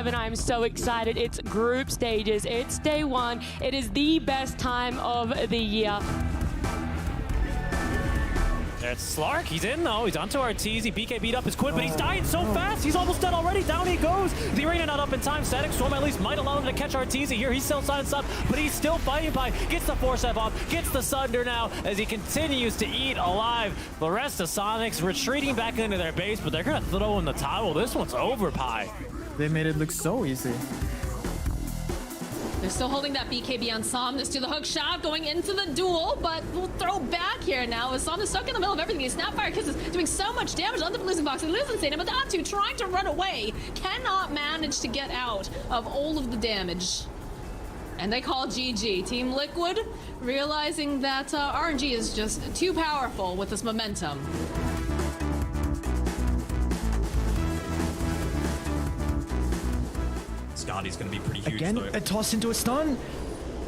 G5 and I'm so excited. It's group stages, it's day one. It is the best time of the year. There's Slark, he's in though, he's onto Arteezy, BK beat up his Quid, but he's dying so fast, he's almost dead already, down he goes! The arena not up in time, Static Storm at least might allow him to catch Arteezy here, he's still silenced up, but he's still fighting by, gets the force F off, gets the Sunder now, as he continues to eat alive. The rest of Sonics retreating back into their base, but they're gonna throw in the towel, this one's over, Pi. They made it look so easy. They're still holding that BKB on Som. This to the hook shot, going into the duel, but we'll throw back here now as Som is stuck in the middle of everything. His Snapfire Kiss is doing so much damage on the losing box. He loses Insane, but the Atu trying to run away cannot manage to get out of all of the damage. And they call GG. Team Liquid realizing that RNG is just too powerful with this momentum. Skardy's going to be pretty huge. Again, though. a toss into a stun.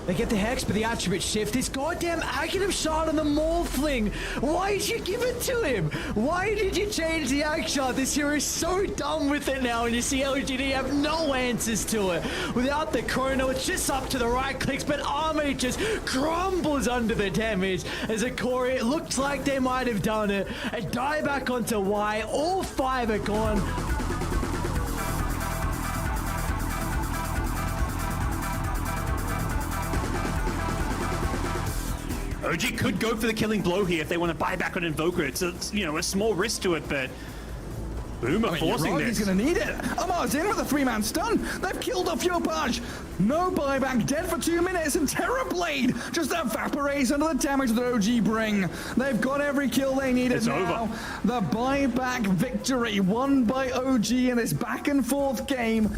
They get the Hex, but the attribute shift. This goddamn Aghanim shot on the Morphling. Why did you give it to him? Why did you change the Ag shot? This hero is so done with it now, and you see LGD have no answers to it. Without the chrono, it's just up to the right clicks, but Army just crumbles under the damage. As a Core, it looks like they might have done it. A die back onto Y. All 5 are gone. OG could go for the killing blow here if they want to buy back on Invoker. It's a, you know, a small risk to it, but Boomer forcing this. He's going to need it. Amar's in with a 3-man stun. They've killed off Yopaj. No buyback, dead for 2 minutes, and Terrorblade just evaporates under the damage that OG bring. They've got every kill they needed It's now. over. The buyback victory won by OG in this back and forth game.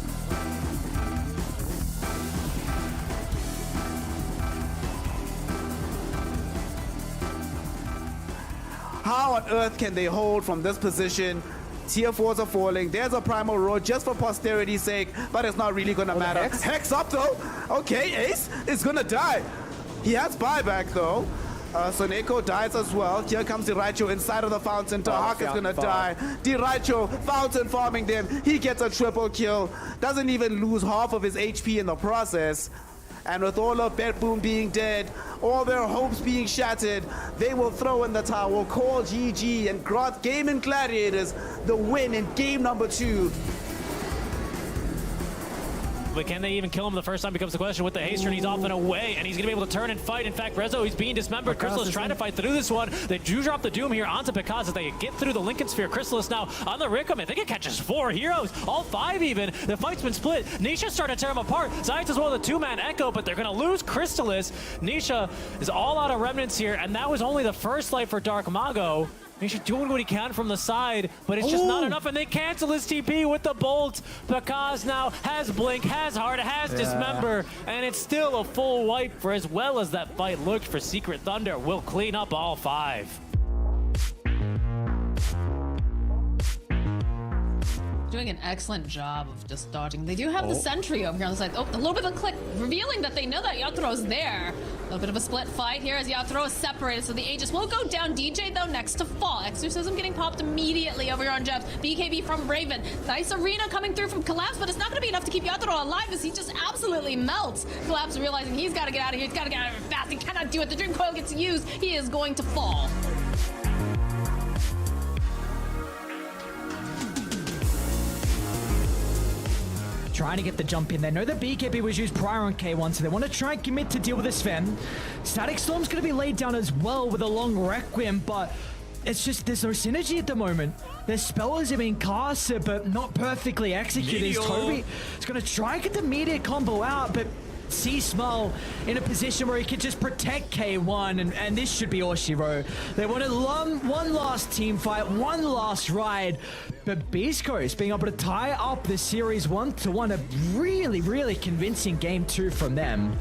How on earth can they hold from this position? Tier 4s are falling. There's a Primal Roar just for posterity's sake, but it's not really gonna matter. Hex up though. Okay, Ace is gonna die. He has buyback though. Soneko dies as well. Here comes Dyraicho inside of the fountain. Dahak is gonna die. Dyraicho, fountain farming them. He gets a triple kill. Doesn't even lose half of his HP in the process. And with all of Betboom being dead, all their hopes being shattered, they will throw in the towel, call GG, and grant Gaming Gladiators the win in game number 2. But can they even kill him the first time becomes the question with the haste turn. He's off and away, and he's gonna be able to turn and fight. In fact, Rezo, he's being dismembered. Chrysalis trying to fight through this one. They do drop the Doom here onto Picaz as they get through the Lincoln Sphere. Chrysalis now on the Rickham. I think it catches 4 heroes, all 5 even. The fight's been split. Nisha starting to tear him apart. Zayas as well, the 2-man Echo, but they're gonna lose Chrysalis. Nisha is all out of remnants here, and that was only the first light for Dark Mago. Nisha doing what he can from the side, but it's just not enough, and they cancel his TP with the bolt. Picaz now has Blink, has Heart, has Dismember, and it's still a full wipe for as well as that fight looked for Secret Thunder. Will clean up all 5. Doing an excellent job of just dodging. They do have the sentry over here on the side. Oh, a little bit of a click, revealing that they know that Yatro's there. A little bit of a split fight here as Yatro is separated, so the Aegis will go down. DJ, though, next to fall. Exorcism getting popped immediately over here on Jebs. BKB from Raven. Nice arena coming through from Collapse, but it's not going to be enough to keep Yatro alive as he just absolutely melts. Collapse realizing he's got to get out of here. He's got to get out of here fast. He cannot do it. The Dream Coil gets used. He is going to fall. Trying to get the jump in there. Know that BKB was used prior on K1, so they want to try and commit to deal with the Sven. Static Storm's going to be laid down as well with a long Requiem, but it's just there's no synergy at the moment. Their spells have been casted, but not perfectly executed. Toby is going to try and get the Meteor combo out, but C-Small in a position where he can just protect K1, and this should be all she wrote. They wanted one last team fight, one last ride, but Beast Coast being able to tie up the series 1-1, a really, really convincing game 2 from them.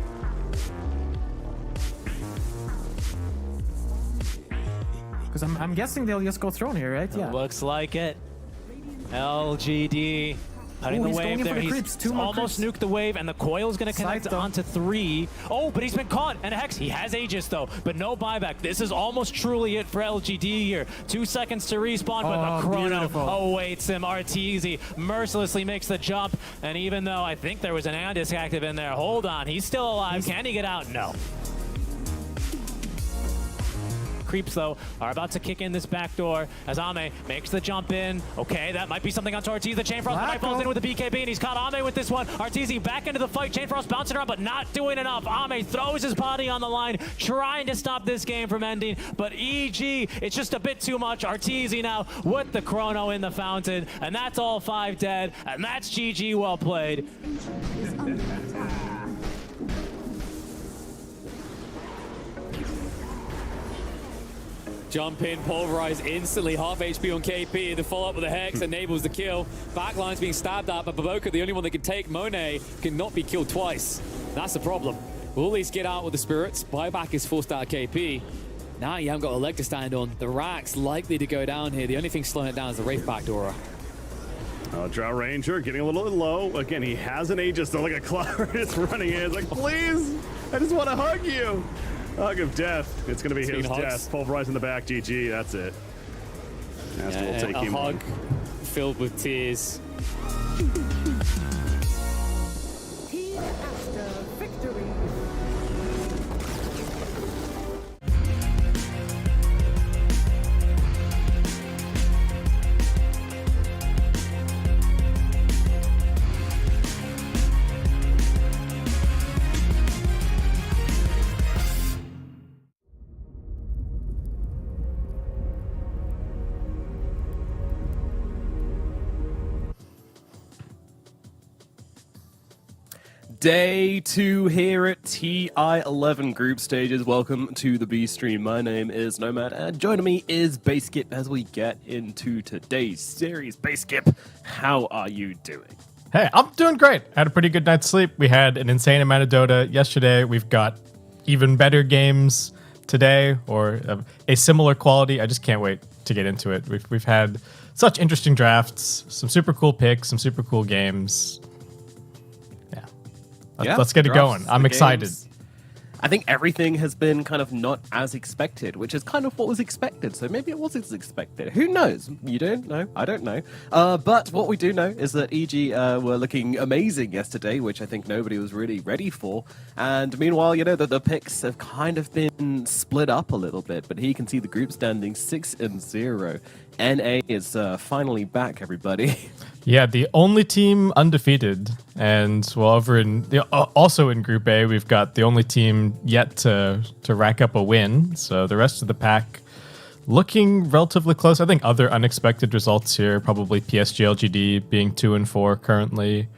Because I'm guessing they'll just go throne here, right? Yeah. Looks like it. LGD Putting the he's wave going in there. for the He's creeps. Two more almost creeps. nuked the wave, and the coil is going to connect Side though. onto 3. Oh, but he's been caught. And Hex, he has Aegis, though, but no buyback. This is almost truly it for LGD here. 2 seconds to respawn, but Oh, the Chrono beautiful. awaits him. Arteezy mercilessly makes the jump, and even though I think there was an Andis active in there, hold on, he's still alive. Can he get out? No. Creeps, though, are about to kick in this back door as Ame makes the jump in. Okay, that might be something onto Arteezy. The Chain Frost might falls in with the BKB, and he's caught Ame with this one. Arteezy back into the fight. Chain Frost bouncing around, but not doing enough. Ame throws his body on the line, trying to stop this game from ending, but EG, it's just a bit too much. Arteezy now with the Chrono in the fountain, and that's all 5 dead, and that's GG. Well played. Jump in, pulverize instantly, half HP on KP. The follow up with the Hex enables the kill. Backline's being stabbed at, but Baboka, the only one that can take Monet, cannot be killed twice. That's the problem. Will these get out with the spirits? Buyback is forced out of KP. Now you haven't got a leg to stand on. The Rack's likely to go down here. The only thing slowing it down is the Wraith Backdoorer. Drow Ranger getting a little bit low. Again, he has an Aegis, though, like a cloud is running in. It's like, please, I just want to hug you. Hug of death. It's going to be his death. Pulverize in the back, GG, that's it. Master will take him a hug on. filled with tears. Day 2 here at TI11 Group Stages. Welcome to the B Stream. My name is Nomad, and joining me is Baseskip as we get into today's series. Baseskip, how are you doing? Hey, I'm doing great. Had a pretty good night's sleep. We had an insane amount of Dota yesterday. We've got even better games today, or a similar quality. I just can't wait to get into it. We've had such interesting drafts, some super cool picks, some super cool games. Let's get it going. I'm excited. I think everything has been kind of not as expected, which is kind of what was expected. So maybe it was as expected. Who knows? You don't know. I don't know. But what we do know is that EG were looking amazing yesterday, which I think nobody was really ready for. And meanwhile, you know, the picks have kind of been split up a little bit, but here you can see the group standing 6-0. NA is finally back, everybody. Yeah, the only team undefeated, and well, over in also in Group A, we've got the only team yet to rack up a win. So the rest of the pack looking relatively close. I think other unexpected results here, probably PSG LGD being 2-4 currently.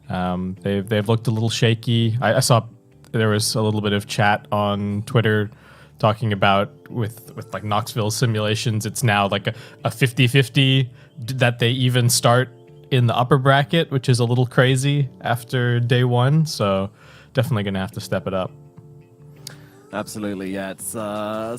They've looked a little shaky. I saw there was a little bit of chat on Twitter talking about with like Knoxville simulations, it's now like a 50-50 that they even start in the upper bracket, which is a little crazy after day 1. So definitely going to have to step it up. Absolutely, yeah. It's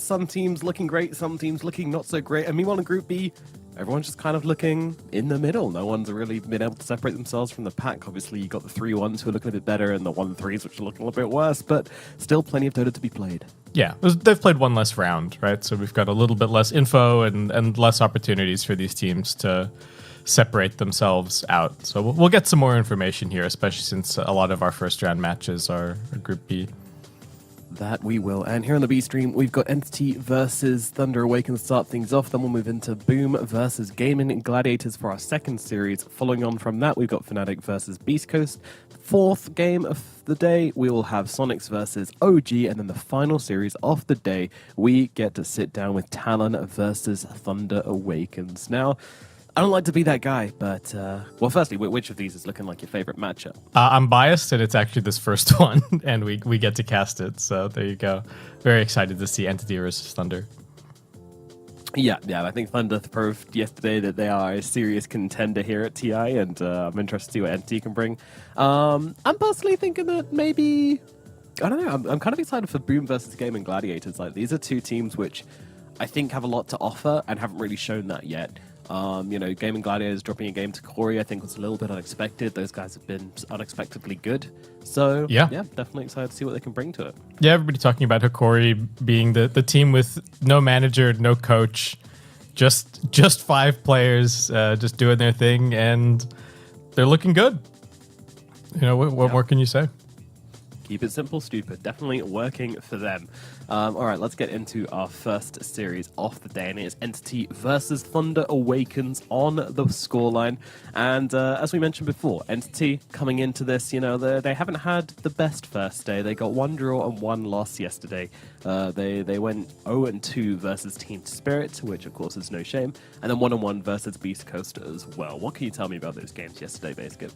some teams looking great, some teams looking not so great. And meanwhile in Group B, everyone's just kind of looking in the middle. No one's really been able to separate themselves from the pack. Obviously, you got the 3-1s who are looking a bit better and the 1-3s, which are looking a little bit worse, but still plenty of Dota to be played. Yeah, they've played one less round, right? So we've got a little bit less info and less opportunities for these teams to separate themselves out. So we'll get some more information here, especially since a lot of our first round matches are Group B. That we will. And here on the B stream, we've got Entity versus Thunder Awaken to start things off. Then we'll move into Boom versus Gaming Gladiators for our second series. Following on from that, we've got Fnatic versus Beast Coast. Fourth game of the day, we will have Sonics versus OG. And then the final series of the day, we get to sit down with Talon versus Thunder Awakens. Now, I don't like to be that guy, but, well, firstly, which of these is looking like your favorite matchup? I'm biased, and it's actually this first one, and we get to cast it, so there you go. Very excited to see Entity versus Thunder. Yeah, I think Thunder proved yesterday that they are a serious contender here at TI, and I'm interested to see what Entity can bring. I'm personally thinking that maybe, I don't know, I'm kind of excited for Boom versus Gaming Gladiators. Like, these are two teams which I think have a lot to offer and haven't really shown that yet. Gaming Gladiators dropping a game to Corey, I think, was a little bit unexpected. Those guys have been unexpectedly good. So, yeah, definitely excited to see what they can bring to it. Yeah, everybody talking about Hikori being the team with no manager, no coach, just 5 players just doing their thing, and they're looking good. What more can you say? Keep it simple, stupid. Definitely working for them. All right, let's get into our first series of the day, and it's Entity versus Thunder Awakens on the scoreline. And as we mentioned before, Entity coming into this, they haven't had the best first day. They got 1 draw and 1 loss yesterday. They went 0-2 versus Team Spirit, which of course is no shame, and then 1-1 versus Beast Coast as well. What can you tell me about those games yesterday, Basket?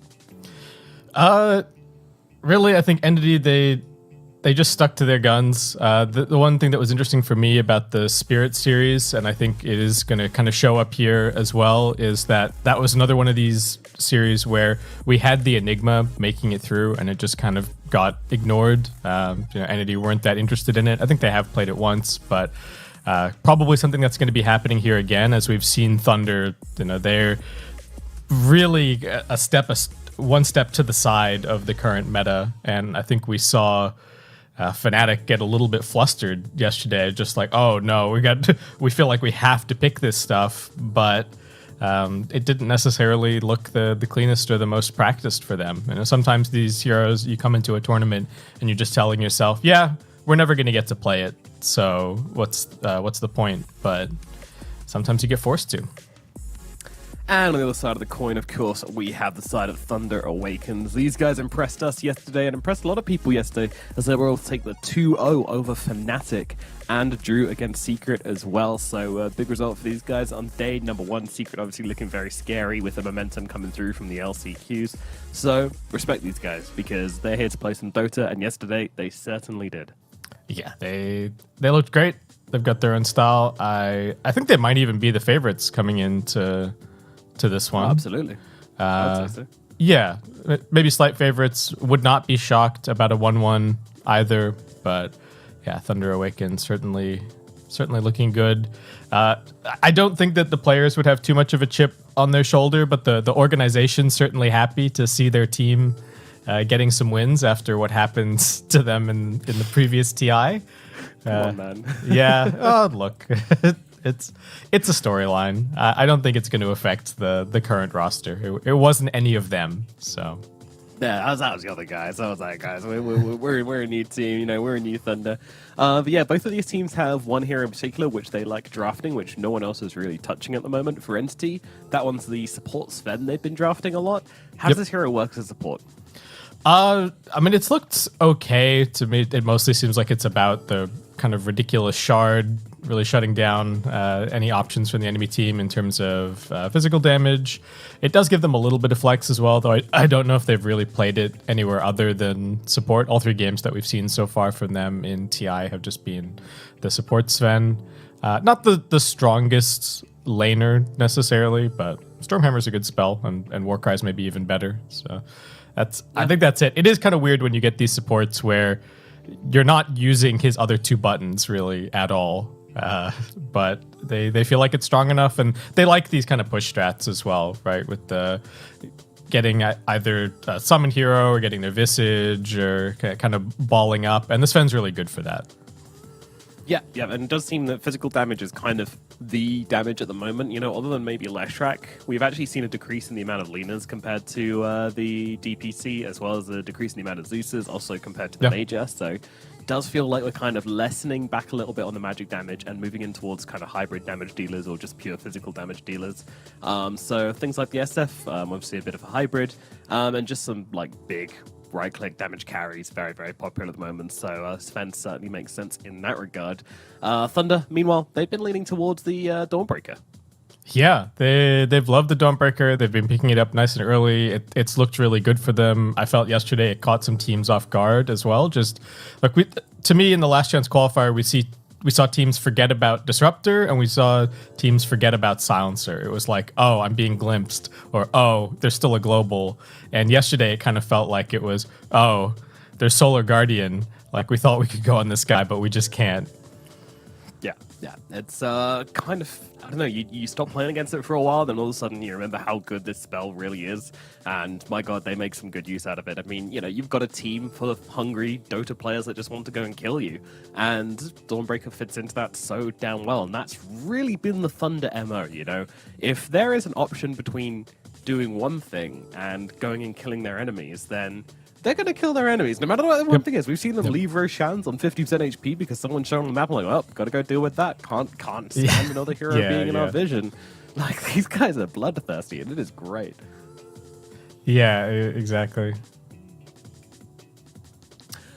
Really, I think Entity, they just stuck to their guns. The one thing that was interesting for me about the Spirit series, and I think it is going to kind of show up here as well, is that was another one of these series where we had the Enigma making it through, and it just kind of got ignored. Entity weren't that interested in it. I think they have played it once, but probably something that's going to be happening here again, as we've seen Thunder. They're really one step to the side of the current meta, and I think we saw Fnatic get a little bit flustered yesterday, just like, oh no, we feel like we have to pick this stuff, but it didn't necessarily look the cleanest or the most practiced for them. Sometimes these heroes, you come into a tournament and you're just telling yourself, yeah, we're never going to get to play it, so what's the point? But sometimes you get forced to. And on the other side of the coin, of course, we have the side of Thunder Awakens. These guys impressed us yesterday and impressed a lot of people yesterday, as they were able to take the 2-0 over Fnatic and drew against Secret as well. So a big result for these guys on day number 1. Secret obviously looking very scary with the momentum coming through from the LCQs. So respect these guys, because they're here to play some Dota, and yesterday they certainly did. Yeah, they looked great. They've got their own style. I think they might even be the favorites coming into this one. Oh, absolutely. I'd say so. Yeah, maybe slight favorites. Would not be shocked about a 1-1 either, but yeah, Thunder Awakens certainly looking good. I don't think that the players would have too much of a chip on their shoulder, but the organization's certainly happy to see their team getting some wins after what happened to them in the previous TI. Come on, man. Yeah. Oh, look. It's a storyline. I don't think it's going to affect the current roster. It wasn't any of them, so. Yeah, that was the other guys. I was like, guys, we're a new team, we're a new Thunder. But yeah, both of these teams have one hero in particular which they like drafting, which no one else is really touching at the moment. For Entity, that one's the support Sven they've been drafting a lot. How does this hero work as a support? It's looked okay to me. It mostly seems like it's about the kind of ridiculous shard, really shutting down any options from the enemy team in terms of physical damage. It does give them a little bit of flex as well, though I don't know if they've really played it anywhere other than support. All 3 games that we've seen so far from them in TI have just been the support Sven. Not the strongest laner necessarily, but Stormhammer's a good spell, and Warcry's maybe even better. So I think that's it. It is kind of weird when you get these supports where you're not using his other 2 buttons really at all. But they feel like it's strong enough, and they like these kind of push strats as well, right? With the getting either a summon hero or getting their Visage or kind of balling up, and the Sven's really good for that. Yeah, and it does seem that physical damage is kind of the damage at the moment. Other than maybe Leshrac, we've actually seen a decrease in the amount of Lenas compared to the DPC, as well as a decrease in the amount of Zeus's, also compared to the Major. So it does feel like we're kind of lessening back a little bit on the magic damage and moving in towards kind of hybrid damage dealers or just pure physical damage dealers. So things like the SF, obviously a bit of a hybrid, and just some big right-click damage carries, very, very popular at the moment, so Sven certainly makes sense in that regard. Thunder, meanwhile, they've been leaning towards the Dawnbreaker. Yeah, they've loved the Dawnbreaker. They've been picking it up nice and early. It's looked really good for them. I felt yesterday it caught some teams off guard as well. Just to me, in the Last Chance qualifier, we saw teams forget about Disruptor, and we saw teams forget about Silencer. It was like, oh, I'm being glimpsed, or oh, there's still a global. And yesterday it kind of felt like it was, oh, there's Solar Guardian. Like, we thought we could go on this guy, but we just can't. Yeah, Yeah, it's kind of, I don't know, you stop playing against it for a while, then all of a sudden you remember how good this spell really is, and my god, they make some good use out of it. I mean, you know, you've got a team full of hungry Dota players that just want to go and kill you, and Dawnbreaker fits into that so damn well, and that's really been the Thunder MO, you know? If there is an option between doing one thing and going and killing their enemies, then they're going to kill their enemies, no matter what the one thing is. We've seen them leave Roshan's on 50% HP because someone's shown on the map. I'm like, well, got to go deal with that. Can't stand another hero being in our vision. Like, these guys are bloodthirsty, and it is great. Yeah, exactly.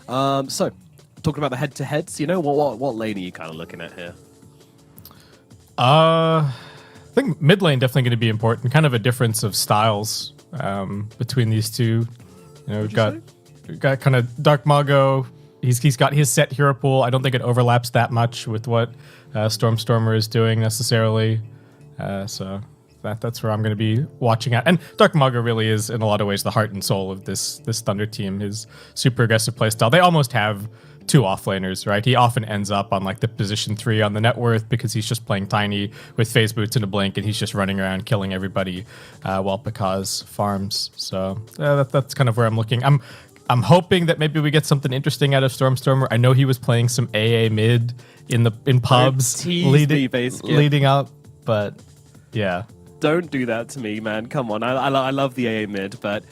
So, talking about the head-to-heads, you know, what lane are you kind of looking at here? I think mid lane definitely going to be important. Kind of a difference of styles between these two. You know, we've got kind of Dark Mago. He's got his set hero pool. I don't think it overlaps that much with what Stormstormer is doing necessarily. So that's where I'm going to be watching at. And Dark Mago really is, in a lot of ways, the heart and soul of this Thunder team. His super aggressive playstyle. They almost have two offlaners, right? He often ends up on like the position 3 on the net worth because he's just playing tiny with phase boots and a blink, and he's just running around killing everybody while Pakaz farms. So that's kind of where I'm looking. I'm hoping that maybe we get something interesting out of Stormstormer. I know he was playing some AA mid in pubs leading up, but yeah. Don't do that to me, man. Come on. I love the AA mid, but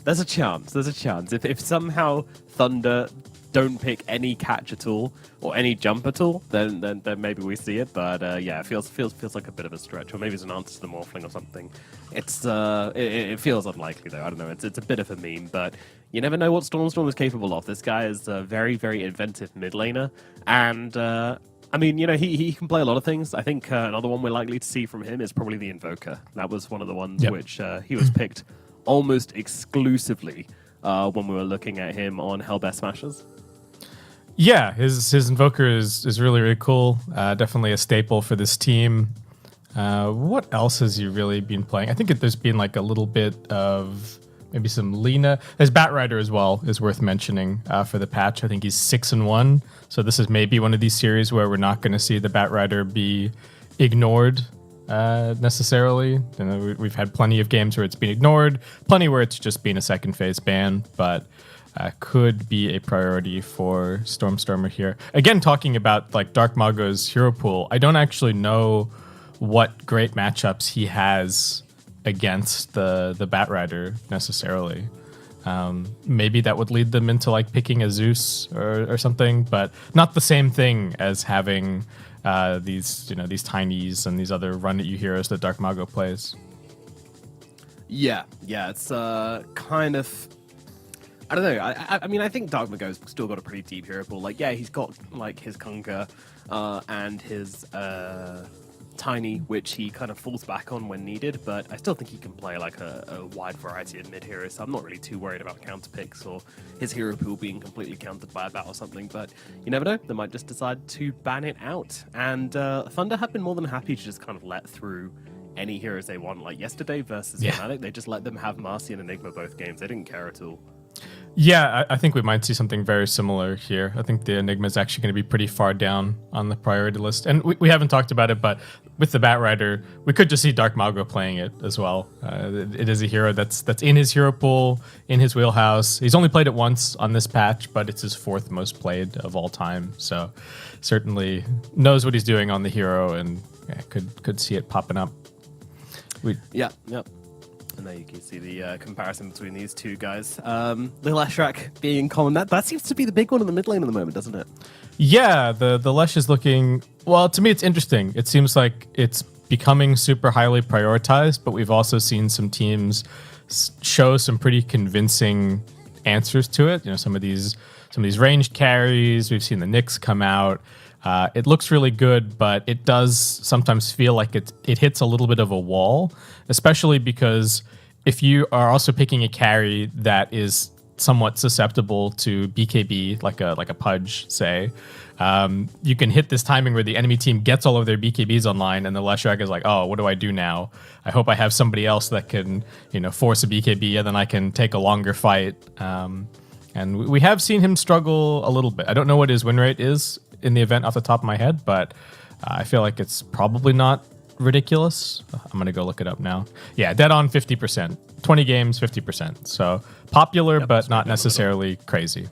there's a chance. There's a chance. If somehow Thunder don't pick any catch at all or any jump at all, then maybe we see it. But yeah, it feels like a bit of a stretch, or maybe it's an answer to the Morphling or something. It feels unlikely though. I don't know. It's a bit of a meme, but you never know what Stormstorm is capable of. This guy is a very, very inventive mid laner, and I mean, you know, he can play a lot of things. I think another one we're likely to see from him is probably the Invoker. That was one of the ones which he was picked almost exclusively when we were looking at him on Hellbest Smashers. Yeah, his Invoker is really, really cool. Definitely a staple for this team. What else has he really been playing? I think there's been like a little bit of maybe some Lina. His Batrider as well is worth mentioning for the patch. I think he's 6-1. So this is maybe one of these series where we're not going to see the Batrider be ignored necessarily. You know, we've had plenty of games where it's been ignored, plenty where it's just been a second phase ban, but could be a priority for Stormstormer here. Again, talking about like Dark Mago's hero pool, I don't actually know what great matchups he has against the Batrider necessarily. Maybe that would lead them into like picking a Zeus or something, but not the same thing as having these tinies and these other run at you heroes that Dark Mago plays. Yeah, it's kind of, I don't know. I mean, I think Dark Mago's still got a pretty deep hero pool. Like, yeah, he's got like his Kunkka and his Tiny, which he kind of falls back on when needed, but I still think he can play like a wide variety of mid heroes, so I'm not really too worried about counter picks or his hero pool being completely countered by a bat or something, but you never know, they might just decide to ban it out. And Thunder have been more than happy to just kind of let through any heroes they want, like yesterday versus Fnatic, they just let them have Marcy and Enigma both games, they didn't care at all. Yeah, I think we might see something very similar here. I think the Enigma is actually going to be pretty far down on the priority list. And we haven't talked about it, but with the Batrider, we could just see Dark Mago playing it as well. It is a hero that's in his hero pool, in his wheelhouse. He's only played it once on this patch, but it's his 4th most played of all time. So certainly knows what he's doing on the hero, and could see it popping up. Yep. And there you can see the comparison between these two guys. Lil Ashrak being common. That seems to be the big one in the mid lane at the moment, doesn't it? Yeah, the Lesh is looking... Well, to me, it's interesting. It seems like it's becoming super highly prioritized, but we've also seen some teams show some pretty convincing answers to it. You know, some of these ranged carries. We've seen the Nyx come out. It looks really good, but it does sometimes feel like it hits a little bit of a wall, especially because if you are also picking a carry that is somewhat susceptible to BKB, like a Pudge, say, you can hit this timing where the enemy team gets all of their BKBs online, and the Leshrac is like, oh, what do I do now? I hope I have somebody else that can, force a BKB, and then I can take a longer fight. And we have seen him struggle a little bit. I don't know what his win rate is in the event off the top of my head, but I feel like it's probably not ridiculous. I'm going to go look it up now. Yeah, dead on 50%. 20 games, 50%. So popular, but not necessarily crazy.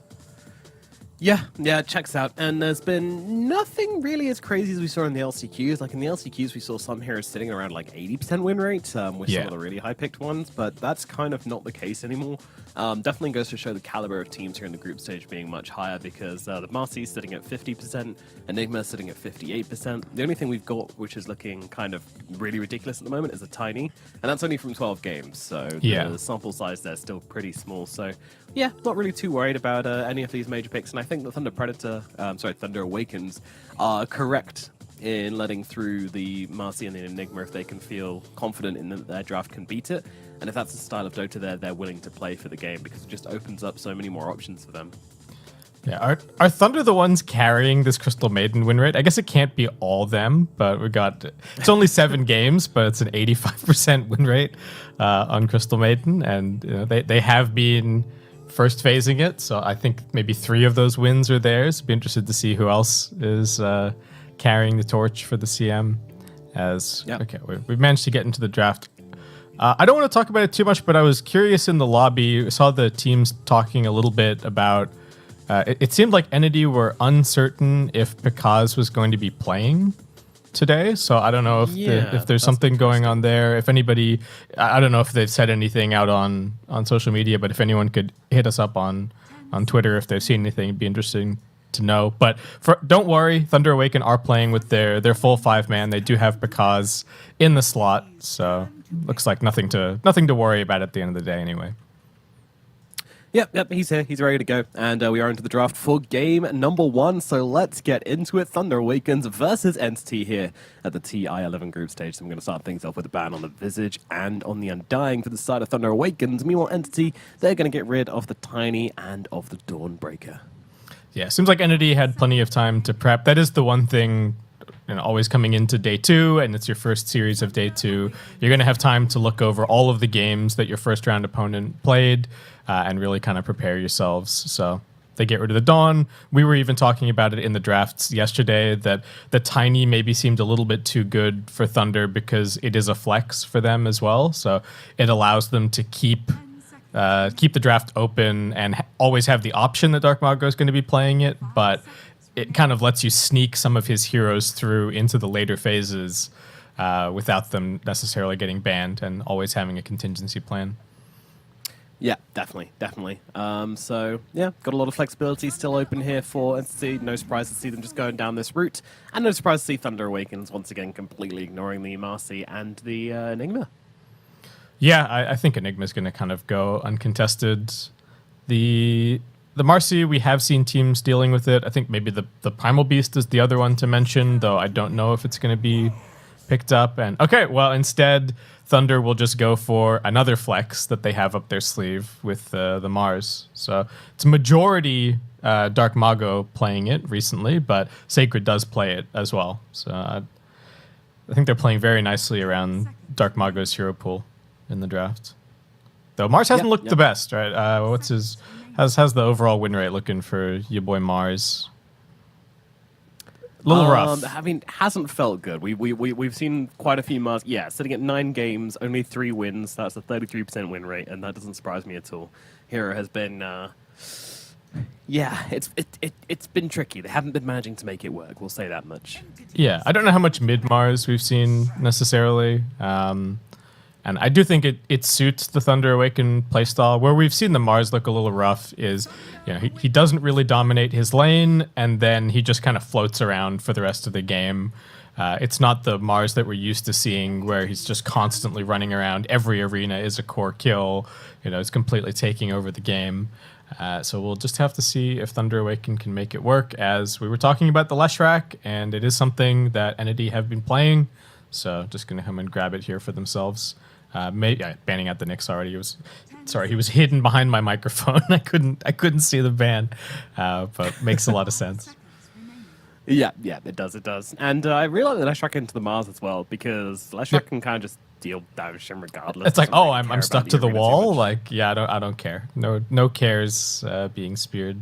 Yeah, it checks out. And there's been nothing really as crazy as we saw in the LCQs. Like in the LCQs, we saw some heroes sitting around like 80% win rate with some of the really high-picked ones, but that's kind of not the case anymore. Definitely goes to show the caliber of teams here in the group stage being much higher because the Marcy's sitting at 50%, Enigma sitting at 58%. The only thing we've got which is looking kind of really ridiculous at the moment is a Tiny, and that's only from 12 games, so the sample size there's still pretty small. So yeah, not really too worried about any of these major picks, and I think the Thunder Awakens are correct in letting through the Marcy and the Enigma if they can feel confident in that their draft can beat it. And if that's the style of Dota they're willing to play for the game because it just opens up so many more options for them. Yeah, are Thunder the ones carrying this Crystal Maiden win rate? I guess it can't be all them, but it's only 7 games, but it's an 85% win rate on Crystal Maiden, and they have been first phasing it, so I think maybe 3 of those wins are theirs. Be interested to see who else is carrying the torch for the CM. Okay, we managed to get into the draft. I don't want to talk about it too much, but I was curious in the lobby. I saw the teams talking a little bit about. It seemed like Entity were uncertain if Picaz was going to be playing today, so I don't know if there's something going on there. If anybody, I don't know if they've said anything out on social media, but if anyone could hit us up on Twitter if they've seen anything, it'd be interesting to know. But don't worry, Thunder Awaken are playing with their full 5-man. They do have Picaz in the slot, so looks like nothing to worry about at the end of the day anyway. Yep, he's here. He's ready to go. And we are into the draft for game number 1. So let's get into it. Thunder Awakens versus Entity here at the TI-11 group stage. So I'm going to start things off with a ban on the Visage and on the Undying for the side of Thunder Awakens. Meanwhile, Entity, they're going to get rid of the Tiny and of the Dawnbreaker. Yeah, seems like Entity had plenty of time to prep. That is the one thing, always coming into day 2, and it's your first series of day 2. You're going to have time to look over all of the games that your first round opponent played and really kind of prepare yourselves. So they get rid of the Dawn. We were even talking about it in the drafts yesterday that the Tiny maybe seemed a little bit too good for Thunder because it is a flex for them as well. So it allows them to keep the draft open and always have the option that Dark Mago is going to be playing it, but it kind of lets you sneak some of his heroes through into the later phases without them necessarily getting banned and always having a contingency plan. Yeah, definitely. So, yeah, got a lot of flexibility still open here for Entity. No surprise to see them just going down this route. And no surprise to see Thunder Awakens once again completely ignoring the Marcy and the Enigma. Yeah, I think Enigma's going to kind of go uncontested. The Marcy, we have seen teams dealing with it. I think maybe the Primal Beast is the other one to mention, though I don't know if it's going to be picked up. And okay, well, instead, Thunder will just go for another flex that they have up their sleeve with the Mars. So it's a majority Dark Mago playing it recently, but Sacred does play it as well. So I think they're playing very nicely around Dark Mago's hero pool in the draft. Though Mars hasn't looked the best, right? How's the overall win rate looking for your boy Mars? A little rough. I mean, hasn't felt good. We've seen quite a few Mars. Yeah, sitting at 9 games, only 3 wins. That's a 33% win rate, and that doesn't surprise me at all. Hero has been, it's been tricky. They haven't been managing to make it work. We'll say that much. Yeah, I don't know how much mid Mars we've seen necessarily. And I do think it suits the Thunder Awaken playstyle. Where we've seen the Mars look a little rough is, he doesn't really dominate his lane, and then he just kind of floats around for the rest of the game. It's not the Mars that we're used to seeing, where he's just constantly running around. Every arena is a core kill. It's completely taking over the game. So we'll just have to see if Thunder Awaken can make it work, as we were talking about the Leshrac, and it is something that Entity have been playing. So just going to come and grab it here for themselves. Banning out the Nyx already. He was hidden behind my microphone. I couldn't see the ban, but makes a lot of sense. Yeah, it does. And I realized that Leshrac into the Mars as well, because Leshrac can kind of just deal damage him regardless. It's like, I'm stuck to the wall. Like, I don't care. No cares being speared.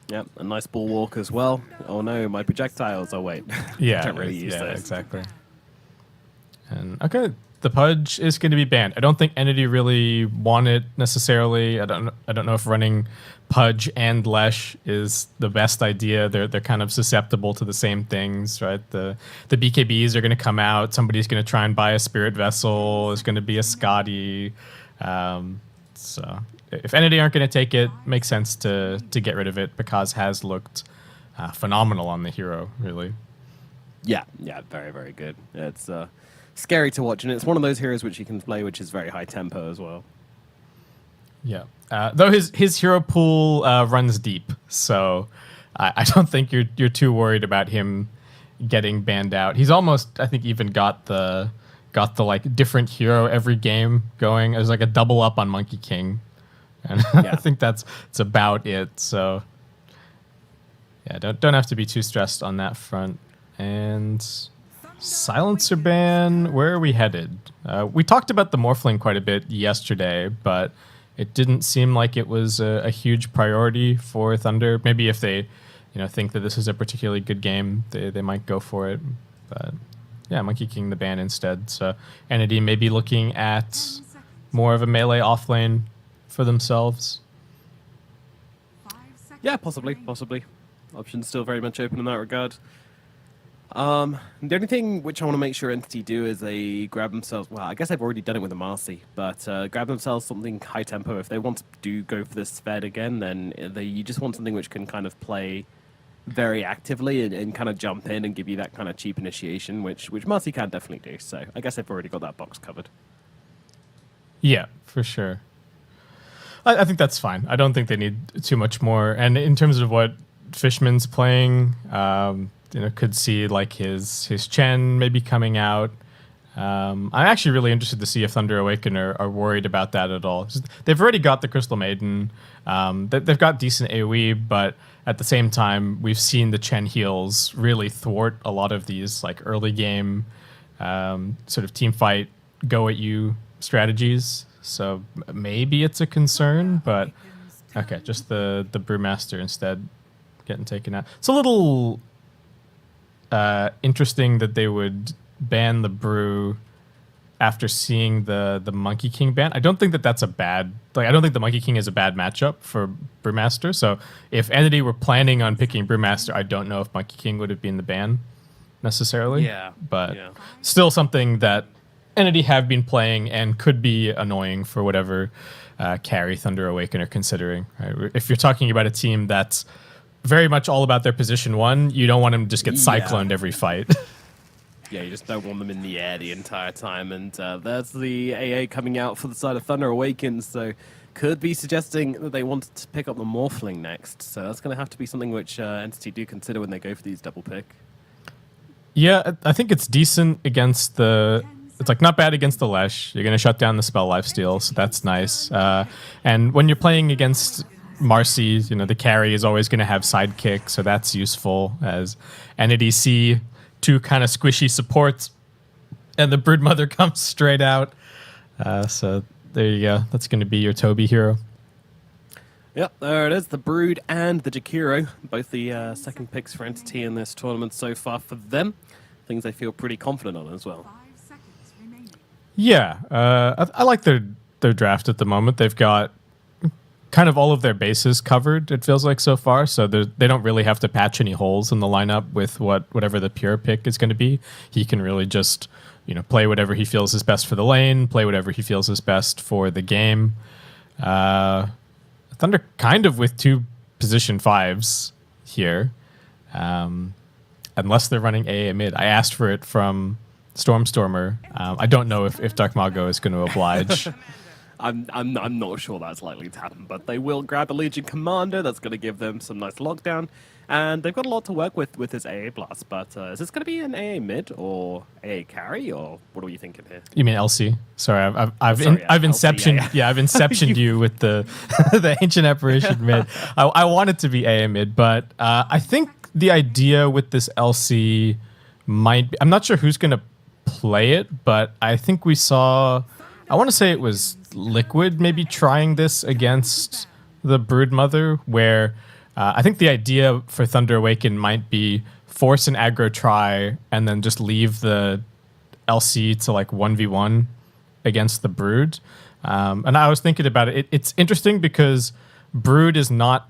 Yep, a nice ball walk as well. Oh no, my projectiles. Oh wait, Yeah, can't really use those. exactly. And okay, the Pudge is going to be banned. I don't think Entity really want it necessarily. I don't know if running Pudge and Lesh is the best idea. They're kind of susceptible to the same things, right? The BKBs are going to come out. Somebody's going to try and buy a Spirit Vessel. There's going to be a Scotty. So if Entity aren't going to take it, makes sense to get rid of it. Because has looked phenomenal on the hero, really. Yeah, very, very good. It's scary to watch, and it's one of those heroes which you can play, which is very high tempo as well. Yeah. Though his hero pool runs deep, so I don't think you're too worried about him getting banned out. He's almost, I think, even got the like different hero every game going. There's like a double up on Monkey King, and I think it's about it. So yeah, don't have to be too stressed on that front. And Silencer ban, where are we headed? We talked about the Morphling quite a bit yesterday, but it didn't seem like it was a huge priority for Thunder. Maybe if they, think that this is a particularly good game, they might go for it. But yeah, Monkey King the ban instead. So Entity may be looking at more of a melee offlane for themselves. Yeah, possibly. Options still very much open in that regard. The only thing which I want to make sure Entity do is they grab themselves, well, I guess they've already done it with the Marcy, but grab themselves something high tempo. If they want to go for this Fed again, then you just want something which can kind of play very actively and kind of jump in and give you that kind of cheap initiation, which Marcy can definitely do. So I guess they've already got that box covered. Yeah, for sure. I think that's fine. I don't think they need too much more. And in terms of what Fishman's playing, could see like his Chen maybe coming out. I'm actually really interested to see if Thunder Awaken are worried about that at all. They've already got the Crystal Maiden. They've got decent AoE, but at the same time, we've seen the Chen heals really thwart a lot of these like early game sort of team fight, go at you strategies. So maybe it's a concern, but okay, just the Brewmaster instead getting taken out. It's a little interesting that they would ban the Brew after seeing the Monkey King ban. I don't think that's a bad, I don't think the Monkey King is a bad matchup for Brewmaster. So if Entity were planning on picking Brewmaster, I don't know if Monkey King would have been the ban necessarily. Yeah. But still something that Entity have been playing and could be annoying for whatever carry Thunder Awaken are considering. Right? If you're talking about a team that's very much all about their position one, you don't want them to just get cycloned every fight. Yeah, you just don't want them in the air the entire time. And there's the AA coming out for the side of Thunder Awakens, so could be suggesting that they wanted to pick up the Morphling next. So that's going to have to be something which Entity do consider when they go for these double pick. Yeah, I think it's decent against the... It's like not bad against the Lesh. You're going to shut down the spell lifesteal, so that's nice. And when you're playing against Marcy, the carry is always going to have sidekick, so that's useful as Entity see two kind of squishy supports, and the Broodmother comes straight out. So there you go. That's going to be your Toby hero. Yep, there it is. The Brood and the Jakiro, both the second picks for Entity in this tournament so far for them. Things they feel pretty confident on as well. Yeah, I like their draft at the moment. They've got kind of all of their bases covered, it feels like so far, so they don't really have to patch any holes in the lineup with whatever the pure pick is going to be. He can really just play whatever he feels is best for the lane, play whatever he feels is best for the game. Thunder kind of with two position 5s here, unless they're running AA mid. I asked for it from Stormstormer. I don't know if Dark Mago is going to oblige. I'm not sure that's likely to happen, but they will grab a Legion Commander. That's going to give them some nice lockdown, and they've got a lot to work with this AA Blast. But is this going to be an AA mid or AA carry, or what are you thinking here? You mean LC? Sorry, I've inceptioned. LC, I've inceptioned you with the the Ancient Apparition mid. I want it to be AA mid, but I think the idea with this LC might be, I'm not sure who's going to play it, but I think we saw, I want to say it was Liquid maybe trying this against the Broodmother, where I think the idea for Thunder Awaken might be force an aggro try and then just leave the LC to like 1v1 against the Brood. And I was thinking about it. It's interesting because Brood is not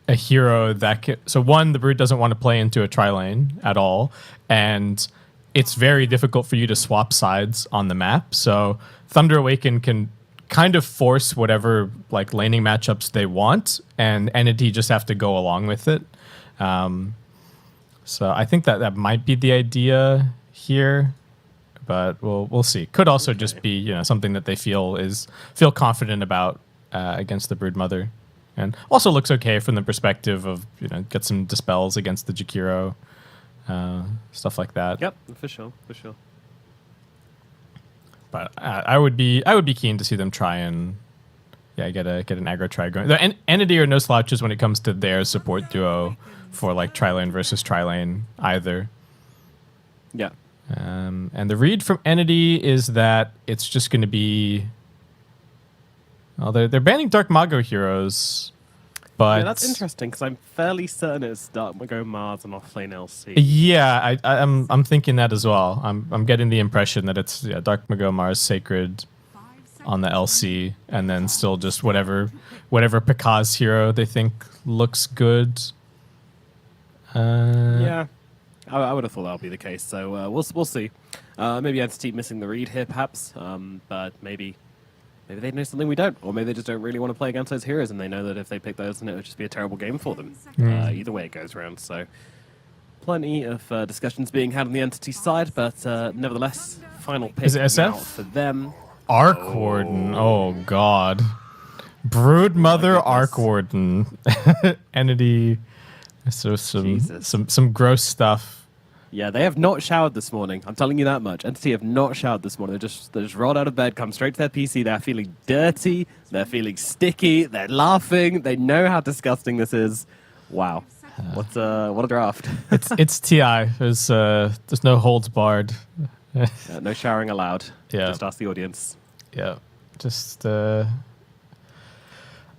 a hero that can... So one, the Brood doesn't want to play into a tri-lane at all. And it's very difficult for you to swap sides on the map. So Thunder Awaken can kind of force whatever like laning matchups they want, and Entity just have to go along with it. So I think that might be the idea here, but we'll see. Could also just be something that they feel confident about against the Broodmother, and also looks okay from the perspective of get some dispels against the Jakiro, stuff like that. Yep, for sure. But I would be keen to see them try and get an aggro try going. Entity are no slouches when it comes to their support duo for like tri-lane versus tri-lane either. Yeah. And the read from Entity is that it's just going to be... Well, they're banning Dark Mago heroes, but... Yeah, that's interesting, because I'm fairly certain it's Dark Mago Mars and offlane LC. Yeah, I'm thinking that as well. I'm getting the impression that it's Dark Mago Mars Sacred on the LC, and then still just whatever Pekka's hero they think looks good. Yeah, I would have thought that would be the case. So we'll see. Maybe Entity missing the read here, perhaps. But maybe they know something we don't, or maybe they just don't really want to play against those heroes, and they know that if they pick those, then it would just be a terrible game for them. Either way it goes around. So plenty of discussions being had on the Entity side, but nevertheless, final pick Is it SF? now for them. Arc Warden. Oh God. Broodmother Arc Warden. Entity. So some gross stuff. Yeah, they have not showered this morning. I'm telling you that much. Entity have not showered this morning. They just rolled out of bed, come straight to their PC. They're feeling dirty. They're feeling sticky. They're laughing. They know how disgusting this is. Wow. What a draft. It's TI. There's no holds barred. No showering allowed. Yeah. Just ask the audience. Yeah. Just does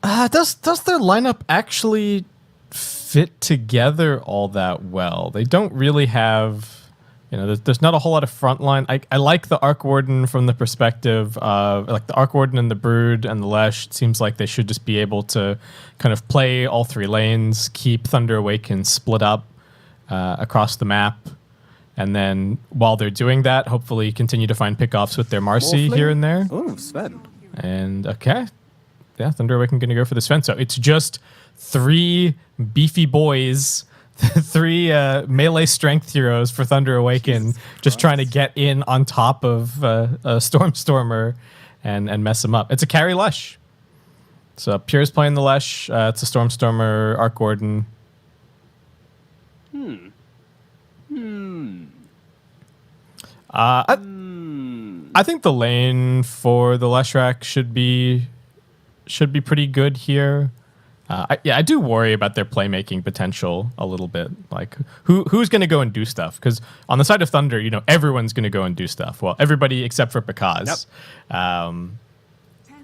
their lineup actually fit together all that well? They don't really have, there's not a whole lot of frontline. I like the Arc Warden from the perspective of like the Arc Warden and the Brood and the Lesh. It seems like they should just be able to kind of play all three lanes, keep Thunder Awaken split up across the map. And then while they're doing that, hopefully continue to find pickoffs with their Marcy here and there. Oh, Sven. And okay. Yeah, Thunder Awaken going to go for the Sven. So it's just 3 beefy boys, 3 melee strength heroes for Thunder Awaken, just trying to get in on top of Stormstormer and mess him up. It's a carry Lesh. So Pure's playing the Lesh. It's a Stormstormer, Arc Warden. I think the lane for the Leshrac should be pretty good here. I do worry about their playmaking potential a little bit. Like who's going to go and do stuff? Because on the side of Thunder, everyone's going to go and do stuff. Well, everybody except for Pekaz. Yep.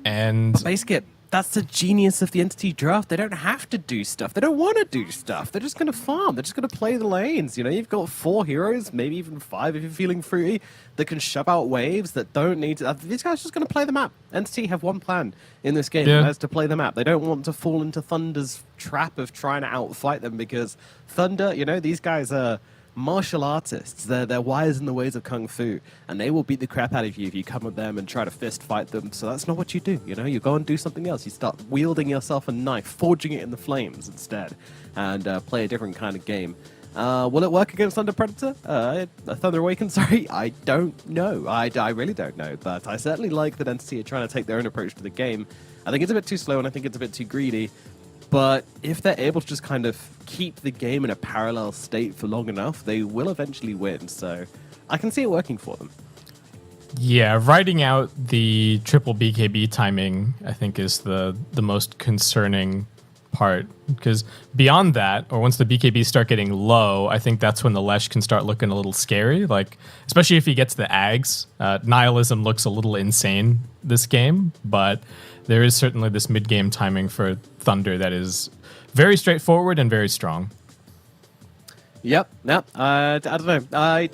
And Base Skip. That's the genius of the Entity draft. They don't have to do stuff. They don't want to do stuff. They're just going to farm. They're just going to play the lanes. You've got 4 heroes, maybe even 5 if you're feeling fruity, that can shove out waves that don't need to... These guys are just going to play the map. Entity have one plan in this game, and that's to play the map. They don't want to fall into Thunder's trap of trying to outfight them, because Thunder, these guys are martial artists. They're wise in the ways of Kung Fu, and they will beat the crap out of you if you come at them and try to fist fight them. So that's not what you do. You go and do something else. You start wielding yourself a knife, forging it in the flames instead, and play a different kind of game. Will it work against Thunder Predator? Thunder Awaken, sorry? I don't know. I really don't know, but I certainly like that Entity are trying to take their own approach to the game. I think it's a bit too slow, and I think it's a bit too greedy. But if they're able to just kind of keep the game in a parallel state for long enough, they will eventually win. So I can see it working for them. Yeah, riding out the triple BKB timing, I think, is the most concerning part. Because beyond that, or once the BKBs start getting low, I think that's when the Lesh can start looking a little scary. Like, especially if he gets the Ags. Nihilism looks a little insane this game, but there is certainly this mid-game timing for Thunder that is very straightforward and very strong. Yep. I don't know.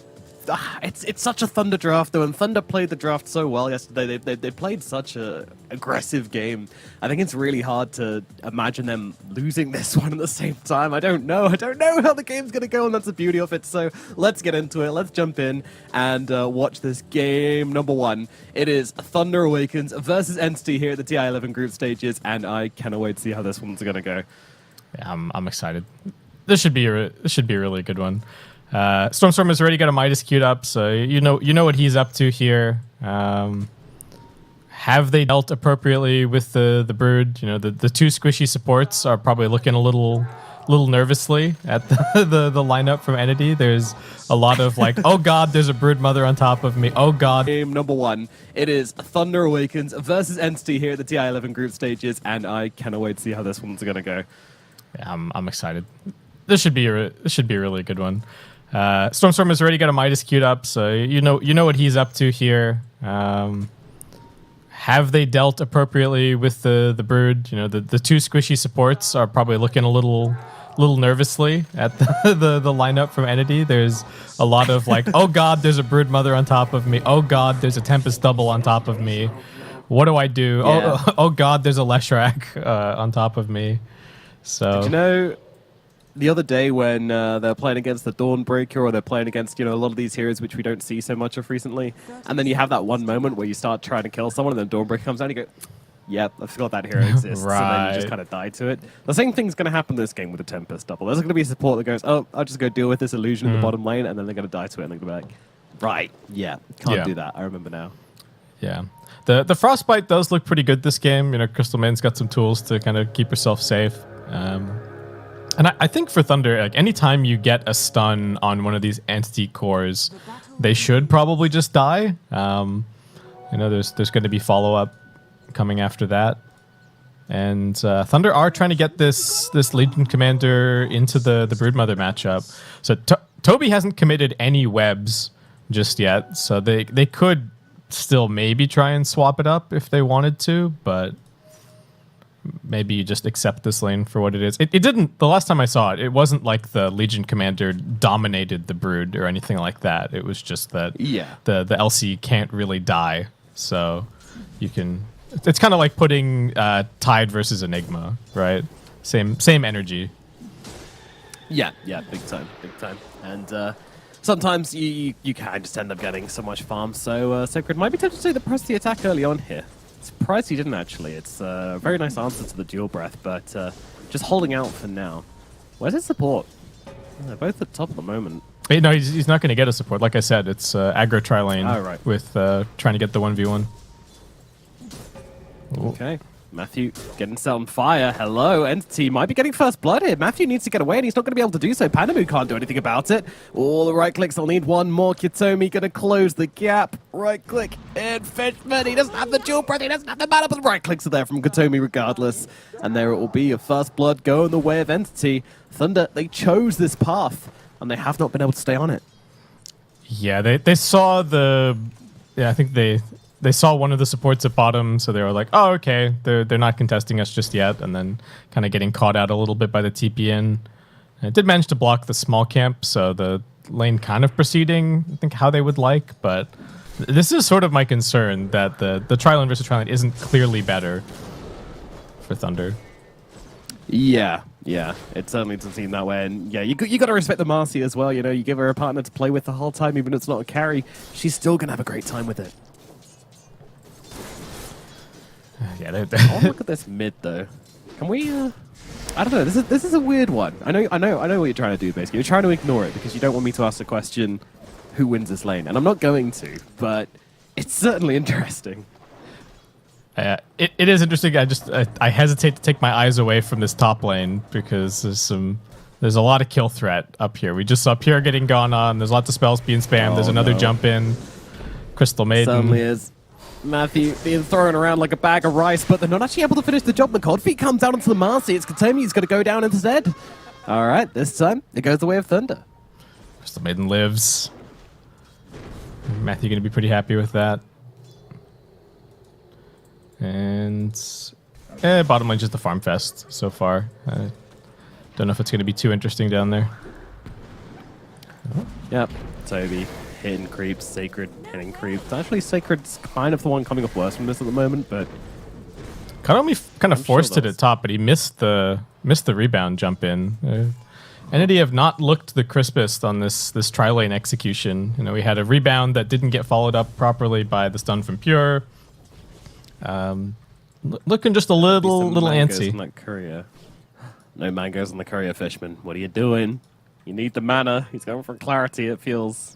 It's such a Thunder draft though, and Thunder played the draft so well yesterday. They played such a aggressive game. I think it's really hard to imagine them losing this one at the same time. I don't know how the game's gonna go, and that's the beauty of it. So let's get into it. Let's jump in and watch this game number one. It is Thunder Awakens versus Entity here at the TI11 group stages, and I cannot wait to see how this one's gonna go. Yeah, I'm excited. This should be a really good one. Stormstorm has already got a Midas queued up, so you know what he's up to here. Have they dealt appropriately with the Brood? You know, the two squishy supports are probably looking a little nervously at the lineup from Entity. There's a lot of like, oh god, there's a Brood Mother on top of me. Oh god. Game number one. It is Thunder Awakens versus Entity here at the TI11 group stages, and I cannot wait to see how this one's gonna go. Yeah, I'm excited. This should be a really good one. Stormstorm has already got a Midas queued up, so you know what he's up to here. Have they dealt appropriately with the Brood? You know, the two squishy supports are probably looking a little nervously at the lineup from Entity. There's a lot of like, oh god, there's a Brood Mother on top of me. Oh god, there's a Tempest double on top of me. What do I do? Yeah. Oh god, there's a Leshrac on top of me. So did you know the other day when they're playing against the Dawnbreaker, or they're playing against, you know, a lot of these heroes which we don't see so much of recently, and then you have that one moment where you start trying to kill someone and then Dawnbreaker comes out and you go, yep, I forgot that hero exists. Right. And then you just kind of die to it. The same thing's going to happen this game with the Tempest double. There's going to be a support that goes, oh, I'll just go deal with this illusion in the bottom lane, and then they're going to die to it, and they're going to be like, right, yeah, can't do that. I remember now. Yeah. The Frostbite does look pretty good this game. You know, Crystal Main's got some tools to kind of keep herself safe. And I think for Thunder, like anytime you get a stun on one of these Entity cores, they should probably just die. You know, there's going to be follow-up coming after that. And Thunder are trying to get this Legion Commander into the Broodmother matchup. So Toby hasn't committed any webs just yet, so they could still maybe try and swap it up if they wanted to, but maybe you just accept this lane for what it is. It didn't, the last time I saw it, it wasn't like the Legion Commander dominated the Brood or anything like that. It was just that the LC can't really die. So you can, it's kind of like putting Tide versus Enigma, right? Same energy. Yeah, big time. And sometimes you can just end up getting so much farm. So Sacred might be tempted to take the press the attack early on here. Surprised he didn't actually. It's a very nice answer to the dual breath, but just holding out for now. Where's his support? They're both at the top at the moment. Wait, no, he's not going to get a support. Like I said, it's aggro tri-lane with trying to get the 1v1. Okay. Matthew getting set on fire. Hello, Entity might be getting first blood here. Matthew needs to get away, and he's not going to be able to do so. Panamu can't do anything about it. All the right clicks. They'll need one more. Kitomi going to close the gap. Right click and Fetchman. He doesn't have the dual breath. He doesn't have the mana, but the right clicks are there from Kitomi regardless. And there it will be. A first blood going the way of Entity. Thunder, they chose this path, and they have not been able to stay on it. Yeah, they saw the... Yeah, I think they saw one of the supports at bottom, so they were like, oh, okay, they're not contesting us just yet, and then kind of getting caught out a little bit by the TP in. It did manage to block the small camp, so the lane kind of proceeding, I think, how they would like, but this is sort of my concern, that the tri-lane versus tri-lane isn't clearly better for Thunder. Yeah, it certainly doesn't seem that way, and yeah, you got to respect the Marcy as well, you know, you give her a partner to play with the whole time, even if it's not a carry, she's still going to have a great time with it. Yeah, oh, look at this mid though. Can we? I don't know. This is a weird one. I know what you're trying to do. Basically, you're trying to ignore it because you don't want me to ask the question, "Who wins this lane?" And I'm not going to, but it's certainly interesting. It is interesting. I hesitate to take my eyes away from this top lane because there's a lot of kill threat up here. We just saw Pierre getting gone on. There's lots of spells being spammed. There's another jump in. Crystal Maiden. Certainly is. Matthew being thrown around like a bag of rice, but they're not actually able to finish the job. The cold feet comes out onto the Marcy. It's Katomi who's going to go down instead. All right, this time it goes the way of Thunder. Crystal Maiden lives. Matthew going to be pretty happy with that. And bottom lane just the farm fest so far. Don't know if it's going to be too interesting down there. Yep, Toby hitting creeps, Sacred hitting creeps. Actually, Sacred's kind of the one coming off worse from this at the moment, but Kind of forced it at top, but he missed the rebound jump in. Entity have not looked the crispest on this tri-lane execution. You know, we had a rebound that didn't get followed up properly by the stun from Pure. Looking just a little antsy. On that courier. No mangoes on the courier, Fishman. What are you doing? You need the mana. He's going for clarity, it feels.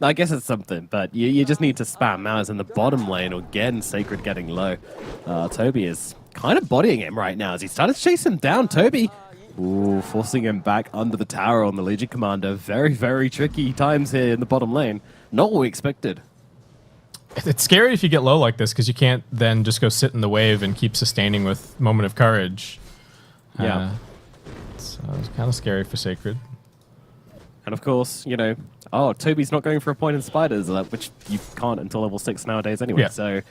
I guess it's something, but you just need to spam. Now it's in the bottom lane, again, Sacred getting low. Toby is kind of bodying him right now as he started to chase him down. Toby, ooh, forcing him back under the tower on the Legion Commander. Very, very tricky times here in the bottom lane. Not what we expected. It's scary if you get low like this, because you can't then just go sit in the wave and keep sustaining with Moment of Courage. Yeah. So it's kind of scary for Sacred. And of course, you know, Toby's not going for a point in Spiders, which you can't until level 6 nowadays anyway. Yeah. So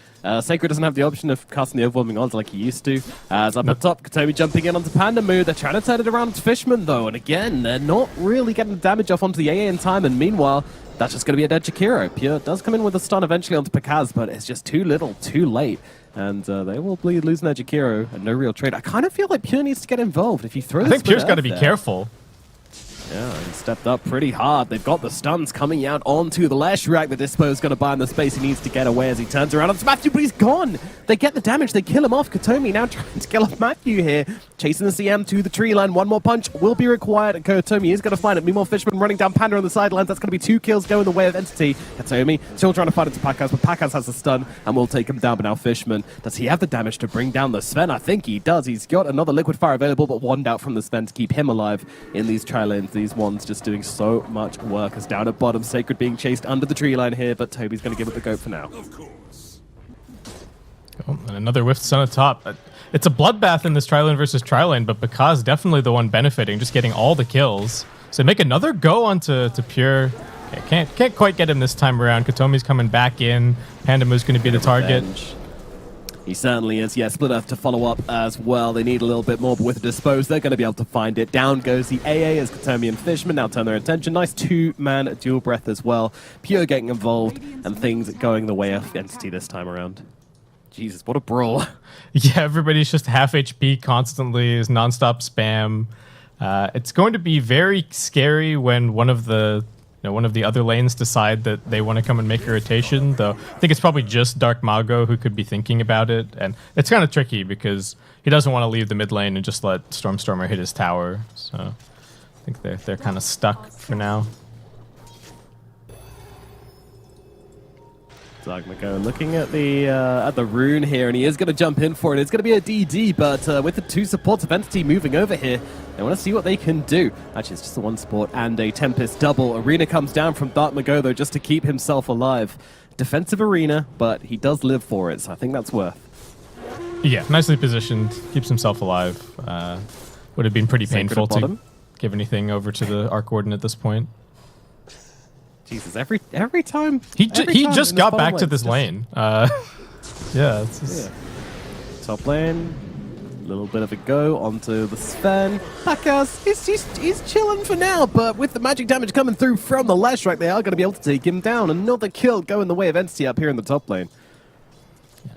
Sacred doesn't have the option of casting the Overwhelming Odds like he used to. As up at top, Toby jumping in onto Pandamoo. They're trying to turn it around to Fishman, though. And again, they're not really getting the damage off onto the AA in time. And meanwhile, that's just going to be a dead Jakiro. Pure does come in with a stun eventually onto Pakaz, but it's just too little, too late. And they will be losing their Jakiro and no real trade. I kind of feel like Pure needs to get involved. If you throw I think Pure's got to be careful. Yeah, he stepped up pretty hard. They've got the stuns coming out onto the Leshrac. The Dispo's going to buy him the space he needs to get away as he turns around. It's Matthew, but he's gone. They get the damage. They kill him off. Kotomi now trying to kill off Matthew here. Chasing the CM to the tree line. One more punch will be required. And Kotomi is going to find it. Meanwhile, Fishman running down Panda on the sidelines. That's going to be 2 kills going the way of Entity. Kotomi still trying to fight into Pakaz, but Pakaz has the stun and will take him down. But now Fishman, does he have the damage to bring down the Sven? I think he does. He's got another Liquid Fire available, but one out from the Sven to keep him alive in these tri-lanes. These ones just doing so much work. As down at bottom, Sacred being chased under the tree line here, but Toby's going to give it the go for now. Of course. Oh, and another Whiff Sun at top. It's a bloodbath in this tri-lane versus tri-lane, but Pakaz definitely the one benefiting, just getting all the kills. So make another go onto Pure. Yeah, can't quite get him this time around. Kotomi's coming back in. Pandamoo's going to be the target. He certainly is. Yeah, Split Earth to follow up as well. They need a little bit more, but with the Dispose, they're going to be able to find it. Down goes the AA as Kotomi and Fishman now turn their attention. Nice 2-man dual breath as well. Pure getting involved and things going the way of Entity this time around. Jesus, what a brawl. Yeah, everybody's just half HP constantly, is nonstop spam. It's going to be very scary when one of the other lanes decide that they want to come and make a rotation, though I think it's probably just Dark Mago who could be thinking about it, and it's kind of tricky because he doesn't want to leave the mid lane and just let Stormstormer hit his tower, so I think they're kind of stuck for now. Dark Mago looking at the rune here, and he is going to jump in for it. It's going to be a DD, but with the 2 supports of Entity moving over here, they want to see what they can do. Actually, it's just the 1 support and a Tempest double. Arena comes down from Dark Mago, though, just to keep himself alive. Defensive Arena, but he does live for it, so I think that's worth. Yeah, nicely positioned, keeps himself alive. Would have been pretty painful to give anything over to the Arc Warden at this point. Jesus, every time he just got back to this lane. Yeah, it's just... Top lane, a little bit of a go onto the Sven. Pakaz, he's chilling for now, but with the magic damage coming through from the Leshrac, they are going to be able to take him down. Another kill going the way of Entity up here in the top lane.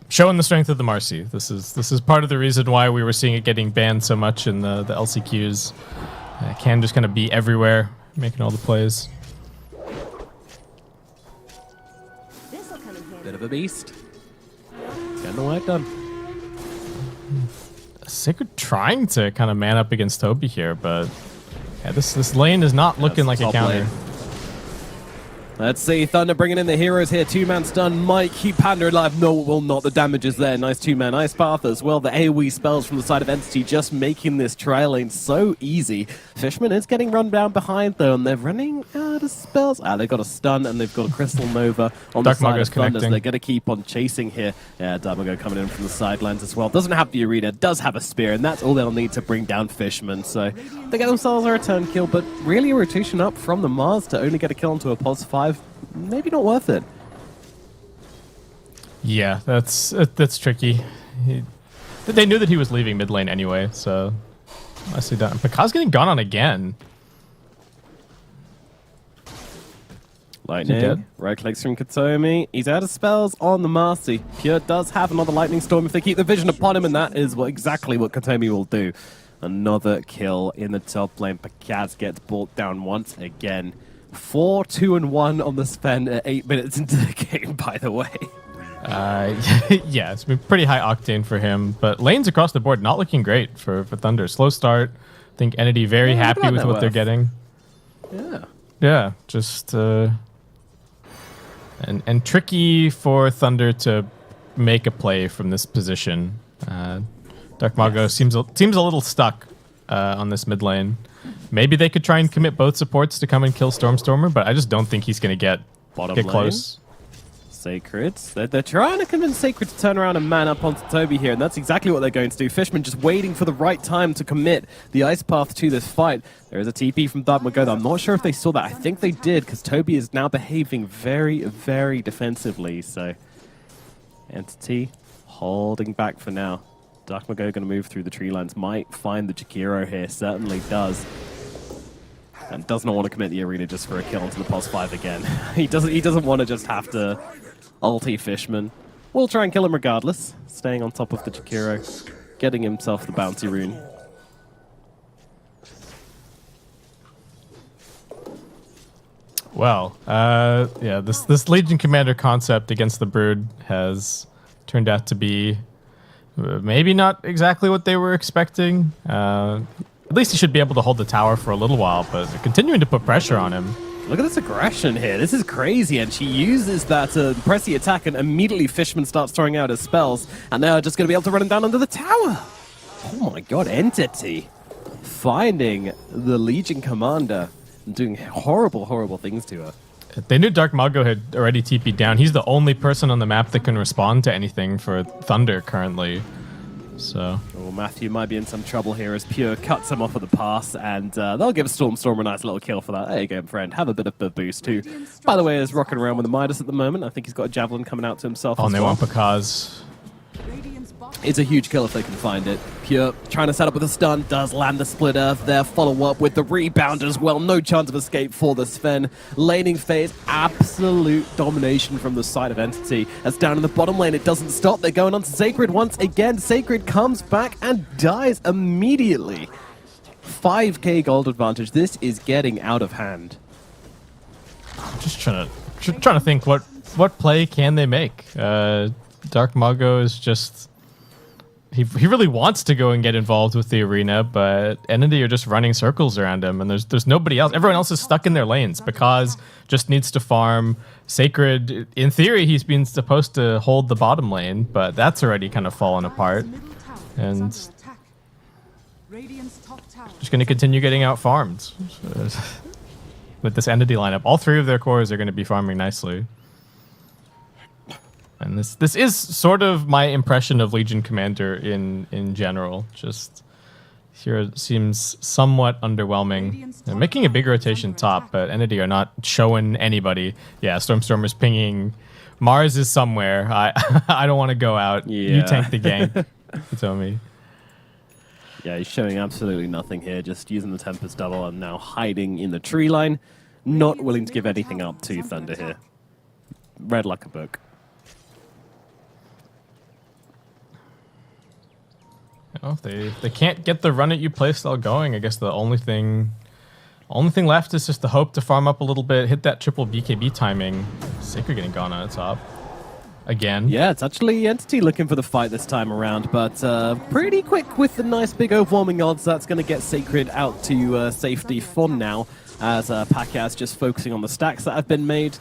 Showing the strength of the Marcy. This is part of the reason why we were seeing it getting banned so much in the LCQs. Can just kind of be everywhere, making all the plays. Bit of a beast. Getting the work done. Sacred trying to kind of man up against Toby here, but yeah, this lane is not looking like a counter. Lane. Let's see, Thunder bringing in the heroes here. 2-man stun might keep Panda alive. No, it will not. The damage is there. Nice 2-man Ice Path as well. The AoE spells from the side of Entity just making this tri-lane so easy. Fishman is getting run down behind though, and they're running out of spells. They've got a stun and they've got a Crystal Nova on the side of Thunder. So they're going to keep on chasing here. Yeah, Dark Mago coming in from the sidelines as well. Doesn't have the Arena, does have a spear, and that's all they'll need to bring down Fishman. So they get themselves a return kill, but really a rotation up from the Mars to only get a kill onto a pos 5. Maybe not worth it. Yeah, that's tricky. They knew that he was leaving mid lane anyway, so Nicely done. Pakaz getting gone on again. Lightning, right clicks from Katomi. He's out of spells on the Marcy. Pure does have another Lightning Storm if they keep the vision upon him, and that is exactly what Katomi will do. Another kill in the top lane. Pakaz gets brought down once again. 4-2-1 on the Sven at 8 minutes into the game, by the way. Yeah, it's been pretty high octane for him, but lanes across the board not looking great for Thunder. Slow start. I think Entity very happy with what they're getting. Yeah. Yeah, just and tricky for Thunder to make a play from this position. Dark Mago seems a little stuck on this mid lane. Maybe they could try and commit both supports to come and kill Stormstormer, but I just don't think he's going to get close. Sacred. They're trying to convince Sacred to turn around and man up onto Toby here, and that's exactly what they're going to do. Fishman just waiting for the right time to commit the Ice Path to this fight. There is a TP from Dark Mago. I'm not sure if they saw that. I think they did, because Toby is now behaving very, very defensively. So, Entity holding back for now. Dark Mago going to move through the tree lines. Might find the Jakiro here. Certainly does. And does not want to commit the arena just for a kill onto the pos 5 again. He doesn't want to just have to ulti Fishman. We'll try and kill him regardless. Staying on top of the Jakiro. Getting himself the bounty rune. Well, yeah, this Legion Commander concept against the Brood has turned out to be maybe not exactly what they were expecting. At least he should be able to hold the tower for a little while, but they're continuing to put pressure on him. Look at this aggression here. This is crazy, and she uses that to press the attack, and immediately Fishman starts throwing out his spells, and they're just going to be able to run him down under the tower. Oh my god, Entity finding the Legion Commander and doing horrible, horrible things to her. They knew Dark Mago had already TP'd down. He's the only person on the map that can respond to anything for Thunder currently. So, Matthew might be in some trouble here as Pure cuts him off at the pass, and they'll give Stormstormer a nice little kill for that. There you go, friend. Have a bit of a boost too. By the way, is rocking around with the Midas at the moment. I think he's got a Javelin coming out to himself. Oh, as and they well. want Pakaz. It's a huge kill if they can find it. Pure trying to set up with a stun, does land the split earth there, follow up with the rebound as well. No chance of escape for the Sven. Laning phase, absolute domination from the side of Entity. As down in the bottom lane, it doesn't stop. They're going on to Sacred once again. Sacred comes back and dies immediately. 5k gold advantage. This is getting out of hand. Just trying to think what play can they make. Dark Mago is just he really wants to go and get involved with the arena, but Entity are just running circles around him, and there's nobody else. Everyone else is stuck in their lanes because just needs to farm. Sacred, in theory, he's been supposed to hold the bottom lane, but that's already kind of fallen apart, and just going to continue getting out farmed with this Entity lineup. All three of their cores are going to be farming nicely. And this is sort of my impression of Legion Commander in general. Just here it seems somewhat underwhelming. They're making a big rotation top, but Entity are not showing anybody. Yeah, Stormstormer's pinging. Mars is somewhere. I don't want to go out. Yeah. You tank the gank. You told me. Yeah, he's showing absolutely nothing here. Just using the Tempest double and now hiding in the tree line. Not willing to give anything up to Thunder here. Read like a book. Well, if they can't get the run at you playstyle going, I guess the only thing left is just to hope to farm up a little bit, hit that triple BKB timing. Sacred getting gone on the top again. Yeah, it's actually Entity looking for the fight this time around, but pretty quick with the nice big overwhelming odds. That's going to get Sacred out to safety for now, as Pakaz just focusing on the stacks that have been made.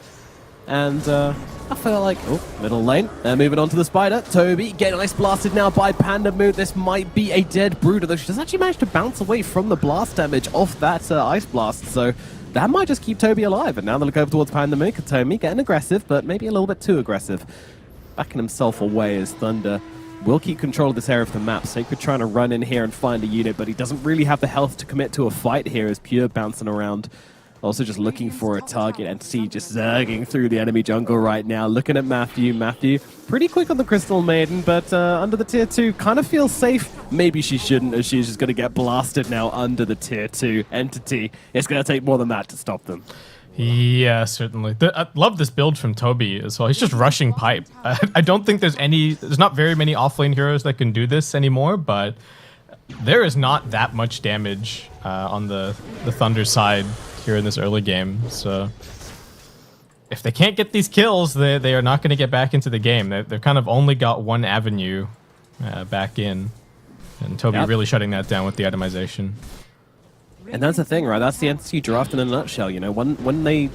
And I feel like, middle lane, they're moving on to the Spider. Toby getting ice blasted now by Panda Moon. This might be a dead Brooder, though she does actually manage to bounce away from the blast damage off that ice blast. So that might just keep Toby alive. And now they look over towards Panda Moon. Katomi getting aggressive, but maybe a little bit too aggressive. Backing himself away as Thunder will keep control of this area of the map. Sacred trying to run in here and find a unit, but he doesn't really have the health to commit to a fight here as Pure bouncing around Also just looking for a target. Entity just zerging through the enemy jungle right now. Looking at Matthew. Matthew, pretty quick on the Crystal Maiden, but under the tier 2, kind of feels safe. Maybe she shouldn't, as she's just going to get blasted now under the tier 2 Entity. It's going to take more than that to stop them. Yeah, certainly. I love this build from Toby as well. He's just rushing pipe. I don't think there's not very many offlane heroes that can do this anymore, but there is not that much damage on the Thunder side here in this early game. So if they can't get these kills, they are not going to get back into the game. They've kind of only got one avenue back in. And Toby really shutting that down with the itemization. And that's the thing, right? That's the Entity draft in a nutshell. You know, when they,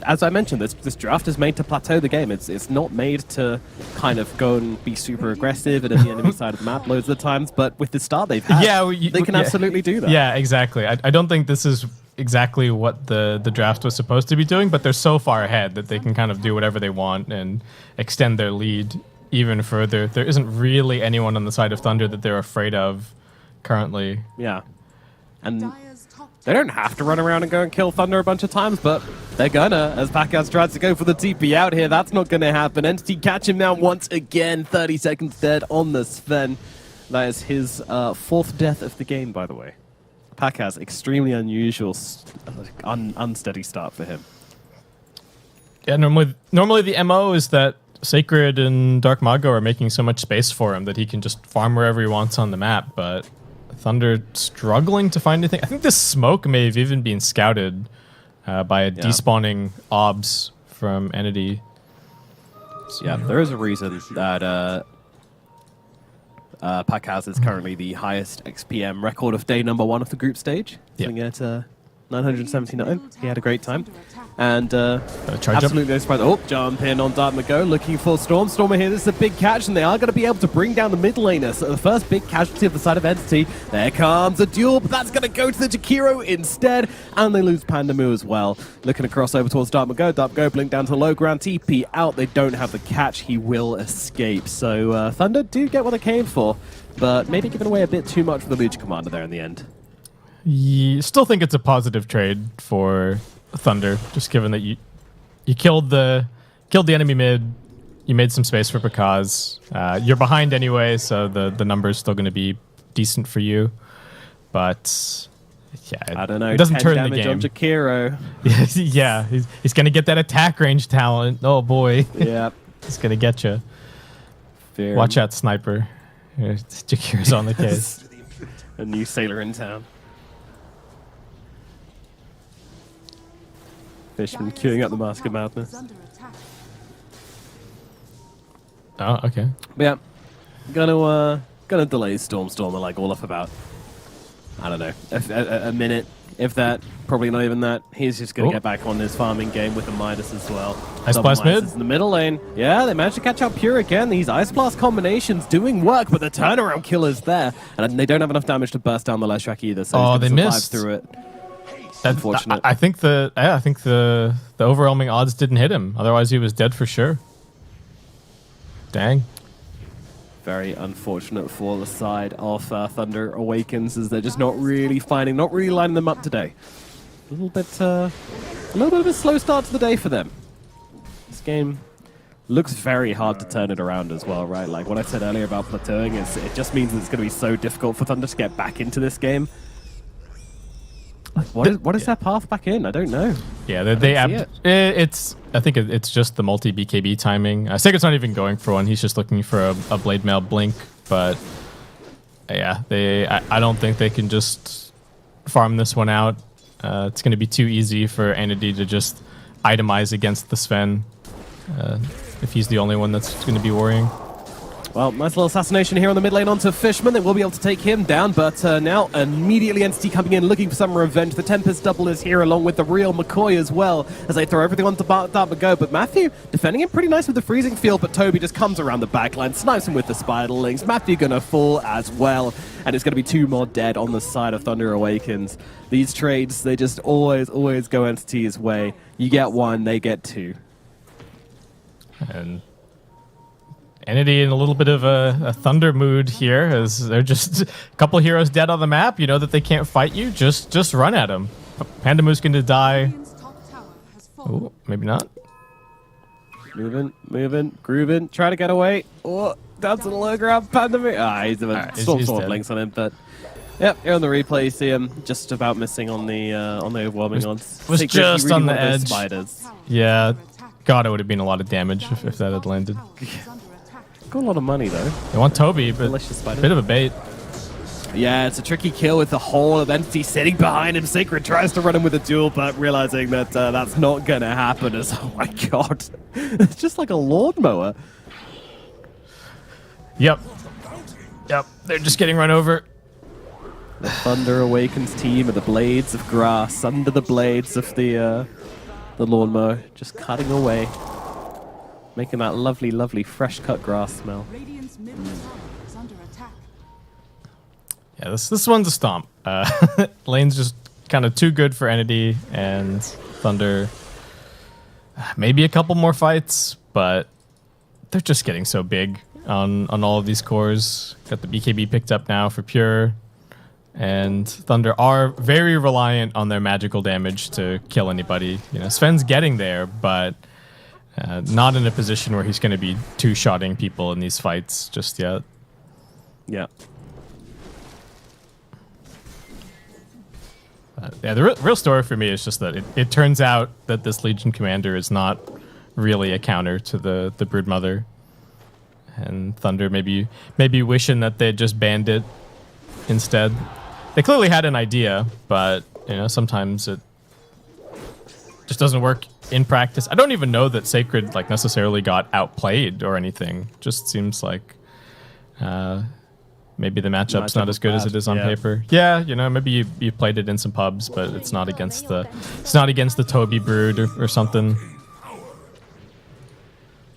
as I mentioned, this draft is made to plateau the game. It's not made to kind of go and be super aggressive and at the enemy side of the map loads of the times. But with the start they've had, they can absolutely do that. Yeah, exactly. I don't think this is exactly what the draft was supposed to be doing, but they're so far ahead that they can kind of do whatever they want and extend their lead even further. There isn't really anyone on the side of Thunder that they're afraid of currently. Yeah. And they don't have to run around and go and kill Thunder a bunch of times, but they're gonna, as Pakaz tries to go for the TP out here. That's not gonna happen. Entity catch him down once again. 30 seconds dead on the Sven. That is his 4th death of the game, by the way. Pakaz, extremely unusual, unsteady start for him. Yeah, normally the MO is that Sacred and Dark Mago are making so much space for him that he can just farm wherever he wants on the map, but Thunder struggling to find anything. I think this smoke may have even been scouted by a despawning obs from Entity. So yeah, there is a reason that Pakaz is currently the highest XPM record of day number 1 of the group stage. Sitting at 979. He had a great time. And absolutely no surprise. Oh, jump in on Dartmago, looking for Stormer here. This is a big catch, and they are going to be able to bring down the mid laner. So the first big casualty of the side of Entity. There comes a duel, but that's going to go to the Jakiro instead. And they lose Pandamu as well. Looking to cross over towards Dartmago. Dartmago blink down to low ground. TP out. They don't have the catch. He will escape. So Thunder do get what they came for, but maybe giving away a bit too much for the Legion Commander there in the end. Still think it's a positive trade for Thunder, just given that you killed the enemy mid, you made some space for Pakaz. You're behind anyway, so the number's still going to be decent for you. But yeah, I don't know. It doesn't turn the game. On Jakiro. Yeah, he's going to get that attack range talent. Oh boy. Yeah, he's going to get you. Watch out, sniper. Jakiro's on the case. A new sailor in town. Fishman queuing up the Mask of Madness. Oh, okay. But yeah, gonna delay Stormer like all of about, I don't know, a minute, if that. Probably not even that. He's just gonna get back on his farming game with the Midas as well. Ice Blast mid in the middle lane. Yeah, they managed to catch out Pure again. These Ice Blast combinations doing work, but the turnaround killer's there, and they don't have enough damage to burst down the Leshrac either. So they missed through it. Unfortunate. I think the overwhelming odds didn't hit him. Otherwise, he was dead for sure. Dang. Very unfortunate for the side of Thunder Awakens, as they're just not really lining them up today. A little bit of a slow start to the day for them. This game looks very hard to turn it around as well, right? Like what I said earlier about plateauing, it just means it's going to be so difficult for Thunder to get back into this game. What is their path back in? I don't know. Yeah, I think it's just the multi BKB timing. Sacred's not even going for one. He's just looking for a blade mail blink. But yeah, I don't think they can just farm this one out. It's going to be too easy for Entity to just itemize against the Sven if he's the only one that's going to be worrying. Well, nice little assassination here on the mid lane onto Fishman. They will be able to take him down, but now immediately Entity coming in looking for some revenge. The Tempest double is here along with the real McCoy as well, as they throw everything onto Dartmago. But Matthew defending him pretty nice with the freezing field, but Toby just comes around the backline, snipes him with the Spiderlings. Matthew gonna fall as well, and it's gonna be 2 more dead on the side of Thunder Awakens. These trades, they just always go Entity's way. You get 1, they get 2. And Entity in a little bit of a Thunder mood here, as they're just a couple heroes dead on the map. You know that they can't fight you. Just run at them. Pandamu's going to die. Oh, maybe not. Moving, grooving, trying to get away. Oh, down to the low ground, Pandamu. He's he's Storm dead. blinks on him, but yep, here on the replay, you see him just about missing on the overwhelming odds. Was Secret, just you really on the want those edge. Spiders. Yeah. God, it would have been a lot of damage if that had landed. Got a lot of money though. They want Toby, but Delicious spider. bit of a bait. Yeah, it's a tricky kill with the whole of Entity sitting behind him. Sacred tries to run him with a duel, but realizing that that's not going to happen as, oh my god. It's just like a lawnmower. Yep. They're just getting run over. The Thunder Awakens team of the blades of grass under the blades of the lawnmower, just cutting away. Making that lovely, lovely fresh cut grass smell. Yeah, this one's a stomp. Lane's just kind of too good for Entity, and Thunder maybe a couple more fights, but they're just getting so big on all of these cores. Got the BKB picked up now for Pure, and Thunder are very reliant on their magical damage to kill anybody. You know, Sven's getting there, but not in a position where he's going to be two-shotting people in these fights just yet. Yeah. Yeah, the real story for me is just that it turns out that this Legion Commander is not really a counter to the Broodmother. And Thunder maybe wishing that they'd just banned it instead. They clearly had an idea, but you know, sometimes it just doesn't work in practice. I don't even know that Sacred like necessarily got outplayed or anything. Just seems like maybe the matchup's not as good as it is on paper. Yeah, you know, maybe you played it in some pubs, but it's not against the Toby Brood or something.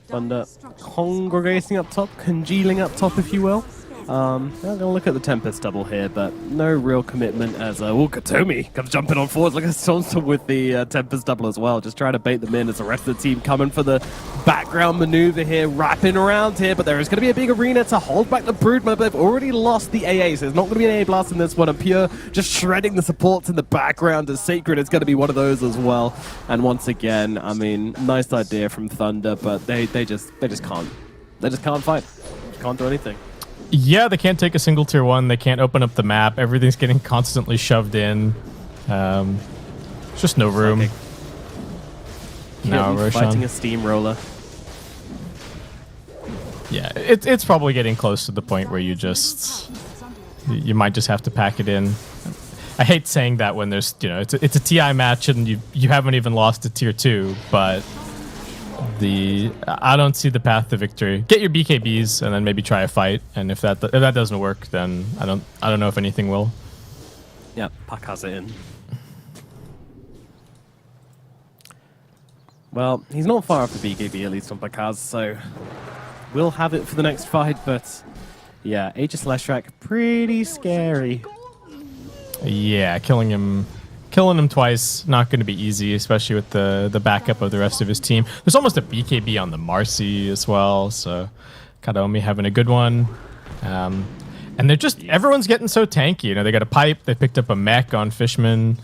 Thunder congregating up top, congealing up top, if you will. I'm going to look at the Tempest double here, but no real commitment as Katomi comes jumping on forward. Look at Stormstorm with the Tempest double as well, just trying to bait them in as the rest of the team coming for the background maneuver here, wrapping around here, but there is going to be a big arena to hold back the Broodmother, but they've already lost the AA, so there's not going to be an AA blast in this one, and Pure just shredding the supports in the background as Sacred is going to be one of those as well. And once again, I mean, nice idea from Thunder, but they just can't. They just can't fight. Can't do anything. Yeah, they can't take a single tier 1. They can't open up the map. Everything's getting constantly shoved in. There's just no room. Now fighting a steamroller. Yeah, it's probably getting close to the point where you might just have to pack it in. I hate saying that when there's, you know, it's a TI match and you haven't even lost to tier 2, but I don't see the path to victory. Get your BKBs and then maybe try a fight, and if that doesn't work, then I don't know if anything will. Yeah, Puck has it in. Well, he's not far off the BKB, at least on Pakaz, so we'll have it for the next fight, but yeah, Aegis Leshrac, pretty scary. Yeah, killing him twice, not going to be easy, especially with the backup of the rest of his team. There's almost a BKB on the Marcy as well, so Kataomi having a good one. And they're just, everyone's getting so tanky. You know, they got a pipe, they picked up a mech on Fishman,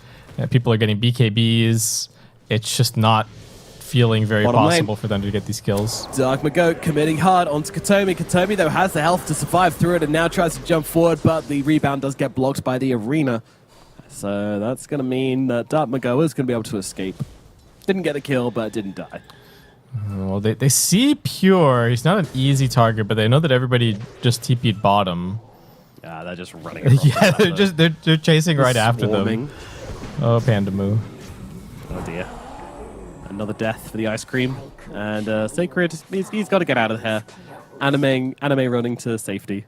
people are getting BKBs. It's just not feeling very possible for them to get these kills. Dark Magoat committing hard onto Kataomi. Kataomi, though, has the health to survive through it and now tries to jump forward, but the rebound does get blocked by the arena. So that's going to mean that Dark Magoa is going to be able to escape. Didn't get a kill, but didn't die. Well, they see Pure. He's not an easy target, but they know that everybody just TP'd bottom. Yeah, they're just running across. Yeah, they're chasing right after them. Oh, Pandamu. Oh dear. Another death for the ice cream. And Sacred, he's got to get out of here. Anime running to safety.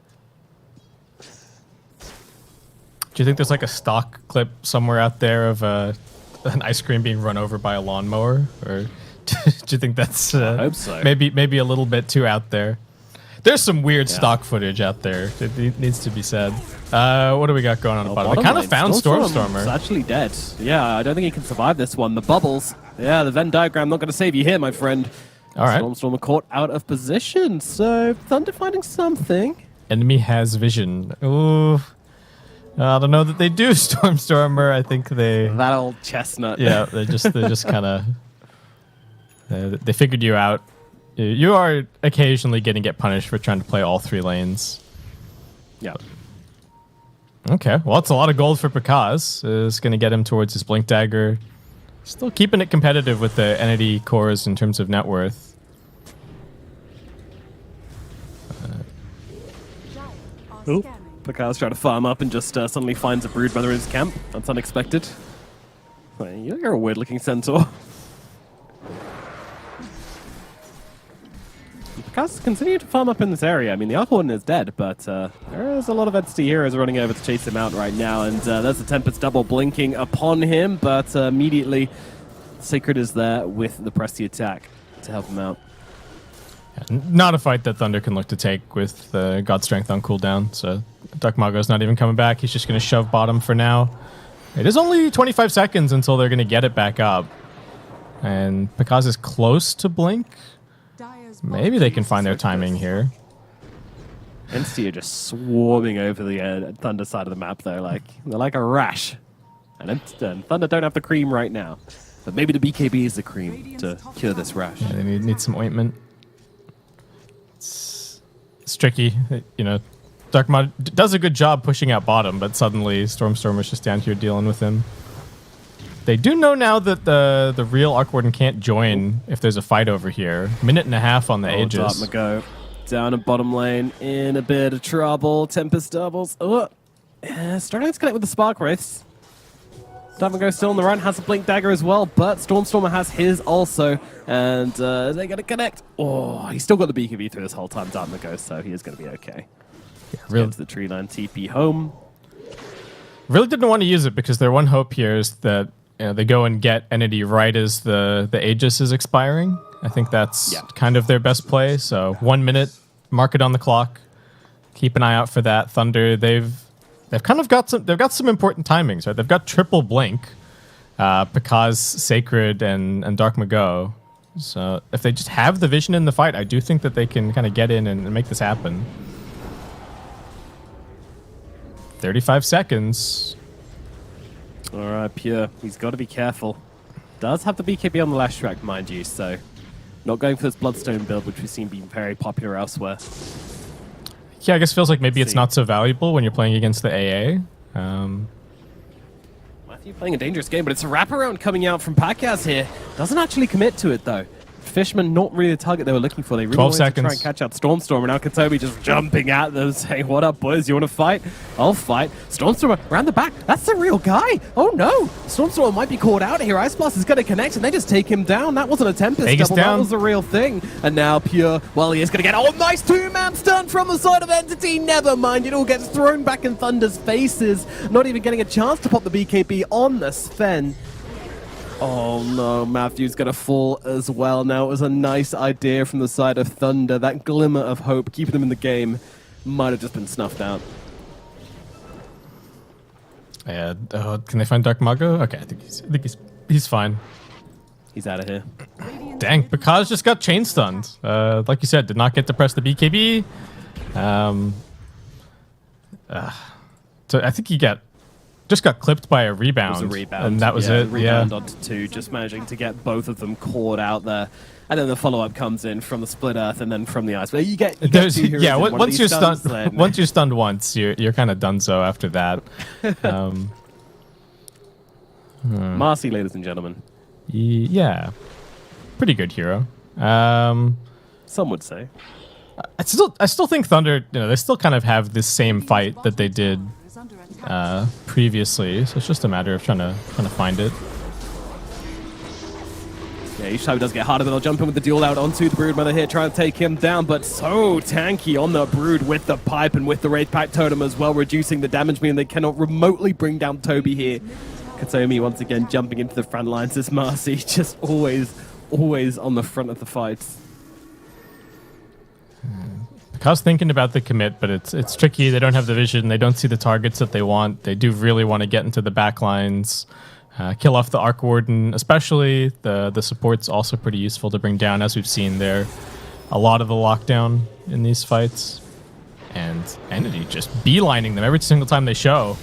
Do you think there's like a stock clip somewhere out there of an ice cream being run over by a lawnmower? Or do you think that's I hope so. maybe a little bit too out there? There's some weird stock footage out there. It needs to be said. What do we got going on at the bottom? I kind of found Stormstormer. He's actually dead. Yeah, I don't think he can survive this one. The bubbles. Yeah, the Venn diagram not going to save you here, my friend. All right. Stormstormer caught out of position. So Thunder finding something. Enemy has vision. Ooh. I don't know that they do, Stormstormer. I think they... That old chestnut. Yeah, they're just kind of... they figured you out. You are occasionally going to get punished for trying to play all 3 lanes. Yeah. Okay, well, it's a lot of gold for Pakaz. It's going to get him towards his Blink Dagger. Still keeping it competitive with the Entity cores in terms of net worth. Oh, Pakaz trying to farm up and just suddenly finds a Broodmother in his camp. That's unexpected. Well, you're a weird-looking centaur. Pakaz continue to farm up in this area. I mean, the Archwarden is dead, but there is a lot of Entity heroes running over to chase him out right now, and there's the Tempest double blinking upon him, but immediately Sacred is there with the press the attack to help him out. Yeah, not a fight that Thunder can look to take with God Strength on cooldown, so Dark Mago's not even coming back. He's just going to shove bottom for now. It is only 25 seconds until they're going to get it back up, and Pakaz is close to blink. Maybe they can find their timing here. Entity are just swarming over the Thunder side of the map, though. They're like a rash. And Thunder don't have the cream right now. But maybe the BKB is the cream to cure this rash. Yeah, they need some ointment. It's tricky. You know, Dark Mod does a good job pushing out bottom, but suddenly Stormstormer's just down here dealing with him. They do know now that the real Archwarden can't join if there's a fight over here. Minute and a half on the Aegis. Dark Mago down in bottom lane in a bit of trouble. Tempest doubles. Oh, starting to connect with the Spark Wraiths. Dark Mago still on the run, has a Blink Dagger as well, but Stormstormer has his also, and they're going to connect. Oh, he's still got the BKB through this whole time, Dark Mago, so he is going to be okay. Yeah, really. Get to the tree line, TP home. Really didn't want to use it because their one hope here is that they go and get Entity right as the Aegis is expiring. I think that's kind of their best play. So 1 minute, mark it on the clock. Keep an eye out for that. Thunder, they've kind of got some important timings, right? They've got triple blink, Pakaz, Sacred, and Dark Mago. So if they just have the vision in the fight, I do think that they can kind of get in and make this happen. 35 seconds. All right, Pure. He's got to be careful. Does have the BKB on the lash track, mind you, so not going for this Bloodstone build, which we've seen being very popular elsewhere. Yeah, I guess it feels like maybe it's not so valuable when you're playing against the AA. Matthew playing a dangerous game, but it's a wraparound coming out from Pakaz here. Doesn't actually commit to it, though. Fishman, not really the target they were looking for. They really wanted to try and catch out Stormstorm, and now Katobi just jumping at them, saying, what up, boys? You want to fight? I'll fight. Stormstorm around the back. That's the real guy. Oh, no. Stormstorm might be caught out here. Ice Blast is going to connect, and they just take him down. That wasn't a Tempest double. That was the real thing. And now Pure, well, he is going to get... Oh, nice two-man stun from the side of Entity. Never mind. It all gets thrown back in Thunder's faces. Not even getting a chance to pop the BKB on the Sven. Oh no, Matthew's gonna fall as well. Now it was a nice idea from the side of Thunder. That glimmer of hope, keeping them in the game, might have just been snuffed out. Yeah, can they find Dark Mago? Okay, I think he's fine. He's out of here. Dang, Pakaz just got chain stunned. Like you said, did not get to press the BKB. So I think he just got clipped by a rebound. It was a rebound. And that was it. Rebound onto two, just managing to get both of them caught out there. And then the follow-up comes in from the Split Earth and then from the Ice. But you get yeah, once you're stunned, once you're stunned once, you're kind of donezo after that. Marcy, ladies and gentlemen. Yeah, pretty good hero. Some would say. I still think Thunder, they still kind of have this same fight that they did previously, so it's just a matter of trying to find it. Yeah, each time it does get harder, they'll jump in with the duel out onto the Broodmother here, trying to take him down, but so tanky on the Brood with the pipe and with the Wraith Pact Totem as well, reducing the damage, meaning they cannot remotely bring down Toby here. Katomi once again jumping into the front lines as Marcy, just always on the front of the fights. Because thinking about the commit, but it's tricky. They don't have the vision. They don't see the targets that they want. They do really want to get into the back lines, kill off the Archwarden, especially. The support's also pretty useful to bring down, as we've seen there. A lot of the lockdown in these fights. And Entity just beelining them every single time they show.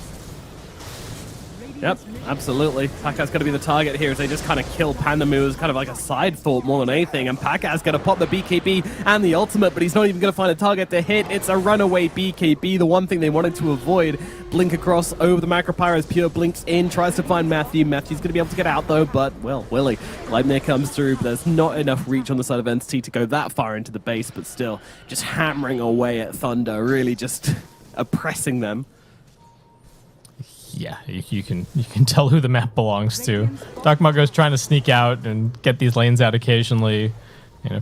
Absolutely. Pakaz's going to be the target here as they just kind of kill Pandamu as kind of like a side thought more than anything. And Pakaz's going to pop the BKB and the ultimate, but he's not even going to find a target to hit. It's a runaway BKB, the one thing they wanted to avoid. Blink across over the Macropyre as Pure blinks in, tries to find Matthew. Matthew's going to be able to get out though, but, well, Willie. Gleipnir comes through, but there's not enough reach on the side of Entity to go that far into the base, but still just hammering away at Thunder, really just oppressing them. Yeah, you can tell who the map belongs to. Dark Muggo's trying to sneak out and get these lanes out occasionally,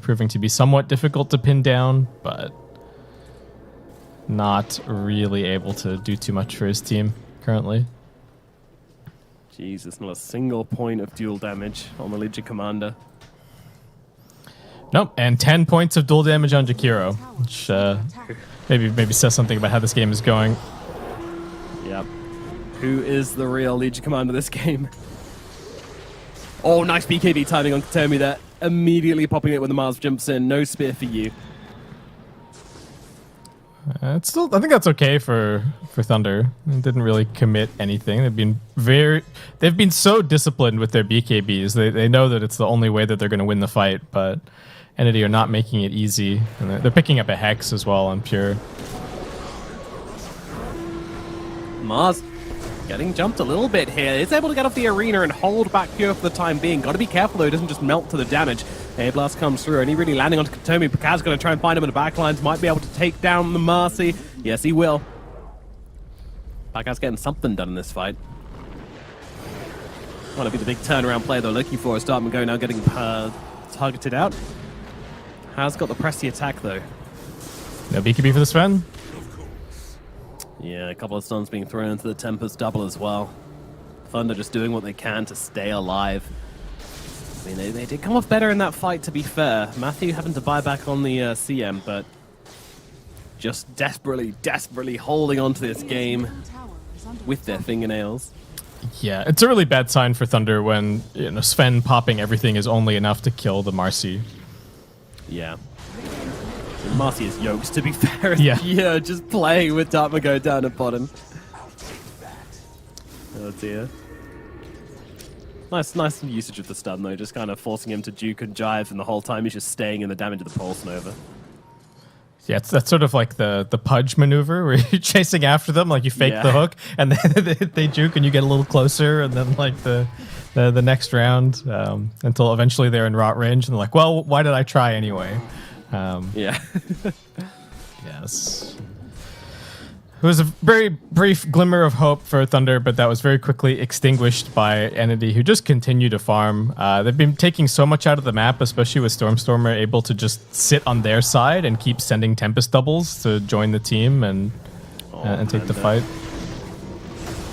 proving to be somewhat difficult to pin down, but not really able to do too much for his team currently. Jesus, not a single point of dual damage on the Legion Commander. Nope, and 10 points of dual damage on Jakiro, which maybe says something about how this game is going. Yep. Who is the real Legion Commander this game? Oh, nice BKB timing on Katomi there. Immediately popping it when the Mars jumps in. No spear for you. It's still, I think that's okay for Thunder. It didn't really commit anything. They've been so disciplined with their BKBs. They know that it's the only way that they're going to win the fight, but Entity are not making it easy. And they're picking up a Hex as well on Pure. Mars getting jumped a little bit here. Is able to get off the arena and hold back Pure for the time being. Got to be careful though, he doesn't just melt to the damage. Air Blast comes through, only really landing onto Katomi. Pakaz's going to try and find him in the backlines. Might be able to take down the Marcy. Yes, he will. Pakaz's getting something done in this fight. Want to be the big turnaround play they're looking for. Start and go now getting targeted out. Has got the pressy attack though. No BKB for the Sven. Yeah, a couple of stuns being thrown into the Tempest double as well. Thunder just doing what they can to stay alive. I mean, they did come off better in that fight, to be fair. Matthew having to buy back on the CM, but just desperately holding on to this game with their fingernails. Yeah, it's a really bad sign for Thunder when Sven popping everything is only enough to kill the Marcy. Yeah. Marcy is yoked, to be fair. Yeah, just playing with Dartmago down at bottom. Oh dear. Nice usage of the stun though, just kind of forcing him to juke and jive, and the whole time he's just staying in the damage of the Pulse Nova. Yeah, that's sort of like the Pudge maneuver where you're chasing after them, like you fake the hook, and then they juke and you get a little closer, and then like the next round until eventually they're in rot range, and they're like, well, why did I try anyway? Yeah. Yes. It was a very brief glimmer of hope for Thunder, but that was very quickly extinguished by Entity, who just continue to farm. They've been taking so much out of the map, especially with Stormstormer able to just sit on their side and keep sending Tempest doubles to join the team and take the fight.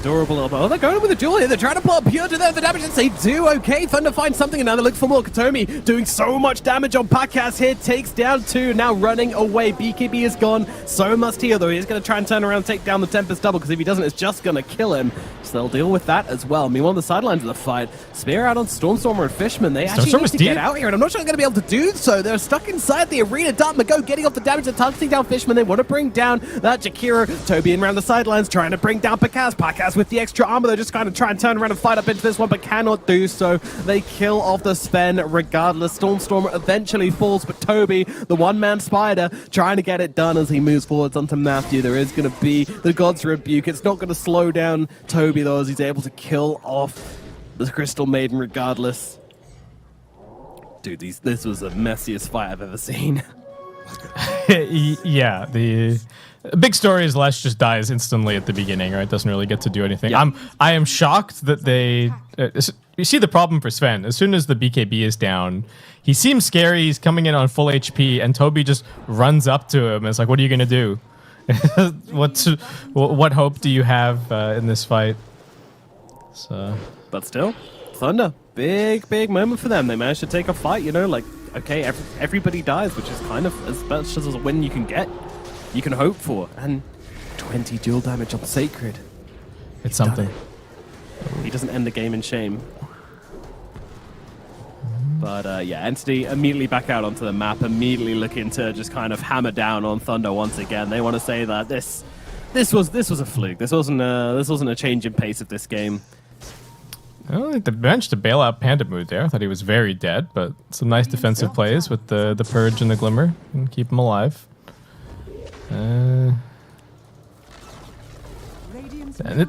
Adorable little ball. Oh, they're going with a duel here. They're trying to pull up Pure to the damage, and they do okay. Thunder finds something, and now they look for more. Katomi doing so much damage on Pakaz here. Takes down 2, now running away. BKB is gone. So must heal, though. He's going to try and turn around and take down the Tempest double, because if he doesn't, it's just going to kill him. So they'll deal with that as well. Meanwhile, on the sidelines of the fight, Spear out on Stormstormer and Fishman. They actually need to get out here, and I'm not sure they're going to be able to do so. They're stuck inside the arena. Dartmago getting off the damage and targeting down Fishman. They want to bring down that Jakiro. Toby in around the sidelines, trying to bring down Pakaz. Pakaz with the extra armor. They're just kind of trying to turn around and fight up into this one, but cannot do so. They kill off the Sven regardless. Stormstormer eventually falls, but Toby, the one-man spider, trying to get it done as he moves forwards onto Matthew. There is going to be the God's Rebuke. It's not going to slow down Toby, though, as he's able to kill off the Crystal Maiden regardless. Dude, this was the messiest fight I've ever seen. Yeah, the big story is Lesh just dies instantly at the beginning, right? Doesn't really get to do anything. Yeah. I am shocked that they... you see the problem for Sven. As soon as the BKB is down, he seems scary. He's coming in on full HP, and Toby just runs up to him and is like, what are you going to do? What hope do you have in this fight? So, but still, Thunder, big moment for them. They managed to take a fight, like, okay, everybody dies, which is kind of as much as a win you can get, you can hope for. And 20 dual damage on Sacred. It's something. He doesn't end the game in shame. But yeah, Entity immediately back out onto the map, immediately looking to just kind of hammer down on Thunder once again. They want to say that this was a fluke. This wasn't a change in pace of this game. Well, they managed to bail out Panda Mood there. I thought he was very dead, but some nice defensive plays with the Purge and the Glimmer and keep him alive. And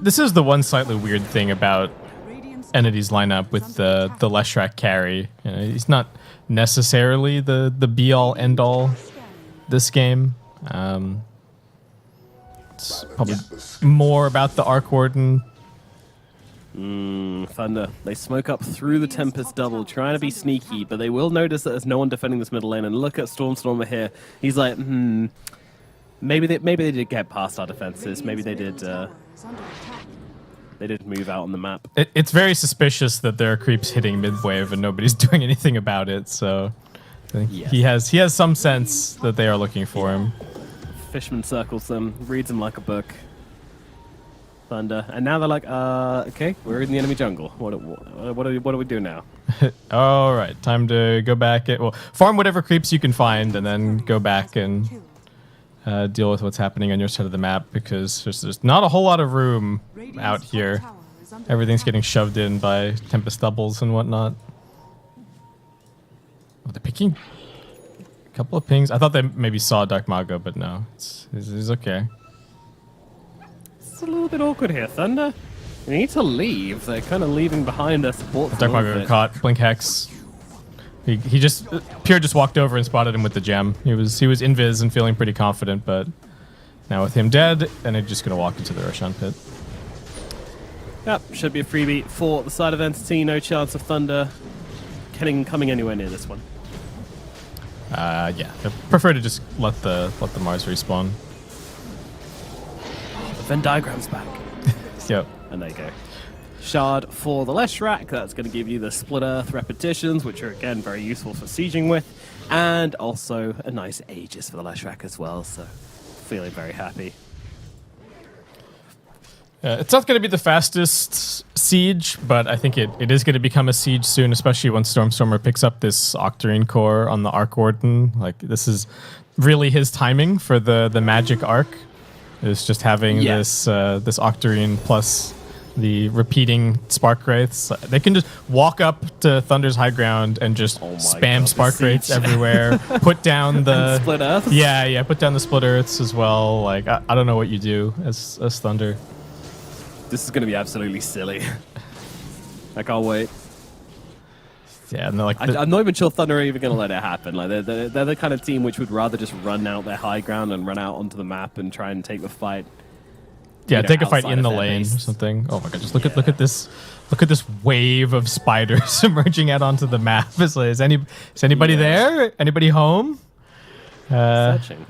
this is the one slightly weird thing about Entity's lineup with the Leshrac carry. You know, he's not necessarily the be-all, end-all this game. It's probably more about the Arc Warden. Thunder. They smoke up through the Tempest double, trying to be sneaky, but they will notice that there's no one defending this middle lane. And look at Stormstormer here. He's like, maybe they did get past our defenses. Maybe they did move out on the map. It's very suspicious that there are creeps hitting mid-wave and nobody's doing anything about it. So I think he has some sense that they are looking for him. Fishman circles them, reads them like a book. Thunder, and now they're like, okay, we're in the enemy jungle. What do we do now? All right, time to go back. Farm whatever creeps you can find, and then go back and deal with what's happening on your side of the map, because there's not a whole lot of room out here. Everything's getting shoved in by Tempest doubles and whatnot. Oh, they're picking a couple of pings. I thought they maybe saw Dark Mago, but no, it's okay. It's a little bit awkward here, Thunder. They need to leave. They're kind of leaving behind their support. Dark Mago got caught. Blink Hex. He just Pure just walked over and spotted him with the gem. He was invis and feeling pretty confident, but now with him dead, and they're just gonna walk into the Roshan pit. Yep, should be a freebie for the side of Entity. No chance of Thunder coming anywhere near this one. Yeah, I prefer to just let the Mars respawn. The Venn diagram's back. Yep. And there you go. Shard for the Leshrac. That's going to give you the Split Earth repetitions, which are again very useful for sieging with, and also a nice Aegis for the Leshrac as well. So, feeling very happy. It's not going to be the fastest siege, but I think it is going to become a siege soon, especially once Stormstormer picks up this Octarine core on the Arc Warden. Like, this is really his timing for the magic arc. Is just having this Octarine plus the repeating Spark Wraiths. They can just walk up to Thunder's high ground and just spam Spark Wraiths everywhere. Put down the Split Earths. Yeah, put down the Split Earths as well. Like I don't know what you do as Thunder. This is going to be absolutely silly. I can't wait. Yeah, and like I'm not even sure Thunder are even going to let it happen. Like they're the kind of team which would rather just run out their high ground and run out onto the map and try and take the fight. Yeah, take a fight in the lane or something. Oh my god, just look at this wave of spiders emerging out onto the map. Is anybody there? Anybody home? Searching.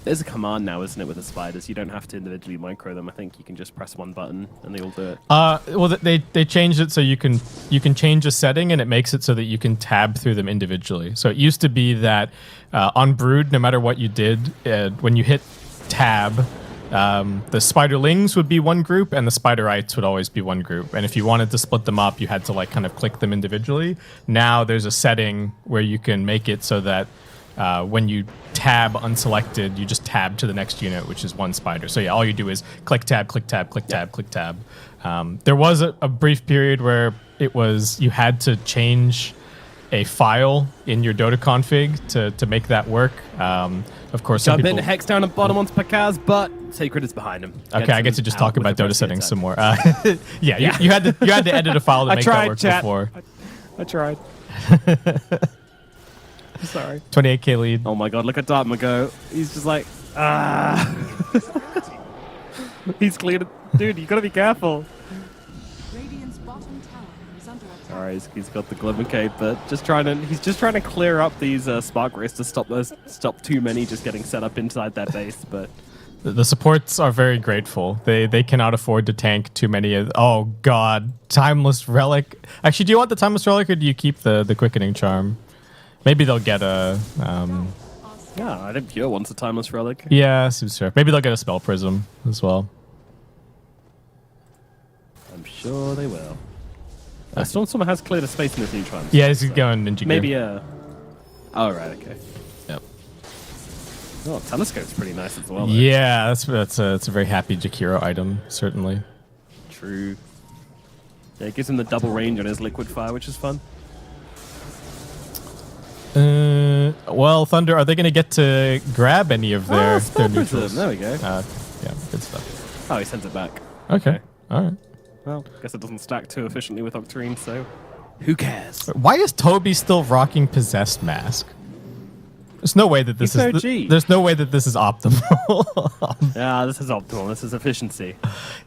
There's a command now, isn't it, with the spiders? You don't have to individually micro them. I think you can just press one button and they all do it. Well, they changed it so you can change a setting and it makes it so that you can tab through them individually. So it used to be that on Brood, no matter what you did, when you hit tab, the Spiderlings would be one group and the Spiderites would always be one group. And if you wanted to split them up, you had to like kind of click them individually. Now there's a setting where you can make it so that when you tab unselected, you just tab to the next unit, which is one spider. So yeah, all you do is click tab, click tab, click tab, click tab. There was a brief period where it was you had to change a file in your Dota config to make that work. Of course, some people... Hex down at bottom onto Pakaz, but Sacred is behind him. Okay, I get to just talk about Dota settings some more. You had to edit a file to make that work before. I tried. Sorry. 28k lead. Oh my god, look at Dartma go. He's just like, He's cleared. Dude, you gotta be careful. Alright, he's got the Glimmer Cape, but he's just trying to clear up these Spark Wraiths to stop too many just getting set up inside that base, but... The supports are very grateful. They cannot afford to tank too many of... Oh god, Timeless Relic. Actually, do you want the Timeless Relic or do you keep the Quickening Charm? Maybe they'll get a... Yeah, I think Pure wants a Timeless Relic. Yeah, seems fair. Maybe they'll get a Spell Prism as well. I'm sure they will. Stormstormer has cleared a space in this neutron. Yeah, he's going Ninja Gear. Maybe oh, right, okay. Yep. Oh, telescope's pretty nice as well. Though. Yeah, that's a very happy Jakiro item, certainly. True. Yeah, it gives him the double range on his liquid fire, which is fun. Well, Thunder, are they going to get to grab any of their neutrals? There we go. Yeah, good stuff. Oh, he sends it back. Okay. All right. Well, I guess it doesn't stack too efficiently with Octarine, so who cares? Why is Toby still rocking Possessed Mask? There's no way that this He's is. OG. There's no way that this is optimal. Yeah, this is optimal. This is efficiency.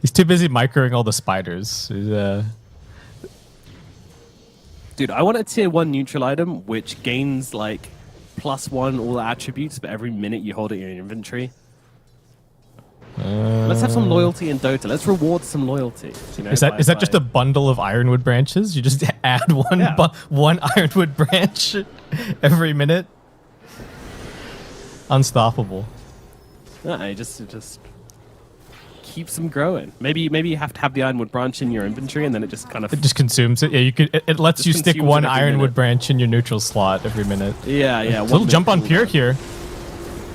He's too busy microing all the spiders. Dude, I want a tier 1 neutral item which gains like +1 all attributes, but every minute you hold it in your inventory. Let's have some loyalty in Dota. Let's reward some loyalty. You know, Is that just a bundle of Ironwood branches? You just add one Ironwood branch every minute? Unstoppable. No, just keeps them growing. Maybe you have to have the Ironwood branch in your inventory, and then it just kind of It just consumes it. Yeah, you could. It lets Just you stick consumes one it every Ironwood minute. branch in your neutral slot every minute. Yeah. A little jump on Pure here.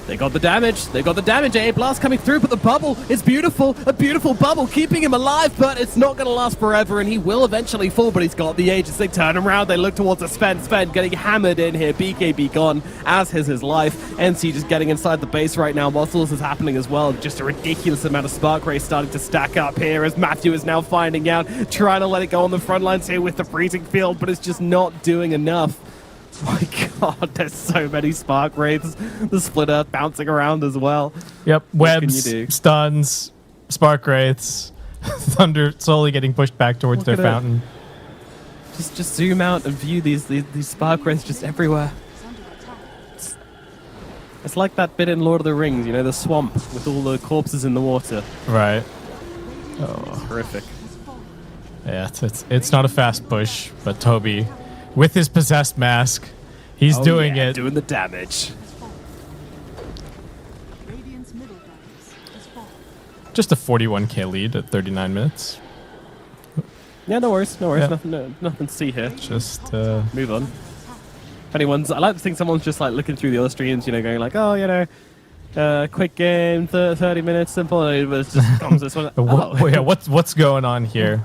They got the damage. They got the damage. A blast coming through, but the bubble is beautiful. A beautiful bubble keeping him alive, but it's not going to last forever, and he will eventually fall, but he's got the Aegis. They turn around. They look towards the Sven. Sven getting hammered in here. BKB gone, as is his life. NC just getting inside the base right now. Muscles is happening as well. Just a ridiculous amount of Spark Rays starting to stack up here as Matthew is now finding out, trying to let it go on the front lines here with the freezing field, but it's just not doing enough. My god, there's so many Spark Wraiths. The Split Earth bouncing around as well. Yep, What can webs, you do? stuns, Spark Wraiths, Thunder slowly getting pushed back towards Look their at it. fountain. Just zoom out and view these Spark Wraiths just everywhere. It's like that bit in Lord of the Rings, you know, the swamp with all the corpses in the water. Right. Oh, horrific. Yeah, it's not a fast push, but Toby, with his Possessed Mask, he's Oh, doing yeah, it. doing the damage. Just a 41k lead at 39 minutes. Yeah, no worries, Yeah. nothing to see here. Just Move on. If anyone's, I like to think someone's just like looking through the other streams, you know, going like, oh, you know, quick game, 30 minutes, simple. And it just comes this one. Oh. yeah, what's going on here?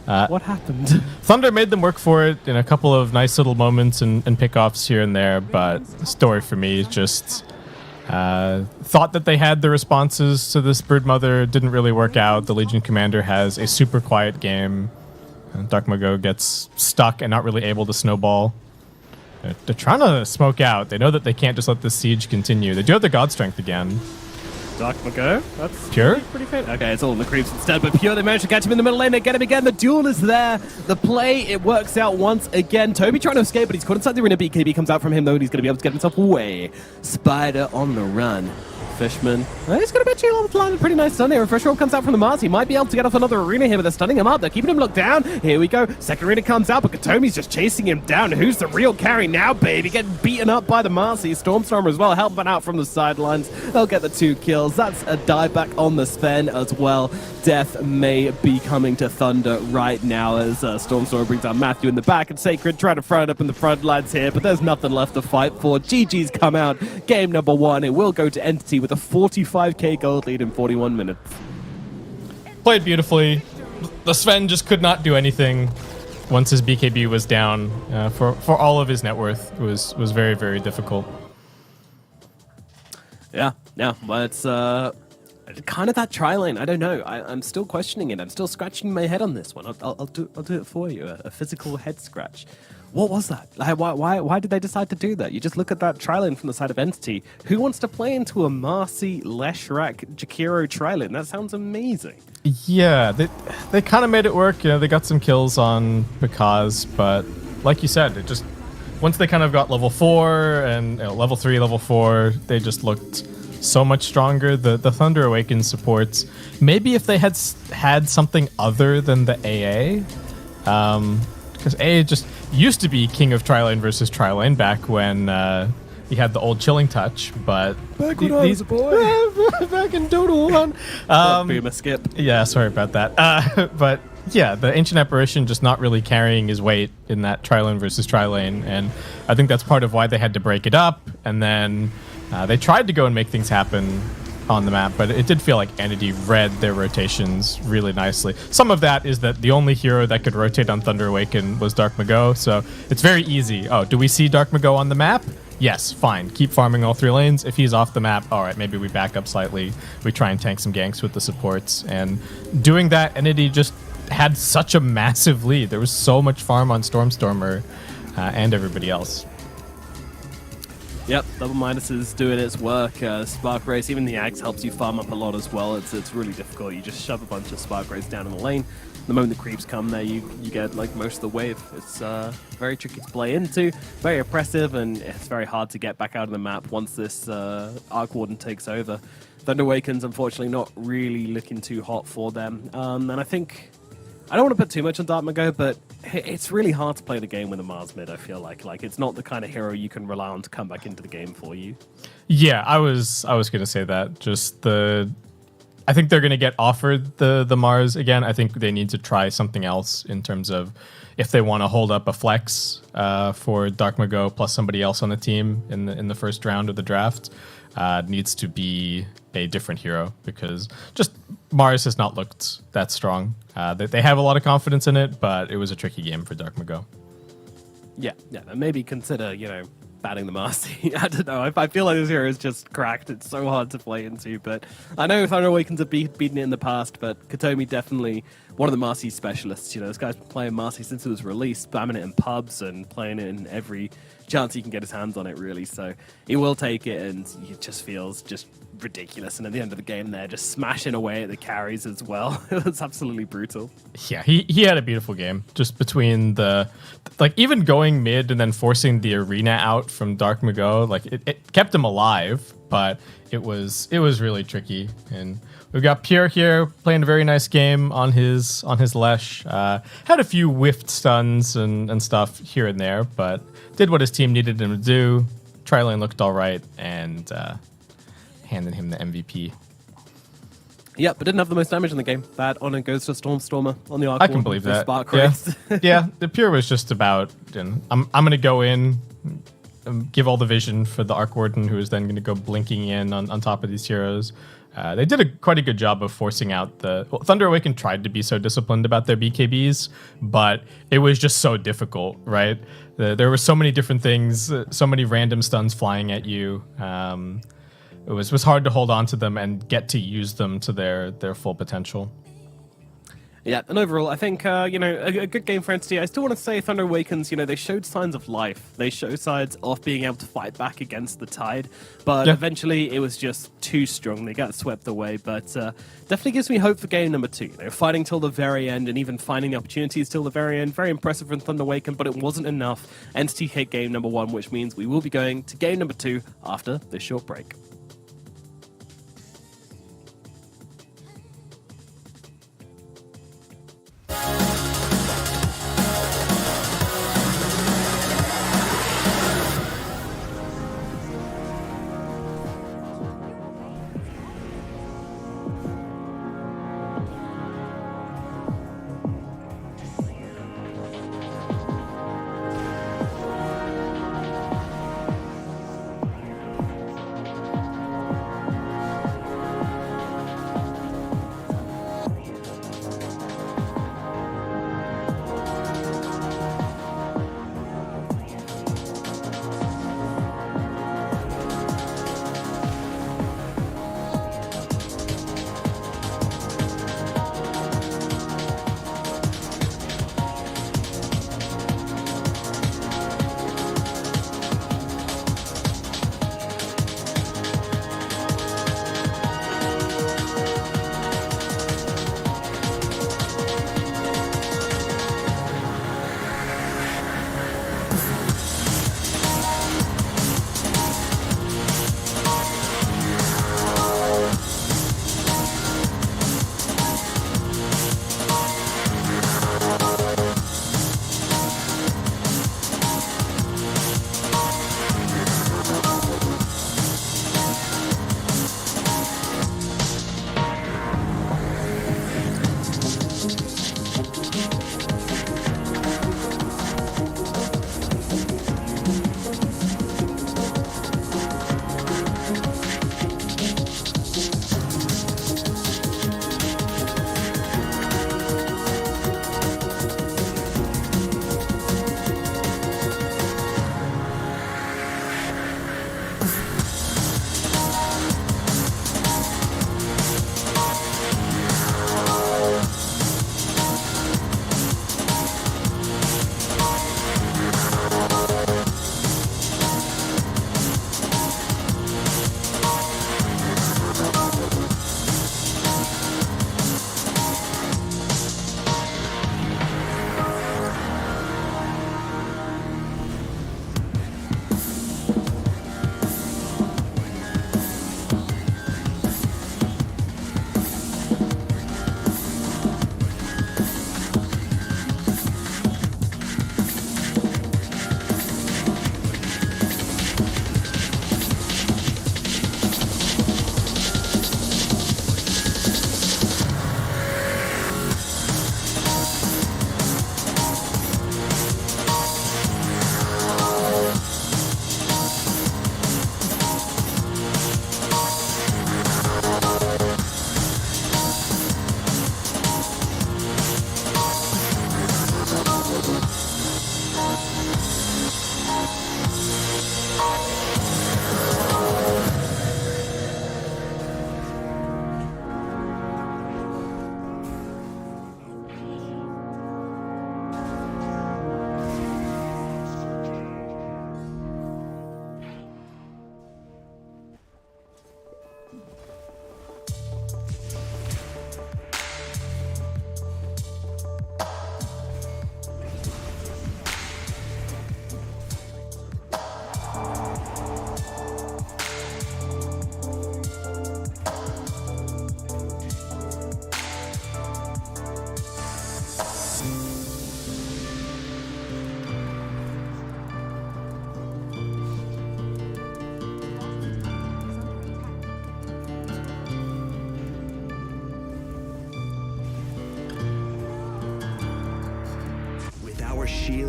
What happened? Thunder made them work for it in a couple of nice little moments and pickoffs here and there, but the story for me is just thought that they had the responses to this Broodmother, didn't really work out. The Legion Commander has a super quiet game. Dark Mago gets stuck and not really able to snowball. They're trying to smoke out. They know that they can't just let this siege continue. They do have the God Strength again. Dark Mago, that's Pure? pretty faint. Okay, it's all in the creeps instead, but Pure, they managed to catch him in the middle lane. They get him again. The duel is there. The play, it works out once again. Toby trying to escape, but he's caught inside the arena. BKB comes out from him, though, and he's going to be able to get himself away. Spider on the run. Fishman. He's going to bet you land a pretty nice stun here. A fresh roll comes out from the Mars. He might be able to get off another arena here, but they're stunning him up. They're keeping him locked down. Here we go. Second arena comes out, but Katomi's just chasing him down. Who's the real carry now, baby? Getting beaten up by the Marcy. Stormstormer as well, helping out from the sidelines. They'll get the 2 kills. That's a dieback on the Sven as well. Death may be coming to Thunder right now as Stormstormer brings out Matthew in the back, and Sacred trying to front up in the front lines here, but there's nothing left to fight for. GG's come out. Game number 1. It will go to Entity with a 45k gold lead in 41 minutes. Played beautifully. The Sven just could not do anything once his BKB was down. For all of his net worth, it was very, very difficult. Yeah, but it's kind of that tri-lane. I don't know. I'm still questioning it. I'm still scratching my head on this one. I'll do it for you. A physical head scratch. What was that? Why did they decide to do that? You just look at that tri-lane from the side of Entity. Who wants to play into a Marcy, Leshrac, Jakiro tri-lane? That sounds amazing. Yeah, they kind of made it work. You know, they got some kills on Pikaz, but like you said, it just once they kind of got level 4 and level 3, level 4, they just looked so much stronger. The Thunder Awakens supports, maybe if they had something other than the AA, because AA just used to be king of tri-lane versus tri-lane back when he had the old chilling touch, but back when I was a boy. back in Dota 1. Boomer skip. Yeah, sorry about that. But yeah, the Ancient Apparition just not really carrying his weight in that tri-lane versus tri-lane, and I think that's part of why they had to break it up. And then They tried to go and make things happen on the map, but it did feel like Entity read their rotations really nicely. Some of that is that the only hero that could rotate on Thunder Awaken was Dark Mago, so it's very easy. Oh, do we see Dark Mago on the map? Yes, fine. Keep farming all 3 lanes. If he's off the map, all right, maybe we back up slightly. We try and tank some ganks with the supports. And doing that, Entity just had such a massive lead. There was so much farm on Stormstormer and everybody else. Yep, double minuses doing its work. Spark Race, even the Axe helps you farm up a lot as well. It's really difficult. You just shove a bunch of Spark Race down in the lane. The moment the creeps come there, you get like most of the wave. It's very tricky to play into, very oppressive, and it's very hard to get back out of the map once this Arc Warden takes over. Thunder Awaken's unfortunately not really looking too hot for them. And I think, I don't want to put too much on Dark Mago, but it's really hard to play the game with a Mars mid, I feel like. Like, it's not the kind of hero you can rely on to come back into the game for you. Yeah, I was going to say that. Just I think they're going to get offered the Mars again. I think they need to try something else in terms of if they want to hold up a flex for Dark Mago plus somebody else on the team in the first round of the draft. Needs to be a different hero, because just Mars has not looked that strong. They have a lot of confidence in it, but it was a tricky game for Dark Mago. Yeah, and maybe consider, banning the Marcy. I don't know. I feel like this hero is just cracked. It's so hard to play into, but I know Thunder Awakens have beaten it in the past, but Katomi definitely one of the Marcy specialists. This guy's been playing Marcy since it was released, spamming it in pubs and playing it in every chance he can get his hands on it, really. So he will take it, and it just feels just ridiculous. And at the end of the game, they're just smashing away at the carries as well. It was absolutely brutal. Yeah, he had a beautiful game. Just between even going mid and then forcing the arena out from Dark Mago, it kept him alive, but it was really tricky. And we've got Pure here playing a very nice game on his Lesh. Had a few whiffed stuns and stuff here and there, but did what his team needed him to do. Tri-lane looked all right, and handed him the MVP. Yeah, but didn't have the most damage in the game. That honor goes to Stormstormer on the Arc. I can believe that. Spark Race. Yeah, the Pure was just about, I'm going to go in, give all the vision for the Arc Warden, who is then going to go blinking in on top of these heroes. They did quite a good job of forcing out Thunder Awaken tried to be so disciplined about their BKBs, but it was just so difficult, right? There were so many different things, so many random stuns flying at you. It was hard to hold on to them and get to use them to their full potential. Yeah, and overall, I think, a good game for Entity. I still want to say Thunder Awakens, they showed signs of life. They showed signs of being able to fight back against the tide, but eventually it was just too strong. They got swept away, but definitely gives me hope for game number 2. Fighting till the very end and even finding the opportunities till the very end. Very impressive from Thunder Awaken, but it wasn't enough. Entity hit game number 1, which means we will be going to game number 2 after this short break.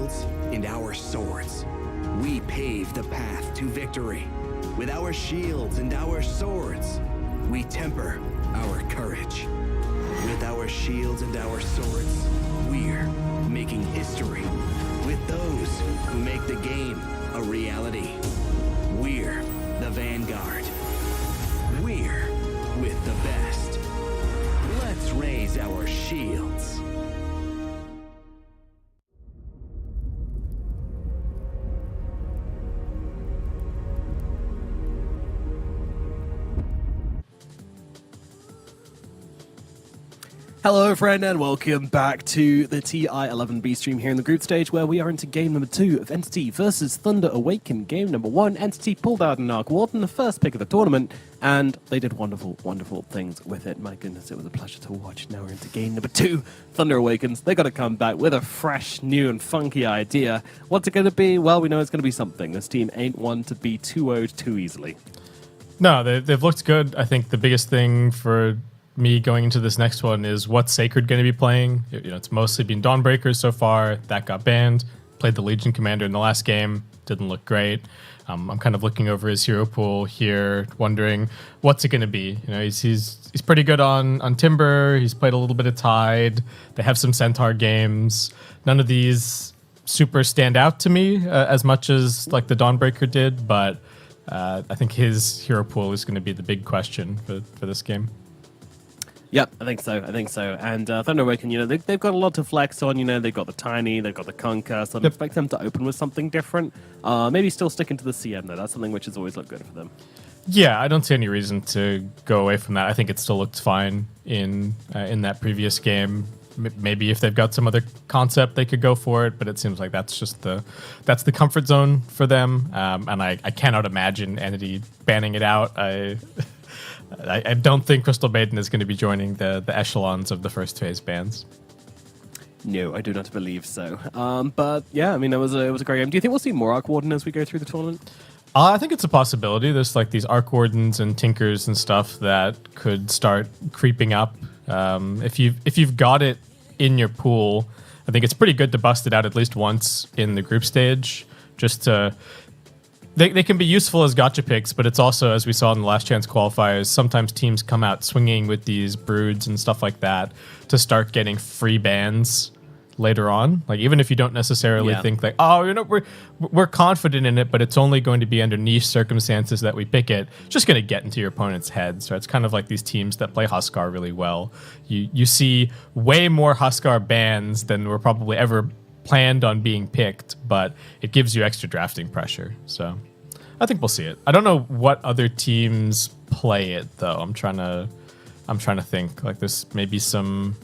shields and our swords, we pave the path to victory. With our shields and our swords, we temper our courage. With our shields and our swords, we're making history. With those who make the game a reality, we're the Vanguard. We're with the best. Let's raise our shields. Hello, friend, and welcome back to the TI11B stream here in the group stage, where we are into game number 2 of Entity versus Thunder Awaken. Game number 1, Entity pulled out an Arc Warden, the first pick of the tournament, and they did wonderful, wonderful things with it. My goodness, it was a pleasure to watch. Now we're into game number 2, Thunder Awakens. They got to come back with a fresh, new, and funky idea. What's it going to be? Well, we know it's going to be something. This team ain't one to be 2-0'd too easily. No, they've looked good. I think the biggest thing for me going into this next one is what's Sacred going to be playing. You know, it's mostly been Dawnbreakers so far. That got banned. Played the Legion Commander in the last game. Didn't look great. I'm kind of looking over his hero pool here, wondering what's it going to be. You know, he's pretty good on Timber. He's played a little bit of Tide. They have some Centaur games. None of these super stand out to me as much as like the Dawnbreaker did, but I think his hero pool is going to be the big question for this game. Yep, I think so. And Thunder Awaken, you know, they've got a lot to flex on. You know, they've got the Tiny, they've got the Conquer, so I'd expect them to open with something different. Maybe still sticking to the CM, though. That's something which has always looked good for them. Yeah, I don't see any reason to go away from that. I think it still looked fine in that previous game. Maybe if they've got some other concept, they could go for it, but it seems like that's just the comfort zone for them. And I cannot imagine Entity banning it out. I don't think Crystal Maiden is going to be joining the echelons of the first phase bans. No, I do not believe so. But yeah, I mean, it was a great game. Do you think we'll see more Arc Warden as we go through the tournament? I think it's a possibility. There's like these Arc Wardens and Tinkers and stuff that could start creeping up. If you've got it in your pool, I think it's pretty good to bust it out at least once in the group stage, just to. They can be useful as gotcha picks, but it's also, as we saw in the last chance qualifiers, sometimes teams come out swinging with these broods and stuff like that to start getting free bans later on. Like, even if you don't necessarily think like, oh, you know, we're confident in it, but it's only going to be under niche circumstances that we pick it, it's just going to get into your opponent's head. So it's kind of like these teams that play Huskar really well. You see way more Huskar bans than were probably ever planned on being picked, but it gives you extra drafting pressure. So I think we'll see it. I don't know what other teams play it though. I'm trying to think. Like there's maybe some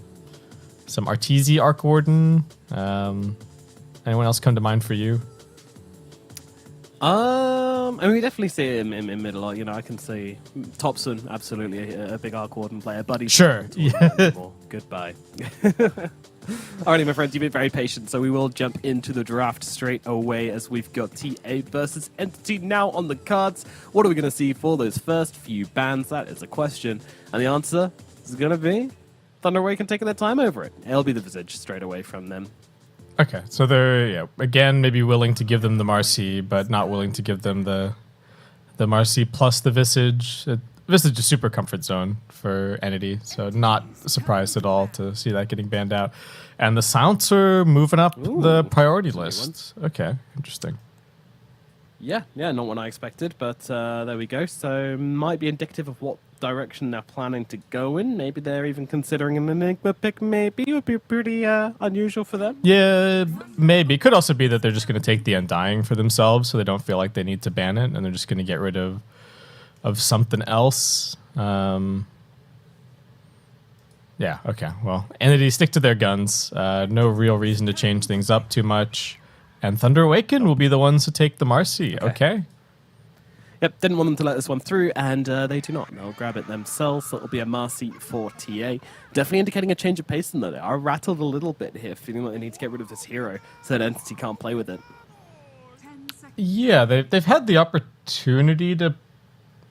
Arteezy Arc Warden. Anyone else come to mind for you? I mean, we definitely see him in middle. You know, I can see Thompson, absolutely a big Arc Warden player. Buddy, sure. Yeah. Goodbye. Alrighty, my friends, you've been very patient, so we will jump into the draft straight away as we've got TA versus Entity now on the cards. What are we going to see for those first few bans? That is a question. And the answer is going to be Thunder Awaken taking their time over it. It'll be the Visage straight away from them. Okay, so they're, again, maybe willing to give them the Marcy, but not willing to give them the Marcy plus the Visage. Visage is super comfort zone for Entity, so not surprised at all to see that getting banned out. And the Silencer moving up the priority list. Okay, interesting. Yeah, not what I expected, but there we go. So might be indicative of what direction they're planning to go in. Maybe they're even considering an Enigma pick. Maybe it would be pretty unusual for them. Yeah, maybe. Could also be that they're just going to take the Undying for themselves, so they don't feel like they need to ban it, and they're just going to get rid of something else. Yeah, okay. Well, Entity stick to their guns. No real reason to change things up too much. And Thunder Awaken will be the ones to take the Marcy. Okay. Yep, didn't want them to let this one through, and they do not. They'll grab it themselves, so it'll be a Marcy for TA. Definitely indicating a change of pace in though. They are rattled a little bit here, feeling like they need to get rid of this hero so that Entity can't play with it. Yeah, they've had the opportunity to...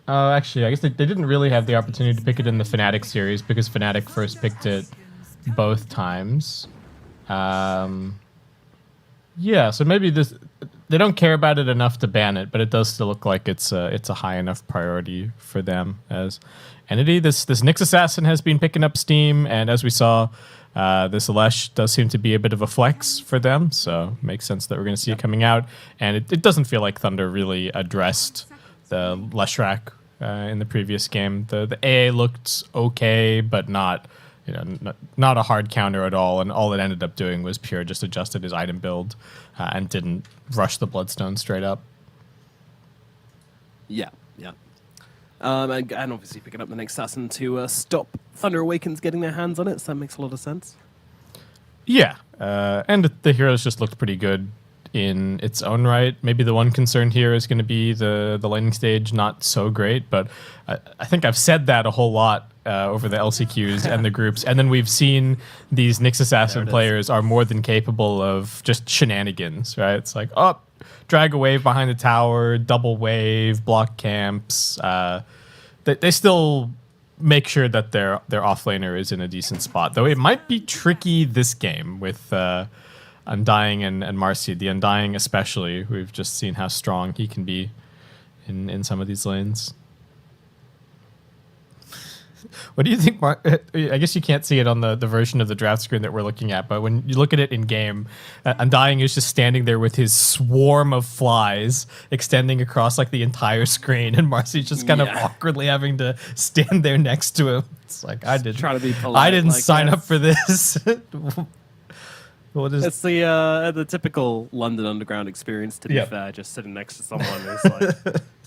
actually, I guess they didn't really have the opportunity to pick it in the Fnatic series because Fnatic first picked it both times. Yeah, so maybe they don't care about it enough to ban it, but it does still look like it's a high enough priority for them as entity. This Nyx Assassin has been picking up steam, and as we saw, this Lesh does seem to be a bit of a flex for them, so makes sense that we're going to see it coming out. And it doesn't feel like Thunder really addressed the Leshrac in the previous game. The AA looked okay, but not a hard counter at all, and all it ended up doing was Pure just adjusted his item build and didn't rush the Bloodstone straight up. Yeah. And obviously picking up the Nyx Assassin to stop Thunder Awakens getting their hands on it, so that makes a lot of sense. Yeah, and the heroes just looked pretty good in its own right. Maybe the one concern here is going to be the lightning stage not so great, but I think I've said that a whole lot over the LCQs and the groups, and then we've seen these Nyx Assassin players are more than capable of just shenanigans, right? It's like, drag a wave behind the tower, double wave, block camps. They still make sure that their offlaner is in a decent spot, though it might be tricky this game with Undying and Marcy. The Undying especially, we've just seen how strong he can be in some of these lanes. What do you think, Mark? I guess you can't see it on the version of the draft screen that we're looking at, but when you look at it in game, Undying is just standing there with his swarm of flies extending across like the entire screen, and Marcy's just kind of awkwardly having to stand there next to him. It's like, I didn't sign up for this. It's the typical London Underground experience, to be fair, just sitting next to someone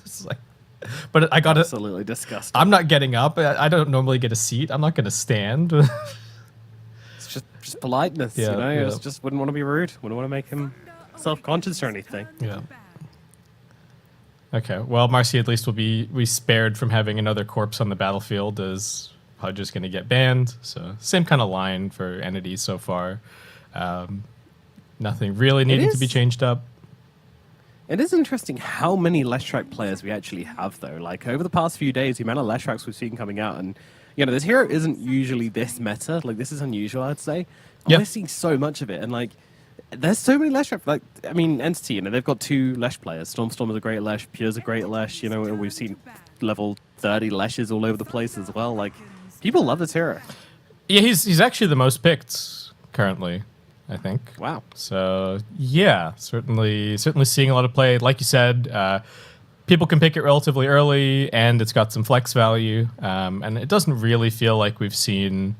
is like... But I got absolutely disgusting. I'm not getting up. I don't normally get a seat. I'm not going to stand. It's just politeness, you know? Yeah. Just wouldn't want to be rude. Wouldn't want to make him self-conscious or anything. Yeah. Okay. Well, Marcy at least will be spared from having another corpse on the battlefield, as Pudge is going to get banned. So same kind of line for entities so far. Nothing really needing to be changed up. It is interesting how many Leshrac players we actually have, though. Like, over the past few days, the amount of Leshracs we've seen coming out, and, this hero isn't usually this meta. Like, this is unusual, I'd say. We're seeing so much of it, and, like, there's so many Leshrac. Like, I mean, Entity, they've got 2 Lesh players. Stormstorm is a great Lesh, Pure's a great Lesh, and we've seen level 30 Leshes all over the place as well. Like, people love this hero. Yeah, he's actually the most picked currently, I think. Wow. So yeah, certainly seeing a lot of play. Like you said, people can pick it relatively early, and it's got some flex value. And it doesn't really feel like we've seen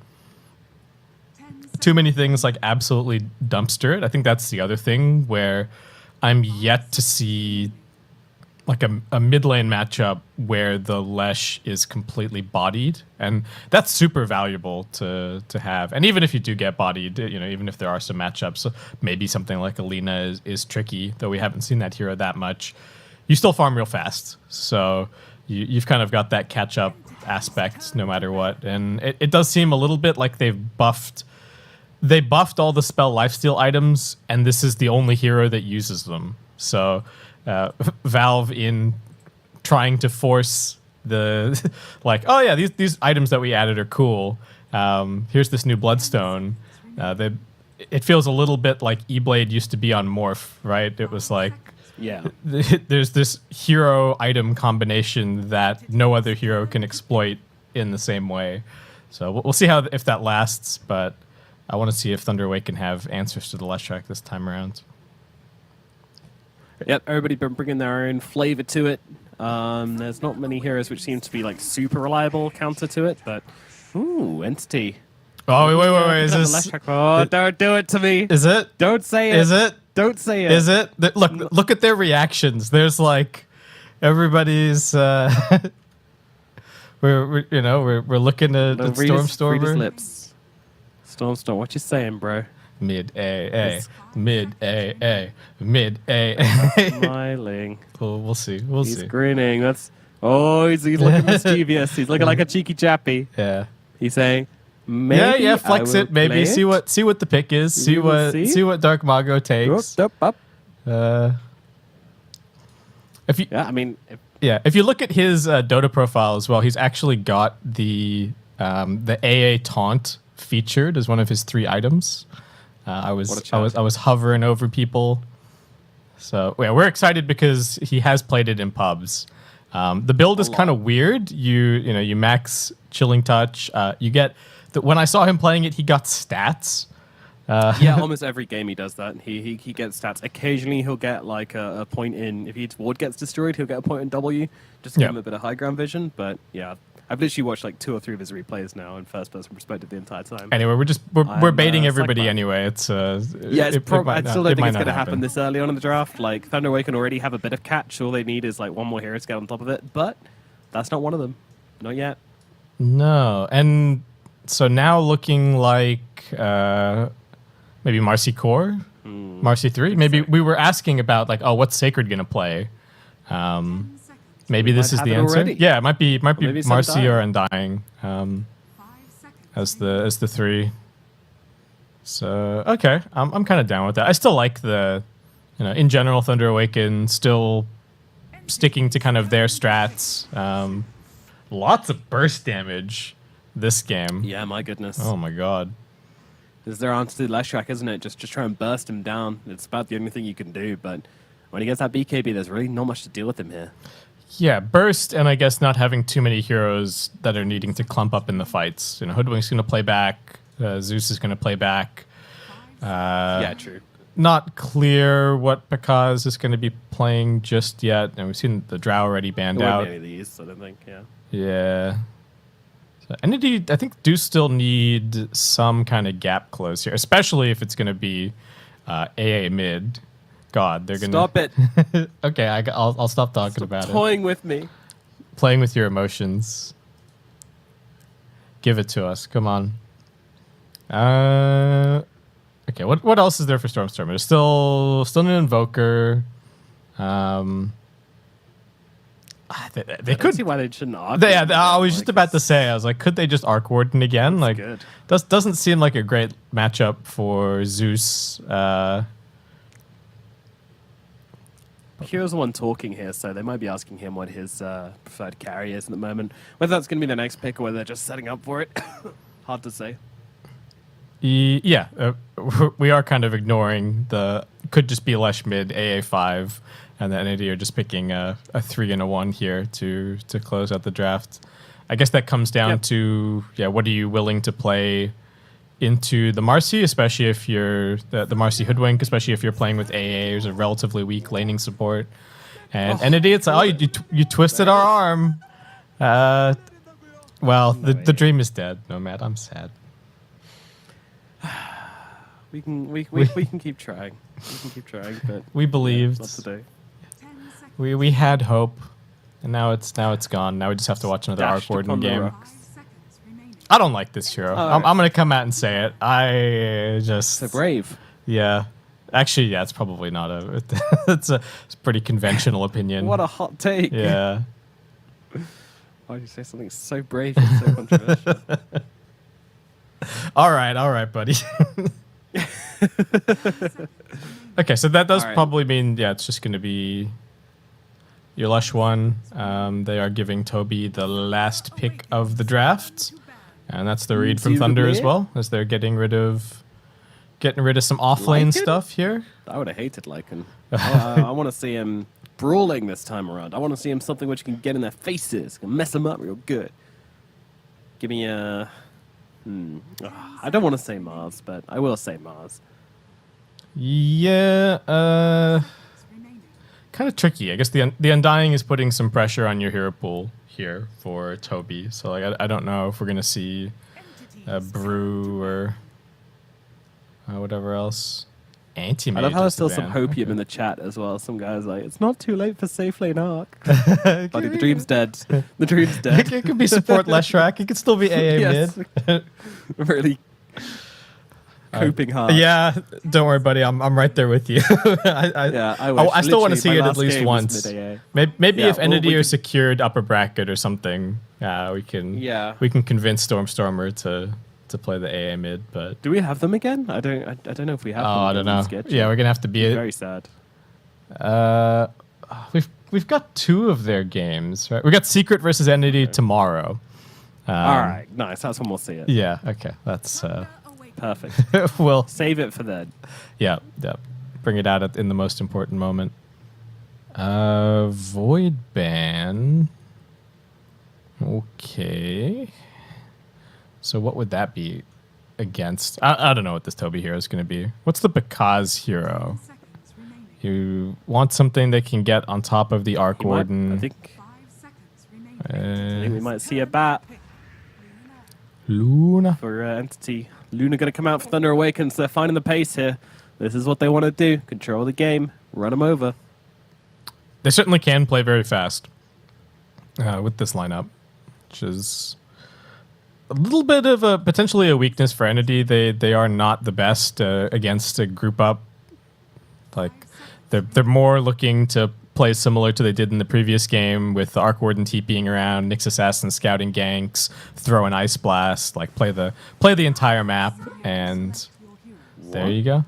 too many things like absolutely dumpster it. I think that's the other thing where I'm yet to see like a mid lane matchup where the Lesh is completely bodied, and that's super valuable to have. And even if you do get bodied, even if there are some matchups, maybe something like Alina is tricky, though we haven't seen that hero that much. You still farm real fast, so you've kind of got that catch up aspect no matter what. And it does seem a little bit like they buffed all the spell lifesteal items, and this is the only hero that uses them. So Valve, in trying to force the like, oh yeah, these items that we added are cool. Here's this new Bloodstone. It feels a little bit like E-Blade used to be on Morph, right? It was like, there's this hero item combination that no other hero can exploit in the same way. So we'll see if that lasts, but I want to see if Thunder Awake can have answers to the Leshrac this time around. Yep, everybody been bringing their own flavor to it. There's not many heroes which seem to be like super reliable counter to it, but Entity. Oh wait! Is this? Oh, don't do it to me. Is it? Don't say it. Is it? Don't say it. Is it? Look at their reactions. There's like everybody's. We're looking at Stormstormer. Read his lips. Stormstorm, what you saying, bro? Mid AA, mid AA, mid AA. Smiling. We'll see. He's grinning. He's looking mischievous. He's looking like a cheeky chappy. Yeah. He's saying, maybe flex it. Maybe see what the pick is. See what Dark Mago takes. Up. If you look at his Dota profile as well, he's actually got the AA taunt featured as one of his 3 items. I was hovering over people. So yeah, we're excited because he has played it in pubs. The build is kind of weird. You max Chilling Touch. You get when I saw him playing it, he got stats. Yeah, almost every game he does that. He gets stats. Occasionally he'll get like a point in, if his ward gets destroyed, he'll get a point in W, just to give him a bit of high ground vision. But yeah, I've literally watched like 2 or 3 of his replays now in first person perspective the entire time. Anyway, we're baiting everybody anyway. It's I still don't think it's going to happen this early on in the draft. Like Thunder Awaken already have a bit of catch. All they need is like one more hero to get on top of it. But that's not one of them. Not yet. No, and so now looking like maybe Marcy Core, Marcy 3. Maybe we were asking about like, oh, what's Sacred going to play? Maybe this is the answer. Already. Yeah, it might be Marcy or Undying as the 3. So okay, I'm kind of down with that. I still like the, in general, Thunder Awaken still sticking to kind of their strats. Lots of burst damage this game. Yeah, my goodness. Oh my god. This is their answer to Leshrac, isn't it? Just try and burst him down. It's about the only thing you can do. But when he gets that BKB, there's really not much to deal with him here. Yeah, burst, and I guess not having too many heroes that are needing to clump up in the fights. Hoodwink's going to play back. Zeus is going to play back. Yeah, true. Not clear what Pakaz is going to be playing just yet. And we've seen the Drow already banned out. Any of these, I don't think, yeah. Yeah. So Entity, I think, do still need some kind of gap close here, especially if it's going to be AA mid. God, they're going to... Stop it. Okay, I'll stop talking about it. Toying with me. Playing with your emotions. Give it to us. Come on. Okay, what else is there for Stormstormer? There's still an Invoker. They could see why they shouldn't arc. I was just about to say. I was like, could they just Arc Warden again? Like, good. Doesn't seem like a great matchup for Zeus. Hero's the one talking here, so they might be asking him what his preferred carry is at the moment. Whether that's going to be the next pick or whether they're just setting up for it, hard to say. Yeah, we are kind of ignoring could just be Lesh mid AA5, and then Entity are just picking a 3 and a 1 here to close out the draft. I guess that comes down to what are you willing to play into the Marcy, especially if you're the Marcy Hoodwink, especially if you're playing with AA, who's a relatively weak laning support. And Entity, it's you twisted our arm. Well, the dream is dead, Nomad. I'm sad. We can keep trying. We can keep trying, but we believed. Not today. We had hope, and now it's gone. Now we just have to watch another Arc Warden game. I don't like this hero. I'm gonna come out and say it. I just so brave. Yeah, actually, yeah, it's probably not a. it's a pretty conventional opinion. What a hot take. Yeah. Why do you say something so brave and so controversial? All right, buddy. Okay, so that does probably mean it's just going to be your Lush 1. They are giving Toby the last pick of the draft, and that's the read from Thunder as well, as they're getting rid of some offlane stuff here. I would have hated Lycan. I want to see him brawling this time around. I want to see him something which can get in their faces, can mess them up real good. Give me a... I don't want to say Mars, but I will say Mars. Yeah, kind of tricky. I guess the Undying is putting some pressure on your hero pool here for Toby. So like, I don't know if we're gonna see Brew or whatever else. Anti-mage. I love how there's still some hopium in the chat as well. Some guys like, it's not too late for safe lane arc. Buddy, the dream's dead. The dream's dead. It could be support Leshrac. It could still be AA mid. Really coping hard. Yeah, don't worry, buddy. I'm right there with you. I still want to see it at least once. Maybe if Entity are secured upper bracket or something, we can convince Stormstormer to play the AA mid. But do we have them again? I don't know if we have them. I don't know. Yeah, we're gonna have to be very sad. We've got 2 of their games, right? We got Secret versus Entity tomorrow. All right, nice. That's when we'll see it. Yeah. Okay. That's Perfect. We'll save it for then. Yeah. Bring it out in the most important moment. Void ban. Okay. So what would that be against? I don't know what this Toby hero is going to be. What's the Because hero? You want something that can get on top of the Arc Warden. I think we might see a bat. Luna. For Entity. Luna going to come out for Thunder Awakens. They're finding the pace here. This is what they want to do. Control the game. Run them over. They certainly can play very fast with this lineup, which is a little bit of a potentially a weakness for Entity. They are not the best against a group up. Like they're more looking to play similar to they did in the previous game with the Arc Warden TPing around, Nyx Assassin scouting ganks, throw an Ice Blast, like play the entire map, and there you go.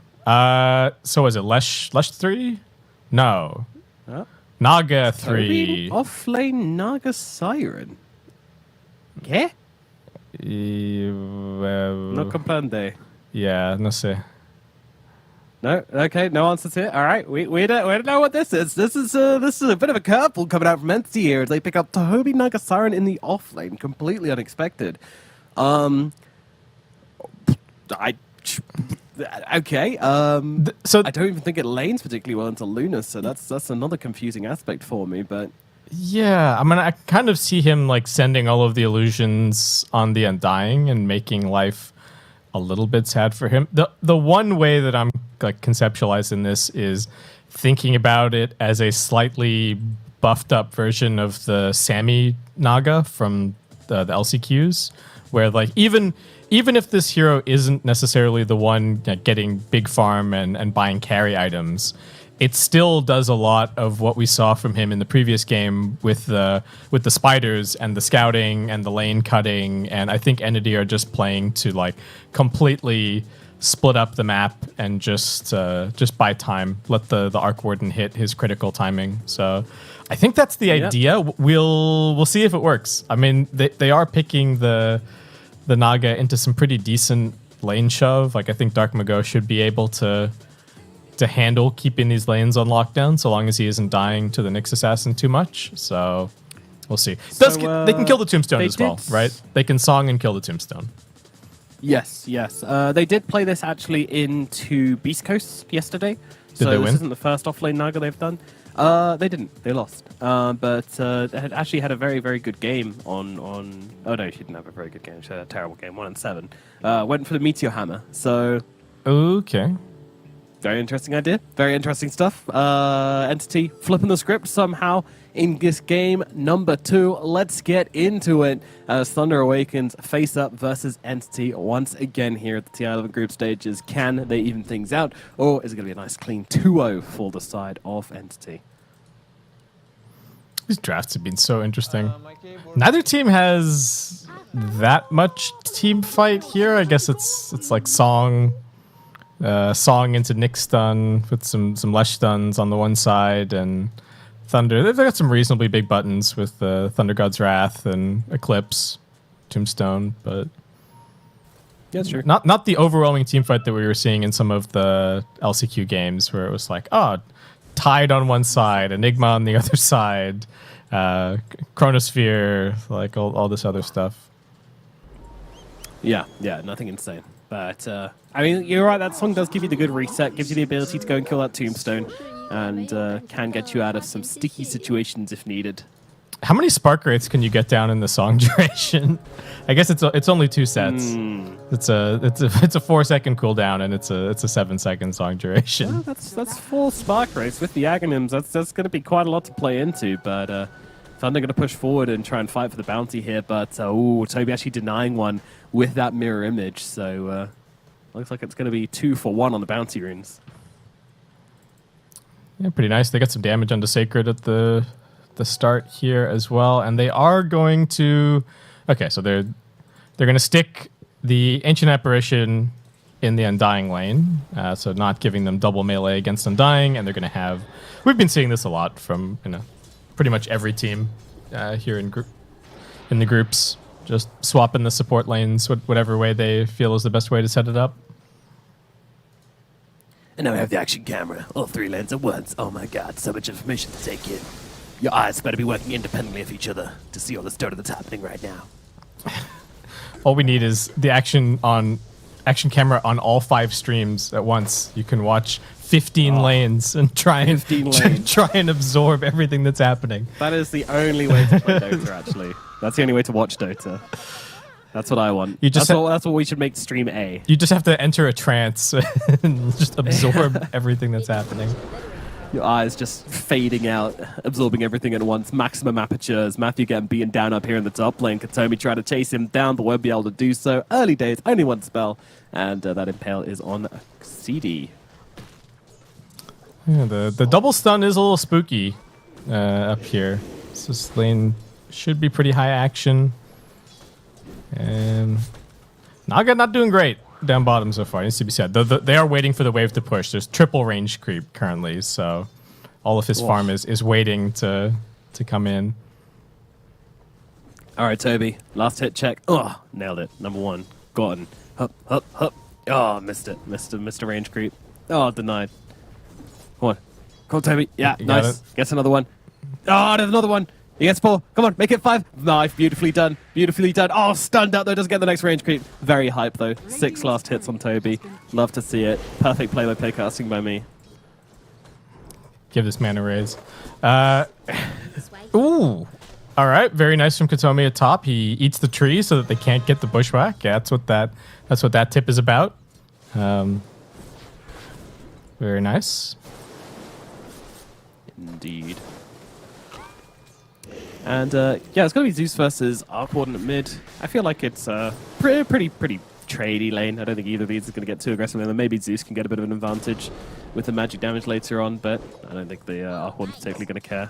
So is it Lesh 3? No. Naga 3. Offlane Naga Siren. ¿Qué? No comprende. Yeah, no sé. No, okay, no answers here. All right, we don't know what this is. This is a bit of a curveball coming out from Entity here as they pick up Tohobi Naga Siren in the offlane, completely unexpected. Okay. So I don't even think it lanes particularly well into Luna, so that's another confusing aspect for me. But yeah, I mean, I kind of see him like sending all of the illusions on the Undying and making life a little bit sad for him. The one way that I'm like conceptualizing this is thinking about it as a slightly buffed up version of the Sammy Naga from the LCQs, where like even if this hero isn't necessarily the one getting big farm and buying carry items, it still does a lot of what we saw from him in the previous game with the spiders and the scouting and the lane cutting. And I think Entity are just playing to like completely split up the map and just buy time, let the Arc Warden hit his critical timing. So I think that's the idea. We'll see if it works. I mean, they are picking the Naga into some pretty decent lane shove. Like I think Dark Mago should be able to handle keeping these lanes on lockdown so long as he isn't dying to the Nyx Assassin too much. So we'll see. They can kill the Tombstone as well, right? They can song and kill the Tombstone. Yes. They did play this actually into Beast Coast yesterday. Did they win? This isn't the first offlane Naga they've done. They didn't. They lost. But they had actually had a very, very good game on... Oh, no, she didn't have a very good game. She had a terrible game, 1-7. Went for the Meteor Hammer. So... Okay. Very interesting idea. Very interesting stuff. Entity flipping the script somehow in this game number 2. Let's get into it as Thunder Awakens face up versus Entity once again here at the TI11 group stages. Can they even things out, or is it going to be a nice clean 2-0 for the side of Entity? These drafts have been so interesting. Neither team has that much team fight here. I guess it's like Song into Nyx stun with some Lesh stuns on the one side, and Thunder. They've got some reasonably big buttons with Thunder God's Wrath and Eclipse, Tombstone, but yeah, sure. Not the overwhelming team fight that we were seeing in some of the LCQ games where it was like, Tide on one side, Enigma on the other side, Chronosphere, like all this other stuff. Yeah, nothing insane. But, I mean, you're right, that song does give you the good reset, gives you the ability to go and kill that Tombstone, and can get you out of some sticky situations if needed. How many spark rates can you get down in the song duration? I guess it's only 2 sets. It's a 4-second cooldown, and it's a 7-second song duration. Well, that's 4 spark rates with the Aghanims. That's going to be quite a lot to play into, but Thunder going to push forward and try and fight for the bounty here, but Toby actually denying one with that mirror image, so looks like it's going to be 2 for 1 on the bounty runes. Yeah, pretty nice. They got some damage onto Sacred at the start here as well, and they are going to... Okay, so they're going to stick the Ancient Apparition in the Undying lane, so not giving them double melee against Undying, and they're going to have... We've been seeing this a lot from pretty much every team here in the groups. just swapping the support lanes, whatever way they feel is the best way to set it up. And now we have the action camera. All 3 lanes at once. Oh my god, so much information to take in. Your eyes better be working independently of each other to see all the stuff that's happening right now. All we need is the action camera on all 5 streams at once. You can watch 15 lanes and try and absorb everything that's happening. That is the only way to play Dota, actually. That's the only way to watch Dota. That's what I want. That's what we should make stream A. You just have to enter a trance and just absorb everything that's happening. Your eyes just fading out, absorbing everything at once. Maximum apertures. Matthew getting beaten down up here in the top lane. Katomi trying to chase him down, but won't be able to do so. Early days, only 1 spell. And that Impale is on CD. Yeah, the double stun is a little spooky up here. So this lane should be pretty high action. And Naga not doing great down bottom so far. Needs to be said. They are waiting for the wave to push. There's triple range creep currently, so all of his farm is waiting to come in. All right, Toby. Last hit check. Oh, nailed it. Number 1. Gotten. Hup, hup, hup. Oh, missed it. Missed a range creep. Oh, denied. Come on. Come on, Toby. Yeah, nice. Gets another one. Oh, there's another one. He gets 4. Come on, make it 5. Nice, beautifully done. Beautifully done. Oh, stunned out though. Doesn't get the next range creep. Very hype though. 6 last hits on Toby. Love to see it. Perfect play by playcasting by me. Give this man a raise. Ooh. All right, very nice from Katomi at top. He eats the tree so that they can't get the bushwhack. Yeah, that's what that tip is about. Very nice. Indeed. And yeah, it's going to be Zeus versus Arkward at mid. I feel like it's a pretty tradey lane. I don't think either of these is going to get too aggressive. And then maybe Zeus can get a bit of an advantage with the magic damage later on, but I don't think the Arkward is particularly going to care.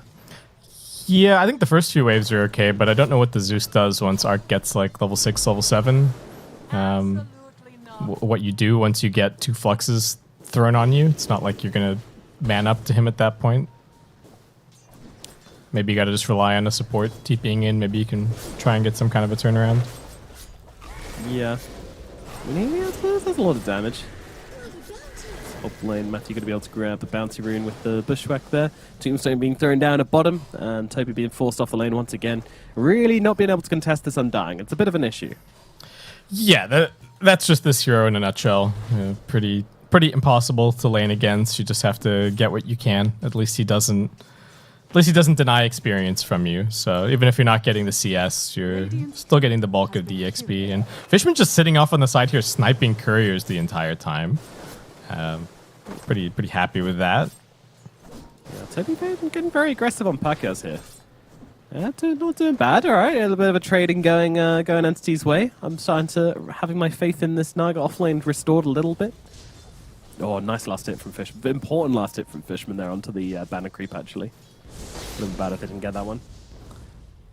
Yeah, I think the first few waves are okay, but I don't know what the Zeus does once Arc gets like level 6, level 7. What you do once you get 2 fluxes thrown on you. It's not like you're going to man up to him at that point. Maybe you got to just rely on a support TPing in. Maybe you can try and get some kind of a turnaround. Yeah. There's a lot of damage. Top lane, Matthew going to be able to grab the bounty rune with the bushwhack there. Tombstone being thrown down at bottom, and Toby being forced off the lane once again. Really not being able to contest this Undying. It's a bit of an issue. Yeah, that's just this hero in a nutshell. Pretty impossible to lane against. You just have to get what you can. At least he doesn't deny experience from you. So even if you're not getting the CS, you're still getting the bulk of the EXP. And Fishman just sitting off on the side here, sniping couriers the entire time. Pretty happy with that. Yeah, Toby getting very aggressive on Pacquiao's here. Yeah, not doing bad. All right, a little bit of a trading going Entity's way. I'm starting to having my faith in this Naga offlane restored a little bit. Oh, nice last hit from Fishman. Important last hit from Fishman there onto the banner creep actually. A little bad if they didn't get that one.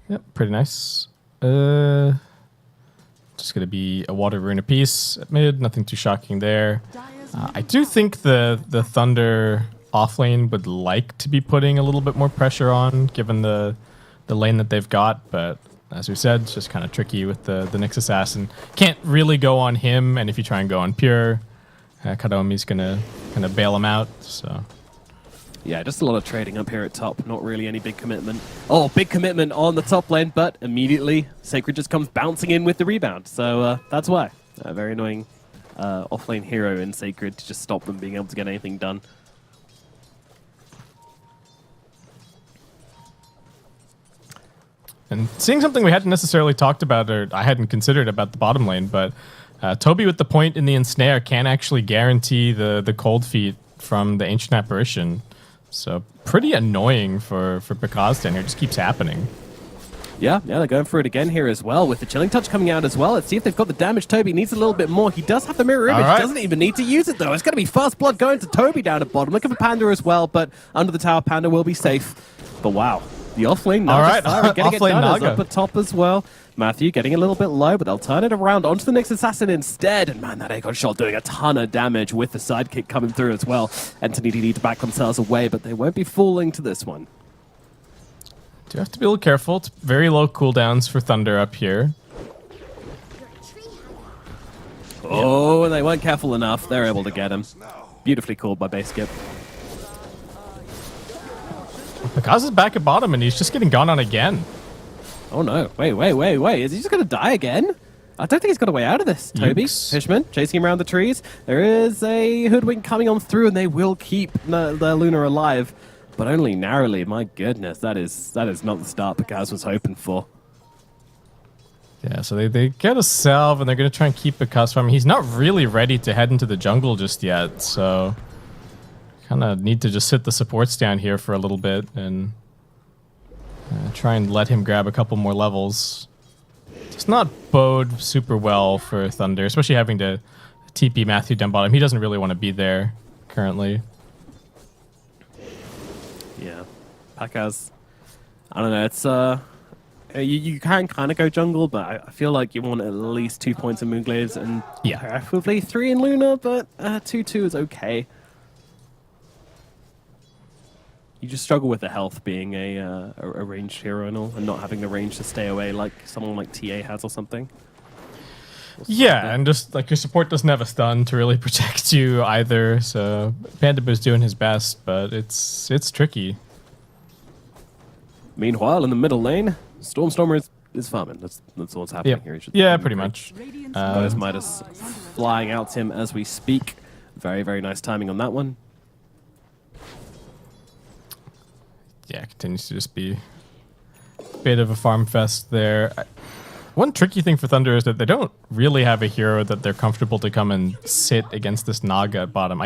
Yep, pretty nice. Just gonna be a water rune apiece at mid. Nothing too shocking there. I do think the Thunder offlane would like to be putting a little bit more pressure on, given the lane that they've got. But as we said, it's just kind of tricky with the Nyx Assassin. Can't really go on him, and if you try and go on Pure, Katomi's gonna kind of bail him out. So. Yeah, just a lot of trading up here at top. Not really any big commitment. Oh, big commitment on the top lane, but immediately Sacred just comes bouncing in with the rebound. So that's why. A very annoying offlane hero in Sacred to just stop them being able to get anything done. And seeing something we hadn't necessarily talked about, or I hadn't considered about the bottom lane, but Toby with the point in the ensnare can actually guarantee the cold feet from the Ancient Apparition. So pretty annoying for Bekazdan here. Just keeps happening. Yeah, they're going for it again here as well with the Chilling Touch coming out as well. Let's see if they've got the damage. Toby needs a little bit more. He does have the mirror image. Doesn't even need to use it though. It's going to be Fast Blood going to Toby down at bottom. Looking for Panda as well, but under the tower, Panda will be safe. But wow, the offlane Naga getting it done up at top as well. Matthew getting a little bit low, but they'll turn it around onto the Nyx Assassin instead. And man, that Aegon shot doing a ton of damage with the sidekick coming through as well. Entity need to back themselves away, but they won't be falling to this one. Do have to be a little careful. It's very low cooldowns for Thunder up here. Oh, they weren't careful enough. They're able to get him. Beautifully called by Base Skip. Pakaz is back at bottom, and he's just getting gone on again. Oh no, wait. Is he just going to die again? I don't think he's got a way out of this. Toby, Fishman, chasing him around the trees. There is a Hoodwink coming on through, and they will keep the Luna alive, but only narrowly. My goodness, that is not the start Pakaz was hoping for. Yeah, so they get a salve, and they're going to try and keep Pakaz from him. He's not really ready to head into the jungle just yet, so kind of need to just sit the supports down here for a little bit and try and let him grab a couple more levels. It's not bode super well for Thunder, especially having to TP Matthew down bottom. He doesn't really want to be there currently. Yeah, Pakaz. I don't know. It's you can kind of go jungle, but I feel like you want at least 2 points in Moonglaives and preferably 3 in Luna. But 2-2 is okay. You just struggle with the health being a ranged hero and not having the range to stay away like someone like TA has or something. Yeah, and just like your support doesn't have a stun to really protect you either, so Pandabu's doing his best, but it's tricky. Meanwhile, in the middle lane, Stormstormer is farming. That's what's happening here. Yeah, pretty much. There's Midas flying out to him as we speak. Very, very nice timing on that one. Yeah, continues to just be a bit of a farm fest there. One tricky thing for Thunder is that they don't really have a hero that they're comfortable to come and sit against this Naga at bottom.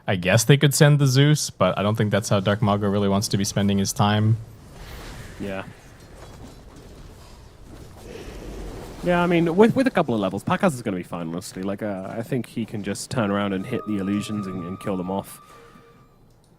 I guess they could send the Zeus, but I don't think that's how Dark Mago really wants to be spending his time. Yeah. Yeah, I mean, with a couple of levels, Pakaz is going to be fine, mostly. Like, I think he can just turn around and hit the illusions and kill them off.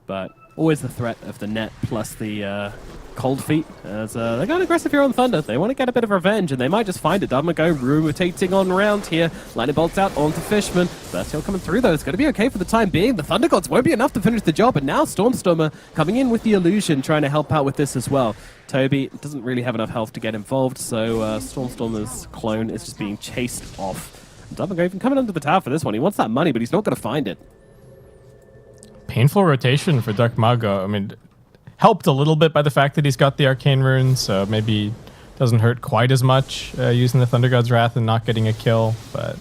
But always the threat of the net plus the cold feet. As they're going aggressive here on Thunder. They want to get a bit of revenge, and they might just find it. Dharma rotating on around here. Lightning bolts out onto Fishman. Vertial coming through, though. It's going to be okay for the time being. The Thunder Gods won't be enough to finish the job, but now Stormstormer coming in with the illusion, trying to help out with this as well. Toby doesn't really have enough health to get involved, so Stormstormer's clone is just being chased off. Dharma even coming under the tower for this one. He wants that money, but he's not going to find it. Painful rotation for Dark Mago. I mean, helped a little bit by the fact that he's got the Arcane Rune, so maybe doesn't hurt quite as much using the Thunder God's Wrath and not getting a kill, but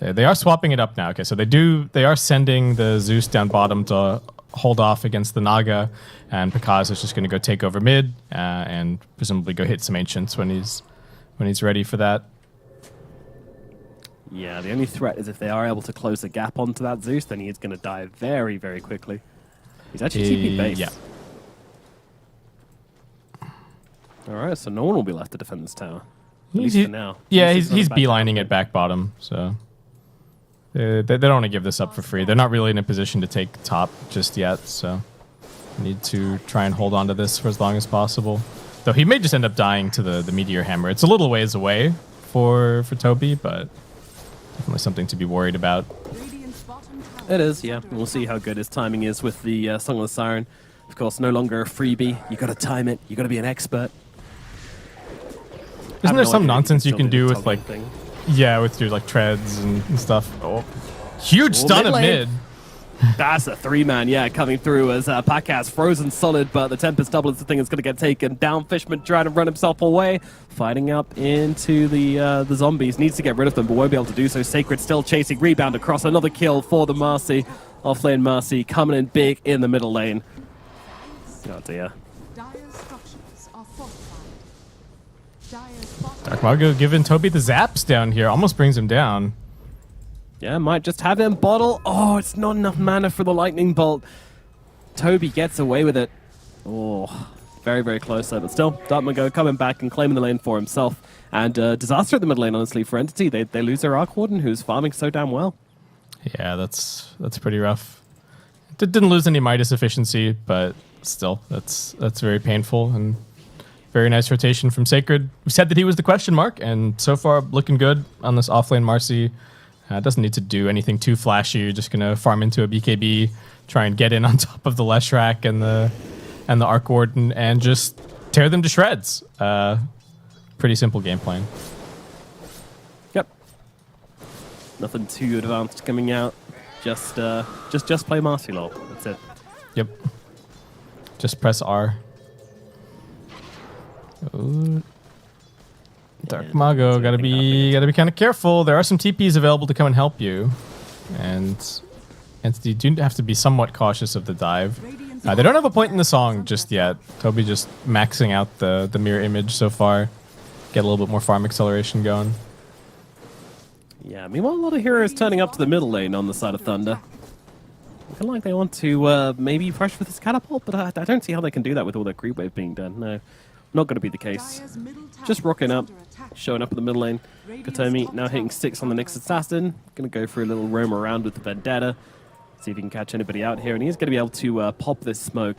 they are swapping it up now. Okay, so they are sending the Zeus down bottom to hold off against the Naga, and Pakaz is just going to go take over mid and presumably go hit some Ancients when he's ready for that. Yeah, the only threat is if they are able to close the gap onto that Zeus, then he is going to die very, very quickly. He's actually TP base. Yeah. Alright, so no one will be left to defend this tower. At least for now. Yeah, he's beelining it back bottom, so they don't want to give this up for free. They're not really in a position to take top just yet, so need to try and hold on to this for as long as possible. Though he may just end up dying to the Meteor Hammer. It's a little ways away for Toby, but definitely something to be worried about. It is, yeah. We'll see how good his timing is with the Song of the Siren. Of course, no longer a freebie. You got to time it. You got to be an expert. Isn't there some nonsense you can do with like, yeah, with your like treads and stuff? Oh, huge stun at mid. That's a 3-man, yeah, coming through as Pakaz frozen solid, but the Tempest double is the thing that's going to get taken down. Fishman trying to run himself away, fighting up into the zombies. Needs to get rid of them, but won't be able to do so. Sacred still chasing, rebound across, another kill for the Marcy. Offlane Marcy coming in big in the middle lane. Oh dear. Dark Mago giving Toby the zaps down here, almost brings him down. Yeah, might just have him bottle. Oh, it's not enough mana for the lightning bolt. Toby gets away with it. Oh, very, very close there. But still, Dark Mago coming back and claiming the lane for himself. And disaster at the mid lane, honestly, for Entity. They lose their Arc Warden, who's farming so damn well. Yeah, that's pretty rough. Didn't lose any Midas efficiency, but still, that's very painful. And very nice rotation from Sacred. We said that he was the question mark, and so far looking good on this offlane Marcy. Doesn't need to do anything too flashy. You're just gonna farm into a BKB, try and get in on top of the Leshrac and the Arc Warden, and just tear them to shreds. Pretty simple game plan. Yep. Nothing too advanced coming out. Just play Marcy lol. That's it. Yep. Just press R. Ooh. Dark Mago, gotta be kind of careful. There are some TPs available to come and help you, and you do have to be somewhat cautious of the dive. They don't have a point in the song just yet. Toby just maxing out the mirror image so far. Get a little bit more farm acceleration going. Yeah, meanwhile, a lot of heroes turning up to the middle lane on the side of Thunder. I feel like they want to maybe pressure with this catapult, but I don't see how they can do that with all their creep wave being done. No, not going to be the case. Just rocking up, showing up in the middle lane. Kataomi now hitting 6 on the Nyx Assassin. Going to go for a little roam around with the Vendetta. See if he can catch anybody out here. And he's going to be able to pop this smoke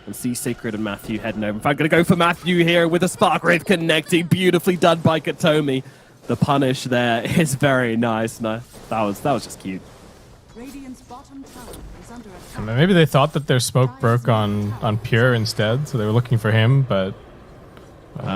and see Sacred and Matthew heading over. In fact, going to go for Matthew here with a Spark Wraith connecting. Beautifully done by Kataomi. The punish there is very nice. No, that was just cute. Maybe they thought that their smoke broke on Pure instead, so they were looking for him, but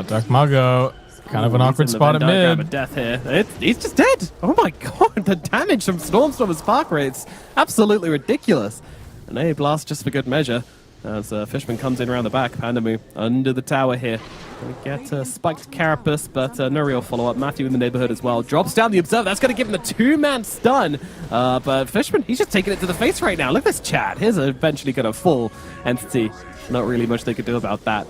Dark Mago, kind of an awkward spot at mid. Death here. He's just dead. Oh my god, the damage from Stormstorm and Spark Wraiths, absolutely ridiculous. An A blast just for good measure. As Fishman comes in around the back, Pandamu under the tower here. Gonna get spiked Carapace, but no real follow-up. Matthew in the neighborhood as well. Drops down the Observer. That's going to give him a 2-man stun. But Fishman, he's just taking it to the face right now. Look at this chat. Here's eventually going to fall. Entity, not really much they could do about that.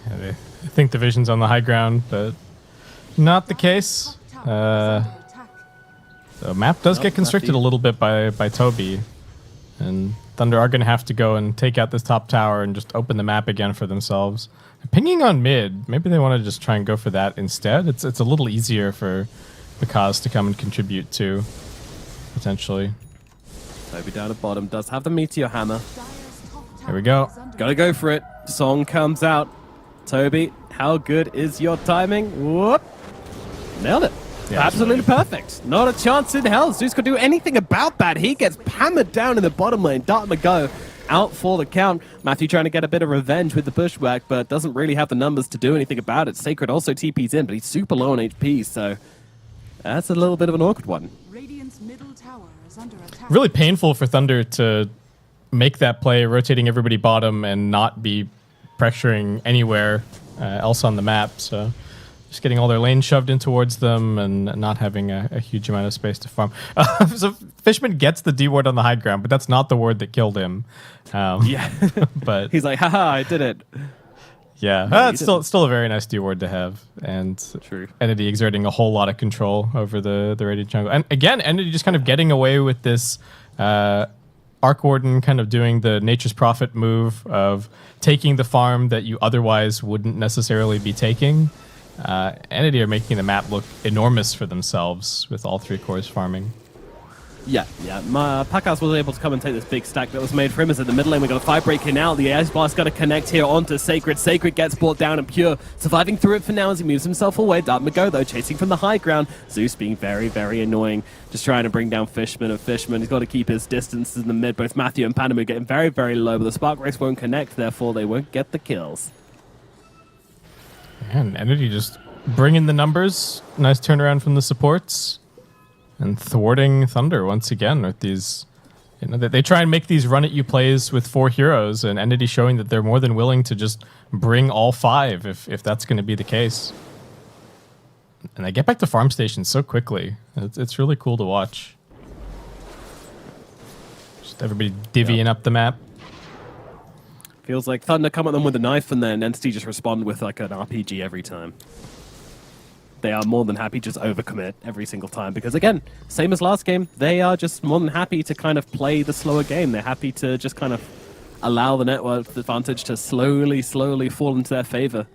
Yeah, I think the vision's on the high ground, but not the case. The map does get constricted a little bit by Toby. And Thunder are going to have to go and take out this top tower and just open the map again for themselves. Pinging on mid, maybe they want to just try and go for that instead. It's a little easier for Mikaz to come and contribute to, potentially. Toby down at bottom, does have the Meteor Hammer. Here we go. Gotta go for it. Song comes out. Toby, how good is your timing? Whoop. Nailed it. Yeah, absolutely perfect. Not a chance in hell. Zeus could do anything about that. He gets hammered down in the bottom lane. Dark Mago out for the count. Matthew trying to get a bit of revenge with the pushback, but doesn't really have the numbers to do anything about it. Sacred also TP's in, but he's super low on HP, so that's a little bit of an awkward one. Really painful for Thunder to make that play, rotating everybody bottom and not be pressuring anywhere else on the map. So just getting all their lanes shoved in towards them and not having a huge amount of space to farm. So Fishman gets the D ward on the high ground, but that's not the ward that killed him. Yeah, but he's like, haha, I did it. Yeah, it's still a very nice D ward to have, and True. Entity exerting a whole lot of control over the Radiant jungle. And again, Entity just kind of getting away with this Arc Warden kind of doing the Nature's Prophet move of taking the farm that you otherwise wouldn't necessarily be taking. Entity are making the map look enormous for themselves with all 3 cores farming. Yeah. Pakas was able to come and take this big stack that was made for him. As in the middle lane, we got a 5 break in now. The Ice Blast got to connect here onto Sacred. Sacred gets brought down and Pure surviving through it for now as he moves himself away. Dark Mago, though, chasing from the high ground. Zeus being very, very annoying. Just trying to bring down Fishman. And Fishman, he's got to keep his distance in the mid. Both Matthew and Pandamu getting very, very low, but the Spark Race won't connect, therefore they won't get the kills. And Entity just bringing the numbers. Nice turnaround from the supports. And thwarting Thunder once again with these, they try and make these run at you plays with 4 heroes, and Entity showing that they're more than willing to just bring all 5 if that's going to be the case. And they get back to farm stations so quickly. It's really cool to watch. Just everybody divvying up the map. Feels like Thunder come at them with a knife and then Entity just respond with like an RPG every time. They are more than happy to just overcommit every single time because, again, same as last game, they are just more than happy to kind of play the slower game. They're happy to just kind of allow the network advantage to slowly fall into their favor.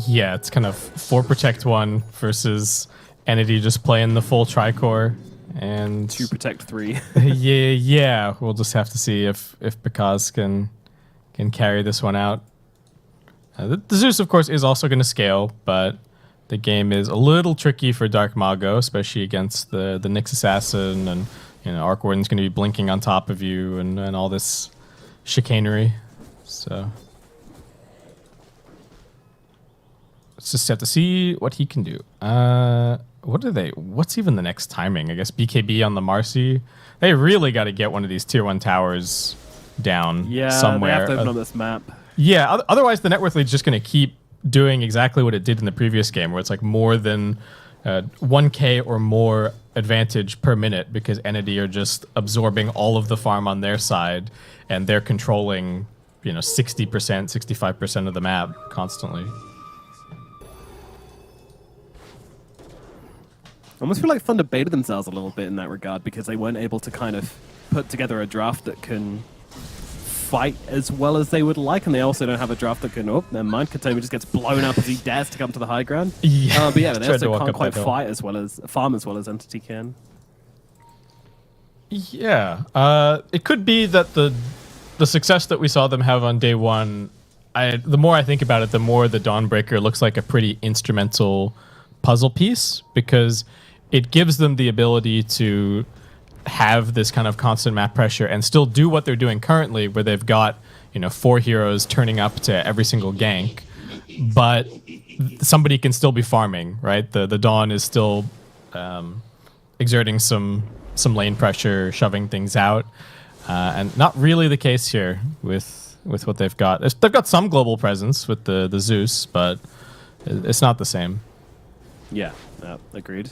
Yeah, it's kind of 4 protect 1 versus Entity just playing the full tricore. And 2 protect 3. yeah, we'll just have to see if Pikaz can carry this one out. The Zeus, of course, is also going to scale, but the game is a little tricky for Dark Mago, especially against the Nyx Assassin, and Arc Warden's going to be blinking on top of you and all this chicanery. So let's just have to see what he can do. What's even the next timing? I guess BKB on the Marcy. They really got to get one of these tier 1 towers down somewhere. They have to open up this map. Yeah, otherwise the net worth lead's just going to keep doing exactly what it did in the previous game, where it's like more than 1k or more advantage per minute, because Entity are just absorbing all of the farm on their side, and they're controlling, 60%, 65% of the map constantly. I almost feel like Thunder baited themselves a little bit in that regard, because they weren't able to kind of put together a draft that can fight as well as they would like, and they also don't have a draft that can... Oh, never mind. Katomi just gets blown up as he dares to come to the high ground. Yeah, but yeah, they also can't quite fight as well as... farm as well as Entity can. Yeah. It could be that the success that we saw them have on day one, the more I think about it, the more the Dawnbreaker looks like a pretty instrumental puzzle piece, because it gives them the ability to have this kind of constant map pressure and still do what they're doing currently, where they've got 4 heroes turning up to every single gank, but somebody can still be farming, right? The Dawn is still exerting some lane pressure, shoving things out, and not really the case here with what they've got. They've got some global presence with the Zeus, but it's not the same. Yeah, agreed.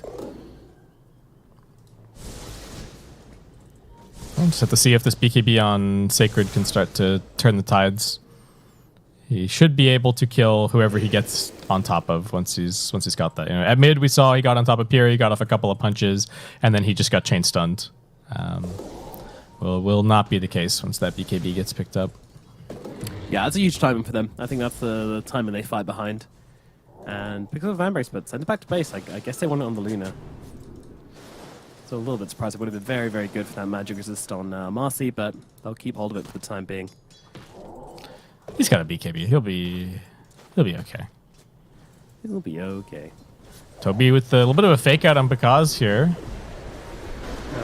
We'll just have to see if this BKB on Sacred can start to turn the tides. He should be able to kill whoever he gets on top of once he's got that. At mid, we saw he got on top of Piri, he got off a couple of punches, and then he just got chain stunned. Will not be the case once that BKB gets picked up. Yeah, that's a huge timing for them. I think that's the timing they fight behind. And because of Vambrace, but send it back to base. I guess they want it on the Luna. So a little bit surprised. It would have been very, very good for that magic resist on Marcy, but they'll keep hold of it for the time being. He's got a BKB. He'll be okay. He'll be okay. Toby with a little bit of a fake out on Bakaz here.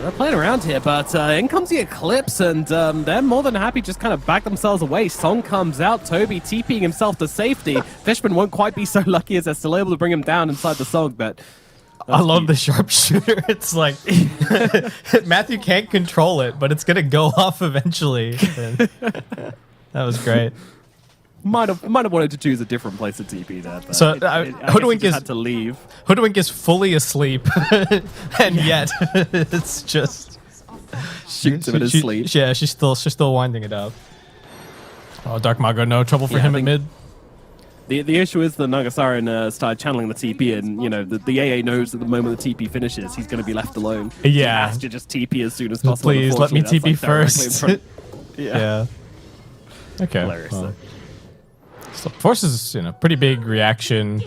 They're playing around here, but in comes the Eclipse, and they're more than happy just kind of back themselves away. Song comes out, Toby TPing himself to safety. Fishman won't quite be so lucky as they're still able to bring him down inside the Song, but... I love the sharpshooter. It's like Matthew can't control it, but it's gonna go off eventually. That was great. Might have wanted to choose a different place to TP there. But so Hoodwink had to leave. Hoodwink is fully asleep, and yet it's just shoots him in his sleep. Yeah, she's still winding it up. Oh, Dark Mago, no trouble for him at mid. The issue is that Nagasarin started channeling the TP, and the AA knows at the moment the TP finishes, he's going to be left alone. Yeah, he has to just TP as soon as possible. Please let me TP first. Yeah. Okay. Hilarious. Well. So Force's pretty big reaction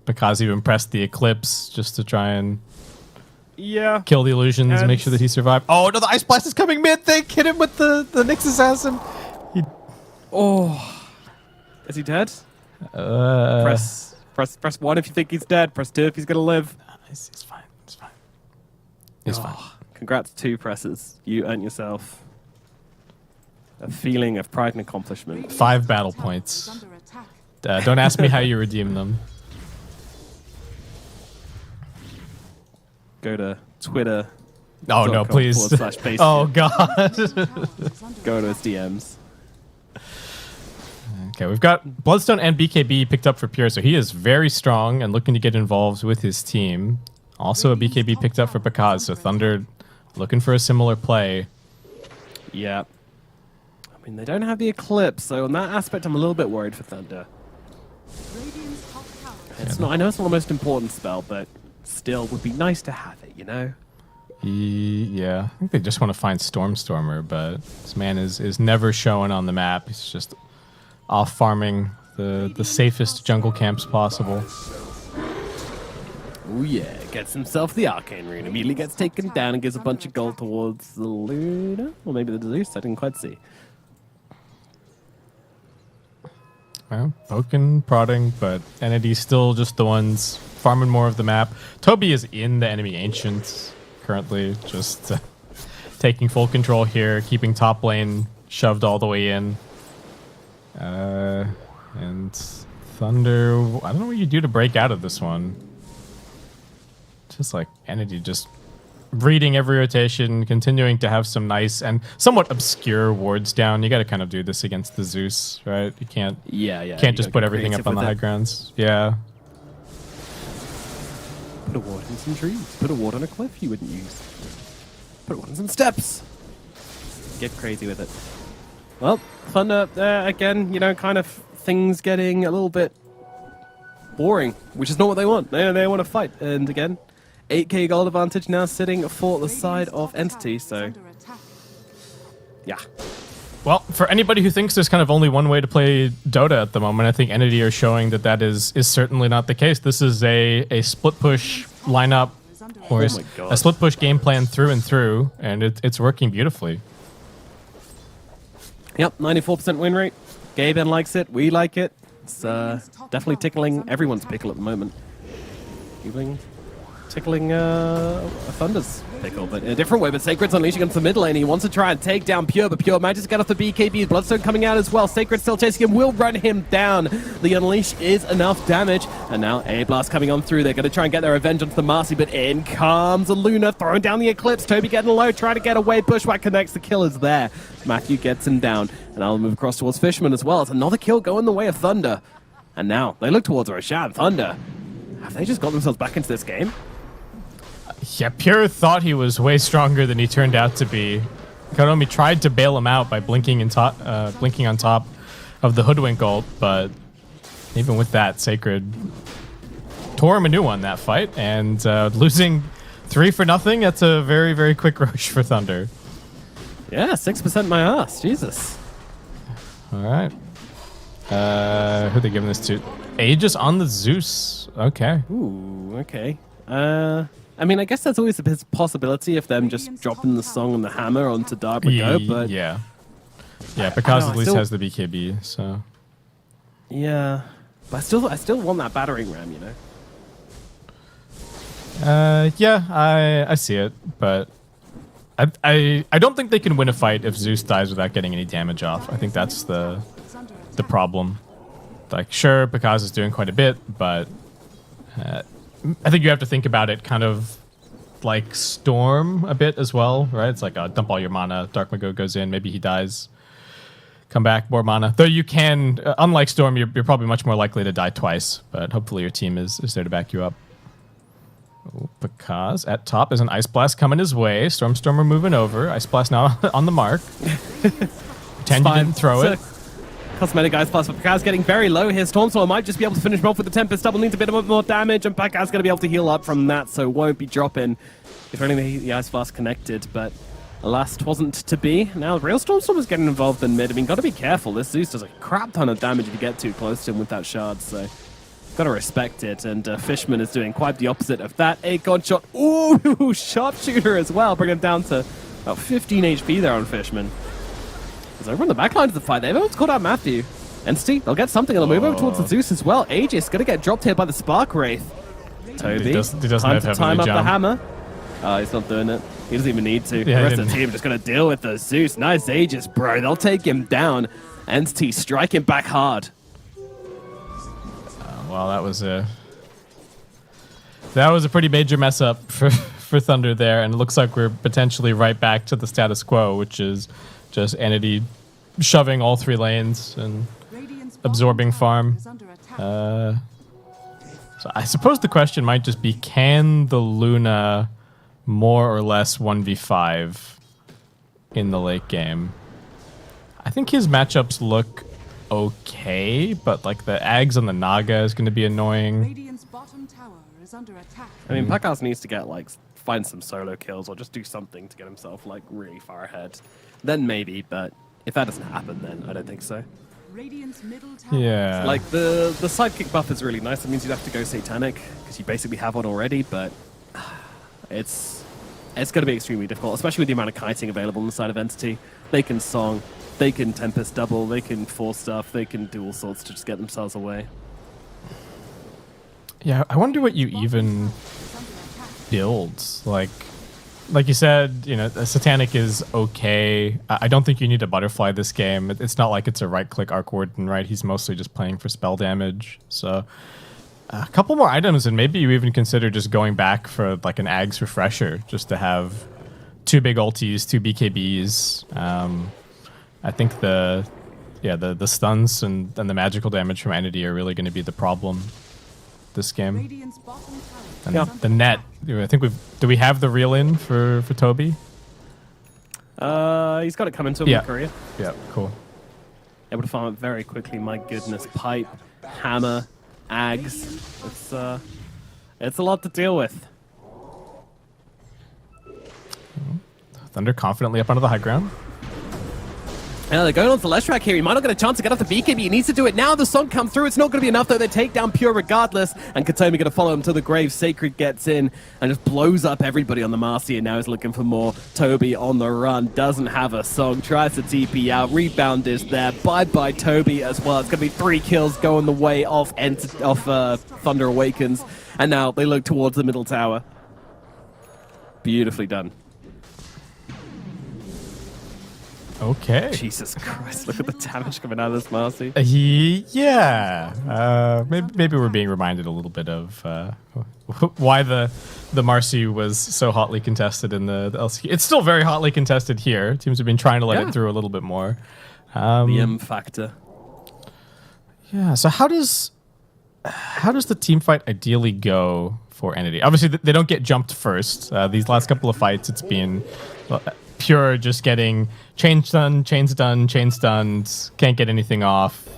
because he even pressed the Eclipse just to try and kill the illusions and make sure that he survived. Oh no, the Ice Blast is coming mid. They hit him with the Nyx Assassin. Is he dead? Press 1 if you think he's dead. Press 2 if he's gonna live. He's fine. He's fine. Congrats, 2 presses. You earned yourself a feeling of pride and accomplishment. 5 battle points. Don't ask me how you redeem them. Go to Twitter. Oh no, please. Oh god. Go to his DMs. Okay, we've got Bloodstone and BKB picked up for Pure, so he is very strong and looking to get involved with his team. Also a BKB picked up for Bakaz, so Thunder looking for a similar play. Yeah. I mean, they don't have the Eclipse, so on that aspect I'm a little bit worried for Thunder. It's not, I know it's not the most important spell, but still would be nice to have it, Yeah, I think they just want to find Stormstormer, but this man is never showing on the map. He's just off farming the safest jungle camps possible. Oh yeah, gets himself the Arcane Rune, immediately gets taken down and gives a bunch of gold towards the Luna? Or maybe the Zeus, I didn't quite see. Well, poking, prodding, but Entity's still just the ones farming more of the map. Toby is in the enemy Ancients currently, just taking full control here, keeping top lane shoved all the way in. And Thunder, I don't know what you do to break out of this one. Just like Entity just reading every rotation, continuing to have some nice and somewhat obscure wards down. You got to kind of do this against the Zeus, right? You can't. Can't just put everything up on the high grounds. Yeah. Put a ward in some trees. Put a ward on a cliff you wouldn't use. Put a ward in some steps. Get crazy with it. Well, Thunder, again, you know, kind of things getting a little bit boring, which is not what they want. They want to fight. And again, 8k gold advantage now sitting for the side of Entity, so yeah. Well, for anybody who thinks there's kind of only one way to play Dota at the moment, I think Entity are showing that that is certainly not the case. This is a split push lineup, or a split push game plan through and through, and it's working beautifully. Yep, 94% win rate. Gaben likes it. We like it. It's definitely tickling everyone's pickle at the moment. Tickling Thunder's pickle, but in a different way. But Sacred's unleashing into the mid lane. He wants to try and take down Pure, but Pure manages to get off the BKB. Bloodstone coming out as well. Sacred still chasing him, will run him down. The unleash is enough damage, and now A-Blast coming on through. They're going to try and get their revenge onto the Marcy, but in comes Luna, throwing down the Eclipse. Toby getting low, trying to get away. Bushwhack connects, the kill is there. Matthew gets him down, and I'll move across towards Fisherman as well. It's another kill going the way of Thunder. And now they look towards Roshan. Thunder, have they just got themselves back into this game? Yeah, Pure thought he was way stronger than he turned out to be. Karomi tried to bail him out by blinking on top of the Hoodwink ult, but even with that, Sacred tore him a new one that fight, and losing 3-0, that's a very, very quick rush for Thunder. Yeah, 6% my ass. Jesus. All right. Who they giving this to? Aegis on the Zeus. Okay. Ooh, okay. I mean, I guess that's always a possibility of them just dropping the song and the hammer onto Dark Go, but... Yeah, because at least has the BKB, so... Yeah, but I still want that battering ram, you know? Yeah, I see it, but... I don't think they can win a fight if Zeus dies without getting any damage off. I think that's the problem. Like, sure, Pikaz is doing quite a bit, but... I think you have to think about it kind of like Storm a bit as well, right? It's like dump all your mana, Dark Mago goes in, maybe he dies, come back, more mana. Though you can, unlike Storm, you're probably much more likely to die twice, but hopefully your team is there to back you up. Oh, Pikaz at top is an Ice Blast coming his way. Stormstormer moving over. Ice Blast now on the mark. Pretend you didn't throw it. Cosmetic Ice Blast, but Pikaz getting very low here. Stormstormer might just be able to finish him off with the Tempest Double. Needs a bit more damage, and Pikaz going to be able to heal up from that, so won't be dropping. If only the Ice Blast connected, but alas, wasn't to be. Now, real Stormstormer's getting involved in mid. I mean, got to be careful. This Zeus does a crap ton of damage if you get too close to him with that shard, so got to respect it. And Fishman is doing quite the opposite of that. A gunshot. Ooh, sharpshooter as well. Bring him down to about 15 HP there on Fishman. As over on the back line of the fight, they've almost caught out Matthew. Entity, they'll get something. They'll move over towards the Zeus as well. Aegis going to get dropped here by the Spark Wraith. Toby, he doesn't time have to time up jump. the hammer. Oh, he's not doing it. He doesn't even need to. Yeah, the rest of the team just going to deal with the Zeus. Nice Aegis, bro. They'll take him down. Entity striking back hard. Well, that was a pretty major mess up for Thunder there, and it looks like we're potentially right back to the status quo, which is just Entity shoving all 3 lanes and absorbing farm. So I suppose the question might just be, can the Luna more or less 1v5 in the late game? I think his matchups look okay, but like the Ags on the Naga is going to be annoying. I mean, Pikaz needs to get find some solo kills or just do something to get himself really far ahead. Then maybe, but if that doesn't happen, then I don't think so. Yeah. Like the sidekick buff is really nice. It means you'd have to go Satanic because you basically have one already, but it's going to be extremely difficult, especially with the amount of kiting available on the side of Entity. They can song, they can Tempest Double, they can force stuff, they can do all sorts to just get themselves away. Yeah, I wonder what you even build. Like you said, you know, Satanic is okay. I don't think you need a Butterfly this game. It's not like it's a right-click Arc Warden, right? He's mostly just playing for spell damage. So a couple more items, and maybe you even consider just going back for like an Ags refresher, just to have 2 big ultis, 2 BKBs. I think the stuns and the magical damage from Entity are really going to be the problem this game. And the net, I think do we have the reel in for Toby? He's got it coming to him in Korea. Yeah, cool. Able to farm it very quickly. My goodness, pipe, hammer, Ags. It's a lot to deal with. Thunder confidently up onto the high ground. Yeah, they're going on to Leshrac here. He might not get a chance to get off the BKB. He needs to do it now. The song comes through. It's not going to be enough, though. They take down Pure regardless. And Katomi going to follow him to the grave. Sacred gets in and just blows up everybody on the Marcy. And now he's looking for more. Toby on the run. Doesn't have a song. Tries to TP out. Rebound is there. Bye-bye Toby as well. It's going to be 3 kills going the way of Thunder Awakens. And now they look towards the middle tower. Beautifully done. Okay. Jesus Christ, look at the damage coming out of this Marcy. Maybe we're being reminded a little bit of why the Marcy was so hotly contested in the LCQ. It's still very hotly contested here. Teams have been trying to let it through a little bit more. The M factor. Yeah, so how does the team fight ideally go for Entity? Obviously, they don't get jumped first. These last couple of fights, it's been Pure just getting chains stunned, can't get anything off.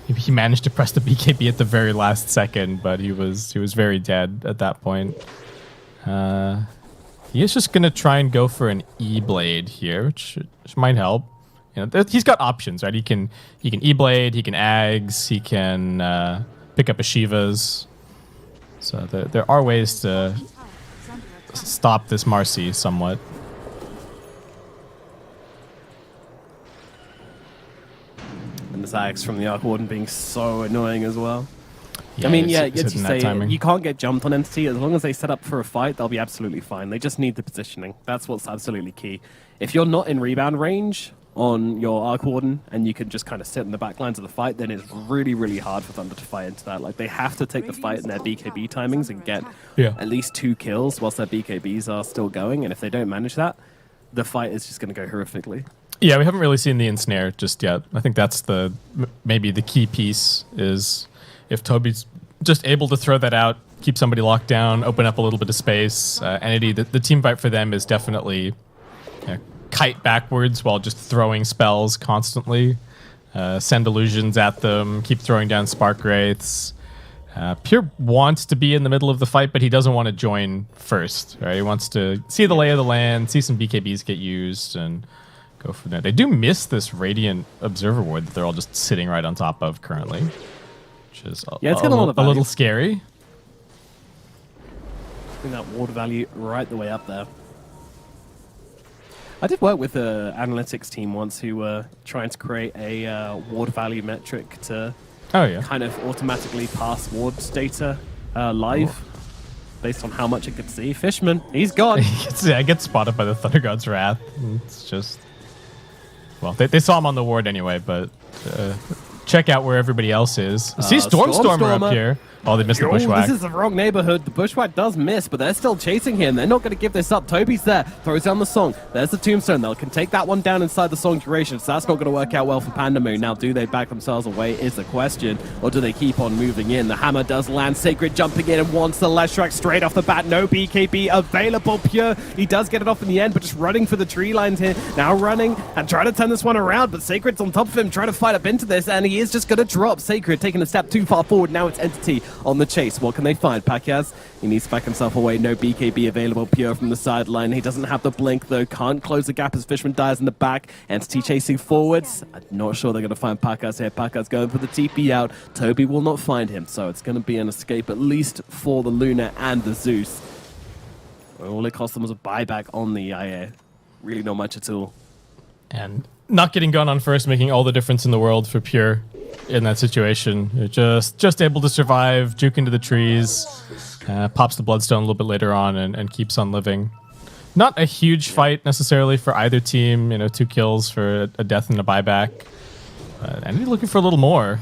He managed to press the BKB at the very last second, but he was very dead at that point. He is just gonna try and go for an E-Blade here, which might help. You know, he's got options, right? He can E-Blade, he can Ags, he can pick up a Shiva's. So there are ways to stop this Marcy somewhat. And this Axe from the Arc Warden being so annoying as well. Yeah, I mean, it's as you say, timing. you can't get jumped on Entity. As long as they set up for a fight, they'll be absolutely fine. They just need the positioning. That's what's absolutely key. If you're not in rebound range on your Arc Warden and you can just kind of sit in the back lines of the fight, then it's really, really hard for Thunder to fight into that. Like, they have to take the fight in their BKB timings and get at least 2 kills whilst their BKBs are still going. And if they don't manage that, the fight is just going to go horrifically. Yeah, we haven't really seen the ensnare just yet. I think that's maybe the key piece is if Toby's just able to throw that out, keep somebody locked down, open up a little bit of space. Entity, the team fight for them is definitely kite backwards while just throwing spells constantly. Send illusions at them, keep throwing down spark wraiths. Pure wants to be in the middle of the fight, but he doesn't want to join first. Right? He wants to see the lay of the land, see some BKBs get used, and go from there. They do miss this Radiant Observer Ward that they're all just sitting right on top of currently, which is it's got a little scary. I think that ward value right the way up there. I did work with an analytics team once who were trying to create a ward value metric to kind of automatically pass wards data live based on how much it could see. Fishman, he's gone. He gets spotted by the Thunder God's Wrath. It's just... Well, they saw him on the ward anyway, but check out where everybody else is. See Stormstormer up here. Oh, they missed the Bushwhack. This is the wrong neighborhood. The Bushwhack does miss, but they're still chasing him. They're not going to give this up. Toby's there. Throws down the Song. There's the Tombstone. They can take that one down inside the Song duration, so that's not going to work out well for Pandamoon. Now, do they back themselves away is the question, or do they keep on moving in? The hammer does land. Sacred jumping in and wants the Leshrac straight off the bat. No BKB available. Pure, he does get it off in the end, but just running for the tree lines here. Now running and trying to turn this one around, but Sacred's on top of him, trying to fight up into this, and he is just going to drop. Sacred taking a step too far forward. Now it's Entity on the chase. What can they find? Pacquiaz, he needs to back himself away. No BKB available. Pure from the sideline. He doesn't have the blink, though. Can't close the gap as Fishman dies in the back. Entity chasing forwards. I'm not sure they're going to find Pacquiaz here. Pacquiaz going for the TP out. Toby will not find him, so it's going to be an escape, at least for the Luna and the Zeus. All it cost them was a buyback on the IA. Really not much at all. And not getting gone on first, making all the difference in the world for Pure in that situation. You're just able to survive, juke into the trees, pops the Bloodstone a little bit later on, and keeps on living. Not a huge fight necessarily for either team. 2 kills for a death and a buyback. And they're looking for a little more.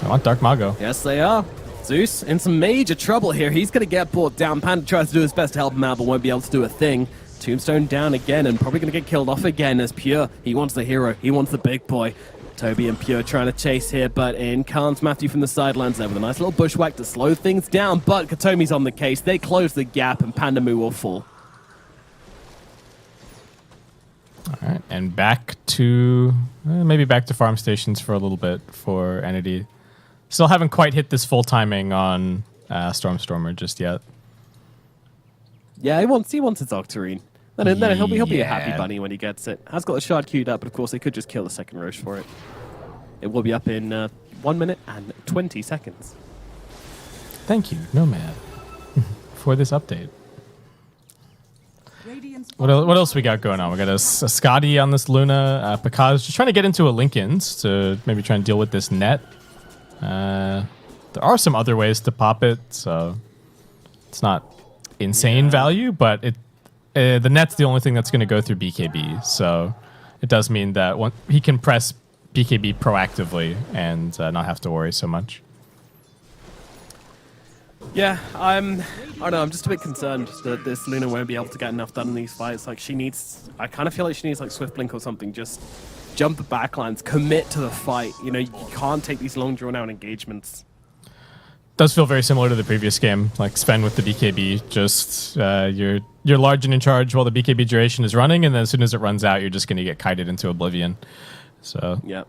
I want Dark Mago. Yes, they are. Zeus in some major trouble here. He's going to get brought down. Panda tries to do his best to help him out, but won't be able to do a thing. Tombstone down again and probably going to get killed off again as Pure. He wants the hero. He wants the big boy. Toby and Pure trying to chase here, but in comes Matthew from the sidelines there with a nice little bushwhack to slow things down. But Katomi's on the case. They close the gap and Pandamu will fall. All right, and back to maybe back to farm stations for a little bit for Entity. Still haven't quite hit this full timing on Stormstormer just yet. Yeah, he wants his Octarine. Then he'll be a happy bunny when he gets it. Has got the shard queued up, but of course they could just kill the second Roche for it. It will be up in 1 minute and 20 seconds. Thank you, Nomad, for this update. What else we got going on? We got a Scotty on this Luna. Pakaz just trying to get into a Linken's to maybe try and deal with this net. There are some other ways to pop it, so it's not insane value, but the net's the only thing that's going to go through BKB, so it does mean that he can press BKB proactively and not have to worry so much. Yeah, I don't know, I'm just a bit concerned that this Luna won't be able to get enough done in these fights. Like, I kind of feel like she needs like Swift Blink or something, just jump the backlines, commit to the fight. You know, you can't take these long drawn out engagements. Does feel very similar to the previous game, like Sven with the BKB, just you're large and in charge while the BKB duration is running, and then as soon as it runs out, you're just going to get kited into oblivion. So yeah.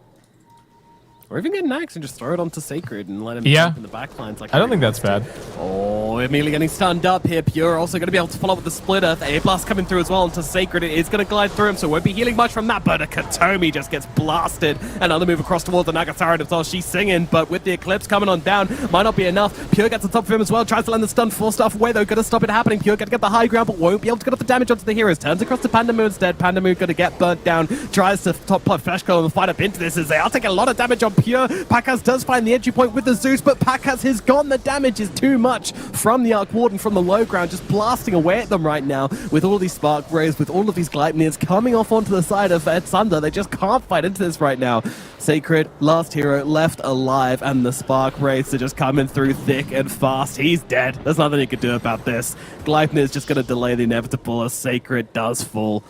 Or even get an axe and just throw it onto Sacred and let him jump in the backlines. Like I don't think that's bad. Oh, immediately getting stunned up here. Pure also going to be able to follow up with the splitter. The A-Blast coming through as well onto Sacred. It is going to glide through him, so won't be healing much from that. But a Katomi just gets blasted. Another move across towards the Nagasara as well. She's singing, but with the Eclipse coming on down, might not be enough. Pure gets on top of him as well. Tries to land the stun, forced off away though. Going to stop it happening. Pure going to get the high ground, but won't be able to get up the damage onto the heroes. Turns across to Pandamu instead. Pandamu going to get burnt down. Tries to top plot Flashco and fight up into this as they are taking a lot of damage on Pure. Pakaz does find the entry point with the Zeus, but Pakaz has gone. The damage is too much from the Arc Warden from the low ground, just blasting away at them right now with all these Spark Rays, with all of these Gleipnirs coming off onto the side of Sunder. They just can't fight into this right now. Sacred, last hero left alive, and the Spark Rays are just coming through thick and fast. He's dead. There's nothing you can do about this. Gleipnir's just going to delay the inevitable as Sacred does fall.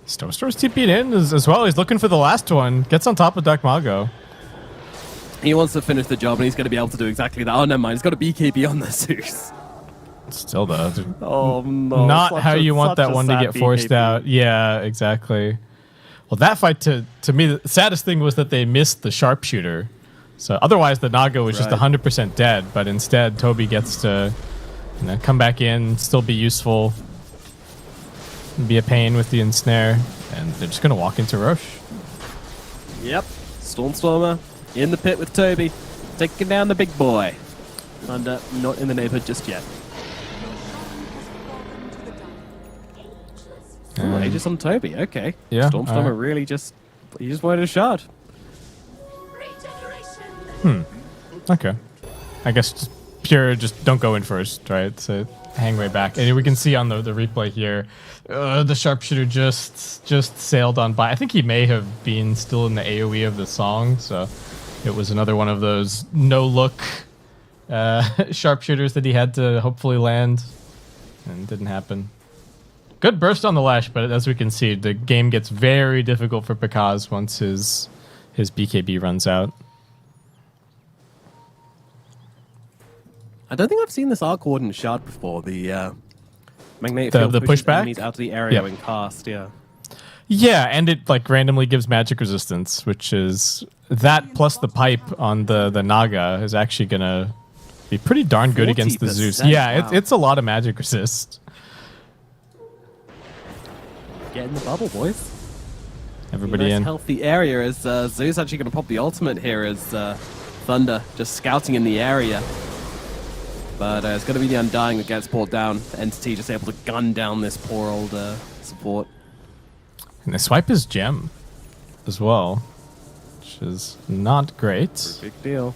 Snowstorm's TP'd in as well. He's looking for the last one. Gets on top of Dark Mago. He wants to finish the job, and he's going to be able to do exactly that. Oh, never mind. He's got a BKB on the Zeus. Still, though. Oh, no. Not how you want that one to get forced out. Yeah, exactly. Well, that fight, to me, the saddest thing was that they missed the sharpshooter. So otherwise, the Naga was just 100% dead, but instead, Toby gets to come back in, still be useful, be a pain with the ensnare, and they're just going to walk into Roche. Yep. Stormstormer in the pit with Toby, taking down the big boy. Thunder not in the neighborhood just yet. Aegis on Toby, okay. Yeah. Stormstormer really just wanted a shard. Okay. I guess just Pure, just don't go in first, right? So hang way back. And we can see on the replay here, the sharpshooter just sailed on by. I think he may have been still in the AoE of the song, so it was another one of those no-look sharpshooters that he had to hopefully land, and it didn't happen. Good burst on the Lash, but as we can see, the game gets very difficult for Pakaz once his BKB runs out. I don't think I've seen this Arc Warden shard before. The magnetic field the pushes pushback enemies out of the area when cast. Yeah, and it like randomly gives magic resistance, which is that plus the pipe on the Naga is actually gonna be pretty darn good against the Zeus. Yeah, wow. it's a lot of magic resist. Get in the bubble, boys. Everybody nice in. Healthy area as Zeus actually going to pop the ultimate here as Thunder just scouting in the area. But it's going to be the Undying that gets pulled down. Entity just able to gun down this poor old support. And they swipe his gem as well, which is not great. Big deal.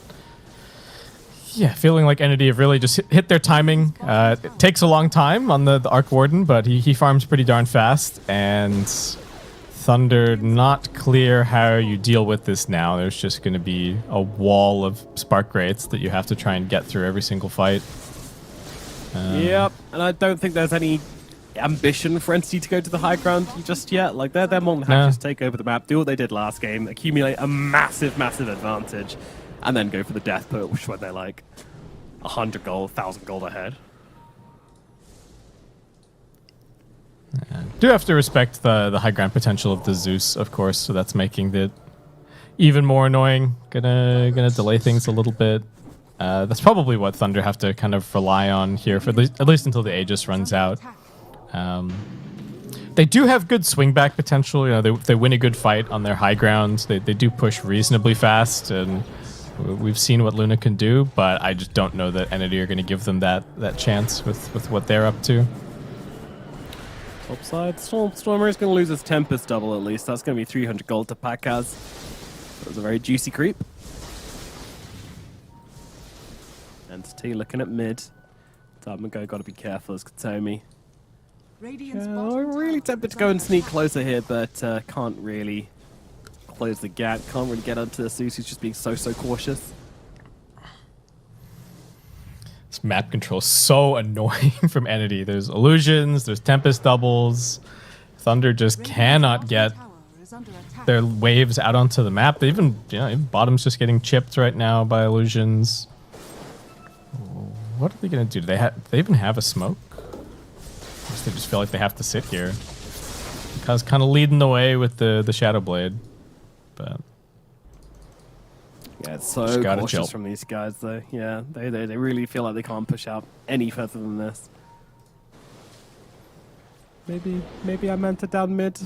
Yeah, feeling like Entity have really just hit their timing. It takes a long time on the Arc Warden, but he farms pretty darn fast. And Thunder, not clear how you deal with this now. There's just going to be a wall of Spark Wraiths that you have to try and get through every single fight. Yep, and I don't think there's any ambition for Entity to go to the high ground just yet. Like, they're more than happy to just take over the map, do what they did last game, accumulate a massive advantage, and then go for the death push when they're like 100 gold, 1,000 gold ahead. Do have to respect the high ground potential of the Zeus, of course, so that's making it even more annoying. Gonna delay things a little bit. That's probably what Thunder have to kind of rely on here, for at least until the Aegis runs out. They do have good swing back potential. You know, they win a good fight on their high ground. They do push reasonably fast, and we've seen what Luna can do, but I just don't know that Entity are going to give them that chance with what they're up to. Top side, Stormer is going to lose his Tempest double at least. That's going to be 300 gold to Pakaz. That was a very juicy creep. Entity looking at mid. Darmago got to be careful as Katomi. I'm really tempted to go and sneak closer here, but can't really close the gap. Can't really get onto the Zeus, who's just being so cautious. This map control is so annoying from Entity. There's illusions, there's Tempest doubles. Thunder just cannot get their waves out onto the map. They even bottom's just getting chipped right now by illusions. What are they gonna do? Do they even have a smoke? I guess they just feel like they have to sit here. Because kind of leading the way with the Shadow Blade, but yeah, it's so cautious from these guys, though. Yeah, they really feel like they can't push out any further than this. Maybe I meant it down mid.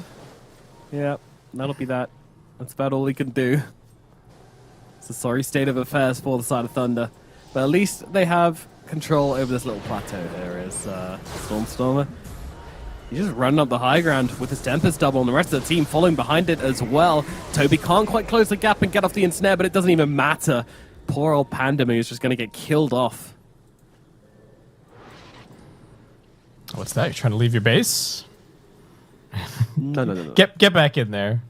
Yeah, that'll be that. That's about all he can do. It's a sorry state of affairs for the side of Thunder, but at least they have control over this little plateau here. Is Stormer. He's just running up the high ground with his Tempest double, and the rest of the team following behind it as well. Toby can't quite close the gap and get off the ensnare, but it doesn't even matter. Poor old Pandamu is just going to get killed off. What's that? You're trying to leave your base? No. Get back in there.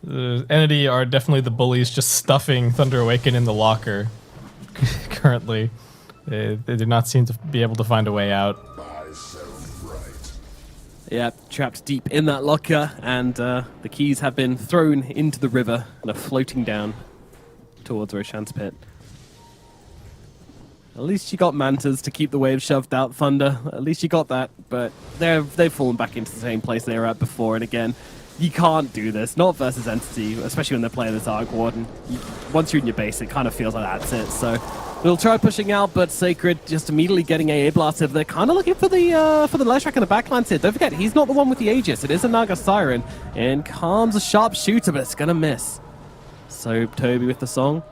Entity are definitely the bullies, just stuffing Thunder Awaken in the locker currently. They do not seem to be able to find a way out. Yeah, trapped deep in that locker, and the keys have been thrown into the river and are floating down towards Roshan's pit. At least you got Mantas to keep the waves shoved out, Thunder. At least you got that, but they've fallen back into the same place they were at before, and again, you can't do this. Not versus Entity, especially when they're playing this Arc Warden. Once you're in your base, it kind of feels like that's it, so we'll try pushing out, but Sacred just immediately getting AA blasted. They're kind of looking for the Leshrac in the backlines here. Don't forget, he's not the one with the Aegis. It is a Naga Siren, and Calm's a sharp shooter, but it's going to miss. So Toby with the song.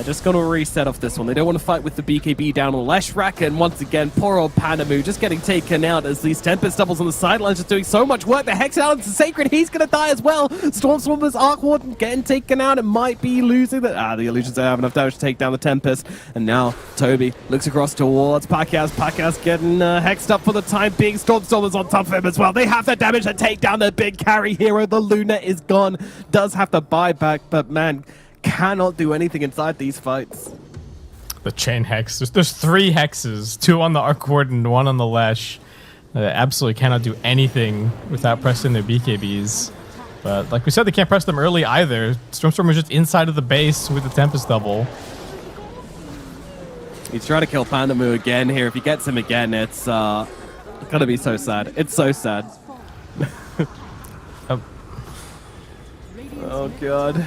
Just going to reset off this one. They don't want to fight with the BKB down on Leshrac, and once again, poor old Pandamu just getting taken out as these Tempest doubles on the sidelines just doing so much work. The Hex out into Sacred, he's going to die as well. Stormstormer's Arc Warden getting taken out. It might be losing the illusions don't have enough damage to take down the Tempest. And now Toby looks across towards Pakaz. Pakaz getting hexed up for the time being. Stormstormer's on top of him as well. They have the damage to take down the big carry hero. The Luna is gone. Does have to buy back, but man, cannot do anything inside these fights. The chain hex. There's 3 hexes, 2 on the Arc Warden, 1 on the Lesh. Absolutely cannot do anything without pressing their BKBs. But like we said, they can't press them early either. Stormstormer's just inside of the base with the Tempest double. He's trying to kill Pandamu again here. If he gets him again, it's gonna be so sad. It's so sad. Oh god.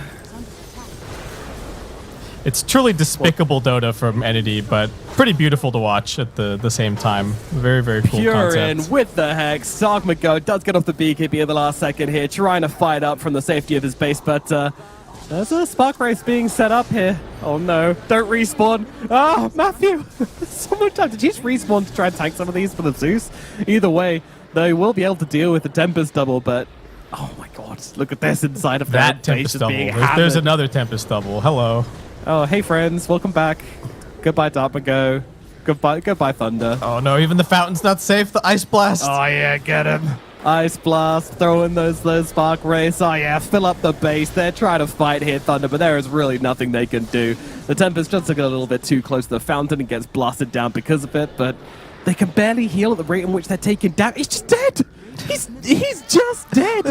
It's truly despicable Dota from Entity, but pretty beautiful to watch at the same time. Very, very cool Pure concept. in with the Hex. Darmago does get off the BKB at the last second here, trying to fight up from the safety of his base, but there's a Spark Race being set up here. Oh no, don't respawn. Oh, Matthew! So much time. Did you just respawn to try and tank some of these for the Zeus? Either way, they will be able to deal with the Tempest double, but oh my god, look at this inside of that Tempest double. There's another Tempest double. Hello. Oh, hey friends, welcome back. Goodbye, Darmago. Goodbye, Thunder. Oh no, even the fountain's not safe. The Ice Blast. Oh yeah, get him. Ice Blast, throwing those Spark Rays. Oh yeah, fill up the base. They're trying to fight here, Thunder, but there is really nothing they can do. The Tempest just took a little bit too close to the fountain and gets blasted down because of it, but they can barely heal at the rate in which they're taking damage. He's just dead! He's just dead!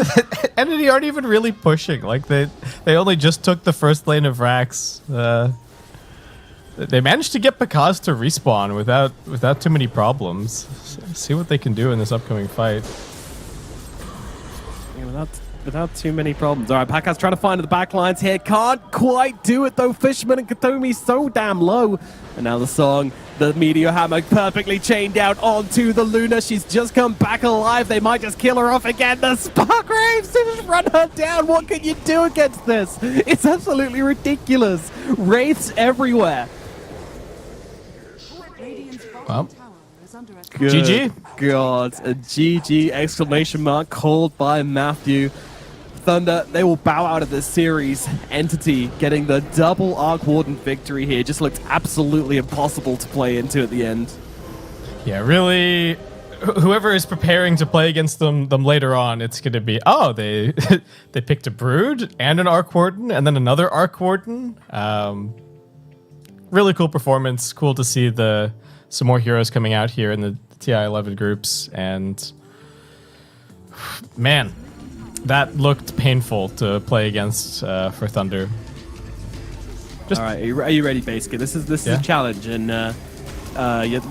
Entity aren't even really pushing. Like, they only just took the first lane of Rax. They managed to get Pakaz to respawn without too many problems. See what they can do in this upcoming fight. Yeah, without too many problems. All right, Pakaz trying to find the back lines here. Can't quite do it, though. Fishman and Katomi so damn low. And now the song, the Meteor Hammer perfectly chained out onto the Luna. She's just come back alive. They might just kill her off again. The Spark Raves to just run her down. What can you do against this? It's absolutely ridiculous. Wraiths everywhere. Well, Good GG. God, a GG exclamation mark called by Matthew. Thunder, they will bow out of this series. Entity getting the double Arc Warden victory here. Just looked absolutely impossible to play into at the end. Yeah, really, whoever is preparing to play against them later on, it's going to be, oh, they they picked a Brood and an Arc Warden and then another Arc Warden. Really cool performance. Cool to see some more heroes coming out here in the TI-11 groups. And man, that looked painful to play against for Thunder. All right, are you ready, basically? This is a challenge, and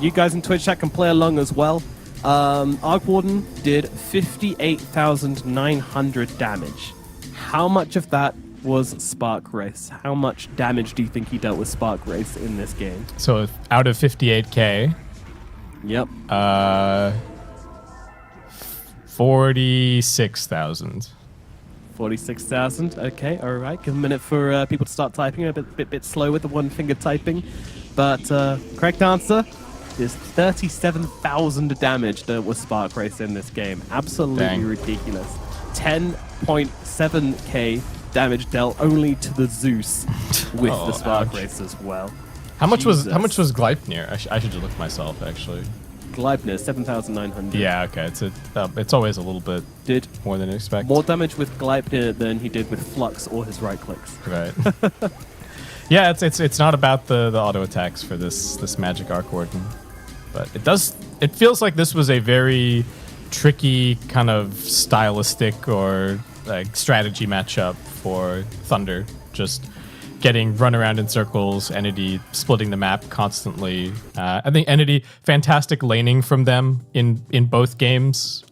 you guys in Twitch chat can play along as well. Arc Warden did 58,900 damage. How much of that was Spark Race? How much damage do you think he dealt with Spark Race in this game? So out of 58k, yep, 46,000. 46,000. Okay, all right. Give a minute for people to start typing. A bit slow with the one finger typing, but correct answer is 37,000 damage that was Spark Race in this game. Absolutely ridiculous. 10.7k damage dealt only to the Zeus with the Spark Race as well. How much was Gleipnir? I should look myself actually. Gleipnir 7,900. Yeah, okay. It's always a little bit more than you expect. More damage with Gleipnir than he did with Flux or his right clicks. Right. Yeah, it's not about the auto attacks for this Magic Arc Warden, but it feels like this was a very tricky kind of stylistic or like strategy matchup for Thunder. Just getting run around in circles, Entity splitting the map constantly. I think Entity, fantastic laning from them in both games.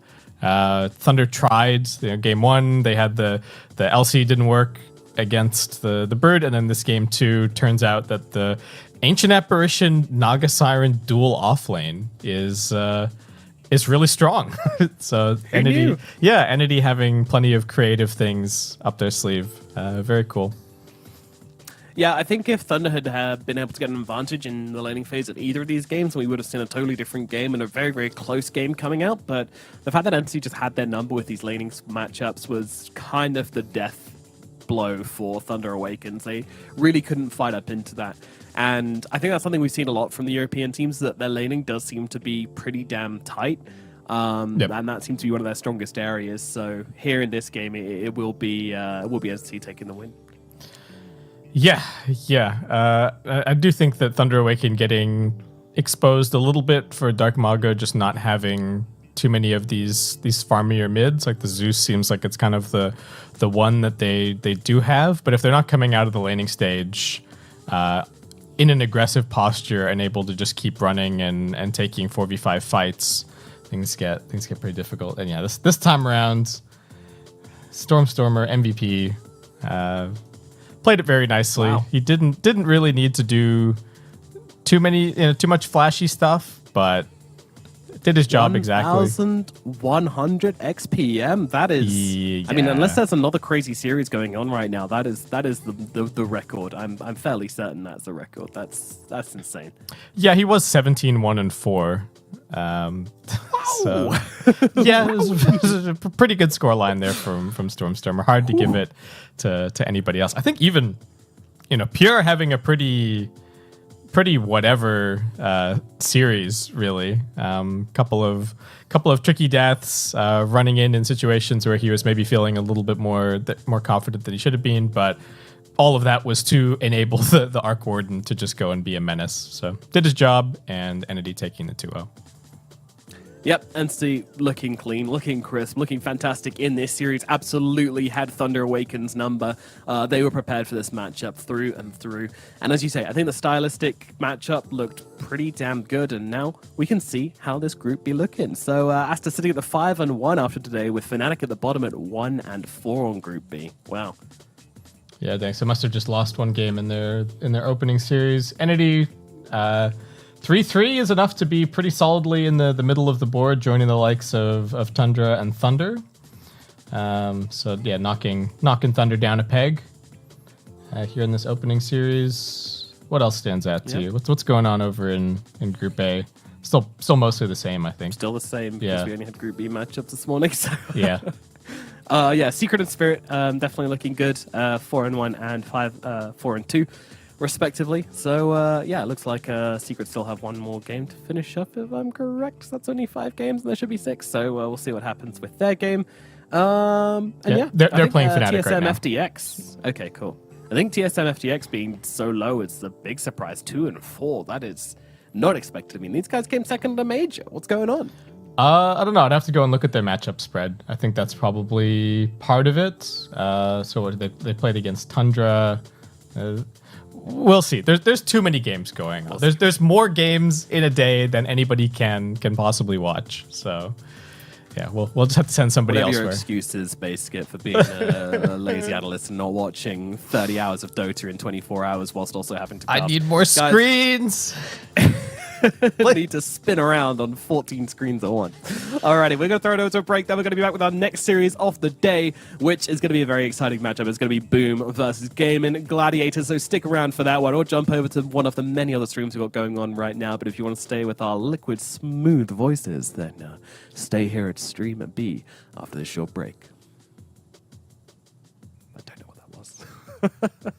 Thunder tried, game one, they had the LC didn't work against the Bird, and then this game two turns out that the Ancient Apparition Naga Siren dual offlane is really strong. So Entity having plenty of creative things up their sleeve. Very cool. Yeah, I think if Thunder had been able to get an advantage in the laning phase of either of these games, we would have seen a totally different game and a very, very close game coming out. But the fact that Entity just had their number with these laning matchups was kind of the death blow for Thunder Awakens. They really couldn't fight up into that. And I think that's something we've seen a lot from the European teams, that their laning does seem to be pretty damn tight. And that seems to be one of their strongest areas. So here in this game, it will be Entity taking the win. Yeah. I do think that Thunder Awaken getting exposed a little bit for Dark Mago just not having too many of these farmier mids. Like the Zeus seems like it's kind of the one that they do have. But if they're not coming out of the laning stage in an aggressive posture and able to just keep running and taking 4v5 fights, things get pretty difficult. And yeah, this time around, Stormer MVP played it very nicely. Wow. He didn't really need to do too much flashy stuff, but did his job exactly. 1,100 XPM. That is, I mean, unless there's another crazy series going on right now, that is the record. I'm fairly certain that's the record. That's insane. Yeah, he was 17-1-4. So yeah, it was a pretty good scoreline there from Stormer. Hard to give it to anybody else. I think even Pure having a pretty pretty whatever series, really. Couple of tricky deaths, running in situations where he was maybe feeling a little bit more confident than he should have been, but all of that was to enable the Arc Warden to just go and be a menace. So did his job, and Entity taking the 2-0. Yep, Entity looking clean, looking crisp, looking fantastic in this series. Absolutely had Thunder Awaken's number. They were prepared for this matchup through and through. And as you say, I think the stylistic matchup looked pretty damn good. And now we can see how this group be looking. So Asta sitting at the 5-1 after today, with Fnatic at the bottom at 1-4 on Group B. Wow. Yeah, thanks. They must have just lost one game in their opening series. Entity 3-3 is enough to be pretty solidly in the middle of the board, joining the likes of Tundra and Thunder. So yeah, knocking Thunder down a peg here in this opening series. What else stands out to you? What's going on over in Group A? Still mostly the same, I think. Still the same, because we only had Group B matchups this morning. So Yeah. Secret and Spirit definitely looking good. 4-1 and 4-2. Respectively. So, it looks like Secret still have one more game to finish up, if I'm correct. That's only 5 games, and there should be 6. So, we'll see what happens with their game. They're playing Fnatic TSM right now. FDX. Okay, cool. I think TSM FDX being so low is a big surprise. 2-4. That is not expected. I mean, these guys came second in the major. What's going on? I don't know. I'd have to go and look at their matchup spread. I think that's probably part of it. So what, they played against Tundra. We'll see. There's too many games going on. There's more games in a day than anybody can possibly watch. So yeah, we'll just have to send somebody Whatever elsewhere. your excuses, Basket, for being a lazy analyst and not watching 30 hours of Dota in 24 hours whilst also having to. I need more screens. Need to spin around on 14 screens at once. Alrighty, we're going to throw it over to a break. Then we're going to be back with our next series of the day, which is going to be a very exciting matchup. It's going to be Boom versus Gaming Gladiators. So stick around for that one, or jump over to one of the many other streams we've got going on right now. But if you want to stay with our liquid, smooth voices, then stay here at Stream at B after this short break. I don't know what that was.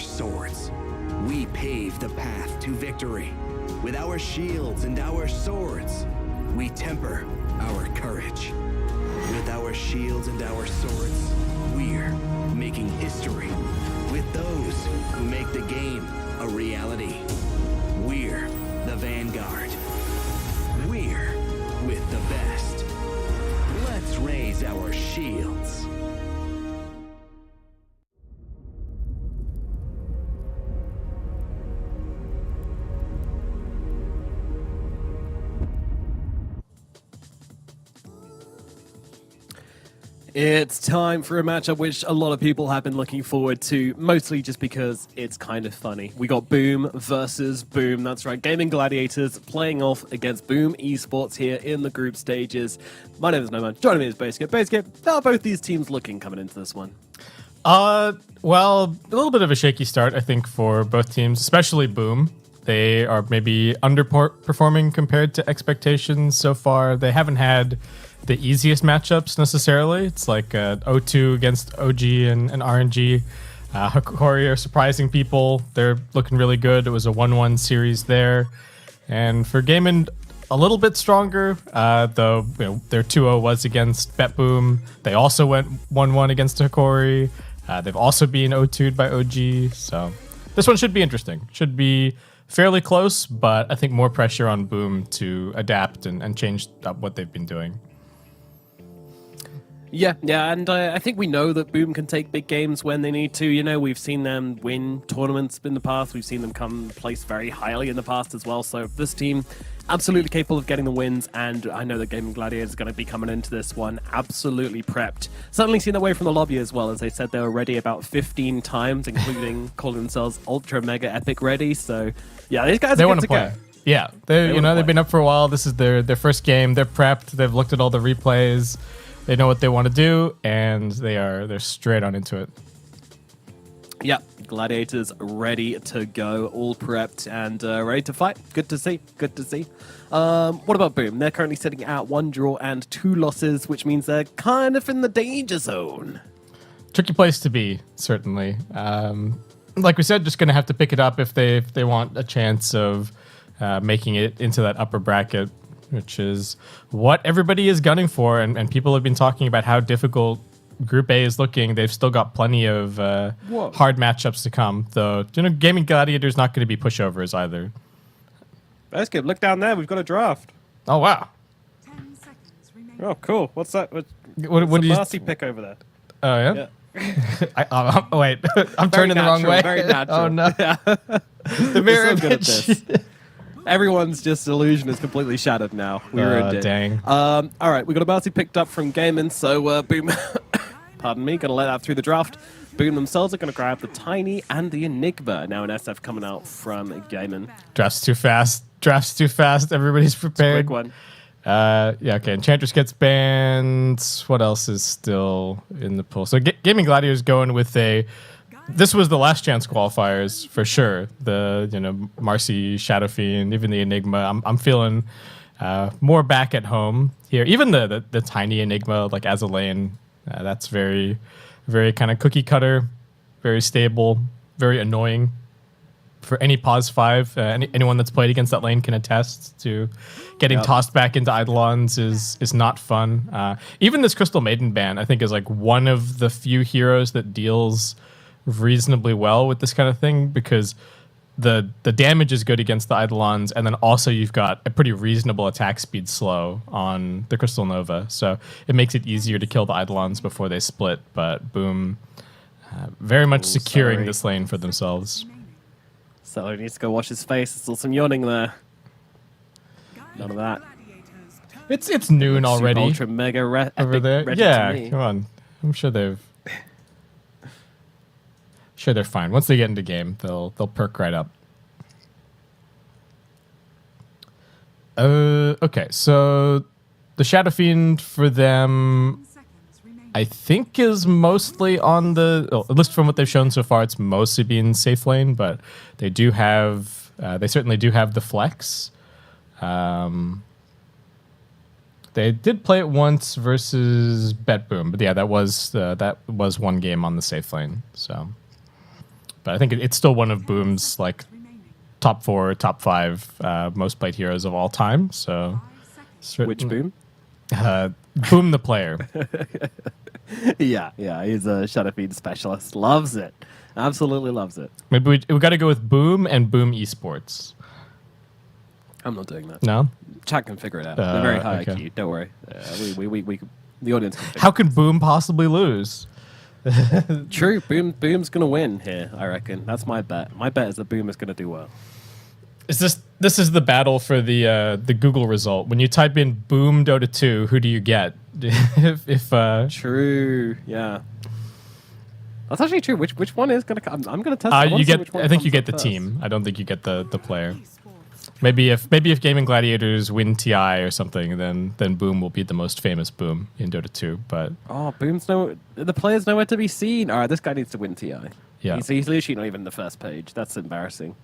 swords. We pave the path to victory. With our shields and our swords, we temper our courage. With our shields and our swords, we're making history. With those who make the game a reality, we're the vanguard. We're with the best. Let's raise our shields. It's time for a matchup which a lot of people have been looking forward to, mostly just because it's kind of funny. We got Boom versus Boom. That's right, Gaming Gladiators playing off against Boom Esports here in the group stages. My name is Noman. Joining me is Basecamp. Basecamp, how are both these teams looking coming into this one? Well, a little bit of a shaky start, I think, for both teams, especially Boom. They are maybe underperforming compared to expectations so far. They haven't had the easiest matchups necessarily. It's like O2 against OG and RNG. Hakori are surprising people. They're looking really good. It was a 1-1 series there. And for Gaimin, a little bit stronger, though their 2-0 was against BetBoom. They also went 1-1 against Hakori. They've also been 0-2'd by OG. So this one should be interesting. Should be fairly close, but I think more pressure on Boom to adapt and change up what they've been doing. Yeah, and I think we know that Boom can take big games when they need to. You know, we've seen them win tournaments in the past. We've seen them come place very highly in the past as well. So this team, absolutely capable of getting the wins. And I know that Gaming Gladiators is going to be coming into this one absolutely prepped. Certainly seen that way from the lobby as well. As they said, they were ready about 15 times, including calling themselves Ultra Mega Epic ready. So yeah, these guys they are want good to play. Go. Yeah, they've been up for a while. This is their first game. They're prepped. They've looked at all the replays. They know what they want to do, and they're straight on into it. Yeah, Gladiators ready to go, all prepped and ready to fight. Good to see. Good to see. What about Boom? They're currently sitting at 1 draw and 2 losses, which means they're kind of in the danger zone. Tricky place to be, certainly. Like we said, just going to have to pick it up if they want a chance of making it into that upper bracket, which is what everybody is gunning for, and people have been talking about how difficult Group A is looking. They've still got plenty of hard matchups to come, though. Gaming Gladiators not going to be pushovers either. That's good. Look down there. We've got a draft. Oh wow! Oh cool. What's that? What do you Marcy pick over there? Oh yeah. Wait, I'm turning natural, the wrong way. Very natural. Oh no! The mirror image. Everyone's just illusion is completely shattered now. We ruined it. Dang. All right, we got a bounty picked up from Gaimin, so Boom, pardon me, gonna let that through the draft. Boom themselves are gonna grab the Tiny and the Enigma. Now an SF coming out from Gaimin. Draft's too fast. Everybody's prepared. Quick one. Yeah, okay. Enchantress gets banned. What else is still in the pool? So Gaming Gladiators going with this was the last chance qualifiers for sure. The Marcy, Shadow Fiend, even the Enigma. I'm feeling more back at home here. Even the tiny Enigma like as a lane. That's very, very kind of cookie cutter, very stable, very annoying. For any pause 5, anyone that's played against that lane can attest to getting tossed back into Eidolons is not fun. Even this Crystal Maiden ban, I think, is like one of the few heroes that deals reasonably well with this kind of thing, because the damage is good against the Eidolons, and then also you've got a pretty reasonable attack speed slow on the Crystal Nova, so it makes it easier to kill the Eidolons before they split. But Boom, very much securing this lane for themselves. So he needs to go wash his face. There's still some yawning there. None of that. It's noon already. Ultra mega over there. Yeah, come on. I'm sure they're fine. Once they get into game, they'll perk right up. Okay, so the Shadow Fiend for them, I think, is mostly on at least from what they've shown so far, it's mostly been safe lane, but they do have, they certainly do have the flex. They did play it once versus BetBoom, but yeah, that was one game on the safe lane. So But I think it's still one of Boom's like top 4, top 5 most played heroes of all time. So Which Boom? Boom the player. Yeah, he's a Shadowfiend specialist. Loves it. Absolutely loves it. Maybe we got to go with Boom and Boom Esports. I'm not doing that. No? Chat can figure it out. They're very high okay. IQ. Don't worry. We the audience can figure How can Boom possibly lose? True. Boom's going to win here, I reckon. That's my bet. My bet is that Boom is going to do well. This is the battle for the Google result. When you type in Boom Dota 2, who do you get? True. Yeah. That's actually true. Which one is going to come? I'm going to test. I think you get the team. I don't think you get the player. Maybe if Gaming Gladiators win TI or something, then Boom will be the most famous Boom in Dota 2. But the player's nowhere to be seen. All right, this guy needs to win TI. Yeah. He's literally not even on the first page. That's embarrassing.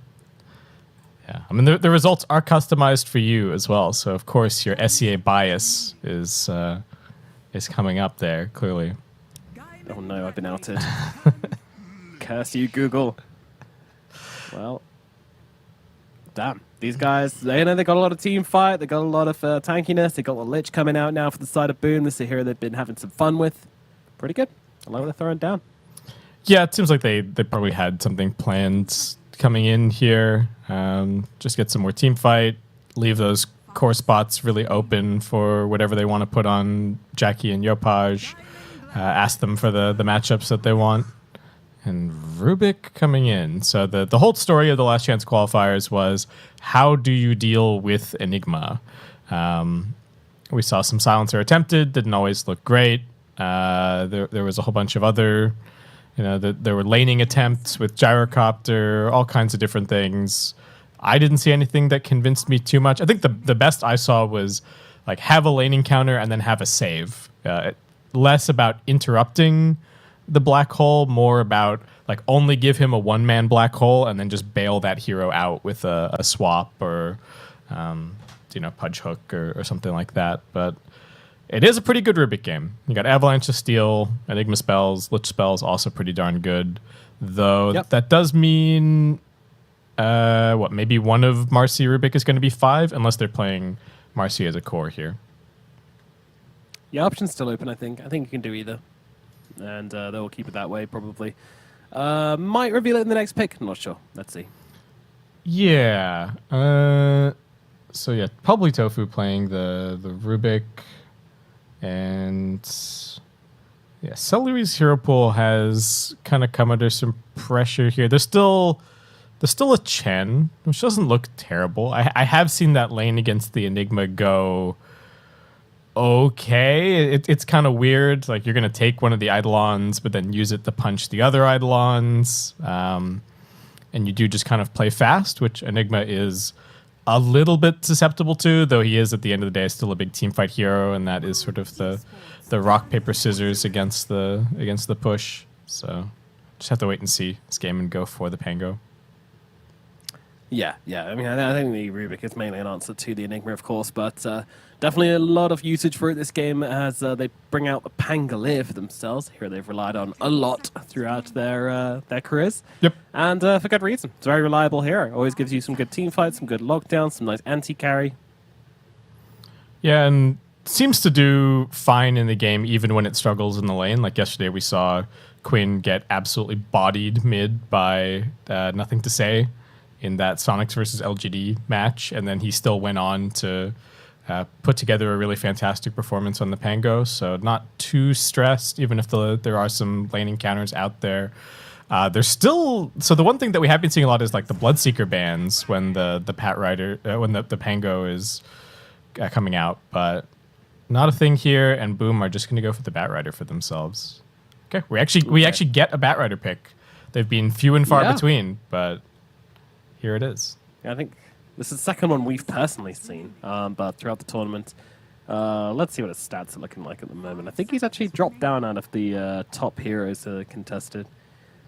Yeah, I mean the results are customized for you as well. So of course your SEA bias is coming up there clearly. Oh no, I've been outed. Curse you, Google. Well, damn. These guys, they got a lot of team fight. They got a lot of tankiness. They got the Lich coming out now for the side of Boom. This is a hero they've been having some fun with. Pretty good. I love what they're throwing down. Yeah, it seems like they probably had something planned coming in here. Just get some more team fight. Leave those core spots really open for whatever they want to put on Jackie and Yopaj. Ask them for the matchups that they want. And Rubik coming in. So the whole story of the Last Chance qualifiers was, how do you deal with Enigma? We saw some Silencer attempted, didn't always look great. There was a whole bunch of other, there were laning attempts with Gyrocopter, all kinds of different things. I didn't see anything that convinced me too much. I think the best I saw was like have a laning counter and then have a save. Less about interrupting the black hole, more about like only give him a one-man black hole and then just bail that hero out with a swap or Pudge Hook or something like that. But it is a pretty good Rubik game. You got Avalanche of Steel, Enigma spells, Lich spells, also pretty darn good. Though that does mean maybe one of Marcy Rubik is going to be 5 unless they're playing Marcy as a core here. Yeah, option's still open, I think. I think you can do either. And they'll keep it that way, probably. Might reveal it in the next pick. Not sure. Let's see. Yeah. So yeah, probably Tofu playing the Rubik. And yeah, Celery's hero pool has kind of come under some pressure here. There's still a Chen, which doesn't look terrible. I have seen that lane against the Enigma go okay. It's kind of weird. Like you're going to take one of the Eidolons, but then use it to punch the other Eidolons. And you do just kind of play fast, which Enigma is a little bit susceptible to, though he is at the end of the day still a big teamfight hero, and that is sort of the rock, paper, scissors against the push. So just have to wait and see this game and go for the Pango. Yeah. I mean, I think the Rubik is mainly an answer to the Enigma, of course, but definitely a lot of usage for it this game as they bring out the Pangolier for themselves. Here they've relied on a lot throughout their careers. Yep. And for good reason. It's a very reliable hero. Always gives you some good team fights, some good lockdowns, some nice anti-carry. Yeah, and seems to do fine in the game even when it struggles in the lane. Like yesterday we saw Quinn get absolutely bodied mid by Nothing to Say in that Sonics versus LGD match, and then he still went on to put together a really fantastic performance on the Pango, so not too stressed, even if there are some laning counters out there. There's still... So the one thing that we have been seeing a lot is like the Bloodseeker bans when the Pat Rider... when the Pango is coming out, but not a thing here, and Boom are just going to go for the Bat Rider for themselves. Okay, we actually get a Bat Rider pick. They've been few and far between, but here it is. Yeah, I think this is the second one we've personally seen, but throughout the tournament. Let's see what his stats are looking like at the moment. I think he's actually dropped down out of the top heroes contested.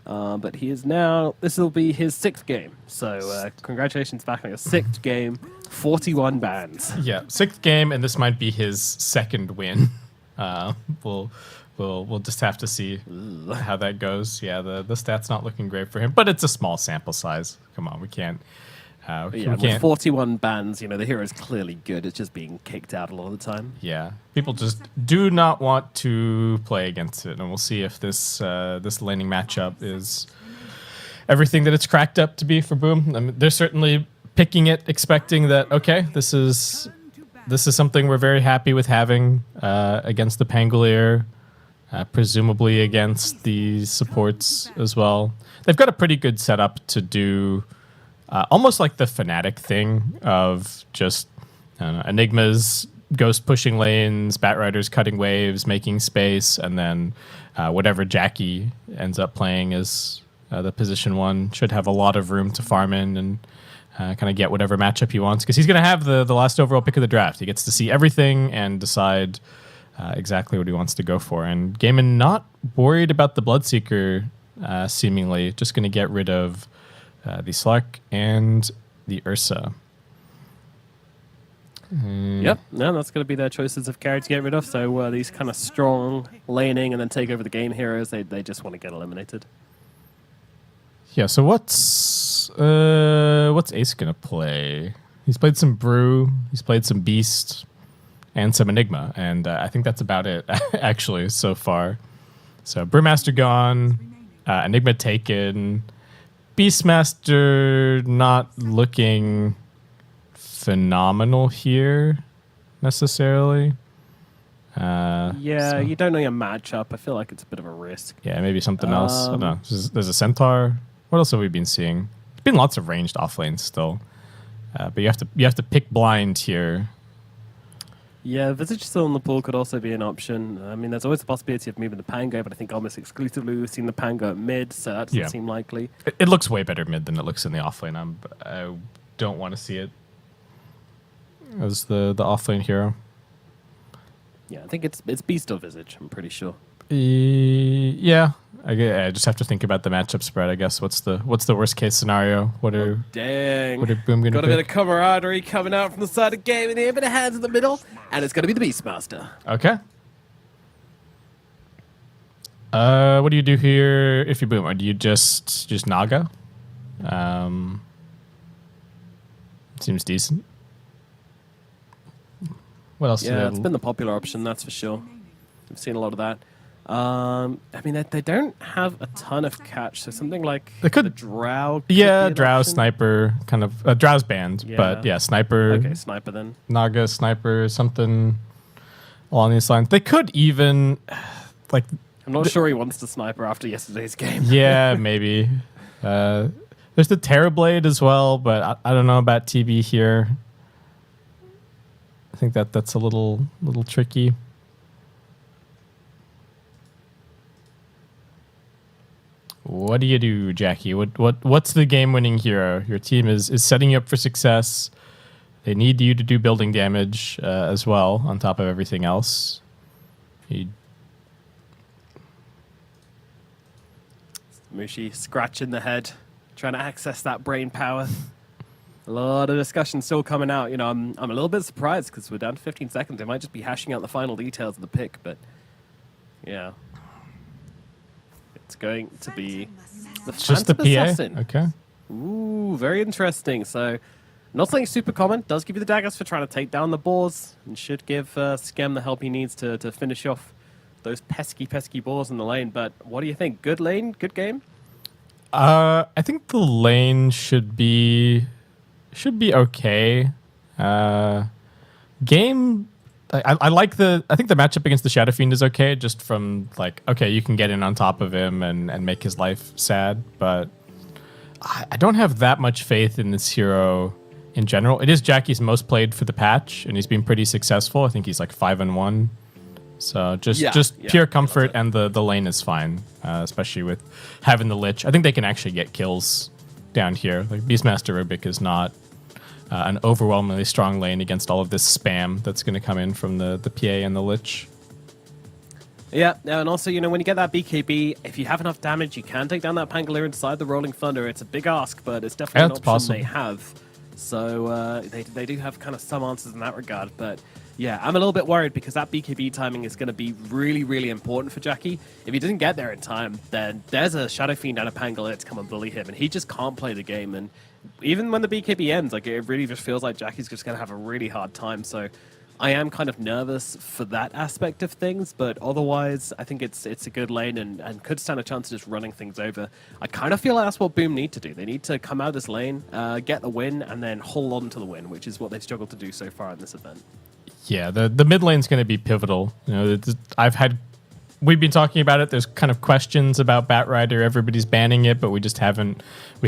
But he is now... This will be his 6th game. So congratulations back on your 6th game. 41 bans. Yeah, 6th game, and this might be his 2nd win. We'll we'll just have to see how that goes. Yeah, the stats not looking great for him, but it's a small sample size. Come on, we can't. We With can't. 41 bans, the hero's clearly good. It's just being kicked out a lot of the time. Yeah, people just do not want to play against it, and we'll see if this laning matchup is everything that it's cracked up to be for Boom. I mean, they're certainly picking it, expecting that okay, this is something we're very happy with having against the Pangolier, presumably against the supports as well. They've got a pretty good setup to do. Almost like the Fnatic thing of just Enigma's Ghost pushing lanes, Batriders cutting waves, making space, and then whatever Jackie ends up playing as the position 1 should have a lot of room to farm in and kind of get whatever matchup he wants, because he's going to have the last overall pick of the draft. He gets to see everything and decide exactly what he wants to go for. And Gaimin not worried about the Bloodseeker, seemingly, just going to get rid of the Slark and the Ursa. Yep, no, that's going to be their choices of carry to get rid of. So these kind of strong laning and then take over the game heroes, they just want to get eliminated. Yeah, so what's Ace going to play? He's played some Brew, he's played some Beast, and some Enigma, and I think that's about it, actually, so far. So Brewmaster gone, Enigma taken, Beastmaster not looking phenomenal here necessarily. You don't know your matchup. I feel like it's a bit of a risk. Yeah, maybe something else. I don't know. There's a Centaur. What else have we been seeing? There's been lots of ranged off lanes still, but you have to pick blind here. Yeah, Visage still in the pool could also be an option. I mean, there's always the possibility of moving the Pango, but I think almost exclusively we've seen the Pango at mid, so that doesn't seem likely. It looks way better mid than it looks in the off lane. I don't want to see it as the off lane hero. Yeah, I think it's Beast or Visage, I'm pretty sure. Yeah. I just have to think about the matchup spread, I guess. What's the worst case scenario? What are Boom going to Got a bit of camaraderie coming out from the side of game in here, a bit of hands in the middle, and it's going to be the Beastmaster. Okay. What do you do here if you Boom? Or do you just Naga? Seems decent. What else? Yeah, it's been the popular option, that's for sure. I've seen a lot of that. I mean, they don't have a ton of catch, so something like the Drow. Yeah, Drow, Sniper, kind of. Drow's banned, but yeah, Sniper. Okay, Sniper then. Naga, Sniper, something along these lines. They could even, like... I'm not sure he wants to Sniper after yesterday's game. Yeah, maybe. There's the Terrorblade as well, but I don't know about TB here. I think that's a little tricky. What do you do, Jackie? What's the game-winning hero? Your team is setting you up for success. They need you to do building damage as well, on top of everything else. Mushi scratching the head, trying to access that brain power. A lot of discussion still coming out. I'm a little bit surprised because we're down to 15 seconds. They might just be hashing out the final details of the pick, but yeah. It's going to be the just the PA? Assassin. Okay. Ooh, very interesting. So, not something super common. Does give you the daggers for trying to take down the boars, and should give Skem the help he needs to finish off those pesky boars in the lane. But what do you think? Good lane? Good game? I think the lane should be okay. Game... I like I think the matchup against the Shadow Fiend is okay, just from okay, you can get in on top of him and make his life sad, but I don't have that much faith in this hero in general. It is Jackie's most played for the patch, and he's been pretty successful. I think he's 5-1. So just pure comfort, and the lane is fine, especially with having the Lich. I think they can actually get kills down here. Beastmaster Rubik is not an overwhelmingly strong lane against all of this spam that's going to come in from the PA and the Lich. Yeah, and also, when you get that BKB, if you have enough damage, you can take down that Pangolier inside the Rolling Thunder. It's a big ask, but it's definitely an option they have. So they do have kind of some answers in that regard. But Yeah, I'm a little bit worried because that BKB timing is going to be really, really important for Jackie. If he doesn't get there in time, then there's a Shadow Fiend and a Pangolier to come and bully him, and he just can't play the game. And even when the BKB ends, like, it really just feels like Jackie's just going to have a really hard time. So I am kind of nervous for that aspect of things, but otherwise, I think it's a good lane and could stand a chance of just running things over. I kind of feel like that's what Boom need to do. They need to come out of this lane, get the win, and then hold on to the win, which is what they've struggled to do so far in this event. Yeah, the mid lane's going to be pivotal. You know, we've been talking about it. There's kind of questions about Batrider. Everybody's banning it, but we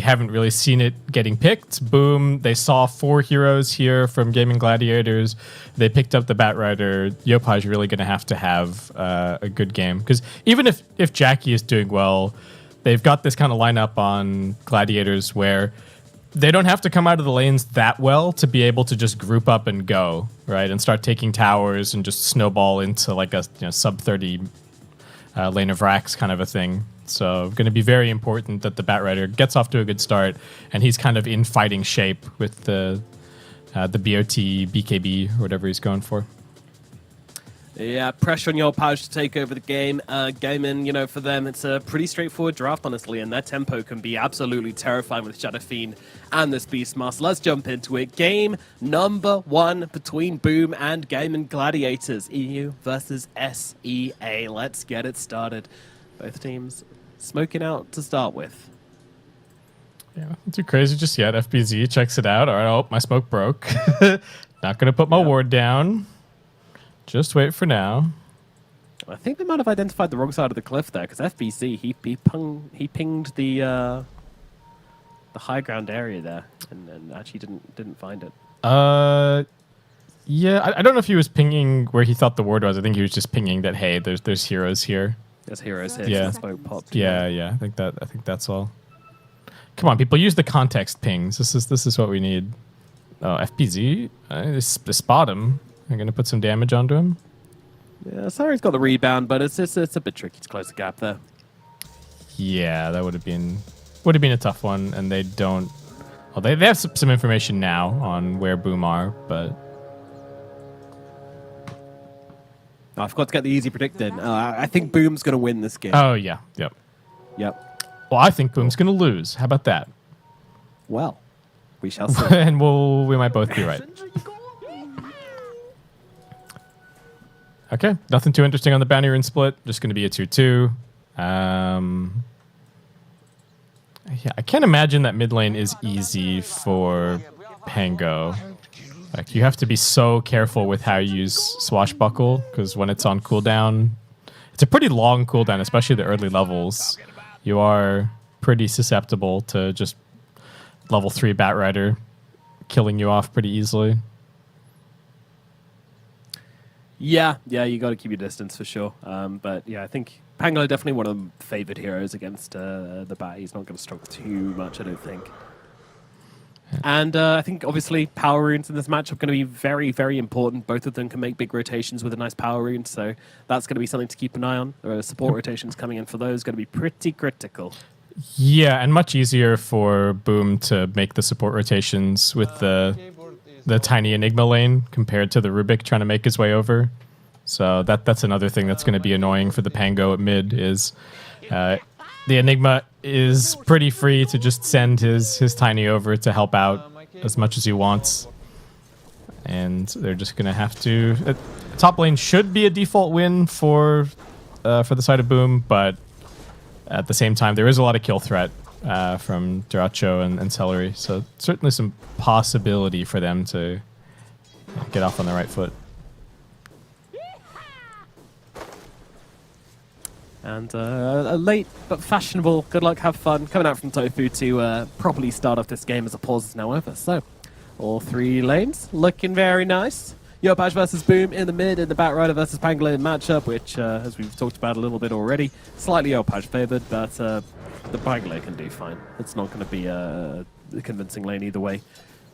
haven't really seen it getting picked. Boom, they saw 4 heroes here from Gaming Gladiators. They picked up the Batrider. Yopaj really going to have a good game, because even if Jackie is doing well, they've got this kind of lineup on Gladiators where they don't have to come out of the lanes that well to be able to just group up and go, right, and start taking towers and just snowball into like a sub 30 lane of racks kind of a thing. So going to be very important that the Batrider gets off to a good start, and he's kind of in fighting shape with the BOT, BKB, or whatever he's going for. Yeah, pressure on Yopaj to take over the game. Gaming, for them, it's a pretty straightforward draft, honestly, and their tempo can be absolutely terrifying with Shadow Fiend and this Beastmaster. Let's jump into it. Game number 1 between Boom and Gaming Gladiators. EU versus SEA. Let's get it started. Both teams smoking out to start with. Yeah, not too crazy just yet. FBZ checks it out. All right, oh, my smoke broke. Not going to put my ward down. Just wait for now. I think they might have identified the wrong side of the cliff there, because FBC, he pinged the high ground area there, and actually didn't find it. Yeah, I don't know if he was pinging where he thought the ward was. I think he was just pinging that, hey, there's heroes here. There's heroes here. Yeah, so the smoke popped. Yeah. I think that's all. Come on, people, use the context pings. This is what we need. Oh, FBZ, they spot him. I'm going to put some damage onto him. Yeah, Sari's got the rebound, but it's a bit tricky to close the gap there. Yeah, that would have been a tough one, and they don't. Well, they have some information now on where Boom are, but I forgot to get the easy predict in. I think Boom's going to win this game. Oh yeah, yep. Well, I think Boom's going to lose. How about that? Well, we shall see. And we might both be right. Okay, nothing too interesting on the bounty rune split. Just going to be a 2-2. Yeah, I can't imagine that mid lane is easy for Pango. Like, you have to be so careful with how you use Swashbuckle, because when it's on cooldown, it's a pretty long cooldown, especially the early levels. You are pretty susceptible to just level 3 Batrider killing you off pretty easily. Yeah, you got to keep your distance for sure. But yeah, I think Pangolier definitely one of the favored heroes against the Bat. He's not going to struggle too much, I don't think. And I think obviously power runes in this matchup are going to be very, very important. Both of them can make big rotations with a nice power rune, so that's going to be something to keep an eye on. Support rotations coming in for those going to be pretty critical. Yeah, and much easier for Boom to make the support rotations with the tiny Enigma lane compared to the Rubik trying to make his way over. So that's another thing that's going to be annoying for the Pango at mid is the Enigma is pretty free to just send his tiny over to help out as much as he wants. And they're just going to have to... top lane should be a default win for the side of Boom, but at the same time, there is a lot of kill threat from Duracho and Celery. So certainly some possibility for them to get off on the right foot. And a late but fashionable good luck, have fun coming out from Tofu to properly start off this game as a pause is now over. So all 3 lanes looking very nice. Yopaj versus Boom in the mid, and the Batrider versus Pangolier matchup, which, as we've talked about a little bit already, slightly Yopaj favored, but the Pangolier can do fine. It's not going to be a convincing lane either way.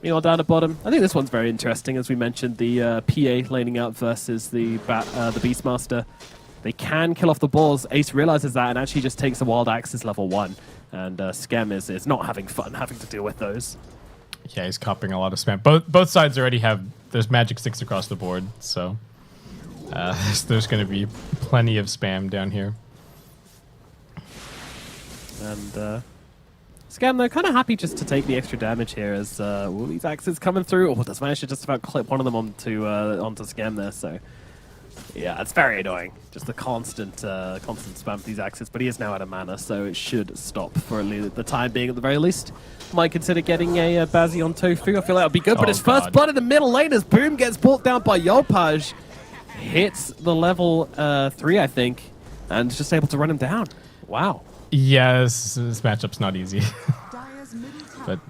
Meanwhile, down at bottom, I think this one's very interesting. As we mentioned, the PA laning out versus the Beastmaster. They can kill off the balls. Ace realizes that and actually just takes the Wild Axes level 1. And Skem is not having fun having to deal with those. Yeah, he's copying a lot of spam. Both sides already have, there's magic sticks across the board, so there's going to be plenty of spam down here. And Scam, though, kind of happy just to take the extra damage here as Woolie's axes coming through. Oh, does manage to just about clip one of them onto Scam there, so yeah, it's very annoying. Just the constant spam of these axes, but he is now out of mana, so it should stop for the time being at the very least. Might consider getting a Bazzi on Tofu. I feel like it would be good, but his first blood in the middle lane as Boom gets brought down by Yopaj. Hits the level 3, I think, and is just able to run him down. Wow. Yeah, this matchup's not easy.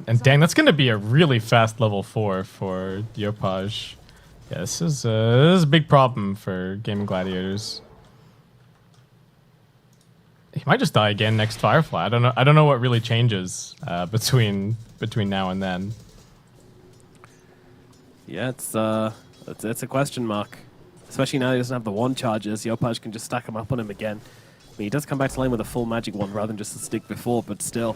And dang, that's going to be a really fast level 4 for Yopaj. Yeah, this is a big problem for Gaming Gladiators. He might just die again next Firefly. I don't know what really changes between now and then. Yeah, it's a question mark. Especially now he doesn't have the one charges. Yopaj can just stack him up on him again. I mean, he does come back to lane with a full magic one rather than just a stick before, but still.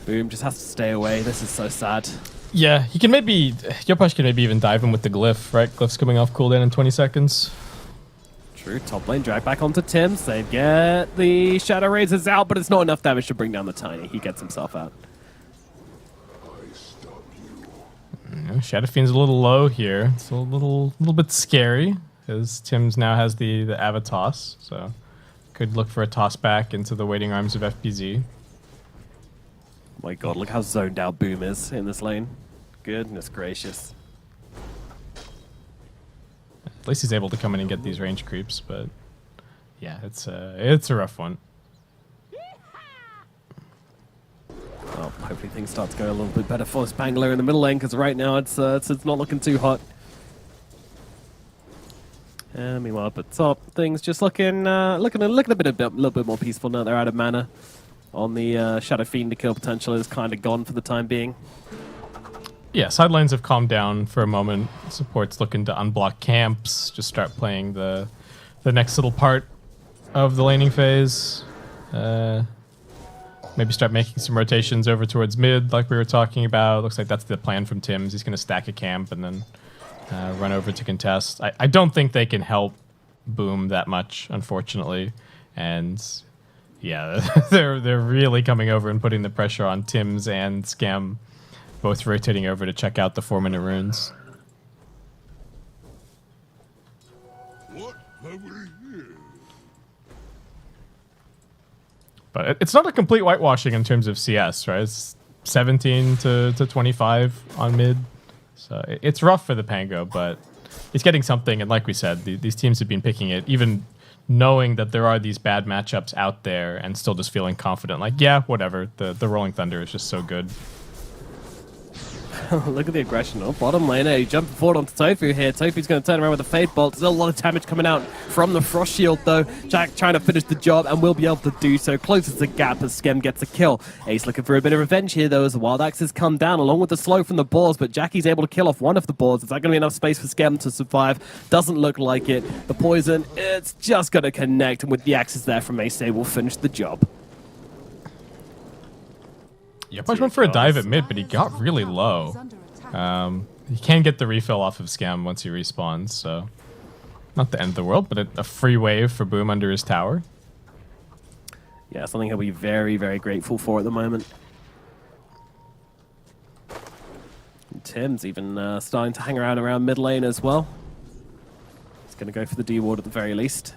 Boom just has to stay away. This is so sad. Yeah, he can Yopaj can maybe even dive him with the Glyph, right? Glyph's coming off cooldown in 20 seconds. True, top lane drag back onto Tims. They get the Shadow Razors out, but it's not enough damage to bring down the Tiny. He gets himself out. Shadow Fiend's a little low here. It's a little bit scary, as Tims now has the Avatos, so could look for a toss back into the waiting arms of FPZ. My god, look how zoned out Boom is in this lane. Goodness gracious. At least he's able to come in and get these range creeps, but yeah, it's a rough one. Well, hopefully things start to go a little bit better for Spangler in the middle lane, because right now it's not looking too hot. And meanwhile, up at top, things just looking a little bit more peaceful now. They're out of mana. On the Shadow Fiend, the kill potential is kind of gone for the time being. Yeah, sidelines have calmed down for a moment. Support's looking to unblock camps, just start playing the next little part of the laning phase. Maybe start making some rotations over towards mid, like we were talking about. Looks like that's the plan from Tims. He's going to stack a camp and then run over to contest. I don't think they can help Boom that much, unfortunately. And yeah, they're really coming over and putting the pressure on Tims and Scam, both rotating over to check out the 4-minute runes. But it's not a complete whitewashing in terms of CS, right? It's 17 to 25 on mid. So it's rough for the Pango, but he's getting something. And like we said, these teams have been picking it, even knowing that there are these bad matchups out there and still just feeling confident. Like, yeah, whatever. The Rolling Thunder is just so good. Look at the aggression. Oh, bottom lane. He jumping forward onto Tofu here. Tofu's going to turn around with a Fade Bolt. There's a lot of damage coming out from the Frost Shield, though. Jack trying to finish the job and will be able to do so. Closes the gap as Skem gets a kill. Ace looking for a bit of revenge here, though, as the Wild Axes come down along with the slow from the boards, but Jackie's able to kill off one of the boards. Is that going to be enough space for Skem to survive? Doesn't look like it. The poison, it's just going to connect, and with the axes there from Ace, they will finish the job. Yopaj went for a dive at mid, but he got really low. He can get the refill off of Scam once he respawns, so not the end of the world, but a free wave for Boom under his tower. Yeah, something he'll be very, very grateful for at the moment. And Tim's even starting to hang around mid lane as well. He's going to go for the D-Ward at the very least.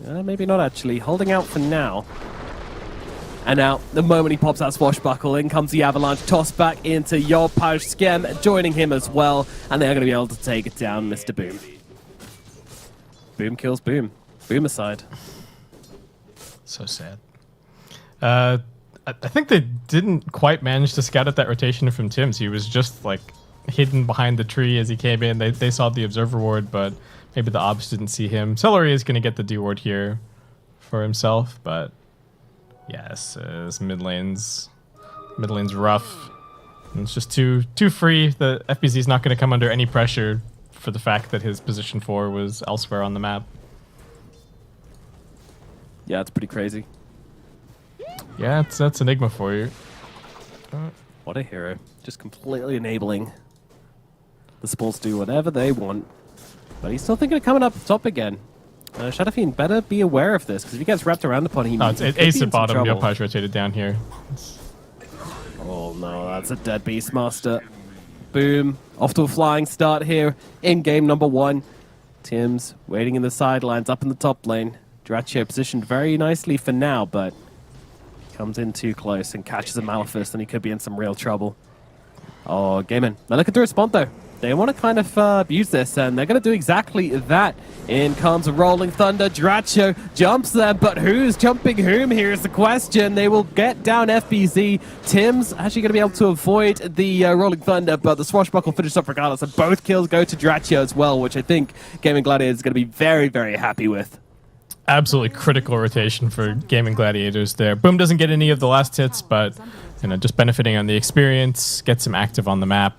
Maybe not actually. Holding out for now. And now, the moment he pops that Swashbuckle, in comes the Avalanche, toss back into Yopaj. Skem joining him as well, and they're going to be able to take it down, Mr. Boom. Boom kills Boom. Boom aside. So sad. I think they didn't quite manage to scout at that rotation from Tims. He was just like hidden behind the tree as he came in. They saw the Observer Ward, but maybe the Obs didn't see him. Celery is going to get the D-Ward here for himself, but yes, mid lane's rough. And it's just too free. The FBZ is not going to come under any pressure for the fact that his position 4 was elsewhere on the map. Yeah, it's pretty crazy. Yeah, that's Enigma for you. What a hero. Just completely enabling the Spalls to do whatever they want. But he's still thinking of coming up top again. Shadow Fiend better be aware of this, because if he gets wrapped around upon him, Oh, it's Ace at bottom. Yopaj rotated down here. Oh no, that's a dead Beastmaster. Boom. Off to a flying start here in game number 1. Tim's waiting in the sidelines up in the top lane. Draccio positioned very nicely for now, but comes in too close and catches a Malphite, and he could be in some real trouble. Oh, Gaimin. They're looking to respond, though. They want to kind of abuse this, and they're going to do exactly that. In comes a Rolling Thunder. Draccio jumps them, but who's jumping whom? Here's the question. They will get down FBZ. Tim's actually going to be able to avoid the Rolling Thunder, but the Swashbuckle finishes up regardless, and both kills go to Draccio as well, which I think Gaming Gladiators is going to be very, very happy with. Absolutely critical rotation for Gaming Gladiators there. Boom doesn't get any of the last hits, but just benefiting on the experience, gets him active on the map.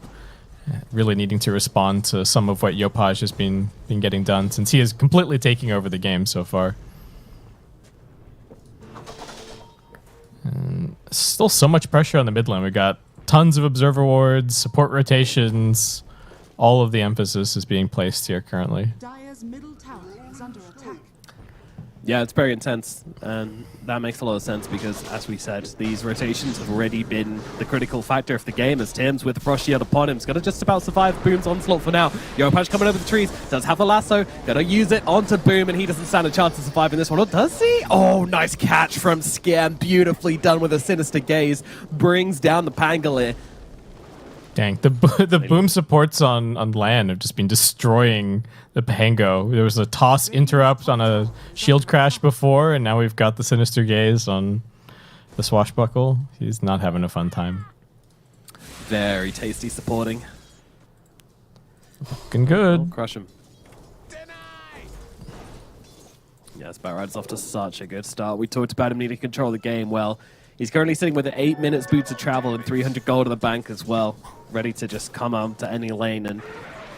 Really needing to respond to some of what Yopaj has been getting done, since he is completely taking over the game so far. And still so much pressure on the mid lane. We got tons of observer wards, support rotations. All of the emphasis is being placed here currently. Dire's middle tower is under attack. Yeah, it's very intense, and that makes a lot of sense because, as we said, these rotations have already been the critical factor of the game, as Tim's with the Frost Shield upon him. He's got to just about survive Boom's onslaught for now. Yopaj coming over the trees, does have a lasso, got to use it onto Boom, and he doesn't stand a chance to survive in this one. Or does he? Oh, nice catch from Scam, beautifully done with a Sinister Gaze, brings down the Pangolier. Dang, the Boom supports on land have just been destroying the Pango. There was a toss interrupt on a shield crash before, and now we've got the Sinister Gaze on the Swashbuckle. He's not having a fun time. Very tasty supporting. Looking good. Oh, crush him. Yes, Batride's off to such a good start. We talked about him needing to control the game well. He's currently sitting with 8 minutes boots of travel and 300 gold in the bank as well. Ready to just come out to any lane, and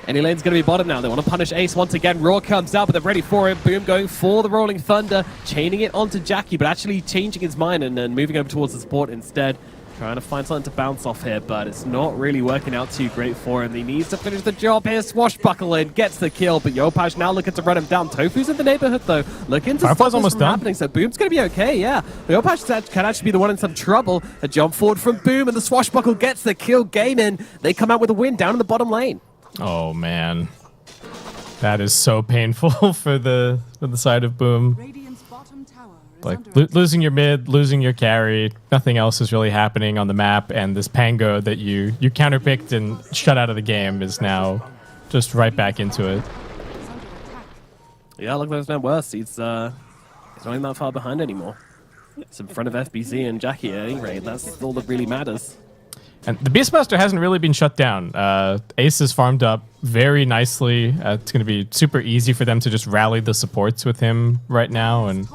any lane's going to be bottom now. They want to punish Ace once again. Raw comes out, but they're ready for it. Boom going for the Rolling Thunder, chaining it onto Jackie, but actually changing his mind and then moving over towards the support instead. Trying to find something to bounce off here, but it's not really working out too great for him. He needs to finish the job here. Swashbuckle in, gets the kill, but Yopaj now looking to run him down. Tofu's in the neighborhood, though. Looking to stop this almost from done. happening, so Boom's going to be okay, yeah. Yopaj can actually be the one in some trouble. A jump forward from Boom, and the Swashbuckle gets the kill. Game in. They come out with a win down in the bottom lane. Oh, man. That is so painful for the side of Boom. Like, losing your mid, losing your carry, nothing else is really happening on the map, and this Pango that you counterpicked and shut out of the game is now just right back into it. Yeah, look, there's no worse. He's not even that far behind anymore. It's in front of FBZ and Jackie at any rate. That's all that really matters. And the Beastmaster hasn't really been shut down. Ace is farmed up very nicely. It's going to be super easy for them to just rally the supports with him right now and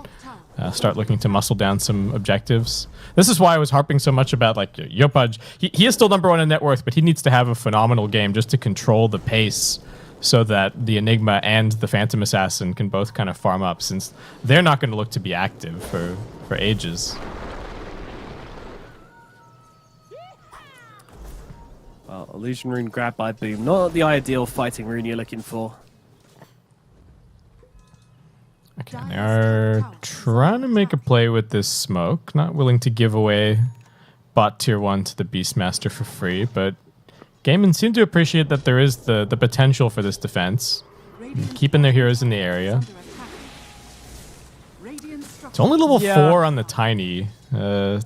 start looking to muscle down some objectives. This is why I was harping so much about like Yopaj. He is still #1 in net worth, but he needs to have a phenomenal game just to control the pace so that the Enigma and the Phantom Assassin can both kind of farm up, since they're not going to look to be active for ages. Well, Illusion Rune grabbed by Boom. Not the ideal fighting rune you're looking for. Okay, they are trying to make a play with this smoke. Not willing to give away bot tier 1 to the Beastmaster for free, but Gaimin seem to appreciate that there is the potential for this defense. Keeping their heroes in the area. It's only level 4 on the Tiny.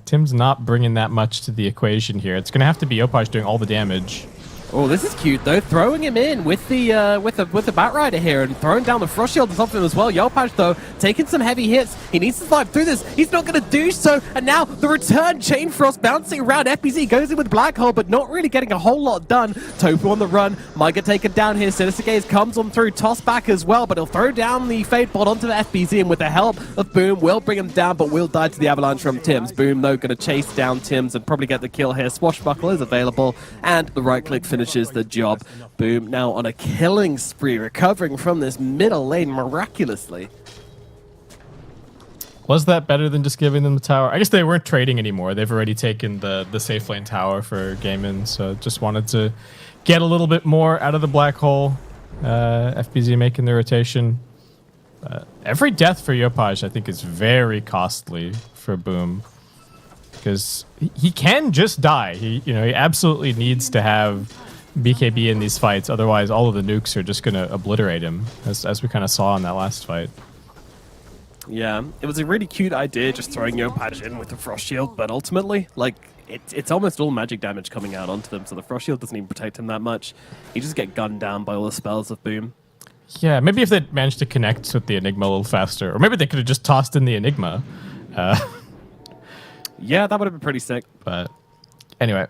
Tim's not bringing that much to the equation here. It's going to have to be Yopaj doing all the damage. Oh, this is cute though. Throwing him in with the Batrider here and throwing down the Frost Shield or something as well. Yopaj though taking some heavy hits. He needs to survive through this. He's not going to do so. And now the return Chain Frost bouncing around. FBZ goes in with Black Hole, but not really getting a whole lot done. Tofu on the run. Might get taken down here. Sinister Gaze comes on through. Toss back as well, but he'll throw down the Fade Bot onto the FBZ, and with the help of Boom, will bring him down, but will die to the avalanche from Tim's. Boom though going to chase down Tim's and probably get the kill here. Swashbuckle is available, and the right click finishes the job. Boom now on a killing spree, recovering from this middle lane miraculously. Was that better than just giving them the tower? I guess they weren't trading anymore. They've already taken the safe lane tower for Gaimin, so just wanted to get a little bit more out of the black hole. FBZ making the rotation. Every death for Yopaj, I think, is very costly for Boom, because he can just die. He absolutely needs to have BKB in these fights. Otherwise, all of the nukes are just going to obliterate him, as we kind of saw in that last fight. Yeah, it was a really cute idea just throwing Yopaj in with the Frost Shield, but ultimately, like, it's almost all magic damage coming out onto them, so the Frost Shield doesn't even protect him that much. You just get gunned down by all the spells of Boom. Yeah, maybe if they'd managed to connect with the Enigma a little faster, or maybe they could have just tossed in the Enigma. Yeah, that would have been pretty sick. But anyway,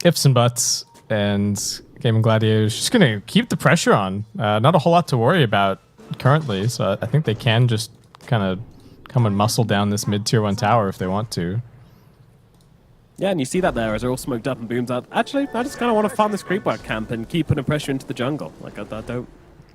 ifs and buts, and Gaimin Gladiator is just going to keep the pressure on. Not a whole lot to worry about currently, so I think they can just kind of come and muscle down this mid-tier 1 tower if they want to. Yeah, and you see that there as they're all smoked up and Boom's out. Actually, I just kind of want to farm this creepwalk camp and keep putting pressure into the jungle. Like, I don't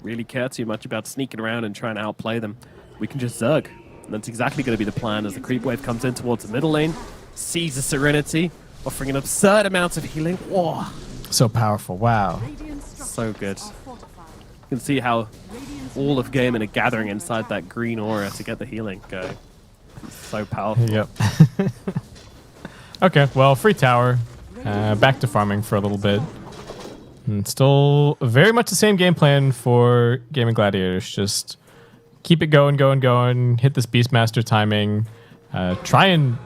really care too much about sneaking around and trying to outplay them. We can just Zerg. And that's exactly going to be the plan as the creep wave comes in towards the middle lane, sees the Serenity, offering an absurd amount of healing. Whoa. So powerful, wow. So good. You can see how all of Gaimin are gathering inside that green aura to get the healing going. It's so powerful. Yep. Okay, well, free tower. Back to farming for a little bit. And still very much the same game plan for Gaimin Gladiators. Just keep it going, hit this Beastmaster timing, try and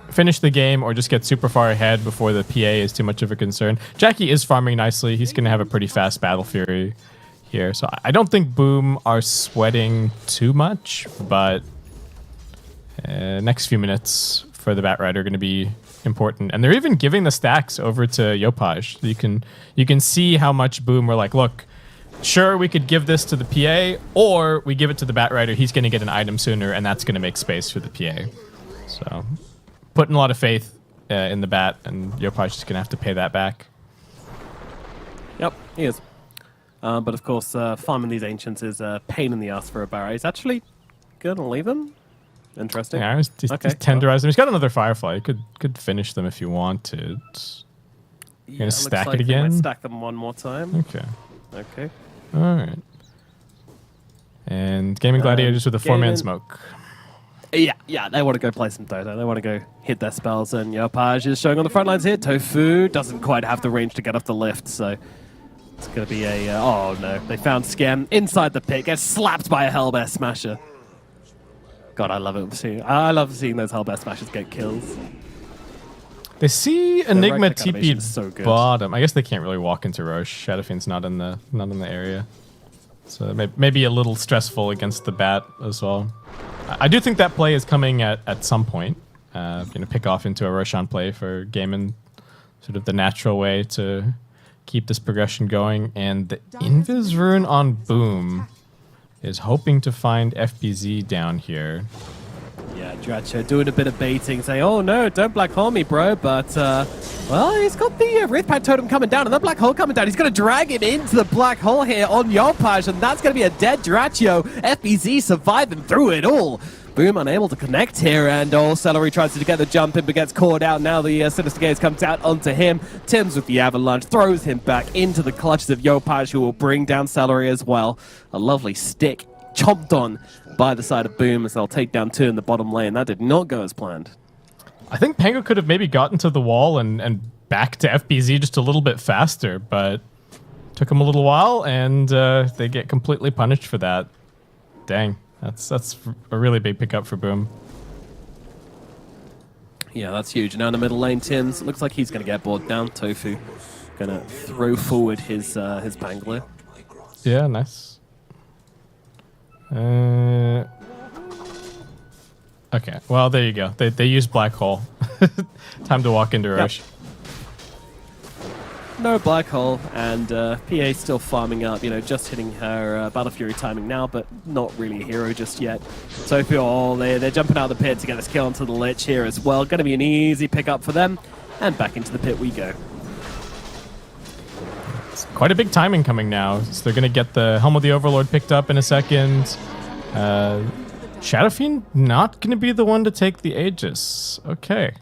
finish the game or just get super far ahead before the PA is too much of a concern. Jackie is farming nicely. He's going to have a pretty fast Battle Fury here. So I don't think Boom are sweating too much, but next few minutes for the Bat Rider are going to be important. And they're even giving the stacks over to Yopaj. You can see how much Boom were like, look, sure, we could give this to the PA, or we give it to the Bat Rider. He's going to get an item sooner, and that's going to make space for the PA. So, putting a lot of faith in the Bat, and Yopaj is going to have to pay that back. Yep, he is. But of course, farming these Ancients is a pain in the ass for a Barra. He's actually going to leave them. Interesting. Yeah, he's tenderized them. He's got another Firefly. You could finish them if you wanted. You're going to stack it again? Stack them one more time. Okay. Okay. All right. And Gaimin Gladiators with a 4-man smoke. Yeah, they want to go play some Dota. They want to go hit their spells, and Yopaj is showing on the front lines here. Tofu doesn't quite have the range to get off the lift, so it's going to be a... oh, no. They found Scam inside the pit, gets slapped by a Hellbear Smasher. God, I love it. I love seeing those Hellbear Smashers get kills. They see Enigma TP so bottom. I guess they can't really walk into Roche. Shadowfiend's not in the area, so maybe a little stressful against the Bat as well. I do think that play is coming at some point. Pick off into a Roshan play for Gaimin, sort of the natural way to keep this progression going. And the Invis Rune on Boom is hoping to find FBZ down here. Yeah, Dracho doing a bit of baiting, saying, oh no, don't black hole me, bro. But, well, he's got the Wraithpad Totem coming down and the black hole coming down. He's going to drag him into the black hole here on Yopaj, and that's going to be a dead Dracho. FBZ surviving through it all. Boom unable to connect here, and Celery tries to get the jump in, but gets caught out. Now the Sinister Gaze comes out onto him. Tim's with the Avalanche, throws him back into the clutches of Yopaj, who will bring down Celery as well. A lovely stick chomped on by the side of Boom as they'll take down 2 in the bottom lane. That did not go as planned. I think Pango could have maybe gotten to the wall and back to FBZ just a little bit faster, but took him a little while, and they get completely punished for that. Dang, that's a really big pickup for Boom. Yeah, that's huge. Now in the middle lane, Tim's looks like he's going to get bored down. Tofu going to throw forward his Pangolier. Yeah, nice. Okay, well, there you go. They use Black Hole. Time to walk into Roche. Yep. No Black Hole, and PA still farming up, just hitting her Battle Fury timing now, but not really a hero just yet. Tofu, they're jumping out of the pit to get this kill onto the Lich here as well. Going to be an easy pickup for them, and back into the pit we go. Quite a big timing coming now. So they're going to get the Helm of the Overlord picked up in a second. Shadow Fiend not going to be the one to take the Aegis. Okay.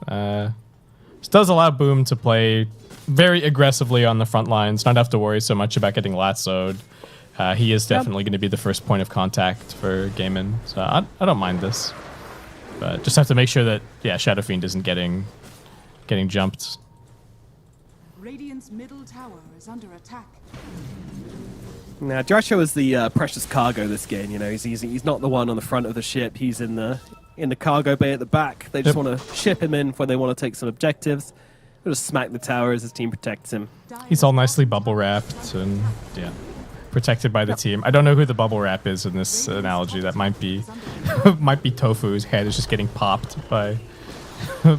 This does allow Boom to play very aggressively on the front lines, not have to worry so much about getting lassoed. He is definitely going to be the first point of contact for Gaimin, so I don't mind this. But just have to make sure that, yeah, Shadow Fiend isn't getting jumped. Radiant's middle tower is under attack. Now, Dyrachyo is the precious cargo this game. You know, he's not the one on the front of the ship. He's in the cargo bay at the back. They just want to ship him in when they want to take some objectives. They'll just smack the tower as his team protects him. He's all nicely bubble wrapped and yeah, protected by the team. I don't know who the bubble wrap is in this analogy. That might be might be Tofu, whose head is just getting popped by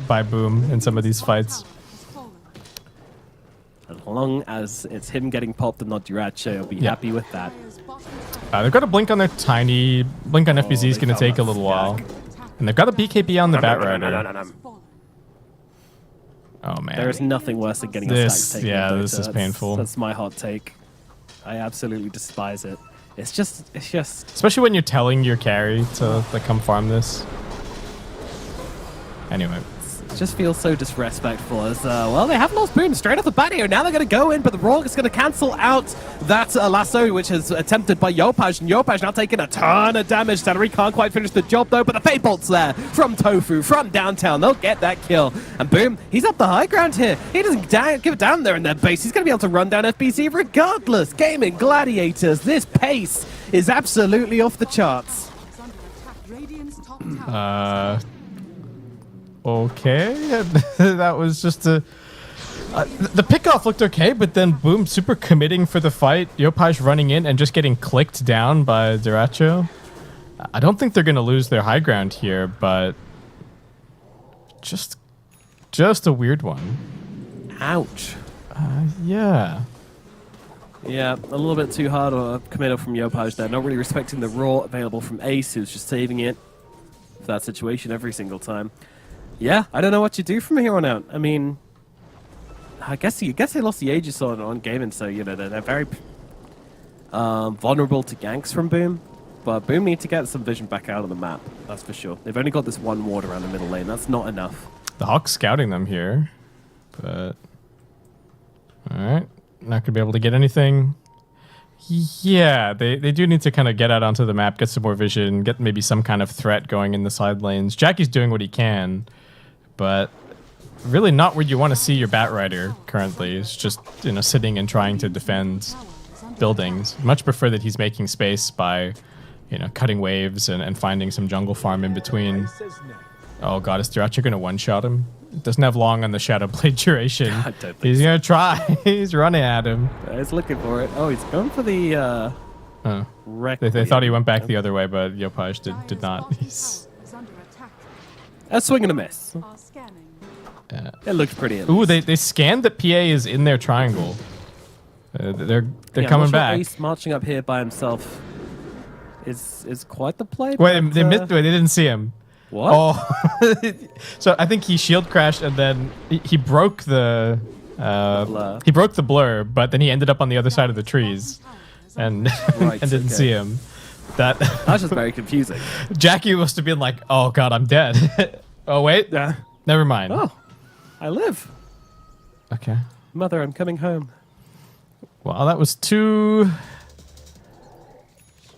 by Boom in some of these fights. As long as it's him getting popped and not Dyrachyo, I'll be happy with that. They've got a blink on their tiny blink on FBZ is going to take a little while, and they've got a BKB on the Batrider. Oh man, there is nothing worse than getting a stack taken. Yeah, this is painful. That's my hot take. I absolutely despise it. It's just. Especially when you're telling your carry to like come farm this. Anyway. It just feels so disrespectful as, well, they have lost Boom straight off the bat here. Now they're going to go in, but the Rourke is going to cancel out that lasso, which is attempted by Yopaj, and Yopaj now taking a ton of damage. Sanari can't quite finish the job, though, but the Fate Bolt's there from Tofu, from downtown. They'll get that kill. And Boom, he's up the high ground here. He doesn't give it down there in their base. He's going to be able to run down FBC regardless. Gaming Gladiators, this pace is absolutely off the charts. Okay, that was just a... the pickoff looked okay, but then Boom super committing for the fight. Yopaj running in and just getting clicked down by Dyrachyo. I don't think they're going to lose their high ground here, but... Just a weird one. Ouch. Yeah. Yeah, a little bit too hard on a committal from Yopaj there. Not really respecting the raw available from Ace, who's just saving it for that situation every single time. Yeah, I don't know what you do from here on out. I mean, I guess they lost the Aegis on Gaimin, so you know they're very vulnerable to ganks from Boom. But Boom need to get some vision back out on the map. That's for sure. They've only got this one ward around the middle lane. That's not enough. The Hawk's scouting them here, but all right, not gonna be able to get anything. Yeah, they do need to kind of get out onto the map, get some more vision, get maybe some kind of threat going in the side lanes. Jackie's doing what he can, but really not where you want to see your Batrider currently. It's just, you know, sitting and trying to defend buildings. Much prefer that he's making space by, you know, cutting waves and finding some jungle farm in between. Oh god, is Dyrachyo going to one-shot him? Doesn't have long on the Shadow Blade duration. He's going to try. He's running at him. He's looking for it. Oh, he's going for the They thought he went back the other way, but Yopaj did not. He's... A swing and a miss. It looked pretty. Ooh, they scanned that PA is in their triangle. They're coming back. Ace marching up here by himself is quite the play. Wait, they didn't see him. What? Oh, so I think he shield crashed and then he broke the blur, but then he ended up on the other side of the trees, and and didn't see him. That's just very confusing. Jackie must have been like, "Oh God, I'm dead." Oh wait, never mind. Oh, I live. Okay, Mother, I'm coming home. Well, that was too.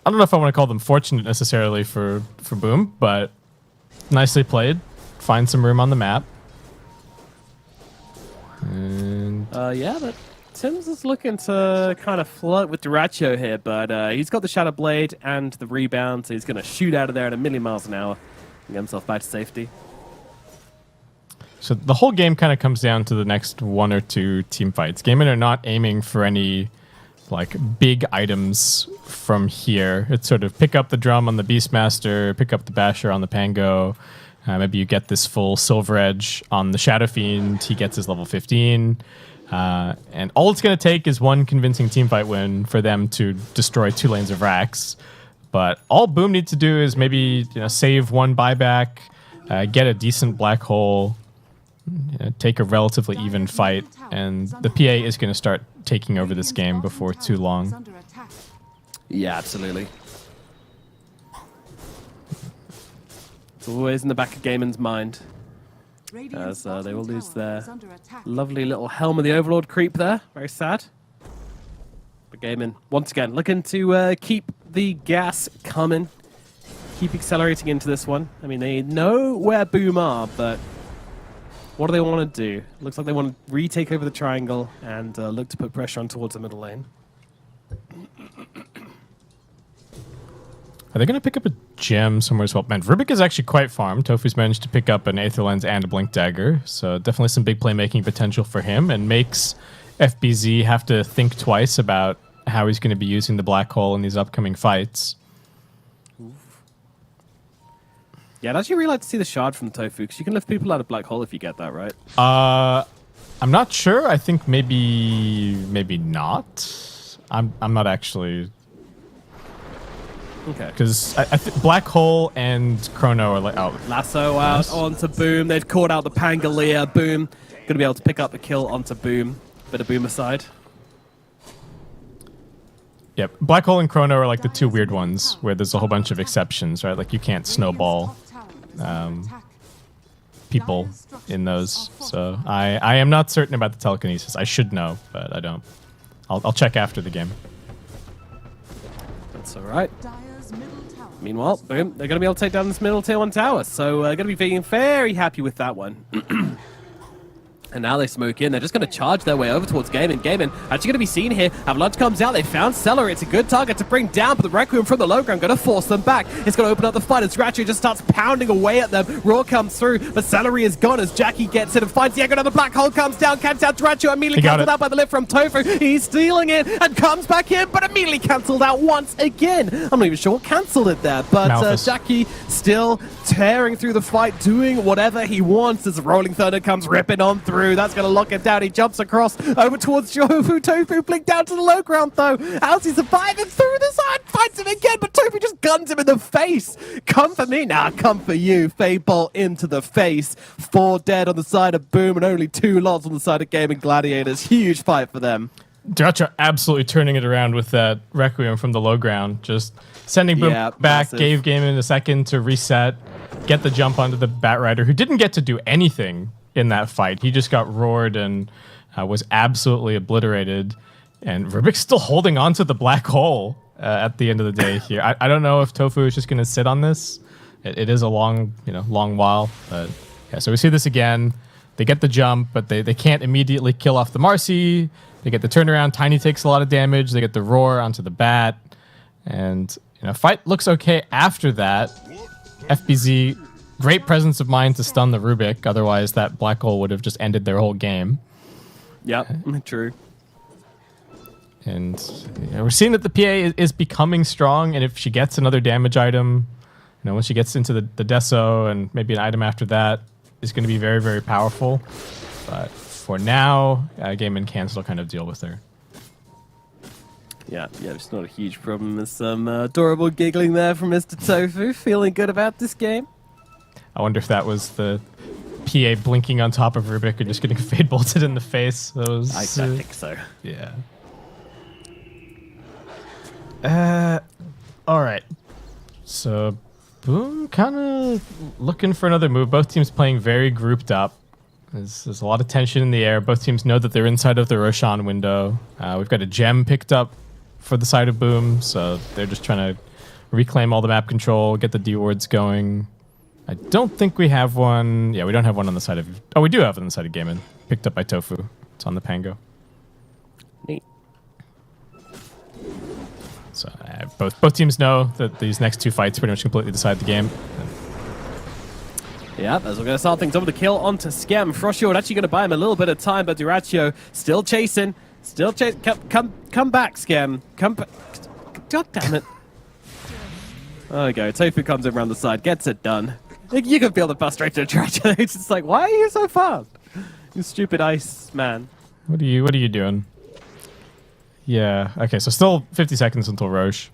I don't know if I want to call them fortunate necessarily for Boom, but. Nicely played. Find some room on the map. And yeah, but Tims is looking to kind of flirt with Dyrachyo here, but he's got the Shadow Blade and the rebound, so he's going to shoot out of there at 1,000,000 miles an hour and get himself back to safety. So the whole game kind of comes down to the next 1 or 2 team fights. Gaimin are not aiming for any like big items from here. It's sort of pick up the drum on the Beastmaster, pick up the Basher on the Pango. Maybe you get this full Silver Edge on the Shadow Fiend. He gets his level 15. And all it's going to take is one convincing teamfight win for them to destroy 2 lanes of Rax. But all Boom needs to do is maybe save 1 buyback, get a decent black hole, take a relatively even fight, and the PA is going to start taking over this game before too long. Yeah, absolutely. It's always in the back of Gaiman's mind. Radiant's As they will bottom lose tower their is under attack. lovely little Helm of the Overlord creep there. Very sad. But Gaiman, once again, looking to keep the gas coming. Keep accelerating into this one. I mean, they know where Boom are, but what do they want to do? Looks like they want to retake over the triangle and look to put pressure on towards the middle lane. Are they going to pick up a gem somewhere as well? Man, Rubik is actually quite farmed. Tofu's managed to pick up an Aether Lens and a Blink Dagger, so definitely some big playmaking potential for him, and makes FBZ have to think twice about how he's going to be using the Black Hole in these upcoming fights. Yeah, I'd actually really like to see the shard from Tofu, because you can lift people out of Black Hole if you get that, right? I'm not sure. I think maybe not. I'm not actually... Okay. Because I think Black Hole and Chrono are like out. Lasso out onto Boom. They've caught out the Pangolier. Boom. Going to be able to pick up the kill onto Boom. Bit of Boom aside. Yep. Black Hole and Chrono are like the two weird ones where there's a whole bunch of exceptions, right? Like you can't snowball people in those. So I am not certain about the telekinesis. I should know, but I don't. I'll check after the game. That's all right. Meanwhile, Boom, they're going to be able to take down this middle tier 1 tower. So going to be being very happy with that one. And now they smoke in. They're just going to charge their way over towards Gaiman. Gaiman actually going to be seen here. Avalanche comes out. They found Stellar. It's a good target to bring down, but the Requiem from the low ground going to force them back. It's going to open up the fight as Ratchet just starts pounding away at them. Roar comes through, but Celery is gone as Jackie gets it and finds the Echo. Another Black Hole comes down, cancels out Ratchet. Immediately cancelled out by the lift from Tofu. He's stealing it and comes back in, but immediately cancelled out once again. I'm not even sure what cancelled it there, but Jackie still tearing through the fight, doing whatever he wants as Rolling Thunder comes ripping on through. That's going to lock it down. He jumps across over towards Tofu. Tofu blink down to the low ground though. How's he surviving through the side? Finds him again, but Tofu just guns him in the face. Come for me? Nah, come for you. Fadebolt into the face. 4 dead on the side of Boom and only 2 lots on the side of Gaming Gladiators. Huge fight for them. Diracha absolutely turning it around with that Requiem from the low ground. Just sending Boom back, massive. gave Gaiman a second to reset, get the jump onto the Batrider, who didn't get to do anything in that fight. He just got roared and was absolutely obliterated. And Rubik's still holding on to the Black Hole at the end of the day here. I don't know if Tofu is just going to sit on this. It is a long while. But yeah, so we see this again. They get the jump, but they can't immediately kill off the Marcy. They get the turnaround. Tiny takes a lot of damage. They get the roar onto the Bat. And fight looks okay after that. FBZ, great presence of mind to stun the Rubik. Otherwise, that Black Hole would have just ended their whole game. Yep, true. And we're seeing that the PA is becoming strong. And if she gets another damage item, when she gets into the Deso and maybe an item after that, is going to be very, very powerful. But for now, Gaiman can still kind of deal with her. Yeah, it's not a huge problem. There's some adorable giggling there from Mr. Tofu. Feeling good about this game. I wonder if that was the PA blinking on top of Rubik and just getting fade bolted in the face. Those, I think so. Yeah. All right. So, Boom kind of looking for another move. Both teams playing very grouped up. There's a lot of tension in the air. Both teams know that they're inside of the Roshan window. We've got a gem picked up for the side of Boom, so they're just trying to reclaim all the map control, get the D-wards going. I don't think we have one. Yeah, we don't have one on the side of... Oh, we do have it on the side of Gaiman. Picked up by Tofu. It's on the Pango. Neat. So both teams know that these next 2 fights pretty much completely decide the game. Yeah, as we're going to start things over the kill onto Scam. Froshield actually going to buy him a little bit of time, but Dyrachio still chasing. Still chasing. Come back, Scam. Come back. God damn it. There we go. Tofu comes in around the side, gets it done. You can feel the frustration of Dyrachio. It's just like, why are you so fast? You stupid ice man. What are you doing? Yeah, okay, so still 50 seconds until Roche.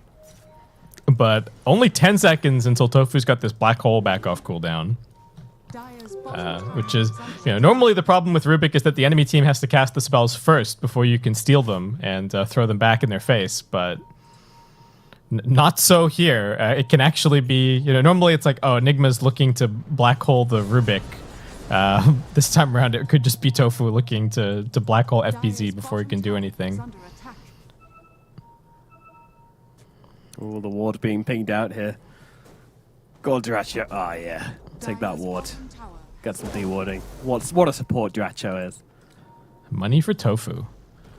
But only 10 seconds until Tofu's got this Black Hole back off cooldown. Which is, normally the problem with Rubik is that the enemy team has to cast the spells first before you can steal them and throw them back in their face. But Not so here. It can actually be, you know, normally it's like, oh, Enigma's looking to black hole the Rubik. This time around, it could just be Tofu looking to black hole FBZ before he can do anything. Oh, the ward being pinged out here. Go Dyrachyo. Oh, yeah. Take that ward. Get some dewarding. What a support Dyrachyo is. Money for Tofu.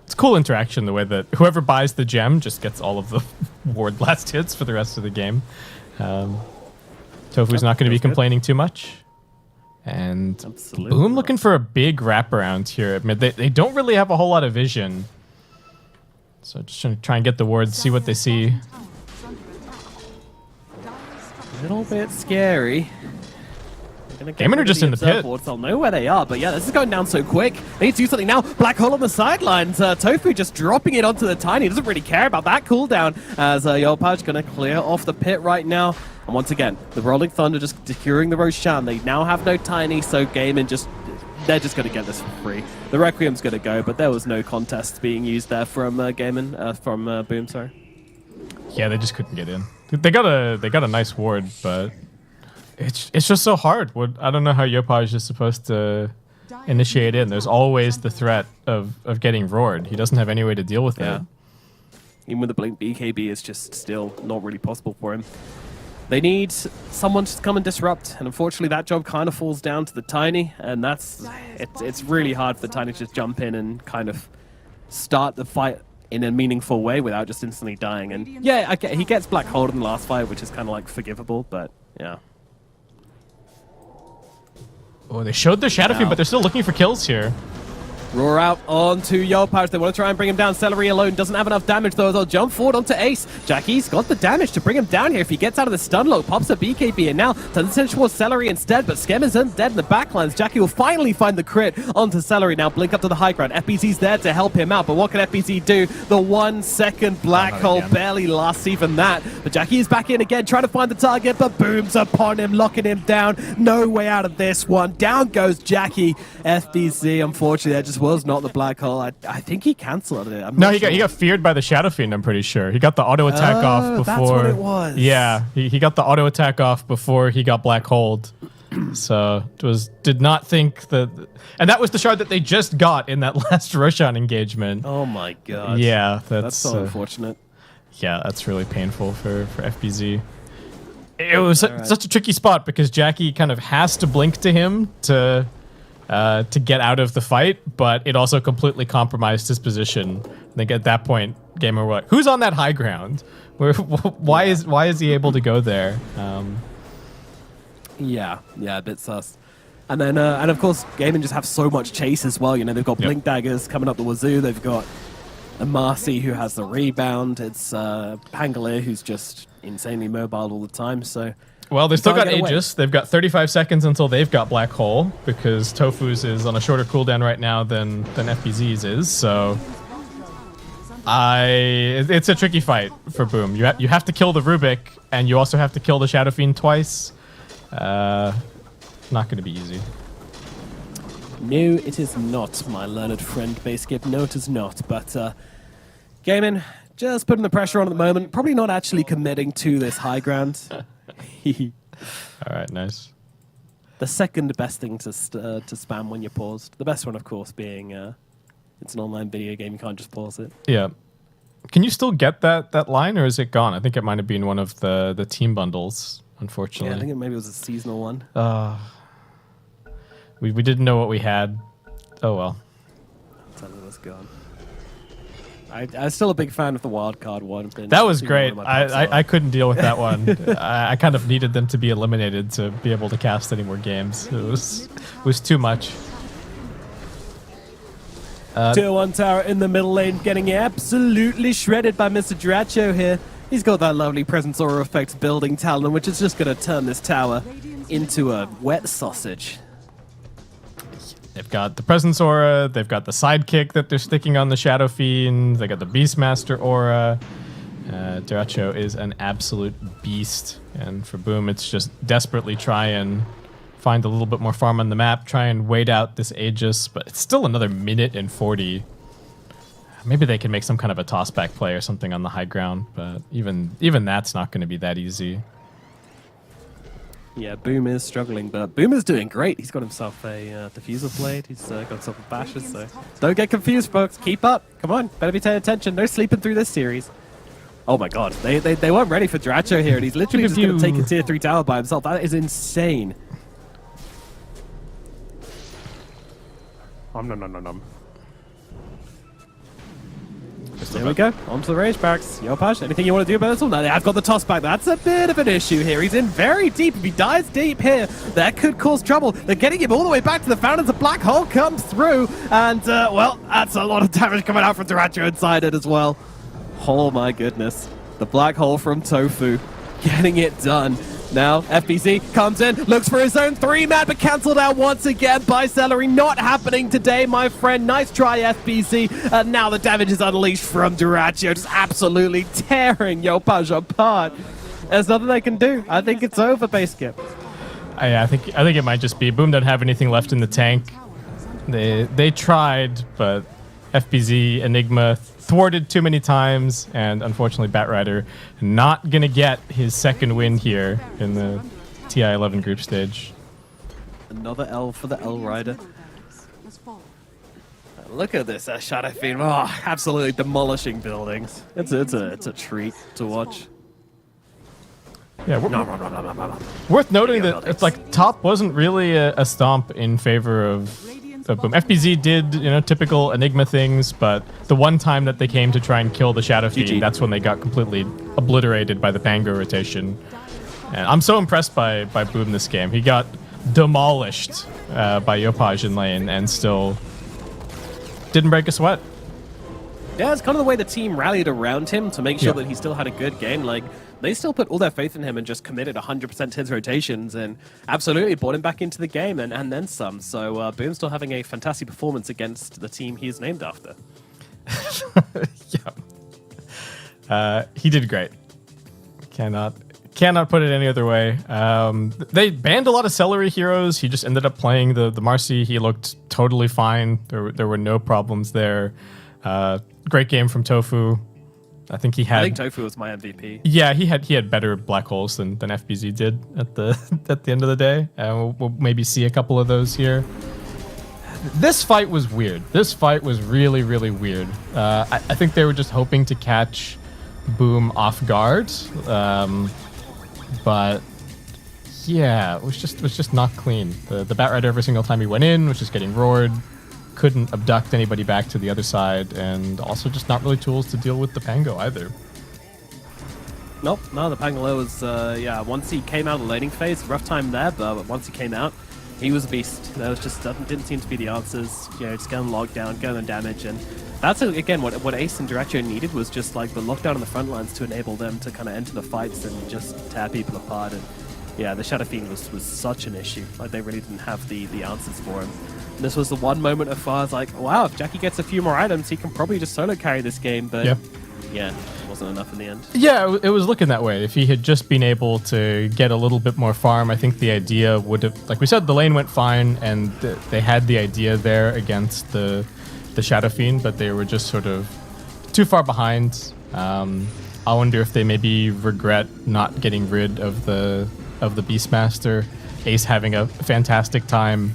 It's cool interaction the way that whoever buys the gem just gets all of the ward blast hits for the rest of the game. Tofu's not going to be complaining too much. And Absolutely. Boom looking for a big wraparound here at mid. They don't really have a whole lot of vision. So just trying to try and get the wards, see what they see. A little bit scary. Gamin are just in the pit. They'll know where they are, but yeah, this is going down so quick. They need to do something now. Black hole on the sidelines. Tofu just dropping it onto the Tiny. Doesn't really care about that cooldown as Yopaj going to clear off the pit right now. And once again, the Rolling Thunder just securing the Roshan. They now have no Tiny, so Gamin they're just going to get this for free. The Requiem's going to go, but there was no contest being used there from from Boom, sorry. Yeah, they just couldn't get in. They got a nice ward, but it's just so hard. I don't know how Yopaj is supposed to initiate in. There's always the threat of getting roared. He doesn't have any way to deal with it. Even with the Blink BKB, it's just still not really possible for him. They need someone to come and disrupt, and unfortunately that job kind of falls down to the Tiny, and it's really hard for the Tiny to just jump in and kind of start the fight in a meaningful way without just instantly dying. And yeah, he gets Black Hole in the last fight, which is kind of like forgivable, but yeah. Oh, they showed their Shadow Fiend, but they're still looking for kills here. Roar out onto Yopaj. They want to try and bring him down. Celery alone doesn't have enough damage, though. They'll jump forward onto Ace. Jackie's got the damage to bring him down here. If he gets out of the stun lock, pops a BKB, and now turns it towards Celery instead, but Skem is dead in the backlines. Jackie will finally find the crit onto Celery. Now Blink up to the high ground. FBZ's there to help him out, but what can FBZ do? The 1 second black hole barely lasts even that. But Jackie is back in again, trying to find the target, but Boom's upon him, locking him down. No way out of this one. Down goes Jackie. FBZ, unfortunately, there just was not the black hole. I think he cancelled it. No, he got feared by the Shadow Fiend, I'm pretty sure. He got the auto attack off before. That's what it was. Yeah, he got the auto attack off before he got black holed. So did not think that, and that was the shard that they just got in that last Roshan engagement. Oh my god. Yeah, that's so unfortunate. Yeah, that's really painful for FBZ. It was such a tricky spot because Jackie kind of has to blink to him to get out of the fight, but it also completely compromised his position. I think at that point, Gamer what? Who's on that high ground? Why is he able to go there? Yeah, a bit sus. And then, and of course, Gamin just have so much chase as well. You know, they've got Blink Daggers coming up the wazoo. They've got a Marcy who has the rebound. It's Pangolier who's just insanely mobile all the time. So. Well, they've still got Aegis. They've got 35 seconds until they've got Black Hole, because Tofu's is on a shorter cooldown right now than FBZ's is, so it's a tricky fight for Boom. You have to kill the Rubik, and you also have to kill the Shadow Fiend twice. Not going to be easy. No, it is not, my learned friend, Baseskip. No, it is not, but Gamin, just putting the pressure on at the moment. Probably not actually committing to this high ground. All right, nice. The second best thing to spam when you're paused. The best one, of course, being it's an online video game. You can't just pause it. Yeah. Can you still get that line, or is it gone? I think it might have been one of the team bundles, unfortunately. Yeah, I think maybe it was a seasonal one. We didn't know what we had. Oh, well. Tell me what's gone. I'm still a big fan of the wildcard one. That was great. I couldn't deal with that one. I kind of needed them to be eliminated to be able to cast any more games. It was too much. Tier 1 tower in the middle lane getting absolutely shredded by Mr. Dyrachyo here. He's got that lovely Presence Aura effect building talent, which is just going to turn this tower into a wet sausage. They've got the Presence Aura, they've got the Sidekick that they're sticking on the Shadow Fiend, they got the Beastmaster Aura. Dyrachyo is an absolute beast, and for Boom, it's just desperately try and find a little bit more farm on the map, try and wait out this Aegis, but it's still another minute and 40. Maybe they can make some kind of a toss-back play or something on the high ground, but even that's not going to be that easy. Yeah, Boom is struggling, but Boom is doing great. He's got himself a diffuser blade. He's got himself a basher, so don't get confused, folks. Keep up. Come on, better be paying attention. No sleeping through this series. Oh my god, they weren't ready for Dyrachyo here, and he's literally just going to take a tier 3 tower by himself. That is insane. Nom. There we go. On to the rage packs. Yopaj, anything you want to do about this one? No, they have got the toss back. That's a bit of an issue here. He's in very deep. If he dies deep here, that could cause trouble. They're getting him all the way back to the fountains. A black hole comes through, and well, that's a lot of damage coming out from Dyrachyo inside it as well. Oh my goodness. The black hole from Tofu. Getting it done. Now, FBZ comes in, looks for his own 3-man, but cancelled out once again by Celery. Not happening today, my friend. Nice try, FBZ. Now the damage is unleashed from Dyrachyo, just absolutely tearing Yopaj apart. There's nothing they can do. I think it's over, base skip. I think it might just be Boom doesn't have anything left in the tank. They tried, but FBZ, Enigma thwarted too many times, and unfortunately Batrider not gonna get his second win here in the TI-11 group stage. Another L for the L Rider. Look at this Shadow Fiend. Oh, absolutely demolishing buildings. It's a treat to watch. Yeah, worth noting that it's like top wasn't really a stomp in favor of Boom. FBZ did, typical Enigma things, but the one time that they came to try and kill the Shadow Fiend, that's when they got completely obliterated by the Pango rotation. And I'm so impressed by Boom this game. He got demolished by Yopaj in lane and still didn't break a sweat. Yeah, it's kind of the way the team rallied around him to make sure that he still had a good game. Like, they still put all their faith in him and just committed 100% to his rotations and absolutely brought him back into the game and then some. So Boom's still having a fantastic performance against the team he is named after. He did great. Cannot put it any other way. They banned a lot of Celery heroes. He just ended up playing the Marcy. He looked totally fine. There were no problems there. Great game from Tofu. I think Tofu was my MVP. Yeah, he had better black holes than FBZ did at the end of the day. We'll maybe see a couple of those here. This fight was weird. This fight was really, really weird. I think they were just hoping to catch Boom off guard, but yeah, it was just not clean. The Batrider every single time he went in was just getting roared. Couldn't abduct anybody back to the other side, and also just not really tools to deal with the Pango either. Nope, no, the Pangolo was, once he came out of the laning phase, rough time there, but once he came out, he was a beast. That was just, didn't seem to be the answers, just going lockdown, going on damage, and that's, again, what Ace and Dyrachyo needed was just, like, the lockdown on the front lines to enable them to kind of enter the fights and just tear people apart, and yeah, the Shadow Fiend was such an issue. Like, they really didn't have the answers for him. This was the one moment of Far's like, wow, if Jackie gets a few more items, he can probably just solo carry this game, but yeah, it wasn't enough in the end. Yeah, it was looking that way. If he had just been able to get a little bit more farm, I think the idea would have, like we said, the lane went fine, and they had the idea there against the Shadow Fiend, but they were just sort of too far behind. I wonder if they maybe regret not getting rid of the Beastmaster. Ace having a fantastic time.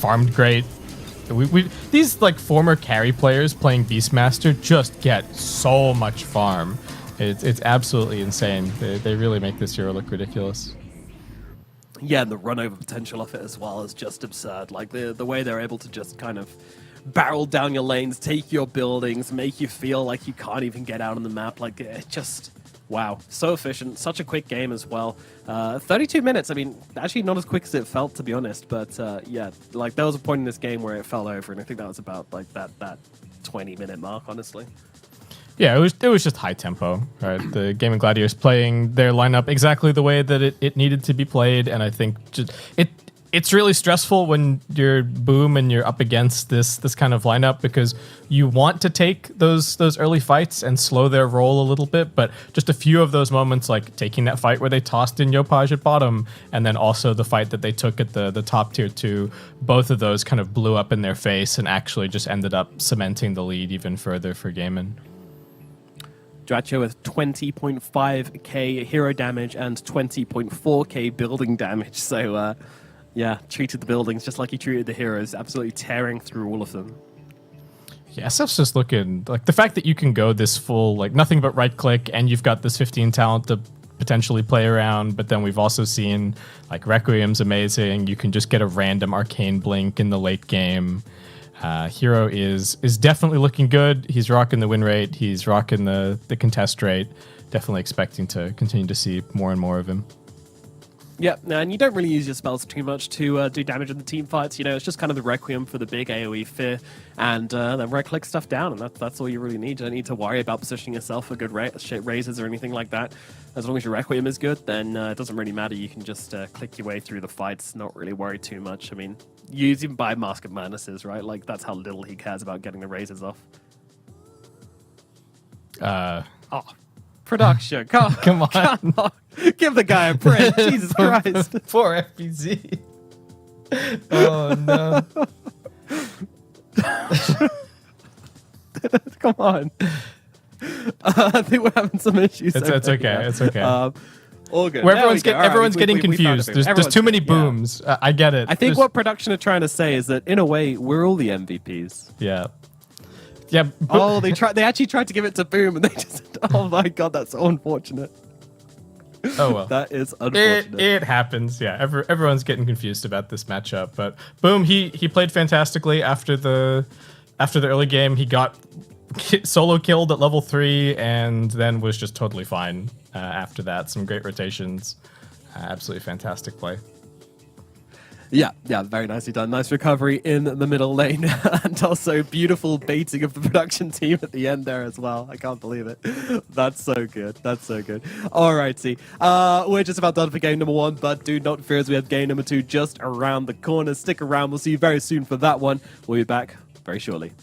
Farmed great. These like former carry players playing Beastmaster just get so much farm. It's absolutely insane. They really make this hero look ridiculous. Yeah, and the run over potential of it as well is just absurd. Like the way they're able to just kind of barrel down your lanes, take your buildings, make you feel like you can't even get out on the map. Like it just, wow, so efficient, such a quick game as well. 32 minutes, I mean, actually not as quick as it felt, to be honest, but yeah, like there was a point in this game where it fell over, and I think that was about like that 20-minute mark, honestly. Yeah, it was just high tempo, right? The Gaming Gladiators playing their lineup exactly the way that it needed to be played, and I think just it's really stressful when you're Boom and you're up against this kind of lineup, because you want to take those early fights and slow their roll a little bit, but just a few of those moments, like taking that fight where they tossed in Yopaj at bottom, and then also the fight that they took at the top tier 2, both of those kind of blew up in their face and actually just ended up cementing the lead even further for Gaimin. Dratcho with 20.5k hero damage and 20.4k building damage. So, yeah, treated the buildings just like he treated the heroes, absolutely tearing through all of them. Yeah, SF's just looking like the fact that you can go this full, like nothing but right click, and you've got this 15 talent to potentially play around. But then we've also seen like Requiem's amazing. You can just get a random arcane blink in the late game. Hero is definitely looking good. He's rocking the win rate. He's rocking the contest rate. Definitely expecting to continue to see more and more of him. Yeah, and you don't really use your spells too much to do damage in the team fights. You know, it's just kind of the Requiem for the big AoE fear, and then right-click stuff down, and that's all you really need. You don't need to worry about positioning yourself for good raises or anything like that. As long as your Requiem is good, then it doesn't really matter. You can just click your way through the fights, not really worry too much. I mean, use him by Mask of Madnesses, right? Like, that's how little he cares about getting the raises off. Production. Come on. Give the guy a break. Jesus Christ. Poor FBZ. Oh, no. Come on. I think we're having some issues. It's okay. It's okay. All good. Where everyone's getting confused. There's too many booms. Yeah. I get it. I think what production are trying to say is that, in a way, we're all the MVPs. Yeah. Yeah. Oh, they actually tried to give it to Boom, and they just. Oh my god, that's so unfortunate. Oh well. That is unfortunate. It happens. Yeah. Everyone's getting confused about this matchup, but Boom, he played fantastically after the early game. He got solo killed at level 3, and then was just totally fine after that. Some great rotations. Absolutely fantastic play. Yeah, very nicely done. Nice recovery in the middle lane, and also beautiful baiting of the production team at the end there as well. I can't believe it. That's so good. That's so good. Alrighty, we're just about done for game number 1, but do not fear as we have game number 2 just around the corner. Stick around. We'll see you very soon for that one. We'll be back very shortly.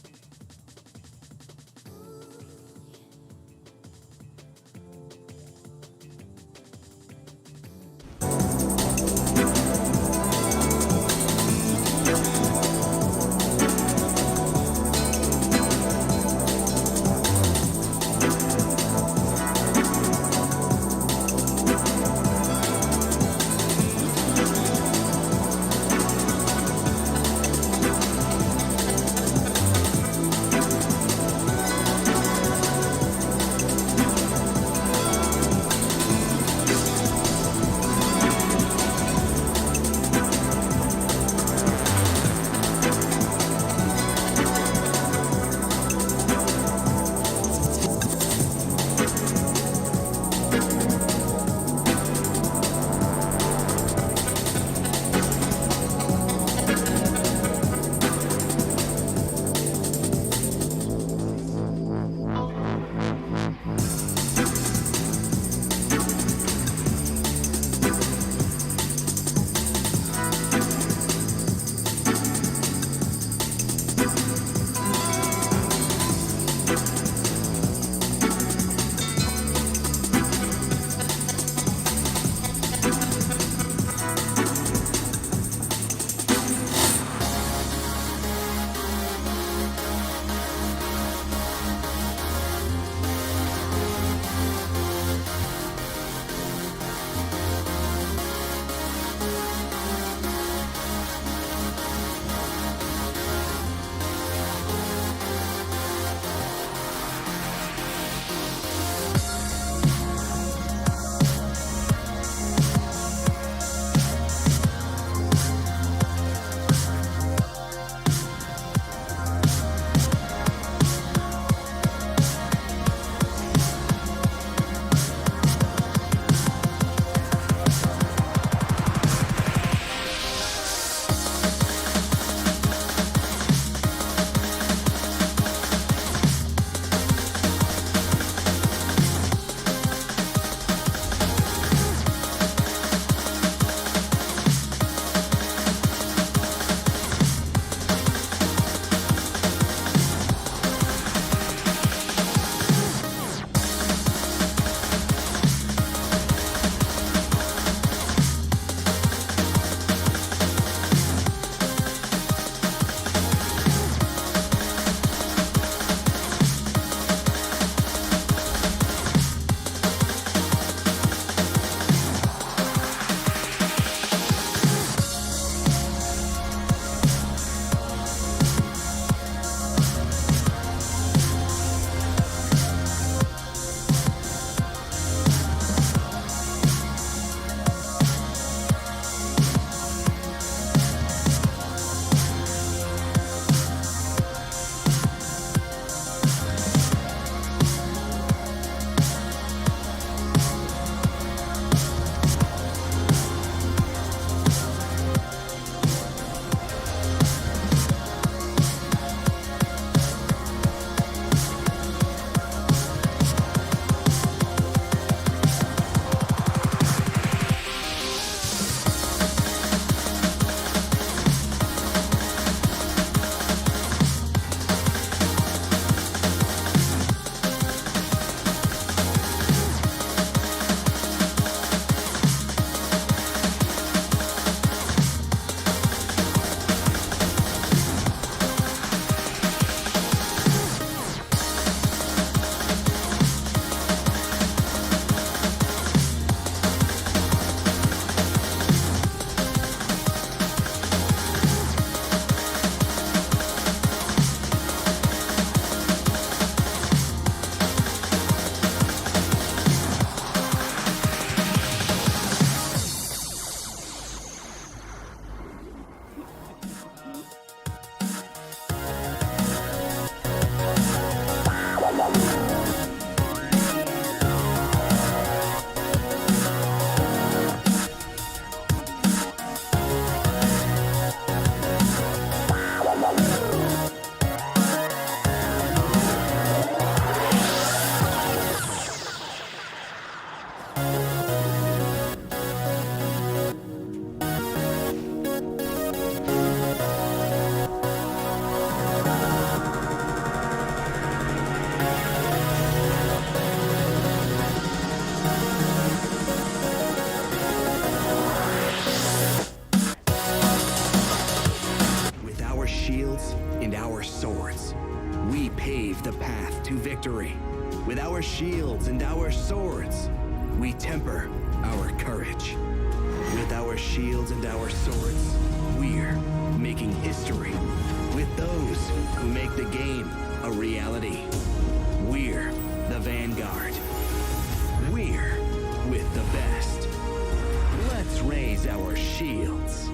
and our swords, we pave the path to victory. With our shields and our swords, we temper our courage. With our shields and our swords, we're making history. With those who make the game a reality, we're the Vanguard. We're with the best. Let's raise our shields.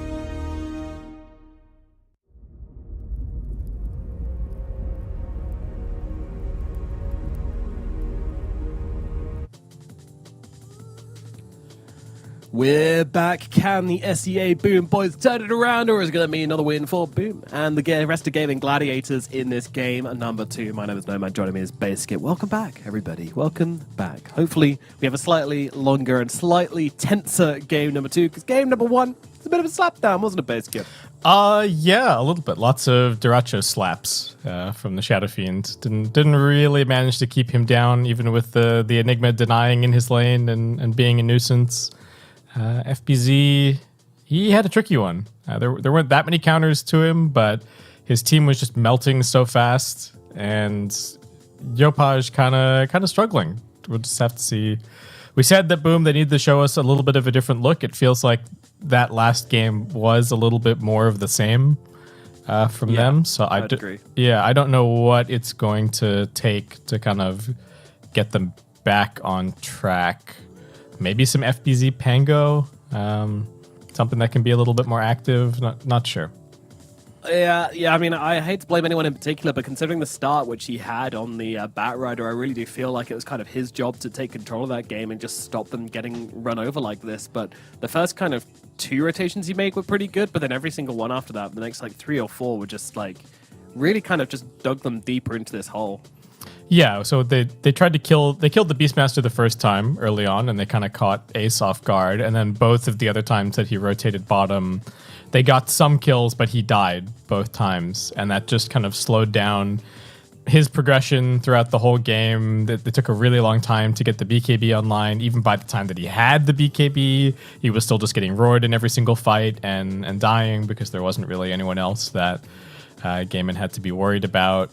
We're back. Can the SEA Boom boys turn it around, or is it going to be another win for Boom and the rest of Gaming Gladiators in this game number 2? My name is Nomad. Joining me is Basket. Welcome back, everybody. Welcome back. Hopefully, we have a slightly longer and slightly tenser game number 2, because game number 1 is a bit of a slapdown, wasn't it, Basket? Yeah, a little bit. Lots of Diracho slaps from the Shadow Fiend. Didn't really manage to keep him down, even with the Enigma denying in his lane and being a nuisance. FBZ, he had a tricky one. There weren't that many counters to him, but his team was just melting so fast, and Yopaj kind of struggling. We'll just have to see. We said that Boom, they need to show us a little bit of a different look. It feels like that last game was a little bit more of the same from them. So I'd agree. Yeah, I don't know what it's going to take to kind of get them back on track. Maybe some FBZ Pango, something that can be a little bit more active. Not sure. Yeah. I mean, I hate to blame anyone in particular, but considering the start which he had on the Batrider, I really do feel like it was kind of his job to take control of that game and just stop them getting run over like this. But the first kind of 2 rotations he made were pretty good, but then every single one after that, the next like 3 or 4 were just like really kind of just dug them deeper into this hole. Yeah, so they tried to killed the Beastmaster the first time early on, and they kind of caught Ace off guard. And then both of the other times that he rotated bottom, they got some kills, but he died both times. And that just kind of slowed down his progression throughout the whole game. It took a really long time to get the BKB online. Even by the time that he had the BKB, he was still just getting roared in every single fight and dying, because there wasn't really anyone else that Gaimin had to be worried about.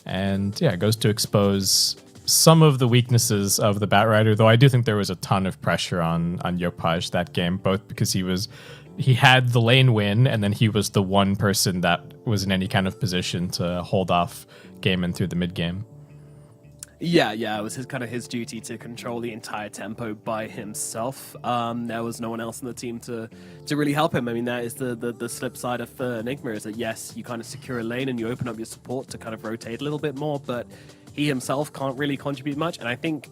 And yeah, it goes to expose some of the weaknesses of the Batrider, though I do think there was a ton of pressure on Yopaj that game, both because he had the lane win, and then he was the one person that was in any kind of position to hold off Gaimin through the mid game. Yeah, it was his duty to control the entire tempo by himself. There was no one else in the team to really help him. I mean, that is the slip side of Enigma, is that yes, you kind of secure a lane and you open up your support to kind of rotate a little bit more, but he himself can't really contribute much. And I think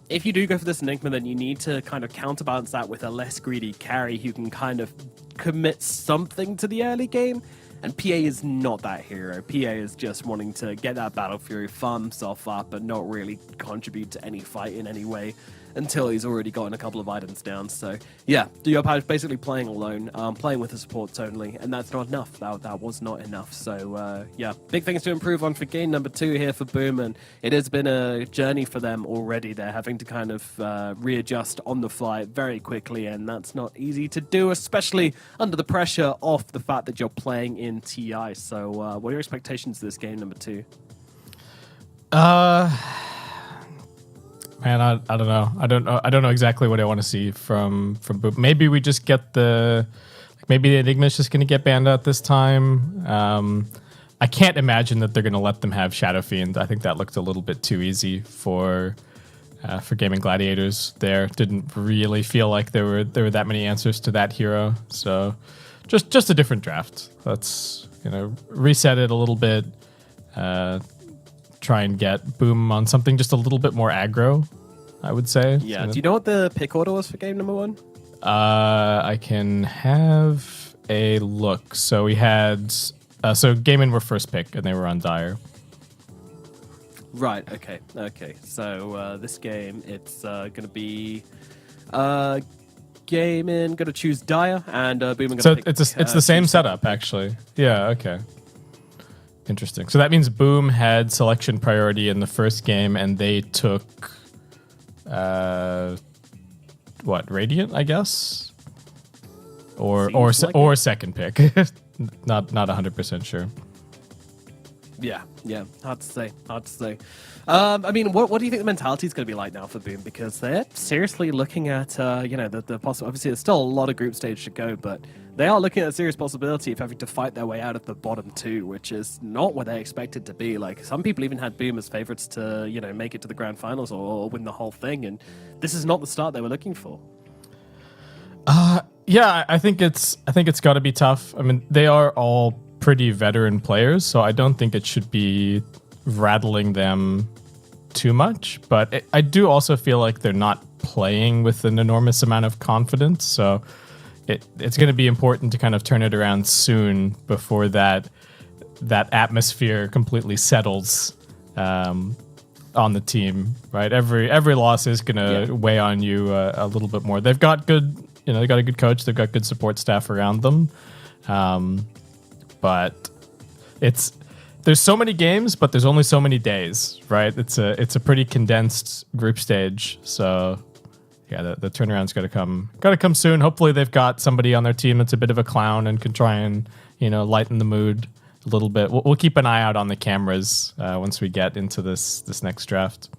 if you do go for this Enigma, then you need to kind of counterbalance that with a less greedy carry who can kind of commit something to the early game. And PA is not that hero. PA is just wanting to get that Battle Fury, farm himself up, and not really contribute to any fight in any way until he's already gotten a couple of items down. So yeah, Yopaj is basically playing alone, playing with the supports only, and that's not enough. That was not enough. So yeah, big things to improve on for game number 2 here for Boom, and it has been a journey for them already. They're having to kind of readjust on the fly very quickly, and that's not easy to do, especially under the pressure of the fact that you're playing in TI. So what are your expectations for this game number 2? Man, I don't know. I don't know exactly what I want to see from Boom. Maybe we just get maybe the Enigma is just going to get banned out this time. I can't imagine that they're going to let them have Shadow Fiend. I think that looked a little bit too easy for Gaming Gladiators. There didn't really feel like there were that many answers to that hero. So just a different draft. Let's reset it a little bit. Try and get Boom on something just a little bit more aggro, I would say. Yeah. Do you know what the pick order was for game number 1? I can have a look. So we had Gaimin were first pick, and they were on Dire. Right. Okay. So this game, it's going to be Gaimin going to choose Dire, and Boom going to so pick. It's the same setup, actually. Yeah. Okay. Interesting. So that means Boom had selection priority in the first game, and they took Radiant, I guess, or second pick. not 100% sure. Yeah, hard to say. I mean, what do you think the mentality is going to be like now for Boom? Because they're seriously looking at, the possible. Obviously, there's still a lot of group stage to go, but they are looking at a serious possibility of having to fight their way out of the bottom two, which is not what they expected to be. Like, some people even had Boom as favorites to, make it to the grand finals or win the whole thing, and this is not the start they were looking for. Yeah, I think it's got to be tough. I mean, they are all pretty veteran players, so I don't think it should be rattling them too much. But I do also feel like they're not playing with an enormous amount of confidence, so it's going to be important to kind of turn it around soon before that atmosphere completely settles on the team. Right, every loss is going to weigh on you a little bit more. They've got good. They got a good coach. They've got good support staff around them. But there's so many games, but there's only so many days, right? It's a pretty condensed group stage. So yeah, the turnaround's got to come soon. Hopefully they've got somebody on their team that's a bit of a clown and can try and, lighten the mood a little bit. We'll keep an eye out on the cameras once we get into this next draft.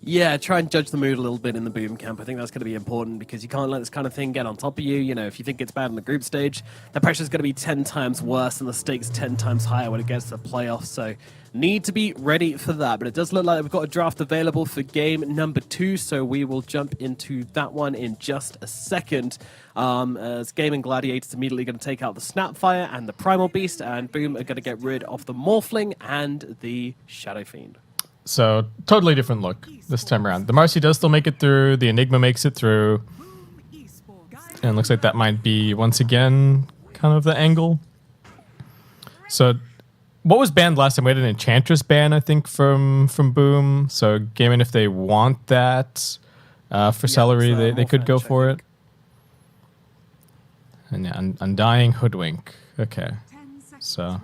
Yeah, try and judge the mood a little bit in the Boom camp. I think that's going to be important because you can't let this kind of thing get on top of you. If you think it's bad in the group stage, the pressure's going to be 10 times worse and the stakes 10 times higher when it gets to the playoffs. So need to be ready for that. But it does look like we've got a draft available for game number 2, so we will jump into that one in just a second. As Gaming Gladiators immediately going to take out the Snapfire and the Primal Beast, and Boom are going to get rid of the Morphling and the Shadow Fiend. So, totally different look this time around. The Marcy does still make it through. The Enigma makes it through. And it looks like that might be, once again, kind of the angle. So, what was banned last time? We had an Enchantress ban, I think, from Boom. So, Gaming, if they want that for Celery, they could go for it. And yeah, Undying Hoodwink. Okay. So,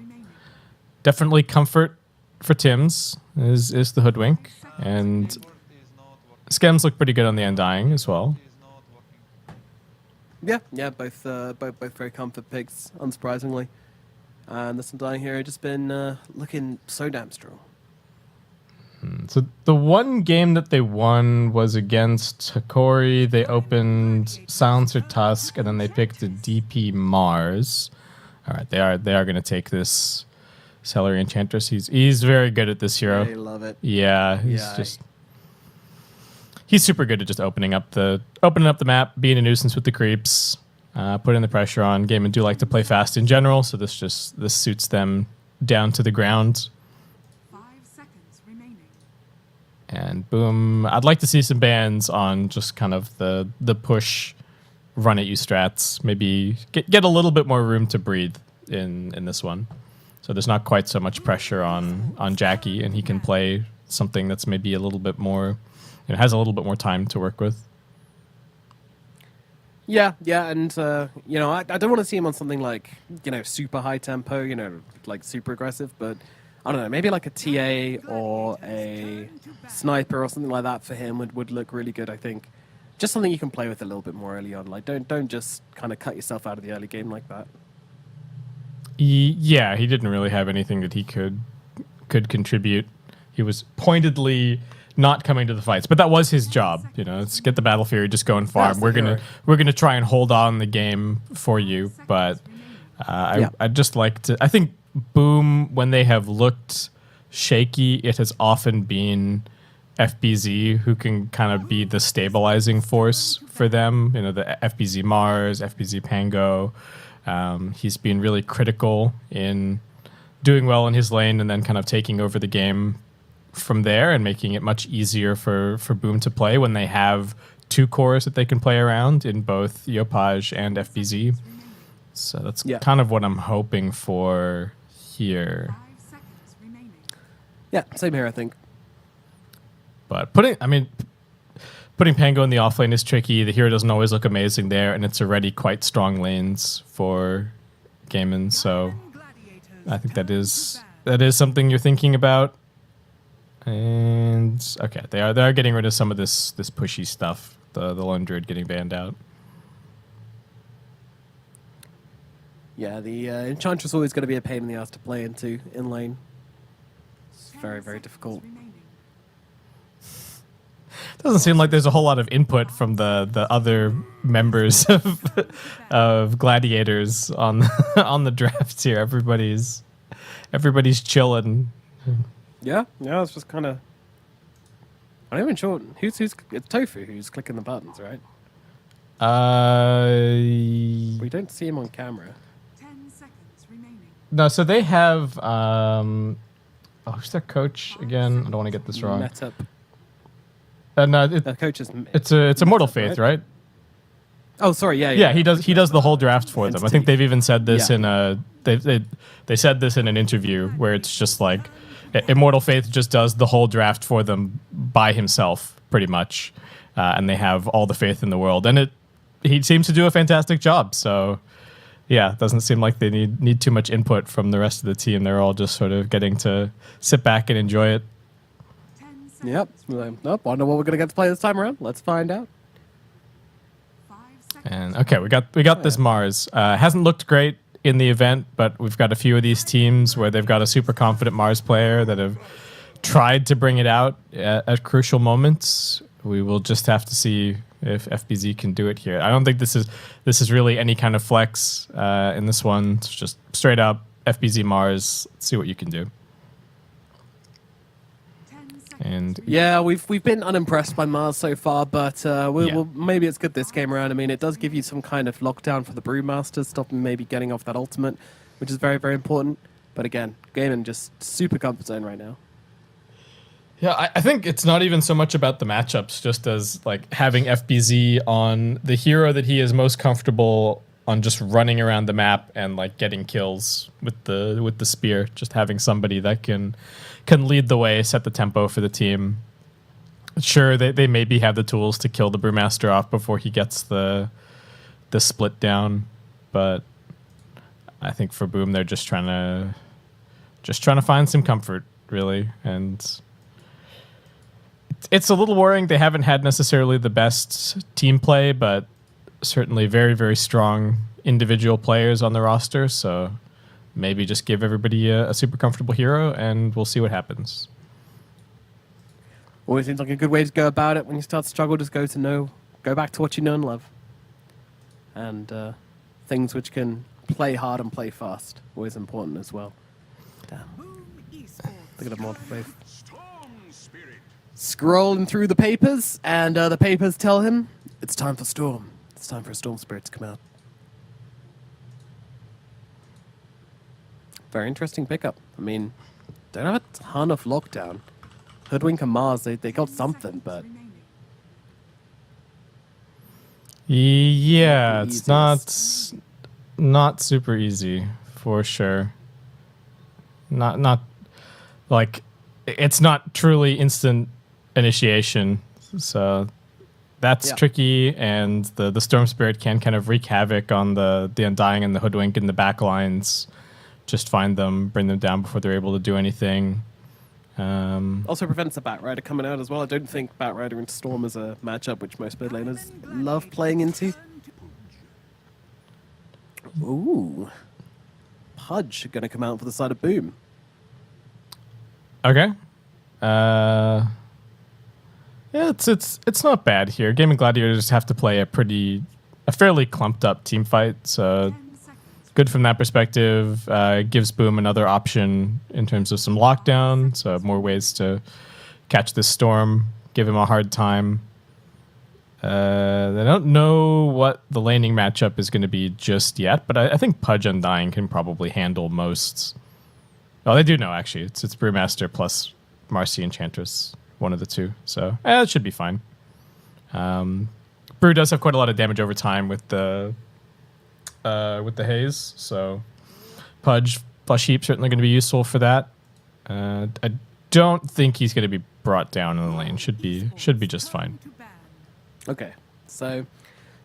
definitely comfort for Tim's is the Hoodwink, and Skems look pretty good on the Undying as well. Yeah, both very comfort picks, unsurprisingly. And this Undying hero just been looking so damn strong. So the one game that they won was against Hikori. They opened Silencer Tusk, and then they picked the DP Mars. All right, they are going to take this Celery Enchantress. He's very good at this hero. I love it. Yeah, he's super good at just opening up the map, being a nuisance with the creeps, putting the pressure on. Gaming do like to play fast in general, so this suits them down to the ground. 5 seconds remaining. And Boom, I'd like to see some bans on just kind of the push, run at you strats. Maybe get a little bit more room to breathe in this one. So there's not quite so much pressure on Jackie, and he can play something that's maybe a little bit more, has a little bit more time to work with. Yeah, and I don't want to see him on something like super high tempo, like super aggressive, but I don't know, maybe like a TA or a sniper or something like that for him would look really good. I think just something you can play with a little bit more early on. Like don't just kind of cut yourself out of the early game like that. Yeah, he didn't really have anything that he could contribute. He was pointedly not coming to the fights, but that was his job. Let's get the Battle Fury, just go and farm. We're gonna try and hold on the game for you. But I'd just like to. I think Boom, when they have looked shaky, it has often been FBZ who can kind of be the stabilizing force for them. The FBZ Mars, FBZ Pango. He's been really critical in doing well in his lane and then kind of taking over the game from there and making it much easier for Boom to play when they have 2 cores that they can play around in both Yopaj and FBZ. So that's kind of what I'm hoping for here. Yeah, same here, I think. But putting Pango in the offlane is tricky. The hero doesn't always look amazing there, and it's already quite strong lanes for Gaiman. So I think that is something you're thinking about. And okay, they are getting rid of some of this pushy stuff. The Lone Druid getting banned out. Yeah, the Enchantress always going to be a pain in the ass to play into in lane. very, very difficult. Doesn't seem like there's a whole lot of input from the other members of Gladiators on on the draft here. Everybody's chilling. Yeah, it's just kind of. I'm not even sure who's it's Tofu who's clicking the buttons, right? We don't see him on camera. 10 seconds remaining. No, so they have who's their coach again? I don't want to get this wrong. Metup. No, The coach is. it's a Mortal Faith, right? Oh, sorry. Yeah. Yeah, he does the whole draft for them. I think they've even said this Yeah. in a they said this in an interview where it's just like Immortal Faith just does the whole draft for them by himself, pretty much, and they have all the faith in the world, and he seems to do a fantastic job. So, yeah, it doesn't seem like they need too much input from the rest of the team. They're all just sort of getting to sit back and enjoy it. Yep. Nope. Wonder what we're gonna get to play this time around. Let's find out. And okay, we got this Mars. Hasn't looked great in the event, but we've got a few of these teams where they've got a super confident Mars player that have tried to bring it out at crucial moments. We will just have to see if FBZ can do it here. I don't think this is really any kind of flex in this one. It's just straight up FBZ Mars. Let's see what you can do. And yeah, we've been unimpressed by Mars so far, but we'll maybe it's good this game around. I mean, it does give you some kind of lockdown for the Brewmaster, stop him maybe getting off that ultimate, which is very, very important. But again, Gaimin just super comfort zone right now. Yeah, I think it's not even so much about the matchups, just as like having FBZ on the hero that he is most comfortable on, just running around the map and like getting kills with the spear. Just having somebody that can lead the way, set the tempo for the team. Sure, they maybe have the tools to kill the Brewmaster off before he gets the split down, but I think for Boom they're just trying to find some comfort, really, and it's a little worrying. They haven't had necessarily the best team play, but certainly very, very strong individual players on the roster, so maybe just give everybody a super comfortable hero, and we'll see what happens. Always seems like a good way to go about it. When you start to struggle, just go back to what you know and love. And things which can play hard and play fast. Always important as well. Damn. Look at the Mortal Faith. Scrolling through the papers, and the papers tell him it's time for Storm. It's time for a Storm Spirit to come out. Very interesting pickup. I mean, don't have a ton of lockdown. Hoodwink and Mars, they got something, but... Yeah, it's not super easy, for sure. Not like, it's not truly instant initiation, so that's tricky, and the Storm Spirit can kind of wreak havoc on the Undying and the Hoodwink in the back lines. Just find them, bring them down before they're able to do anything. Also prevents the Batrider coming out as well. I don't think Batrider and Storm is a matchup which most mid laners love playing into. Ooh. Pudge going to come out for the side of Boom. Okay. Yeah, it's not bad here. Gaming Gladiators have to play a fairly clumped up team fight, so good from that perspective. Gives Boom another option in terms of some lockdown, so more ways to catch this Storm, give him a hard time. They don't know what the laning matchup is going to be just yet, but I think Pudge Undying can probably handle most. Oh, they do know, actually. It's Brewmaster plus Marcy Enchantress, one of the two, so it should be fine. Brew does have quite a lot of damage over time with the haze, so Pudge Flush Heap certainly going to be useful for that. I don't think he's going to be brought down in the lane. Should be just fine. Okay, so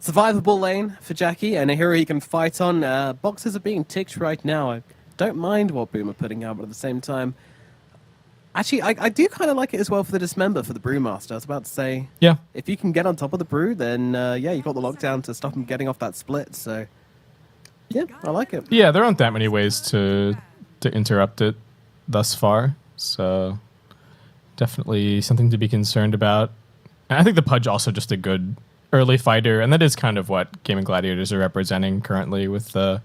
survivable lane for Jackie and a hero he can fight on. Boxes are being ticked right now. I don't mind what Boom are putting out, but at the same time, actually, I do kind of like it as well for the Dismember for the Brewmaster. I was about to say, yeah, if you can get on top of the Brew, then you've got the lockdown to stop him getting off that split. So yeah, I like it. Yeah, there aren't that many ways to interrupt it thus far. So definitely something to be concerned about. And I think the Pudge also just a good early fighter, and that is kind of what Gaming Gladiators are representing currently with the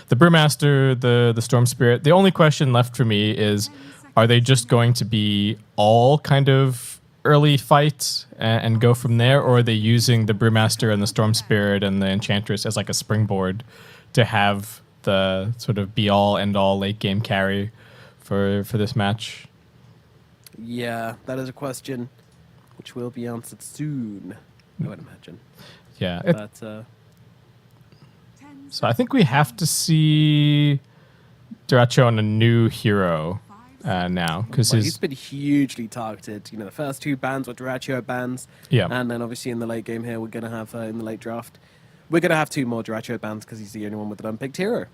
Brewmaster, the Storm Spirit. The only question left for me is, are they just going to be all kind of early fight and go from there, or are they using the Brewmaster and the Storm Spirit and the Enchantress as like a springboard to have the sort of be all end all late game carry for this match? Yeah, that is a question which will be answered soon, I would imagine. Yeah. But, so I think we have to see Dyrachyo on a new hero now, because he's been hugely targeted. You know, the first 2 bans were Dyrachyo bans. Yeah. And then obviously in the late game here, we're going to have, in the late draft, we're going to have 2 more Dyrachyo bans because he's the only one with an unpicked hero.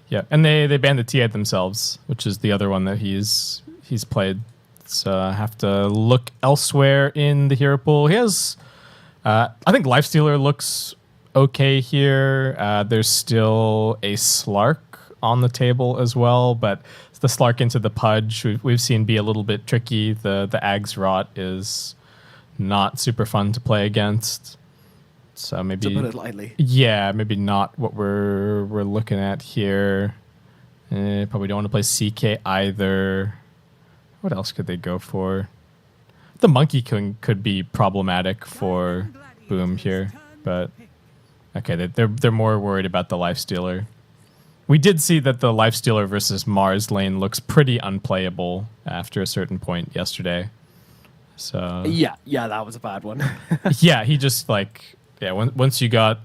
Yeah, and they banned the Tiad themselves, which is the other one that he's played. So I have to look elsewhere in the hero pool. He has, I think Lifestealer looks okay here. There's still a Slark on the table as well, but the Slark into the Pudge we've seen be a little bit tricky. The Ag's Rot is not super fun to play against. So maybe, to put it lightly. Yeah, maybe not what we're looking at here. Probably don't want to play CK either. What else could they go for? The Monkey King could be problematic for Boom here, but okay, they're more worried about the Lifestealer. We did see that the Lifestealer versus Mars lane looks pretty unplayable after a certain point yesterday. So yeah, that was a bad one. yeah, he just once you got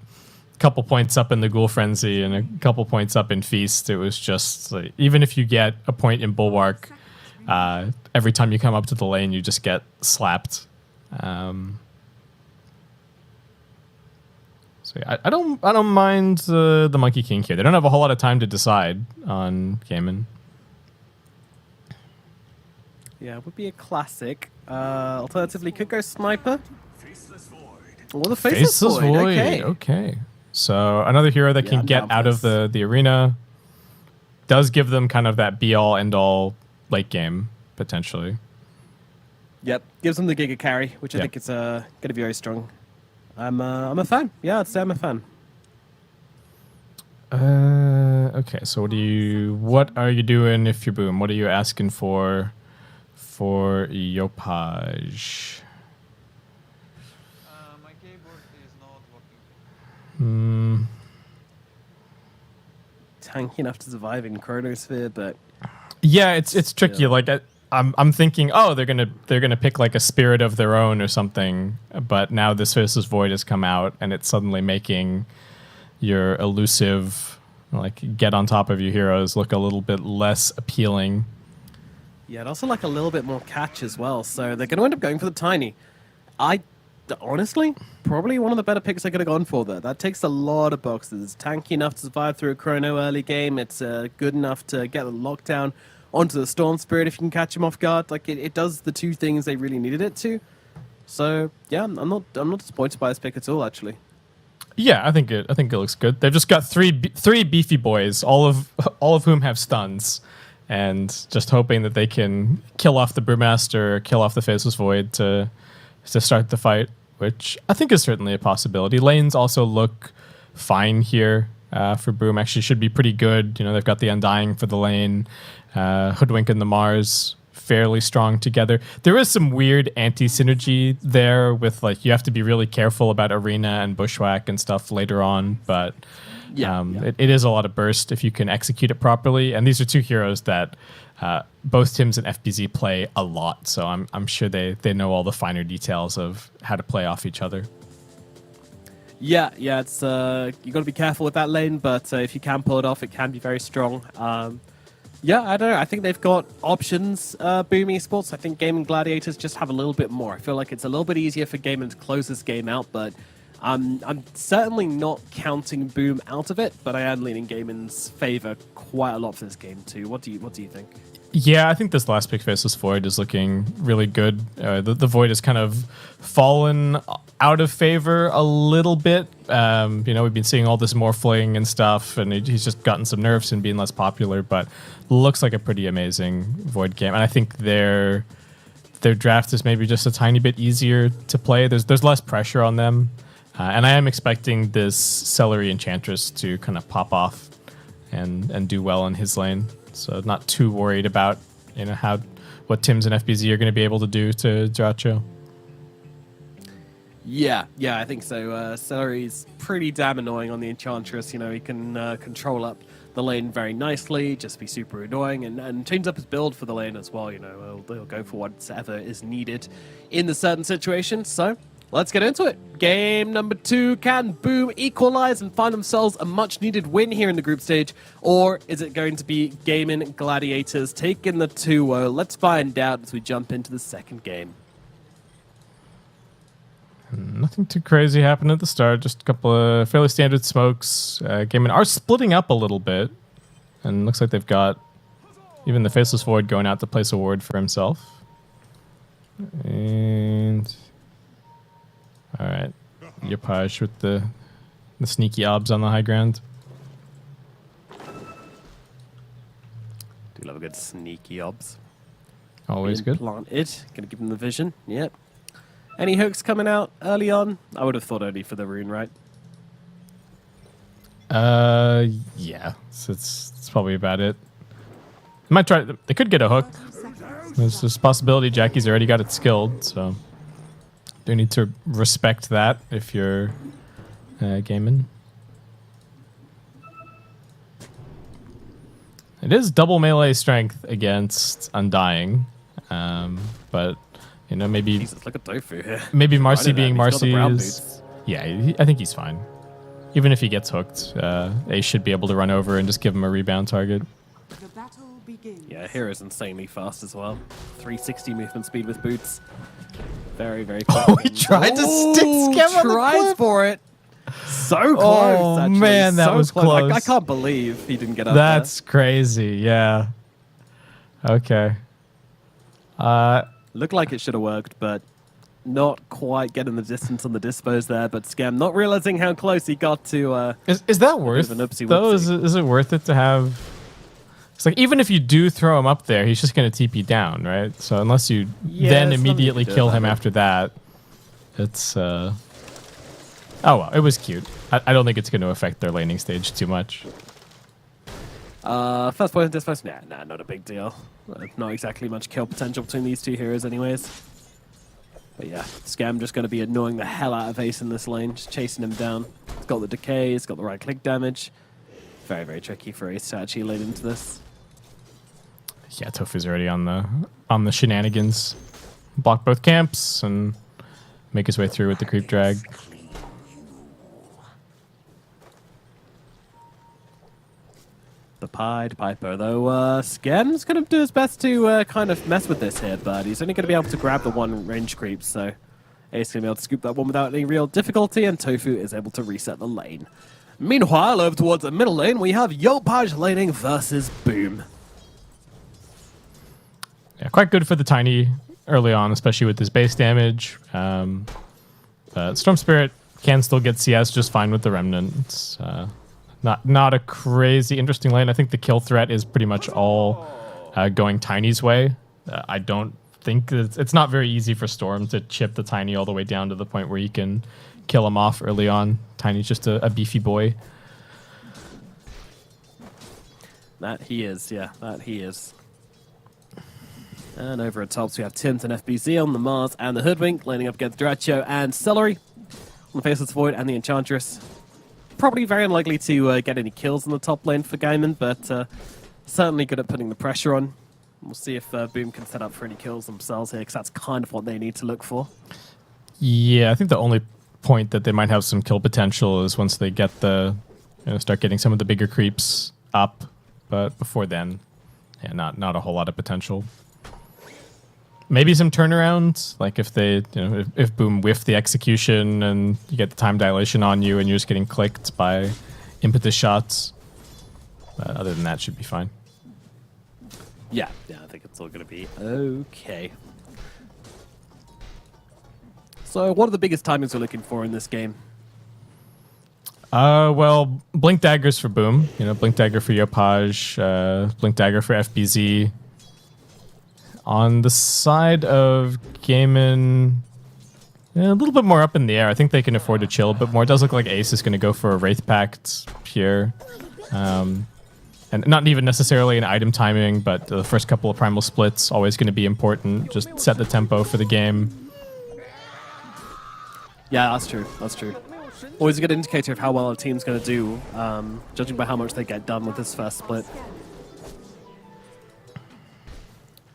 a couple points up in the Ghoul Frenzy and a couple points up in Feast, it was just like, even if you get a point in Bulwark, every time you come up to the lane, you just get slapped. So yeah, I don't mind the Monkey King here. They don't have a whole lot of time to decide on Cayman. Yeah, it would be a classic. Alternatively, could go Sniper. Or the Faceless Void. Okay. So another hero that can get out of the arena. Does give them kind of that be-all, end-all late game, potentially. Yep, gives them the Giga carry, which I think is going to be very strong. I'm a fan. Yeah, I'd say I'm a fan. Okay, so what are you doing if you're Boom? What are you asking for Yopaj? My keyboard is not working. Tanky enough to survive in Chronosphere, but yeah, it's tricky. Like I'm thinking, oh, they're gonna pick like a Spirit of their own or something, but now this Faceless Void has come out and it's suddenly making your elusive, like get on top of your heroes look a little bit less appealing. Yeah, and also like a little bit more catch as well. So they're going to end up going for the Tiny. Honestly, probably one of the better picks I could have gone for there. That takes a lot of boxes. Tanky enough to survive through a Chrono early game. It's good enough to get the lockdown onto the Storm Spirit if you can catch him off guard. Like it does the 2 things they really needed it to. So yeah, I'm not disappointed by this pick at all. Actually. Yeah, I think it looks good. They've just got three beefy boys, all of whom have stuns, and just hoping that they can kill off the Brewmaster, kill off the Faceless Void to start the fight, which I think is certainly a possibility. Lanes also look fine here for Boom. Actually, should be pretty good. You know, they've got the Undying for the lane, Hoodwink and the Mars fairly strong together. There is some weird anti-synergy there with like you have to be really careful about Arena and Bushwhack and stuff later on, but it is a lot of burst if you can execute it properly. And these are 2 heroes that both Tims and FBZ play a lot, so I'm sure they know all the finer details of how to play off each other. Yeah, it's you got to be careful with that lane, but if you can pull it off, it can be very strong. Yeah, I don't know. I think they've got options, Boom Esports. I think Gaming Gladiators just have a little bit more. I feel like it's a little bit easier for Gaming to close this game out, but I'm certainly not counting Boom out of it, but I am leaning Gaming's favor quite a lot for this game too. What do you think? Yeah, I think this last pick, Faceless Void, is looking really good. The Void has kind of fallen out of favor a little bit. We've been seeing all this morphling and stuff, and he's just gotten some nerfs and being less popular, but looks like a pretty amazing Void game. And I think their draft is maybe just a tiny bit easier to play. There's less pressure on them. And I am expecting this Celery Enchantress to kind of pop off and do well in his lane. So not too worried about what Tims and FBZ are going to be able to do to Dracho. Yeah, I think so. Celery's pretty damn annoying on the Enchantress. He can control up the lane very nicely, just be super annoying, and change up his build for the lane as well. He'll go for whatever is needed in the certain situation. So let's get into it. Game number 2. Can Boom equalize and find themselves a much-needed win here in the group stage? Or is it going to be Gaming Gladiators taking the 2-0? Let's find out as we jump into the second game. Nothing too crazy happened at the start. Just a couple of fairly standard smokes. Gaming are splitting up a little bit. And looks like they've got even the Faceless Void going out to place a ward for himself. And... Alright, Yopaj with the sneaky obs on the high ground. Do love a good sneaky obs. Always good. Planted. Gonna give him the vision. Yep. Any hooks coming out early on? I would have thought only for the rune, right? Yeah. It's probably about it. Might try. They could get a hook. There's this possibility. Jackie's already got it skilled, so do need to respect that if you're gaming. It is double melee strength against Undying, but maybe Jesus, look at Tofu here. Maybe Marcy being Marcy is. Yeah, I think he's fine. Even if he gets hooked, Ace should be able to run over and just give him a rebound target. The battle begins. Yeah, Hero's insanely fast as well. 360 movement speed with boots. Very, very quick. Oh, he tried to stick Scam on the tries clip. for it. So close, Oh, actually. man, that so was close. I can't believe he didn't get up That's crazy, yeah. Okay. Looked like it should have worked, but not quite getting the distance on the dispos there. But Scam not realizing how close he got to... Is that worth though? Is it worth it to have... It's like, even if you do throw him up there, he's just going to TP down, right? So unless you then immediately kill him after that, it's... Oh, well, it was cute. I don't think it's going to affect their laning stage too much. First point and dispos? Nah, not a big deal. Not exactly much kill potential between these two heroes anyways. But yeah, Scam just going to be annoying the hell out of Ace in this lane, just chasing him down. He's got the decay, he's got the right click damage. Very, very tricky for Ace to actually lane into this. Yeah, Tofu's already on the shenanigans. Block both camps and make his way through with the creep drag. The Pied Piper, though. Scam's going to do his best to kind of mess with this here, but he's only going to be able to grab the one range creep, so Ace going to be able to scoop that one without any real difficulty, and Tofu is able to reset the lane. Meanwhile, over towards the middle lane, we have Yopaj laning versus Boom. Yeah, quite good for the Tiny early on, especially with his base damage. But Storm Spirit can still get CS just fine with the Remnant. It's not a crazy interesting lane. I think the kill threat is pretty much all going Tiny's way. I don't think it's not very easy for Storm to chip the Tiny all the way down to the point where he can kill him off early on. Tiny's just a beefy boy. That he is, yeah, that he is. And over at top, so we have Tims and FBZ on the Mars and the Hoodwink, laning up against Dracho and Celery on the Faceless Void and the Enchantress. Probably very unlikely to get any kills in the top lane for Gaiman, but certainly good at putting the pressure on. We'll see if Boom can set up for any kills themselves here, because that's kind of what they need to look for. Yeah, I think the only point that they might have some kill potential is once they get start getting some of the bigger creeps up, but before then, yeah, not a whole lot of potential. Maybe some turnarounds, like if they, if Boom whiff the execution and you get the time dilation on you and you're just getting clicked by impetus shots. But other than that, should be fine. Yeah, I think it's all going to be okay. So, what are the biggest timings we're looking for in this game? Well, Blink Daggers for Boom. You know, Blink Dagger for Yopaj, Blink Dagger for FBZ. On the side of Gaimin, a little bit more up in the air. I think they can afford to chill a bit more. It does look like Ace is going to go for a Wraith Pact here. And not even necessarily an item timing, but the first couple of primal splits always going to be important. Just set the tempo for the game. Yeah, that's true. That's true. Always a good indicator of how well a team's going to do, judging by how much they get done with this first split.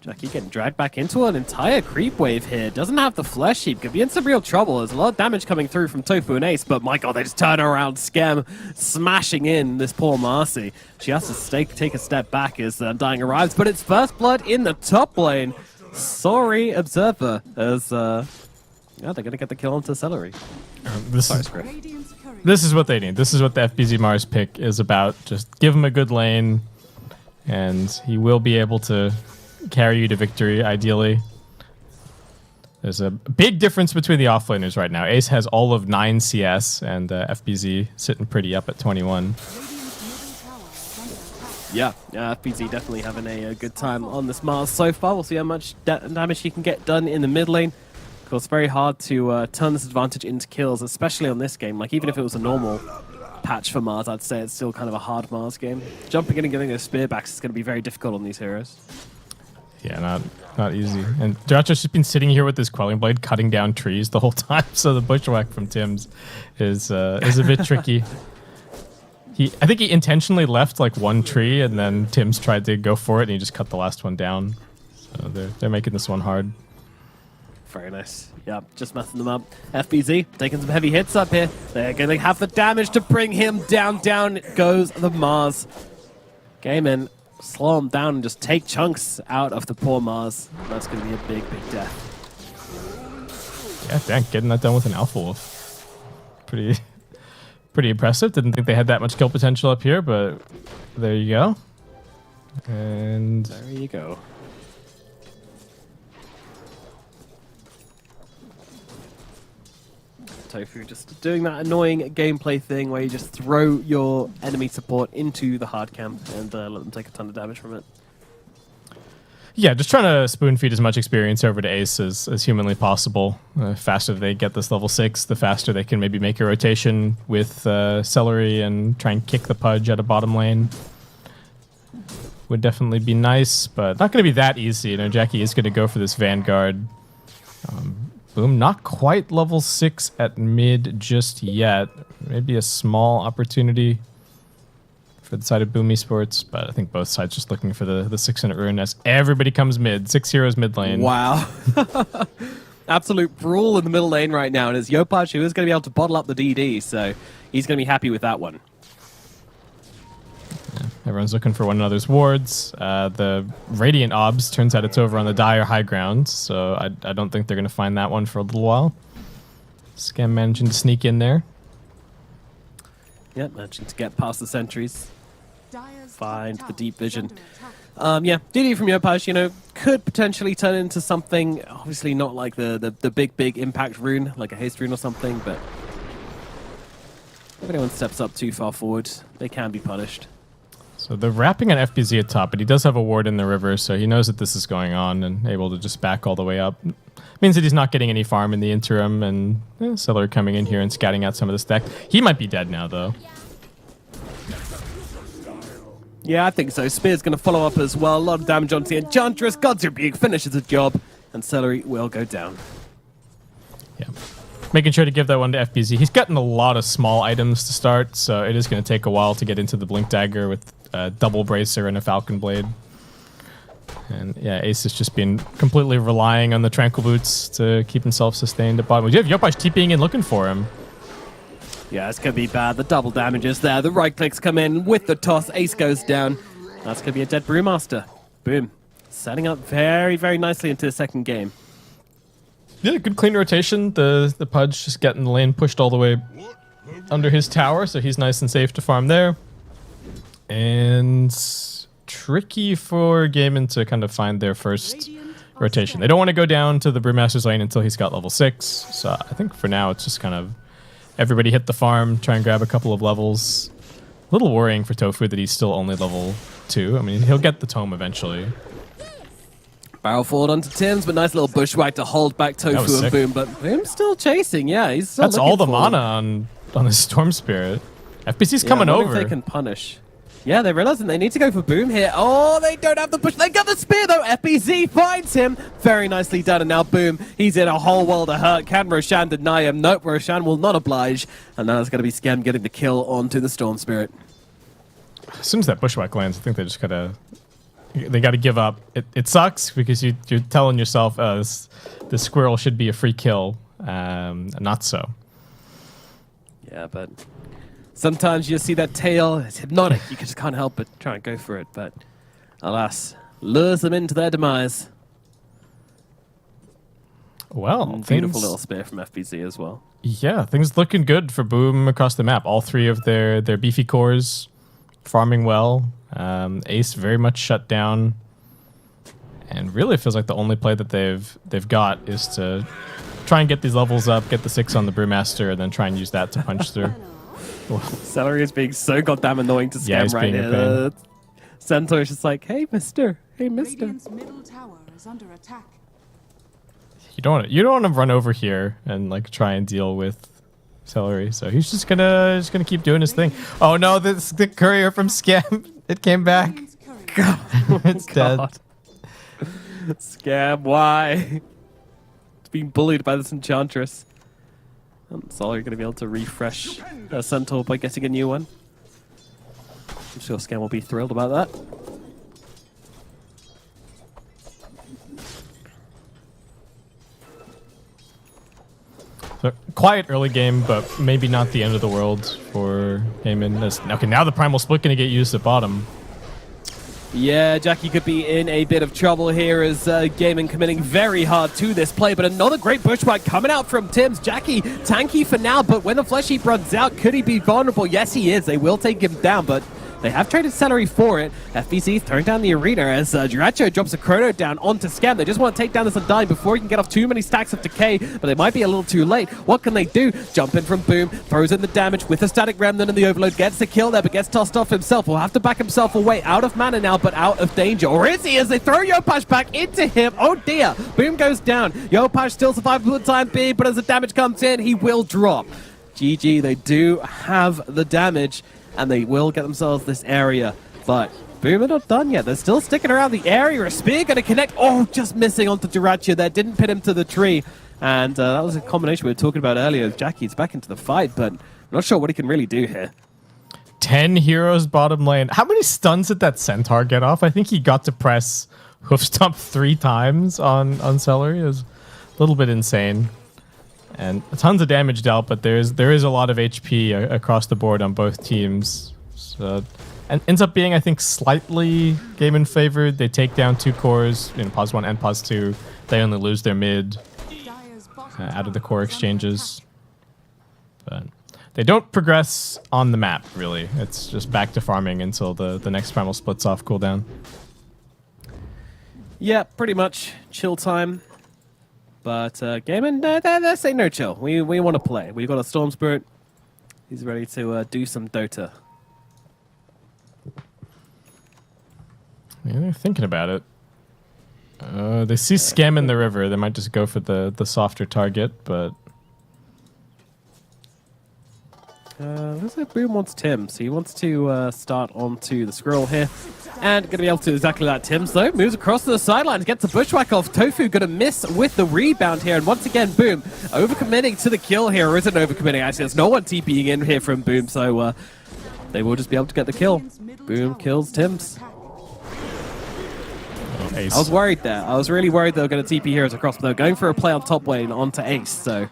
Jackie getting dragged back into an entire creep wave here. Doesn't have the flesh heap. Could be in some real trouble. There's a lot of damage coming through from Tofu and Ace, but my god, they just turn around. Skem smashing in this poor Marcy. She has to take a step back as Undying arrives, but it's first blood in the top lane. Sorry, Observer, as yeah, they're going to get the kill onto Celery. This is what they need. This is what the FBZ Mars pick is about. Just give him a good lane, and he will be able to carry you to victory, ideally. There's a big difference between the offlaners right now. Ace has all of 9 CS, and FBZ sitting pretty up at 21. Yeah, FBZ definitely having a good time on this Mars so far. We'll see how much damage he can get done in the mid lane. Of course, very hard to turn this advantage into kills, especially on this game. Like, even if it was a normal patch for Mars, I'd say it's still kind of a hard Mars game. Jumping in and getting those spear backs is going to be very difficult on these heroes. Yeah, not easy. And Jiracho's just been sitting here with this Quelling Blade, cutting down trees the whole time. So the bushwhack from Tim's is a bit tricky. I think he intentionally left like one tree, and then Tim's tried to go for it, and he just cut the last one down. So they're making this one hard. Very nice. Yeah, just messing them up. FBZ taking some heavy hits up here. They're going to have the damage to bring him down. Down goes the Mars. Gaimin, slow him down and just take chunks out of the poor Mars. That's going to be a big, big death. Yeah, dang, getting that done with an Alpha Wolf. Pretty impressive. Didn't think they had that much kill potential up here, but there you go. And there you go. Tofu just doing that annoying gameplay thing where you just throw your enemy support into the hard camp and let them take a ton of damage from it. Yeah, just trying to spoon feed as much experience over to Ace as humanly possible. The faster they get this level 6, the faster they can maybe make a rotation with Celery and try and kick the Pudge out of bottom lane. Would definitely be nice, but not going to be that easy. You know, Jackie is going to go for this Vanguard. Boom, not quite level 6 at mid just yet. Maybe a small opportunity for the side of Boom Esports, but I think both sides just looking for the 6-minute rune as everybody comes mid. 6 heroes mid lane. Wow. Absolute brawl in the middle lane right now, and it's Yopaj who is going to be able to bottle up the DD, so he's going to be happy with that one. Yeah, everyone's looking for one another's wards. The Radiant Obs, turns out it's over on the Dire high ground, so I don't think they're going to find that one for a little while. Skem managing to sneak in there. Yeah, managing to get past the sentries. Find the deep vision. Yeah, DD from Yopaj, you know, could potentially turn into something, obviously not like the big impact rune, like a haste rune or something, but if anyone steps up too far forward, they can be punished. So they're wrapping an FBZ at top, but he does have a ward in the river, so he knows that this is going on and able to just back all the way up. Means that he's not getting any farm in the interim, and Celery coming in here and scouting out some of the stack. He might be dead now, though. Yeah, I think so. Spear's going to follow up as well. A lot of damage onto the Enchantress. God's Rebuke finishes the job, and Celery will go down. Yeah. Making sure to give that one to FBZ. He's gotten a lot of small items to start, so it is going to take a while to get into the Blink Dagger with a double Bracer and a Falcon Blade. And yeah, Ace has just been completely relying on the Tranquil Boots to keep himself sustained at bottom. You have Yopaj TPing in looking for him. Yeah, it's going to be bad. The double damage is there. The right clicks come in with the toss. Ace goes down. That's going to be a dead Brewmaster. Boom. Setting up very, very nicely into the second game. Yeah, good clean rotation. The Pudge just getting the lane pushed all the way under his tower, so he's nice and safe to farm there. And tricky for Gaimin to kind of find their first rotation. They don't want to go down to the Brewmaster's lane until he's got level 6. So I think for now it's just kind of everybody hit the farm, try and grab a couple of levels. A little worrying for Tofu that he's still only level 2. I mean, he'll get the tome eventually. Barrel forward onto Tim's, but nice little bushwhack to hold back Tofu and Boom. But Boom's still chasing. Yeah, he's still That's all the mana on the Storm Spirit. FBC's coming over. If they can punish. Yeah, they're realizing they need to go for Boom here. Oh, they don't have the push. They got the spear, though. FBZ finds him. Very nicely done. And now Boom, he's in a whole world of hurt. Can Roshan deny him? Nope, Roshan will not oblige. And now it's going to be Scam getting the kill onto the Storm Spirit. As soon as that bushwhack lands, I think they just gotta... They got to give up. It sucks because you're telling yourself this squirrel should be a free kill. Not so. Yeah, but sometimes you see that tail. It's hypnotic. You just can't help but try and go for it. But alas, lures them into their demise. Well, beautiful little spear from FBZ as well. Yeah, things looking good for Boom across the map. All 3 of their beefy cores farming well. Ace very much shut down, and really it feels like the only play that they've got is to try and get these levels up, get the 6 on the Brewmaster, and then try and use that to punch through. Celery is being so goddamn annoying to scam right here. Centaur is just like, hey, mister. Hey, mister. Radiant's middle tower is under attack. You don't want to run over here and like try and deal with Celery, so he's just gonna keep doing his thing. Oh no, the courier from Scam, it came back. It's dead. Scam, why? It's being bullied by this Enchantress. Celery going to be able to refresh Centaur by getting a new one. I'm sure Scam will be thrilled about that. So, quiet early game, but maybe not the end of the world for Gaimin. Okay, now the Primal Split going to get used at bottom. Yeah, Jackie could be in a bit of trouble here as Gaimin committing very hard to this play, but another great bushwhack coming out from Tims. Jackie tanky for now, but when the Flesh Heap runs out, could he be vulnerable? Yes, he is. They will take him down, but they have traded Celery for it. FBC throwing down the arena as Jiracho drops a Chrono down onto Scam. They just want to take down this Undying before he can get off too many stacks of Decay, but they might be a little too late. What can they do? Jump in from Boom, throws in the damage with the Static Remnant and the Overload, gets the kill there, but gets tossed off himself. Will have to back himself away. Out of mana now, but out of danger. Or is he as they throw Yopaj back into him? Oh dear. Boom goes down. Yopaj still survives for the time being, but as the damage comes in, he will drop. GG, they do have the damage, and they will get themselves this area. But Boom are not done yet. They're still sticking around the area. A spear going to connect. Oh, just missing onto Jirachi there. Didn't pin him to the tree. And that was a combination we were talking about earlier. Jackie's back into the fight, but I'm not sure what he can really do here. 10 heroes bottom lane. How many stuns did that Centaur get off? I think he got to press Hoof Stomp 3 times on Celery. It was a little bit insane. And tons of damage dealt, but there is a lot of HP across the board on both teams. So, and ends up being, I think, slightly Gaimin favored. They take down 2 cores in pause 1 and pause 2. They only lose their mid out of the core exchanges. But they don't progress on the map, really. It's just back to farming until the next Primal Split's off cooldown. Yeah, pretty much. Chill time. But Gaimin, they say no chill. We want to play. We've got a Storm Spirit. He's ready to do some Dota. Yeah, they're thinking about it. They see Scam in the river. They might just go for the softer target, but... looks like Boom wants Tim, so he wants to start onto the Squirrel here. And going to be able to do exactly that. Tims, though, moves across to the sidelines, gets a bushwhack off. Tofu going to miss with the rebound here. And once again, Boom overcommitting to the kill here. Or isn't overcommitting, actually. There's no one TPing in here from Boom, so they will just be able to get the kill. Boom kills Tims. Ace. I was worried there. I was really worried they were going to TP heroes across, but they're going for a play on top lane onto Ace, so...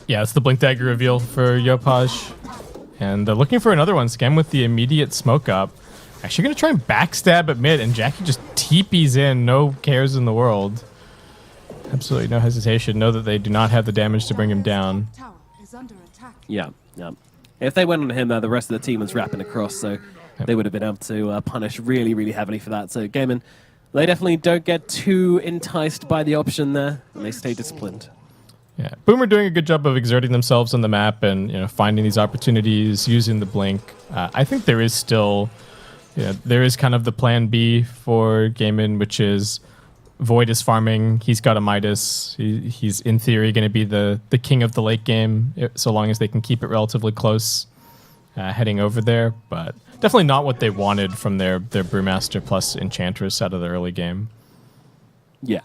Yeah, it's the Blink Dagger reveal for Yopaj. And they're looking for another one. Scam with the immediate smoke up. Actually going to try and backstab at mid, and Jackie just TPs in. No cares in the world. Absolutely no hesitation. Know that they do not have the damage to bring him down. Yeah, yeah. If they went on him, the rest of the team was wrapping across, so they would have been able to punish really, really heavily for that. So Gaimin, they definitely don't get too enticed by the option there, and they stay disciplined. Yeah, Boom are doing a good job of exerting themselves on the map and finding these opportunities, using the blink. I think there is still, there is kind of the plan B for Gaimin, which is Void is farming. He's got a Midas. He's in theory going to be the king of the late game, so long as they can keep it relatively close, heading over there. But definitely not what they wanted from their Brewmaster plus Enchantress out of the early game. Yeah.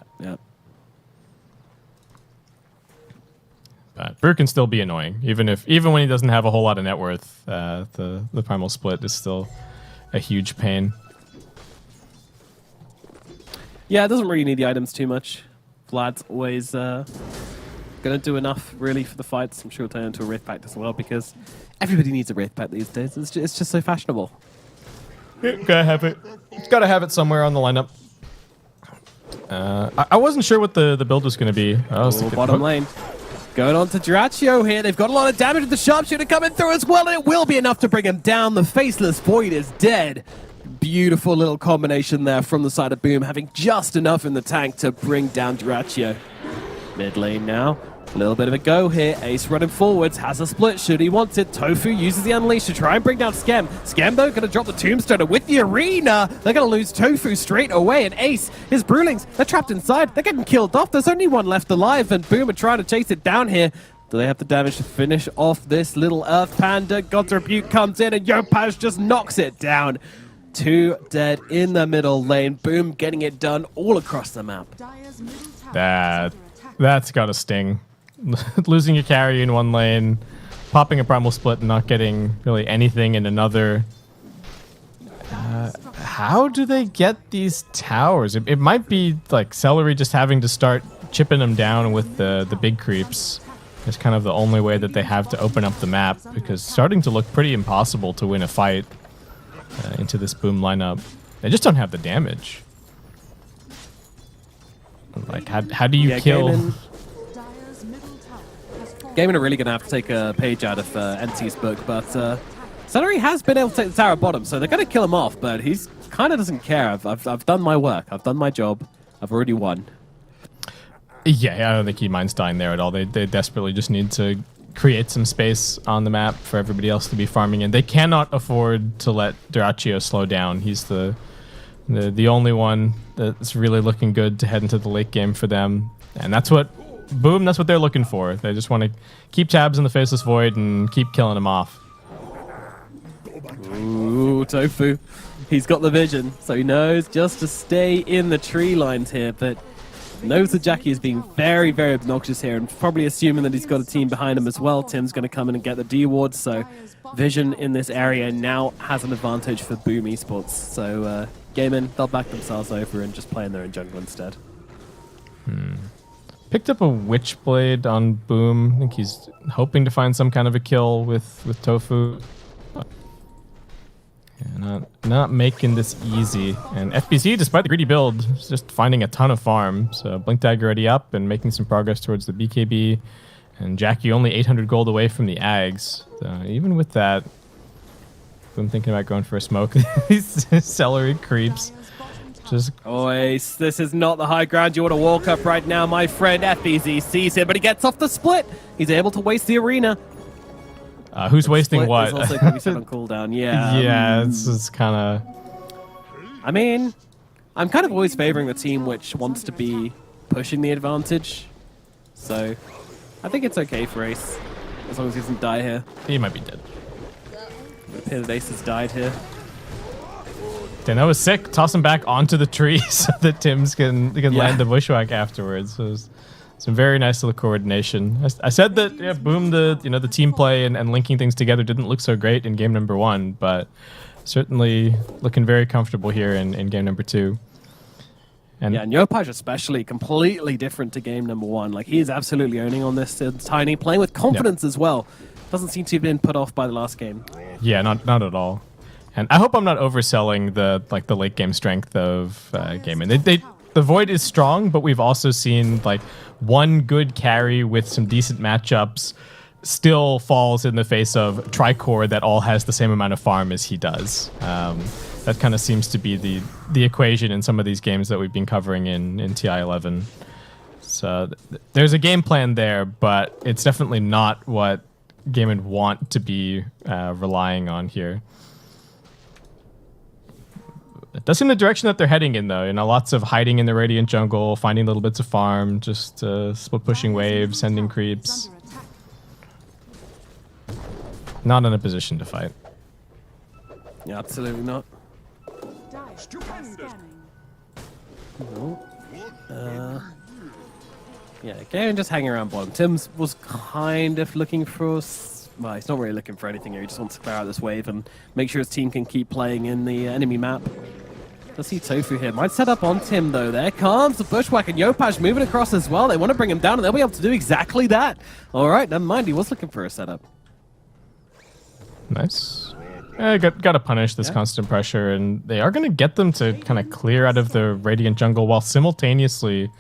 But Brew can still be annoying, even when he doesn't have a whole lot of net worth. The Primal Split is still a huge pain. Yeah, it doesn't really need the items too much. Vlad's always going to do enough, really, for the fights. I'm sure he'll turn into a Wraith Pact as well, because everybody needs a Wraith Pact these days. It's just so fashionable. Yeah, gotta have it. Gotta have it somewhere on the lineup. I wasn't sure what the build was going to be. Bottom lane. Going on to Jirachi here. They've got a lot of damage with the Sharpshooter coming through as well, and it will be enough to bring him down. The Faceless Void is dead. Beautiful little combination there from the side of Boom, having just enough in the tank to bring down Jirachi. Mid lane now. A little bit of a go here. Ace running forwards, has a split should he wants it. Tofu uses the Unleash to try and bring down Skem. Skem, though, going to drop the Tombstone with the Arena. They're going to lose Tofu straight away. And Ace, his Brewlings, they're trapped inside. They're getting killed off. There's only one left alive, and Boom are trying to chase it down here. Do they have the damage to finish off this little Earth Panda? God's Rebuke comes in, and Yopaj just knocks it down. 2 dead in the middle lane. Boom getting it done all across the map. That's got to sting. Losing your carry in one lane, popping a Primal Split and not getting really anything in another. How do they get these towers? It might be like Celery just having to start chipping them down with the big creeps. It's kind of the only way that they have to open up the map, because it's starting to look pretty impossible to win a fight into this Boom lineup. They just don't have the damage. Like, how do you kill... Gaimin are really going to have to take a page out of NC's book, but Celery has been able to take the tower bottom, so they're going to kill him off, but he's kind of doesn't care. I've done my work. I've done my job. I've already won. Yeah, I don't think he minds dying there at all. They desperately just need to create some space on the map for everybody else to be farming, and they cannot afford to let Jirachi slow down. He's the only one that's really looking good to head into the late game for them, and that's what they're looking for. They just want to keep tabs on the Faceless Void and keep killing him off. Ooh, Tofu. He's got the vision, so he knows just to stay in the tree lines here, but knows that Jackie is being very, very obnoxious here, and probably assuming that he's got a team behind him as well. Tim's going to come in and get the D wards, so vision in this area now has an advantage for Boom Esports. So Gaimin, they'll back themselves over and just play in their own jungle instead. Picked up a Witchblade on Boom. I think he's hoping to find some kind of a kill with Tofu. Yeah, not making this easy. And FBC, despite the greedy build, is just finding a ton of farm. So Blink Dagger already up and making some progress towards the BKB. And Jackie only 800 gold away from the Ags. So even with that, I'm thinking about going for a smoke. These Celery creeps. Ois, this is not the high ground you want to walk up right now, my friend. FBZ sees him, but he gets off the split. He's able to waste the arena. Who's wasting what? Is also going to be set on cooldown. Yeah. Yeah, it's kind of... I mean, I'm kind of always favoring the team which wants to be pushing the advantage. So, I think it's okay for Ace, as long as he doesn't die here. He might be dead. It appears that Ace has died here. Damn, that was sick. Toss him back onto the tree so that Tim's can land the bushwhack afterwards. So it was some very nice little coordination. I said that Boom, the team play and linking things together didn't look so great in game number 1, but certainly looking very comfortable here in game number 2. And Yopaj especially completely different to game number 1. Like, he is absolutely owning on this Tiny, playing with confidence as well. Doesn't seem to have been put off by the last game. Yeah, not at all. And I hope I'm not overselling the late game strength of Gaimin. The Void is strong, but we've also seen like one good carry with some decent matchups still falls in the face of Tricor that all has the same amount of farm as he does. That kind of seems to be the equation in some of these games that we've been covering in TI11. So there's a game plan there, but it's definitely not what Gaimin want to be relying on here. It does seem the direction that they're heading in, though. You know, lots of hiding in the Radiant jungle, finding little bits of farm, just split pushing waves, sending creeps. Not in a position to fight. Yeah, absolutely not. Yeah, Garen just hanging around bottom. Tim's was kind of looking for... Well, he's not really looking for anything here. He just wants to clear out this wave and make sure his team can keep playing in the enemy map. Let's see Tofu here. Might set up on Tim, though. There comes the Bushwhack, and Yopaj moving across as well. They want to bring him down, and they'll be able to do exactly that. All right, never mind. He was looking for a setup. Nice. Got to punish this constant pressure, and they are going to get them to kind of clear out of the Radiant jungle while simultaneously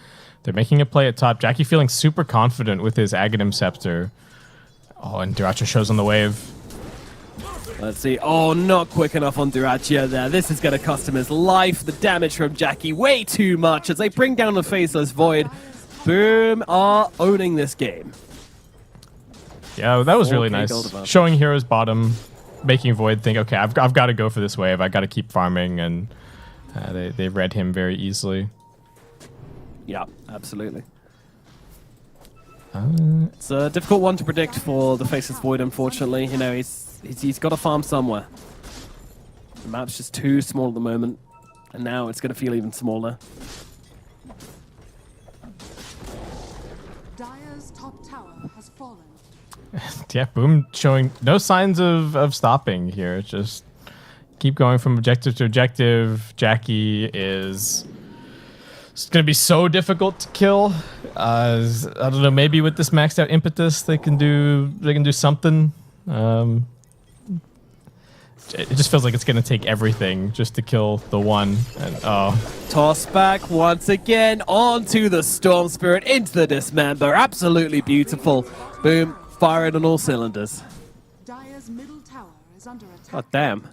they're making a play at top. Jackie feeling super confident with his Aghanim Scepter. Oh, and Dyrachyo shows on the wave. Let's see. Oh, not quick enough on Dyrachyo there. This is going to cost him his life. The damage from Jackie way too much as they bring down the Faceless Void. Boom are owning this game. Yeah, that was really nice. Showing Heroes bottom, making Void think, okay, I've got to go for this wave. I've got to keep farming, and they read him very easily. Yeah, absolutely. It's a difficult one to predict for the Faceless Void, unfortunately. You know, he's got to farm somewhere. The map's just too small at the moment, and now it's going to feel even smaller. Dire's top tower has fallen. Yeah, Boom showing no signs of stopping here. Just keep going from objective to objective. Jackie is... It's going to be so difficult to kill. I don't know, maybe with this maxed out impetus they can do something. It just feels like it's going to take everything just to kill the one. And toss back once again onto the Storm Spirit, into the Dismember. Absolutely beautiful. Boom, firing on all cylinders. Dire's middle tower is under attack. God damn.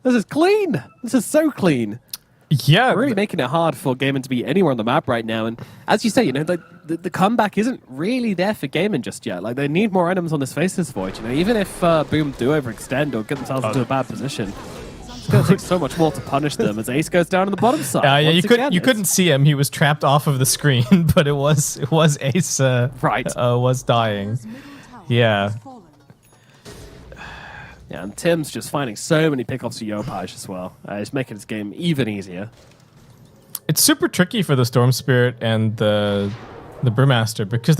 This is clean. This is so clean. Yeah, really making it hard for Gaimin to be anywhere on the map right now. And as you say, you know, the comeback isn't really there for Gaimin just yet. Like, they need more items on this Faceless Void. You know, even if Boom do overextend or get themselves into a bad position, it's going to take so much more to punish them as Ace goes down on the bottom side. Yeah, you couldn't see him. He was trapped off of the screen, but it was Ace. Was dying. Yeah. Yeah, and Tim's just finding so many pickoffs for Yopaj as well. It's making his game even easier. It's super tricky for the Storm Spirit and the Brewmaster because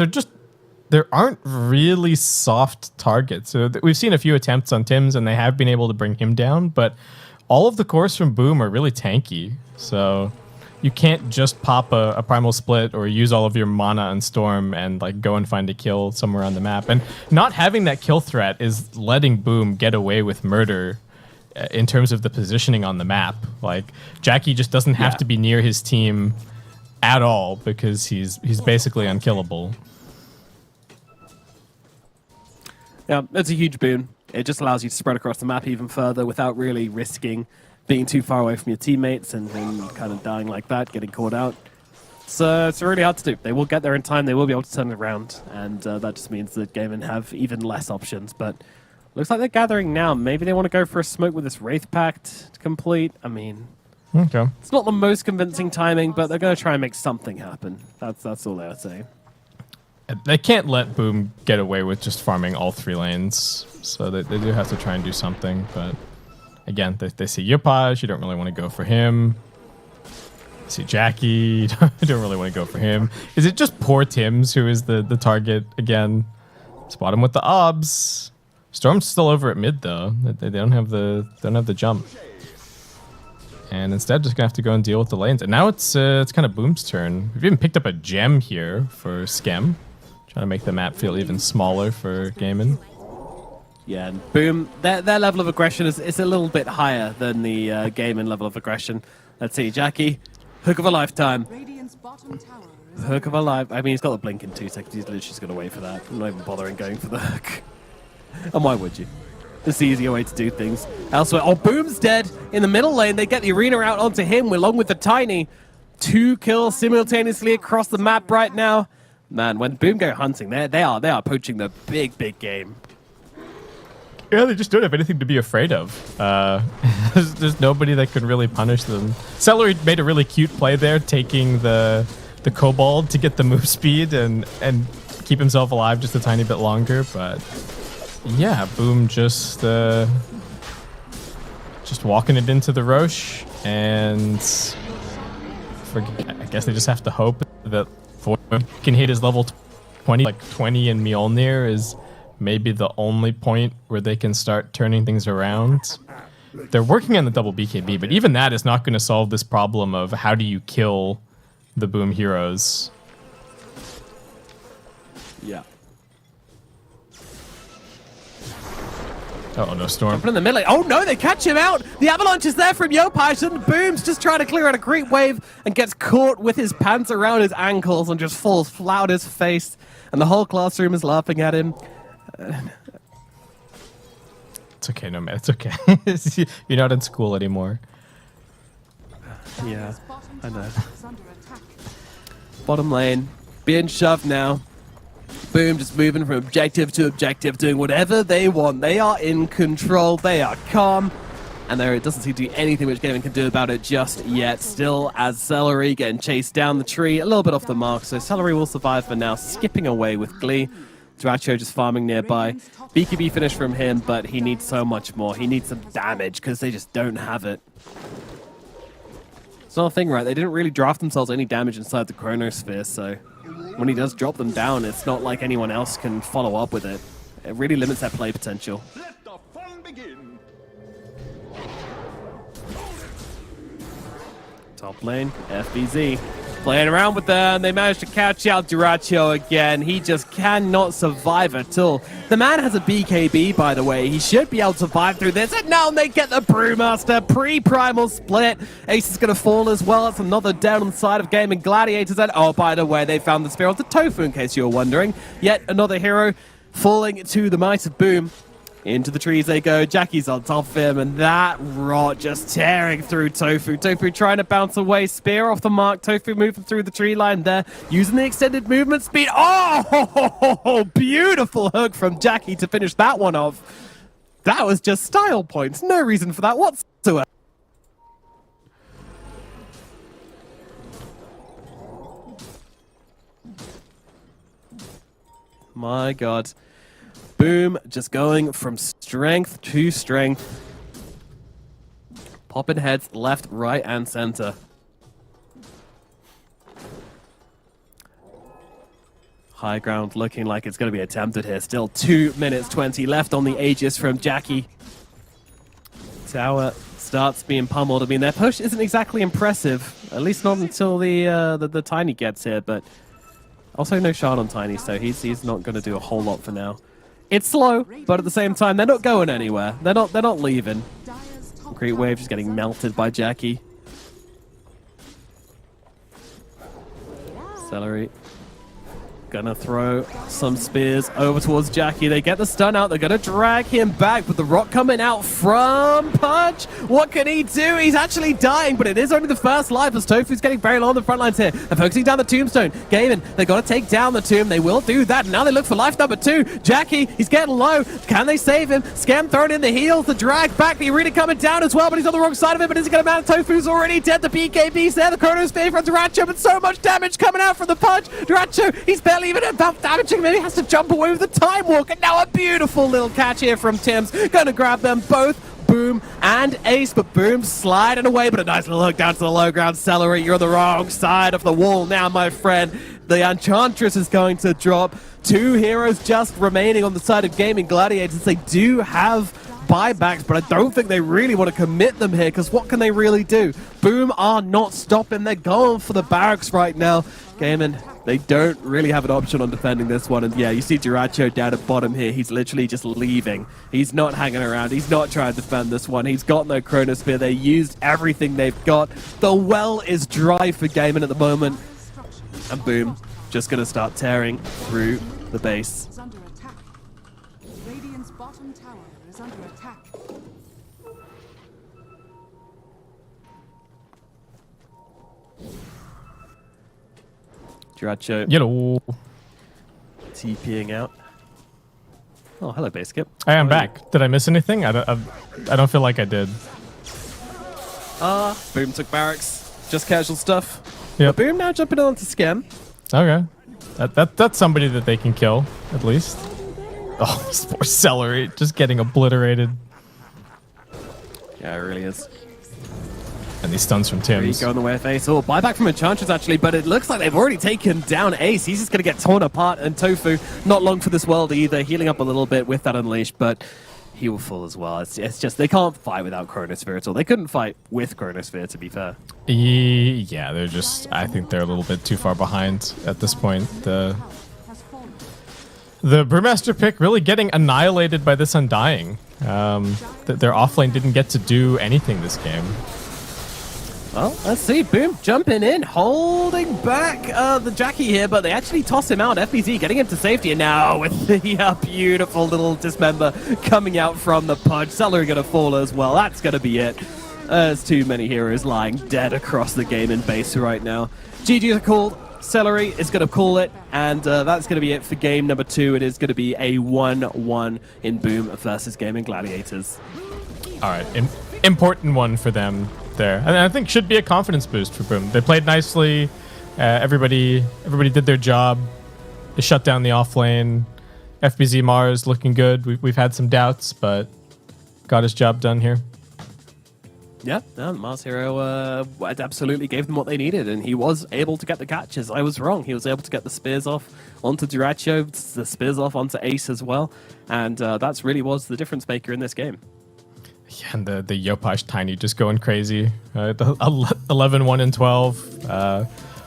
there aren't really soft targets. So we've seen a few attempts on Tim's and they have been able to bring him down, but all of the cores from Boom are really tanky. So you can't just pop a Primal Split or use all of your mana on Storm and like go and find a kill somewhere on the map. And not having that kill threat is letting Boom get away with murder in terms of the positioning on the map. Like, Jackie just doesn't have to be near his team at all because he's basically unkillable. Yeah, it's a huge boon. It just allows you to spread across the map even further without really risking being too far away from your teammates and kind of dying like that, getting caught out. So it's really hard to do. They will get there in time. They will be able to turn it around, and that just means that Gaimin have even less options. But looks like they're gathering now. Maybe they want to go for a smoke with this Wraith Pact to complete. I mean, okay, it's not the most convincing timing, but they're going to try and make something happen. That's all they're saying. They can't let Boom get away with just farming all 3 lanes, so they do have to try and do something, but... Again, they see Yopaj, you don't really want to go for him. You see Jackie, you don't really want to go for him. Is it just poor Tim's who is the target again? Spot him with the obs. Storm's still over at mid though. They don't have the jump. And instead just gonna have to go and deal with the lanes. And now it's kind of Boom's turn. We've even picked up a gem here for Skem. Trying to make the map feel even smaller for Gaimin. Yeah, and Boom, their level of aggression is a little bit higher than the Gaimin level of aggression. Let's see, Jackie, hook of a lifetime. Hook of a life. I mean, he's got the blink in 2 seconds. He's literally just going to wait for that. I'm not even bothering going for the hook. And why would you? It's the easier way to do things. Elsewhere, oh, Boom's dead in the middle lane. They get the arena out onto him along with the Tiny. 2 kills simultaneously across the map right now. Man, when Boom go hunting, they are poaching the big game. Yeah, they just don't have anything to be afraid of. There's nobody that can really punish them. Celery made a really cute play there, taking the Kobold to get the move speed and keep himself alive just a tiny bit longer, but yeah, Boom just walking it into the Roche, and I guess they just have to hope that Void can hit his level 20, like 20 in Mjolnir is maybe the only point where they can start turning things around. They're working on the double BKB, but even that is not going to solve this problem of how do you kill the Boom heroes. Yeah. Oh no, Storm. Jumping in the middle. Oh no, they catch him out. The avalanche is there from Yopaj, and Boom's just trying to clear out a creep wave and gets caught with his pants around his ankles and just falls flat on his face. And the whole classroom is laughing at him. It's okay, no man. It's okay. You're not in school anymore. Yeah, I know. Bottom lane, being shoved now. Boom just moving from objective to objective, doing whatever they want. They are in control, they are calm, and there it doesn't seem to be anything which Gaming can do about it just yet. Still, as Celery getting chased down the tree, a little bit off the mark, so Celery will survive for now, skipping away with Glee. Dratcho just farming nearby. BKB finish from him, but he needs so much more. He needs some damage, because they just don't have it. It's not a thing, right? They didn't really draft themselves any damage inside the Chronosphere, so when he does drop them down, it's not like anyone else can follow up with it. It really limits their play potential. Let the fun begin. Top lane, FBZ. Playing around with them, they managed to catch out Duracho again. He just cannot survive at all. The man has a BKB, by the way. He should be able to survive through this. And now they get the Brewmaster pre-primal split. Ace is going to fall as well. It's another down on the side of Gaming Gladiators. And oh, by the way, they found the Spear of the Tofu, in case you were wondering. Yet another hero falling to the might of Boom. Into the trees they go. Jackie's on top of him, and that rot just tearing through Tofu. Tofu trying to bounce away. Spear off the mark. Tofu moving through the tree line there, using the extended movement speed. Oh, beautiful hook from Jackie to finish that one off. That was just style points. No reason for that whatsoever. My God. Boom, just going from strength to strength. Popping heads left, right, and center. High ground looking like it's going to be attempted here. Still 2 minutes 20 left on the Aegis from Jackie. Tower starts being pummeled. I mean, their push isn't exactly impressive. At least not until the Tiny gets here, but also no shard on Tiny, so he's not going to do a whole lot for now. It's slow, but at the same time, they're not going anywhere. They're not leaving. Great Wave just getting melted by Jackie. Celery gonna throw some spears over towards Jackie. They get the stun out. They're gonna drag him back, but the rock coming out from Punch. What can he do? He's actually dying, but it is only the first life as Tofu's getting very low on the front lines here. They're focusing down the tombstone. Gavin, they gotta take down the tomb. They will do that. Now they look for life number 2. Jackie, he's getting low. Can they save him? Scam throwing in the heals. The drag back. The arena coming down as well, but he's on the wrong side of it. But is it gonna matter? Tofu's already dead. The BKB's there. The Chronosphere from Duracho, but so much damage coming out from the Punch. Duracho, he's barely even about damaging him. He has to jump away with the Time Walk. And now a beautiful little catch here from Tim's. Gonna grab them both, Boom and Ace, but Boom sliding away, but a nice little hook down to the low ground. Celery, you're on the wrong side of the wall now, my friend. The Enchantress is going to drop. 2 heroes just remaining on the side of Gaming Gladiators. They do have buybacks, but I don't think they really want to commit them here, because what can they really do? Boom are not stopping. They're going for the barracks right now. Gaming, they don't really have an option on defending this one. And yeah, you see Duracho down at bottom here. He's literally just leaving. He's not hanging around. He's not trying to defend this one. He's got no Chronosphere. They used everything they've got. The well is dry for Gaming at the moment. And Boom just going to start tearing through the base. Jiracho Hello. TPing out. Oh, hello, Baseskip. I am back. Did I miss anything? I don't feel like I did. Boom took barracks. Just casual stuff. Yep. But Boom now jumping on to Scam. Okay. That's somebody that they can kill, at least. Oh, this poor Celery just getting obliterated. Yeah, it really is. And these stuns from Tim's. Go on the way of Ace. Oh, buyback from Enchantress, actually, but it looks like they've already taken down Ace. He's just going to get torn apart, and Tofu, not long for this world either, healing up a little bit with that Unleash, but he will fall as well. It's just, they can't fight without Chronosphere at all. They couldn't fight with Chronosphere, to be fair. Yeah, they're just, I think they're a little bit too far behind at this point. The Brewmaster pick really getting annihilated by this Undying. Their offlane didn't get to do anything this game. Well, let's see. Boom jumping in, holding back the Jackie here, but they actually toss him out. FBZ getting him to safety, and now with the beautiful little dismember coming out from the Pudge. Celery going to fall as well. That's going to be it. There's too many heroes lying dead across the game in base right now. GG's are called. Celery is going to call it, and that's going to be it for game number 2. It is going to be a 1-1 in Boom versus Gaming Gladiators. All right, important one for them there. And I think should be a confidence boost for Boom. They played nicely. Everybody did their job. They shut down the offlane. FBZ Mars looking good. We've had some doubts, but got his job done here. Yeah, no, Mars Hero absolutely gave them what they needed, and he was able to get the catches. I was wrong. He was able to get the spears off onto Jiracho, the spears off onto Ace as well, and that's really was the difference maker in this game. Yeah, and the Yopaj Tiny just going crazy. The 11, 1, and 12.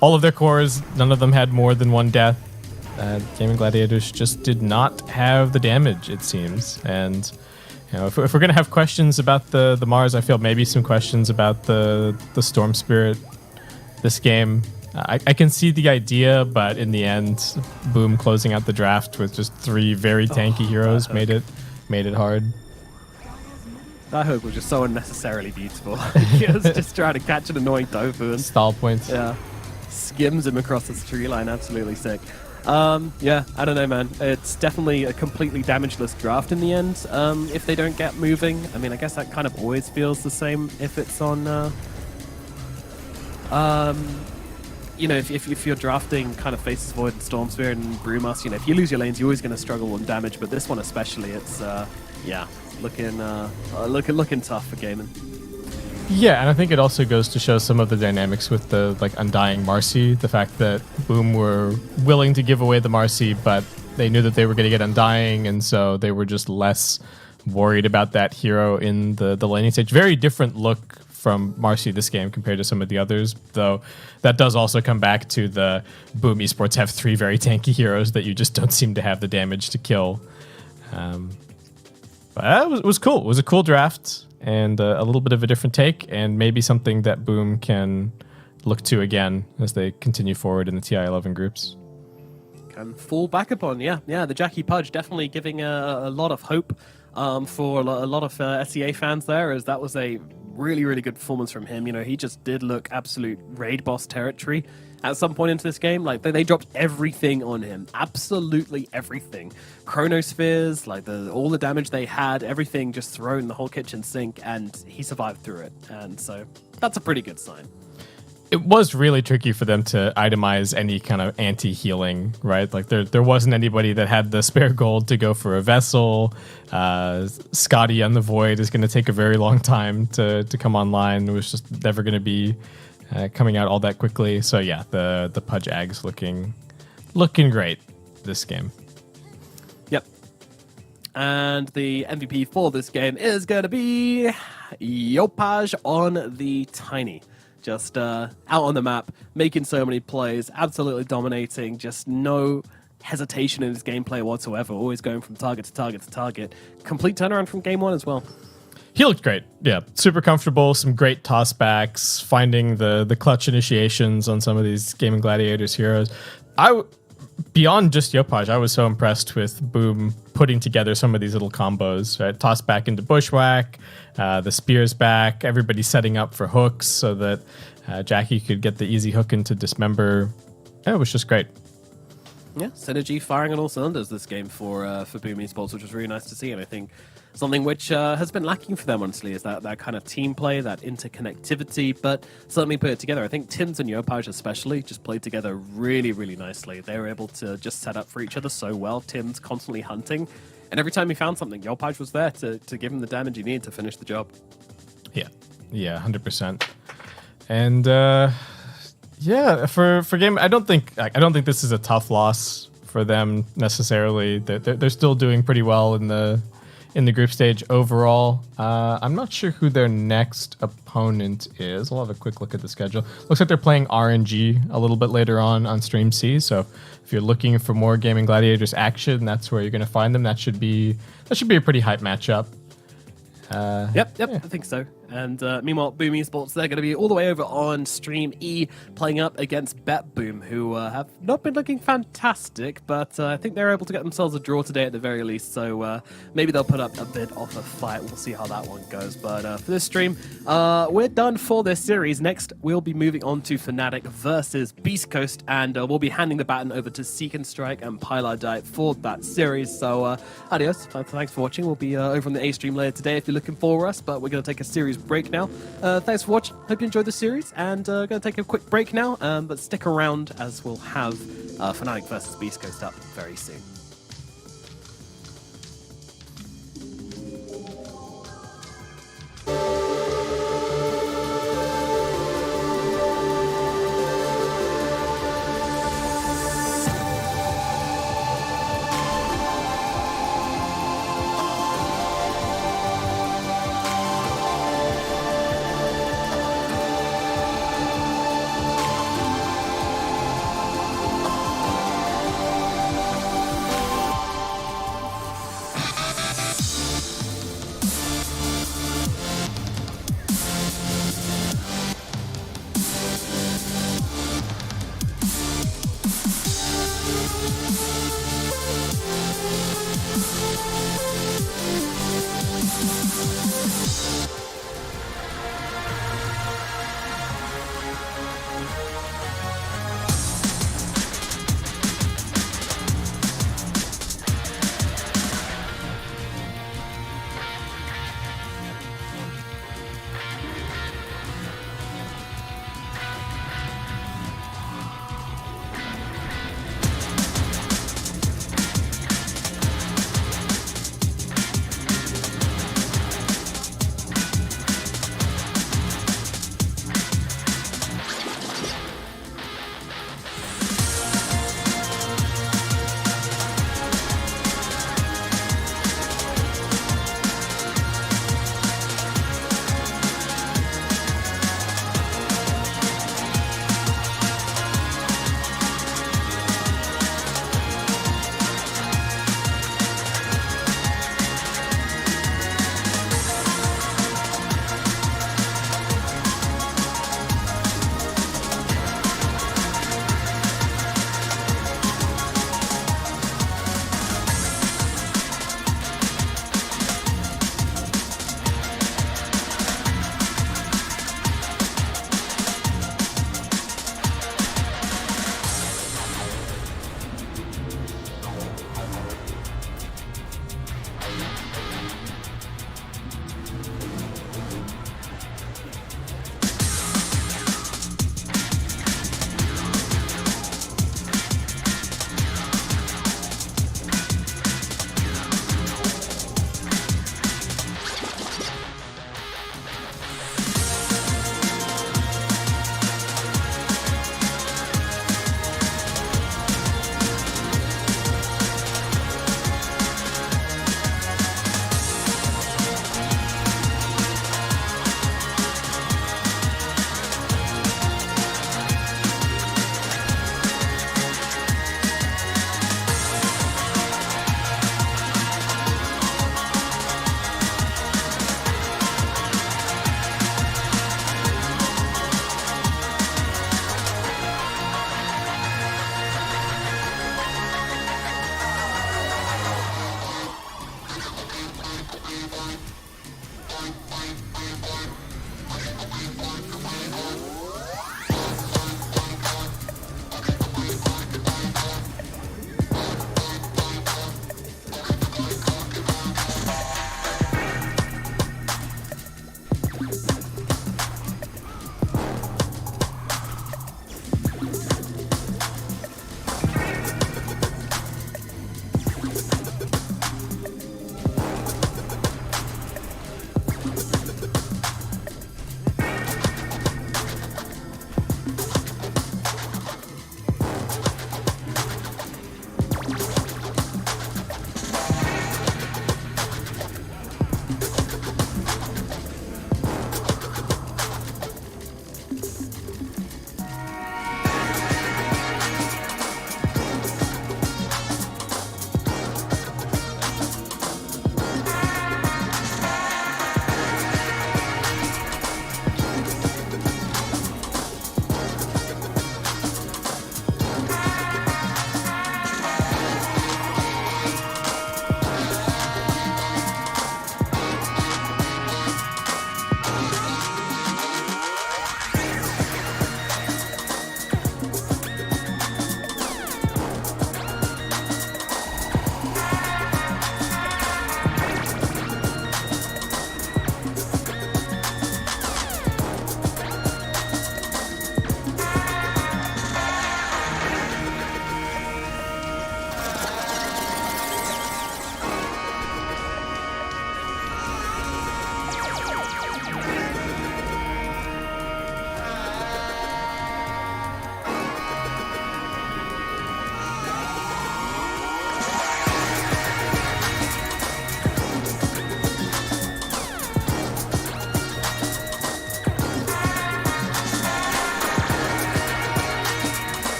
All of their cores, none of them had more than one death. Gaming Gladiators just did not have the damage, it seems, and you know, if we're going to have questions about the Mars, I feel maybe some questions about the Storm Spirit this game. I can see the idea, but in the end, Boom closing out the draft with just 3 very tanky heroes made it hard. That hook was just so unnecessarily beautiful. He was just trying to catch an annoying Tofu and stall points. Yeah, skims him across this tree line. Absolutely sick. Yeah, I don't know, man. It's definitely a completely damageless draft in the end. If they don't get moving, I mean, I guess that kind of always feels the same if it's on. You know, if you're drafting kind of Faceless Void and Stormsphere and Brewmaster, you know, if you lose your lanes, you're always going to struggle on damage. But this one especially, it's yeah, looking tough for gaming. Yeah, and I think it also goes to show some of the dynamics with the Undying Marcy. The fact that Boom were willing to give away the Marcy, but they knew that they were going to get Undying, and so they were just less worried about that hero in the laning stage. Very different look from Marcy this game compared to some of the others, though that does also come back to the Boom Esports have 3 very tanky heroes that you just don't seem to have the damage to kill. But it was cool. It was a cool draft. And a little bit of a different take, and maybe something that Boom can look to again as they continue forward in the TI-11 groups. Can fall back upon, yeah. The Jackie Pudge definitely giving a lot of hope for a lot of SEA fans there, as that was a really, really good performance from him. You know, he just did look absolute raid boss territory at some point into this game. Like, they dropped everything on him. Absolutely everything. Chronospheres, like all the damage they had, everything just thrown in the whole kitchen sink, and he survived through it. And so that's a pretty good sign. It was really tricky for them to itemize any kind of anti-healing, right? Like, there wasn't anybody that had the spare gold to go for a vessel. Scotty on the Void is going to take a very long time to come online. It was just never going to be coming out all that quickly. So yeah, the Pudge Ags looking great this game. Yep. And the MVP for this game is going to be Yopaj on the Tiny. Just out on the map, making so many plays, absolutely dominating, just no hesitation in his gameplay whatsoever, always going from target to target to target. Complete turnaround from game 1 as well. He looked great. Yeah, super comfortable, some great tossbacks, finding the clutch initiations on some of these Gaming Gladiators heroes. Beyond just Yopaj, I was so impressed with Boom putting together some of these little combos. Right? Toss back into Bushwhack, the spears back, everybody setting up for hooks so that Jackie could get the easy hook into Dismember. it was just great. Yeah, synergy firing on all cylinders this game for Boom Esports, which was really nice to see. And I think something which has been lacking for them, honestly, is that kind of team play, that interconnectivity, but certainly put it together. I think Tims and Yopaj especially just played together really, really nicely. They were able to just set up for each other so well. Tims constantly hunting, and every time he found something, Yopaj was there to give him the damage he needed to finish the job. Yeah, 100%. And yeah, for game, I don't think this is a tough loss for them necessarily. They're still doing pretty well in the group stage overall. I'm not sure who their next opponent is. I'll have a quick look at the schedule. Looks like they're playing RNG a little bit later on Stream C. So if you're looking for more Gaming Gladiators action, that's where you're going to find them. That should be a pretty hype matchup. Yep, I think so. And meanwhile, Boom Esports, they're going to be all the way over on Stream E, playing up against BetBoom, who have not been looking fantastic, but I think they're able to get themselves a draw today at the very least, so maybe they'll put up a bit of a fight. We'll see how that one goes. But for this stream, we're done for this series. Next, we'll be moving on to Fnatic versus Beast Coast, and we'll be handing the baton over to Seek and Strike and Pilar Diet for that series. So adios, thanks for watching. We'll be over on the A stream later today if you're looking for us, but we're going to take a series break now. Thanks for watching. Hope you enjoyed the series, and going to take a quick break now, but stick around as we'll have Fnatic versus Beast Coast up very soon.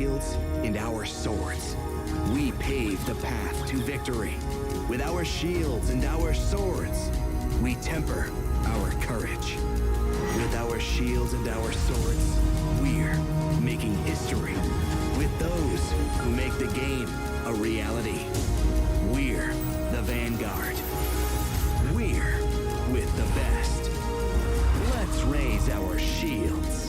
shields and our swords, we pave the path to victory. With our shields and our swords, we temper our courage. With our shields and our swords, we're making history. With those who make the game a reality, we're the Vanguard. We're with the best. Let's raise our shields.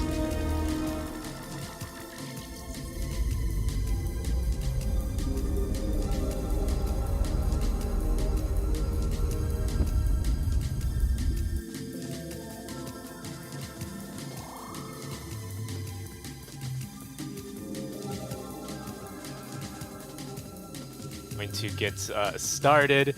Going to get started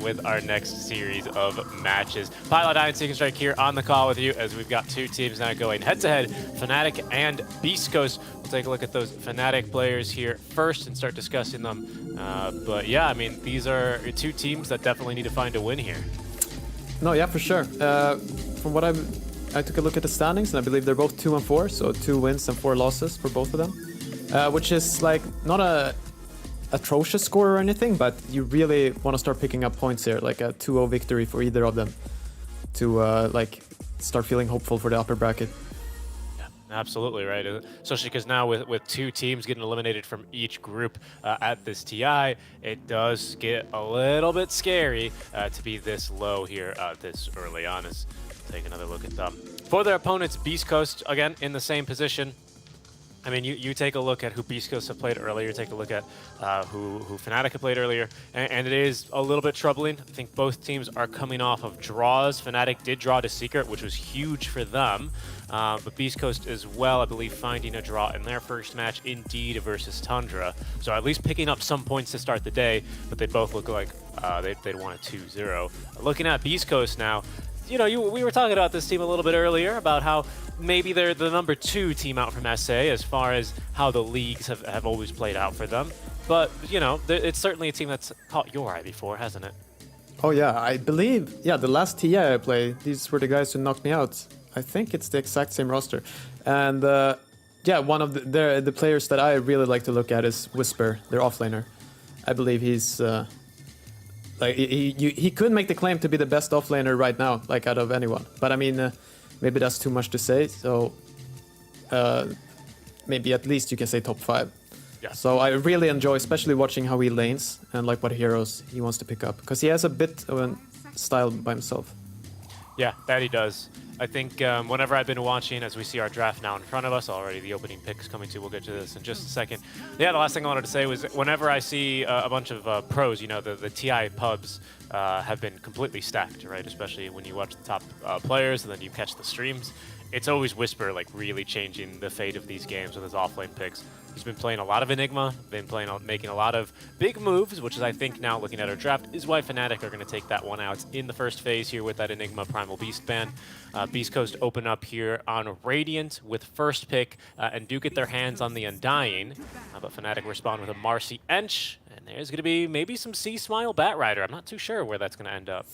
with our next series of matches. Pilot Iron Seeking Strike here on the call with you as we've got two teams now going head-to-head, Fnatic and Beast Coast. We'll take a look at those Fnatic players here first and start discussing them. But yeah, I mean, these are two teams that definitely need to find a win here. No, yeah, for sure. From what I took a look at the standings, and I believe they're both 2-4, so 2 wins and 4 losses for both of them, which is like not a atrocious score or anything, but you really want to start picking up points here, like a 2-0 victory for either of them to like start feeling hopeful for the upper bracket. Yeah, absolutely right, especially because now with two teams getting eliminated from each group at this TI, it does get a little bit scary to be this low here this early on. As take another look at them. For their opponents, Beast Coast, again, in the same position. I mean, you take a look at who Beast Coast have played earlier, take a look at who Fnatic have played earlier, and it is a little bit troubling. I think both teams are coming off of draws. Fnatic did draw to Secret, which was huge for them, but Beast Coast as well, I believe, finding a draw in their first match, Indeed versus Tundra. So at least picking up some points to start the day, but they both look like they'd want a 2-0. Looking at Beast Coast now, you know, we were talking about this team a little bit earlier about how maybe they're the number 2 team out from SA as far as how the leagues have always played out for them. But, you know, it's certainly a team that's caught your eye before, hasn't it? Oh yeah, I believe, yeah, the last TI I played, these were the guys who knocked me out. I think it's the exact same roster. And yeah, one of the players that I really like to look at is Whisper, their offlaner. I believe he's... like he could make the claim to be the best offlaner right now, like out of anyone. But I mean, maybe that's too much to say. So maybe at least you can say top 5. Yeah. So I really enjoy, especially watching how he lanes and like what heroes he wants to pick up, because he has a bit of a style by himself. Yeah, that he does. I think whenever I've been watching, as we see our draft now in front of us already, the opening picks coming to, we'll get to this in just a second. Yeah, the last thing I wanted to say was whenever I see a bunch of pros, you know, the TI pubs have been completely stacked, right? Especially when you watch the top players and then you catch the streams. It's always Whisper, like, really changing the fate of these games with his offlane picks. He's been playing a lot of Enigma, making a lot of big moves, which is, I think, now looking at our draft, is why Fnatic are going to take that one out in the first phase here with that Enigma Primal Beast ban. Beast Coast open up here on Radiant with first pick and do get their hands on the Undying. But Fnatic respond with a Marcy Ench, and there's going to be maybe some C-Smile Batrider. I'm not too sure where that's going to end up.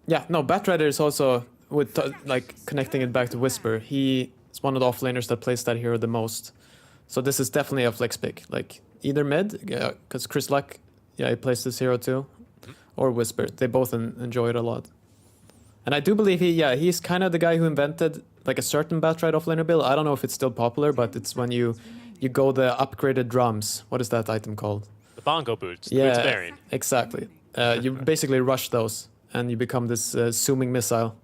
Yeah, no, Batrider is also, with like connecting it back to Whisper, he is one of the offlaners that plays that hero the most. So this is definitely a flex pick. Like either mid, because Chris Luck, yeah, he plays this hero too, or Whisper. They both enjoy it a lot. And I do believe he's kind of the guy who invented like a certain Batrider offlaner build. I don't know if it's still popular, but it's when you go the upgraded drums. What is that item called? The bongo boots. Yeah, boots bearing. Exactly. You basically rush those, and you become this zooming missile,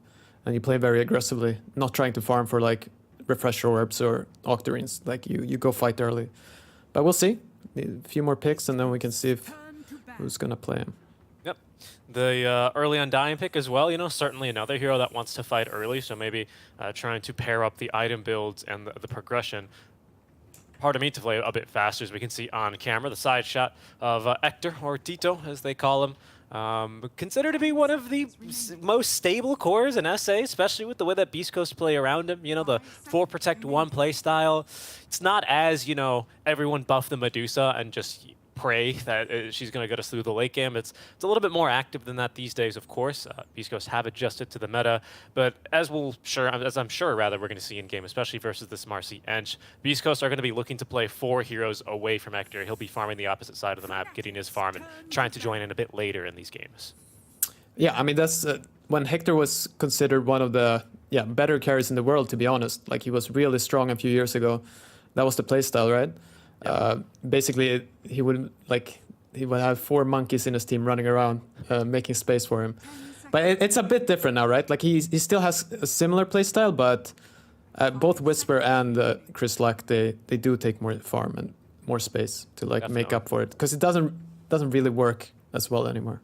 and you play very aggressively, not trying to farm for like refresher orbs or octarines. Like you go fight early. But we'll see. Need a few more picks, and then we can see who's gonna play him. Yep. The early Undying pick as well, you know, certainly another hero that wants to fight early, so maybe trying to pair up the item builds and the progression. Part of me to play a bit faster, as we can see on camera, the side shot of Hector, or Tito, as they call him. Considered to be one of the most stable cores in SA, especially with the way that Beast Coast play around him. You know, the 4 protect 1 play style. It's not as, you know, everyone buff the Medusa and just pray that she's going to get us through the late game. It's a little bit more active than that these days, of course. Beast Coast have adjusted to the meta, but as I'm sure we're going to see in game, especially versus this Marcy Ench, Beast Coast are going to be looking to play 4 heroes away from Hector. He'll be farming the opposite side of the map, getting his farm, and trying to join in a bit later in these games. Yeah, I mean, that's when Hector was considered one of the better carries in the world, to be honest. Like, he was really strong a few years ago. That was the playstyle, right? Basically, he would have 4 monkeys in his team running around, making space for him. But it's a bit different now, right? Like, he still has a similar playstyle, but both Whisper and Chris Lack, they do take more farm and more space to make up for it, because it doesn't really work as well anymore.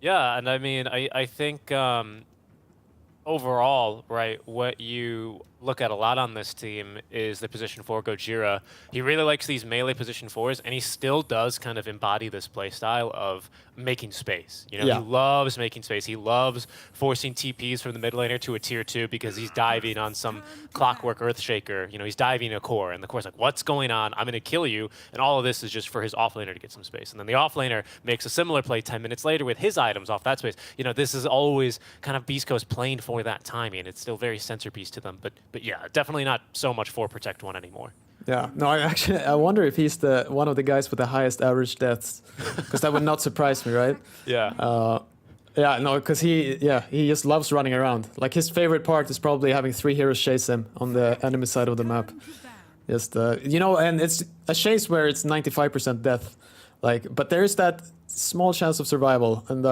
Yeah, and I mean, I think overall, right, what you look at a lot on this team is the position 4 Gojira. He really likes these melee position 4s, and he still does kind of embody this play style of making space. You know, he loves making space. He loves forcing TPs from the mid laner to a tier 2 because he's diving on some clockwork Earthshaker. You know, he's diving a core, and the core's like, what's going on? I'm going to kill you. And all of this is just for his offlaner to get some space. And then the offlaner makes a similar play 10 minutes later with his items off that space. You know, this is always kind of Beast Coast playing for that timing. It's still very centerpiece to them. But yeah, definitely not so much for Protect 1 anymore. Yeah, no, I wonder if he's one of the guys with the highest average deaths, because that would not surprise me, right? Yeah. Yeah, no, because he just loves running around. Like, his favorite part is probably having 3 heroes chase him on the enemy side of the map. Just and it's a chase where it's 95% death, but there is that small chance of survival, and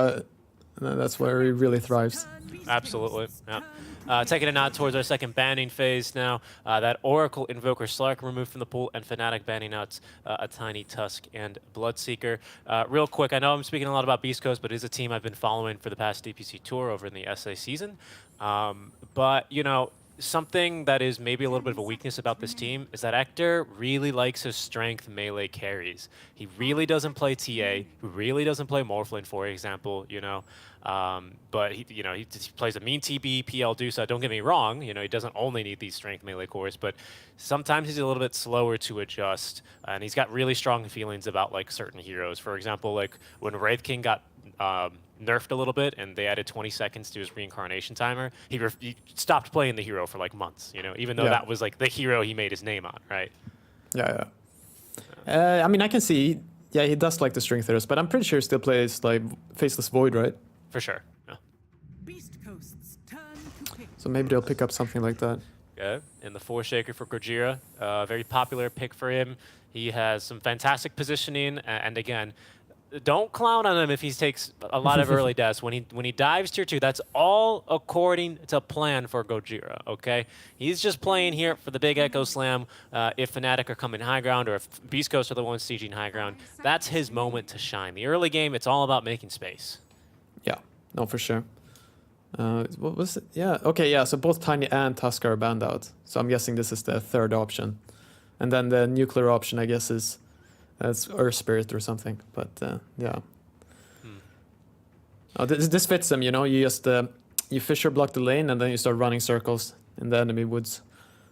that's where he really thrives. Absolutely, yeah. Taking a nod towards our second banning phase now. That Oracle Invoker Slark removed from the pool, and Fnatic banning out a Tiny Tusk and Bloodseeker. Real quick, I know I'm speaking a lot about Beast Coast, but it is a team I've been following for the past DPC tour over in the SA season. But, you know, something that is maybe a little bit of a weakness about this team is that Hector really likes his strength melee carries. He really doesn't play TA. He really doesn't play Morphlin, for example, you know. But he plays a mean TB, PL Dusa. Don't get me wrong, you know, he doesn't only need these strength melee cores, but sometimes he's a little bit slower to adjust, and he's got really strong feelings about certain heroes. For example, when Wraith King got nerfed a little bit and they added 20 seconds to his reincarnation timer, he stopped playing the hero for months, you know, even though that was the hero he made his name on, right? Yeah. I mean, I can see, he does like the strength heroes, but I'm pretty sure he still plays Faceless Void, right? For sure. Yeah. So maybe they'll pick up something like that. Yeah, and the 4-Shaker for Gojira, very popular pick for him. He has some fantastic positioning, and again, don't clown on him if he takes a lot of early deaths. When he dives tier 2, that's all according to plan for Gojira, okay? He's just playing here for the big Echo Slam. If Fnatic are coming high ground, or if Beast Coast are the ones sieging high ground, that's his moment to shine. The early game, it's all about making space. Yeah, no, for sure. What was it? Yeah, okay, yeah, so both Tiny and Tusk are banned out. So I'm guessing this is the third option. And then the nuclear option, I guess, is Earth Spirit or something. But, yeah. Oh, this fits them, you know? You just you Fissure block the lane, and then you start running circles in the enemy woods.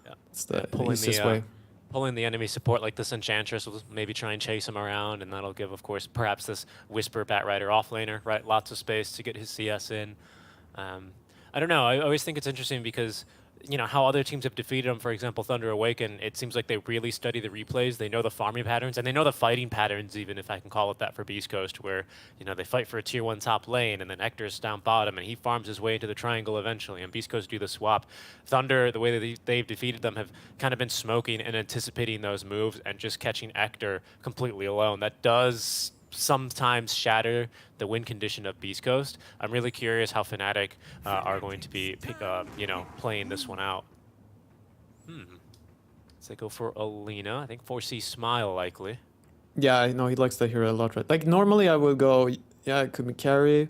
Yeah. It's the easiest way. Pulling the enemy support like this Enchantress will maybe try and chase him around, and that'll give, of course, perhaps this Whisper Batrider offlaner, right? Lots of space to get his CS in. I don't know. I always think it's interesting because, you know, how other teams have defeated them. For example, Thunder Awaken, it seems like they really study the replays. They know the farming patterns, and they know the fighting patterns, even if I can call it that for Beast Coast, where, you know, they fight for a tier 1 top lane, and then Hector's down bottom, and he farms his way into the triangle eventually, and Beast Coast do the swap. Thunder, the way that they've defeated them, have kind of been smoking and anticipating those moves and just catching Hector completely alone. That does sometimes shatter the win condition of Beast Coast. I'm really curious how Fnatic are going to be, playing this one out. So they go for Alina. I think 4C Smile likely. Yeah, I know he likes that hero a lot, right? Normally I would go, yeah, it could be carry,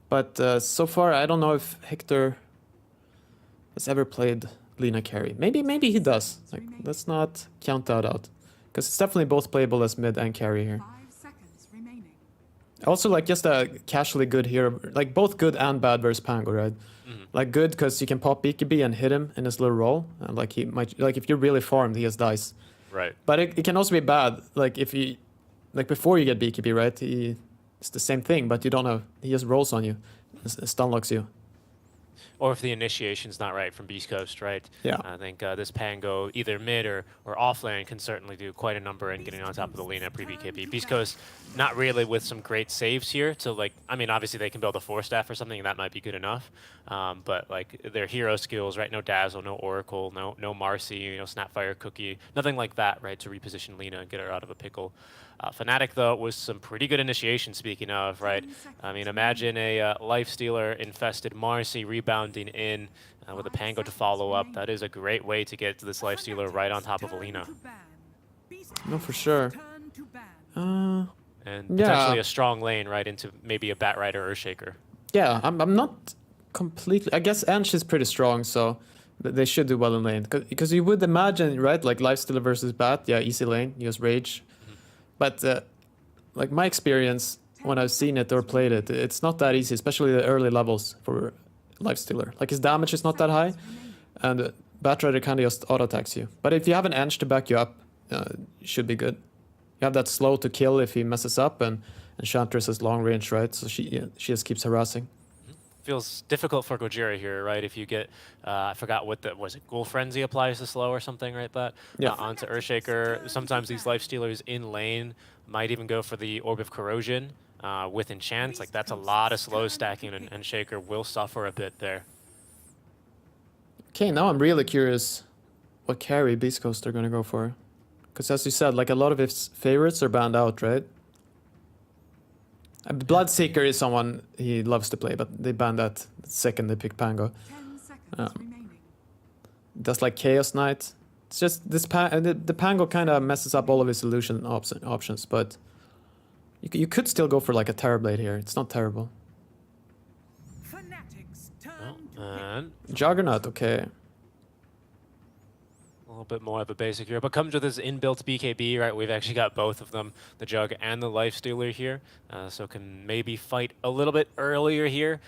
but so far I don't know if Hector has ever played Lina carry. Maybe he does. Let's not count that out, because it's definitely both playable as mid and carry here. Also, just a casually good hero, both good and bad versus Pango, right? Good because you can pop BKB and hit him in his little roll, and he might, if you're really farmed, he has dice. Right. But it can also be bad, if you like before you get BKB, right? It's the same thing, but you don't have. He just rolls on you, stun locks you. Or if the initiation's not right from Beast Coast, right? Yeah. I think this Pango, either mid or off lane, can certainly do quite a number in getting on top of the lane at pre-BKB. Beast Coast, not really with some great saves here. So, like, I mean, obviously they can build a 4-staff or something, and that might be good enough. But, like, their hero skills, right? No Dazzle, no Oracle, no Marcy, Snapfire Cookie, nothing like that, right? To reposition Lina and get her out of a pickle. Fnatic, though, was some pretty good initiation, speaking of, right? I mean, imagine a Lifestealer-infested Marcy rebounding in with a Pango to follow up. That is a great way to get to this Lifestealer right on top of Alina. No, for sure. And potentially a strong lane right into maybe a Batrider or Earthshaker. Yeah, I'm not completely... I guess Ansh is pretty strong, so they should do well in lane. Because you would imagine, right, like Lifestealer versus Bat, yeah, easy lane, use Rage. But like my experience when I've seen it or played it, it's not that easy, especially the early levels for Lifestealer. Like his damage is not that high, and Batrider kind of just auto-attacks you. But if you have an Ansh to back you up, it should be good. You have that slow to kill if he messes up, and Enchantress has long range, right? So she just keeps harassing. Feels difficult for Gojira here, right? If you get, I forgot what was it, Ghoul Frenzy applies to slow or something, right? Onto Earthshaker. Sometimes these Lifestealers in lane might even go for the Orb of Corrosion with Enchant. Like that's a lot of slow stacking, and Shaker will suffer a bit there. Okay, now I'm really curious what carry Beast Coast are going to go for. Because as you said, like a lot of its favorites are banned out, right? Bloodseeker is someone he loves to play, but they banned that the second they picked Pango. Does like Chaos Knight. It's just this the Pango kind of messes up all of his illusion options, but you could still go for like a Terrorblade here. It's not terrible. Juggernaut, okay. A little bit more of a basic hero, but comes with this inbuilt BKB, right? We've actually got both of them, the Jug and the Lifestealer here, so can maybe fight a little bit earlier here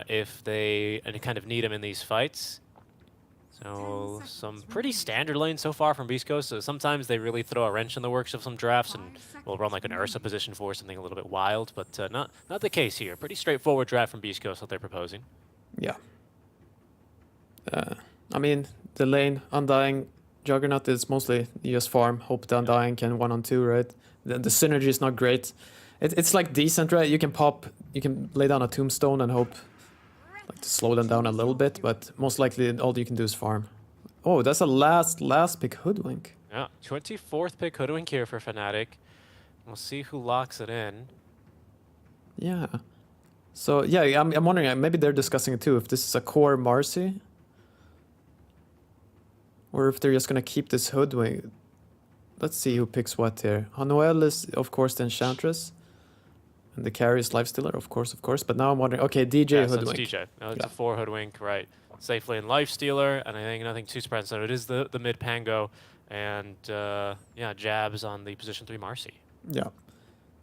if they kind of need him in these fights. So some pretty standard lanes so far from Beast Coast. So sometimes they really throw a wrench in the works of some drafts and will run like an Ursa position for something a little bit wild, but not the case here. Pretty straightforward draft from Beast Coast that they're proposing. Yeah. I mean, the lane Undying Juggernaut is mostly you just farm, hope the Undying can 1-on-2, right? The synergy is not great. It's like decent, right? You can lay down a tombstone and hope like to slow them down a little bit, but most likely all you can do is farm. Oh, that's a last pick Hoodwink. Yeah, 24th pick Hoodwink here for Fnatic. We'll see who locks it in. Yeah. So yeah, I'm wondering, maybe they're discussing it too, if this is a core Marcy. Or if they're just going to keep this Hoodwink. Let's see who picks what here. Hanuel is, of course, the Enchantress. And the carry is Lifestealer, of course. But now I'm wondering, okay, DJ Hoodwink. So it's DJ. It's a 4 Hoodwink, right. Safely in Lifestealer, and I think nothing too surprising. So it is the mid Pango, and yeah, jabs on the position 3 Marcy. Yeah.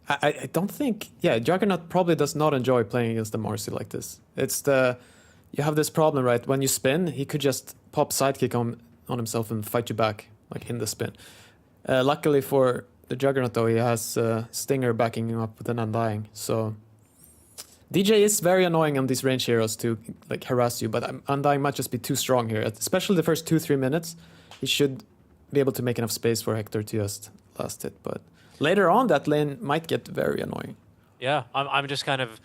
I don't think... Yeah, Juggernaut probably does not enjoy playing against the Marcy like this. It's the... You have this problem, right? When you spin, he could just pop sidekick on himself and fight you back, like in the spin. Luckily for the Juggernaut, though, he has Stinger backing him up with an Undying. So DJ is very annoying on these range heroes to like harass you, but Undying might just be too strong here. Especially the first 2-3 minutes, he should be able to make enough space for Hector to just last hit. But later on, that lane might get very annoying. Yeah, I'm just kind of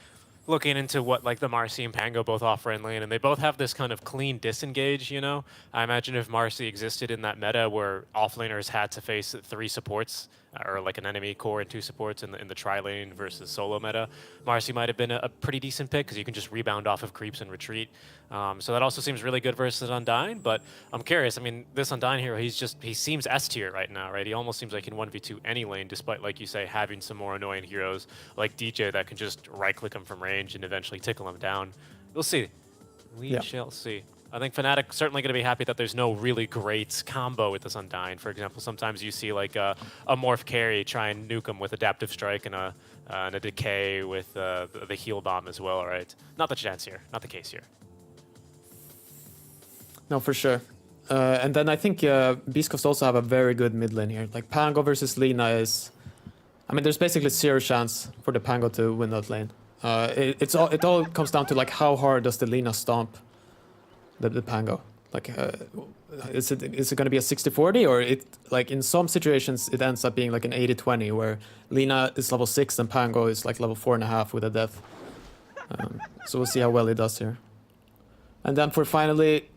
looking into what like the Marcy and Pango both offer in lane, and they both have this kind of clean disengage, you know? I imagine if Marcy existed in that meta where offlaners had to face 3 supports, or like an enemy core and 2 supports in the tri-lane versus solo meta, Marcy might have been a pretty decent pick because you can just rebound off of creeps and retreat. So that also seems really good versus Undying, but I'm curious. I mean, this Undying hero, he seems S tier right now, right? He almost seems like he can 1v2 any lane, despite, like you say, having some more annoying heroes like DJ that can just right-click him from range and eventually tickle him down. We'll see. We shall see. I think Fnatic certainly going to be happy that there's no really great combo with this Undying. For example, sometimes you see like a Morph carry try and nuke him with Adaptive Strike and a Decay with the Heal Bomb as well, right? Not the chance here. Not the case here. No, for sure. And then I think Beast Coast also have a very good mid lane here. Like Pango versus Lina is I mean, there's basically zero chance for the Pango to win that lane. It all comes down to like how hard does the Lina stomp the Pango. Like, is it going to be a 60-40, or it like in some situations it ends up being like an 80-20 where Lina is level 6 and Pango is like level 4.5 with a death. So we'll see how well he does here. And then for finally,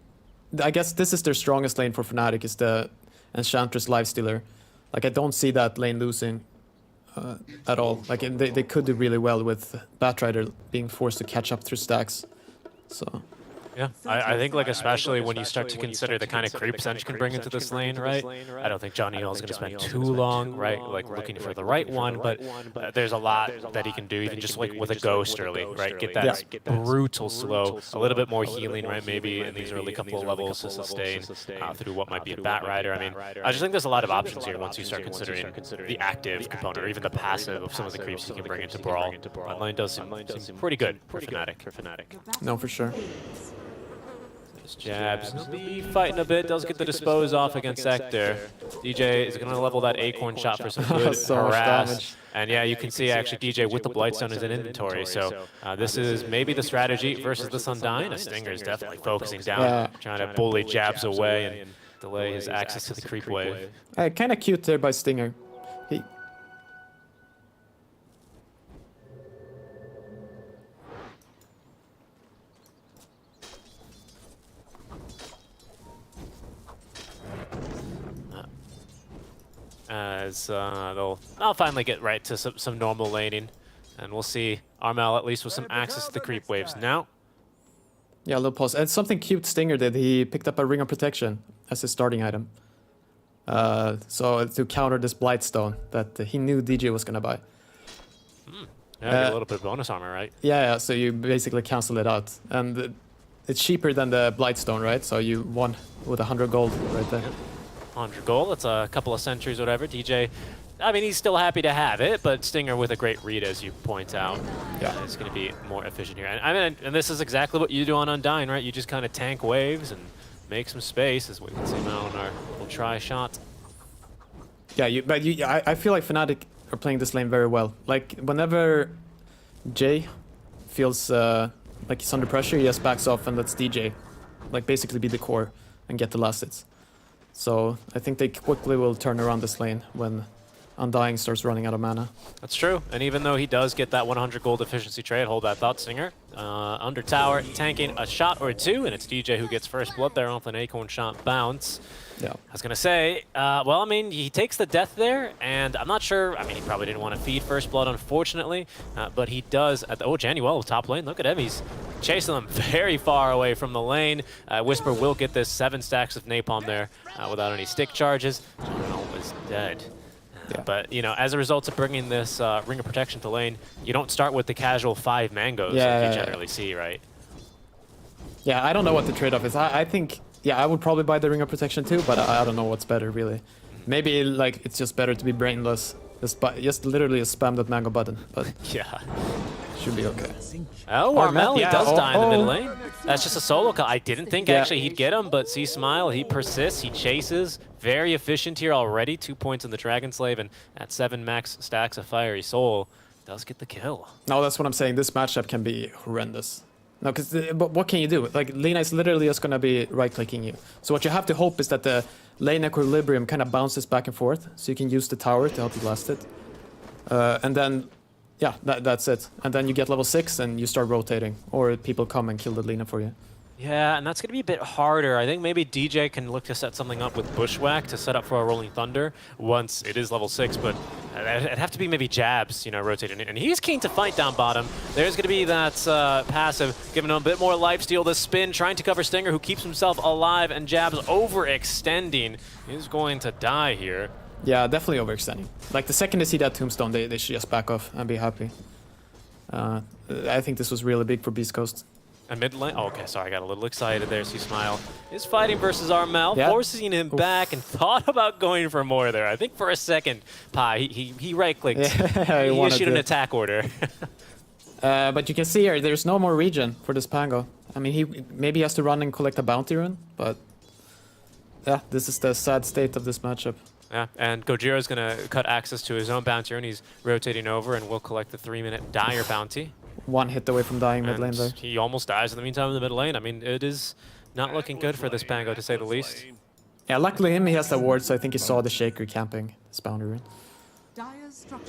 I guess this is their strongest lane for Fnatic, is the Enchantress Lifestealer. Like, I don't see that lane losing at all. Like, they could do really well with Batrider being forced to catch up through stacks. So... Yeah, I think like especially when you start to consider the kind of creep Sench can bring into this lane, right? I don't think Johnny Hill is going to spend too long, right, like looking for the right one, but there's a lot that he can do, even just like with a Ghost early, right? Get that brutal slow, a little bit more healing, right, maybe in these early couple of levels to sustain through what might be a Batrider. I mean, I just think there's a lot of options here once you start considering the active component or even the passive of some of the creeps you can bring into Brawl. That lane does seem pretty good for Fnatic. No, for sure. Jabs. He'll be fighting a bit, does get the dispose off against Sector. DJ is going to level that Acorn shot for some good harass. And yeah, you can see actually DJ with the Blightstone is in inventory. So this is maybe the strategy versus the Undying. Stinger is definitely focusing down, trying to bully Jabs away and delay his access to the creep wave. Kind of cute there by Stinger. As they'll finally get right to some normal laning. And we'll see Armel at least with some access to the creep waves now. Yeah, a little pause. And something cute Stinger did, he picked up a Ring of Protection as his starting item. So to counter this Blightstone that he knew DJ was going to buy. Yeah, get a little bit of bonus armor, right? Yeah, so you basically cancel it out. And it's cheaper than the Blightstone, right? So you won with 100 gold right there. 100 gold, that's a couple of centuries or whatever. DJ, I mean, he's still happy to have it, but Stinger with a great read, as you point out. Yeah, it's going to be more efficient here. And I mean, and this is exactly what you do on Undying, right? You just kind of tank waves and make some space, as we can see now on our little try shot. Yeah, I feel like Fnatic are playing this lane very well. Like, whenever Jay feels like he's under pressure, he just backs off and lets DJ, like, basically be the core and get the last hits. So I think they quickly will turn around this lane when Undying starts running out of mana. That's true. And even though he does get that 100 gold efficiency trade, hold that thought, Stinger. Under tower, tanking a shot or two, and it's DJ who gets first blood there off an Acorn shot bounce. Yeah. I was going to say, well, I mean, he takes the death there, and I'm not sure, I mean, he probably didn't want to feed first blood, unfortunately, but he does at the, oh, Januel, top lane, look at him, he's chasing them very far away from the lane. Whisper will get this 7 stacks of napalm there without any stick charges. Januel is dead. But, you know, as a result of bringing this Ring of Protection to lane, you don't start with the casual 5 mangoes that you generally see, right? Yeah, I don't know what the trade-off is. I think, yeah, I would probably buy the Ring of Protection too, but I don't know what's better, really. Maybe, like, it's just better to be brainless. Just literally spam that mango button, but yeah, should be okay. Oh, Armel, he does die in the mid lane. That's just a solo kill. I didn't think actually he'd get him, but see Smile, he persists, he chases. Very efficient here already. 2 points in the Dragon Slave, and at 7 max stacks of Fiery Soul, does get the kill. No, that's what I'm saying. This matchup can be horrendous. No, because but what can you do? Like, Lina is literally just going to be right-clicking you. So what you have to hope is that the lane equilibrium kind of bounces back and forth, so you can use the tower to help you blast it. And then, yeah, that's it. And then you get level 6 and you start rotating, or people come and kill the Lina for you. Yeah, and that's going to be a bit harder. I think maybe DJ can look to set something up with Bushwhack to set up for a Rolling Thunder once it is level 6, but it'd have to be maybe Jabs, you know, rotating. And he's keen to fight down bottom. There's going to be that passive, giving him a bit more lifesteal. The spin, trying to cover Stinger, who keeps himself alive, and Jabs overextending. He's going to die here. Yeah, definitely overextending. Like, the second they see that tombstone, they should just back off and be happy. I think this was really big for Beast Coast. A mid lane? Oh, okay, sorry, I got a little excited there. See Smile is fighting versus Armel, forcing him back, and thought about going for more there. I think for a second, he right-clicked. He issued an attack order. But you can see here, there's no more regen for this Pango. I mean, he maybe has to run and collect a bounty rune, but yeah, this is the sad state of this matchup. Yeah, and Gojira's going to cut access to his own bounty, and he's rotating over, and will collect the 3-minute Dire bounty. One hit away from dying mid lane there. He almost dies in the meantime in the mid lane. I mean, it is not looking good for this Pango, to say the least. Yeah, luckily him, he has the ward, so I think he saw the Shaker camping this boundary.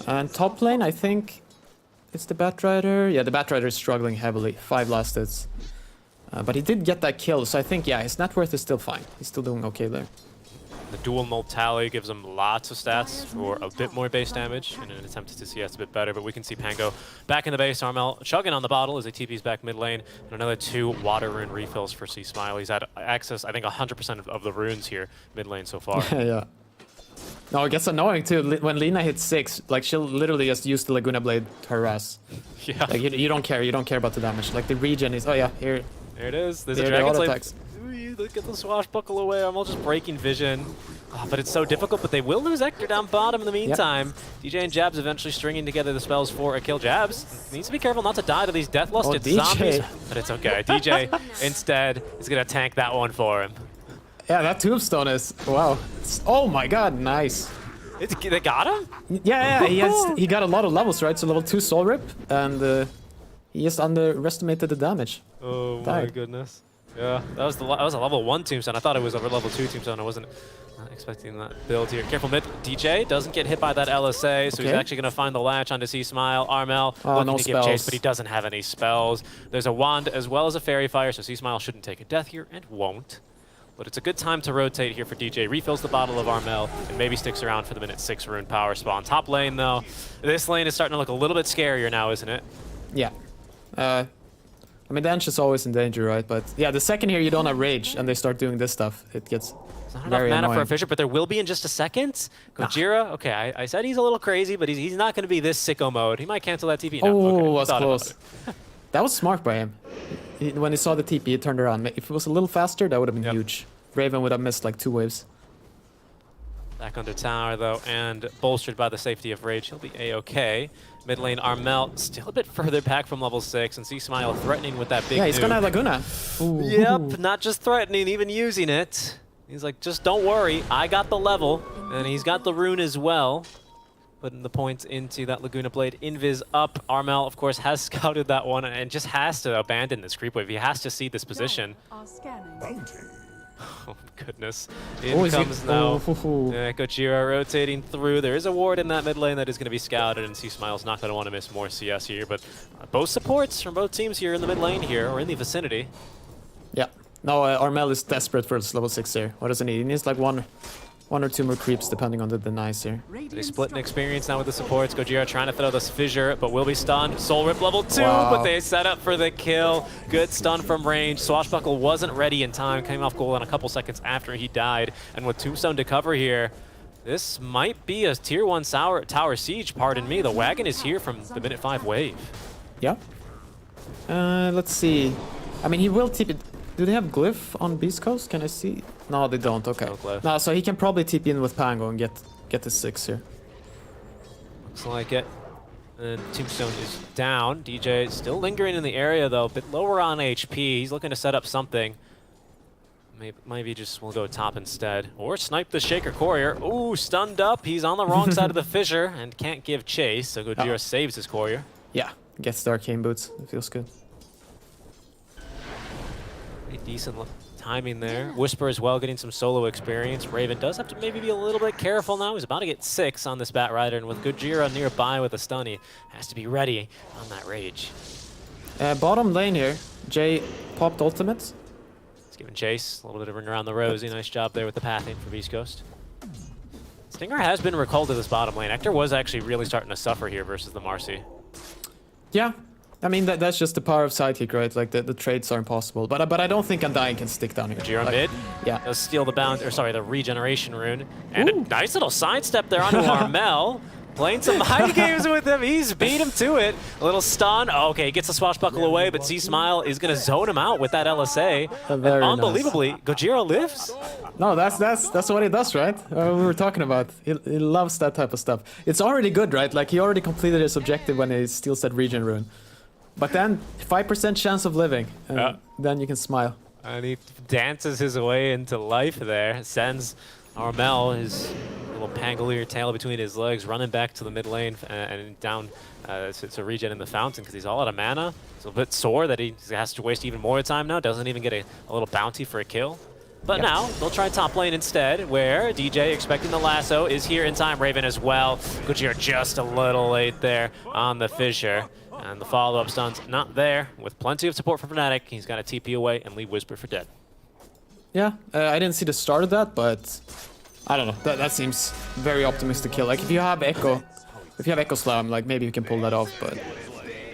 And top lane, I think it's the Batrider. Yeah, the Batrider is struggling heavily. 5 last hits. But he did get that kill, so I think, yeah, his net worth is still fine. He's still doing okay there. The dual null tally gives him lots of stats for a bit more base damage in an attempt to CS a bit better, but we can see Pango back in the base. Armel chugging on the bottle as he TP's back mid lane, and another 2 water rune refills for C Smile. He's had access, I think, 100% of the runes here mid lane so far. Yeah. No, it gets annoying too. When Lina hits 6, like she'll literally just use the Laguna Blade to harass. Yeah. Like you don't care about the damage. Like the regen is, oh yeah, here. There it is. There's Here a the Dragon auto Slave. attacks. Look at the swashbuckle away. I'm all just breaking vision. Oh, but it's so difficult, but they will lose Hector down bottom in the meantime. Yep. DJ and Jabs eventually stringing together the spells for a kill. Jabs needs to be careful not to die to these death-lusted zombies. But it's okay. DJ instead is going to tank that one for him. Yeah, that tombstone is, wow. Oh my god, nice. They got him? Yeah, he got a lot of levels, right? So level 2 Soul Rip, and he just underestimated the damage. Oh my goodness. Yeah, that was a level 1 tombstone. I thought it was a level 2 tombstone. I wasn't expecting that build here. Careful mid. DJ doesn't get hit by that LSA, so he's actually going to find the latch onto C Smile. Armel looking to give chase, but he doesn't have any spells. There's a wand as well as a fairy fire, so C Smile shouldn't take a death here and won't. But it's a good time to rotate here for DJ. Refills the bottle of Armel and maybe sticks around for the minute 6 rune power spawn. Top lane though, this lane is starting to look a little bit scarier now, isn't it? Yeah. I mean, the Ench is always in danger, right? But yeah, the second here you don't have rage and they start doing this stuff, it gets not very enough mana annoying. for a Fisher, but there will be in just a second. Gojira, okay, I said he's a little crazy, but he's not going to be this sicko mode. He might cancel that TP. No, Oh, okay, was close. That was smart by him. When he saw the TP, he turned around. If it was a little faster, that would have been huge. Raven would have missed like 2 waves. Back under tower though, and bolstered by the safety of Rage, he'll be A-okay. Mid lane Armel still a bit further back from level 6, and C Smile threatening with that big Yeah, he's nuke. gonna have Laguna. Ooh. Yep, not just threatening, even using it. He's like, just don't worry, I got the level, and he's got the rune as well. Putting the points into that Laguna Blade. Invis up. Armel, of course, has scouted that one and just has to abandon this creep wave. He has to see this position. Oh, goodness. In comes now. Gojira rotating through. There is a ward in that mid lane that is going to be scouted, and C-Smile's not going to want to miss more CS here. But both supports from both teams here in the mid lane here, or in the vicinity. Yeah. No, Armel is desperate for this level 6 here. What does he need? He needs like one or 2 more creeps, depending on the denies here. They split an experience now with the supports. Gojira trying to throw this fissure, but will be stunned. Soul Rip level 2, but they set up for the kill. Good stun from range. Swashbuckle wasn't ready in time, came off goal in a couple seconds after he died. And with Tombstone to cover here, this might be a tier 1 tower siege, pardon me. The wagon is here from the minute 5 wave. Yeah. Let's see. I mean, he will TP it. Do they have Glyph on Beast Coast? Can I see? No, they don't. Okay. No, so he can probably TP in with Pango and get the 6 here. Looks like it. And Tombstone is down. DJ still lingering in the area, though. A bit lower on HP. He's looking to set up something. Maybe just we'll go top instead. Or snipe the Shaker Courier. Ooh, stunned up. He's on the wrong side of the fissure and can't give chase. So Gojira saves his Courier. Yeah, gets the Arcane Boots. It feels good. Pretty decent timing there. Whisper as well, getting some solo experience. Raven does have to maybe be a little bit careful now. He's about to get 6 on this Batrider, and with Gojira nearby with a stun, he has to be ready on that Rage. Bottom lane here. Jay popped ultimate. He's giving chase. A little bit of ring around the rosy. Nice job there with the pathing for Beast Coast. Stinger has been recalled to this bottom lane. Hector was actually really starting to suffer here versus the Marcy. Yeah. I mean, that's just the power of Sidekick, right? Like, the trades are impossible. But I don't think Undying can stick down here. Gojira like, mid. Yeah. Does steal the regeneration rune. And a nice little sidestep there onto Armel. Playing some mind games with him. He's beat him to it. A little stun. Oh, okay, he gets the swashbuckle away, but C-Smile is going to zone him out with that LSA. Unbelievably, nice. Gojira lives. No, that's what he does, right? We were talking about. He loves that type of stuff. It's already good, right? Like, he already completed his objective when he steals that regen rune. But then, 5% chance of living, and then you can smile. And he dances his way into life there. Sends Armel, his little Pangolier tail between his legs, running back to the mid lane and down to regen in the fountain because he's all out of mana. He's a bit sore that he has to waste even more time now. Doesn't even get a little bounty for a kill. But now they'll try top lane instead, where DJ expecting the lasso is here in time. Raven as well. Gojira just a little late there on the fissure. And the follow-up stun's not there. With plenty of support from Fnatic, he's got a TP away and leave Whisper for dead. Yeah, I didn't see the start of that, but I don't know. That seems very optimistic kill. Like if you have Echo Slam, like maybe you can pull that off, but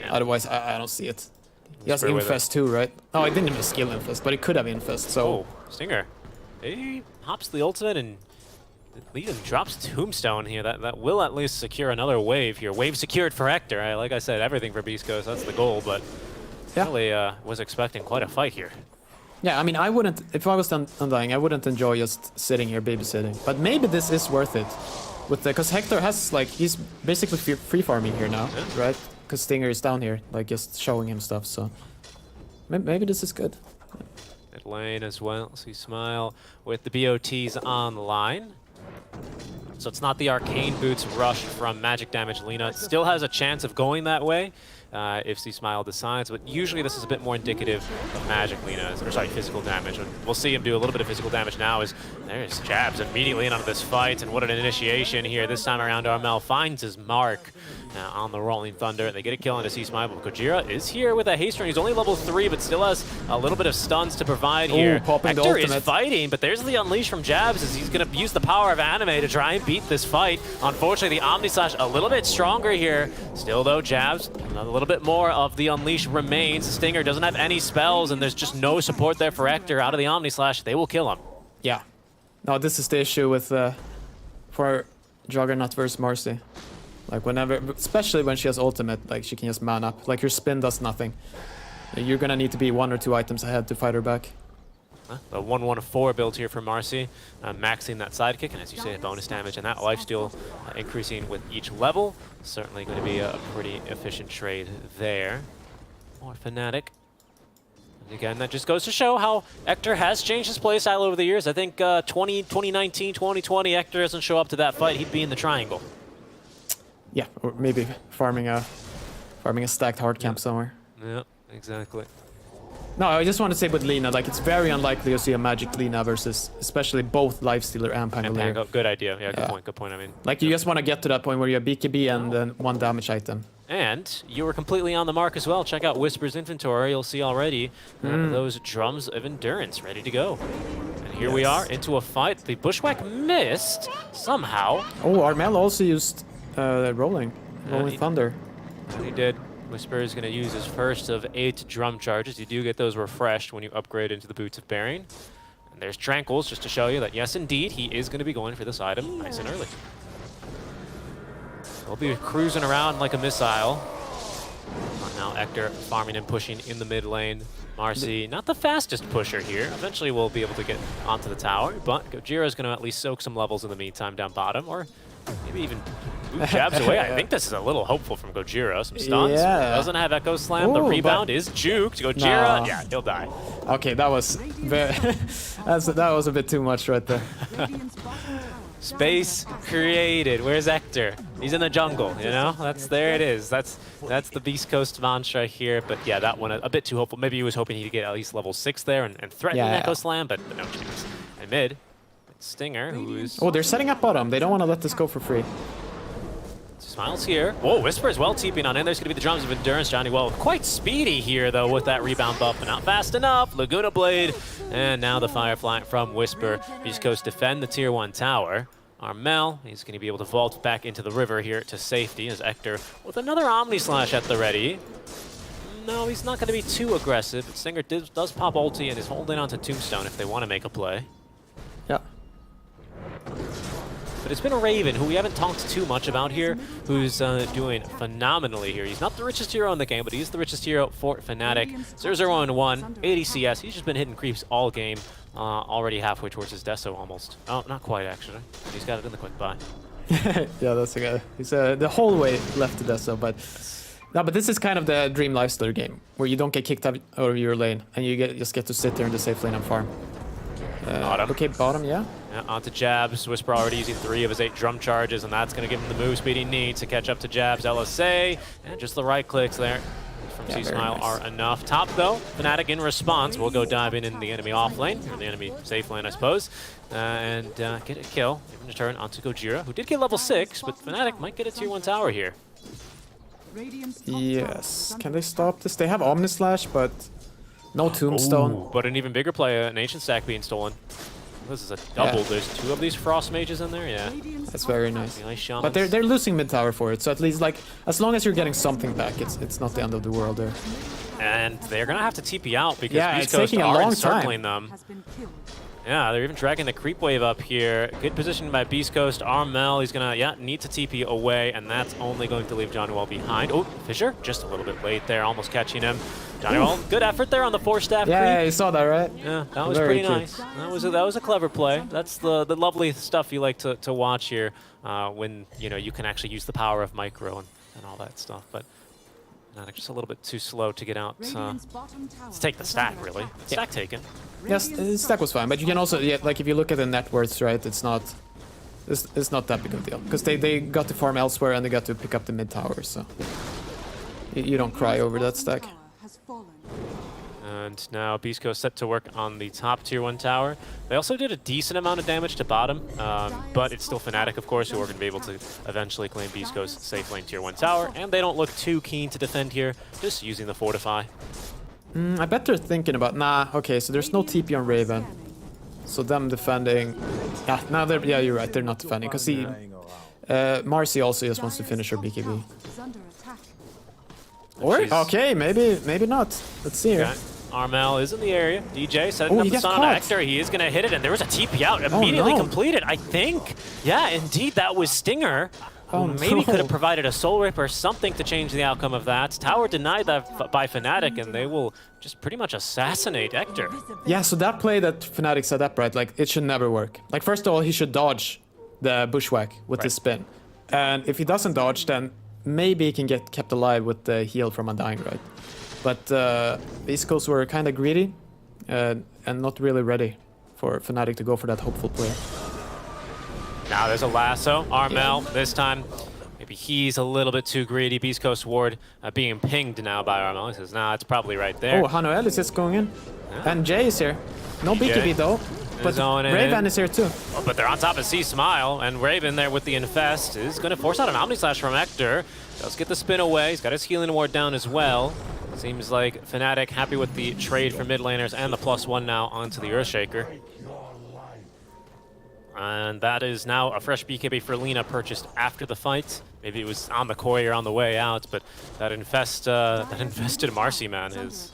otherwise I don't see it. He has Infest too, right? Oh, I didn't even skill Infest, but he could have Infest, so... Oh, Stinger. He hops the ultimate and Legion drops Tombstone here. That will at least secure another wave here. Wave secured for Hector. Like I said, everything for Beast Coast, that's the goal, but really was expecting quite a fight here. Yeah, I mean, I wouldn't... If I was Undying, I wouldn't enjoy just sitting here babysitting. But maybe this is worth it. Because Hector has, like, he's basically free farming here now, right? Because Stinger is down here, like, just showing him stuff, so... Maybe this is good. Mid lane as well. See Smile with the BOTs on the line. So it's not the Arcane Boots rush from Magic Damage Lina. Still has a chance of going that way if C-Smile decides, but usually this is a bit more indicative of Magic Lina's, or sorry, physical damage. We'll see him do a little bit of physical damage now as there's Jabs immediately in on this fight, and what an initiation here. This time around, Armel finds his mark on the Rolling Thunder. They get a kill into C-Smile, but Gojira is here with a haste run. He's only level 3, but still has a little bit of stuns to provide here. Hector is fighting, but there's the Unleash from Jabs as he's going to use the power of Anime to try and beat this fight. Unfortunately, the Omni Slash a little bit stronger here. Still, though, Jabs, a little bit more of the Unleash remains. Stinger doesn't have any spells, and there's just no support there for Hector. Out of the Omni Slash, they will kill him. Yeah. No, this is the issue with for Juggernaut versus Marcy. Like whenever, especially when she has ultimate, like she can just man up. Like your spin does nothing. You're gonna need to be 1 or 2 items ahead to fight her back. The 1-1-4 build here for Marcy, maxing that sidekick, and as you say, bonus damage and that lifesteal increasing with each level. Certainly going to be a pretty efficient trade there. More Fnatic. And again, that just goes to show how Hector has changed his playstyle over the years. I think 2019, 2020, Hector doesn't show up to that fight, he'd be in the triangle. Yeah, or maybe farming a stacked hard camp somewhere. Yeah, exactly. No, I just want to say with Lina, like it's very unlikely to see a Magic Lina versus especially both Lifestealer and Pangolier. Good idea. Yeah, good point. I mean, like you just want to get to that point where you have BKB and then 1 damage item. And you were completely on the mark as well. Check out Whisper's inventory. You'll see already those drums of endurance ready to go. And here we are into a fight. The Bushwhack missed somehow. Oh, Armel also used Rolling Thunder. He did. Whisper is going to use his first of 8 drum charges. You do get those refreshed when you upgrade into the Boots of Bearing. And there's Tranquils, just to show you that, yes, indeed, he is going to be going for this item nice and early. He'll be cruising around like a missile. Now Hector farming and pushing in the mid lane. Marcy, not the fastest pusher here. Eventually we'll be able to get onto the tower, but Gojira is going to at least soak some levels in the meantime down bottom, or maybe even move Jabs away. I think this is a little hopeful from Gojira. Some stuns. Yeah. Doesn't have Echo Slam. The rebound is juked. Gojira, yeah, he'll die. Okay, that was very that was a bit too much right there. Space created. Where's Hector? He's in the jungle, you know? There it is. That's the Beast Coast mantra here. But yeah, that one a bit too hopeful. Maybe he was hoping he'd get at least level 6 there and threaten Echo Slam, but no chance. And mid, Stinger, who's... Oh, they're setting up bottom. They don't want to let this go for free. Smiles here. Whoa, Whisper as well TPing on in. There's going to be the drums of endurance. Johnny Well quite speedy here, though, with that rebound buff, but not fast enough. Laguna Blade, and now the Firefly from Whisper. Beast Coast defend the Tier 1 tower. Armel, he's going to be able to vault back into the river here to safety as Hector with another Omni Slash at the ready. No, he's not going to be too aggressive, but Stinger does pop ulti and is holding on to Tombstone if they want to make a play. Yeah. But it's been a Raven, who we haven't talked too much about here, who's doing phenomenally here. He's not the richest hero in the game, but he's the richest hero for Fnatic. 0-0-1, 80 CS. He's just been hitting creeps all game, already halfway towards his Deso almost. Oh, not quite, actually. He's got it in the quick buy. Yeah, that's the guy. He's the whole way left to Deso, but... No, but this is kind of the Dream Lifestealer game, where you don't get kicked out of your lane, and you just get to sit there in the safe lane and farm. Bottom. Okay, bottom, yeah. Yeah, onto Jabs. Whisper already using 3 of his 8 drum charges, and that's going to give him the move speed he needs to catch up to Jabs. LSA, and just the right clicks there from C-Smile are enough. Top, though, Fnatic in response will go diving in the enemy off lane, or the enemy safe lane, I suppose, and get a kill. Even a turn onto Gojira, who did get level 6, but Fnatic might get a tier 1 tower here. Yes. Can they stop this? They have Omnislash, but no Tombstone. Ooh, but an even bigger play, an Ancient Stack being stolen. This is a double. Yeah. There's 2 of these Frost Mages in there, yeah. That's very nice. The Ice Shamans. But they're losing mid tower for it, so at least like as long as you're getting something back, it's not the end of the world there. And they're gonna have to TP out because Yeah, Beast it's Coast taking a are long encircling time. them. Yeah, they're even dragging the creep wave up here. Good position by Beast Coast. Armel, he's gonna need to TP away, and that's only going to leave Johnny Well behind. Oh, Fisher, just a little bit late there, almost catching him. Johnny Well, good effort there on the 4-staff creep. Yeah, you saw that, right? Yeah, that was Very pretty cute. nice. That was a clever play. That's the lovely stuff you like to watch here when you can actually use the power of micro and all that stuff. But just a little bit too slow to get out. To take the stack, really. Stack taken. Yes, stack was fine, but you can also like if you look at the net worths, right? It's not that big of a deal because they got to farm elsewhere and they got to pick up the mid tower, so you don't cry over that stack. And now Beast Coast set to work on the top tier 1 tower. They also did a decent amount of damage to bottom, but it's still Fnatic, of course, who are going to be able to eventually claim Beast Coast's safe lane tier 1 tower, and they don't look too keen to defend here, just using the Fortify. I bet they're thinking about okay, so there's no TP on Raven, so them defending. Yeah, you're right, they're not defending because Marcy also just wants to finish her BKB. Or okay, maybe not. Let's see here. Okay. Armel is in the area. DJ setting up the stun on Hector. He is going to hit it, and there was a TP out immediately completed, I think. Yeah, indeed, that was Stinger. Maybe could have provided a Soul Rip or something to change the outcome of that. Tower denied that by Fnatic, and they will just pretty much assassinate Hector. Yeah, so that play that Fnatic set up, right, like, it should never work. Like, first of all, he should dodge the Bushwhack with the spin. And if he doesn't dodge, then maybe he can get kept alive with the heal from Undying, right? But East Coast were kind of greedy and not really ready for Fnatic to go for that hopeful play. Now there's a lasso. Armel, this time, maybe he's a little bit too greedy. Beast Coast Ward being pinged now by Armel. He says, nah, it's probably right there. Oh, Hanoel is just going in. Yeah. And Jay is here. No BKB though. But Raven is here too. Oh, but they're on top of C-Smile, and Raven there with the Infest is going to force out an Omnislash from Hector. Does get the spin away. He's got his healing ward down as well. Seems like Fnatic happy with the trade for mid laners and the +1 now onto the Earthshaker. And that is now a fresh BKB for Lina purchased after the fight. Maybe it was on the Koi or on the way out, but that infested Marcy, man, is...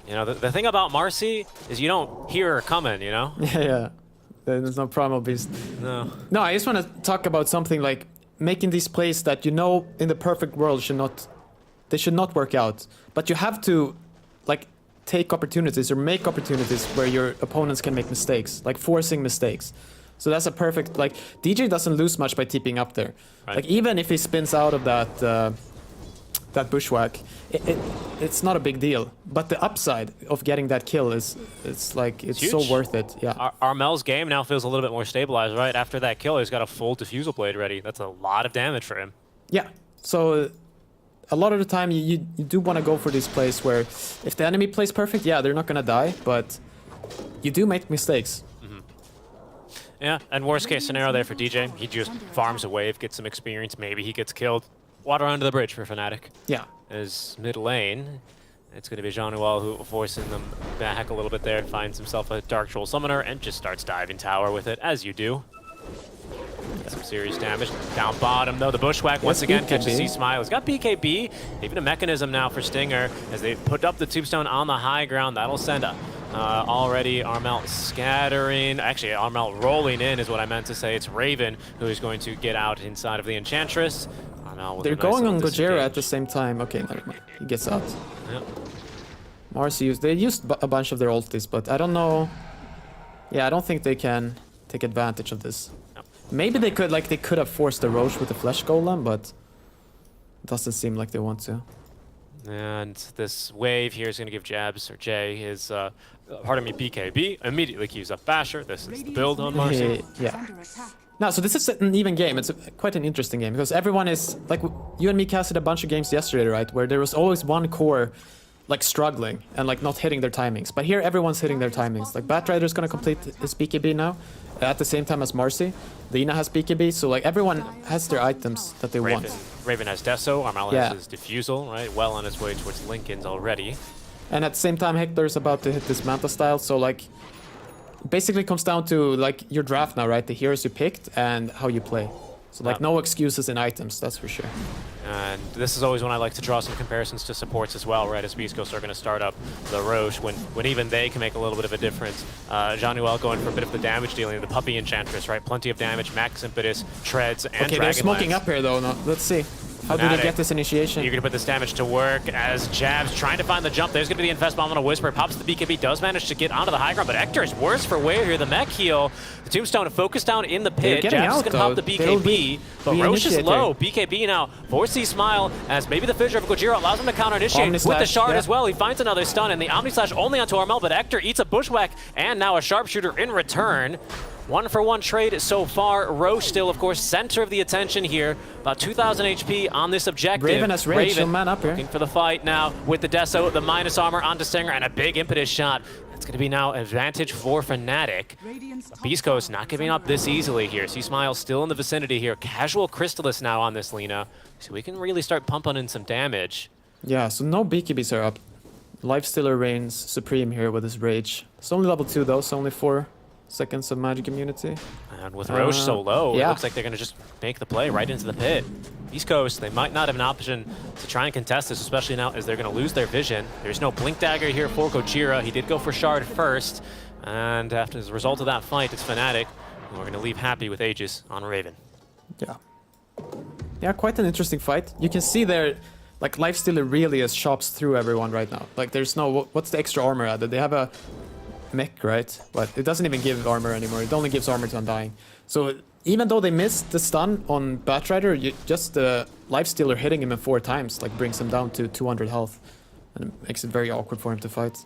the thing about Marcy is you don't hear her coming, Yeah. There's no Primal Beast. No. No, I just want to talk about something like making these plays that in the perfect world should not work out. But you have to like take opportunities or make opportunities where your opponents can make mistakes, like forcing mistakes. So that's a perfect, like, DJ doesn't lose much by TPing up there. Right. Like, even if he spins out of that Bushwhack, it's not a big deal. But the upside of getting that kill it's so worth it. Yeah. Armel's game now feels a little bit more stabilized, right? After that kill, he's got a full Diffusal Blade ready. That's a lot of damage for him. Yeah. So a lot of the time, you do want to go for these plays where if the enemy plays perfect, yeah, they're not going to die, but you do make mistakes. Yeah, and worst case scenario there for DJ, he just farms a wave, gets some experience, maybe he gets killed. Water under the bridge for Fnatic. Yeah. As mid lane, it's going to be Jean-Noel who forcing them back a little bit there, finds himself a Dark Troll Summoner, and just starts diving tower with it, as you do. Some serious damage. Down bottom, though, the Bushwhack once again catches C-Smile. He's got BKB, even a mechanism now for Stinger, as they put up the Tombstone on the high ground. That'll send already Armel scattering. Actually, Armel rolling in is what I meant to say. It's Raven who is going to get out inside of the Enchantress. They're going on Gojira at the same time. Okay, never mind. He gets out. Yep. Marcy they used a bunch of their ultis, but I don't know. Yeah, I don't think they can take advantage of this. No. Maybe they could have forced the Roche with the Flesh Golem, but it doesn't seem like they want to. And this wave here is going to give Jabs, or Jay, his, pardon me, BKB, immediately queues up Basher. This is the build on Marcy. Yeah. No, so this is an even game. It's quite an interesting game because everyone is, like, you and me casted a bunch of games yesterday, right? Where there was always one core, like, struggling and, like, not hitting their timings. But here, everyone's hitting their timings. Like, Batrider's gonna complete his BKB now at the same time as Marcy. Lina has BKB, so, like, everyone has their items that they want. Raven has Deso, Armal has his Diffusal, right? Well on his way towards Linken's already. And at the same time, Hector's about to hit this Manta style, so, like, basically comes down to, like, your draft now, right? The heroes you picked and how you play. So, like, no excuses in items, that's for sure. And this is always when I like to draw some comparisons to supports as well, right? As Beast Coast are going to start up the Roche when even they can make a little bit of a difference. Jean-Noel going for a bit of the damage dealing, the Puppy Enchantress, right? Plenty of damage, Max Impetus, Treads, and Okay, they're smoking up here, though. No, let's see. How do they get this initiation? You're going to put this damage to work as Jabs trying to find the jump. There's going to be the Infest Bomb on a Whisper. Pops the BKB, does manage to get onto the high ground, but Hector is worse for wear here. The mech heal. The Tombstone focused down in the pit. Jabs is going to pop the BKB, but Roche is low. BKB now for C-Smile as maybe the Fissure of Gojira allows him to counter-initiate with the Shard as well. He finds another stun, and the Omni Slash only onto Armel, but Hector eats a Bushwhack, and now a Sharpshooter in return. 1-for-1 trade so far. Roche still, of course, center of the attention here. About 2,000 HP on this objective. Raven has Rage, so man up here. Looking for the fight now with the Deso, the minus armor onto Stinger, and a big Impetus shot. That's going to be now advantage for Fnatic. Beast Coast not giving up this easily here. C-Smile still in the vicinity here. Casual Crystallis now on this Lina. So we can really start pumping in some damage. Yeah, so no BKBs are up. Lifestealer reigns supreme here with his Rage. It's only level 2 though, so only 4 seconds of magic immunity. And with Roche so low, yeah. It looks like they're going to just make the play right into the pit. East Coast, they might not have an option to try and contest this, especially now as they're going to lose their vision. There's no Blink Dagger here for Gojira. He did go for Shard first. And as a result of that fight, it's Fnatic who are going to leave happy with Aegis on Raven. Yeah. Yeah, quite an interesting fight. You can see there, like, Lifestealer really is chops through everyone right now. Like, there's no... What's the extra armor added? They have a mech, right? But it doesn't even give armor anymore. It only gives armor to Undying. So even though they missed the stun on Batrider, just the Lifestealer hitting him in 4 times, like, brings him down to 200 health. And it makes it very awkward for him to fight.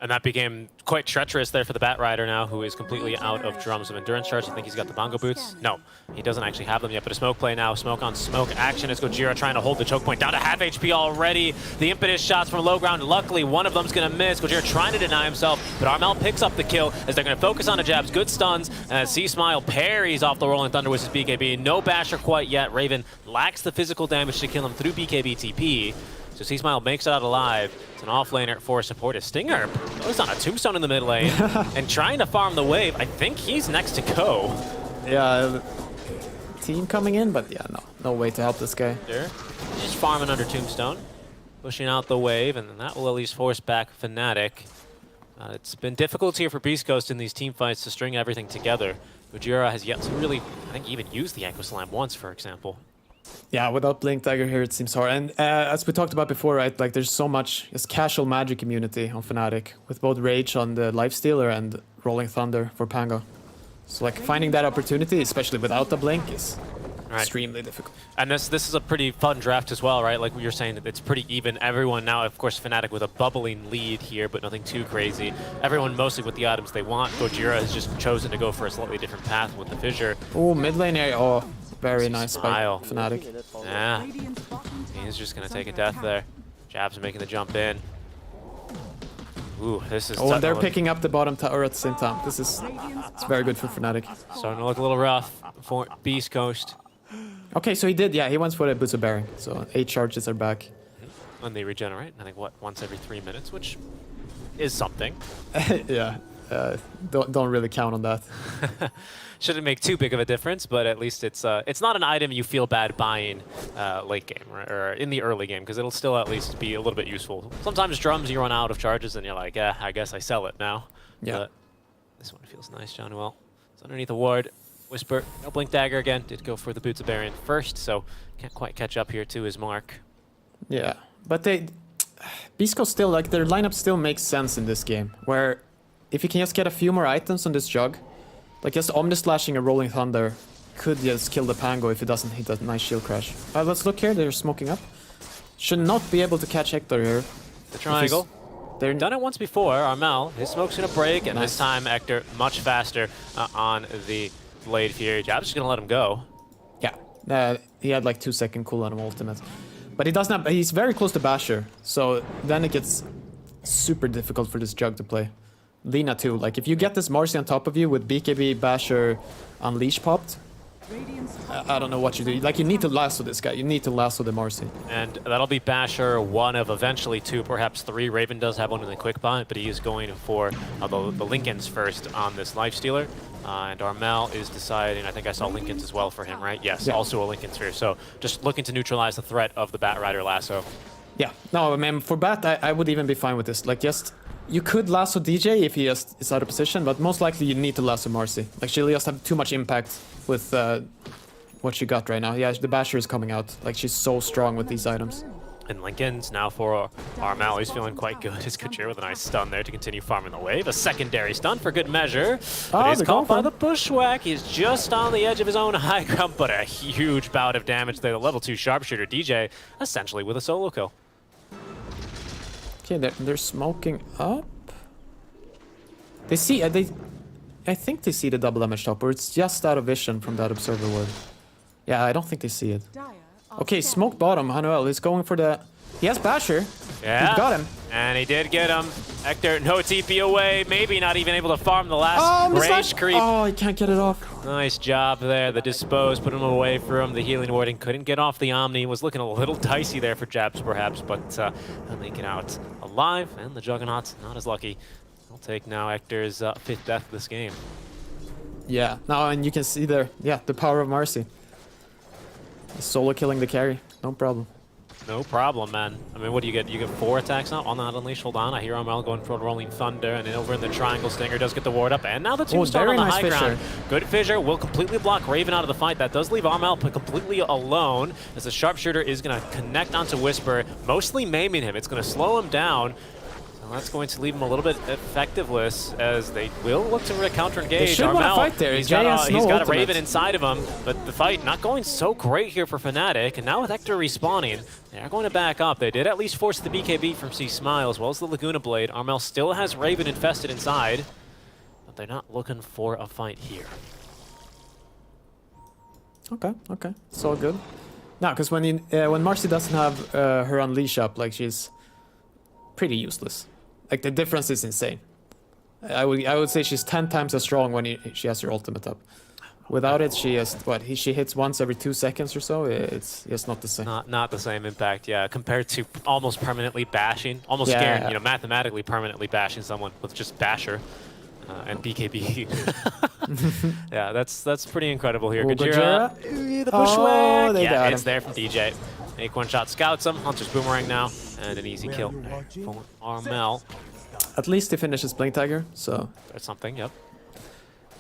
And that became quite treacherous there for the Batrider now, who is completely out of drums of endurance charge. I think he's got the bongo boots. No, he doesn't actually have them yet, but a smoke play now. Smoke on smoke action as Gojira trying to hold the choke point down to half HP already. The Impetus shots from low ground. Luckily, one of them's going to miss. Gojira trying to deny himself, but Armel picks up the kill as they're going to focus on the Jabs. Good stuns as C-Smile parries off the Rolling Thunder with his BKB. No Basher quite yet. Raven lacks the physical damage to kill him through BKB TP. So C-Smile makes it out alive. It's an offlaner for support. Stinger goes on a Tombstone in the mid lane and trying to farm the wave. I think he's next to go. Yeah, team coming in, but yeah, no way to help this guy. He's just farming under Tombstone, pushing out the wave, and that will at least force back Fnatic. It's been difficult here for Beast Coast in these team fights to string everything together. Gojira has yet to really, I think, even use the Ankle Slam once, for example. Yeah, without Blink Dagger here, it seems hard. And as we talked about before, right, like, there's so much casual magic immunity on Fnatic, with both Rage on the Lifestealer and Rolling Thunder for Pango. So, like, finding that opportunity, especially without the Blink, is extremely difficult. And this is a pretty fun draft as well, right? Like you're saying, it's pretty even. Everyone now, of course, Fnatic with a bubbling lead here, but nothing too crazy. Everyone mostly with the items they want. Gojira has just chosen to go for a slightly different path with the Fissure. Oh, mid lane area. Oh, very nice by Fnatic. Yeah, he's just going to take a death there. Jabs making the jump in. Ooh, this is... Oh, and they're picking up the bottom tower at the same time. This is... It's very good for Fnatic. Starting to look a little rough for Beast Coast. Okay, so he did, yeah, he went for the Boots of Bearing. So 8 charges are back. And they regenerate, I think, what, once every 3 minutes, which is something. Yeah, don't really count on that. Shouldn't make too big of a difference, but at least it's not an item you feel bad buying late game or in the early game, because it'll still at least be a little bit useful. Sometimes drums, you run out of charges and you're like, yeah, I guess I sell it now. Yeah. But this one feels nice, Jean-Noel. It's underneath the ward. Whisper, no Blink Dagger again. Did go for the Boots of Bearing first, so can't quite catch up here to his mark. Yeah, but Beast Coast still, like, their lineup still makes sense in this game, where if you can just get a few more items on this jug, like just Omni Slashing a Rolling Thunder could just kill the Pango if it doesn't hit a nice shield crash. Let's look here, they're smoking up. should not be able to catch Hector here. The triangle. They're done it once before. Armel, his smoke's gonna break, and this time Hector much faster on the Blade Fury. Jab's just gonna let him go. Yeah, he had like 2-second cooldown of ultimate. But he doesn't have, he's very close to Basher, so then it gets super difficult for this Jug to play. Lina too, like if you get this Marcy on top of you with BKB, Basher, Unleash popped, I don't know what you do. Like you need to lasso this guy, you need to lasso the Marcy. And that'll be Basher, one of eventually 2, perhaps 3. Raven does have one in the quick buy, but he is going for the Linken's first on this Lifestealer. And Armel is deciding, I think I saw Linken's as well for him, right? Yes, Yeah. also a Linken's here. So just looking to neutralize the threat of the Batrider lasso. Yeah, no, I mean, for Bat, I would even be fine with this. Like, just, you could lasso DJ if he is out of position, but most likely you need to lasso Marcy. Like, she'll just have too much impact with what she got right now. Yeah, the Basher is coming out. Like, she's so strong with these items. And Linken's now for Armel. He's feeling quite good. His Couture with a nice stun there to continue farming the wave. A secondary stun for good measure. But he's caught by the Bushwhack. He's just on the edge of his own high ground, but a huge bout of damage there. The level 2 sharpshooter DJ essentially with a solo kill. Okay, they're smoking up. They see, I think they see the double damage top, or it's just out of vision from that observer ward. Yeah, I don't think they see it. Okay, smoke bottom, Hanuel is going for the... He has Basher. Yeah. He got him. And he did get him. Hector, no TP away. Maybe not even able to farm the last rage creep. Oh, he can't get it off. Nice job there. The Dispose put him away from the healing warding. Couldn't get off the Omni. Was looking a little dicey there for Jabs, perhaps, but he'll make it out alive. And the Juggernaut, not as lucky. He'll take now Hector's 5th death of this game. Yeah, now and you can see there, yeah, the power of Marcy. Solo killing the carry, no problem. No problem, man. I mean, what do you get? You get 4 attacks now on that Unleash. Hold on. I hear Armel going for Rolling Thunder, and then over in the Triangle, Stinger does get the ward up, and now the Tombstone on the high ground. Good Fissure will completely block Raven out of the fight. That does leave Armel completely alone, as the Sharpshooter is going to connect onto Whisper, mostly maiming him. It's going to slow him down. That's going to leave him a little bit effectiveless, as they will look to counter engage. They should want to fight there. He's got a Raven inside of him, but the fight not going so great here for Fnatic. And now with Hector respawning, they are going to back up. They did at least force the BKB from C Smile, as well as the Laguna Blade. Armel still has Raven infested inside, but they're not looking for a fight here. Okay, it's all good. No, because when Marcy doesn't have her Unleash up, like, she's pretty useless. Like, the difference is insane. I would say she's 10 times as strong when she has her ultimate up. Without it, she has, she hits once every 2 seconds or so. It's not the same. Not the same impact, yeah. Compared to almost permanently bashing, almost scared, you know, mathematically permanently bashing someone with just Basher and BKB. Yeah, that's pretty incredible here. Gojira, the Bushwhack. Yeah, it's there from DJ. Make one shot, scouts him. Hunter's Boomerang now, and an easy kill for Armel. At least he finishes Blink Tiger, so that's something. Yep.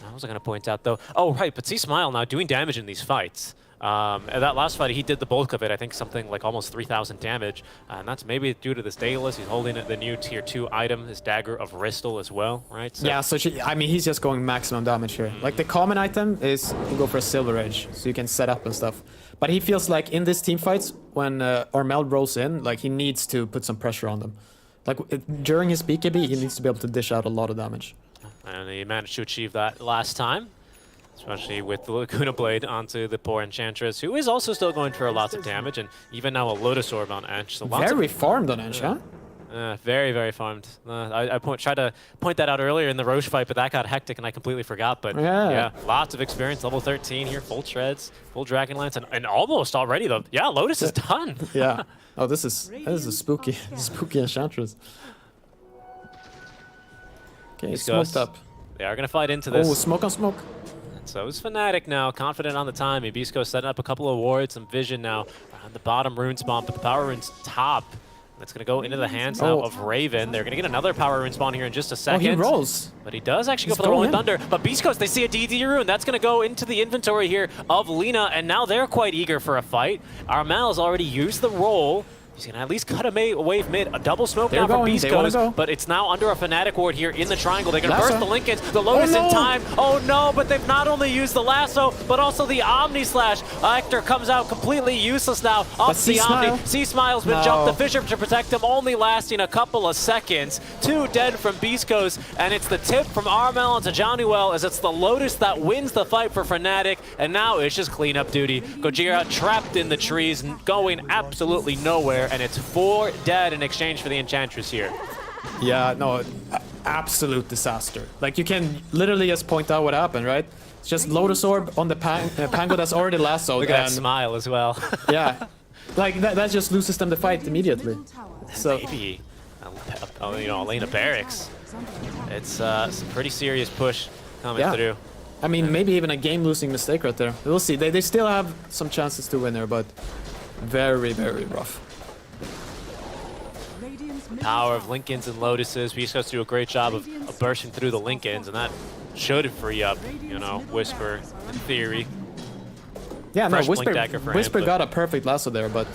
I was going to point out though. Oh right, but see Smile now doing damage in these fights. And that last fight, he did the bulk of it. I think something like almost 3,000 damage, and that's maybe due to this Daedalus. He's holding the new tier 2 item, his Dagger of Ristle as well, right? So yeah, so I mean, he's just going maximum damage here. Like, the common item is to go for a Silver Edge, so you can set up and stuff. But he feels like in this team fights, when Armel rolls in, like, he needs to put some pressure on them. Like, during his BKB, he needs to be able to dish out a lot of damage. And he managed to achieve that last time. Especially with the Laguna Blade onto the poor Enchantress, who is also still going for lots of damage, and even now a Lotus Orb on Ench. So very farmed on Ench, huh? Very, very farmed. I tried to point that out earlier in the Roche fight, but that got hectic and I completely forgot. But yeah, lots of experience, level 13 here, full shreds, full Dragonlance, and almost already though. Yeah, Lotus is done. Yeah. Oh, this is a spooky Enchantress. Okay, smoked up. They are going to fight into this. Oh, smoke on smoke. So it's Fnatic now, confident on the time. Ibisco setting up a couple of wards, some vision now around the bottom rune spawn, but the power rune's top. That's going to go into the hands now of Raven. They're going to get another power rune spawn here in just a second. Oh, he rolls. But he does actually go for the Rolling Thunder. But Biscos, they see a DD rune. That's going to go into the inventory here of Lina, and now they're quite eager for a fight. Armel's already used the roll. He's going to at least cut a wave mid. A double smoke They're now from going. Beast They wanna Coast, go. but it's now under a Fnatic ward here in the triangle. They're going to Lasso. burst the Lincolns. The Lotus Oh, no. in time. Oh no, but they've not only used the lasso, but also the Omni Slash. Hector comes out completely useless now. Off the Omni. C-Smile's been jumped. The Fissure to protect him, only lasting a couple of seconds. 2 dead from Beast Coast, and it's the tip from Armel onto Johnny-Well as it's the Lotus that wins the fight for Fnatic, and now it's just cleanup duty. Gojira trapped in the trees, going absolutely nowhere, and it's 4 dead in exchange for the Enchantress here. Yeah, no, absolute disaster. Like, you can literally just point out what happened, right? It's just Lotus Orb on the Pango that's already lassoed. Look at that smile as well. Yeah, like that just loses them the fight immediately. So maybe, you know, Elena Barracks. It's some pretty serious push coming through. I mean, maybe even a game-losing mistake right there. We'll see. They still have some chances to win there, but very, very rough. Power of Lincolns and Lotuses. Beast Coast do a great job of bursting through the Lincolns, and that should free up, you know, Whisper in theory. Yeah, no, Fresh Blink Dagger for Whisper him, got a perfect lasso there, but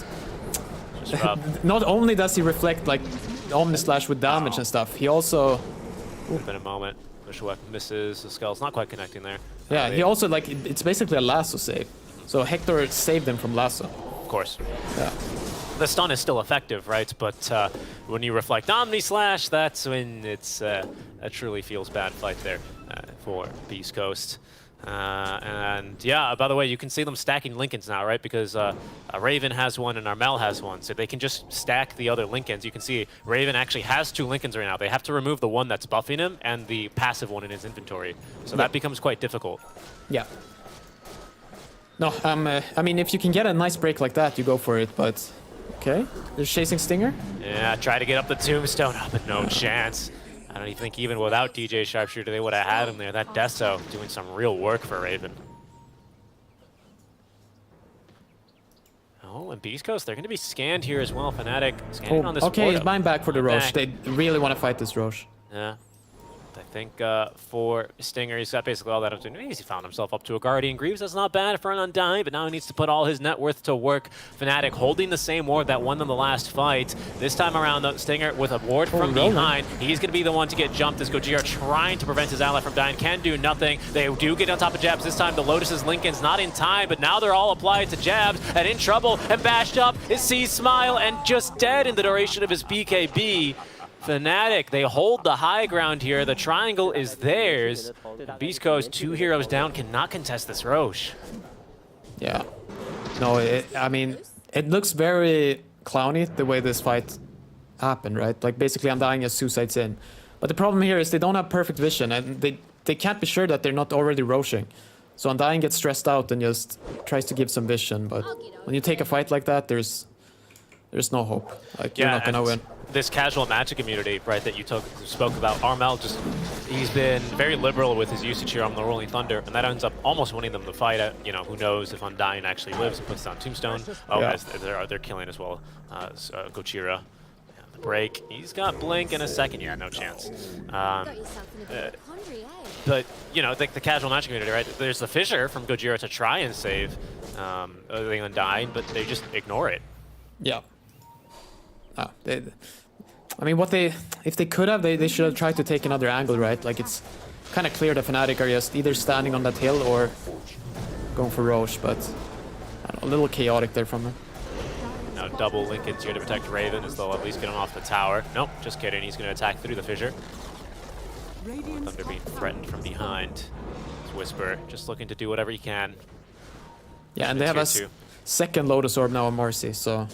just rough. not only does he reflect like Omni Slash with damage and stuff, he also... Been a moment. Bushwhack misses. The skull's not quite connecting there. Yeah, he also, like, it's basically a lasso save. So Hector saved him from lasso. Of course. Yeah. The stun is still effective, right? But when you reflect Omni Slash, that's when it's a truly feels bad fight there for Beast Coast. And yeah, by the way, you can see them stacking Lincolns now, right? Because Raven has one and Armel has one, so they can just stack the other Lincolns. You can see Raven actually has 2 Lincolns right now. They have to remove the one that's buffing him and the passive one in his inventory. So that becomes quite difficult. Yeah. No, I mean, if you can get a nice break like that, you go for it, but... Okay, they're chasing Stinger. Yeah, try to get up the tombstone, but no chance. I don't even think even without DJ Sharpshooter, they would have had him there. That Deso doing some real work for Raven. Oh, and Beast Coast, they're going to be scanned here as well. Fnatic scanning on this okay, board. he's buying back for the Roche. They really want to fight this Roche. Yeah. I think for Stinger, he's got basically all that up to. He found himself up to a Guardian Greaves. That's not bad for an Undying, but now he needs to put all his net worth to work. Fnatic holding the same ward that won them the last fight. This time around, though, Stinger with a ward from behind. He's going to be the one to get jumped as Gojira trying to prevent his ally from dying. Can do nothing. They do get on top of Jabs this time. The Lotus's Lincoln's not in time, but now they're all applied to Jabs and in trouble and bashed up is C-Smile and just dead in the duration of his BKB. Fnatic, they hold the high ground here. The triangle is theirs. Beast Coast, 2 heroes down, cannot contest this Roche. Yeah. No, I mean, it looks very clowny the way this fight happened, right? Like, basically, Undying as Suicide's in. But the problem here is they don't have perfect vision, and they can't be sure that they're not already Roshing. So Undying gets stressed out and just tries to give some vision, but when you take a fight like that, there's no hope. Like, you're not gonna win. This casual magic immunity, right, that you spoke about, Armel he's been very liberal with his usage here on the Rolling Thunder, and that ends up almost winning them the fight. You know, who knows if Undying actually lives and puts down Tombstone. Oh, yeah. as they're killing as well. Gojira, the break. He's got Blink in a second. Yeah, no chance. But, you know, the casual magic immunity, right? There's the Fissure from Gojira to try and save the Undying, but they just ignore it. Yeah. I mean, if they could have, they should have tried to take another angle, right? Like, it's kind of clear the Fnatic are just either standing on that hill or going for Roche, but I don't know, a little chaotic there from them. Now double Lincoln's here to protect Raven as they'll at least get him off the tower. Nope, just kidding. He's going to attack through the Fissure. Thunder being threatened from behind. It's Whisper just looking to do whatever he can. Yeah, and they have a second Lotus Orb now on Marcy, so...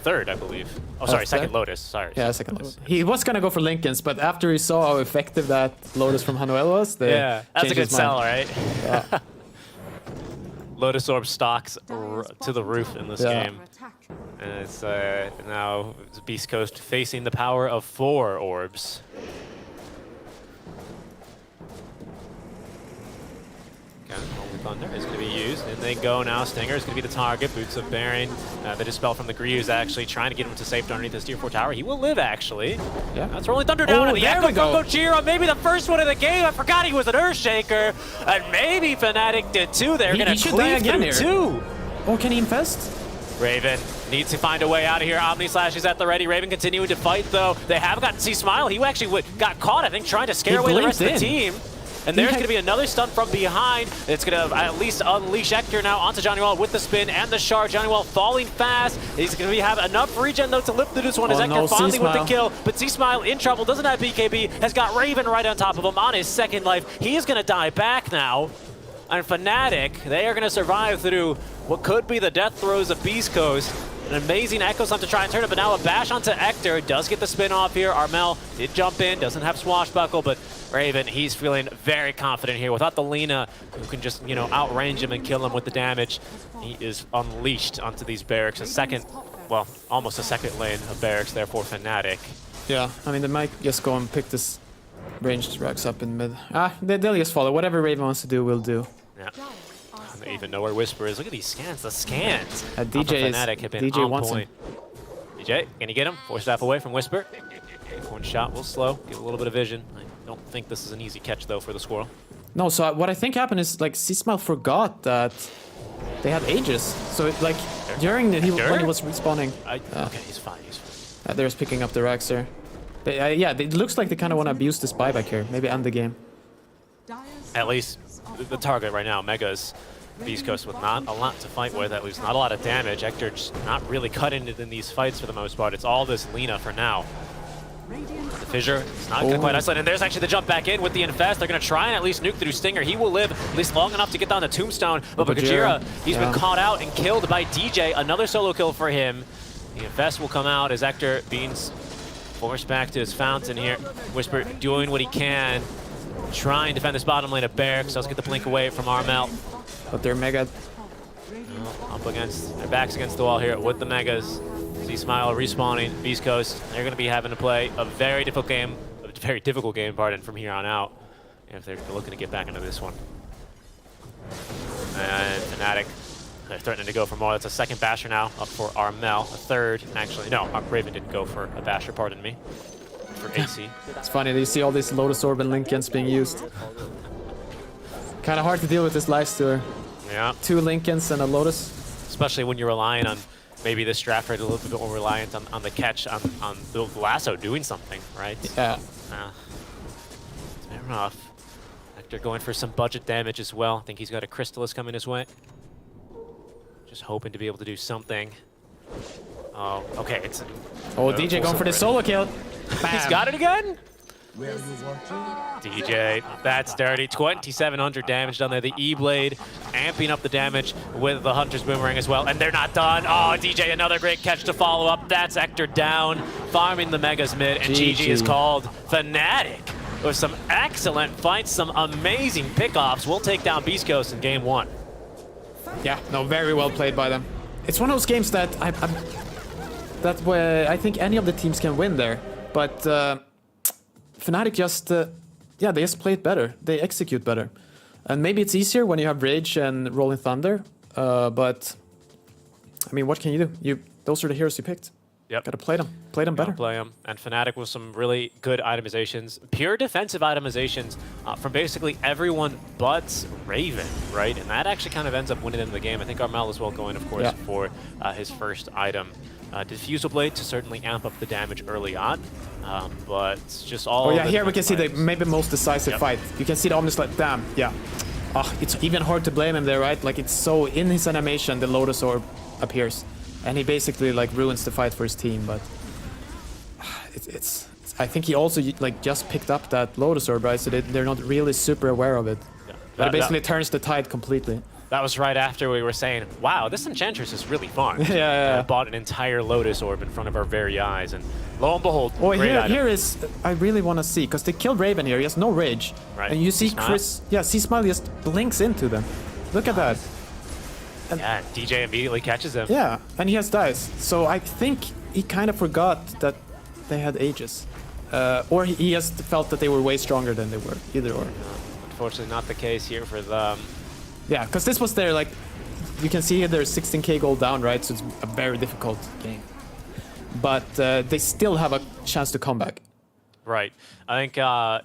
Third, I believe. Oh, sorry, second Lotus. Sorry. Yeah, second Lotus. He was gonna go for Lincoln's, but after he saw how effective that Lotus from Hanuel was, yeah, that's a good sell, right? Yeah. Lotus Orb stocks to the roof in this game. And it's now Beast Coast facing the power of 4 orbs. Holy Thunder is going to be used, and they go now. Stinger is going to be the target. Boots of Baron, the Dispel from the Greaves actually trying to get him to safety underneath this Tier 4 tower. He will live, actually. Yeah. That's Rolling Thunder down, and the there Echo we from go. Gojira, maybe the first one of the game. I forgot he was an Earthshaker, and maybe Fnatic did too. They're going to cleave through 2. Oh, can he infest? Raven needs to find a way out of here. Omni Slash is at the ready. Raven continuing to fight, though. They have gotten See Smile. He actually got caught, I think, trying to scare away the rest of the team. And there's going to be another stun from behind. It's going to at least unleash Ector now onto Johnny Wall with the spin and the shard. Johnny Wall falling fast. He's going to have enough regen, though, to live through this one as Ector finally with the kill. But C-Smile in trouble, doesn't have BKB, has got Raven right on top of him on his second life. He is going to die back now. And Fnatic, they are going to survive through what could be the death throes of Beast Coast. An amazing Echo Slam to try and turn it, but now a bash onto Ector. Does get the spin off here. Armel did jump in, doesn't have Swashbuckle, but Raven, he's feeling very confident here. Without the Lina, who can just, you know, outrange him and kill him with the damage, he is unleashed onto these barracks. A second, well, almost a second lane of barracks there for Fnatic. Yeah, I mean, they might just go and pick this ranged Rex up in mid. They'll just follow. Whatever Raven wants to do, we'll do. Yeah. They even know where Whisper is. Look at these scans. The scans. DJ Fnatic have been DJ on wants point. Him. DJ, can you get him? 4 staff away from Whisper. One shot will slow. Give a little bit of vision. I don't think this is an easy catch, though, for the Squirrel. No, so what I think happened is, like, C-Smile forgot that they had Aegis. So, like, during when he was respawning... okay, he's fine. He's fine. They're just picking up the Rax there. Yeah, it looks like they kind of want to abuse this buyback here. Maybe end the game. At least the target right now, Megas. Beast Coast with not a lot to fight with, at least not a lot of damage. Ector just not really cutting it in these fights for the most part. It's all this Lina for now. The Fissure, it's not quite isolated. And there's actually the jump back in with the Infest. They're going to try and at least nuke through Stinger. He will live at least long enough to get down the Tombstone. But Gajira, he's been caught out and killed by DJ. Another solo kill for him. The Infest will come out as Ector being forced back to his fountain here. Whisper doing what he can. Trying to defend this bottom lane of Barracks. Let's get the blink away from Armel. But they're mega. Up against, their backs against the wall here with the Megas. C-Smile respawning, Beast Coast. They're going to be having to play a very difficult game, from here on out, if they're looking to get back into this one. And Fnatic, they're threatening to go for more. That's a second Basher now, up for Armel. A third, actually, no, Raven didn't go for a Basher, pardon me, for AC. It's funny that you see all these Lotus Orb and Lincolns being used. Kind of hard to deal with this Lifestealer. Yeah. 2 Lincolns and a Lotus. Especially when you're relying on maybe the Strat Rate a little bit more reliant on the catch, on the lasso doing something, right? Yeah. Fair enough. Ector going for some budget damage as well. I think he's got a Crystallis coming his way. Just hoping to be able to do something. Oh, okay. It's DJ going for the solo kill. He's got it again? DJ, that's dirty. 2,700 damage done there. The E-Blade amping up the damage with the Hunter's Boomerang as well. And they're not done. Oh, DJ, another great catch to follow up. That's Ector down, farming the Megas mid. And GG is called. Fnatic with some excellent fights, some amazing pickoffs. We'll take down Beast Coast in game 1. Yeah, no, very well played by them. It's one of those games that that's where I think any of the teams can win there. But Fnatic just, yeah, they just play it better. They execute better. And maybe it's easier when you have Rage and Rolling Thunder. But, I mean, what can you do? Those are the heroes you picked. Yep. Gotta play them. Play them better. Play them. And Fnatic with some really good itemizations. Pure defensive itemizations from basically everyone but Raven, right? And that actually kind of ends up winning them the game. I think Armel as well going, of course, for his first item. Diffusal Blade to certainly amp up the damage early on. But just all... Oh yeah, here we can see the maybe most decisive fight. You can see the Omnis like, damn, yeah. It's even hard to blame him there, right? Like, it's so, in his animation, the Lotus Orb appears. And he basically, like, ruins the fight for his team, but... It's I think he also, like, just picked up that Lotus Orb, right? So they're not really super aware of it. Yeah. But it basically turns the tide completely. That was right after we were saying, wow, this Enchantress is really fun. Yeah. Bought an entire Lotus Orb in front of our very eyes, and lo and behold, here is, I really want to see, because they killed Raven here, he has no rage. Right. And you see Chris, C-Smile just blinks into them. Look at that. And yeah, DJ immediately catches him. Yeah, and he has dice. So I think he kind of forgot that they had Aegis. Or he just felt that they were way stronger than they were, either or. Unfortunately not the case here for them. Yeah, because this was their, like, you can see they're 16k gold down, right? So it's a very difficult game. But they still have a chance to come back. Right. I think,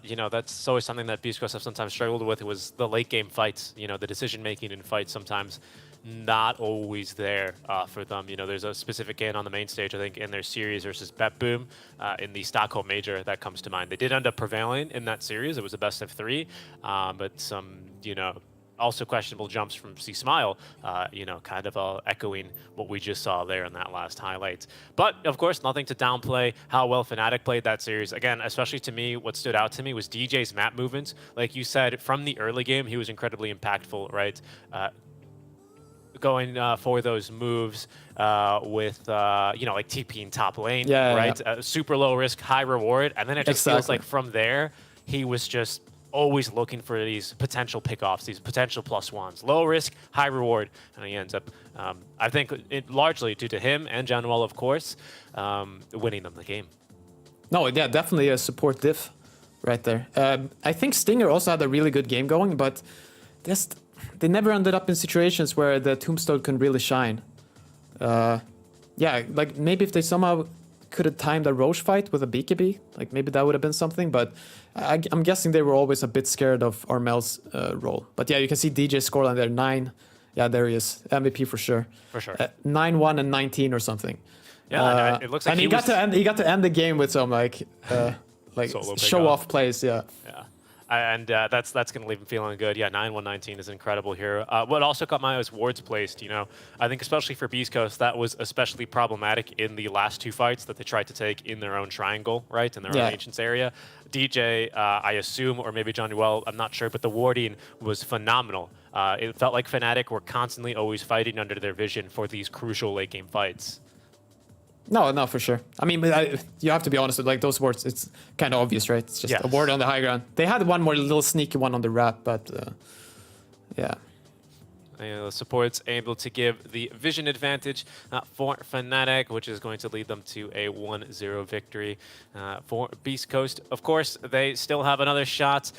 you know, that's always something that Beast Coast have sometimes struggled with. It was the late game fights, you know, the decision making in fights sometimes not always there for them. You know, there's a specific game on the main stage, I think, in their series versus BetBoom in the Stockholm Major that comes to mind. They did end up prevailing in that series. It was a best of 3, but some, you know, also questionable jumps from C-Smile, you know, kind of echoing what we just saw there in that last highlight. But, of course, nothing to downplay how well Fnatic played that series. Again, especially to me, what stood out to me was DJ's map movements. Like you said, from the early game, he was incredibly impactful, right? Going for those moves with, you know, like TP in top lane, right? Super low risk, high reward. And then it just feels like from there, he was just always looking for these potential pickoffs, these potential +1s. Low risk, high reward. And he ends up, I think, largely due to him and Januel, of course, winning them the game. No, yeah, definitely a support diff right there. I think Stinger also had a really good game going, but just they never ended up in situations where the Tombstone can really shine. Yeah, like maybe if they somehow could have timed a Roche fight with a BKB, like maybe that would have been something, but I'm guessing they were always a bit scared of Armel's role. But yeah, you can see DJ's scoreline there, 9. Yeah, there he is, MVP for sure. For sure. 9-1 and 19 or something. Yeah, it looks like and he got to end the game with some like show off plays. Yeah. Yeah. And that's going to leave him feeling good. Yeah, 9-1-19 is incredible here. What also caught my eye was wards placed. You know, I think especially for Beast Coast, that was especially problematic in the last 2 fights that they tried to take in their own triangle, right, in their own Ancients area. DJ, I assume, or maybe Johnny Well, I'm not sure, but the warding was phenomenal. It felt like Fnatic were constantly always fighting under their vision for these crucial late game fights. No, for sure. I mean, you have to be honest with like those wards. It's kind of obvious, right? It's just a ward on the high ground. They had one more little sneaky one on the wrap, but yeah. The support's able to give the vision advantage for Fnatic, which is going to lead them to a 1-0 victory for Beast Coast. Of course, they still have another shot.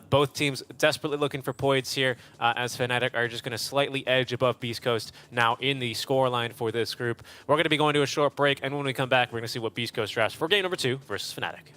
Both teams desperately looking for points here, as Fnatic are just going to slightly edge above Beast Coast now in the scoreline for this group. We're going to be going to a short break, and when we come back, we're going to see what Beast Coast drafts for game number 2 versus Fnatic.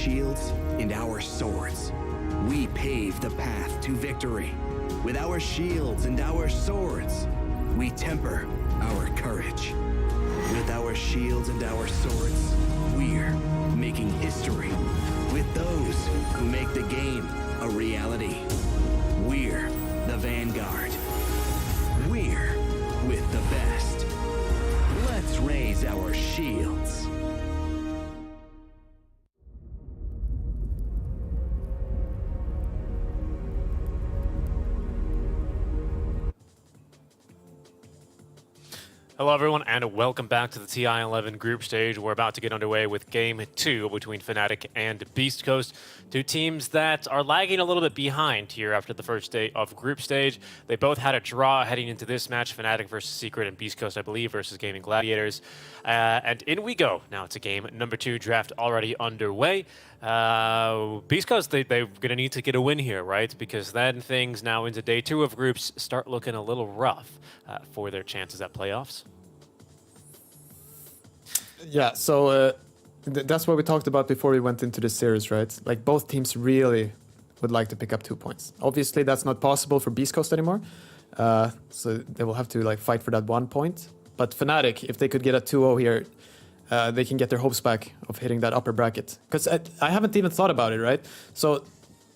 shields and our swords, we pave the path to victory. With our shields and our swords, we temper our courage. With our shields and our swords, we're making history. With those who make the game a reality, we're the Vanguard. We're with the best. Let's raise our shields. Hello everyone and welcome back to the TI-11 group stage. We're about to get underway with game 2 between Fnatic and Beast Coast. Two teams that are lagging a little bit behind here after the first day of group stage. They both had a draw heading into this match, Fnatic versus Secret and Beast Coast, I believe, versus Gaming Gladiators. And in we go. Now it's a game number 2 draft already underway. Beast Coast, they're going to need to get a win here, right? Because then things now into day 2 of groups start looking a little rough for their chances at playoffs. Yeah, so that's what we talked about before we went into the series, right? Like, both teams really would like to pick up 2 points. Obviously, that's not possible for Beast Coast anymore. So they will have to like fight for that 1 point. But Fnatic, if they could get a 2-0 here, they can get their hopes back of hitting that upper bracket. Because I haven't even thought about it, right? So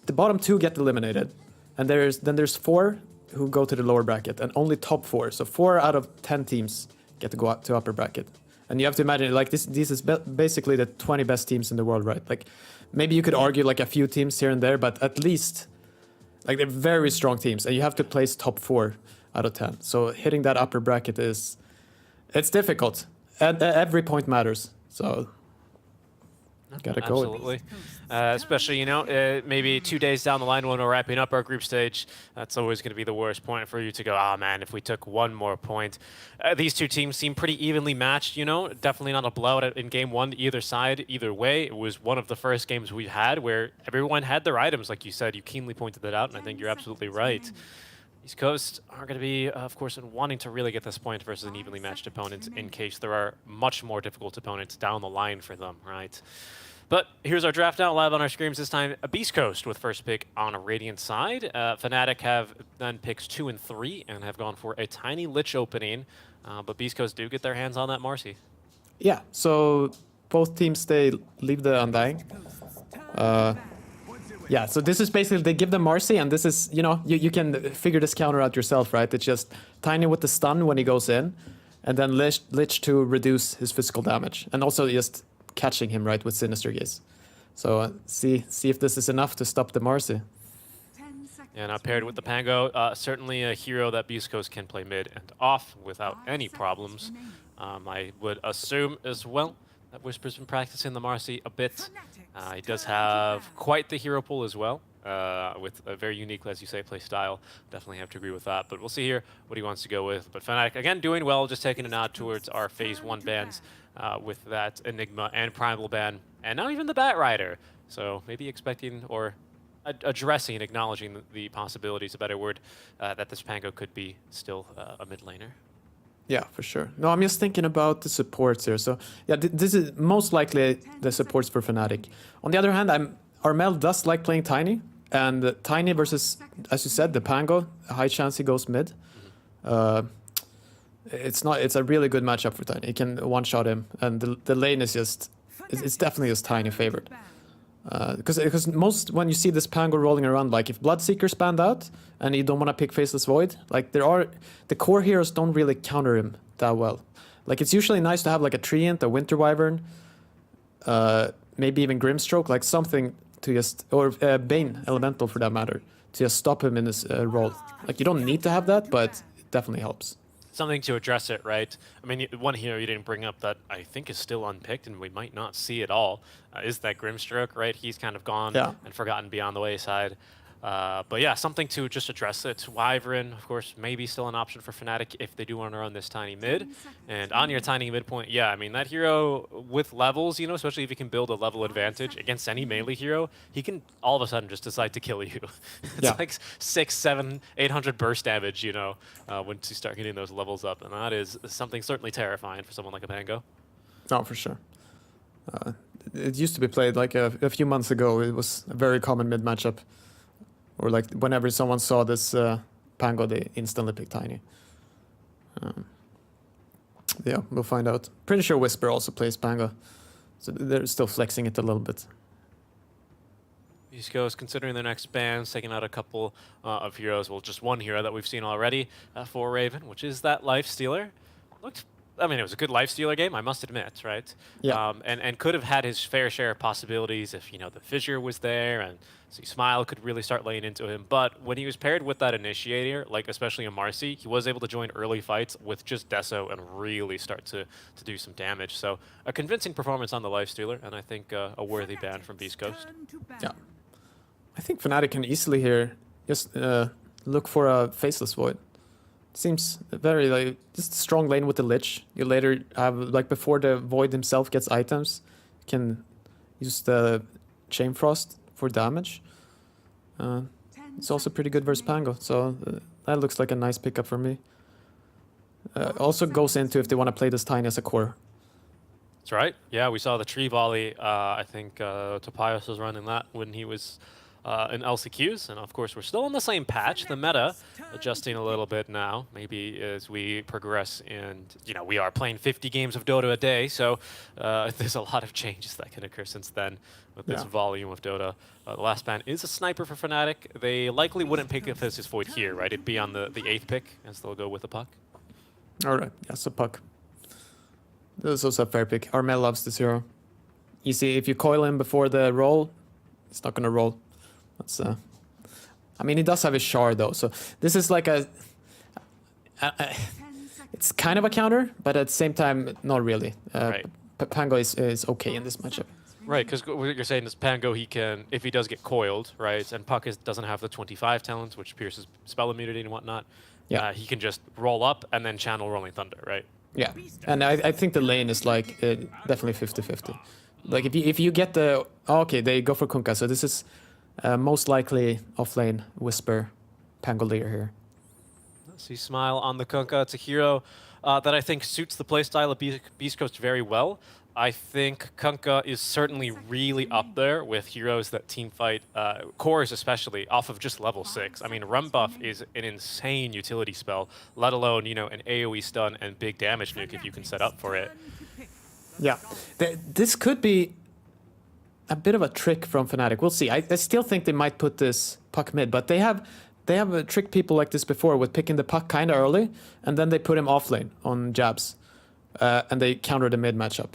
the bottom 2 get eliminated, and there's 4 who go to the lower bracket, and only top 4. So 4 out of 10 teams get to go up to upper bracket. And you have to imagine, like, this is basically the 20 best teams in the world, right? Like, maybe you could argue like a few teams here and there, but at least, like, they're very strong teams, and you have to place top 4 out of 10. So hitting that upper bracket it's difficult. And every point matters. So gotta go. Absolutely. Especially, you know, maybe 2 days down the line when we're wrapping up our group stage, that's always going to be the worst point for you to go, ah, man, if we took 1 more point. These two teams seem pretty evenly matched, you know, definitely not a blowout in game 1, either side, either way. It was one of the first games we had where everyone had their items, like you said. You keenly pointed that out, and I think you're absolutely right. East Coast are going to be, of course, wanting to really get this point versus an evenly matched opponent in case there are much more difficult opponents down the line for them, right? But here's our draft out live on our screens this time. Beast Coast with first pick on a Radiant side. Fnatic have then picks 2 and 3 and have gone for a tiny Lich opening. But Beast Coast do get their hands on that Marcy. Yeah, so both teams, they leave the Undying. Yeah, so this is basically, they give them Marcy, and this is, you know, you can figure this counter out yourself, right? It's just Tiny with the stun when he goes in, and then Lich to reduce his physical damage. And also just catching him, right, with Sinister Gaze. So see if this is enough to stop the Marcy. Yeah, now paired with the Pango, certainly a hero that Beast Coast can play mid and off without any problems. I would assume as well that Whisper's been practicing the Marcy a bit. He does have quite the hero pool as well, with a very unique, as you say, play style. Definitely have to agree with that, but we'll see here what he wants to go with. But Fnatic, again, doing well, just taking a nod towards our Phase 1 bans with that Enigma and Primal ban, and now even the Batrider. So maybe expecting or addressing and acknowledging the possibilities, a better word, that this Pango could be still a mid laner. Yeah, for sure. No, I'm just thinking about the supports here. So yeah, this is most likely the supports for Fnatic. On the other hand, Armel does like playing Tiny, and Tiny versus, as you said, the Pango, a high chance he goes mid. It's a really good matchup for Tiny. He can one-shot him, and the lane is just, it's definitely his Tiny favorite. Because most, when you see this Pango rolling around, like if Bloodseeker spanned out and you don't want to pick Faceless Void, like the core heroes don't really counter him that well. Like it's usually nice to have like a Treant, a Winter Wyvern, maybe even Grimstroke, like something to just, or Bane Elemental for that matter, to just stop him in his role. Like you don't need to have that, but it definitely helps. Something to address it, right? I mean, one hero you didn't bring up that I think is still unpicked and we might not see at all is that Grimstroke, right? He's kind of gone and forgotten beyond the wayside. But yeah, something to just address it. Wyvern, of course, maybe still an option for Fnatic if they do want to run this Tiny mid. And on your Tiny midpoint, yeah, I mean, that hero with levels, you know, especially if you can build a level advantage against any melee hero, he can all of a sudden just decide to kill you. It's like 600, 700, 800 burst damage, you know, once you start getting those levels up. And that is something certainly terrifying for someone like a Pango. No, for sure. it used to be played like a few months ago. It was a very common mid matchup, or like whenever someone saw this Pango, they instantly picked Tiny. Yeah, we'll find out. Pretty sure Whisper also plays Pango, so they're still flexing it a little bit. East Coast considering their next bans, taking out a couple of heroes. Well, just one hero that we've seen already for Raven, which is that Lifestealer. Looked, I mean, it was a good Lifestealer game, I must admit, right? Yeah. And could have had his fair share of possibilities if, you know, the Fissure was there and Smile could really start laying into him. But when he was paired with that Initiator, like especially a Marcy, he was able to join early fights with just Deso and really start to do some damage. So a convincing performance on the Lifestealer, and I think a worthy ban from Beast Coast. Yeah. I think Fnatic can easily here just look for a Faceless Void. Seems very like just strong lane with the Lich. You later have like before the Void himself gets items, you can use the Chain Frost for damage. It's also pretty good versus Pango, so that looks like a nice pickup for me. Also goes into if they want to play this Tiny as a core. That's right. Yeah, we saw the tree volley. I think Topias was running that when he was in LCQs, and of course we're still in the same patch. The meta adjusting a little bit now, maybe as we progress, and you know we are playing 50 games of Dota a day, so there's a lot of changes that can occur since then with this volume of Dota. The last ban is a sniper for Fnatic. They likely wouldn't pick if this is Void here, right? It'd be on the 8th pick, as they'll go with the Puck. Alright, yes, a Puck. This is also a fair pick. Armel loves this hero. You see, if you coil him before the roll, it's not gonna roll. That's I mean, he does have his shard though, so this is like it's kind of a counter, but at the same time, not really. Right. Pango is okay in this matchup. Right, because what you're saying is Pango, he can, if he does get coiled, right, and Puck doesn't have the 25 talents, which pierces spell immunity and whatnot, he can just roll up and then channel Rolling Thunder, right? Yeah, and I think the lane is like definitely 50-50. Like if you get the okay, they go for Kunkka, so this is most likely offlane Whisper Pangolier here. See Smile on the Kunkka. It's a hero that I think suits the playstyle of Beast Coast very well. I think Kunkka is certainly really up there with heroes that teamfight, cores especially, off of just level 6. I mean, Run Buff is an insane utility spell, let alone, you know, an AoE stun and big damage nuke if you can set up for it. Yeah, this could be a bit of a trick from Fnatic. We'll see. I still think they might put this Puck mid, but they have tricked people like this before with picking the Puck kind of early, and then they put him off lane on jabs, and they counter the mid matchup.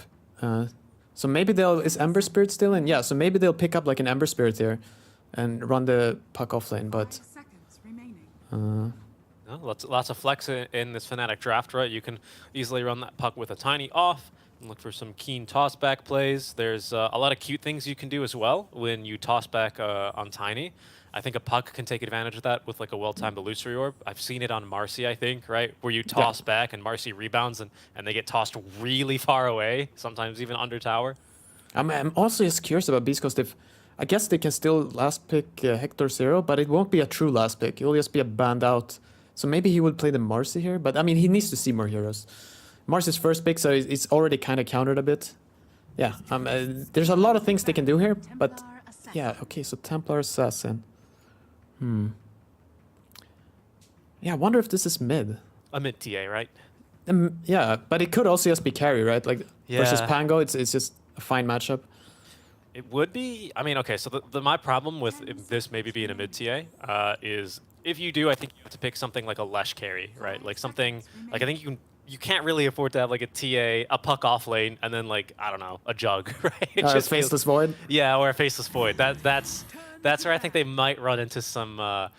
So maybe is Ember Spirit still in? Yeah, so maybe they'll pick up like an Ember Spirit here and run the Puck off lane, but lots of flex in this Fnatic draft, right? You can easily run that Puck with a Tiny off and look for some keen toss back plays. There's a lot of cute things you can do as well when you toss back on Tiny. I think a Puck can take advantage of that with like a well-timed Illusory Orb. I've seen it on Marcy, I think, right? Where you toss back and Marcy rebounds and they get tossed really far away, sometimes even under tower. I'm also just curious about Beast Coast. I guess they can still last pick Hector Zero, but it won't be a true last pick. It will just be a banned out. So maybe he would play the Marcy here, but I mean, he needs to see more heroes. Marcy's first pick, so it's already kind of countered a bit. Yeah, there's a lot of things they can do here, but yeah, okay, so Templar Assassin. Yeah, I wonder if this is mid. A mid TA, right? Yeah, but it could also just be carry, right? Like versus Pango, it's just a fine matchup. It would be. I mean, okay, so my problem with this maybe being a mid TA is if you do, I think you have to pick something like a Lesh carry, right? Like something, like I think you can't really afford to have like a TA, a Puck off lane, and then like, I don't know, a Jug, right? Just Faceless Void? Yeah, or a Faceless Void. That's where I think they might run into some not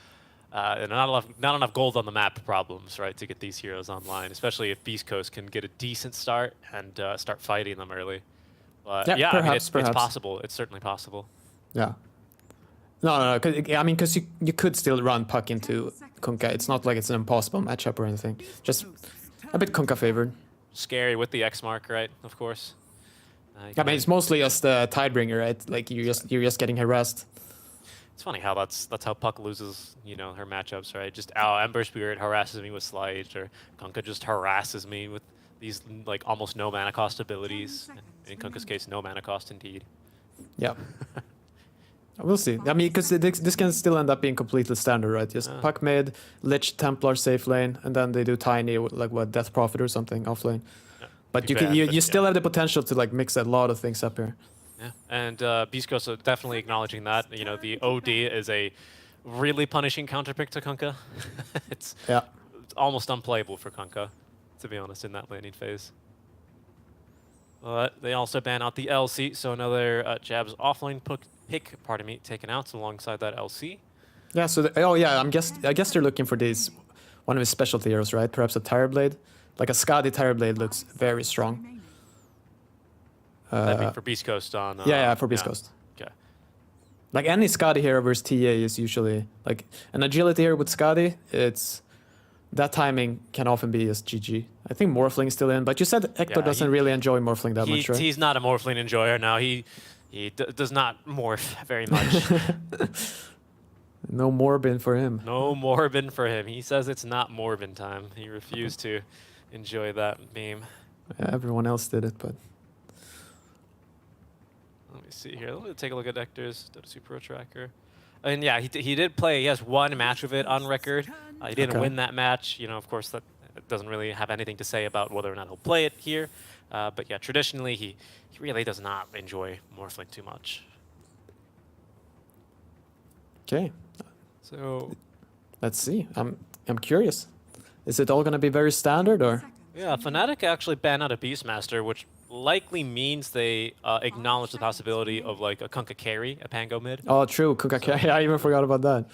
enough gold on the map problems, right, to get these heroes online, especially if Beast Coast can get a decent start and start fighting them early. But yeah, perhaps, I mean, it's possible. It's certainly possible. Yeah. No. Because you could still run Puck into Kunkka. It's not like it's an impossible matchup or anything. Just a bit Kunkka favored. Scary with the X mark, right? Of course. I mean, it's mostly just the Tidebringer, right? Like you're just getting harassed. It's funny how that's how Puck loses, you know, her matchups, right? Just Ember Spirit harasses me with Slice, or Kunkka just harasses me with these like almost no mana cost abilities. In Kunkka's case, no mana cost indeed. Yeah. We'll see. I mean, because this can still end up being completely standard, right? Just Puck mid, Lich, Templar safe lane, and then they do Tiny, like what, Death Prophet or something off lane. Yeah. But you still have the potential to like mix a lot of things up here. Yeah, and Beast Coast are definitely acknowledging that. You know, the OD is a really punishing counterpick to Kunkka. It's almost unplayable for Kunkka, to be honest, in that laning phase. But they also ban out the LC, so another Jab's offlane pick, pardon me, taken out alongside that LC. Yeah, so I guess they're looking for these one of his specialty heroes, right? Perhaps a Tire Blade, like a Skadi Tire Blade looks very strong. I mean, for Beast Coast on. Yeah, for Beast Coast. Okay. Like any Skadi hero versus TA is usually like an agility hero with Skadi. It's that timing can often be just GG. I think Morphling still in, but you said Hector doesn't really enjoy Morphling that much, right? He's not a Morphling enjoyer now. He does not morph very much. No Morbin for him. No Morbin for him. He says it's not Morbin time. He refused to enjoy that meme. Yeah, everyone else did it, but. Let me see here. Let me take a look at Hector's Super Pro Tracker. And yeah, he did play. He has one match of it on record. He didn't win that match. You know, of course, that doesn't really have anything to say about whether or not he'll play it here. But yeah, traditionally, he really does not enjoy Morphling too much. Okay. So let's see. I'm curious. Is it all going to be very standard or? Yeah, Fnatic actually banned out a Beastmaster, which likely means they acknowledge the possibility of like a Kunkka carry, a Pango mid. Oh, true. Kunkka carry. I even forgot about that.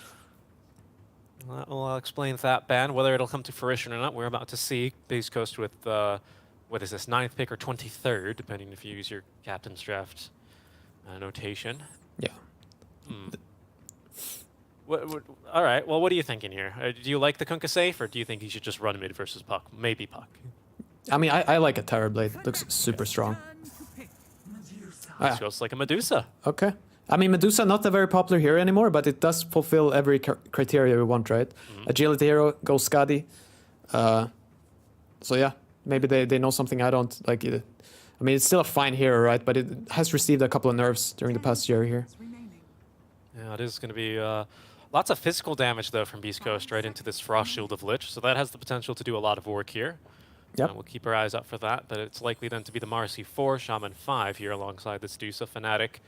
I'll explain that ban. Whether it'll come to fruition or not, we're about to see. Beast Coast with, what is this, 9th pick or 23rd, depending if you use your captain's draft notation. Yeah. All right, well, what are you thinking here? Do you like the Kunkka safe, or do you think he should just run mid versus Puck? Maybe Puck. I mean, I like a Tire Blade. Looks super strong. This goes like a Medusa. Okay. I mean, Medusa not a very popular hero anymore, but it does fulfill every criteria we want, right? Agility hero, go Skadi. So yeah, maybe they know something I don't like. I mean, it's still a fine hero, right? But it has received a couple of nerfs during the past year here. Yeah, it is going to be lots of physical damage, though, from Beast Coast right into this Frost Shield of Lich. So that has the potential to do a lot of work here. Yep. We'll keep our eyes out for that, but it's likely then to be the Marcy 4, Shaman 5 here alongside this Dusa Fnatic.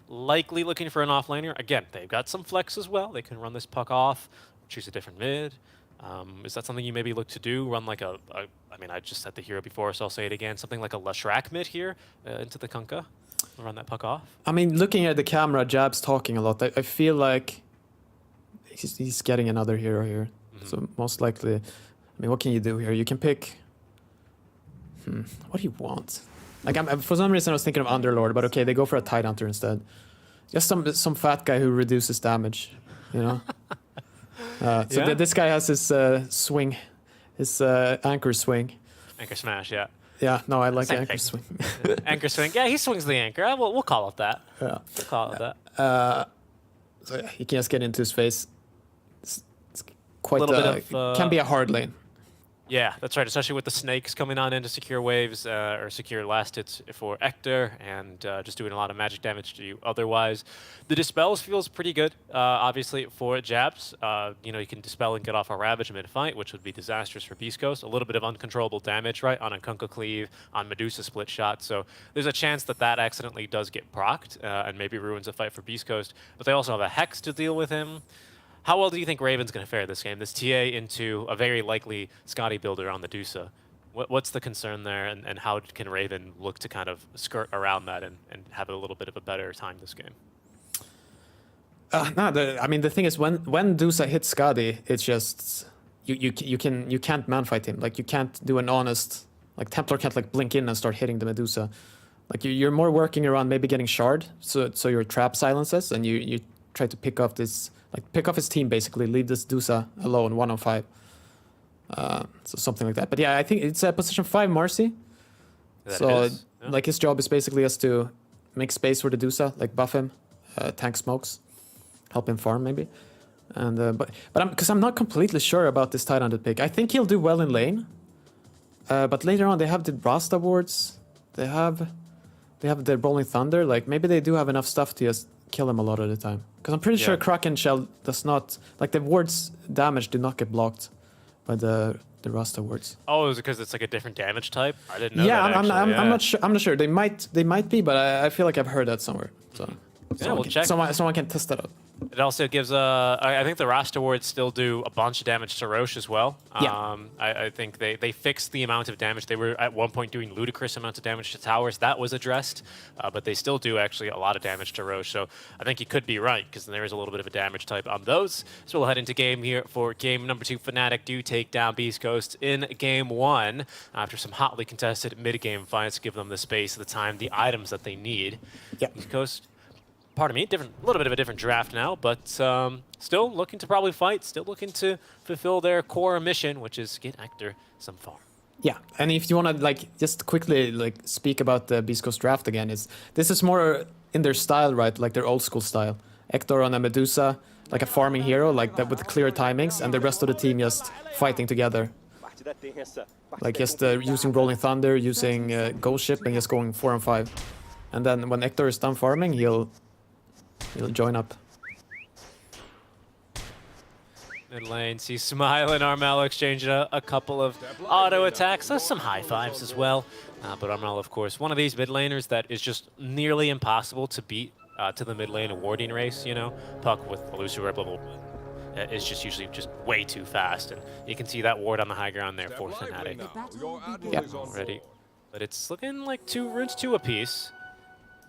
Likely looking for an offlaner. Again, they've got some flex as well. They can run this Puck off, choose a different mid. Is that something you maybe look to do? Run like I mean, I just said the hero before, so I'll say it again. Something like a Leshrac mid here into the Kunkka. Run that Puck off. I mean, looking at the camera, Jab's talking a lot. I feel like he's getting another hero here. So most likely, I mean, what can you do here? You can pick... what do you want? Like, for some reason I was thinking of Underlord, but okay, they go for a Tidehunter instead. Just some fat guy who reduces damage, you know? This guy has his swing, his anchor swing. Anchor smash, yeah. Yeah, no, I like Same anchor thing. swing. Anchor swing, yeah, he swings the anchor. We'll call it that. Yeah. We'll call it that. So yeah, you can just get into his face. It's quite Little bit of, can be a hard lane. Yeah, that's right, especially with the snakes coming on in to secure waves or secure last hits for Hector and just doing a lot of magic damage to you otherwise. The Dispels feels pretty good, obviously, for Jabs. You know, you can Dispel and get off a Ravage mid-fight, which would be disastrous for Beast Coast. A little bit of uncontrollable damage, right, on a Kunkka Cleave, on Medusa split shot. So there's a chance that that accidentally does get procced and maybe ruins a fight for Beast Coast. But they also have a Hex to deal with him. How well do you think Raven's going to fare this game? This TA into a very likely Skadi builder on the Dusa. What's the concern there, and how can Raven look to kind of skirt around that and have a little bit of a better time this game? I mean, the thing is, when Dusa hits Skadi, it's just you can't manfight him. Like, you can't do an honest, like, Templar can't like blink in and start hitting the Medusa. Like, you're more working around maybe getting shard, so your trap silences, and you try to pick off this. Like, pick off his team, basically. Leave this Dusa alone, 1-on-5. So something like that. But yeah, I think it's a position 5 Marcy. Like, his job is basically just to make space for the Dusa, like buff him, tank smokes, help him farm maybe. And but because I'm not completely sure about this Tidehunter pick. I think he'll do well in lane. But later on, they have the Rasta wards. They have the Rolling Thunder. Like, maybe they do have enough stuff to just kill him a lot of the time. Because I'm pretty sure Kraken Shell does not... Like, the wards damage do not get blocked by the Rasta wards. Oh, is it because it's like a different damage type? I didn't know Yeah, that, I'm not sure. I'm not sure. They might be, but I feel like I've heard that somewhere. So we'll check. Someone can test that out. It also gives I think the Rasta wards still do a bunch of damage to Roche as well. Yeah. I think they fixed the amount of damage. They were at one point doing ludicrous amounts of damage to towers. That was addressed, but they still do actually a lot of damage to Roche. So I think you could be right, because there is a little bit of a damage type on those. So we'll head into game here for game number 2. Fnatic do take down Beast Coast in game 1 after some hotly contested mid-game fights. Give them the space, the time, the items that they need. Yeah. Beast Coast... Pardon me, a little bit of a different draft now, but still looking to probably fight, still looking to fulfill their core mission, which is get Ector some farm. Yeah, and if you want to like just quickly like speak about the Beast Coast draft again, this is more in their style, right? Like their old school style. Ector on a Medusa, like a farming hero, like that with clear timings, and the rest of the team just fighting together. Like just using Rolling Thunder, using Ghost Ship, and just going 4 and 5. And then when Ector is done farming, he'll join up. Mid lane, see Smile and Armel exchanging a couple of auto attacks. Some high fives as well. But Armel, of course, one of these mid laners that is just nearly impossible to beat to the mid lane awarding race, you know. Puck with elusive rep level is just usually just way too fast. And you can see that ward on the high ground there for Fnatic. Yeah. Already. But it's looking like 2 runes 2 apiece.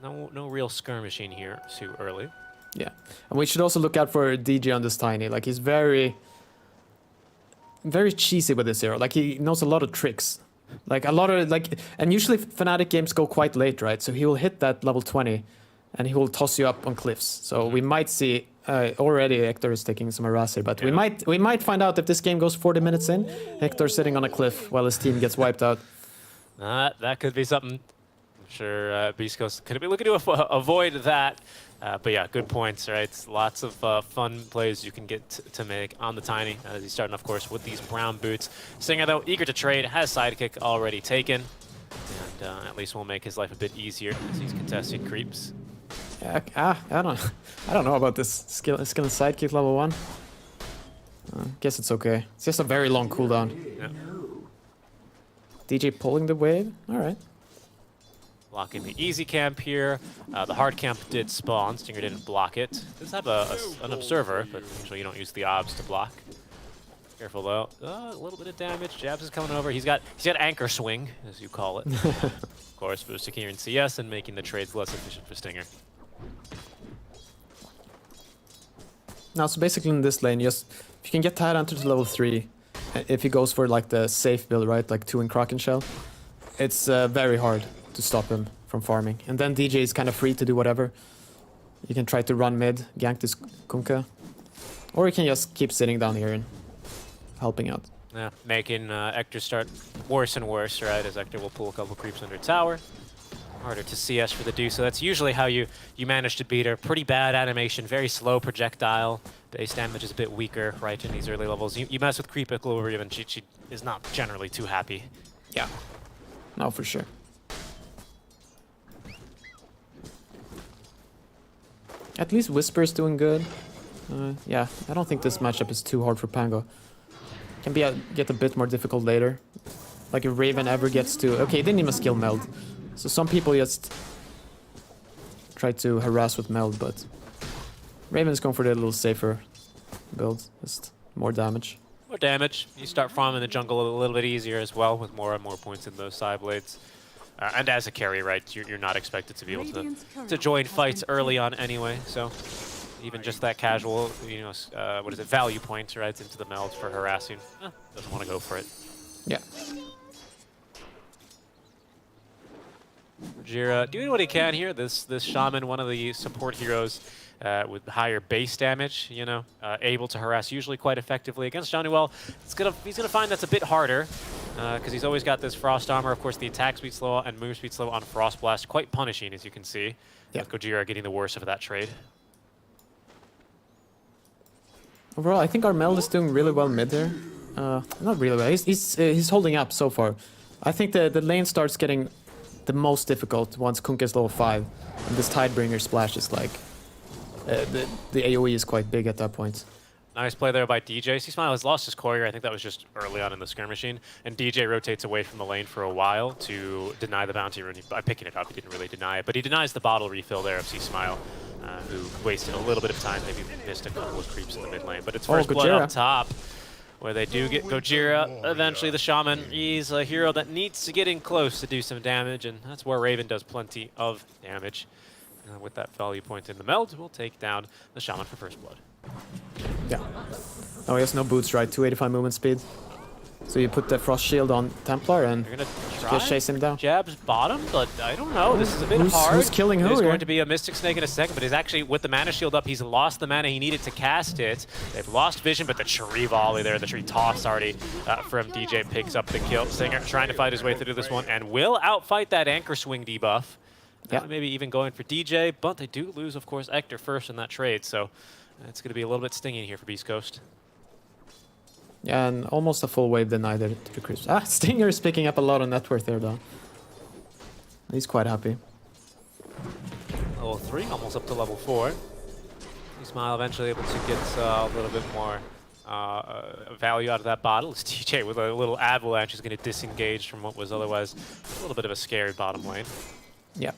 No real skirmishing here too early. Yeah, and we should also look out for DJ on this Tiny. Like he's very cheesy with this hero. Like he knows a lot of tricks. Like a lot of and usually Fnatic games go quite late, right? So he will hit that level 20, and he will toss you up on cliffs. So we might see already Hector is taking some harass here, but we might find out if this game goes 40 minutes in. Hector sitting on a cliff while his team gets wiped out. That could be something. Sure, Beast Coast could be looking to avoid that. But yeah, good points, right? Lots of fun plays you can get to make on the Tiny. As he's starting, of course, with these brown boots. Singer, though, eager to trade, has Sidekick already taken. And at least will make his life a bit easier as he's contesting creeps. Yeah, I don't know about this skill and Sidekick level 1. Guess it's okay. It's just a very long cooldown. Yeah. DJ pulling the wave? Alright. Blocking the easy camp here. The hard camp did spawn. Stinger didn't block it. Does have an observer, but usually you don't use the obs to block. Careful though. A little bit of damage. Jabs is coming over. He's got anchor swing, as you call it. Of course, boosting here in CS and making the trades less efficient for Stinger. Now, so basically in this lane, if you can get Tyrant to level 3, if he goes for like the safe build, right, like 2 in Kraken Shell, it's very hard to stop him from farming. And then DJ is kind of free to do whatever. You can try to run mid, gank this Kunkka, or you can just keep sitting down here and helping out. Yeah, making Ector start worse and worse, right, as Ector will pull a couple creeps under tower. Harder to CS for the do, so that's usually how you manage to beat her. Pretty bad animation, very slow projectile. Base damage is a bit weaker, right, in these early levels. You mess with Creep Equilibrium and she is not generally too happy. Yeah, no, for sure. At least Whisper's doing good. Yeah, I don't think this matchup is too hard for Pango. Can get a bit more difficult later. Like if Raven ever gets to... Okay, he didn't even skill Meld. So some people just try to harass with Meld, but Raven's going for the little safer build. Just more damage. More damage. You start farming the jungle a little bit easier as well, with more and more points in those side blades. And as a carry, right, you're not expected to be able to join fights early on anyway, so even just that casual, you know, value point, right, into the Meld for harassing, doesn't want to go for it. Yeah. Jira doing what he can here. This Shaman, one of the support heroes with higher base damage, you know, able to harass usually quite effectively against Januel. He's gonna find that's a bit harder because he's always got this Frost Armor. Of course, the attack speed slow and move speed slow on Frost Blast, quite punishing as you can see. Yeah. With Gojira getting the worst of that trade. Overall, I think our Meld is doing really well mid there. Not really well. He's holding up so far. I think the lane starts getting the most difficult once Kunkka is level 5. And this Tidebringer splash is like... the AoE is quite big at that point. Nice play there by DJ. C-Smile has lost his courier. I think that was just early on in the skirmishing. And DJ rotates away from the lane for a while to deny the bounty rune. By picking it up, he didn't really deny it. But he denies the bottle refill there of C-Smile, who wasted a little bit of time, maybe missed a couple of creeps in the mid lane. But it's first blood up top, where they do get Gojira. Eventually the Shaman, he's a hero that needs to get in close to do some damage, and that's where Raven does plenty of damage. With that value point in the meld, we'll take down the Shaman for first blood. Yeah. Oh, he has no boots, right? 285 movement speed. So you put the Frost Shield on Templar and just chase him down. Jabs bottom, but I don't know. This is a bit hard. Who's killing who? There's here? going to be a Mystic Snake in a second, but he's actually, with the Mana Shield up, he's lost the mana he needed to cast it. They've lost vision, but the tree volley there, the tree toss already from DJ picks up the kill. Stinger trying to fight his way through this one and will outfight that Anchor Swing debuff. Yeah. Maybe even going for DJ, but they do lose, of course, Ector first in that trade, so it's going to be a little bit stinging here for Beast Coast. Yeah, and almost a full wave denied there to the creeps. Ah, Stinger is picking up a lot of net worth there, though. He's quite happy. Level 3, almost up to level 4. Smile eventually able to get a little bit more value out of that bottle. It's DJ with a little avalanche is going to disengage from what was otherwise a little bit of a scary bottom lane. Yeah.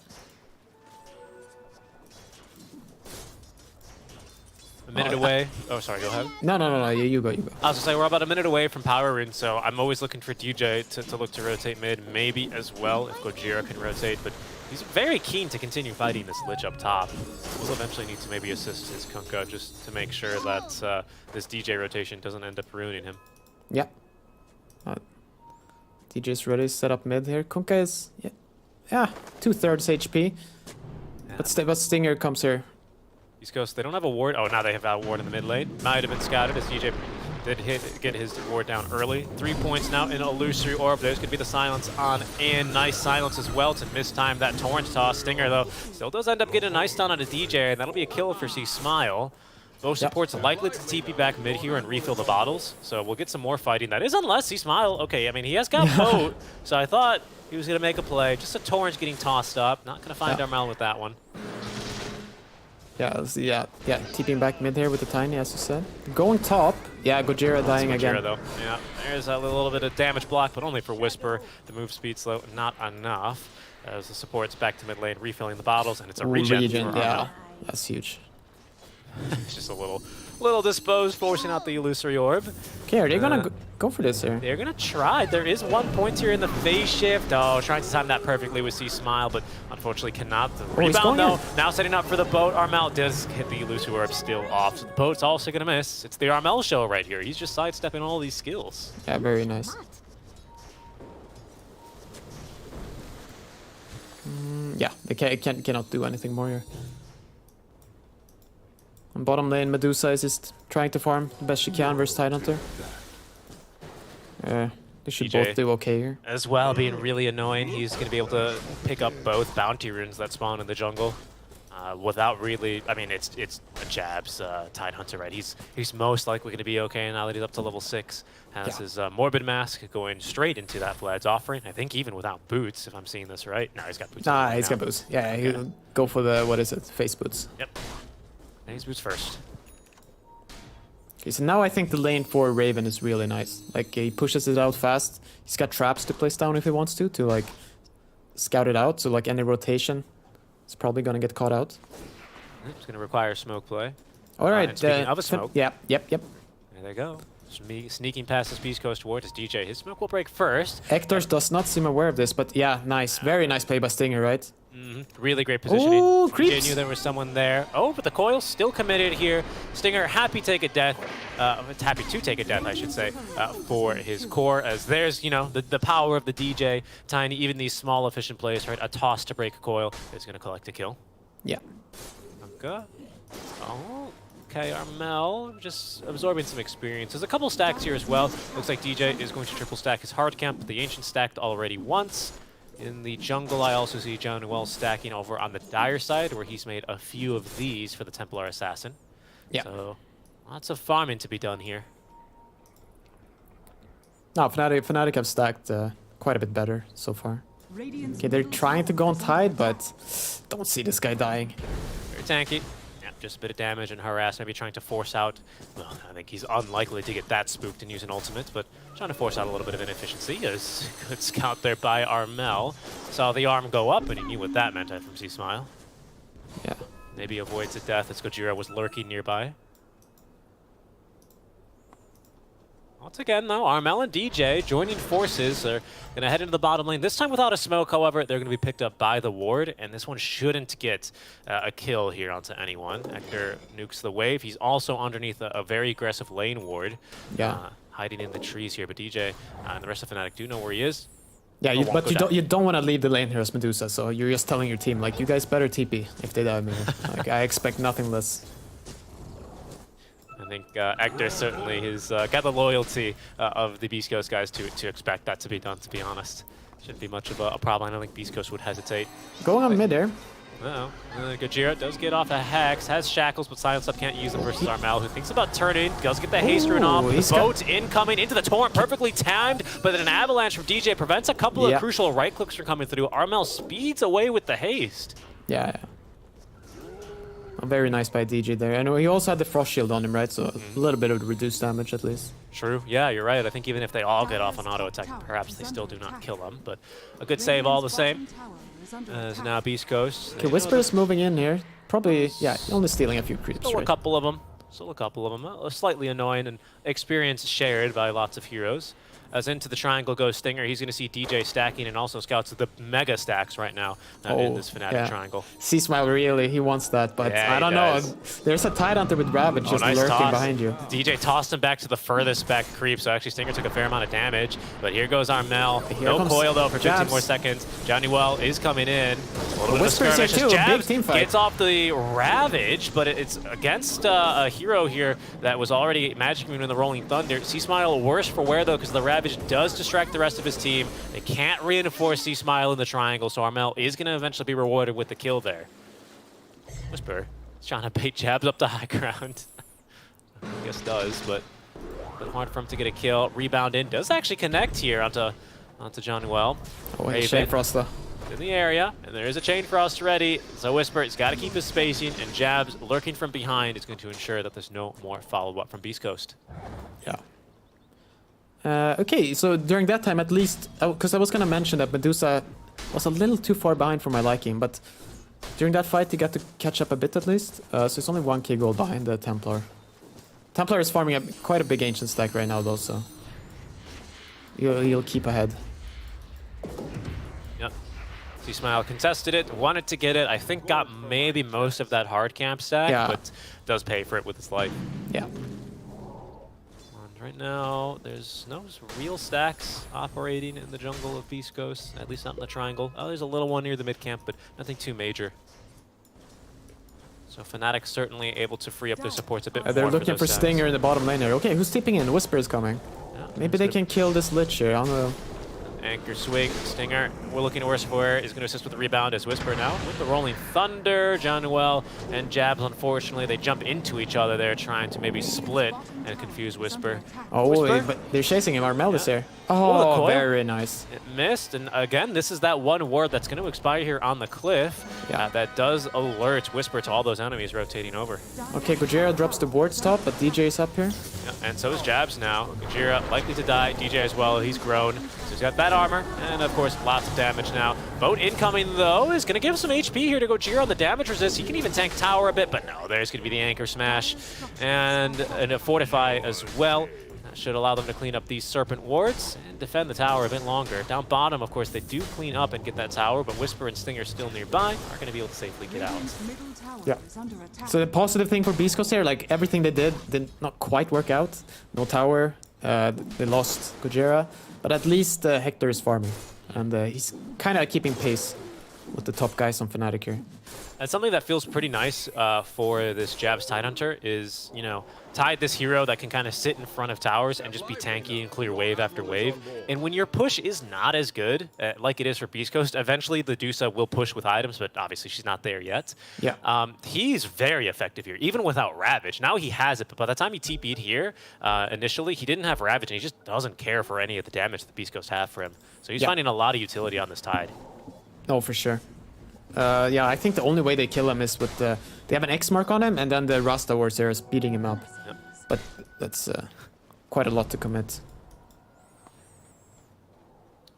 A minute away. Oh, sorry, go ahead. No, you go. I was going to say, we're about a minute away from Power Rune, so I'm always looking for DJ to look to rotate mid, maybe as well if Gojira can rotate, but he's very keen to continue fighting this Lich up top. We'll eventually need to maybe assist his Kunkka just to make sure that this DJ rotation doesn't end up ruining him. Yeah. DJ's ready to set up mid here. Kunkka is... Yeah, 2/3 HP. Yeah. But Stinger comes here. East Coast, they don't have a ward. Oh, now they have a ward in the mid lane. Might have been scouted as DJ did get his ward down early. 3 points now in Illusory Orb. There's going to be the silence on and nice silence as well to mistime that Torrent toss. Stinger, though, still does end up getting a nice stun on a DJ, and that'll be a kill for C-Smile. Both supports likely to TP back mid here and refill the bottles, so we'll get some more fighting. That is unless C-Smile. Okay, I mean, he has got boat, so I thought he was going to make a play. Just a Torrent getting tossed up. Not going to find Armel with that one. Yeah, TPing back mid here with the Tiny, as you said. Going top. Yeah, Gojira dying Gojira, again. Though. Yeah, there's a little bit of damage block, but only for Whisper. The move speed slow, not enough. As the support's back to mid lane, refilling the bottles, and it's a regen. Yeah, that's huge. It's just a little disposed, forcing out the Illusory Orb. Okay, are they gonna go for this here? They're gonna try. There is 1 point here in the phase shift. Oh, trying to time that perfectly with C-Smile, but unfortunately cannot. The rebound, though, now setting up for the boat. Armel does hit the Illusory Orb still off. So the boat's also gonna miss. It's the Armel show right here. He's just sidestepping all these skills. Yeah, very nice. Yeah, they cannot do anything more here. On bottom lane, Medusa is just trying to farm the best she can versus Tidehunter. They should both do okay here. As well, being really annoying. He's going to be able to pick up both bounty runes that spawn in the jungle without really... I mean, it's a Jab's Tidehunter, right? He's most likely going to be okay now that he's up to level 6. Has his Morbid Mask going straight into that Vlad's offering. I think even without boots, if I'm seeing this right. No, he's got boots. Nah, he's got boots. Yeah, he'll go for the, what is it, face boots. Yep. And he's boots first. Okay, so now I think the lane for Raven is really nice. Like, he pushes it out fast. He's got traps to place down if he wants to like, scout it out. So, like, any rotation is probably going to get caught out. It's going to require smoke play. All right. Speaking of a smoke. Yep. There they go. Sneaking past this Beast Coast ward is DJ. His smoke will break first. Hector does not seem aware of this, but yeah, nice. Very nice play by Stinger, right? Really great positioning. Ooh, DJ knew there was someone there. Oh, but the coil's still committed here. Stinger happy to take a death, I should say, for his core. As there's, you know, the power of the DJ. Tiny, even these small efficient plays, right? A toss to break a coil is going to collect a kill. Yeah. Okay. Oh. Okay, Armel just absorbing some experience. There's a couple stacks here as well. Looks like DJ is going to triple stack his hard camp, but the Ancient stacked already once. In the jungle, I also see John Noel stacking over on the Dire side, where he's made a few of these for the Templar Assassin. Yeah. So, lots of farming to be done here. No, Fnatic have stacked quite a bit better so far. Okay, they're trying to go on Tide, but don't see this guy dying. Very tanky. Yeah, just a bit of damage and harass, maybe trying to force out. Well, I think he's unlikely to get that spooked and use an ultimate, but trying to force out a little bit of inefficiency. Is good scout there by Armel. Saw the arm go up, and he knew what that meant from C-Smile. Yeah. Maybe avoids a death as Gojira was lurking nearby. Once again, though, Armel and DJ joining forces are going to head into the bottom lane. This time without a smoke, however, they're going to be picked up by the ward, and this one shouldn't get a kill here onto anyone. Hector nukes the wave. He's also underneath a very aggressive lane ward. Yeah. Hiding in the trees here, but DJ and the rest of Fnatic do know where he is. Yeah, but you don't want to leave the lane here as Medusa, so you're just telling your team, like, you guys better TP if they die. I mean, like, I expect nothing less. I think Hector certainly has got the loyalty of the Beast Coast guys to expect that to be done, to be honest. Shouldn't be much of a problem. I don't think Beast Coast would hesitate. Going on mid there. Uh-oh. Gojira does get off a Hex, has Shackles, but Silence Up can't use them versus Armel, who thinks about turning, does get the haste rune off. The boat incoming into the torrent, perfectly timed, but then an avalanche from DJ prevents a couple of crucial right clicks from coming through. Armel speeds away with the haste. Yeah. Very nice by DJ there. I know he also had the Frost Shield on him, right? So a little bit of reduced damage at least. True. Yeah, you're right. I think even if they all get off an auto attack, perhaps they still do not kill them. But a good save all the same. As now Beast Coast. Okay, Whisper is moving in here. Probably, yeah, only stealing a few creeps. Still a couple of them. Still a couple of them. Slightly annoying and experience shared by lots of heroes. As into the triangle goes Stinger, he's going to see DJ stacking and also scouts the mega stacks right now in this Fnatic triangle. C-Smile really, he wants that, but I don't know. There's a Tide Hunter with Ravage just nice lurking toss. behind you. DJ tossed him back to the furthest back creep, so actually Stinger took a fair amount of damage. But here goes Armel. No coil though for 15 more seconds. Johnny Well is coming in. A little bit of skirmish. Here too, a big team fight. Gets off the Ravage, but it's against a hero here that was already Magic Moon in the Rolling Thunder. C-Smile worse for wear though, because the Ravage does distract the rest of his team. They can't reinforce C-Smile in the triangle, so Armel is going to eventually be rewarded with the kill there. Whisper is trying to bait Jabs up the high ground. I guess does, but hard for him to get a kill. Rebound in, does actually connect here onto Johnny Well. Oh, Chain Frost though. In the area, and there is a Chain Frost ready, so Whisper has got to keep his spacing, and Jabs lurking from behind is going to ensure that there's no more follow-up from Beast Coast. Yeah. Okay, so during that time, at least, because I was going to mention that Medusa was a little too far behind for my liking, but during that fight, he got to catch up a bit at least. So it's only 1k gold behind the Templar. Templar is farming quite a big Ancient stack right now, though, so he'll keep ahead. Yep. C-Smile contested it, wanted to get it. I think got maybe most of that hard camp stack, but does pay for it with his life. Yeah. Right now, there's no real stacks operating in the jungle of Beast Coast, at least not in the triangle. Oh, there's a little one near the mid camp, but nothing too major. So Fnatic certainly able to free up their supports a bit more. They're looking for Stinger in the bottom lane here. Okay, who's tipping in? Whisper is coming. Yeah, maybe they can kill this Lich here. I don't know. Anchor swing, Stinger. We're looking worse for is going to assist with the rebound as Whisper now with the Rolling Thunder. Johnuel and Jabs, unfortunately, they jump into each other there, trying to maybe split and confuse Whisper. Oh, Whisper? but they're chasing him. Armel is there. Oh, very nice. It missed, and again, this is that one ward that's going to expire here on the cliff. That does alert Whisper to all those enemies rotating over. Okay, Gojira drops the ward stop, but DJ is up here. Yeah, and so is Jabs now. Gojira likely to die. DJ as well. He's grown. So he's got that armor, and of course, lots of damage now. Boat incoming, though, is going to give some HP here to Gojira on the damage resist. He can even tank tower a bit, but no, there's going to be the anchor smash and a fortify as well. That should allow them to clean up these Serpent wards and defend the tower a bit longer. Down bottom, of course, they do clean up and get that tower, but Whisper and Stinger still nearby are going to be able to safely get out. Yeah. So the positive thing for Beast Coast here, like everything they did not quite work out. No tower, they lost Gojira, but at least Hector is farming, and he's kind of keeping pace with the top guys on Fnatic here. And something that feels pretty nice for this Jabs Tidehunter is, you know, Tide, this hero that can kind of sit in front of towers and just be tanky and clear wave after wave. And when your push is not as good, like it is for Beast Coast, eventually the Dusa will push with items, but obviously she's not there yet. Yeah. He's very effective here, even without Ravage. Now he has it, but by the time he TP'd here, initially, he didn't have Ravage, and he just doesn't care for any of the damage the Beast Coast have for him. So he's finding a lot of utility on this Tide. Oh, for sure. Yeah, I think the only way they kill him is with the... They have an X mark on him, and then the Rasta Wars there is beating him up. Yep. But that's quite a lot to commit.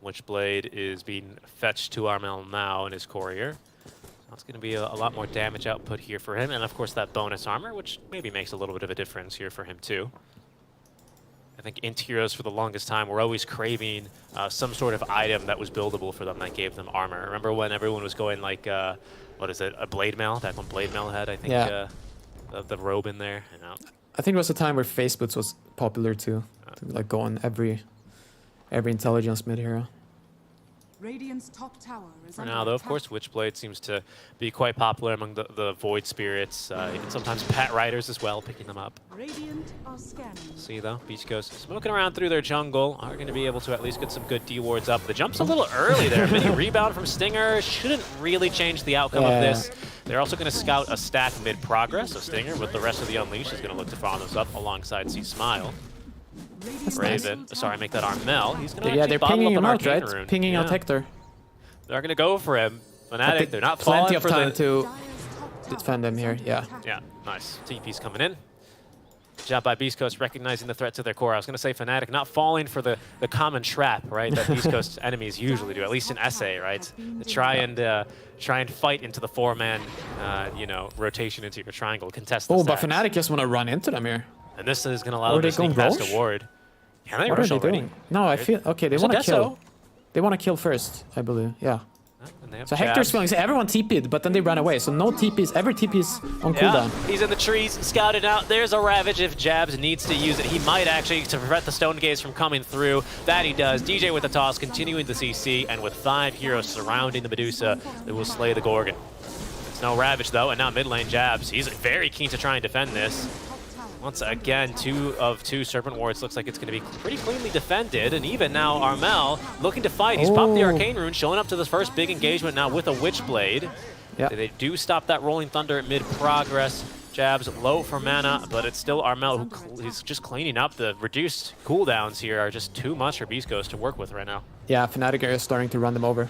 Witchblade is being fetched to Armel now in his courier. That's going to be a lot more damage output here for him. And of course that bonus armor, which maybe makes a little bit of a difference here for him too. I think Int heroes for the longest time were always craving some sort of item that was buildable for them that gave them armor. Remember when everyone was going like, what is it, a Blade Mail? Back when Blade Mail had, I think, the robe in there. You know. I think it was a time where Face Boots was popular too. To, like go on every intelligence mid hero. Radiant's top tower is For now, though, of course, Witchblade seems to be quite popular among the Void Spirits, even sometimes Pet Riders as well, picking them up. Radiant are scanning. See, though, Beast Coast smoking around through their jungle, are going to be able to at least get some good D-wards up. The jump's a little early there. Mini rebound from Stinger shouldn't really change the outcome of this. They're also going to scout a stack mid-progress, so Stinger, with the rest of the Unleash, is going to look to follow those up alongside C-Smile. Raven, sorry, make that Armel. He's going to they're pinging him out, right? Rune. Pinging out Hector. They're going to go for him. Fnatic, they're not plenty falling of for time the... to defend him here, yeah. Yeah, nice. TP's coming in. Good job by Beast Coast recognizing the threat to their core. I was going to say Fnatic not falling for the common trap, right, that Beast Coast enemies usually do, at least in SA, right? To try and fight into the four-man, you know, rotation into your triangle, contest the Oh, but stacks. Fnatic just want to run into them here. And this is going to allow them to sneak past a ward. Can they rush already? Doing? No, I feel... Okay, they want to kill. They want to kill first, I believe, yeah. So Hector's feeling, so everyone TP'd, but then they ran away. So no TPs, every TP's on cooldown. He's in the trees, scouted out. There's a Ravage if Jabs needs to use it. He might actually, to prevent the Stone Gaze from coming through. That he does. DJ with the toss, continuing the CC, and with 5 heroes surrounding the Medusa, they will slay the Gorgon. There's no Ravage though, and now mid lane Jabs. He's very keen to try and defend this. Once again, 2 of 2 Serpent Wards. Looks like it's going to be pretty cleanly defended. And even now, Armel looking to fight. He's popped the Arcane Rune, showing up to this first big engagement now with a Witchblade. Yeah. They do stop that Rolling Thunder at mid-progress. Jabs low for mana, but it's still Armel who's just cleaning up. The reduced cooldowns here are just too much for Beast Coast to work with right now. Yeah, Fnatic are starting to run them over.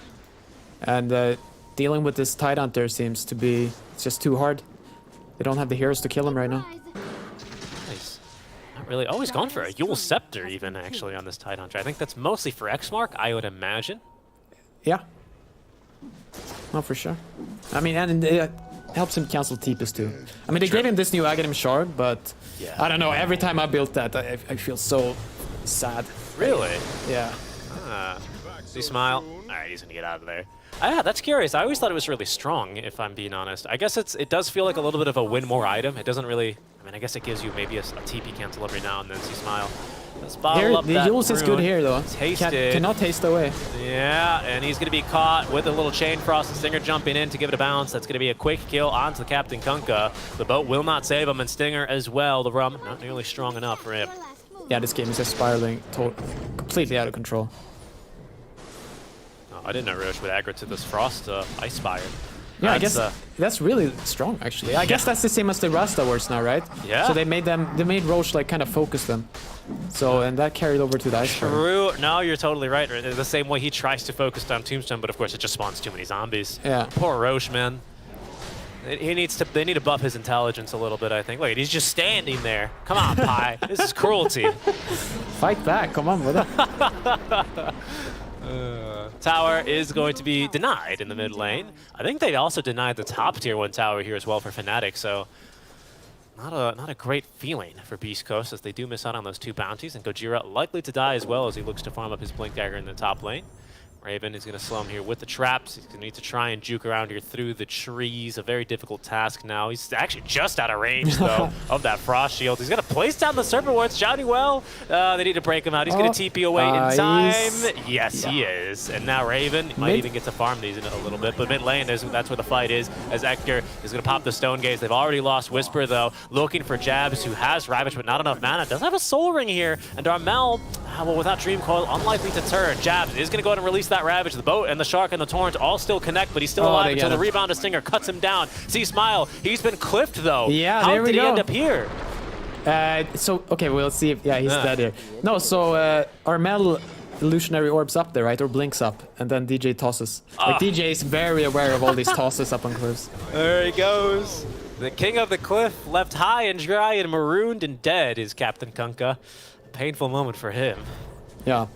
And dealing with this Tidehunter seems to be... It's just too hard. They don't have the heroes to kill him right now. Really, he's gone for a Yule Scepter even, actually, on this Tidehunter. I think that's mostly for X-Mark, I would imagine. Yeah. No, for sure. I mean, and it helps him cancel TPs too. I mean, they gave him this new Aghanim Shard, but I don't know, every time I built that, I feel so sad. Really? Yeah. See Smile? Alright, he's gonna get out of there. Yeah, that's curious. I always thought it was really strong, if I'm being honest. I guess it does feel like a little bit of a win more item. It doesn't really... I mean, I guess it gives you maybe a TP cancel every now and then. See Smile. Let's bottle up the that Yules is good rune. here, though. Tasted. Cannot taste away. Yeah, and he's going to be caught with a little Chain Frost. And Stinger jumping in to give it a bounce. That's going to be a quick kill onto the Captain Kunkka. The boat will not save him, and Stinger as well. The Rum not nearly strong enough for him. Yeah, this game is just spiraling completely out of control. Oh, I didn't know Roche would aggro to this Frost Ice Spire. Yeah, I guess that's really strong, actually. I guess that's the same as the Rasta Wars now, right? Yeah. So they made Roche like kind of focus them. So, and that carried over to the Ice Spire. True. No, you're totally right. The same way he tries to focus down Tombstone, but of course it just spawns too many zombies. Yeah. Poor Roche, man. They need to buff his intelligence a little bit, I think. Look, he's just standing there. Come on, Pi. This is cruelty. Fight back. Come on, brother. Tower is going to be denied in the mid lane. I think they also denied the top tier 1 tower here as well for Fnatic, so not a great feeling for Beast Coast as they do miss out on those 2 bounties, and Gojira likely to die as well as he looks to farm up his Blink Dagger in the top lane. Raven is going to slow him here with the traps. He's going to need to try and juke around here through the trees. A very difficult task now. He's actually just out of range, though, of that Frost Shield. He's going to place down the Serpent Wards. Shouting well. They need to break him out. He's going to TP away in time. Yes, he is. And now Raven might even get to farm these in a little bit. But mid lane, that's where the fight is, as Ector is going to pop the Stone Gaze. They've already lost Whisper, though. Looking for Jabs, who has Ravage, but not enough mana. Does have a Soul Ring here. And Armel, well, without Dream Coil, unlikely to turn. Jabs is going to go ahead and release that Ravage. The boat and the Shark and the Torrent all still connect, but he's still alive until the rebound of Stinger cuts him down. See Smile, he's been clipped though. Yeah, how there we did he go. end up here? So, okay, we'll see if, yeah, he's dead here. No, so Armel illusionary orbs up there, right? Or blinks up, and then DJ tosses. Like, DJ is very aware of all these tosses up on cliffs. There he goes. The king of the cliff, left high and dry and marooned and dead, is Captain Kunkka. Painful moment for him. Yeah.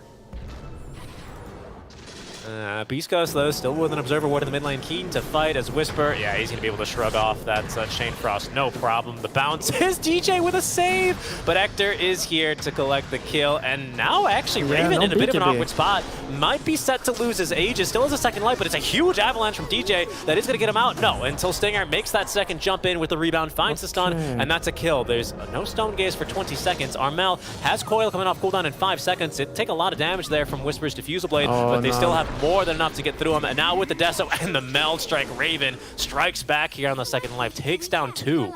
Beast Ghost, though, still with an Observer Ward in the mid lane, keen to fight as Whisper. Yeah, he's going to be able to shrug off that Chain Frost, no problem. The bounce is DJ with a save, but Ector is here to collect the kill. And now, actually, Raven in a bit of an awkward spot. Might be set to lose his Aegis, still has a second life, but it's a huge avalanche from DJ that is going to get him out. No, until Stinger makes that second jump in with the rebound, finds the stun, and that's a kill. There's no Stone Gaze for 20 seconds. Armel has Coil coming off cooldown in 5 seconds. It'd take a lot of damage there from Whisper's Diffusal Blade, but they still have more than enough to get through him. And now with the Deso and the Meld Strike, Raven strikes back here on the second life, takes down 2.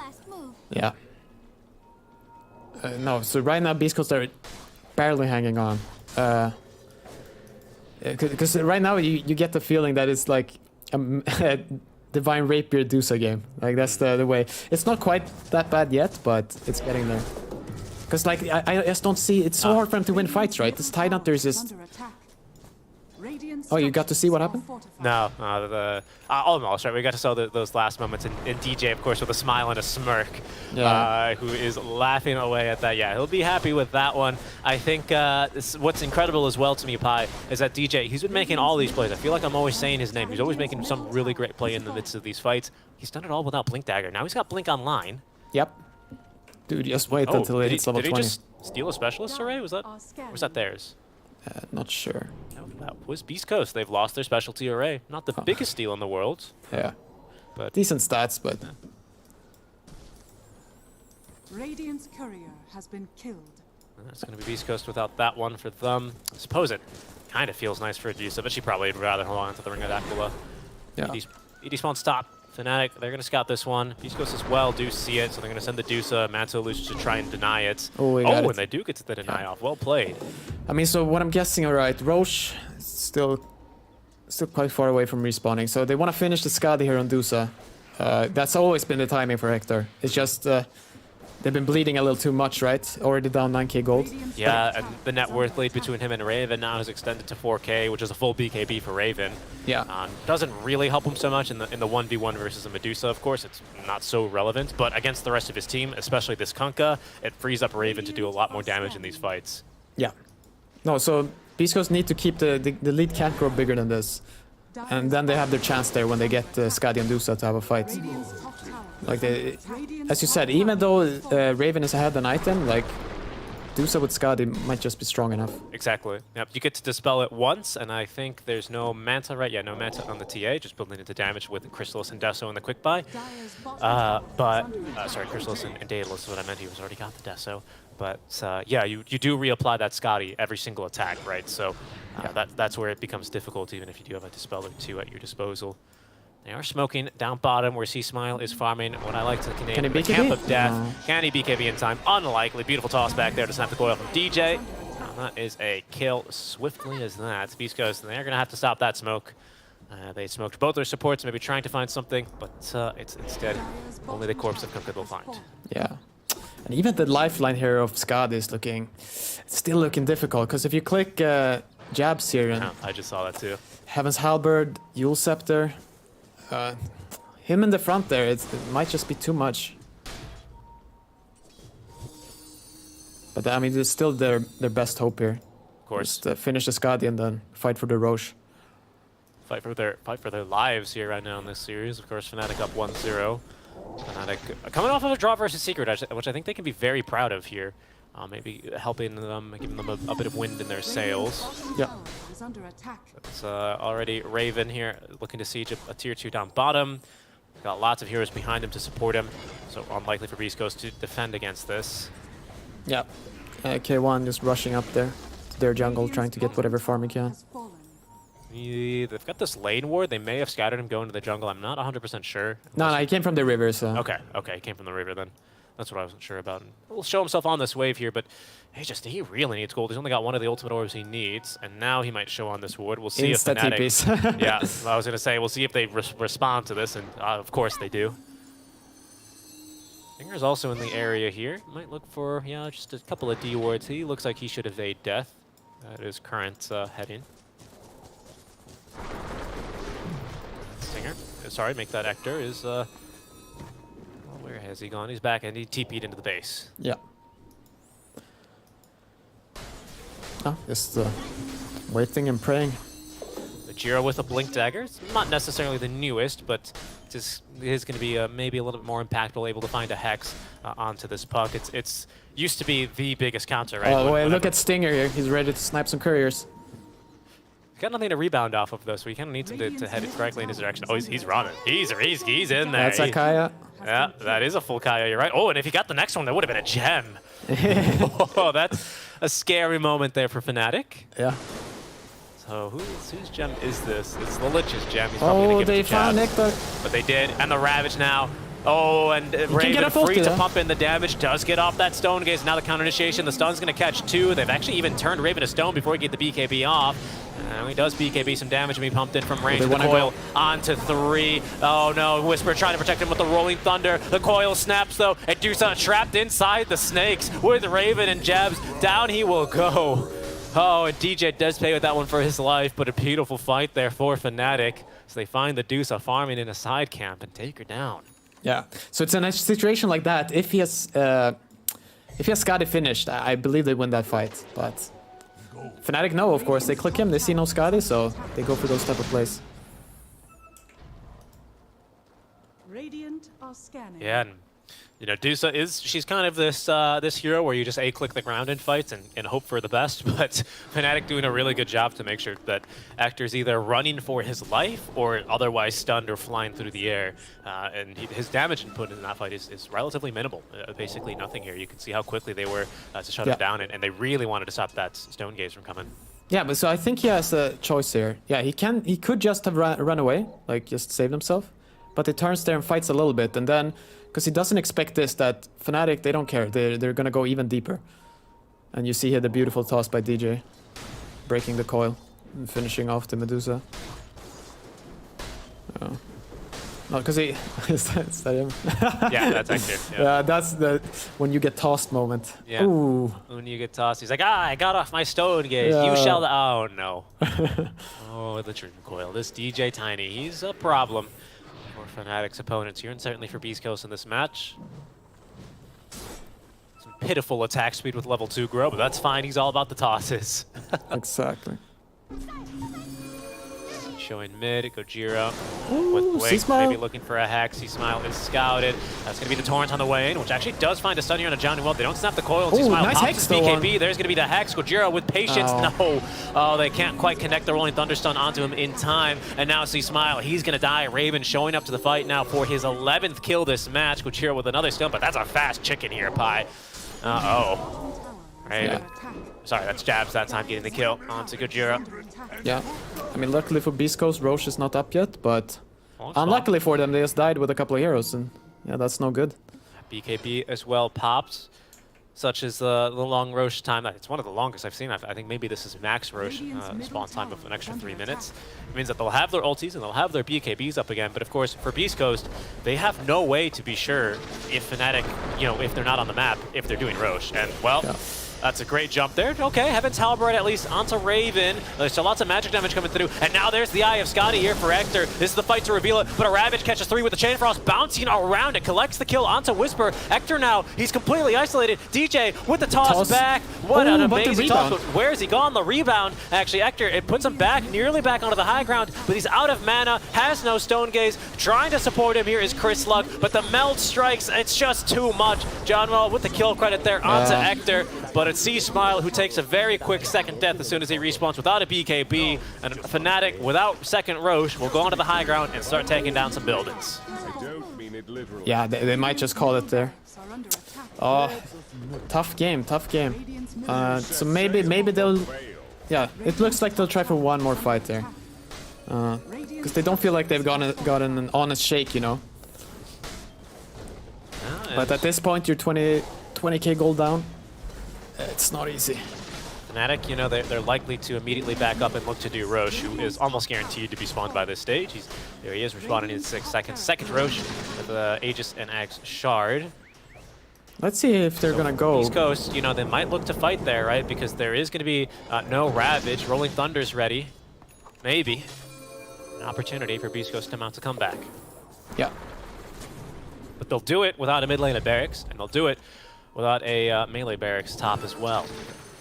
Yeah. No, so right now Beast Coast are barely hanging on. Because right now you get the feeling that it's like a Divine Rapier Dusa game. Like, that's the way. It's not quite that bad yet, but it's getting there. Because, like, I just don't see... It's so hard for them to win fights, right? This Tidehunter is just... Oh, you got to see what happened? No, almost, right? We got to saw those last moments, and DJ, of course, with a smile and a smirk, who is laughing away at that. Yeah, he'll be happy with that one. I think what's incredible as well to me, Pi, is that DJ, he's been making all these plays. I feel like I'm always saying his name. He's always making some really great play in the midst of these fighs. He's done it all without Blink Dagger. Now he's got Blink online. Yep. Dude, just wait until it hits level 20. Did he just steal a Specialist Array? Was that theirs? Not sure. No, that was Beast Coast. They've lost their specialty array. Not the biggest steal in the world. Yeah. But decent stats, but... Radiant's courier has been killed. That's going to be Beast Coast without that one for them. I suppose it kind of feels nice for Adusa, but she probably would rather hold on to the Ring of Aquila. Yeah. ED spawn stop. Fnatic, they're going to scout this one. Beast Coast as well do see it, so they're going to send the Dusa, Mantle Illusion to try and deny it. And they do get to the deny off. Well played. I mean, so what I'm guessing, all right, Roche is still quite far away from respawning, so they want to finish the Skadi here on Dusa. That's always been the timing for Hector. It's just they've been bleeding a little too much, right? Already down 9k gold. Yeah, and the net worth lead between him and Raven now has extended to 4k, which is a full BKB for Raven. Yeah. Doesn't really help him so much in the 1v1 versus a Medusa, of course. It's not so relevant, but against the rest of his team, especially this Kunkka, it frees up Raven to do a lot more damage in these fights. Yeah. No, so Beast Coast need to keep the lead can't grow bigger than this. And then they have their chance there when they get Skadi and Dusa to have a fight. Like, they, as you said, even though Raven is ahead on item, like, Dusa with Skadi might just be strong enough. Exactly. Yep. You get to dispel it once, and I think there's no Manta, right? Yeah, no Manta on the TA, just building into damage with Chrysalis and Deso in the quick buy. Sorry, Chrysalis and Daedalus is what I meant. He was already got the Deso. But yeah, you do reapply that Skadi every single attack, right? So that's where it becomes difficult, even if you do have a Dispel or 2 at your disposal. They are smoking down bottom where C-Smile is farming what I like to name the Camp of Death. No. Can he BKB in time? Unlikely. Beautiful toss back there to snap the coil from DJ. That is a kill swiftly as that. Beast Coast, and they're going to have to stop that smoke. They smoked both their supports, maybe trying to find something, but it's instead only the corpse of Kunkka will find. Yeah. And even the lifeline here of Skadi is still looking difficult, because if you click jabs here, and I just saw that too. Heaven's Halberd, Eul Scepter, him in the front there, it might just be too much. But I mean, it's still their best hope here. Of course. Just finish the Skadi and then fight for the Roche. Fight for their lives here right now in this series. Of course, Fnatic up 1-0. Fnatic coming off of a draw versus Secret, which I think they can be very proud of here. Maybe helping them, giving them a bit of wind in their sails. Yeah. is under attack. It's already Raven here looking to siege a tier 2 down bottom. Got lots of heroes behind him to support him, so unlikely for Beast Ghost to defend against this. Yeah. K1 just rushing up there to their jungle, trying to get whatever farm he can. They've got this lane ward. They may have scattered him going to the jungle. I'm not 100% sure. No, he came from the river, so... Okay, he came from the river then. That's what I wasn't sure about. He'll show himself on this wave here, but he really needs gold. He's only got one of the ultimate orbs he needs, and now he might show on this ward. We'll see if Fnatic... Yeah, I was going to say, we'll see if they respond to this, and of course they do. Stinger's also in the area here. Might look for, just a couple of D wards. He looks like he should evade death. That is current heading. Stinger, sorry, make that Ector is, where has he gone? He's back and he TP'd into the base. Yeah. Just waiting and praying. The Jiro with a Blink Dagger. It's not necessarily the newest, but it is going to be maybe a little bit more impactful, able to find a Hex onto this puck. It's used to be the biggest counter, right? Oh, wait, look at Stinger here. He's ready to snipe some couriers. Got nothing to rebound off of, though, so we kind of need to head it correctly in his direction. Oh, he's running. He's in there. That's a Kaya. Yeah, that is a full Kaya, you're right. Oh, and if he got the next one, that would have been a gem. Oh, that's a scary moment there for Fnatic. Yeah. So whose gem is this? It's the Lich's gem. He's probably gonna give they it to found Jabs. Nectar. But they did, and the Ravage now. Oh, and Raven free to pump in the damage, does get off that Stone Gaze. Now the counter initiation, the stun's gonna catch 2. They've actually even turned Raven to stone before he get the BKB off. And he does BKB some damage and be pumped in from range. The coil onto 3. Oh no, Whisper trying to protect him with the Rolling Thunder. The coil snaps though, and Dusa trapped inside the snakes with Raven and Jabs. Down he will go. Oh, and DJ does pay with that one for his life, but a beautiful fight there for Fnatic. So they find the Dusa farming in a side camp and take her down. Yeah, so it's a situation like that. If he has Skadi finished, I believe they win that fight. But Fnatic know, of course. They click him, they see no Skadi, so they go for those type of plays. Radiant are scanning. Yeah, and Dusa she's kind of this this hero where you just A-click the ground in fights and hope for the best, but Fnatic doing a really good job to make sure that Ector's either running for his life or otherwise stunned or flying through the air. And his damage input in that fight is relatively minimal, basically nothing here. You can see how quickly they were to shut him down, and they really wanted to stop that Stone Gaze from coming. Yeah, but so I think he has a choice here. Yeah, he could just have run away, like just saved himself, but he turns there and fights a little bit, and then because he doesn't expect that Fnatic, they don't care. They're gonna go even deeper. And you see here the beautiful toss by DJ, breaking the coil and finishing off the Medusa. Oh. No, because he is that him? Yeah, that's Ector. Yeah, that's the when you get tossed moment. Yeah. Ooh. When you get tossed, he's like, I got off my Stone Gaze. Yeah. You shall. Oh no. Oh, the Dream Coil. This DJ Tiny, he's a problem for Fnatic's opponents here, and certainly for Beast Ghost in this match. Some pitiful attack speed with level 2 Grow, but that's fine. He's all about the tosses. Exactly. Showing mid, Gojira with Wings, maybe looking for a Hex. C-Smile is scouted. That's going to be the Torrent on the way in, which actually does find a stun here on a Johnny Well. They don't snap the coil. C-Smile nice pops Hex his BKB. There's going to be the Hex. Gojira with patience. No. Oh, they can't quite connect the Rolling Thunder stun onto him in time. And now C-Smile, he's going to die. Raven showing up to the fight now for his 11th kill this match. Gojira with another stun, but that's a fast chicken here, Pi. Uh-oh. Raven. Yeah. Sorry, that's Jabs that time getting the kill onto Gojira. Yeah, I mean, luckily for Beast Ghost, Roche is not up yet, but unluckily for them, they just died with a couple of heroes, and yeah, that's no good. BKB as well popped, such as the long Roche time. It's one of the longest I've seen. I think maybe this is max Roche spawn time of an extra 3 minutes. It means that they'll have their ultis and they'll have their BKBs up again, but of course, for Beast Ghost, they have no way to be sure if Fnatic, if they're not on the map, if they're doing Roche, and well... Yeah. That's a great jump there. Okay, Heaven's Halberd at least onto Raven. There's still lots of magic damage coming through. And now there's the Eye of Skadi here for Ector. This is the fight to reveal it, but a Ravage catches 3 with the Chain Frost bouncing around it. Collects the kill onto Whisper. Ector now, he's completely isolated. DJ with the toss back. What an amazing toss. But where's he gone? The rebound. Actually, Ector, it puts him back, nearly back onto the high ground, but he's out of mana, has no Stone Gaze. Trying to support him here is Chris Luck, but the meld strikes. It's just too much. John Well with the kill credit there onto Ector, but it's C-Smile who takes a very quick second death as soon as he respawns without a BKB, and Fnatic without second Roche will go onto the high ground and start taking down some buildings. Yeah, they might just call it there. Oh, tough game, tough game. So maybe they'll... Yeah, it looks like they'll try for one more fight there. Because they don't feel like they've gotten an honest shake, you know. But at this point, you're 20k gold down. It's not easy. Fnatic, you know, they're likely to immediately back up and look to do Roche, who is almost guaranteed to be spawned by this stage. There he is, respawning in 6 seconds. Second Roche with the Aegis and Axe Shard. Let's see if they're gonna go. East Coast, you know, they might look to fight there, right? Because there is gonna be no Ravage. Rolling Thunder's ready. Maybe. An opportunity for Beast Coast to mount a comeback. Yeah. But they'll do it without a mid lane of Barracks, and they'll do it without a melee Barracks top as well.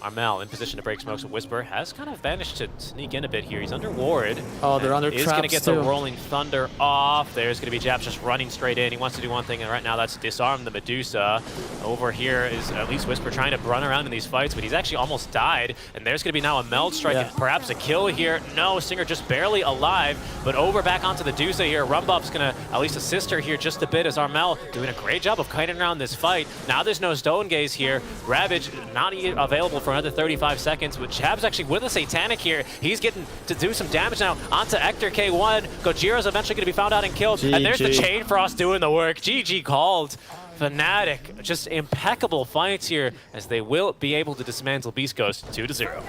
Armel in position to break smokes with Whisper has kind of managed to sneak in a bit here. He's under ward. Oh, they're under traps. He's going to get too. the Rolling Thunder off. There's going to be Japs just running straight in. He wants to do one thing, and right now that's disarm the Medusa. Over here is at least Whisper trying to run around in these fights, but he's actually almost died. And there's going to be now a Meld Strike and perhaps a kill here. No, Stinger just barely alive, but over back onto the Medusa here. Rumbup's going to at least assist her here just a bit as Armel doing a great job of kiting around this fight. Now there's no Stone Gaze here. Ravage not available for another 35 seconds, but Chab's actually with a Satanic here. He's getting to do some damage now onto Hector K1. Gojiro's eventually going to be found out and killed. And there's the Chain Frost doing the work. GG called. Fnatic, just impeccable fights here as they will be able to dismantle Beast Coast 2-0.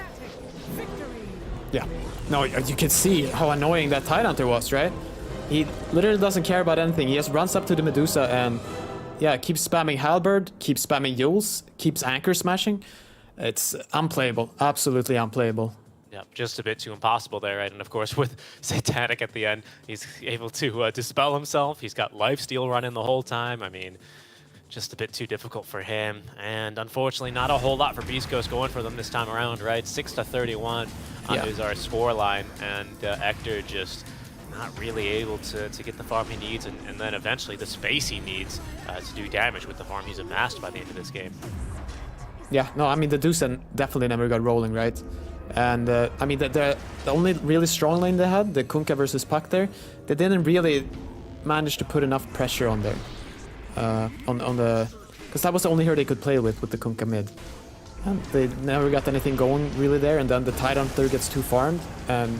Yeah. No, you can see how annoying that Tidehunter was, right? He literally doesn't care about anything. He just runs up to the Medusa and, yeah, keeps spamming Halberd, keeps spamming Yules, keeps anchor smashing. It's unplayable, absolutely unplayable. Yeah, just a bit too impossible there, right? And of course, with Satanic at the end, he's able to dispel himself. He's got lifesteal running the whole time. I mean, just a bit too difficult for him. And unfortunately, not a whole lot for Beast Coast going for them this time around, right? 6-31 is our score line, and Hector just not really able to get the farm he needs, and then eventually the space he needs to do damage with the farm he's amassed by the end of this game. Yeah, no, I mean, the Dusan definitely never got rolling, right? And, I mean, the only really strong lane they had, the Kunkka versus Puck there, they didn't really manage to put enough pressure on there. On the... Because that was the only hero they could play with the Kunkka mid. And they never got anything going really there, and then the Tidehunter gets too farmed, and...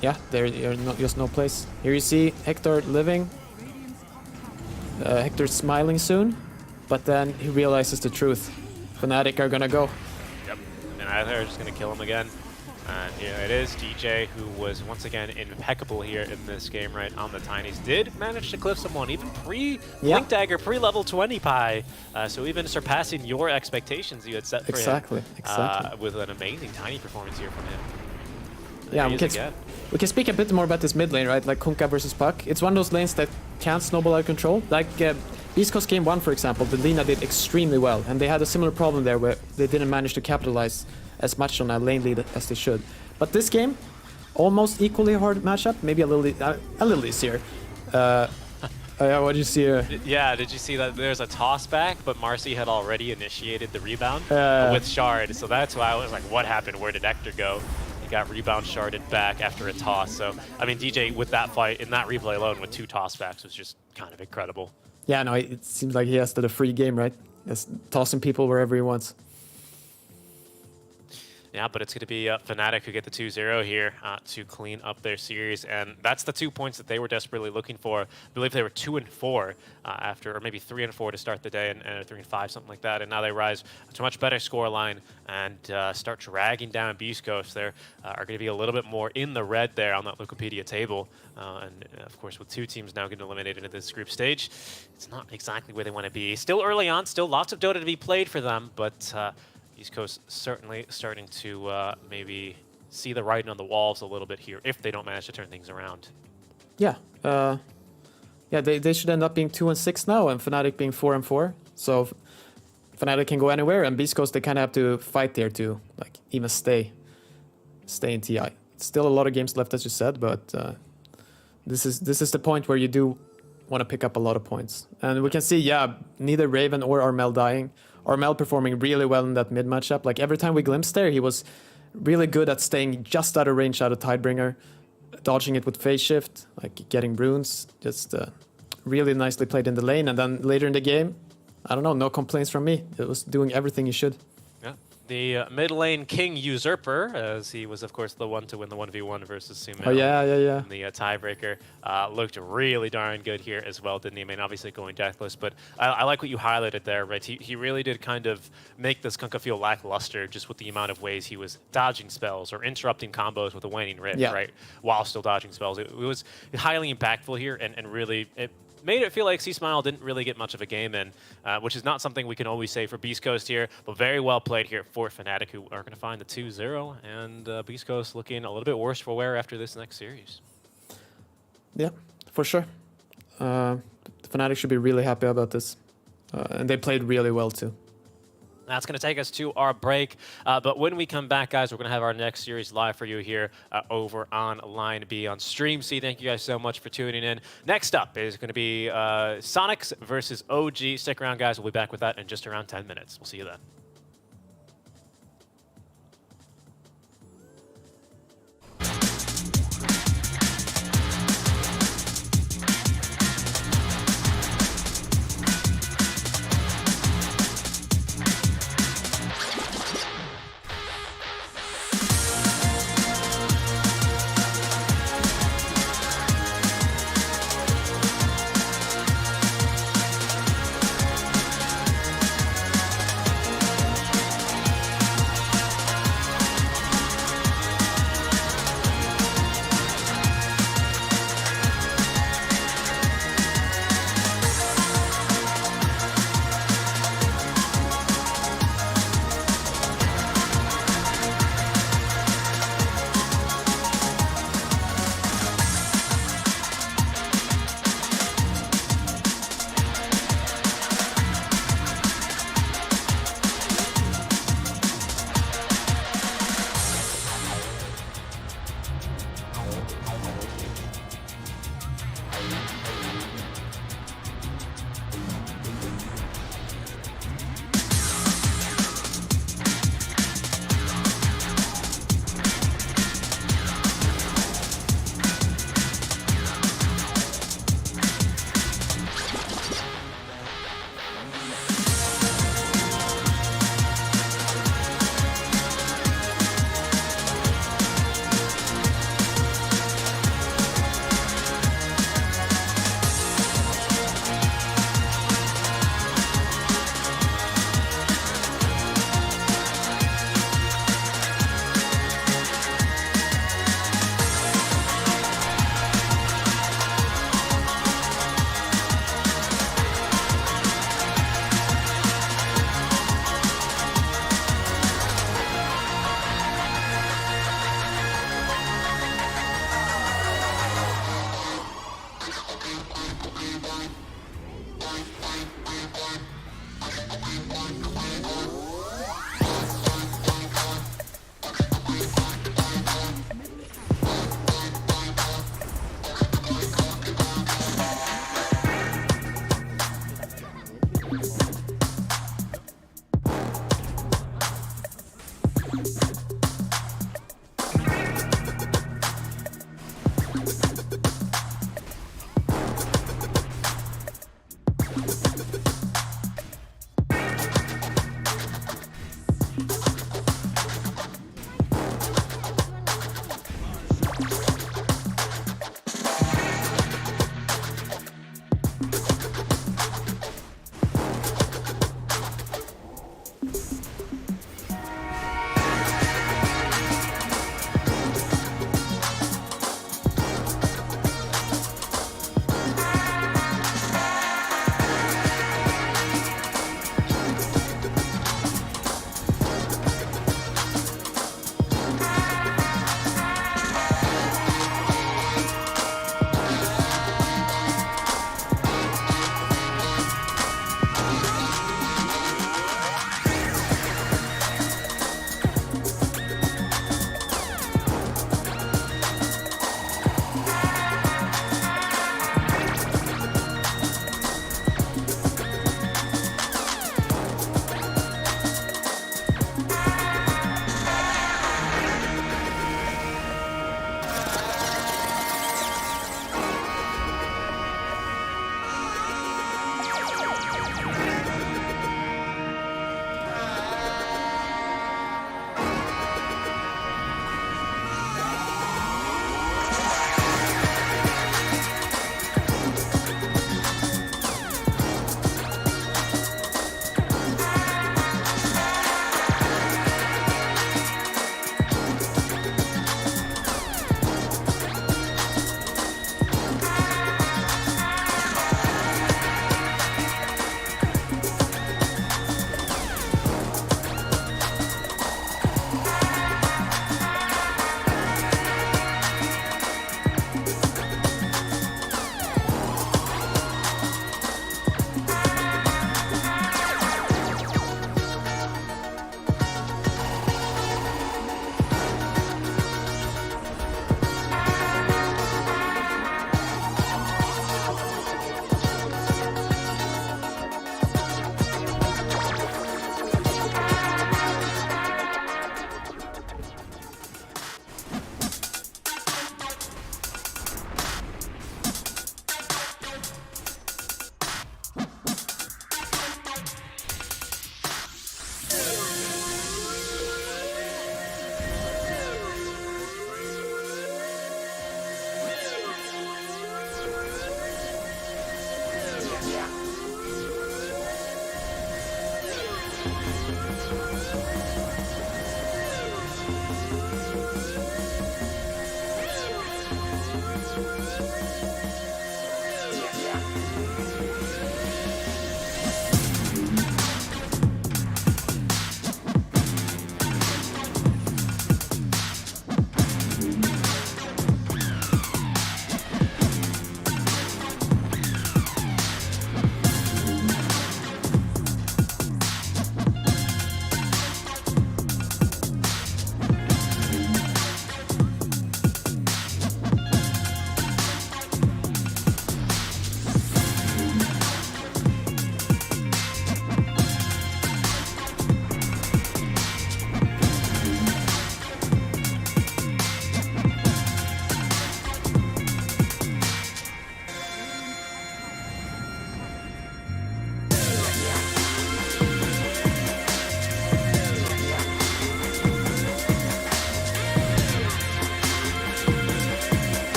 Yeah, there's just no place. Here you see Hector living. Hector's smiling soon. But then he realizes the truth. Fnatic are gonna go. Yep, and they're just gonna kill him again. And here it is, DJ, who was once again impeccable here in this game, right on the Tinies. Did manage to clip someone, even pre-Blink Dagger, pre-level 20 Pi. So even surpassing your expectations you had set for him. Exactly. With an amazing Tiny performance here from him. Yeah, we can speak a bit more about this mid lane, right? Like Kunkka versus Puck. It's one of those lanes that can't snowball out of control. Like Beast Coast Game 1, for example, the Lina did extremely well, and they had a similar problem there where they didn't manage to capitalize as much on a lane lead as they should. But this game, almost equally hard matchup, maybe a little easier. What did you see here? Yeah, did you see that there's a toss back, but Marcy had already initiated the rebound with Shard, so that's why I was like, what happened? Where did Hector go? He got rebound sharded back after a toss. So, I mean, DJ with that fight, in that replay alone with 2 toss backs was just kind of incredible. Yeah, no, it seems like he has the free game, right? Just tossing people wherever he wants. Yeah, but it's going to be Fnatic who get the 2-0 here to clean up their series, and that's the 2 points that they were desperately looking for. I believe they were 2-4 after, or maybe 3-4 to start the day, and 3-5, something like that. And now they rise to a much better scoreline and start dragging down Beast Coast. They are going to be a little bit more in the red there on that Wikipedia table. And of course, with 2 teams now getting eliminated at this group stage, it's not exactly where they want to be. Still early on, still lots of Dota to be played for them, but East Coast certainly starting to maybe see the writing on the walls a little bit here if they don't manage to turn things around. Yeah, yeah, they should end up being 2-6 now, and Fnatic being 4-4. So Fnatic can go anywhere, and Beast Coast, they kind of have to fight there to like even stay in TI. Still a lot of games left, as you said, but this is the point where you do want to pick up a lot of points. And we can see, yeah, neither Raven or Armel dying. Armel performing really well in that mid matchup. Like every time we glimpsed there, he was really good at staying just out of range out of Tidebringer, dodging it with phase shift, like getting runes, just really nicely played in the lane. And then later in the game, I don't know, no complaints from me. It was doing everything he should. Yeah. The mid lane King Usurper, as he was, of course, the one to win the 1v1 versus Sumail. Oh, yeah. In the tiebreaker. Looked really darn good here as well, didn't he? I mean, obviously going deathless, but I like what you highlighted there, right? He really did kind of make this Kunkka feel lackluster just with the amount of ways he was dodging spells or interrupting combos with a Waning Rift, right? While still dodging spells. It was highly impactful here and really... It made it feel like C-Smile didn't really get much of a game in, which is not something we can always say for Beast Coast here, but very well played here for Fnatic, who are going to find the 2-0, and Beast Coast looking a little bit worse for wear after this next series. Yeah, for sure. Fnatic should be really happy about this, and they played really well too. That's going to take us to our break. But when we come back, guys, we're going to have our next series live for you here over on Line B on Stream C. Thank you guys so much for tuning in. Next up is going to be Sonics versus OG. Stick around, guys. We'll be back with that in just around 10 minutes. We'll see you then.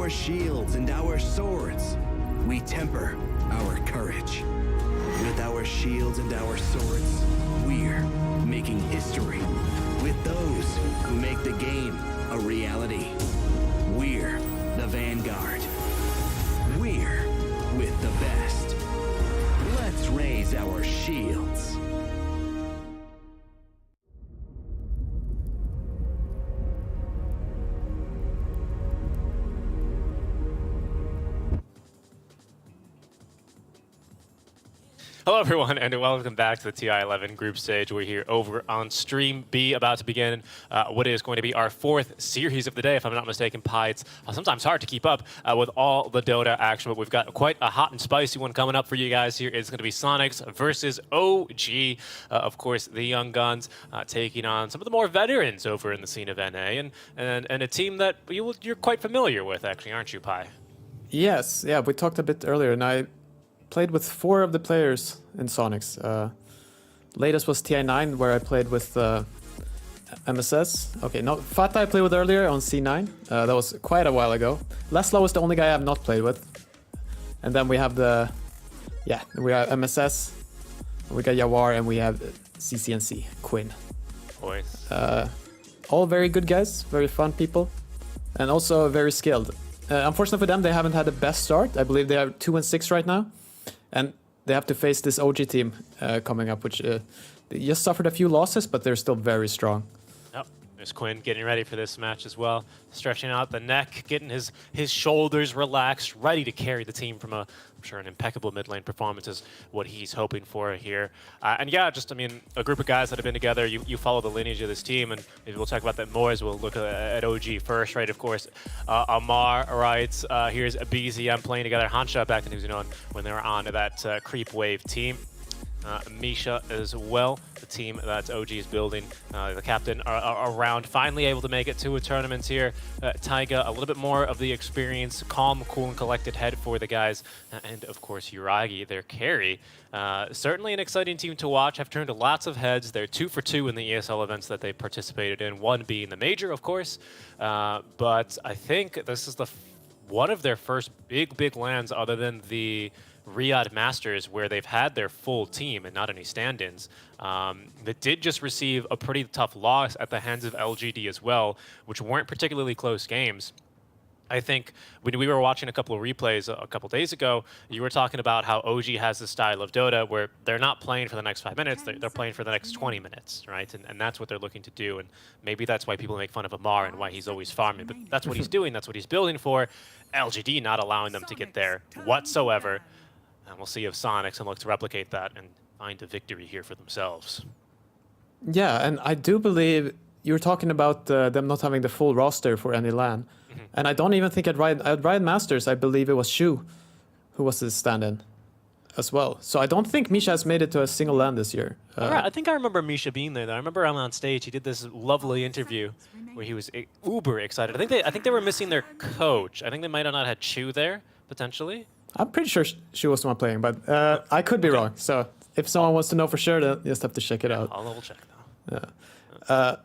our shields and our swords, we temper our courage. With our shields and our swords, we're making history. With those who make the game a reality, we're the Vanguard. We're with the best. Let's raise our shields. Hello, everyone, and welcome back to the TI-11 group stage. We're here over on Stream B, about to begin what is going to be our 4th series of the day, if I'm not mistaken. Pi, it's sometimes hard to keep up with all the Dota action, but we've got quite a hot and spicy one coming up for you guys here. It's going to be Sonics versus OG. Of course, the Young Guns taking on some of the more veterans over in the scene of NA, and a team that you're quite familiar with, actually, aren't you, Pi? Yes, yeah, we talked a bit earlier, and I played with 4 of the players in Sonics. Latest was TI9, where I played with MSS. Okay, no, Fata I played with earlier on C9. That was quite a while ago. Laszlo was the only guy I have not played with. And then we have we have MSS, we got Yawar, and we have CCNC, Quinn. Boys. All very good guys, very fun people, and also very skilled. Unfortunately for them, they haven't had the best start. I believe they are 2-6 right now. And they have to face this OG team coming up, which they just suffered a few losses, but they're still very strong. Yep. There's Quinn getting ready for this match as well. Stretching out the neck, getting his shoulders relaxed, ready to carry the team from I'm sure an impeccable mid lane performance is what he's hoping for here. And yeah, just, I mean, a group of guys that have been together. You follow the lineage of this team, and maybe we'll talk about that more as we'll look at OG first, right? Of course, Amar, right? Here's BZM playing together. Hansha back in New Zealand when they were on that Creep Wave team. Misha as well, the team that OG is building, the captain around, finally able to make it to a tournament here. Taiga, a little bit more of the experience, calm, cool, and collected head for the guys. And of course, Yuragi, their carry. Certainly an exciting team to watch. Have turned lots of heads. They're 2 for 2 in the ESL events that they participated in, 1 being the major, of course. But I think this is one of their first big lands other than the Riyadh Masters, where they've had their full team and not any stand-ins. That did just receive a pretty tough loss at the hands of LGD as well, which weren't particularly close games. I think when we were watching a couple of replays a couple days ago, you were talking about how OG has this style of Dota where they're not playing for the next 5 minutes, they're playing for the next 20 minutes, right? And that's what they're looking to do. And maybe that's why people make fun of Amar and why he's always farming. But that's what he's doing, that's what he's building for. LGD not allowing them to get there whatsoever. And we'll see if Sonics can look to replicate that and find a victory here for themselves. Yeah, and I do believe you were talking about them not having the full roster for any LAN. And I don't even think at Riot Masters, I believe it was Shu who was the stand-in as well. So I don't think Misha has made it to a single LAN this year. I think I remember Misha being there, though. I remember him on stage. He did this lovely interview where he was uber excited. I think they were missing their coach. I think they might have not had Chu there, potentially. I'm pretty sure she was the one playing, but I could be wrong. So if someone wants to know for sure, then you just have to check it out. I'll double check though. Yeah.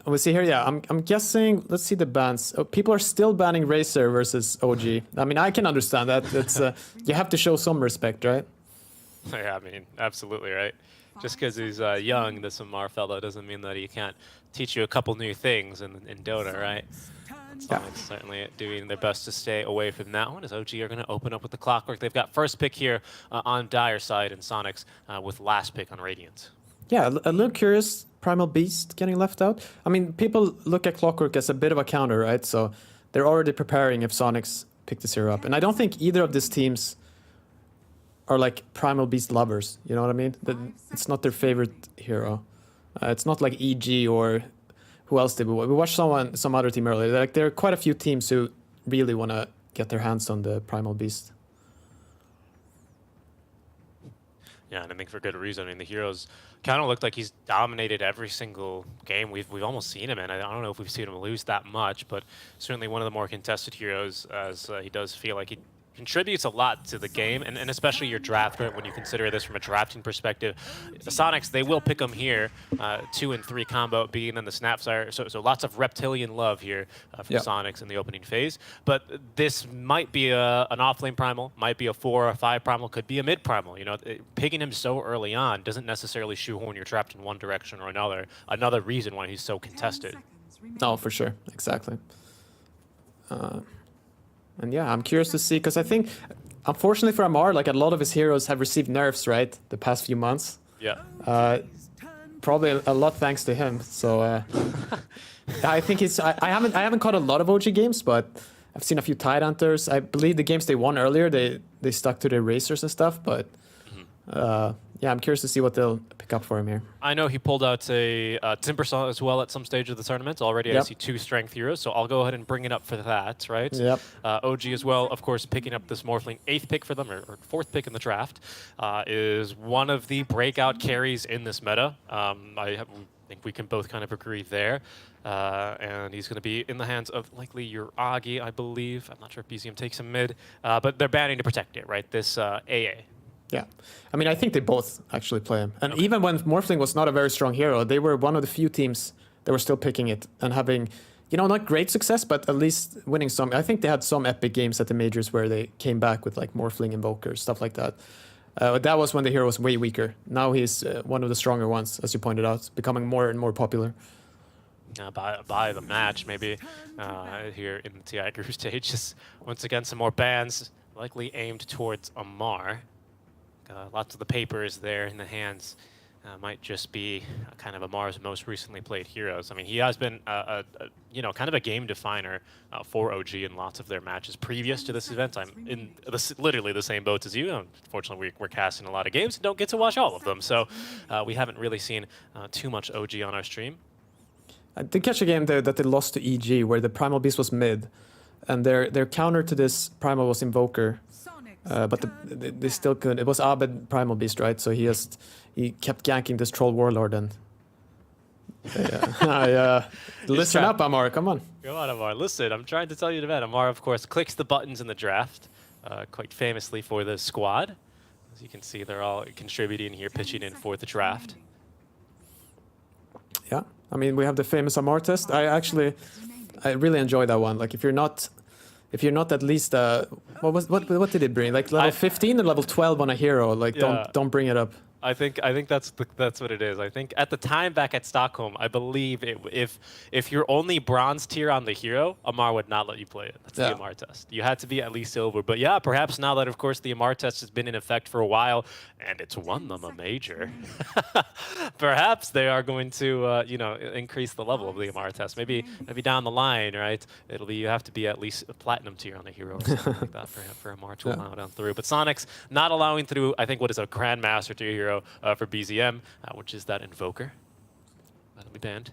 We see here, yeah, I'm guessing, let's see the bans. Oh, people are still banning Razer versus OG. I mean, I can understand that. It's you have to show some respect, right? Yeah, I mean, absolutely, right? Just because he's young, this Amar fellow, doesn't mean that he can't teach you a couple new things in Dota, right? Sonics certainly doing their best to stay away from that one, as OG are going to open up with the Clockwork. They've got first pick here on Dire side, and Sonics with last pick on Radiant. Yeah, a little curious, Primal Beast getting left out. I mean, people look at Clockwork as a bit of a counter, right? So they're already preparing if Sonics pick this hero up. And I don't think either of these teams are like Primal Beast lovers, you know what I mean? It's not their favorite hero. It's not like EG or who else did we watch? We watched some other team earlier. Like, there are quite a few teams who really want to get their hands on the Primal Beast. Yeah, and I think for good reason. I mean, the heroes kind of looked like he's dominated every single game we've almost seen him in. I don't know if we've seen him lose that much, but certainly one of the more contested heroes, as he does feel like he contributes a lot to the game, and especially your draft, right, when you consider this from a drafting perspective. The Sonics, they will pick them here, 2 and 3 combo being in the Snapsire, so lots of reptilian love here from Sonics in the opening phase. But this might be an off-lane primal, might be a 4 or 5 primal, could be a mid primal. You know, picking him so early on doesn't necessarily shoehorn you're trapped in one direction or another. Another reason why he's so contested. No, for sure, exactly. And yeah, I'm curious to see, because I think, unfortunately for Amar, like a lot of his heroes have received nerfs, right, the past few months. Yeah. Probably a lot thanks to him. So I think he's. I haven't caught a lot of OG games, but I've seen a few Tidehunters. I believe the games they won earlier, they stuck to their racers and stuff. But yeah, I'm curious to see what they'll pick up for him here. I know he pulled out a Timbersaw as well at some stage of the tournament. Already I see 2 strength heroes, so I'll go ahead and bring it up for that, right? Yep. OG as well, of course, picking up this Morphling 8th pick for them, or 4th pick in the draft, is one of the breakout carries in this meta. I think we can both kind of agree there. And he's going to be in the hands of likely your Agi, I believe. I'm not sure if BZM takes him mid, but they're banning to protect it, right? This AA. Yeah, I mean, I think they both actually play him. And even when Morphling was not a very strong hero, they were one of the few teams that were still picking it and having, you know, not great success, but at least winning some. I think they had some epic games at the majors where they came back with like Morphling Invokers, stuff like that. That was when the hero was way weaker. Now he's one of the stronger ones, as you pointed out, becoming more and more popular. By the match, maybe here in the TI group stage. Just once again, some more bans likely aimed towards Amar. Lots of the papers there in the hands might just be kind of Amar's most recently played heroes. I mean, he has been you know, kind of a game definer for OG in lots of their matches previous to this event. I'm in literally the same boat as you. Unfortunately, we're casting a lot of games and don't get to watch all of them, so we haven't really seen too much OG on our stream. I did catch a game there that they lost to EG where the Primal Beast was mid, and their counter to this Primal was Invoker. But they still could. It was Abed Primal Beast, right? So he kept ganking this Troll Warlord and listen up, Amar. Come on. Come on, Amar. Listen, I'm trying to tell you about Amar. Of course, clicks the buttons in the draft, quite famously for the squad. As you can see, they're all contributing here, pitching in for the draft. Yeah, I mean, we have the famous Amar test. I really enjoy that one. Like, if you're not at least what did it bring? Like level 15 or level 12 on a hero? Like don't bring it up. I think that's what it is. I think at the time back at Stockholm, I believe if you're only bronze tier on the hero, Amar would not let you play it. That's the Amar test. You had to be at least silver. But yeah, perhaps now that of course the Amar test has been in effect for a while and it's won them a major, perhaps they are going to you know, increase the level of the Amar test. Maybe down the line, right? It'll be you have to be at least a platinum tier on a hero or something like that for Amar to allow down through. But Sonics not allowing through. I think what is a Grandmaster tier hero. For BZM, which is that Invoker. That'll be banned.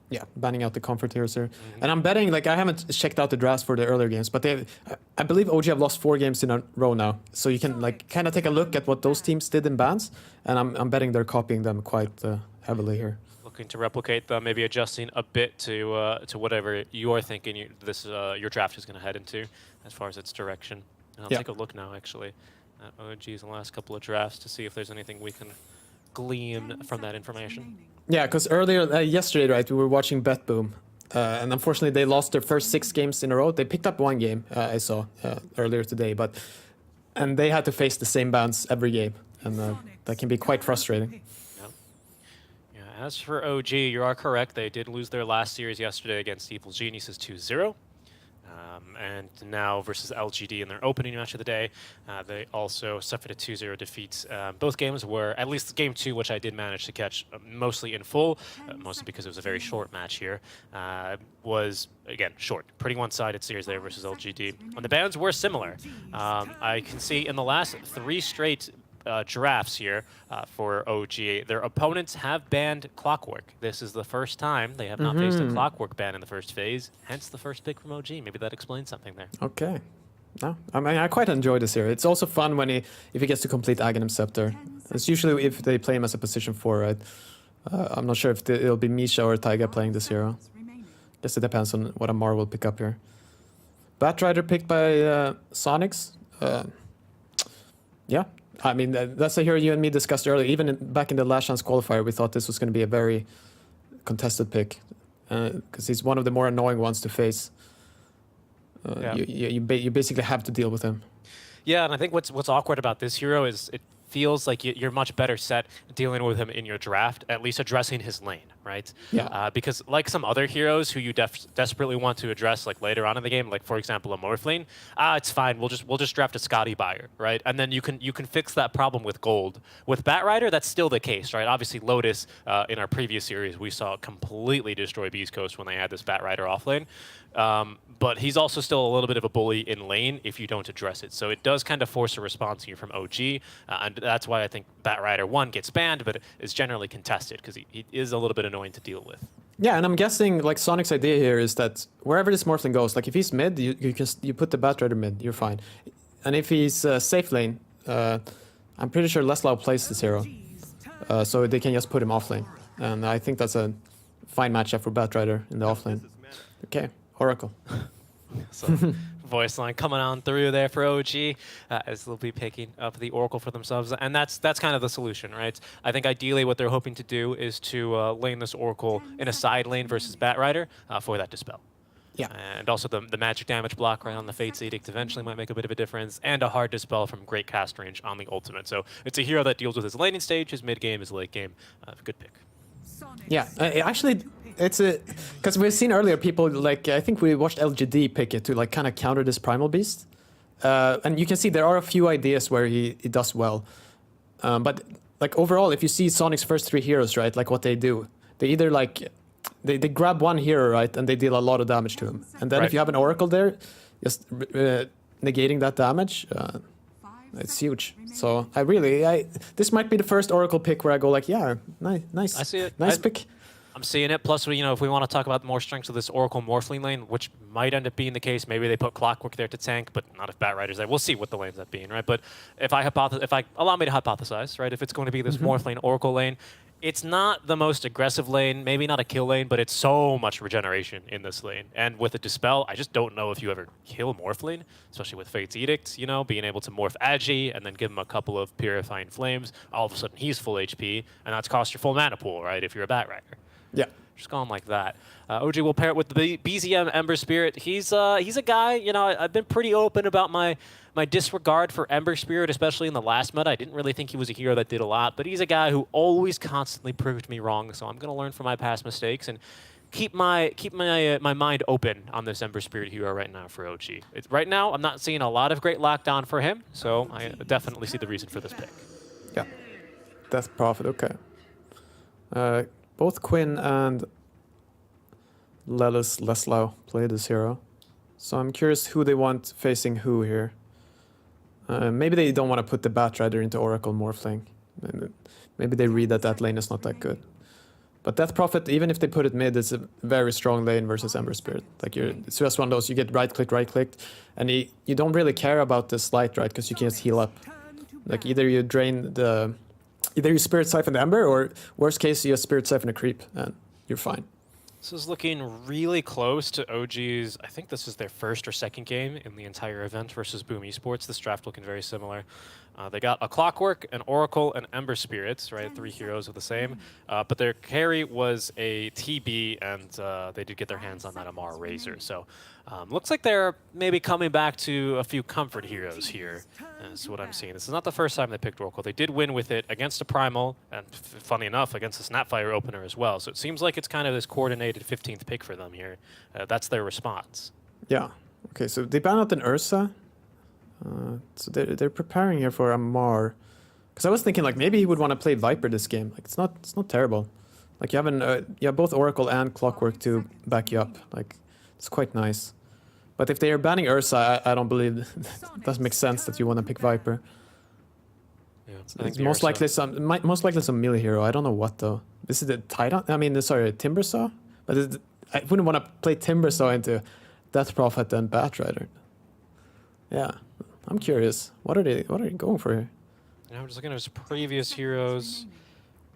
Yeah, banning out the comfort heroes here. And I'm betting, like, I haven't checked out the drafts for the earlier games, but I believe OG have lost 4 games in a row now. So you can, like, kind of take a look at what those teams did in bans, and I'm betting they're copying them quite heavily here. Looking to replicate them, maybe adjusting a bit to whatever you are thinking your draft is going to head into as far as its direction. And I'll take a look now, actually. OG's in the last couple of drafts to see if there's anything we can glean from that information. Yeah, because earlier, yesterday, right, we were watching Bet Boom, and unfortunately they lost their first 6 games in a row. They picked up 1 game, I saw earlier today, and they had to face the same bans every game, and that can be quite frustrating. Yeah, as for OG, you are correct. They did lose their last series yesterday against Evil Geniuses 2-0. And now versus LGD in their opening match of the day, they also suffered a 2-0 defeat. Both games were, at least game 2, which I did manage to catch mostly in full, mostly because it was a very short match here, was, again, short. Pretty one-sided series there versus LGD. And the bans were similar. I can see in the last 3 straight drafts here for OG, their opponents have banned Clockwork. This is the first time they have not faced a Clockwork ban in the first phase, hence the first pick from OG. Maybe that explains something there. Okay. No, I mean, I quite enjoy this here. It's also fun when if he gets to complete Aghanim Scepter. It's usually if they play him as a position 4, right? I'm not sure if it'll be Misha or Taiga playing this hero. Guess it depends on what Amar will pick up here. Batrider picked by Sonics. Yeah, I mean, that's a hero you and me discussed earlier. Even back in the last chance qualifier, we thought this was going to be a very contested pick because he's one of the more annoying ones to face. You basically have to deal with him. Yeah, and I think what's awkward about this hero is it feels like you're much better set dealing with him in your draft, at least addressing his lane, right? Yeah. Because like some other heroes who you desperately want to address, like later on in the game, like for example a Morphling, it's fine. We'll just draft a Scotty buyer, right? And then you can fix that problem with gold. With Batrider, that's still the case, right? Obviously Lotus in our previous series we saw completely destroy Beast Coast when they had this Batrider offlane. But he's also still a little bit of a bully in lane if you don't address it. So it does kind of force a response here from OG, and that's why I think Batrider 1 gets banned, but is generally contested because he is a little bit annoying to deal with. Yeah, and I'm guessing like Sonic's idea here is that wherever this Morphling goes, like if he's mid, you put the Batrider mid, you're fine. And if he's safe lane, I'm pretty sure Leslau plays this hero, so they can just put him off lane. And I think that's a fine matchup for Batrider in the off lane. Okay. Oracle. So voice line coming on through there for OG as they'll be picking up the Oracle for themselves. And that's kind of the solution, right? I think ideally what they're hoping to do is to lane this Oracle in a side lane versus Batrider for that Dispel. Yeah. And also the magic damage block right on the Fate's Edict eventually might make a bit of a difference, and a hard Dispel from great cast range on the ultimate. So it's a hero that deals with his laning stage, his mid game, his late game. Good pick. Yeah, actually, it's a because we've seen earlier people like I think we watched LGD pick it to like kind of counter this Primal Beast, and you can see there are a few ideas where he does well, but like overall, if you see Sonic's first 3 heroes, right, like what they do, they either like they grab one hero, right, and they deal a lot of damage to him, and then if you have an Oracle there, just negating that damage. It's huge. So this might be the first Oracle pick where I go like, yeah, nice. I see it. Nice pick. I'm seeing it. Plus, if we want to talk about more strengths of this Oracle Morphling lane, which might end up being the case, maybe they put Clockwork there to tank, but not if Batrider's there. We'll see what the lane ends up being, right? But if I allow me to hypothesize, right, if it's going to be this Morphling Oracle lane, it's not the most aggressive lane, maybe not a kill lane, but it's so much regeneration in this lane. And with a Dispel, I just don't know if you ever kill Morphling, especially with Fate's Edict, being able to morph Agi and then give him a couple of Purifying Flames. All of a sudden, he's full HP, and that's cost your full mana pool, right, if you're a Batrider. Yeah. Just going like that. OG will pair it with the BZM Ember Spirit. He's a guy, I've been pretty open about my disregard for Ember Spirit, especially in the last meta. I didn't really think he was a hero that did a lot, but he's a guy who always constantly proved me wrong, so I'm going to learn from my past mistakes and keep my mind open on this Ember Spirit hero right now for OG. Right now, I'm not seeing a lot of great lockdown for him, so I definitely see the reason for this pick. Yeah. Death Prophet, okay. Both Quinn and Leslau play this hero. So I'm curious who they want facing who here. Maybe they don't want to put the Batrider into Oracle Morphling. Maybe they read that lane is not that good. But Death Prophet, even if they put it mid, it's a very strong lane versus Ember Spirit. Like it's just one of those, you get right click, and you don't really care about the slight, right? Because you can just heal up. Like either you Spirit Siphon the Ember, or worst case, you Spirit Siphon a creep, and you're fine. This is looking really close to OG's. I think this is their first or second game in the entire event versus Boom Esports. This draft looking very similar. They got a Clockwork, an Oracle, and Ember Spirits, right? 3 heroes of the same. But their carry was a TB, and they did get their hands on that Amar Razor. So looks like they're maybe coming back to a few comfort heroes here. Is what I'm seeing. This is not the first time they picked Oracle. They did win with it against a Primal, and funny enough, against a Snapfire opener as well. So it seems like it's kind of this coordinated 15th pick for them here. That's their response. Yeah. Okay, so they ban out an Ursa. So they're preparing here for Amar. Because I was thinking like maybe he would want to play Viper this game. Like it's not terrible. Like you have both Oracle and Clockwork to back you up. Like it's quite nice. But if they are banning Ursa, I don't believe it doesn't make sense that you want to pick Viper. Yeah, it's most likely some melee hero. I don't know what though. This is the Titan. I mean, sorry, Timbersaw. But I wouldn't want to play Timbersaw into Death Prophet and Batrider. Yeah, I'm curious. What are they going for here? I'm just looking at his previous heroes.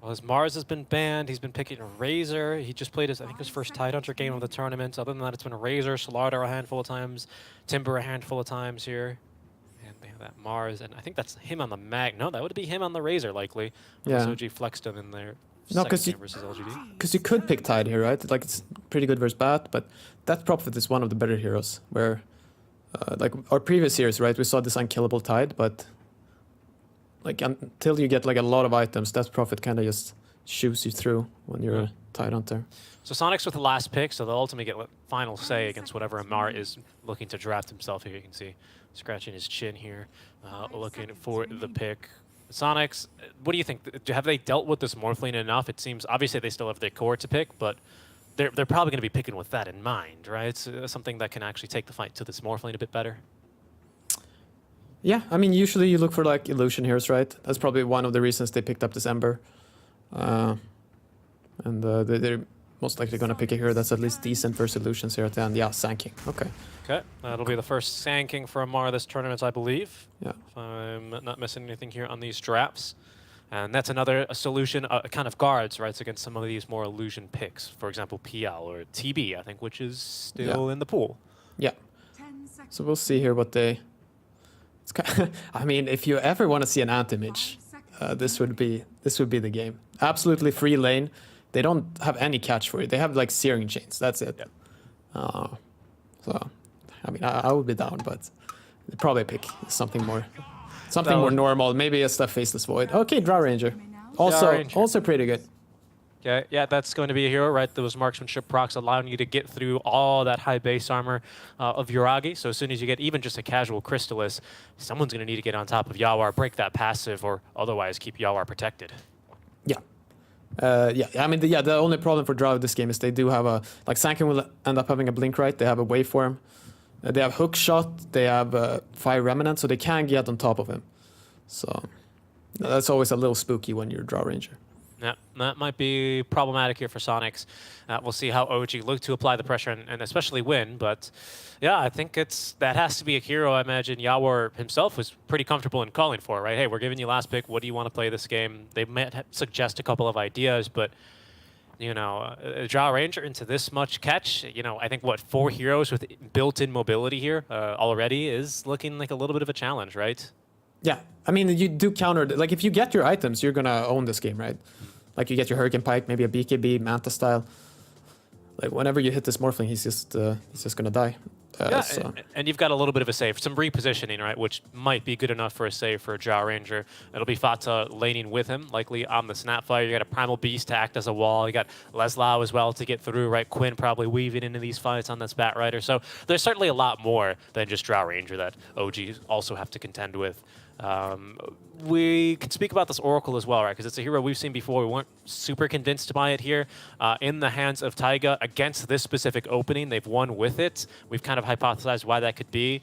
Well, his Mars has been banned. He's been picking a Razor. He just played his first Tidehunter game of the tournament. Other than that, it's been a Razor, Solardo a handful of times, Timber a handful of times here. And That Mars, and I think that's him on the Mag. No, that would be him on the Razor, likely. Yeah. OG flexed him in there. No, because you could pick Tide here, right? Like, it's pretty good versus Bat, but that Prophet is one of the better heroes. Where, like our previous years, right? We saw this unkillable Tide, but like until you get like a lot of items, that Prophet kind of just shoots you through when you're a Tide hunter. So Sonic's with the last pick, so they'll ultimately get final say against whatever Amar is looking to draft himself here. You can see scratching his chin here, looking for the pick. Sonics, what do you think? Have they dealt with this Morphling enough? It seems, obviously they still have their core to pick, but they're probably going to be picking with that in mind, right? It's something that can actually take the fight to this Morphling a bit better. Yeah, I mean, usually you look for like illusion heroes, right? That's probably one of the reasons they picked up this Ember. And they're most likely going to pick a hero that's at least decent versus illusions here at the end. Yeah, Sand King. Okay. Okay, that'll be the first Sand King for Amar this tournament, I believe. Yeah. If I'm not missing anything here on these drafts. And that's another solution, kind of guards, right, against some of these more illusion picks. For example, PL or TB, I think, which is still in the pool. Yeah. So we'll see here what they... It's kind of, I mean, if you ever want to see an anti-mage, this would be the game. Absolutely free lane. They don't have any catch for it. They have like Searing Chains. That's it. Yeah. So, I mean, I would be down, but they'd probably pick something more normal. Maybe a stuff Faceless Void. Okay, Drow Ranger. Also pretty good. Okay, yeah, that's going to be a hero, right? Those marksmanship procs allowing you to get through all that high base armor of Yuragi. So as soon as you get even just a casual Crystallis, someone's going to need to get on top of Yawar, break that passive, or otherwise keep Yawar protected. Yeah. I mean, the only problem for Drow this game is they do have a... Like, Sand King will end up having a Blink, right? They have a Waveform. They have Hook Shot. They have Fire Remnant, so they can get on top of him. So, that's always a little spooky when you're a Drow Ranger. Yeah, that might be problematic here for Sonics. We'll see how OG look to apply the pressure and especially win. But yeah, I think that has to be a hero. I imagine Yawar himself was pretty comfortable in calling for, right? Hey, we're giving you last pick. What do you want to play this game? They might suggest a couple of ideas, but you know, a Drow Ranger into this much catch, you know, I think, 4 heroes with built-in mobility here already is looking like a little bit of a challenge, right? Yeah, I mean, you do counter... Like, if you get your items, you're going to own this game, right? Like, you get your Hurricane Pike, maybe a BKB, Manta style. Like, whenever you hit this Morphling, he's just going to die. Yeah, and you've got a little bit of a save, some repositioning, right, which might be good enough for a save for a Drow Ranger. It'll be Fata laning with him, likely on the Snapfire. You got a Primal Beast to act as a wall. You got Leslau as well to get through, right? Quinn probably weaving into these fights on this Bat Rider. So there's certainly a lot more than just Drow Ranger that OG also have to contend with. We can speak about this Oracle as well, right? Because it's a hero we've seen before. We weren't super convinced by it here. In the hands of Taiga against this specific opening, they've won with it. We've kind of hypothesized why that could be.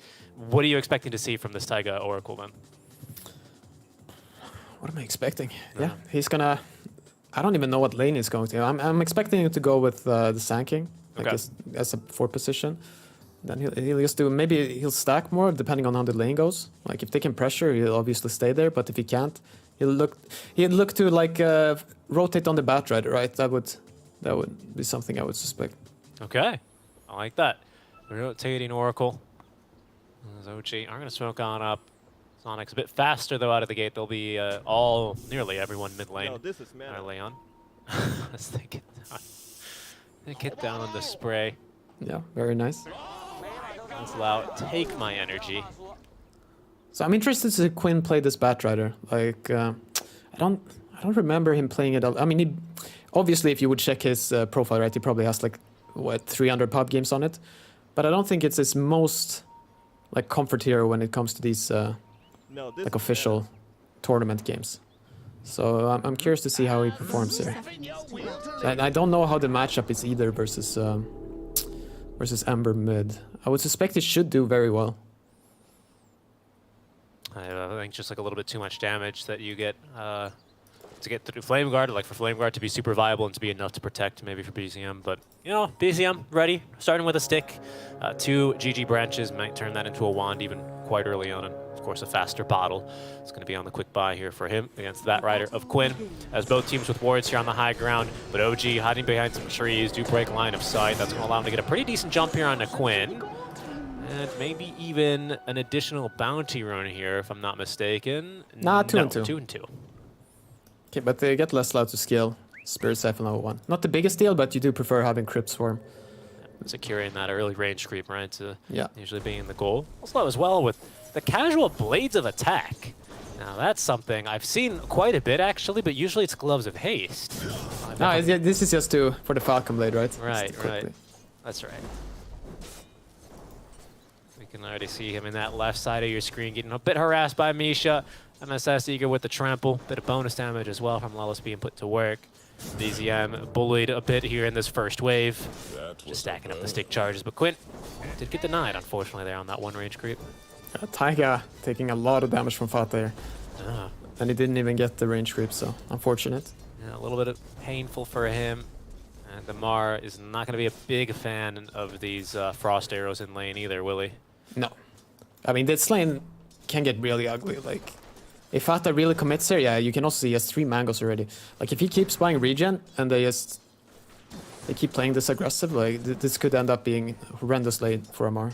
What are you expecting to see from this Taiga Oracle then? What am I expecting? Yeah, he's gonna... I don't even know what lane he's going to. I'm expecting him to go with the Sand King, like as a 4 position. Then he'll just do, maybe he'll stack more depending on how the lane goes. Like, if they can pressure, he'll obviously stay there, but if he can't, he'll look to like rotate on the Bat Rider, right? That would be something I would suspect. Okay, I like that. Rotating Oracle. Zochi are going to smoke on up. Sonic's a bit faster though out of the gate. They'll be nearly everyone mid lane. No, this is Leon. Let's get down on the spray. Yeah, very nice. Let's allow it. Take my energy. So I'm interested to see Quinn play this Bat Rider. Like, I don't remember him playing it. I mean, obviously, if you would check his profile, right, he probably has like 300 pub games on it. But I don't think it's his most like comfort hero when it comes to these like official tournament games. So I'm curious to see how he performs here. And I don't know how the matchup is either versus Ember mid. I would suspect it should do very well. I think just like a little bit too much damage that you get to get through Flame Guard, like for Flame Guard to be super viable and to be enough to protect maybe for BZM. But, you know, BZM ready, starting with a stick. 2 GG branches might turn that into a wand even quite early on. And of course, a faster bottle. It's going to be on the quick buy here for him against that rider of Quinn. As both teams with wards here on the high ground, but OG hiding behind some trees, do break line of sight. That's going to allow him to get a pretty decent jump here on a Quinn. And maybe even an additional bounty run here, if I'm not mistaken. Nah, 2 and 2. 2 and 2. Okay, but they get less allowed to scale Spirit Siphon level 1. Not the biggest deal, but you do prefer having Crypt Swarm. Securing that early range creep, right? To yeah. Usually being the goal. Also as well with the casual Blades of Attack. Now that's something I've seen quite a bit actually, but usually it's Gloves of Haste. No, this is just for the Falcon Blade, right? Right, right. That's right. We can already see him in that left side of your screen getting a bit harassed by Misha. MSS eager with the trample. Bit of bonus damage as well from Lelis being put to work. BZM bullied a bit here in this first wave. Just stacking up the stick charges, but Quinn did get denied, unfortunately, there on that one range creep. Taiga taking a lot of damage from Fat there. And he didn't even get the range creep, so unfortunate. Yeah, a little bit painful for him. And Damar is not going to be a big fan of these frost arrows in lane either, will he? No. I mean, this lane can get really ugly. Like, if Fata really commits here, yeah, you can also see he has 3 mangoes already. Like, if he keeps buying regen and they keep playing this aggressive, like, this could end up being a horrendous lane for Amar.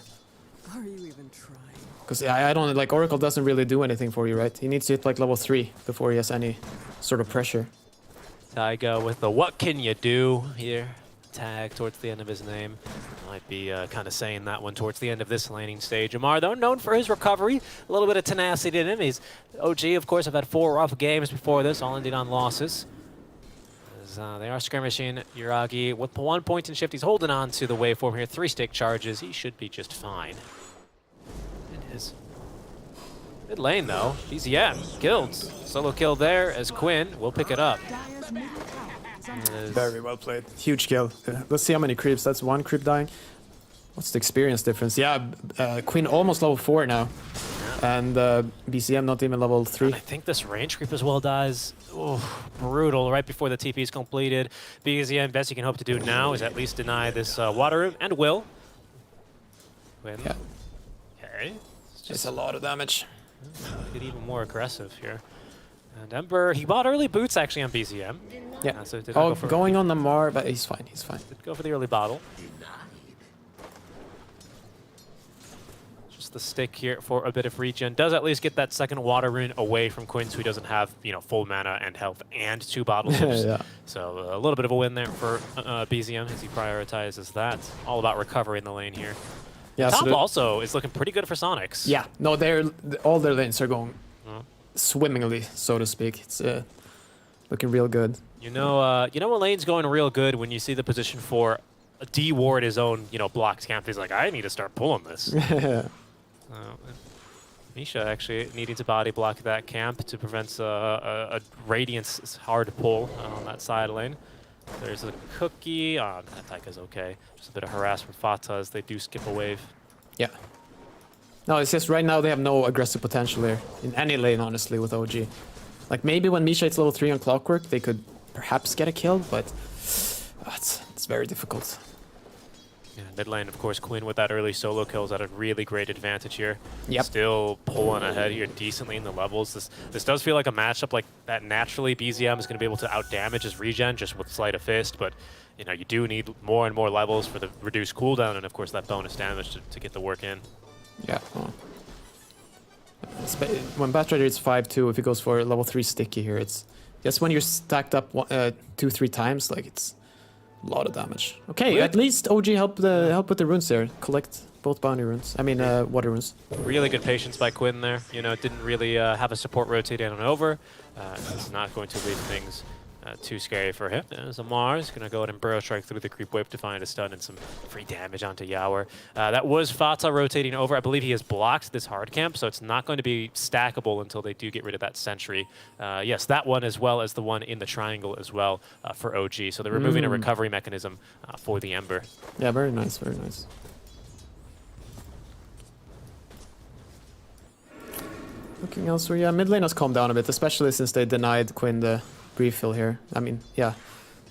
Are you even trying? Because I don't, like, Oracle doesn't really do anything for you, right? He needs to hit, like, level 3 before he has any sort of pressure. Taiga with the what can you do here. Tag towards the end of his name. Might be kind of saying that one towards the end of this laning stage. Amar, though, known for his recovery, a little bit of tenacity in him. He's OG, of course, have had 4 rough games before this, all ended on losses. As, they are skirmishing Yuragi with 1 point in shift. He's holding on to the waveform here. 3 stick charges. He should be just fine. It is. Mid lane, though. BZM killed. Solo kill there as Quinn will pick it up. Very well played. Huge kill. Let's see how many creeps. That's 1 creep dying. What's the experience difference? Yeah, Quinn almost level 4 now. And BCM not even level 3. And I think this range creep as well dies. Ooh, brutal. Right before the TP is completed. BZM, best you can hope to do now is at least deny this water room, and will. Quinn. Yeah. Okay. It's a lot of damage. Get even more aggressive here. And Ember, he bought early boots actually on BZM. Yeah. So going on the Mar, but he's fine, he's fine. Did go for the early bottle. Just the stick here for a bit of regen. Does at least get that second water rune away from Quinn, so he doesn't have, full mana and health and 2 bottles. Yeah. So a little bit of a win there for BZM as he prioritizes that. All about recovery in the lane here. Yeah, Top so also is looking pretty good for Sonics. Yeah, no, all their lanes are going swimmingly, so to speak. It's looking real good. You know what lane's going real good when you see the position for D-Ward his own, blocked camp. He's like, I need to start pulling this. Misha actually needing to body block that camp to prevent a Radiance hard pull on that side lane. There's a cookie. That Taika's okay. Just a bit of harass from Fata as they do skip a wave. Yeah. No, it's just right now they have no aggressive potential here in any lane, honestly, with OG. Like, maybe when Misha hits level 3 on Clockwork, they could perhaps get a kill, but it's very difficult. Yeah, mid lane, of course, Quinn with that early solo kill is at a really great advantage here. Yep. Still pulling ahead here decently in the levels. This does feel like a matchup like that naturally BZM is going to be able to outdamage his regen just with Sleight of Fist, but you do need more and more levels for the reduced cooldown and, of course, that bonus damage to get the work in. Yeah. When Batrider is 5-2, if he goes for level 3 sticky here, it's just when you're stacked up 2-3 times, like, it's a lot of damage. Okay, at least OG help with the runes there. Collect both bounty runes. I mean, water runes. Really good patience by Quinn there. Didn't really have a support rotate on over. It's not going to leave things too scary for him. There's Amar is going to go ahead and Burrow Strike through the creep wave to find a stun and some free damage onto Yawer. That was Fata rotating over. I believe he has blocked this hard camp, so it's not going to be stackable until they do get rid of that sentry. Yes, that one as well as the one in the triangle as well for OG. So they're removing a recovery mechanism for the Ember. Yeah, very nice, very nice. Looking elsewhere, yeah, mid lane has calmed down a bit, especially since they denied Quinn the refill here. I mean, yeah,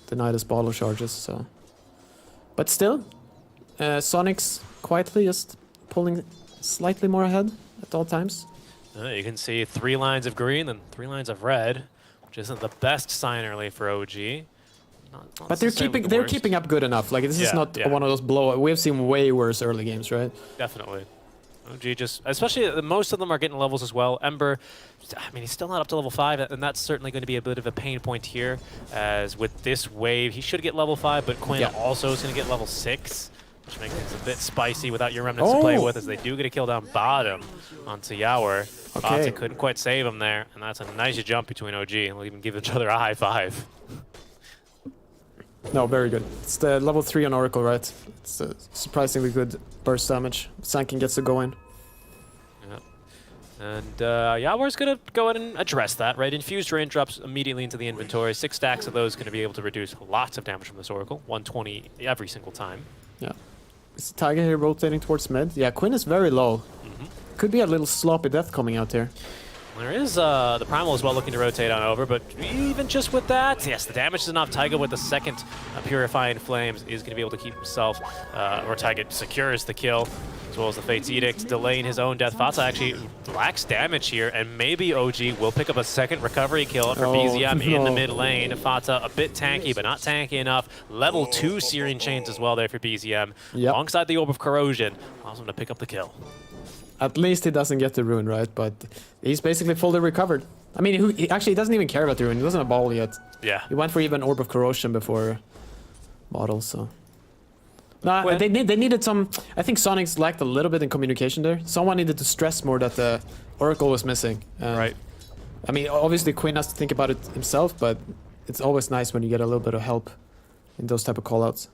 denied his bottle charges, so. But still, Sonics quietly just pulling slightly more ahead at all times. You can see 3 lines of green and 3 lines of red, which isn't the best sign early for OG. not But they're necessarily the they're worst. keeping up good enough. Like this is Yeah, not yeah. one of those blow. We've seen way worse early games, right? Definitely. OG just, especially most of them are getting levels as well. Ember, I mean, he's still not up to level 5, and that's certainly going to be a bit of a pain point here. As with this wave, he should get level 5, but Quinn also is going to get level 6, which makes things a bit spicy without your remnants to play with, as they do get a kill down bottom onto Yawer. Okay. Fata couldn't quite save him there, and that's a nice jump between OG, and they'll even give each other a high five. No, very good. It's the level 3 on Oracle, right? It's surprisingly good burst damage. Sankin gets to go in. And Yawer's going to go ahead and address that, right? Infused raindrops immediately into the inventory. 6 stacks of those going to be able to reduce lots of damage from this Oracle. 120 every single time. Yeah. Is Tiger here rotating towards mid? Yeah, Quinn is very low. Could be a little sloppy death coming out here. There is the Primal as well looking to rotate on over, but even just with that, yes, the damage is enough. Taiga with the second Purifying Flames is going to be able to keep himself, or Taiga secures the kill, as well as the Fate's Edict, delaying his own death. Fata actually lacks damage here, and maybe OG will pick up a second recovery kill for BZM in the mid lane. Fata a bit tanky, but not tanky enough. Level 2 Searing Chains as well there for BZM. Alongside the Orb of Corrosion, allows him to pick up the kill. At least he doesn't get the rune, right? But he's basically fully recovered. I mean, he actually doesn't even care about the rune. He doesn't have ball yet. Yeah. He went for even Orb of Corrosion before Bottle, so... No, they needed some... I think Sonics lacked a little bit in communication there. Someone needed to stress more that the Oracle was missing. Right. I mean, obviously Quinn has to think about it himself, but it's always nice when you get a little bit of help in those type of callouts.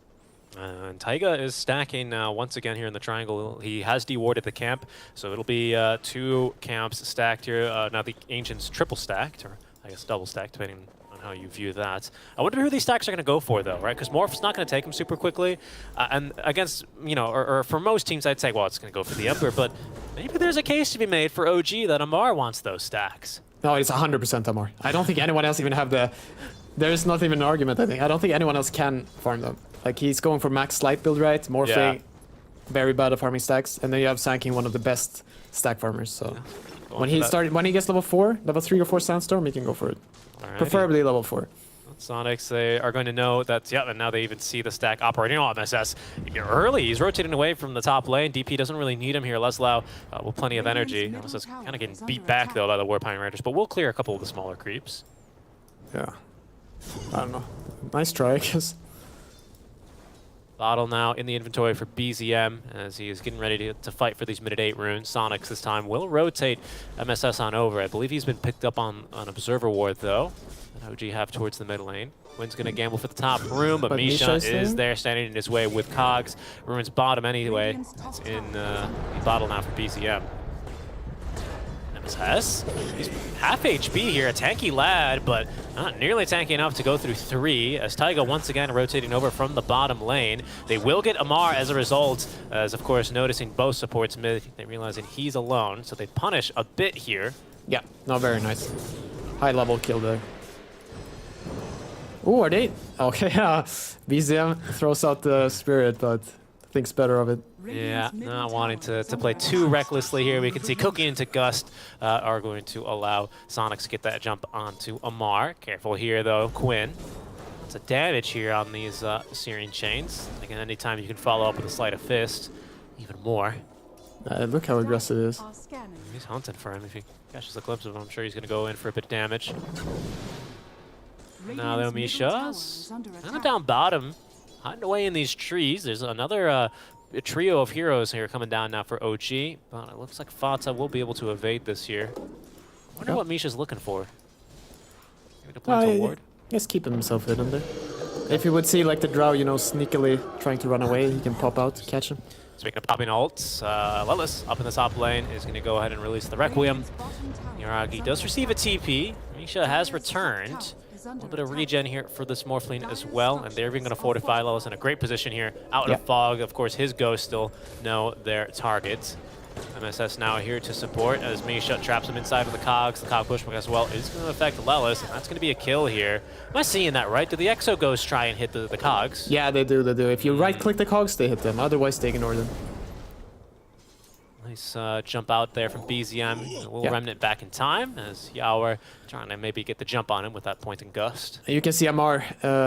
And Taiga is stacking now once again here in the triangle. He has dewarded the camp, so it'll be 2 camps stacked here. Now the Ancients triple stacked, or I guess double stacked, depending on how you view that. I wonder who these stacks are going to go for, though, right? Because Morph's not going to take them super quickly. And against, you know, or for most teams, I'd say, well, it's going to go for the Ember, but maybe there's a case to be made for OG that Amar wants those stacks. No, it's 100% Amar. I don't think anyone else even have the... There's not even an argument, I think. I don't think anyone else can farm them. Like, he's going for max slight build, right? Morphe, very bad at farming stacks. And then you have Sanking, one of the best stack farmers, so... When he gets level 4, level 3 or 4 Sandstorm, he can go for it. Alrighty. Preferably level 4. Sonics, they are going to know that, and now they even see the stack operating on MSS early. He's rotating away from the top lane. DP doesn't really need him here. Leslau with plenty of energy. MSS kind of getting beat back, though, by the Warpine Raiders, but we'll clear a couple of the smaller creeps. Yeah. I don't know. Nice try, I guess. Bottle now in the inventory for BZM as he is getting ready to fight for these mid 8 runes. Sonics this time will rotate MSS on over. I believe he's been picked up on Observer Ward, though. And OG have towards the mid lane. Quinn's going to gamble for the top room, but Misha is there standing in his way with Cogs. Rune's bottom anyway. It's in the Bottle now for BZM. MSS, he's half HP here, a tanky lad, but not nearly tanky enough to go through 3, as Taiga once again rotating over from the bottom lane. They will get Amar as a result, as of course noticing both supports mid, they realizing he's alone, so they punish a bit here. Yeah, not very nice. High level kill there. Ooh, are they? Okay, yeah. BZM throws out the spirit, but thinks better of it. Yeah, not wanting to play too recklessly here. We can see Cookie into Gust are going to allow Sonics to get that jump onto Amar. Careful here, though, Quinn. Lots of damage here on these Searing Chains. Again, anytime you can follow up with a Sleight of Fist, even more. Look how aggressive it is. He's hunting for him. If he catches a glimpse of him, I'm sure he's going to go in for a bit of damage. Now, though, Misha's kind of down bottom, hiding away in these trees. There's another a trio of heroes here coming down now for OG, but it looks like Fata will be able to evade this here. I wonder what Misha's looking for. Maybe to plant a ward? Just keep himself hidden there. If you would see like the Drow, you know, sneakily trying to run away, he can pop out, catch him. Speaking of popping ults, Lelis up in the top lane is going to go ahead and release the Requiem. Niragi does receive a TP. Misha has returned. A little bit of regen here for this Morphling as well, and they're even going to fortify Lelis in a great position here. Out of fog, of course, his ghosts still know their targets. MSS now here to support as Misha traps him inside of the Cogs. The Cog pushback as well is going to affect Lelis, and that's going to be a kill here. Am I seeing that right? Do the Exo Ghosts try and hit the Cogs? Yeah, they do, they do. If you right-click the Cogs, they hit them. Otherwise, they ignore them. Nice jump out there from BZM. A little Yeah. remnant back in time as Yawer trying to maybe get the jump on him with that point and gust. You can see Amar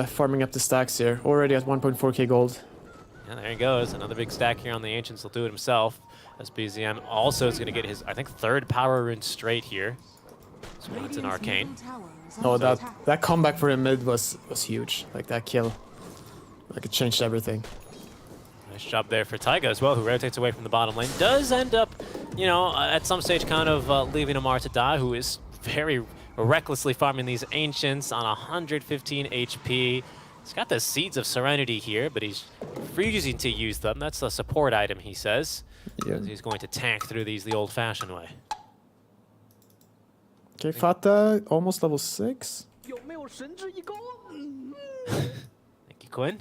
farming up the stacks here, already at 1.4k gold. Yeah, there he goes. Another big stack here on the Ancients. He'll do it himself. As BZM also is going to get his, I think, 3rd power rune straight here. So that's an Arcane. Oh, that comeback for him mid was huge. Like that kill. Like it changed everything. Nice job there for Taiga as well, who rotates away from the bottom lane. Does end up, you know, at some stage kind of leaving Amar to die, who is very recklessly farming these Ancients on 115 HP. He's got the Seeds of Serenity here, but he's refusing to use them. That's a support item, he says. Yeah. He's going to tank through these the old-fashioned way. Okay, Fata, almost level 6. Thank you, Quinn.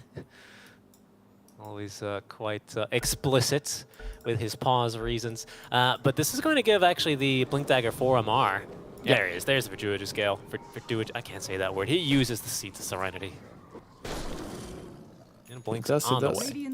Always quite explicit with his pause reasons. But this is going to give actually the Blink Dagger for Amar. Yeah. There he is. There's the Verduage's Gale. I can't say that word. He uses the Seeds of Serenity. And Blink's on the way.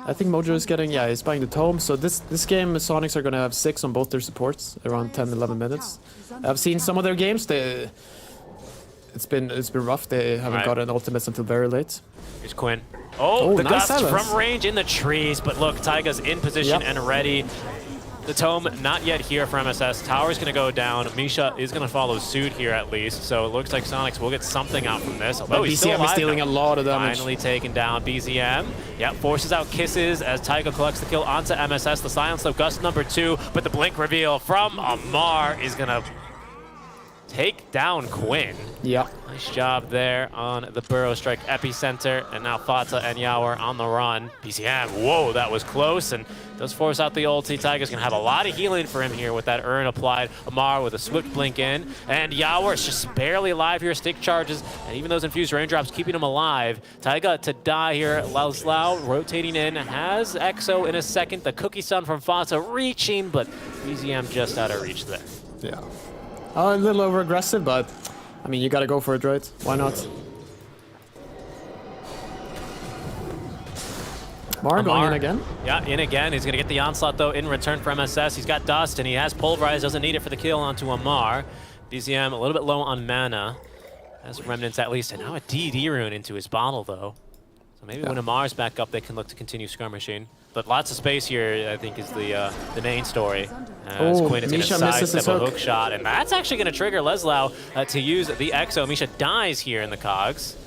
I think Mojo is getting, yeah, he's buying the Tome. So this game, Sonics are going to have 6 on both their supports, around 10-11 minutes. I've seen some of their games. It's been rough. They haven't gotten ultimates until very late. Here's Quinn. Oh, the nice gust silence. from range in the trees. But look, Taiga's in position and ready. The Tome not yet here for MSS. Tower's going to go down. Misha is going to follow suit here at least. So it looks like Sonics will get something out from this. Although he's still BZM is dealing now. a lot of damage. Finally taken down BZM. Yep, forces out Kisses as Taiga collects the kill onto MSS. The Silence of Gust number 2. But the Blink reveal from Amar is going to take down Quinn. Yeah. Nice job there on the Burrow Strike epicenter. And now Fata and Yawer on the run. BZM, whoa, that was close. And does force out the ulti. Taiga's going to have a lot of healing for him here with that Urn applied. Amar with a swift blink in. And Yawer is just barely alive here. Stick charges. And even those infused raindrops keeping him alive. Taiga to die here. Lalslao rotating in. Has Exo in a second. The Cookie Sun from Fata reaching. But BZM just out of reach there. Yeah. A little over aggressive, but I mean, you gotta go for it, right? Why not? Amar going in again? Yeah, in again. He's going to get the onslaught, though, in return for MSS. He's got Dust, and he has Pulverize. Doesn't need it for the kill onto Amar. BZM a little bit low on mana. Has Remnants at least, and now a DD rune into his bottle, though. So maybe when Amar's back up, they can look to continue skirmishing. But lots of space here, I think, is the main story. As Quinn is going to sidestep a hook shot, and that's actually going to trigger Lalslao to use the Exo. Misha dies here in the cogs.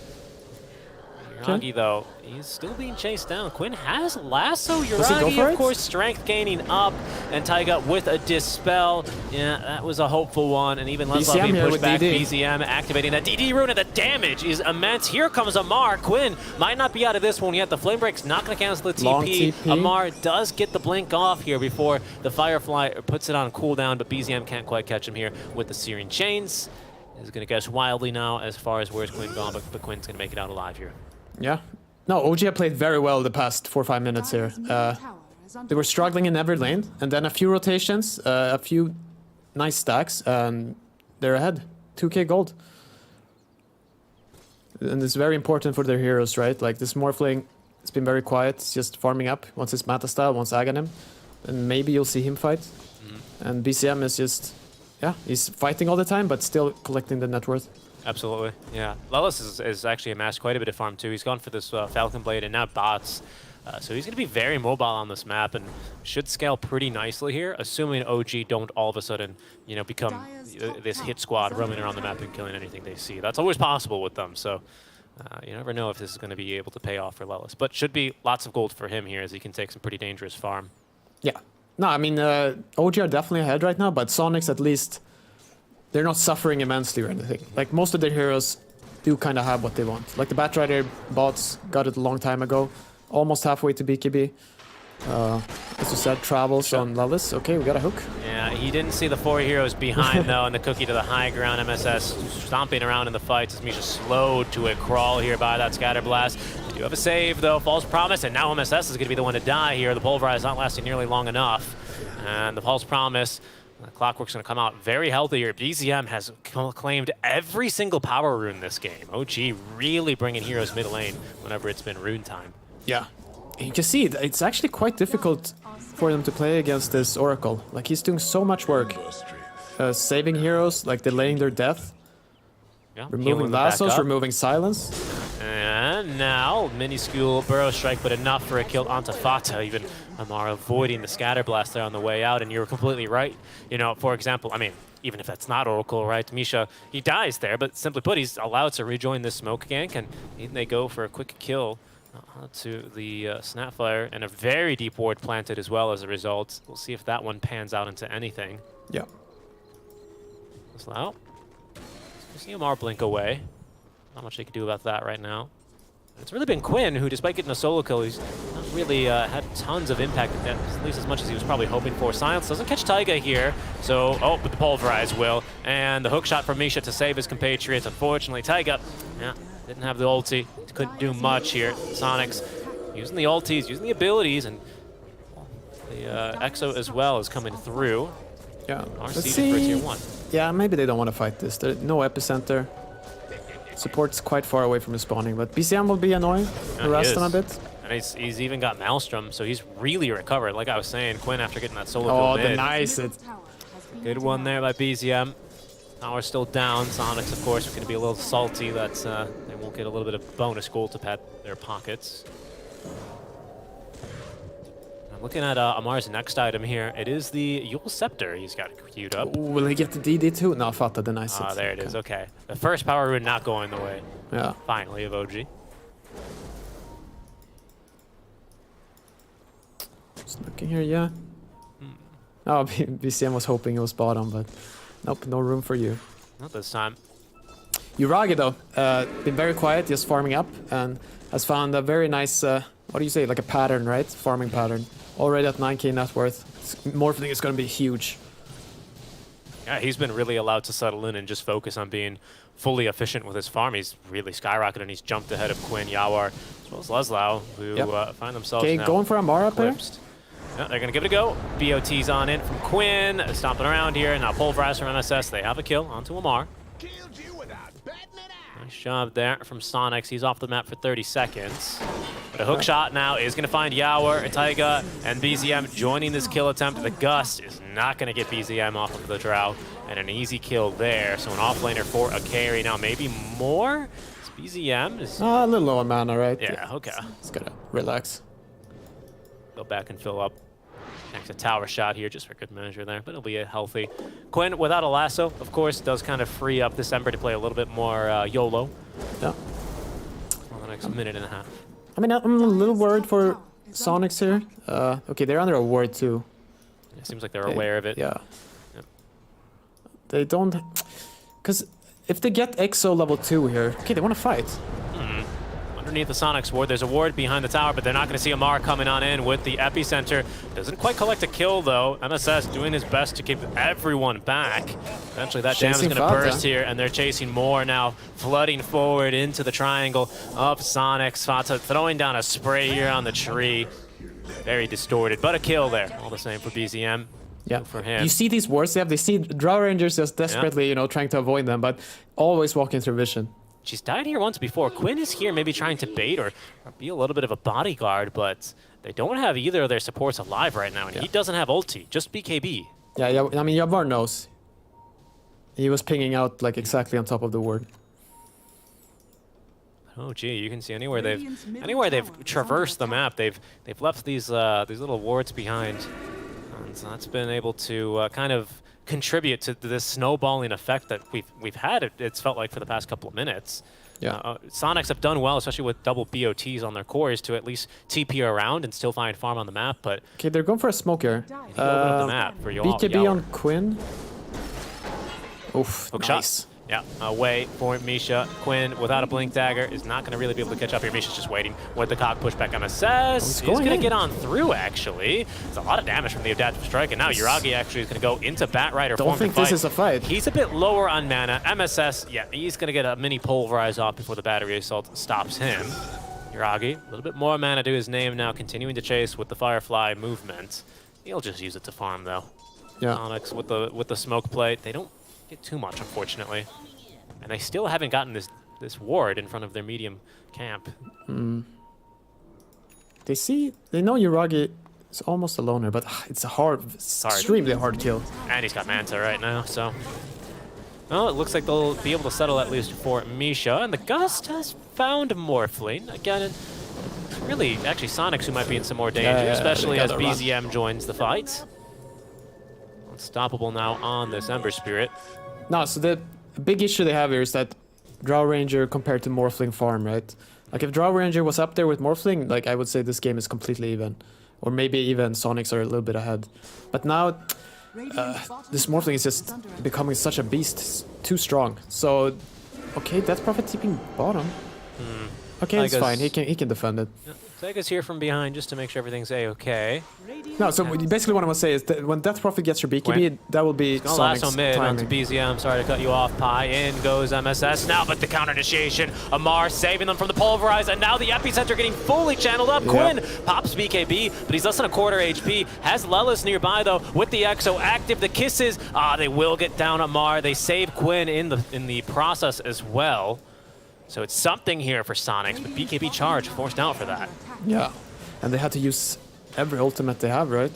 Yuragi, though, he's still being chased down. Quinn has lasso. Yuragi, of course, strength gaining up, and Taiga with a dispel. Yeah, that was a hopeful one, and even Lalslao being pushed back. BZM activating that DD rune, and the damage is immense. Here comes Amar. Quinn might not be out of this one yet. The Flame Break's not going to cancel the TP. Amar does get the blink off here before the Firefly puts it on cooldown, but BZM can't quite catch him here with the Searing Chains. He's going to guess wildly now as far as where's Quinn gone, but Quinn's going to make it out alive here. Yeah. No, OG played very well the past 4 or 5 minutes here. They were struggling in every lane, and then a few rotations, a few nice stacks, and they're ahead. 2k gold. And it's very important for their heroes, right? Like this Morphling, it's been very quiet. It's just farming up. Wants his Mata style, wants Aghanim. And maybe you'll see him fight. And BZM is just, yeah, he's fighting all the time, but still collecting the net worth. Absolutely, yeah. Lelis is actually amassed quite a bit of farm too. He's gone for this Falcon Blade and now bots. So he's going to be very mobile on this map and should scale pretty nicely here, assuming OG don't all of a sudden, you know, become this hit squad roaming around the map and killing anything they see. That's always possible with them, so you never know if this is going to be able to pay off for Lelis. But should be lots of gold for him here as he can take some pretty dangerous farm. Yeah. No, I mean, OG are definitely ahead right now, but Sonics at least, they're not suffering immensely or anything. Like, most of their heroes do kind of have what they want. Like, the Batrider bots got it a long time ago, almost halfway to BKB. As you said, travels on Lelis. Okay, we got a hook. Yeah, he didn't see the 4 heroes behind, though, and the cookie to the high ground. MSS stomping around in the fights as Misha slowed to a crawl here by that Scatter Blast. They do have a save, though, False Promise, and now MSS is going to be the one to die here. The Pulverize not lasting nearly long enough. And the False Promise, the Clockwork's going to come out very healthy here. BZM has claimed every single power rune this game. OG really bringing heroes mid lane whenever it's been rune time. Yeah. You can see it's actually quite difficult for them to play against this Oracle. Like, he's doing so much work. Saving heroes, like delaying their death. Yeah, Removing lassos, removing silence. And now, minuscule burrow strike, but enough for a kill onto Fata. Even Amar avoiding the scatter blast there on the way out, and you're completely right. You know, for example, I mean, even if that's not Oracle, right? Misha, he dies there, but simply put, he's allowed to rejoin this smoke gank, and they go for a quick kill to the Snapfire, and a very deep ward planted as well as a result. We'll see if that one pans out into anything. Yeah. Slow. See Amar blink away. Not much they can do about that right now. It's really been Quinn who, despite getting a solo kill, he's not really had tons of impact, at least as much as he was probably hoping for. Silence doesn't catch Taiga here, so, but the Pulverize will. And the hook shot from Misha to save his compatriots. Unfortunately, Taiga, yeah, didn't have the ulti, couldn't do much here. Sonics using the ultis, using the abilities, and the Exo as well is coming through. Yeah, let's see. For tier 1. Yeah, maybe they don't want to fight this. There's no epicenter. Support's quite far away from the spawning, but BCM will be annoying. Harass them a bit. And he's even got Maelstrom, so he's really recovered. Like I was saying, Quinn after getting that solo kill mid. The nice. Good one there by BZM. Tower's still down. Sonics, of course, are going to be a little salty that they won't get a little bit of bonus gold to pat their pockets. Looking at Amar's next item here, it is the Yule Scepter he's got queued up. Ooh, will he get the DD too? No, Fata denies it. Ah, there it is, okay. The first power rune not going the way. Yeah. Finally, of OG. Just looking here, yeah. Oh, BCM was hoping it was bottom, but nope, no room for you. Not this time. Yuragi, though, been very quiet, just farming up, and has found a very nice, what do you say, like a pattern, right? Farming pattern. Already at 9k net worth. Morphling is going to be huge. Yeah, he's been really allowed to settle in and just focus on being fully efficient with his farm. He's really skyrocketed, and he's jumped ahead of Quinn, Yawar, as well as Leslau, who find themselves now going for Amar up there? Yeah, they're going to give it a go. BOT's on in from Quinn, stomping around here. Now Pulverize from MSS. They have a kill onto Amar. Nice job there from Sonics. He's off the map for 30 seconds. But a hook shot now is going to find Yawar, Taiga, and BZM joining this kill attempt. The Gust is not going to get BZM off of the Drow, and an easy kill there. So an offlaner for a carry. Now maybe more? It's BZM. Is a little low on mana, right? Yeah, okay. It's going to relax. Go back and fill up. Next, a tower shot here just for good measure there, but it'll be healthy. Quinn, without a lasso, of course, does kind of free up this Ember to play a little bit more YOLO. Yeah. For the next minute and a half. I mean, I'm a little worried for Sonics here. Okay, they're under a ward too. It seems like they're aware of it. Yeah. Yep. They don't... Because if they get Exo level 2 here, okay, they want to fight. Underneath the Sonics ward, there's a ward behind the tower, but they're not going to see Amar coming on in with the epicenter. Doesn't quite collect a kill, though. MSS doing his best to keep everyone back. Eventually, that dam is going to burst here, and they're chasing more now, flooding forward into the triangle of Sonics. Fata throwing down a spray here on the tree. Very distorted, but a kill there. All the same for BZM. Yeah, for him. You see these wards they have. They see Drow Rangers just desperately, you know, trying to avoid them, but always walking through vision. She's died here once before. Quinn is here maybe trying to bait or be a little bit of a bodyguard, but they don't have either of their supports alive right now, and he doesn't have ulti, just BKB. Yeah, I mean, Yawar knows. He was pinging out like exactly on top of the ward. Oh gee, you can see anywhere they've traversed the map, they've left these little wards behind, and so that's been able to kind of contribute to this snowballing effect that we've had. It's felt like for the past couple of minutes. Yeah. Sonics have done well, especially with double BOTs on their cores, to at least TP around and still find farm on the map. But okay, they're going for a smoke here. Open up the map for BKB on Quinn. Oof, hook nice. shot. Yeah, away for Misha. Quinn, without a blink dagger, is not going to really be able to catch up here. Misha's just waiting with the cock pushback on Assess. He's going to get on through, actually. It's a lot of damage from the adaptive strike, and now Yuragi actually is going to go into Bat Rider form to fight. Don't think this is a fight. He's a bit lower on mana. MSS, yeah, he's going to get a mini Pulverize off before the battery assault stops him. Yuragi, a little bit more mana to his name now, continuing to chase with the Firefly movement. He'll just use it to farm, though. Yeah. Onyx with the smoke plate. They don't get too much, unfortunately. And they still haven't gotten this ward in front of their medium camp. They know Yuragi It's almost a loner, but it's a hard, extremely hard kill. And he's got Manta right now, so... Well, it looks like they'll be able to settle at least for Misha, and the Gust has found Morphling. Again, really, actually Sonics who might be in some more danger, especially as BZM joins the fight. Unstoppable now on this Ember Spirit. No, so the big issue they have here is that Drow Ranger compared to Morphling farm, right? Like if Drow Ranger was up there with Morphling, like I would say this game is completely even. Or maybe even Sonics are a little bit ahead. But now, this Morphling is just becoming such a beast. It's too strong. So, okay, Death Prophet TPing bottom. Okay, it's fine. He can defend it. Zega's here from behind just to make sure everything's a-okay. No, so basically what I want to say is that when Death Prophet gets your BKB, that will be Sonic's Lasso mid timing. onto BZM. Sorry to cut you off, Pi. In goes MSS now, but the counter initiation. Amar saving them from the Pulverize, and now the Epicenter getting fully channeled up. Quinn pops BKB, but he's less than a quarter HP. Has Lelis nearby, though, with the Exo active. The kisses, they will get down Amar. They save Quinn in the process as well. So it's something here for Sonics, but BKB charge forced out for that. Yeah, and they had to use every ultimate they have, right?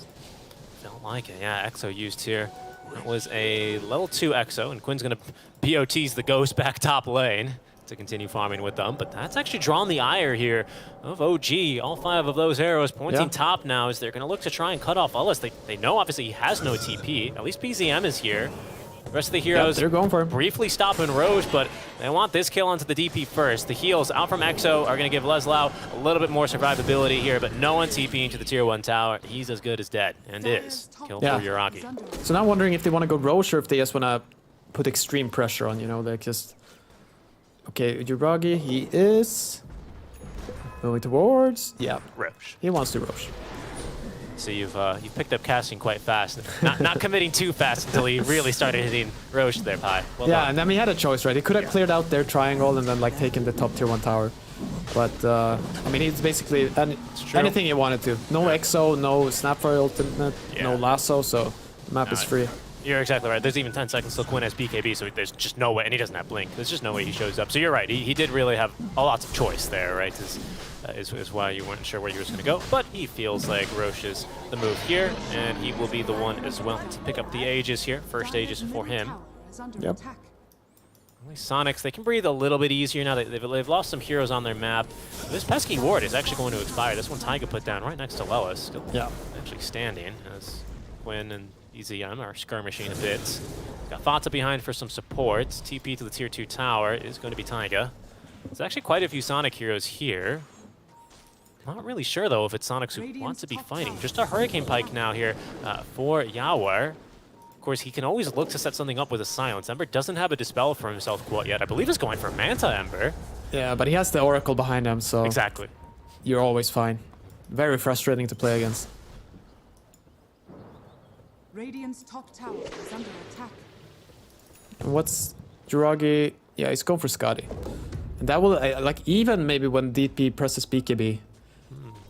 Don't like it. Yeah, Exo used here. That was a level 2 Exo, and Quinn's going to BOT's the Ghost back top lane to continue farming with them. But that's actually drawn the ire here of OG. All 5 of those arrows pointing top now as they're going to look to try and cut off Ellis. They know obviously he has no TP. At least BZM is here. The rest of the heroes they're going for him. Briefly stopping Roche, but they want this kill onto the DP first. The heals out from Exo are going to give Leslau a little bit more survivability here, but no one TPing to the tier 1 tower. He's as good as dead, and is. Kill for Yuragi. So now I'm wondering if they want to go Roche or if they just want to put extreme pressure on, you know, like just... Okay, Yuragi, he is... going towards... Yeah, Roche. He wants to Roche. So you've picked up casting quite fast, not committing too fast until he really started hitting Roche there, Pi. Well done. And then he had a choice, right? He could have cleared out their triangle and then like taken the top tier 1 tower. But I mean, it's basically anything he wanted to. No Exo, no Snapfire ultimate, no Lasso, so the map is free. You're exactly right. There's even 10 seconds till Quinn has BKB, so there's just no way, and he doesn't have Blink. There's just no way he shows up. So you're right. He did really have a lot of choice there, right? Is why you weren't sure where he was going to go. But he feels like Roche is the move here, and he will be the one as well to pick up the Aegis here. First Aegis for him. Yep. Only Sonics, they can breathe a little bit easier now. They've lost some heroes on their map. This pesky ward is actually going to expire. This one Taiga put down right next to Lelis. Still actually standing as Quinn and BZM are skirmishing a bit. Got Fata behind for some support. TP to the tier 2 tower is going to be Taiga. There's actually quite a few Sonic heroes here. Not really sure, though, if it's Sonics who wants to be fighting. Just a Hurricane Pike now here for Yawar. Of course, he can always look to set something up with a Silence. Ember doesn't have a Dispel for himself quite yet. I believe he's going for Manta Ember. Yeah, but he has the Oracle behind him, so... Exactly. You're always fine. Very frustrating to play against. Radiant's top tower is under attack. And what's Yuragi? Yeah, he's going for Skadi. And that will, like, even maybe when DP presses BKB,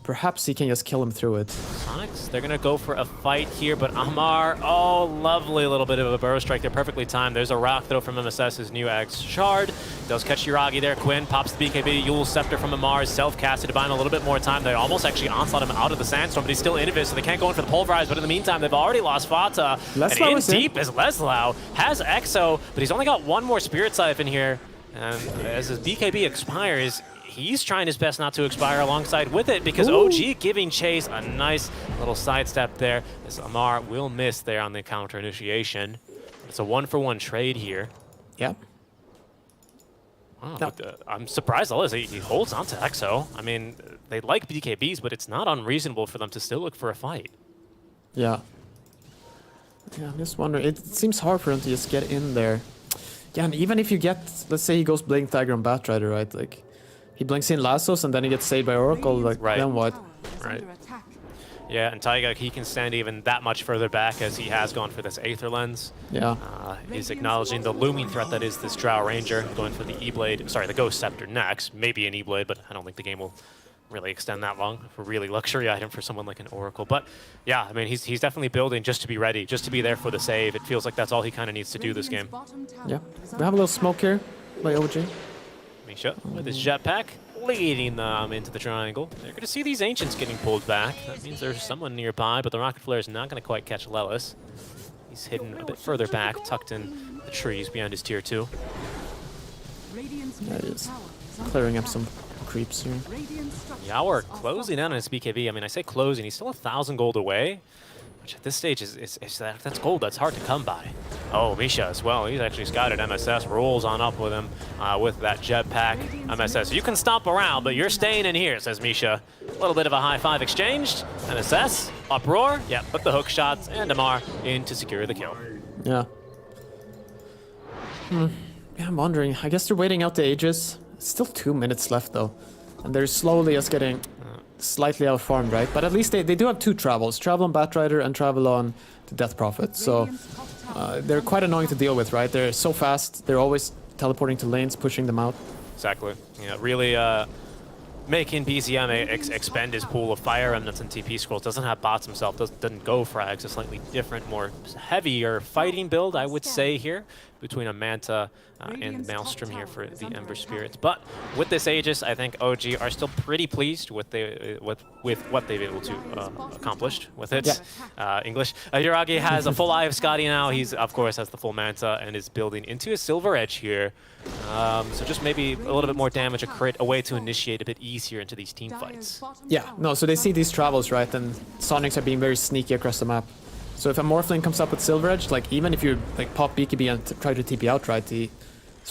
perhaps he can just kill him through it. Sonics, they're going to go for a fight here, but Amar, oh, lovely little bit of a burrow strike. They're perfectly timed. There's a rock throw from MSS, his new Axe Shard. Does catch Yuragi there. Quinn pops the BKB. Yule Scepter from Amar, self-casted to buy him a little bit more time. They almost actually onslaught him out of the Sandstorm, but he's still Innovis, so they can't go in for the Pulverize. But in the meantime, they've already lost Fata. And in deep as Leslau has Exo, but he's only got one more Spirit Siphon here. And as his BKB expires, he's trying his best not to expire alongside with it because OG giving Chase a nice little sidestep there. As Amar will miss there on the counter initiation. It's a 1-for-1 trade here. Yep. Wow, but, I'm surprised he holds on to Exo. I mean, they like BKBs, but it's not unreasonable for them to still look for a fight. Yeah. Yeah, I'm just wondering. It seems hard for him to just get in there. Yeah, and even if you get, let's say he goes Blink Tiger on Batrider, right? Like, he blinks in Lassos and then he gets saved by Oracle, like, then what? Right. Yeah, and Taiga, he can stand even that much further back as he has gone for this Aether Lens. Yeah. He's acknowledging the looming threat that is this Drow Ranger, going for the E-Blade, sorry, the Ghost Scepter next. Maybe an E-Blade, but I don't think the game will really extend that long for a really luxury item for someone like an Oracle. But yeah, I mean, he's definitely building just to be ready, just to be there for the save. It feels like that's all he kind of needs to do this game. Yeah. We have a little smoke here by OG. Misha with his jetpack. leading them into the triangle. They're going to see these Ancients getting pulled back. That means there's someone nearby, but the Rocket Flare is not going to quite catch Lelis. He's hidden a bit further back, tucked in the trees behind his tier 2. Yeah, just clearing up some creeps here. Yawar closing down on his BKB. I mean, I say closing, he's still 1,000 gold away, which at this stage is that's gold that's hard to come by. Oh, Misha as well. He's actually scouted MSS, rolls on up with him with that jetpack. MSS, you can stomp around, but you're staying in here, says Misha. A little bit of a high five exchanged. MSS, uproar, yeah, put the hook shots, and Damar in to secure the kill. Yeah. Yeah, I'm wondering. I guess they're waiting out the Aegis. Still 2 minutes left though. And they're slowly just getting slightly outfarmed, right? But at least they do have 2 travels. Travel on Batrider and travel on the Death Prophet. So they're quite annoying to deal with, right? They're so fast. They're always teleporting to lanes, pushing them out. Exactly. Yeah, really making BZM expend his pool of Fire Remnants and TP Scrolls. Doesn't have bots himself, doesn't go frags. A slightly different, more heavier fighting build, I would say here, between a Manta and Maelstrom here for the Ember Spirits. But with this Aegis, I think OG are still pretty pleased with what they've been able to accomplish with it. Yeah. English. Yuragi has a full Eye of Scotty now. He's, of course, has the full Manta and is building into his Silver Edge here. So just maybe a little bit more damage, a crit, a way to initiate a bit easier into these team fights. Yeah, no, so they see these travels, right? And Sonics are being very sneaky across the map. So if a Morphling comes up with Silver Edge, like even if you like pop BKB and try to TP out, right, he's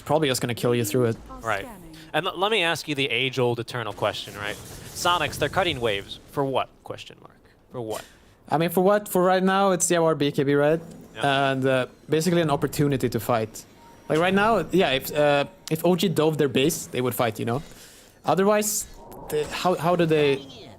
probably just gonna kill you through it. Right. And let me ask you the age-old eternal question, right? Sonics, they're cutting waves. For what? Question mark. For what? I mean, for what? For right now, it's the Yawar BKB, right? Yeah. And basically an opportunity to fight. Like right now, yeah, if OG dove their base, they would fight, you know? Otherwise,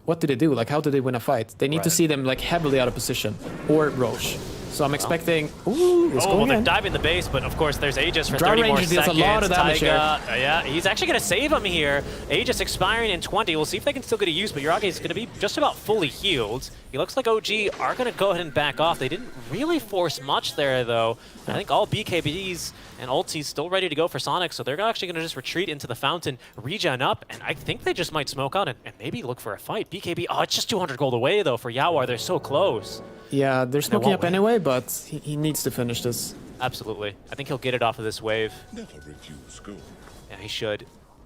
what do they do? Like, how do they win a fight? They need to see them, like, heavily out of position. Or Roche. So I'm expecting... Ooh, well, they're diving the base, but of course there's Aegis for 30 more seconds. Deals a lot of damage here. Yeah, he's actually going to save him here. Aegis expiring in 20. We'll see if they can still get a use, but Yuragi is going to be just about fully healed. He looks like OG are going to go ahead and back off. They didn't really force much there, though. I think all BKBs and ultis still ready to go for Sonic, so they're actually going to just retreat into the fountain, regen up, and I think they just might smoke out and maybe look for a fight. BKB, oh, it's just 200 gold away, though, for Yawar. They're so close. Yeah, they're smoking up anyway, but he needs to finish this. Absolutely. I think he'll get it off of this wave. Never refuse gold. Yeah, he should.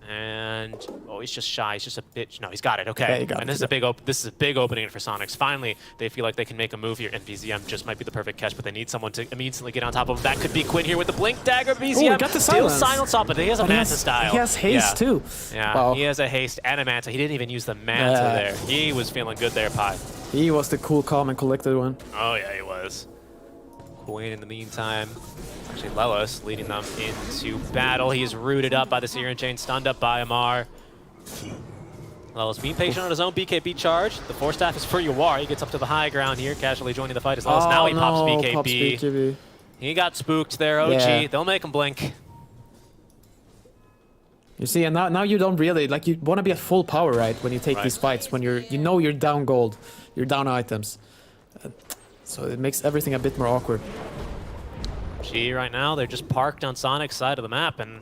And oh, he's just shy. He's just a bit. No, he's got it. Okay. Yeah, he got and this is a big opening for Sonics. Finally, they feel like they can make a move here, and BZM just might be the perfect catch. But they need someone to immediately get on top of him. That could be Quinn here with the blink dagger. BZM got the still silence off, but he has a Manta style. He has haste too. Yeah, wow. He has a haste and a Manta. He didn't even use the Manta there. He was feeling good there, Pi. He was the cool, calm, and collected one. Oh yeah, he was. Quinn in the meantime. Actually, Lelis leading them into battle. He is rooted up by the Searing Chain, stunned up by Amar. Lelis being patient on his own BKB charge. The Force Staff is for Yawar. He gets up to the high ground here, casually joining the fight as Lelis. Now he pops BKB. He got spooked there, OG. Yeah. They'll make him blink. You see, and now you don't really, like, you want to be at full power, right, when you take these fights, when you know you're down gold, you're down items. So it makes everything a bit more awkward. Right now, they're just parked on Sonic's side of the map, and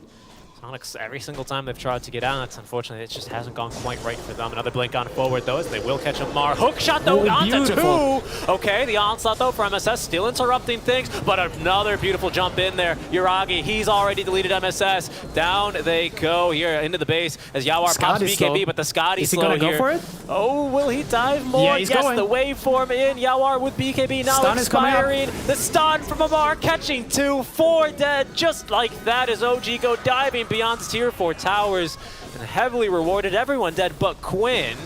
Sonic's, every single time they've tried to get out, unfortunately, it just hasn't gone quite right for them. Another blink on forward, though, as they will catch Amar. Hook shot, though, onto two! Okay, the onslaught, though, for MSS, still interrupting things, but another beautiful jump in there. Yuragi, he's already deleted MSS. Down they go here into the base as Yawar pops BKB, but the Scotty's slow here. Is he gonna go for it? Oh, will he dive more? Yeah, he's going. The waveform in. Yawar with BKB now stun expiring. The stun from Amar catching 2, 4 dead, just like that as OG go diving beyond tier 4 towers and heavily rewarded. Everyone dead but Quinn.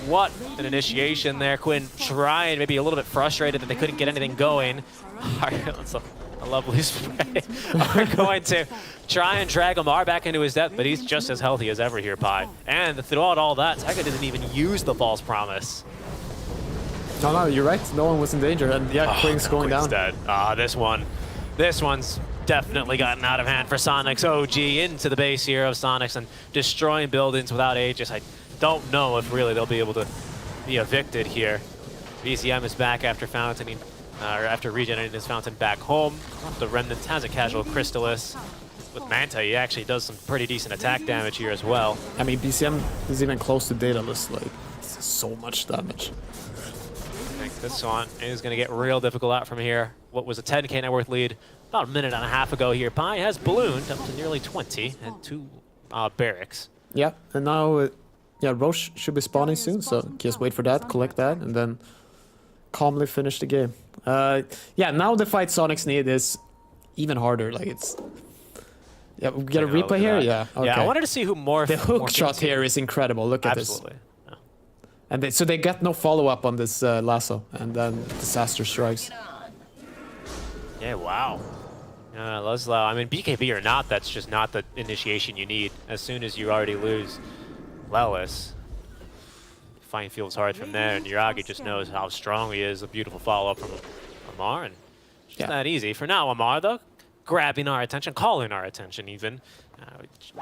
What an initiation there. Quinn trying, maybe a little bit frustrated that they couldn't get anything going. That's a lovely spray. Are going to try and drag Amar back into his death, but he's just as healthy as ever here, Pi. And throughout all that, Taika didn't even use the false promise. No, you're right. No one was in danger, and yeah, Quinn's going down. Dead. This one's definitely gotten out of hand for Sonics. OG into the base here of Sonics and destroying buildings without Aegis. I don't know if really they'll be able to be evicted here. BZM is back after after regenerating his fountain back home. The Remnant has a casual Crystallis. with Manta, he actually does some pretty decent attack damage here as well. I mean, BCM is even close to Daedalus, like, it's so much damage. I think this one is going to get real difficult out from here. What was a 10k net worth lead about a minute and a half ago here. Pi has ballooned up to nearly 20 and 2 barracks. Yeah, and now, yeah, Roche should be spawning soon, so just wait for that, collect that, and then calmly finish the game. Yeah, now the fight Sonics need is even harder. Like, it's... Yeah, we get a replay here? Yeah, okay. Yeah, I wanted to see who more... The hook shot here is incredible. Look at this. Absolutely. Yeah. And so they get no follow-up on this lasso, and then disaster strikes. Yeah, wow. Laszlo, I mean, BKB or not, that's just not the initiation you need. As soon as you already lose Lelis, fight feels hard from there, and Yuragi just knows how strong he is. A beautiful follow-up from Amar, and it's just not easy. For now, Amar, though, grabbing our attention, calling our attention even,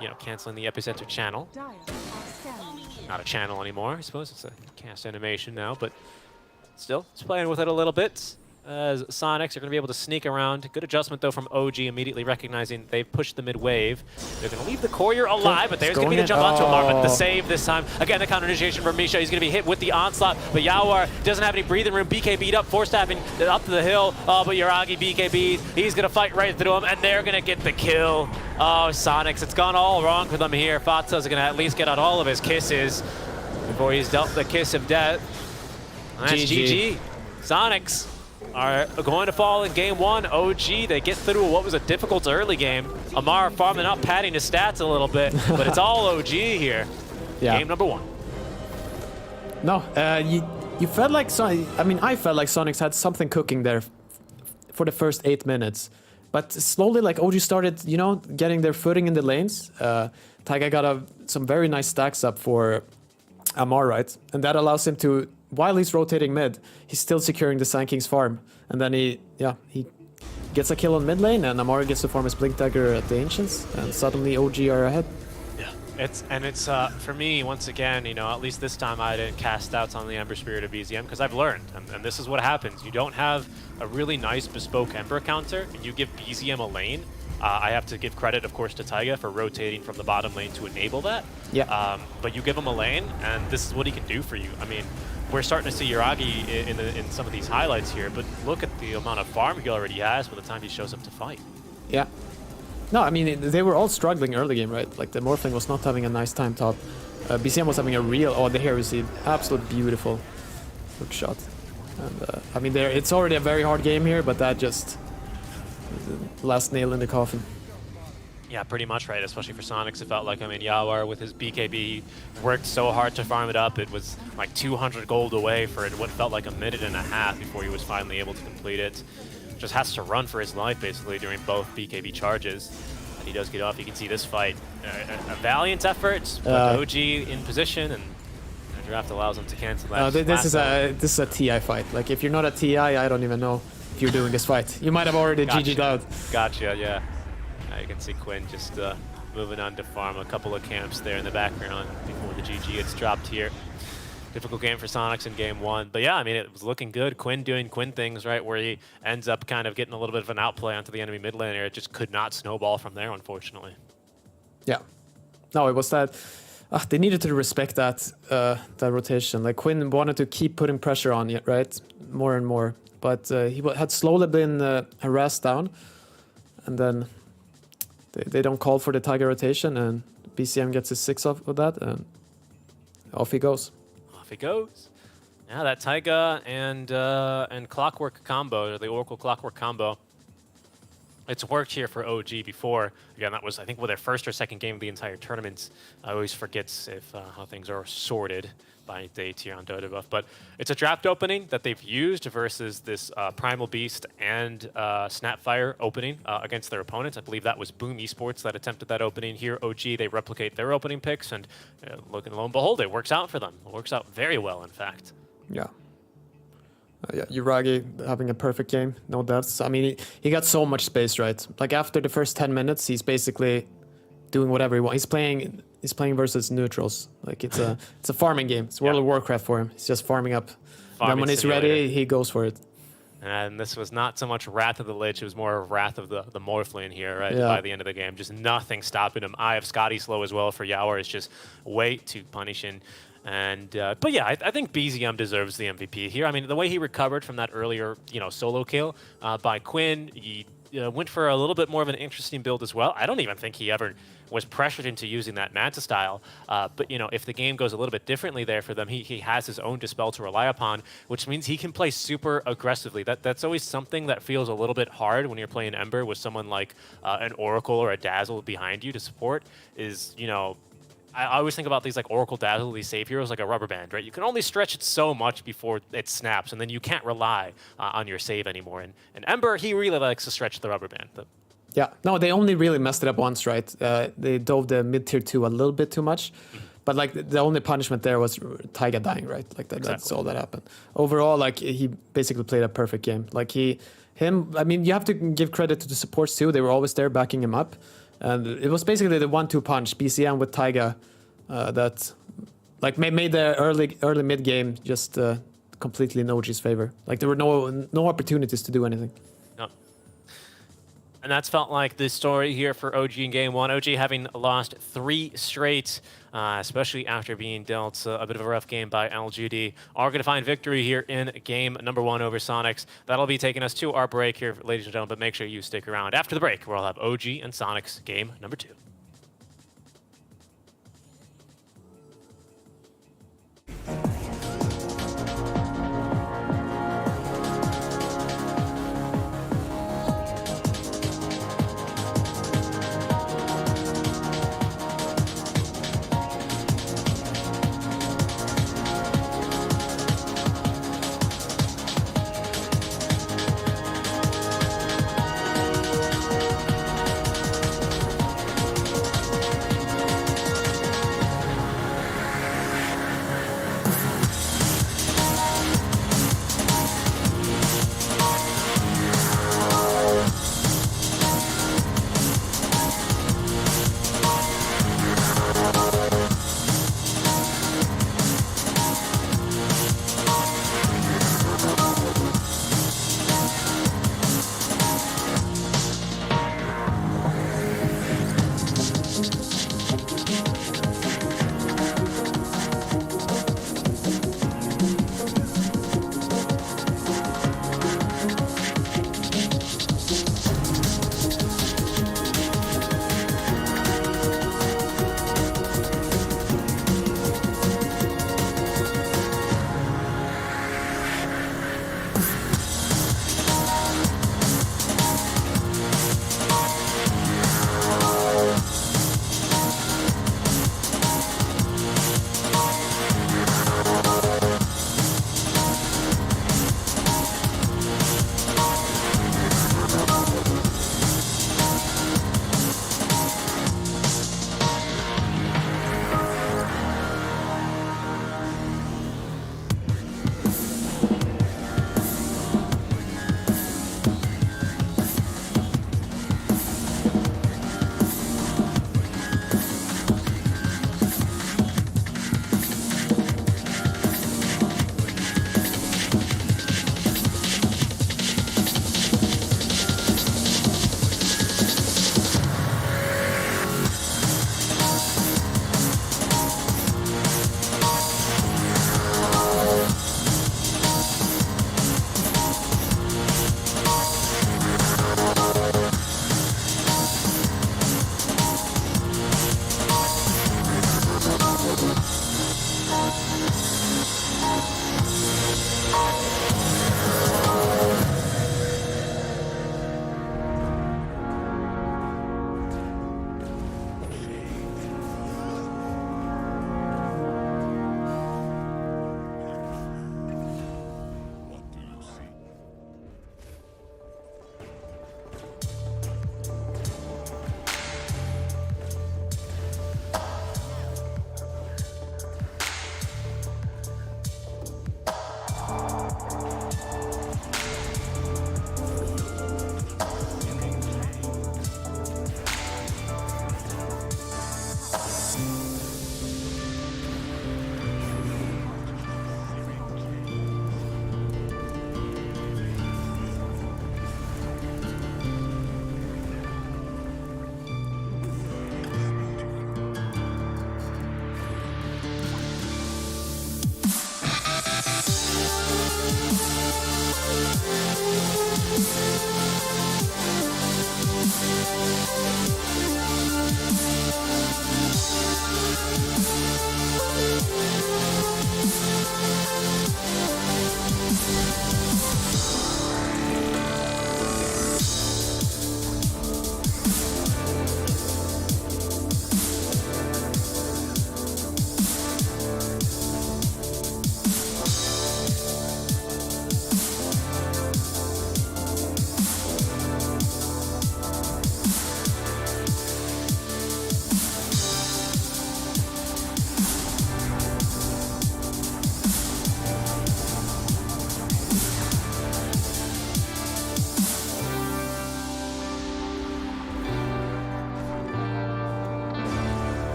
you know, canceling the Epicenter channel. Not a channel anymore, I suppose. It's a cast animation now, but still, it's playing with it a little bit. As Sonics are going to be able to sneak around. Good adjustment, though, from OG, immediately recognizing they've pushed the mid-wave. They're going to leave the courier alive, but there's going to be the jump onto Amar, but the save this time. Again, the counter-initiation from Misha. He's going to be hit with the onslaught, but Yawar doesn't have any breathing room. BK beat up, force-stabbing up to the hill. Oh, but Yuragi, BKB, he's going to fight right through him, and they're going to get the kill. Oh, Sonics, it's gone all wrong for them here. Fatsa's going to at least get out all of his kisses before he's dealt the kiss of death. That's GG. Sonics are going to fall in game 1. OG, they get through what was a difficult early game. Amar farming up, padding his stats a little bit, but it's all OG here. Yeah. Game number 1. No, you felt like I felt like Sonics had something cooking there for the first 8 minutes, but slowly, like, OG started, you know, getting their footing in the lanes. Taiga got some very nice stacks up for Amar, right? And that allows him to, while he's rotating mid, he's still securing the Sand King's farm. And then he gets a kill on mid lane, and Amar gets to farm his Blink Dagger at the Ancients, and suddenly OG are ahead. Yeah, it's for me, once again, you know, at least this time I didn't cast doubts on the Ember Spirit of BZM, because I've learned, and this is what happens. You don't have a really nice bespoke Ember counter, and you give BZM a lane. I have to give credit, of course, to Taiga for rotating from the bottom lane to enable that. Yeah. But you give him a lane, and this is what he can do for you. I mean, we're starting to see Yuragi in some of these highlights here, but look at the amount of farm he already has by the time he shows up to fight. Yeah. No, I mean, they were all struggling early game, right? Like, the Morphling was not having a nice time top. BCM was having a real... Oh, the Heresy. Absolute beautiful hook shot. And, I mean, it's already a very hard game here, but that just... the last nail in the coffin. Yeah, pretty much right, especially for Sonics. It felt like, I mean, Yawar with his BKB worked so hard to farm it up. It was like 200 gold away for what felt like a minute and a half before he was finally able to complete it. Just has to run for his life, basically, during both BKB charges. And he does get off. You can see this fight. A valiant effort, but OG in position, and the draft allows him to cancel that. This is a TI fight. Like, if you're not a TI, I don't even know if you're doing this fight. You might have already GG'd out. Gotcha, yeah. You can see Quinn just moving on to farm a couple of camps there in the background before the GG gets dropped here. Difficult game for Sonics in game 1. But yeah, I mean, it was looking good. Quinn doing Quinn things, right, where he ends up kind of getting a little bit of an outplay onto the enemy mid laner. It just could not snowball from there, unfortunately. Yeah. No, it was that... they needed to respect that rotation. Like, Quinn wanted to keep putting pressure on it, right? More and more. But he had slowly been harassed down. And then... They don't call for the Taiga rotation, and BCM gets his 6 off of that, and off he goes. Off he goes. Yeah, that Taiga and Clockwork combo, or the Oracle Clockwork combo, it's worked here for OG before. Again, that was, I think, their first or second game of the entire tournament. I always forget how things are sorted by date here on Dota Buff. But it's a draft opening that they've used versus this Primal Beast and Snapfire opening against their opponents. I believe that was Boom Esports that attempted that opening. Here, OG, they replicate their opening picks, and lo and behold, it works out for them. It works out very well, in fact. Yeah. Yeah, Yuragi having a perfect game, no deaths. I mean, he got so much space, right? Like, after the first 10 minutes, he's basically doing whatever he wants. He's playing versus neutrals. Like, it's a farming game. It's World of Warcraft for him. He's just farming up. Then when he's ready, he goes for it. And this was not so much Wrath of the Lich, it was more Wrath of the Morphling here, right? Yeah. By the end of the game. Just nothing stopping him. Eye of Scotty slow as well for Yaoer is just way too punishing. And but yeah, I think BZM deserves the MVP here. I mean, the way he recovered from that earlier, solo kill by Quinn, he went for a little bit more of an interesting build as well. I don't even think he ever was pressured into using that Manta style. But if the game goes a little bit differently there for them, he has his own Dispel to rely upon, which means he can play super aggressively. That's always something that feels a little bit hard when you're playing Ember with someone like an Oracle or a Dazzle behind you to support. I always think about these like Oracle Dazzle, these save heroes like a rubber band, right? You can only stretch it so much before it snaps, and then you can't rely on your save anymore. And Ember, he really likes to stretch the rubber band. Yeah, no, they only really messed it up once, right? They dove the mid tier 2 a little bit too much. But like the only punishment there was Taiga dying, right? Like that's all that happened. Overall, like he basically played a perfect game. Like I mean, you have to give credit to the supports too. They were always there backing him up. And it was basically the 1-2 punch, BCM with Taiga, that like made the early mid game just completely in OG's favor. Like there were no opportunities to do anything. No. And that's felt like the story here for OG in game 1. OG having lost 3 straight, especially after being dealt a bit of a rough game by LGD, are going to find victory here in game number 1 over Sonics. That'll be taking us to our break here, ladies and gentlemen, but make sure you stick around. After the break, we'll have OG and Sonics game number 2.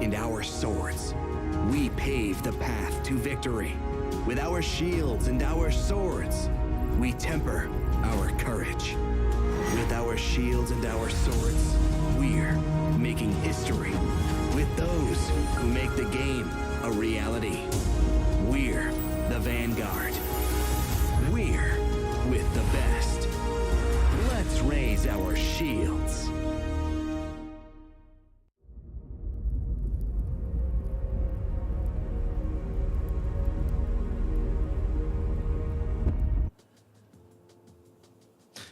and our swords, we pave the path to victory. With our shields and our swords, we temper our courage. With our shields and our swords, we're making history. With those who make the game a reality, we're the Vanguard. We're with the best. Let's raise our shields.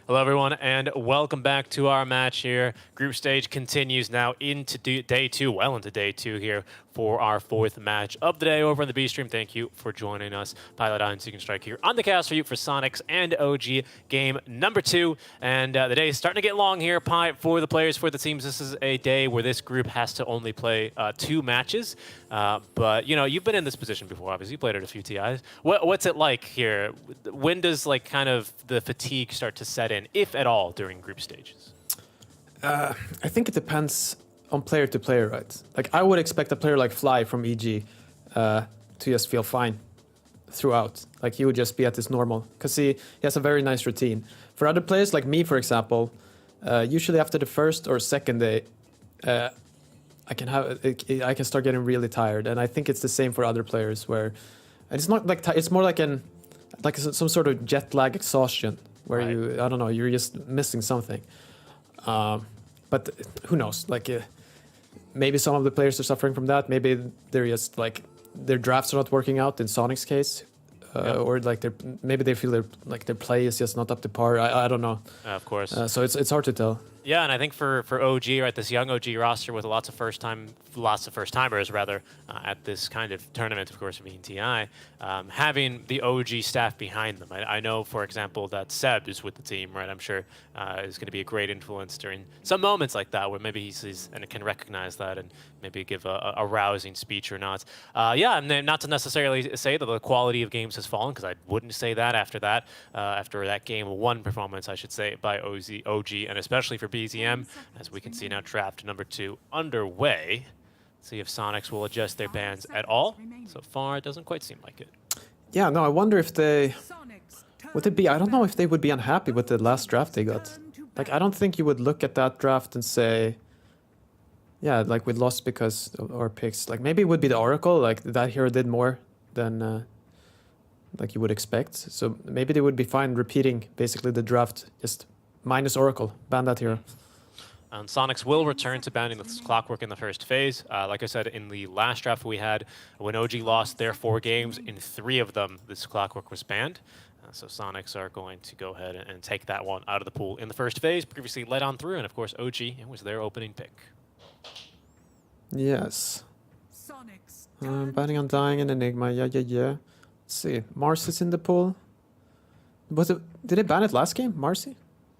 Hello, everyone, and welcome back to our match here. Group stage continues now into day two, well into day two here for our fourth match of the day over on the B stream. Thank you for joining us. Paladin Seeking Strike here on the cast for you for Sonics and OG game number 2. And the day is starting to get long here for the players, for the teams. This is a day where this group has to only play 2 matches. But, you know, you've been in this position before, obviously. You played at a few TIs. What's it like here? When does, like, kind of the fatigue start to set in, if at all, during group stages? I think it depends on player to player, right? Like, I would expect a player like Fly from EG to just feel fine throughout. Like, he would just be at his normal, because he has a very nice routine. For other players, like me, for example, usually after the first or second day, I can start getting really tired, and I think it's the same for other players. Where it's not like it's more like some sort of jet lag exhaustion, where I don't know, you're just missing something. But who knows? Like, maybe some of the players are suffering from that. Maybe they're just like their drafts are not working out in Sonic's case, or like maybe they feel their play is just not up to par. I don't know. Of course. So it's hard to tell. Yeah, and I think for OG, right, this young OG roster with lots of first-timers rather at this kind of tournament, of course, being TI, having the OG staff behind them. I know, for example, that Seb is with the team, right? I'm sure is going to be a great influence during some moments like that, where maybe he sees and can recognize that and maybe give a rousing speech or not. Yeah, and not to necessarily say that the quality of games has fallen, because I wouldn't say that after that game 1 performance, I should say, by OG, and especially for BZM, as we can see now, draft number 2 underway. See if Sonics will adjust their bans at all. So far, it doesn't quite seem like it. Yeah, no, I wonder if they would it be. I don't know if they would be unhappy with the last draft they got. Like, I don't think you would look at that draft and say, yeah, like, we lost because of our picks. Like, maybe it would be the Oracle. Like, that hero did more than like you would expect. So maybe they would be fine repeating basically the draft, just minus Oracle, ban that hero. And Sonics will return to banning this Clockwork in the first phase. Like I said, in the last draft we had, when OG lost their 4 games, in 3 of them, this Clockwork was banned. So Sonics are going to go ahead and take that one out of the pool in the first phase, previously led on through, and of course OG, it was their opening pick. Yes. Banning Undying and Enigma, yeah. Let's see, Mars is in the pool. Did they ban it last game, Marcy?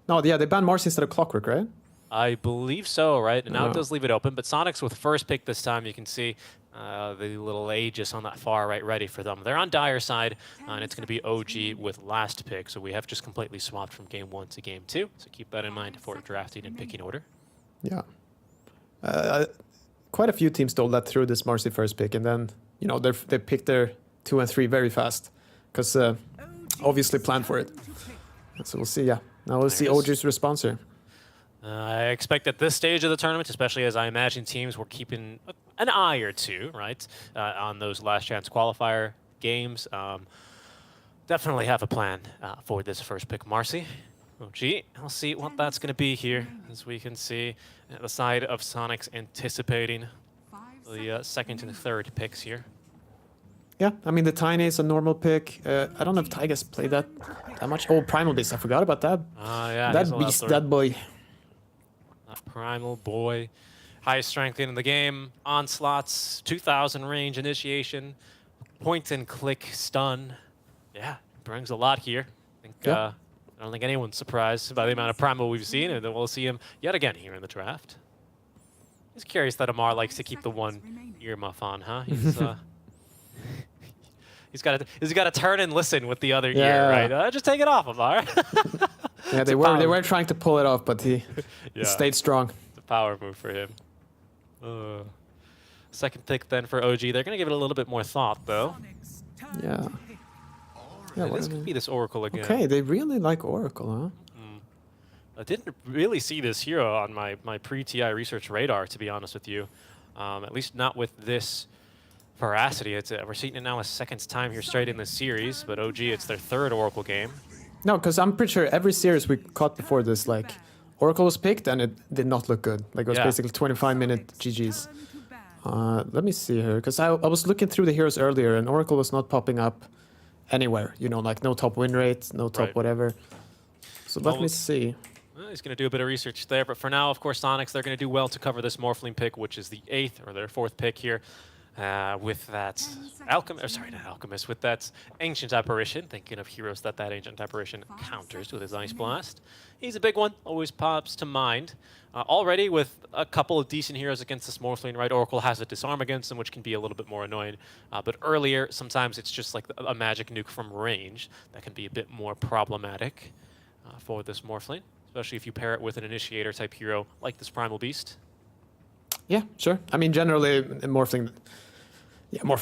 No, yeah, they banned Mars instead of Clockwork, right? I believe so, right? And now it does leave it open, but Sonics with first pick this time, you can see the little Aegis on that far right ready for them. They're on Dire side, and it's going to be OG with last pick, so we have just completely swapped from game 1 to game 2, so keep that in mind for drafting and picking order. Yeah. Quite a few teams stole that through this Marcy first pick, and then, you know, they picked their 2 and 3 very fast, because obviously planned for it. So we'll see, yeah. Now we'll see OG's response here. I expect at this stage of the tournament, especially as I imagine teams were keeping an eye or two, right, on those last chance qualifier games. Definitely have a plan for this first pick, Marcy. OG, I'll see what that's going to be here, as we can see at the side of Sonics anticipating the second and third picks here. Yeah, I mean, the Tiny is a normal pick. I don't know if Tygas played that much. Oh, Primal Beast, I forgot about that. Yeah, that beast, that boy. That Primal boy. Highest strength in the game. Onslaughts, 2000 range initiation. Point and click stun. Yeah, brings a lot here. I think, I don't think anyone's surprised by the amount of Primal we've seen, and then we'll see him yet again here in the draft. He's curious that Amar likes to keep the one earmuff on, huh? He's got to turn and listen with the other ear, right? Just take it off, Amar. Yeah, they were trying to pull it off, but he stayed strong. It's a power move for him. Second pick then for OG. They're going to give it a little bit more thought, though. Yeah. Yeah, This could be this Oracle again. Okay, they really like Oracle, huh? I didn't really see this hero on my pre-TI research radar, to be honest with you. At least not with this veracity. We're seeing it now a second time here straight in this series, but OG, it's their third Oracle game. No, because I'm pretty sure every series we caught before this, like, Oracle was picked and it did not look good. Like, it was basically 25-minute GGs. Let me see here, because I was looking through the heroes earlier, and Oracle was not popping up anywhere. You know, like, no top win rate, no top whatever. So let me see. Well, he's going to do a bit of research there, but for now, of course, Sonics, they're going to do well to cover this Morphling pick, which is the 8th, or their 4th pick here. With that Alchemist, with that Ancient Apparition, thinking of heroes that Ancient Apparition counters with his Ice Blast. He's a big one, always pops to mind. Already with a couple of decent heroes against this Morphling, right? Oracle has a Disarm against them, which can be a little bit more annoying. But earlier, sometimes it's just like a magic nuke from range that can be a bit more problematic for this Morphling, especially if you pair it with an Initiator type hero like this Primal Beast. Yeah, sure. I mean, generally, Morphling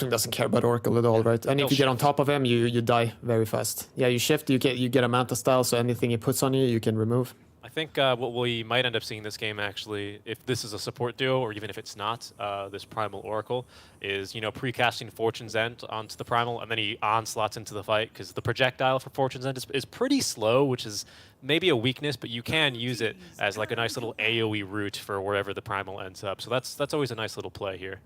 doesn't care about Oracle at all, right? And if you get on top of him, you die very fast. Yeah, you shift, you get a Manta style, so anything he puts on you, you can remove. I think what we might end up seeing this game, actually, if this is a support duo, or even if it's not, this Primal Oracle, is, pre-casting Fortune's End onto the Primal, and then he onslots into the fight, because the projectile for Fortune's End is pretty slow, which is maybe a weakness, but you can use it as like a nice little AoE route for wherever the Primal ends up. So that's always a nice little play here.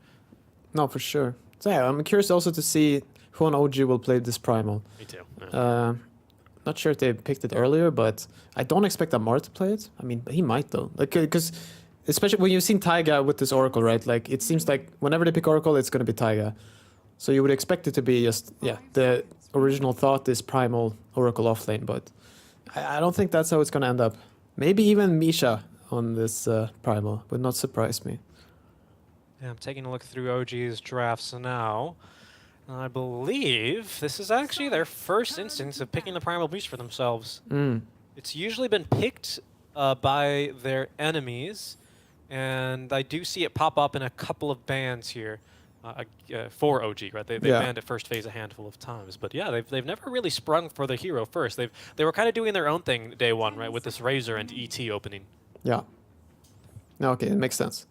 No, for sure. So yeah, I'm curious also to see who on OG will play this Primal. Me too. Yeah. Not sure if they picked it earlier, but I don't expect Ammar to play it. I mean, he might though. Like, because especially when you've seen Taiga with this Oracle, right? Like, it seems like whenever they pick Oracle, it's going to be Taiga. So you would expect it to be just, the original thought is Primal Oracle offlane, but I don't think that's how it's going to end up. Maybe even Misha on this Primal would not surprise me. Yeah, I'm taking a look through OG's drafts now. I believe this is actually their first instance of picking the Primal Beast for themselves. It's usually been picked by their enemies, and I do see it pop up in a couple of bans here for OG, right? They banned it first phase a handful of times, but yeah, they've never really sprung for the hero first. They were kind of doing their own thing day one, right, with this Razor and ET opening. Yeah. No, okay, it makes sense.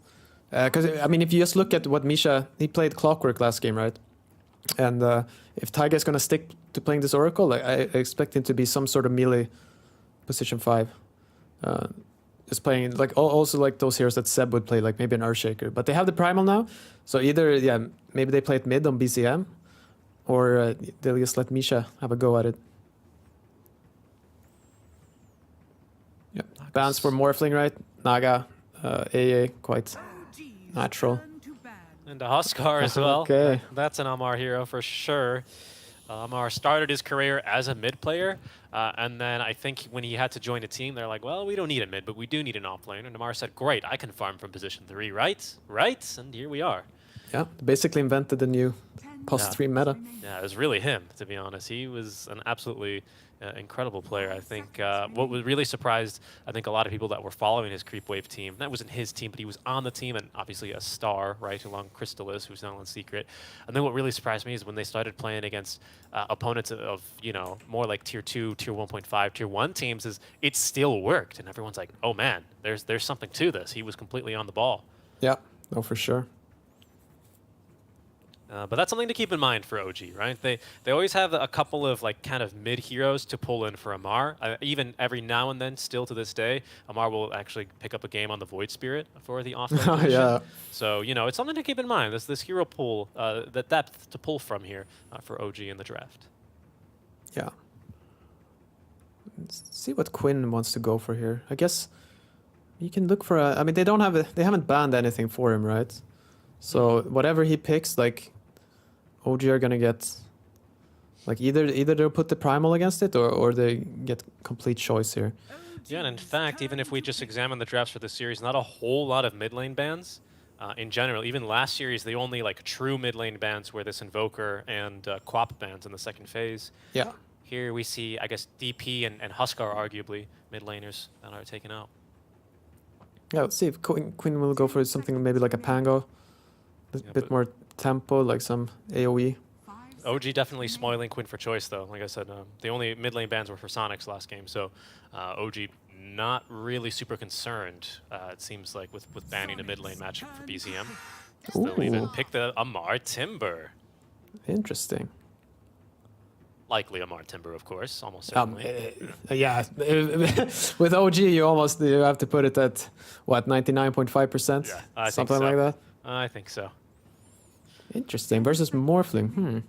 Because I mean, if you just look at what Misha, he played Clockwork last game, right? And if Taiga is going to stick to playing this Oracle, I expect him to be some sort of melee position 5. Just playing like also like those heroes that Seb would play, like maybe an Earthshaker. But they have the Primal now, so either maybe they play it mid on BCM, or they'll just let Misha have a go at it. Yeah, bans for Morphling, right? Naga, AA, quite natural. And a Huskar as well. Okay. That's an Ammar hero for sure. Ammar started his career as a mid player, and then I think when he had to join a team, they're like, well, we don't need a mid, but we do need an offlane. And Ammar said, great, I can farm from position 3, right? Right? And here we are. Yeah, basically invented the new post-3 meta. Yeah, it was really him, to be honest. He was an absolutely incredible player. I think what was really surprised, I think a lot of people that were following his Creep Wave team, that wasn't his team, but he was on the team and obviously a star, right, along Crystallis, who's now on Secret. And then what really surprised me is when they started playing against opponents of, more like tier 2, tier 1.5, tier 1 teams, is it still worked. And everyone's like, oh man, there's something to this. He was completely on the ball. Yeah, no, for sure. But that's something to keep in mind for OG, right? They always have a couple of like kind of mid heroes to pull in for Ammar. Even every now and then, still to this day, Ammar will actually pick up a game on the Void Spirit for the offlane position. Yeah. So it's something to keep in mind. This hero pool, the depth to pull from here for OG in the draft. Yeah. Let's see what Quinn wants to go for here. I guess you can look for I mean, they haven't banned anything for him, right? So whatever he picks, like, OG are gonna get, like, either they'll put the Primal against it, or they get complete choice here. Yeah, and in fact, even if we just examine the drafts for this series, not a whole lot of mid lane bans. In general, even last series, the only like true mid lane bans were this Invoker and Quap bans in the second phase. Yeah. Here we see, I guess, DP and Huskar arguably mid laners that are taken out. Yeah, let's see if Quinn will go for something maybe like a Pango. A bit more tempo, like some AoE. OG definitely spoiling Quinn for choice, though. Like I said, the only mid lane bans were for Sonics last game, so OG not really super concerned, it seems like, with banning a mid lane matchup for BZM. They'll even pick the Amar Timber. Interesting. Likely Amar Timber, of course, almost certainly. Yeah, with OG, you have to put it at, what, 99.5%? Yeah, something like that? I think so. Interesting. Versus Morphling.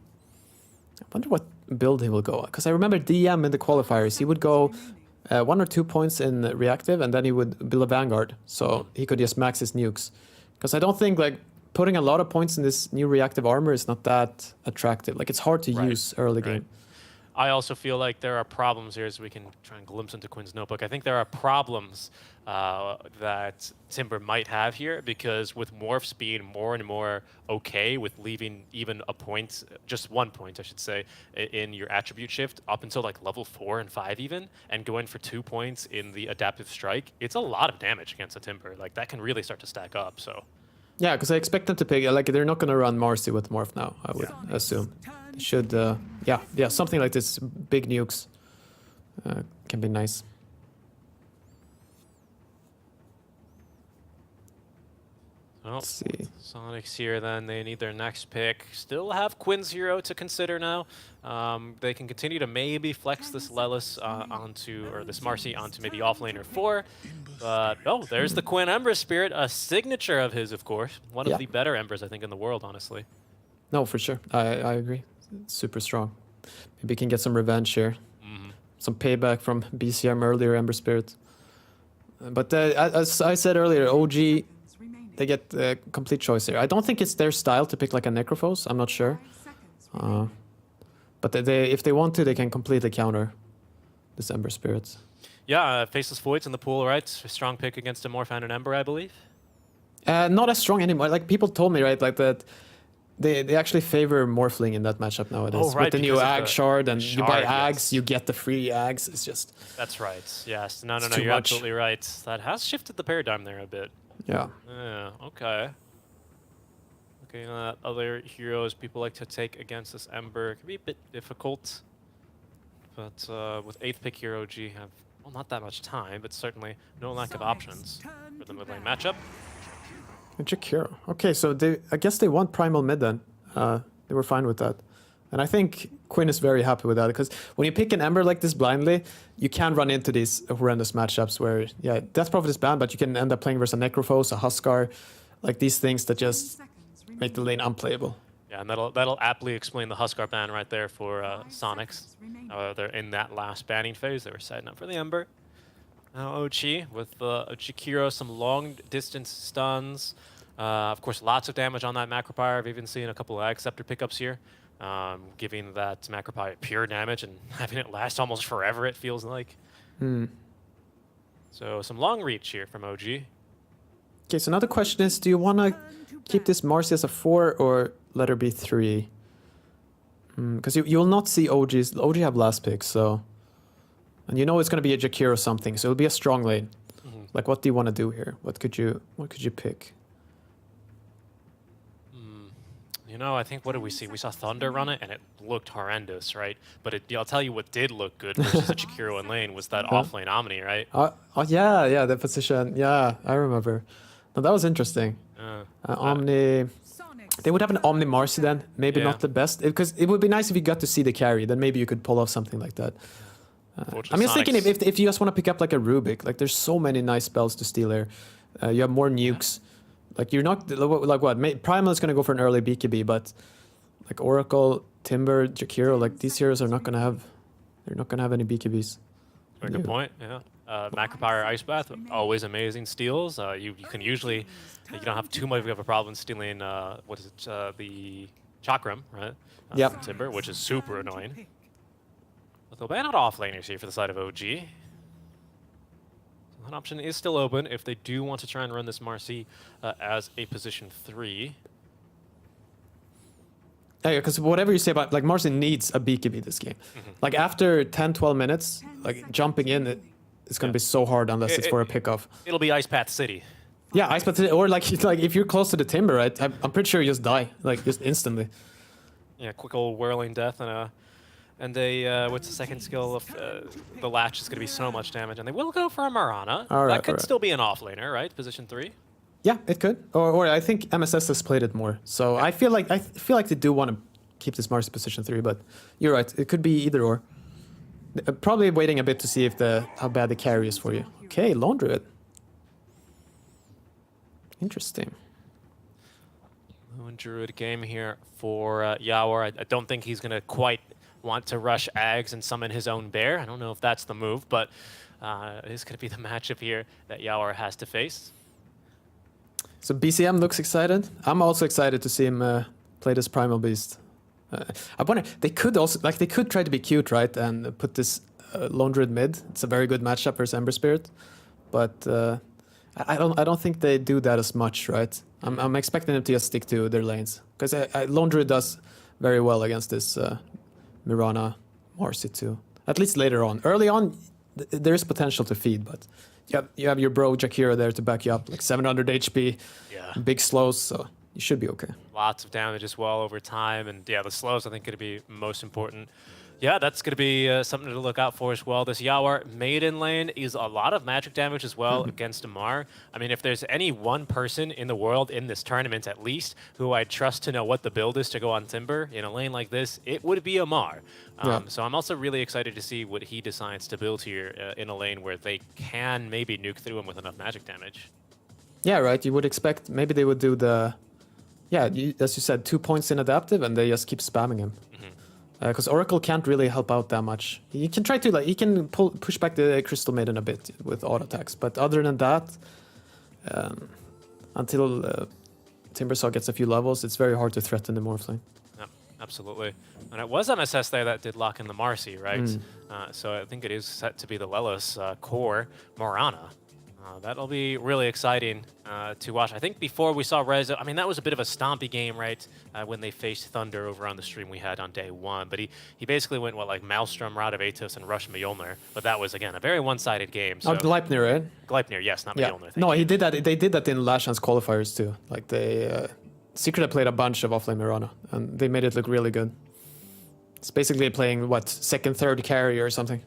I wonder what build he will go. Because I remember DM in the qualifiers, he would go 1 or 2 points in reactive, and then he would build a Vanguard. So he could just max his nukes. Because I don't think, like, putting a lot of points in this new reactive armor is not that attractive. Like, it's hard to use early game. I also feel like there are problems here, as we can try and glimpse into Quinn's notebook. I think there are problems that Timber might have here, because with Morphs being more and more okay with leaving even a point, just 1 point, I should say, in your attribute shift up until like level 4 and 5 even, and going for 2 points in the adaptive strike, it's a lot of damage against a Timber. Like, that can really start to stack up, so. Yeah, because I expect them to pick, like, they're not going to run Marcy with Morph now, I would assume. They should, yeah, something like this, big nukes can be nice. Well, Sonics here then, they need their next pick. Still have Quinn's hero to consider now. They can continue to maybe flex this Lelis onto, or this Marcy onto maybe offlaner 4. But, oh, there's the Quinn Ember Spirit, a signature of his, of course. One of the better Embers, I think, in the world, honestly. No, for sure. I agree. It's super strong. Maybe we can get some revenge here. Some payback from BCM earlier Ember Spirit. But as I said earlier, OG, they get a complete choice here. I don't think it's their style to pick like a Necrophos. I'm not sure. But if they want to, they can completely counter this Ember Spirits. Yeah, Faceless Void's in the pool, right? Strong pick against a Morph and an Ember, I believe. Not as strong anymore. Like, people told me, right, like that they actually favor Morphling in that matchup nowadays. Oh, right, with the new Ag Shard, and you buy Ags, yes. you get the free Ags. It's just... That's right, yes. No, it's you're absolutely right. That has shifted the paradigm there a bit. Yeah. Yeah, okay. Okay, other heroes people like to take against this Ember can be a bit difficult. But with 8th pick hero, OG have, well, not that much time, but certainly no lack of options for the mid lane matchup. Jakiro. Okay, so I guess they want Primal mid then. They were fine with that. And I think Quinn is very happy with that, because when you pick an Ember like this blindly, you can run into these horrendous matchups where, yeah, Death Prophet is banned, but you can end up playing versus a Necrophos, a Huskar, like these things that just make the lane unplayable. Yeah, and that'll aptly explain the Huskar ban right there for Sonics. They're in that last banning phase. They were setting up for the Ember. Now Ochi with Jakiro, some long distance stuns. Of course, lots of damage on that Macropyre. I've even seen a couple of Acceptor pickups here, giving that Macropyre pure damage and having it last almost forever, it feels like. So some long reach here from OG. Okay, so now the question is, do you want to keep this Marcy as a 4 or let her be 3? Because you will not see OG's. OG have last picks, so... And you know it's going to be a Jakiro or something, so it'll be a strong lane. Like, what do you want to do here? What could you pick? You know, I think, what did we see? We saw Thunder run it, and it looked horrendous, right? But I'll tell you what did look good versus a Jakiro in lane was that off-lane Omni, right? Oh, yeah, the position. Yeah, I remember. No, that was interesting. Omni... They would have an Omni Marcy then. Maybe not the best. Because it would be nice if you got to see the carry. Then maybe you could pull off something like that. I mean, thinking if you just want to pick up like a Rubik, like there's so many nice spells to steal here. You have more nukes. Like, you're not, like what? Primal is going to go for an early BKB, but like Oracle, Timber, Jakiro, like these heroes are not going to have, they're not going to have any BKBs. Very good point, yeah. Macropyre Ice Bath, always amazing steals. You can usually, you don't have too much of a problem stealing, what is it, the Chakram, right? Yep. Timber, which is super annoying. But they'll ban out offlaners here for the side of OG. That option is still open if they do want to try and run this Marcy as a position 3. Yeah, because whatever you say about, like, Marcy needs a BKB this game. Like, after 10, 12 minutes, like, jumping in, it's going to be so hard unless it's for a pickoff. It'll be Ice Path City. Yeah, ice path, or like if you're close to the timber, right? I'm pretty sure you just die, like just instantly. Yeah, quick old whirling death and a what's the second skill of the latch is going to be so much damage, and they will go for a Mirana. That could still be an offlaner, right? Position 3. Yeah, it could. Or I think MSS has played it more, so I feel like they do want to keep this Marcy position 3, but you're right. It could be either or. Probably waiting a bit to see if how bad the carry is for you. Okay, Lone Druid. Interesting. Lone Druid game here for Yawar. I don't think he's going to quite want to rush Ags and summon his own bear. I don't know if that's the move, but it is going to be the matchup here that Yawar has to face. So BCM looks excited. I'm also excited to see him play this Primal Beast. I wonder, they could try to be cute, right, and put this Lone Druid mid. It's a very good matchup versus Ember Spirit, but I don't think they do that as much, right? I'm expecting them to just stick to their lanes because Lone Druid does very well against this Mirana, Marcy too. At least later on. Early on, there is potential to feed, but you have your bro Jakiro there to back you up, like 700 HP, big slows, so you should be okay. Lots of damage as well over time, and yeah, the slows I think going to be most important. Yeah, that's going to be something to look out for as well. This Yawar maiden lane is a lot of magic damage as well against Amar. I mean, if there's any one person in the world in this tournament at least who I trust to know what the build is to go on Timber in a lane like this, it would be Amar. So I'm also really excited to see what he decides to build here in a lane where they can maybe nuke through him with enough magic damage. Yeah, right. You would expect maybe they would do the, as you said, 2 points in adaptive and they just keep spamming him. Because Oracle can't really help out that much. He can try to, he can push back the Crystal Maiden a bit with auto attacks, but other than that, until Timbersaw gets a few levels, it's very hard to threaten the Morph lane. Yeah, absolutely. And it was MSS there that did lock in the Marcy, right? So I think it is set to be the Lelos core Morana. That'll be really exciting to watch. I think before we saw Rezo, I mean, that was a bit of a stompy game, right? When they faced Thunder over on the stream we had on day 1. But he basically went, like Maelstrom, Rod of Atos, and Rush Mjolnir. But that was, again, a very one-sided game. So Gleipnir, right? Gleipnir, yes, not Mjolnir. No, he did that. They did that in last chance qualifiers, too. Like, Secret played a bunch of offlane Mirana, and they made it look really good. It's basically playing, second, third carry or something.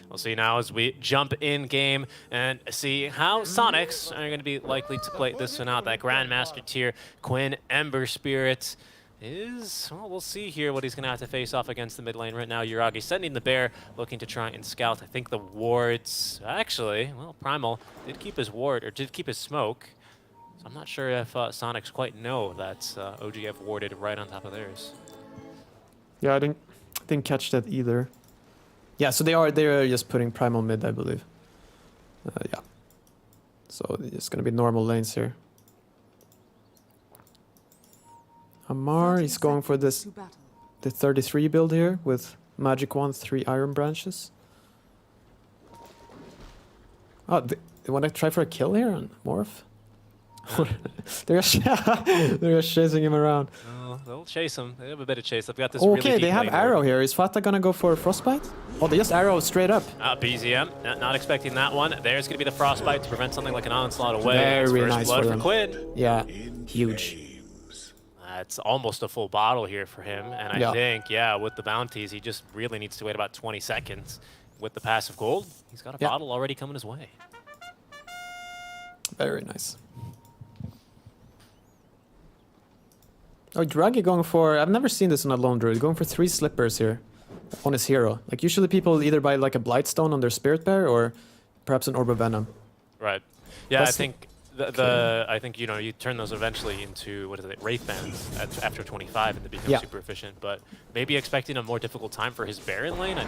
We'll see now as we jump in game and see how Sonics are going to be likely to play this one out. That Grandmaster tier, Quinn Ember Spirit is, well, we'll see here what he's going to have to face off against the mid lane right now. Yuragi sending the bear, looking to try and scout. I think the wards, actually, well, Primal did keep his ward, or did keep his smoke. So I'm not sure if Sonics quite know that OGF warded right on top of theirs. Yeah, I didn't catch that either. Yeah, so they're just putting Primal mid, I believe. Yeah. So it's gonna be normal lanes here. Amar is going for the 33 build here with Magic Wand, 3 Iron Branches. Oh, they want to try for a kill here on Morph? They're just chasing him around. They'll chase him. They have a bit of chase. They've got this. Okay, really they have arrow here. Is Fata gonna go for Frostbite? Oh, they just arrow straight up. BZM, not expecting that one. There's gonna be the Frostbite to prevent something like an onslaught away. Very First nice blood for them. Quinn. Yeah, huge. It's almost a full bottle here for him, and I think, with the bounties, he just really needs to wait about 20 seconds. With the passive gold, he's got a bottle already coming his way. Very nice. Oh, Draghi going for, I've never seen this in a Lone Druid, going for 3 slippers here on his hero. Like, usually people either buy like a Blightstone on their Spirit Bear or perhaps an Orb of Venom. Right. Yeah, I think I think, you turn those eventually into, Wraith Bands after 25 and they become super efficient, but maybe expecting a more difficult time for his Baron lane. It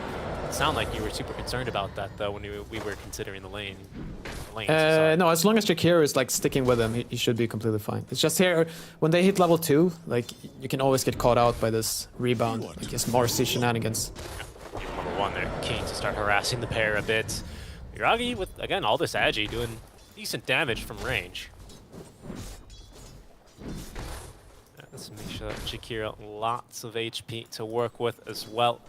sounded like you were super concerned about that, though, when we were considering the lane. No, as long as Jakiro is, like, sticking with him, he should be completely fine. It's just here, when they hit level 2, like, you can always get caught out by this rebound, like, just Marcy shenanigans. Level 1 there, keen to start harassing the pair a bit. Yuragi with, again, all this Agi doing decent damage from range. Let's make sure that Jakiro lots of HP to work with as well.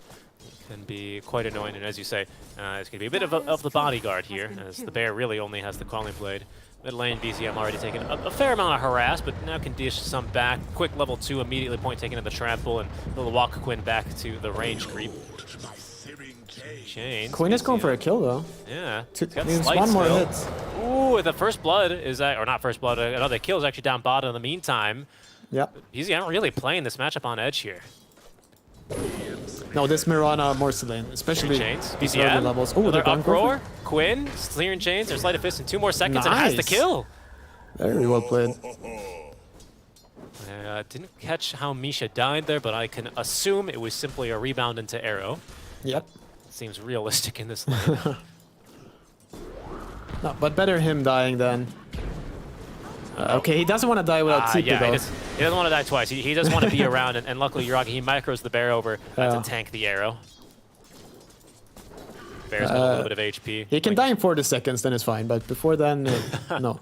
can be quite annoying, and as you say, it's going to be a bit of the bodyguard here, as the bear really only has the Calling Blade. Mid lane, BZM already taken a fair amount of harass, but now can dish some back. Quick level 2, immediately point taken in the trample, and will walk Quinn back to the range creep. Chains. Quinn is going for a kill though. Yeah. Needs one more hit. Ooh, the first blood is or not first blood. Another kill is actually down bottom in the meantime. Yep. BZM really playing this matchup on edge here. No, this Mirana Morse lane, especially Chains. these early BZM. levels. Oh, they're going uproar. Quinn, clearing chains. There's Sleight of Fist in 2 more seconds and has the kill. Very well played. Didn't catch how Misha died there, but I can assume it was simply a rebound into arrow. Yep. Seems realistic in this lane. No, but better him dying than... okay, he doesn't want to die without TP yeah, though. he doesn't want to die twice. He doesn't want to be around, and luckily Yuragi, he micros the bear over to tank the arrow. Bear's got a little bit of HP. He can die in 40 seconds, then it's fine, but before then, no.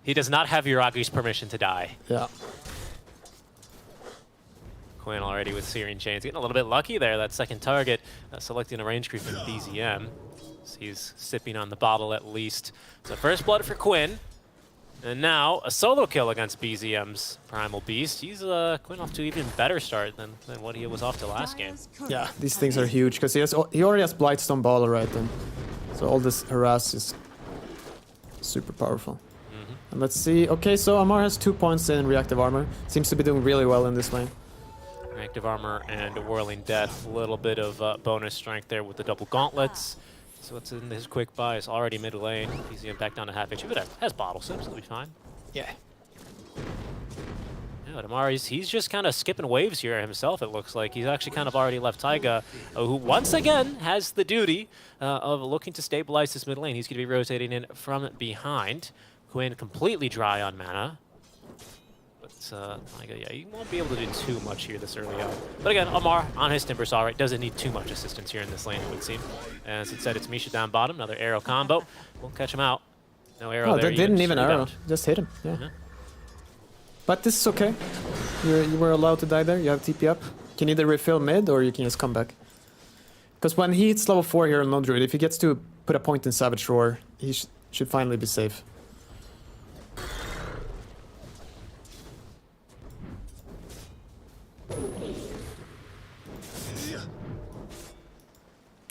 He does not have Yuragi's permission to die. Yeah. Quinn already with Searing Chains. Getting a little bit lucky there, that second target. Selecting a range creep from BZM. So he's sipping on the bottle at least. So first blood for Quinn. And now a solo kill against BZM's Primal Beast. He's Quinn off to an even better start than what he was off to last game. Yeah, these things are huge, because he already has Blightstone Baller, right? And so all this harass is super powerful. And let's see. Okay, so Amar has 2 points in reactive armor. Seems to be doing really well in this lane. Reactive armor and Whirling Death. A little bit of bonus strength there with the double gauntlets. So what's in his quick buy is already mid lane. BZM back down to half HP, but has bottle sips, so he'll be fine. Yeah. Yeah, but Amar, he's just kind of skipping waves here himself, it looks like. He's actually kind of already left Taiga, who once again has the duty of looking to stabilize this mid lane. He's going to be rotating in from behind. Quinn completely dry on mana. But yeah, he won't be able to do too much here this early on. But again, Amar on his Timbersaw, right, doesn't need too much assistance here in this lane, it would seem. As instead, it's Misha down bottom, another arrow combo. Won't catch him out. No arrow there. They didn't even arrow, just hit him. Yeah. But this is okay. You were allowed to die there. You have TP up. You can either refill mid or you can just come back. Because when he hits level 4 here on Lone Druid, if he gets to put a point in Savage Roar, he should finally be safe.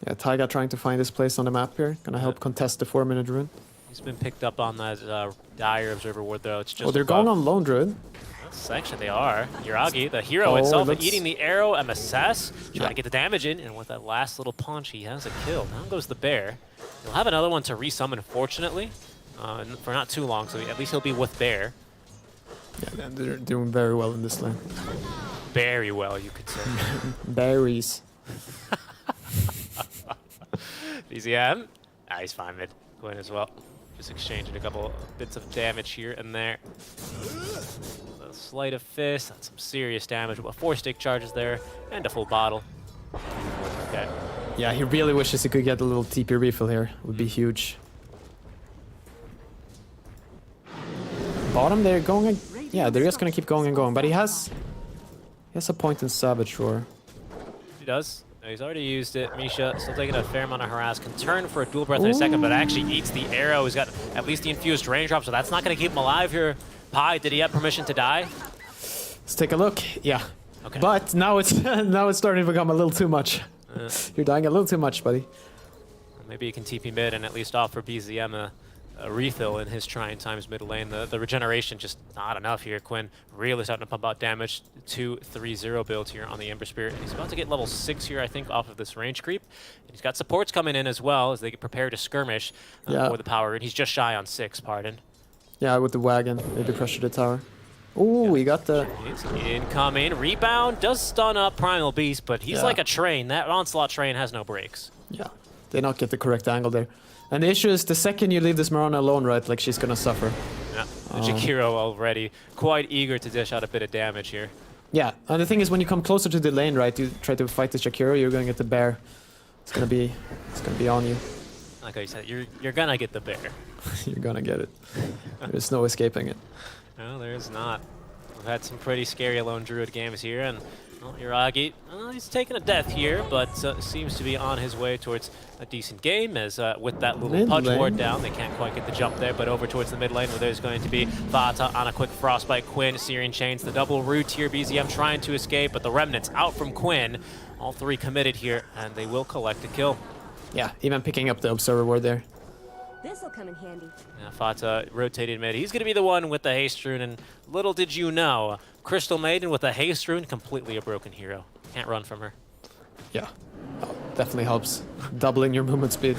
Yeah, Taiga trying to find his place on the map here. Gonna help contest the 4-minute rune. He's been picked up on that Dire Observer Ward, though. It's just they're going on Lone Druid. Yes, actually, they are. Yuragi, the hero itself, eating the arrow. MSS trying to get the damage in, and with that last little punch, he has a kill. Down goes the bear. He'll have another one to resummon, fortunately, for not too long, so at least he'll be with bear. Yeah, they're doing very well in this lane. Very well, you could say. Berries. BZM. He's fine mid. Quinn as well. Just exchanging a couple bits of damage here and there. A Sleight of Fist. That's some serious damage. But 4 stick charges there and a full bottle. Okay. Yeah, he really wishes he could get a little TP refill here. It would be huge. Bottom, they're going. Yeah, they're just gonna keep going and going. But he has a point in Savage Roar. He does. He's already used it. Misha still taking a fair amount of harass. Can turn for a dual breath in a second, but actually eats the arrow. He's got at least the infused raindrop, so that's not going to keep him alive here. Pi, did he have permission to die? Let's take a look. Yeah. Okay. But now it's now it's starting to become a little too much. You're dying a little too much, buddy. Maybe he can TP mid and at least offer BZM a refill in his trying times mid lane. The regeneration just not enough here. Quinn really starting to pump out damage. 2-3-0 build here on the Ember Spirit. He's about to get level 6 here, I think, off of this range creep. And he's got supports coming in as well as they get prepared to skirmish for the power. And he's just shy on 6, pardon. Yeah, with the wagon, maybe pressure the tower. Ooh, we got the... It's incoming. Rebound does stun up Primal Beast, but he's like a train. That Onslaught train has no brakes. Yeah, they not get the correct angle there. And the issue is, the second you leave this Mirana alone, right, like she's gonna suffer. Yeah, Jakiro already quite eager to dish out a bit of damage here. Yeah, and the thing is, when you come closer to the lane, right, you try to fight the Jakiro, you're gonna get the bear. It's gonna be on you. Like I said, you're gonna get the bear. You're gonna get it. There's no escaping it. No, there is not. We've had some pretty scary Lone Druid games here, and Well, Yuragi, he's taking a death here, but seems to be on his way towards a decent game, as with that little punch ward down, they can't quite get the jump there, but over towards the mid lane where there's going to be Vata on a quick Frostbite, Quinn, Syrian Chains, the double root here, BZM trying to escape, but the Remnants out from Quinn. All three committed here, and they will collect a kill. Yeah, even picking up the Observer ward there. This'll come in handy. Yeah, Fata rotated mid. He's going to be the one with the haste rune, and little did you know, Crystal Maiden with a haste rune, completely a broken hero. Can't run from her. Yeah, definitely helps. Doubling your movement speed.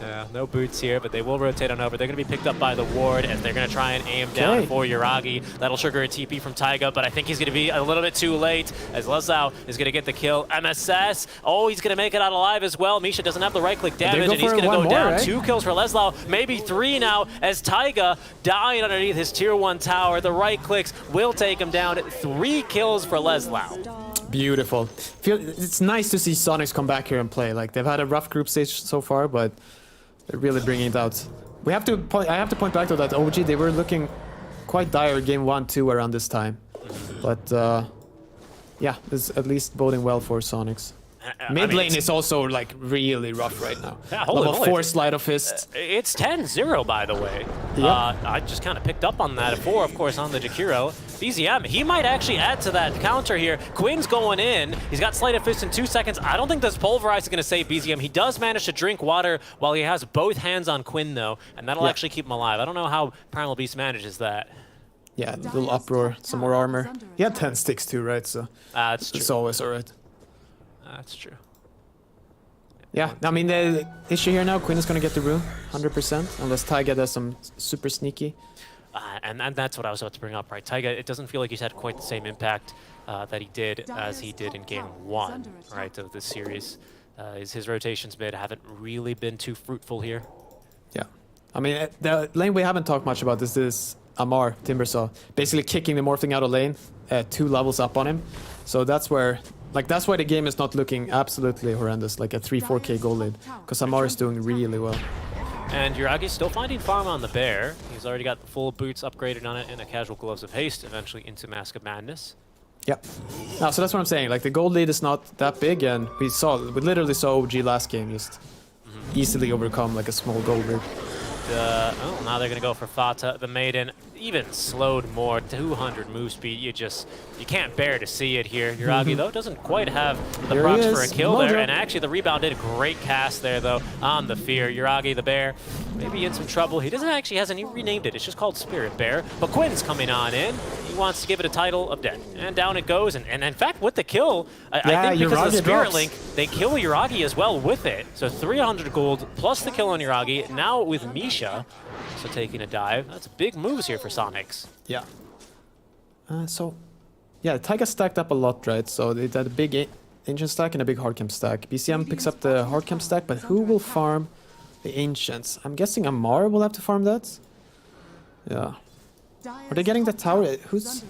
Yeah, no boots here, but they will rotate on over. They're going to be picked up by the ward as they're going to try and aim down for Yuragi. That'll trigger a TP from Taiga, but I think he's going to be a little bit too late as Leslau is going to get the kill. MSS, oh, he's going to make it out alive as well. Misha doesn't have the right-click damage, and he's going to go down. Right? 2 kills for Leslau, maybe 3 now, as Taiga dying underneath his tier 1 tower. The right clicks will take him down. 3 kills for Leslau. Beautiful. It's nice to see Sonics come back here and play. Like, they've had a rough group stage so far, but they're really bringing it out. I have to point back to that OG. They were looking quite dire game 1-2 around this time, but yeah, it's at least boding well for Sonics. Mid lane is also like really rough right now. Yeah, level 4 Sleight of Fist. It's 10-0, by the way. Yeah. I just kind of picked up on that. 4, of course, on the Jakiro. BZM, he might actually add to that counter here. Quinn's going in. He's got Sleight of Fist in 2 seconds. I don't think this Pulverize is going to save BZM. He does manage to drink water while he has both hands on Quinn, though, and that'll actually keep him alive. I don't know how Primal Beast manages that. Yeah, a little uproar, some more armor. He had 10 sticks too, right? So that's true. It's always alright. That's true. Yeah, I mean, the issue here now, Quinn is going to get the rune, 100%, unless Taiga does some super sneaky. And that's what I was about to bring up, right? Taiga, it doesn't feel like he's had quite the same impact that he did as he did in game 1, right, of this series. His rotations mid haven't really been too fruitful here. Yeah. I mean, the lane we haven't talked much about is this Amar, Timbersaw, basically kicking the Morphling out of lane, 2 levels up on him. So that's where... Like, that's why the game is not looking absolutely horrendous, like a 3-4k goal lead, because Amar is doing really well. And Yuragi's still finding farm on the bear. He's already got the full boots upgraded on it and a casual Gloves of Haste, eventually into Mask of Madness. Yep. No, so that's what I'm saying. Like, the gold lead is not that big, and we literally saw OG last game just easily overcome like a small gold lead. Oh, now they're going to go for Fata, the Maiden. Even slowed more, 200 move speed. You can't bear to see it here. Yuragi, though, doesn't quite have the props for a kill there. And actually, the rebound did a great cast there, though, on the Fear. Yuragi, the bear, maybe in some trouble. He doesn't actually hasn't even renamed it. It's just called Spirit Bear. But Quinn's coming on in. He wants to give it a title of dead. And down it goes. And in fact, with the kill, I think because of the Spirit Link, they kill Yuragi as well with it. So 300 gold plus the kill on Yuragi. Now with Misha. So taking a dive. That's big moves here for Sonics. Yeah. Yeah, Taiga stacked up a lot, right? So they had a big Ancient stack and a big Hardcamp stack. BCM picks up the Hardcamp stack, but who will farm the Ancients? I'm guessing Amar will have to farm that. Yeah. Are they getting the tower? Who's...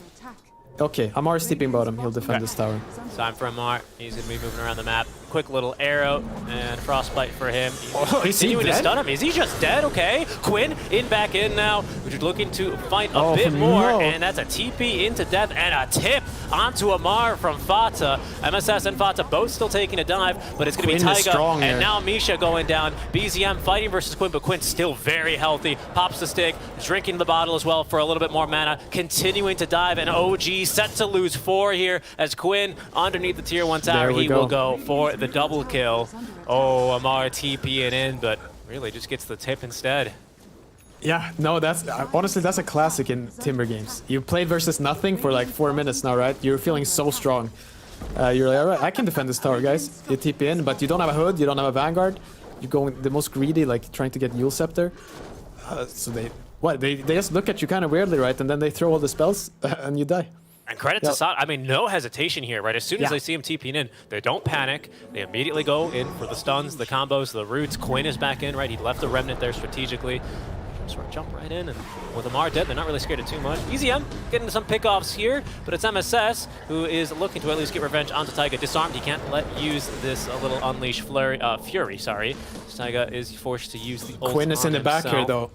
Okay, Amar is sleeping bottom. He'll defend this tower. Time for Amar. He's going to be moving around the map. Quick little arrow and Frostbite for him. Is he continuing to dead? stun him. Is he just dead? Okay. Quinn back in now. We're looking to fight a bit more. And that's a TP into death and a tip onto Amar from Fata. MSS and Fata both still taking a dive, but it's going to be Taiga. And now Misha going down. BZM fighting versus Quinn, but Quinn's still very healthy. Pops the stick, drinking the bottle as well for a little bit more mana. Continuing to dive, and OG set to lose 4 here as Quinn underneath the tier 1 tower. He will go for the double kill. Oh, Amar TPing in, but really just gets the tip instead. Yeah, no, that's honestly, that's a classic in Timber games. You played versus nothing for like 4 minutes now, right? You're feeling so strong. You're like, all right, I can defend this tower, guys. You TP in, but you don't have a hood, you don't have a Vanguard. You're going the most greedy, like trying to get Yule Scepter. So they just look at you kind of weirdly, right? And then they throw all the spells and you die. And credit to Sot, I mean, no hesitation here, right? As soon as they see him TPing in, they don't panic. They immediately go in for the stuns, the combos, the roots. Quinn is back in, right? He left the Remnant there strategically. Sort of jump right in, and with Amar dead, they're not really scared of too much. EZM getting some pickoffs here, but it's MSS who is looking to at least get revenge onto Taiga. Disarmed, he can't use this little Unleash Fury, sorry. Taiga is forced to use the ult Quinn is in the back here, though.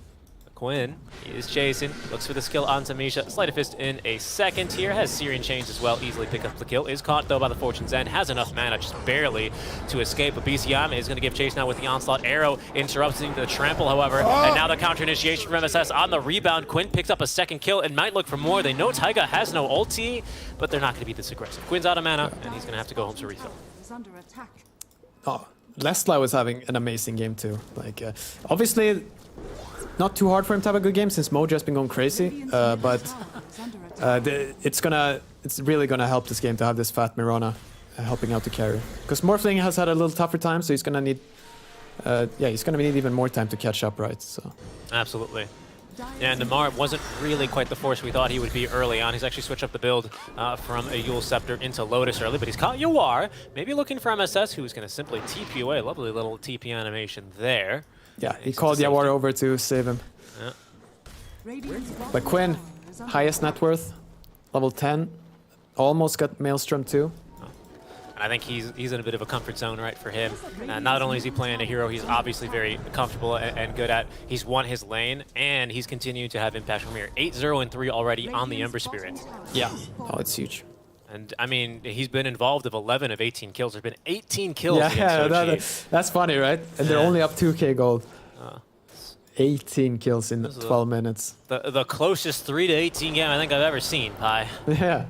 Quinn, he is chasing, looks for the skill onto Misha. Sleight of Fist in a second here, has Syrian Chains as well, easily pick up the kill. Is caught though by the Fortune's End, has enough mana just barely to escape, but BCM is going to give chase now with the Onslaught. Arrow interrupting the trample, however, and now the counter initiation from MSS on the rebound. Quinn picks up a second kill and might look for more. They know Taiga has no ulti, but they're not going to be this aggressive. Quinn's out of mana, and he's going to have to go home to refill. Is under attack. Oh, Leslie was having an amazing game too. Like, obviously, not too hard for him to have a good game since Mojo has been going crazy. But it's really gonna help this game to have this fat Mirana helping out to carry. Because Morphling has had a little tougher time, so he's gonna need, he's gonna need even more time to catch up, right? So. Absolutely. Yeah, and Ammar wasn't really quite the force we thought he would be early on. He's actually switched up the build from a Eul Scepter into Lotus early, but he's caught Yawar. Maybe looking for MSS, who's going to simply TP away. Lovely little TP animation there. Yeah, he called Yawar over to save him. Yeah. But Quinn, highest net worth, level 10, almost got Maelstrom too. And I think he's in a bit of a comfort zone, right, for him. Not only is he playing a hero he's obviously very comfortable and good at, he's won his lane, and he's continued to have impact from here. 8-0-3 already on the Ember Spirit. Yeah, oh, it's huge. And, I mean, he's been involved of 11 of 18 kills. There's been 18 kills against OG. That's funny, right? And they're only up 2k gold. 18 kills in 12 minutes. The closest 3 to 18 game I think I've ever seen, Pi. Yeah.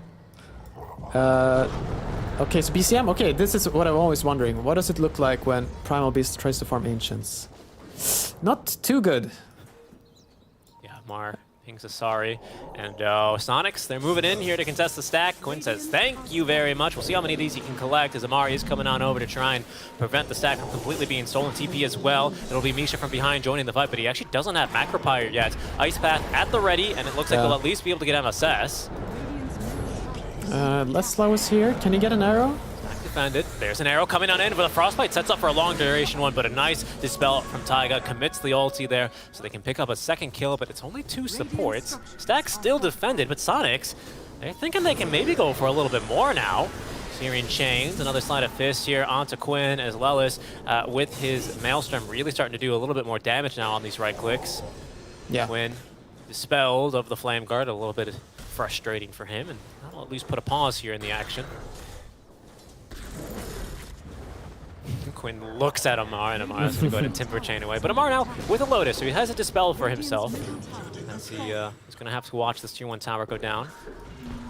Okay, so BCM, okay, this is what I'm always wondering. What does it look like when Primal Beast tries to farm Ancients? Not too good. Yeah, Mar pings Asari. And Sonics, they're moving in here to contest the stack. Quinn says, thank you very much. We'll see how many of these he can collect as Ammar is coming on over to try and prevent the stack from completely being stolen. TP as well. It'll be Misha from behind joining the fight, but he actually doesn't have Macropire yet. Ice Path at the ready, and it looks like they'll at least be able to get MSS. Lesla was here. Can he get an arrow? Defended. There's an arrow coming on in, but the Frostbite sets up for a long duration one, but a nice dispel from Taiga, commits the ulti there, so they can pick up a second kill, but it's only 2 supports. Stack still defended, but Sonics, they're thinking they can maybe go for a little bit more now. Syrian Chains, another Sleight of Fist here onto Quinn, as well as with his Maelstrom really starting to do a little bit more damage now on these right clicks. Yeah. Quinn dispelled of the Flame Guard, a little bit frustrating for him, and that'll at least put a pause here in the action. Quinn looks at Ammar, and Ammar is going to go to Timber Chain away. But Ammar now with a Lotus, so he has a Dispel for himself. As he's going to have to watch this Tier 1 tower go down.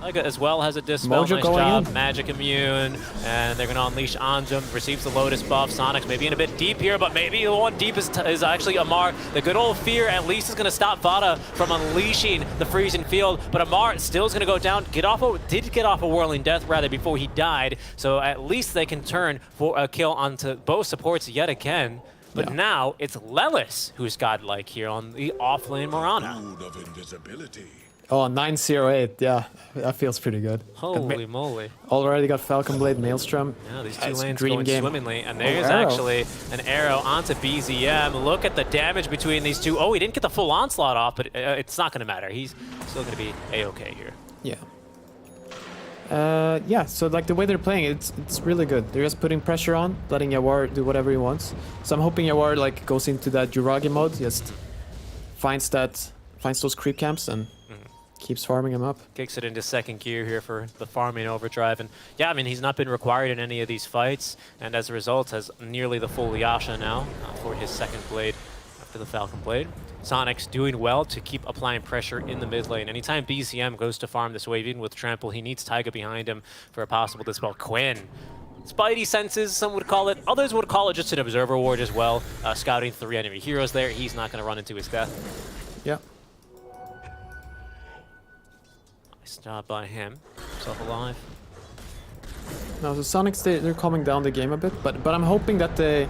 Taiga as well has a Dispel, Mojo nice job. Magic immune, and they're going to unleash Anjum, receives the Lotus buff. Sonics maybe in a bit deep here, but maybe the one deep is actually Ammar. The good old Fear at least is going to stop Vada from unleashing the freezing field, but Ammar still is going to go down. Did get off a Whirling Death rather before he died, so at least they can turn for a kill onto both supports yet again. But now it's Lelis who's godlike here on the offlane Mirana. Oh, 908, yeah, that feels pretty good. Holy moly. Already got Falcon Blade, Maelstrom. Yeah, these two lanes going swimmingly, and there's actually an arrow onto BZM. Look at the damage between these two. Oh, he didn't get the full onslaught off, but it's not going to matter. He's still going to be A-okay here. Yeah. Yeah, so like the way they're playing, it's really good. They're just putting pressure on, letting Yawar do whatever he wants. So I'm hoping Yawar like goes into that Juragi mode, just finds those creep camps and keeps farming him up. Kicks it into second gear here for the farming overdrive. And yeah, I mean, he's not been required in any of these fights, and as a result has nearly the full Yasha now for his second blade after the Falcon Blade. Sonic's doing well to keep applying pressure in the mid lane. Anytime BCM goes to farm this wave, even with Trample, he needs Taiga behind him for a possible dispel. Quinn. Spidey senses, some would call it. Others would call it just an observer ward as well. Scouting 3 enemy heroes there. He's not going to run into his death. Yeah. Nice job by him. Himself alive. No, the Sonics, they're calming down the game a bit, but I'm hoping that they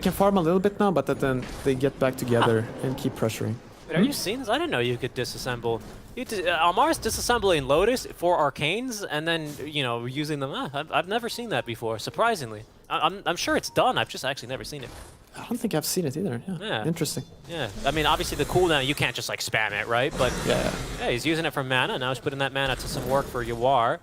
can farm a little bit now, but that then they get back together and keep pressuring. Wait, are you seeing this? I didn't know you could disassemble. Almar's disassembling Lotus for Arcanes and then, you know, using them. I've never seen that before, surprisingly. I'm sure it's done. I've just actually never seen it. I don't think I've seen it either. Yeah. Interesting. Yeah. I mean, obviously the cooldown, you can't just like spam it, right? But yeah, he's using it for mana. Now he's putting that mana to some work for Yawar.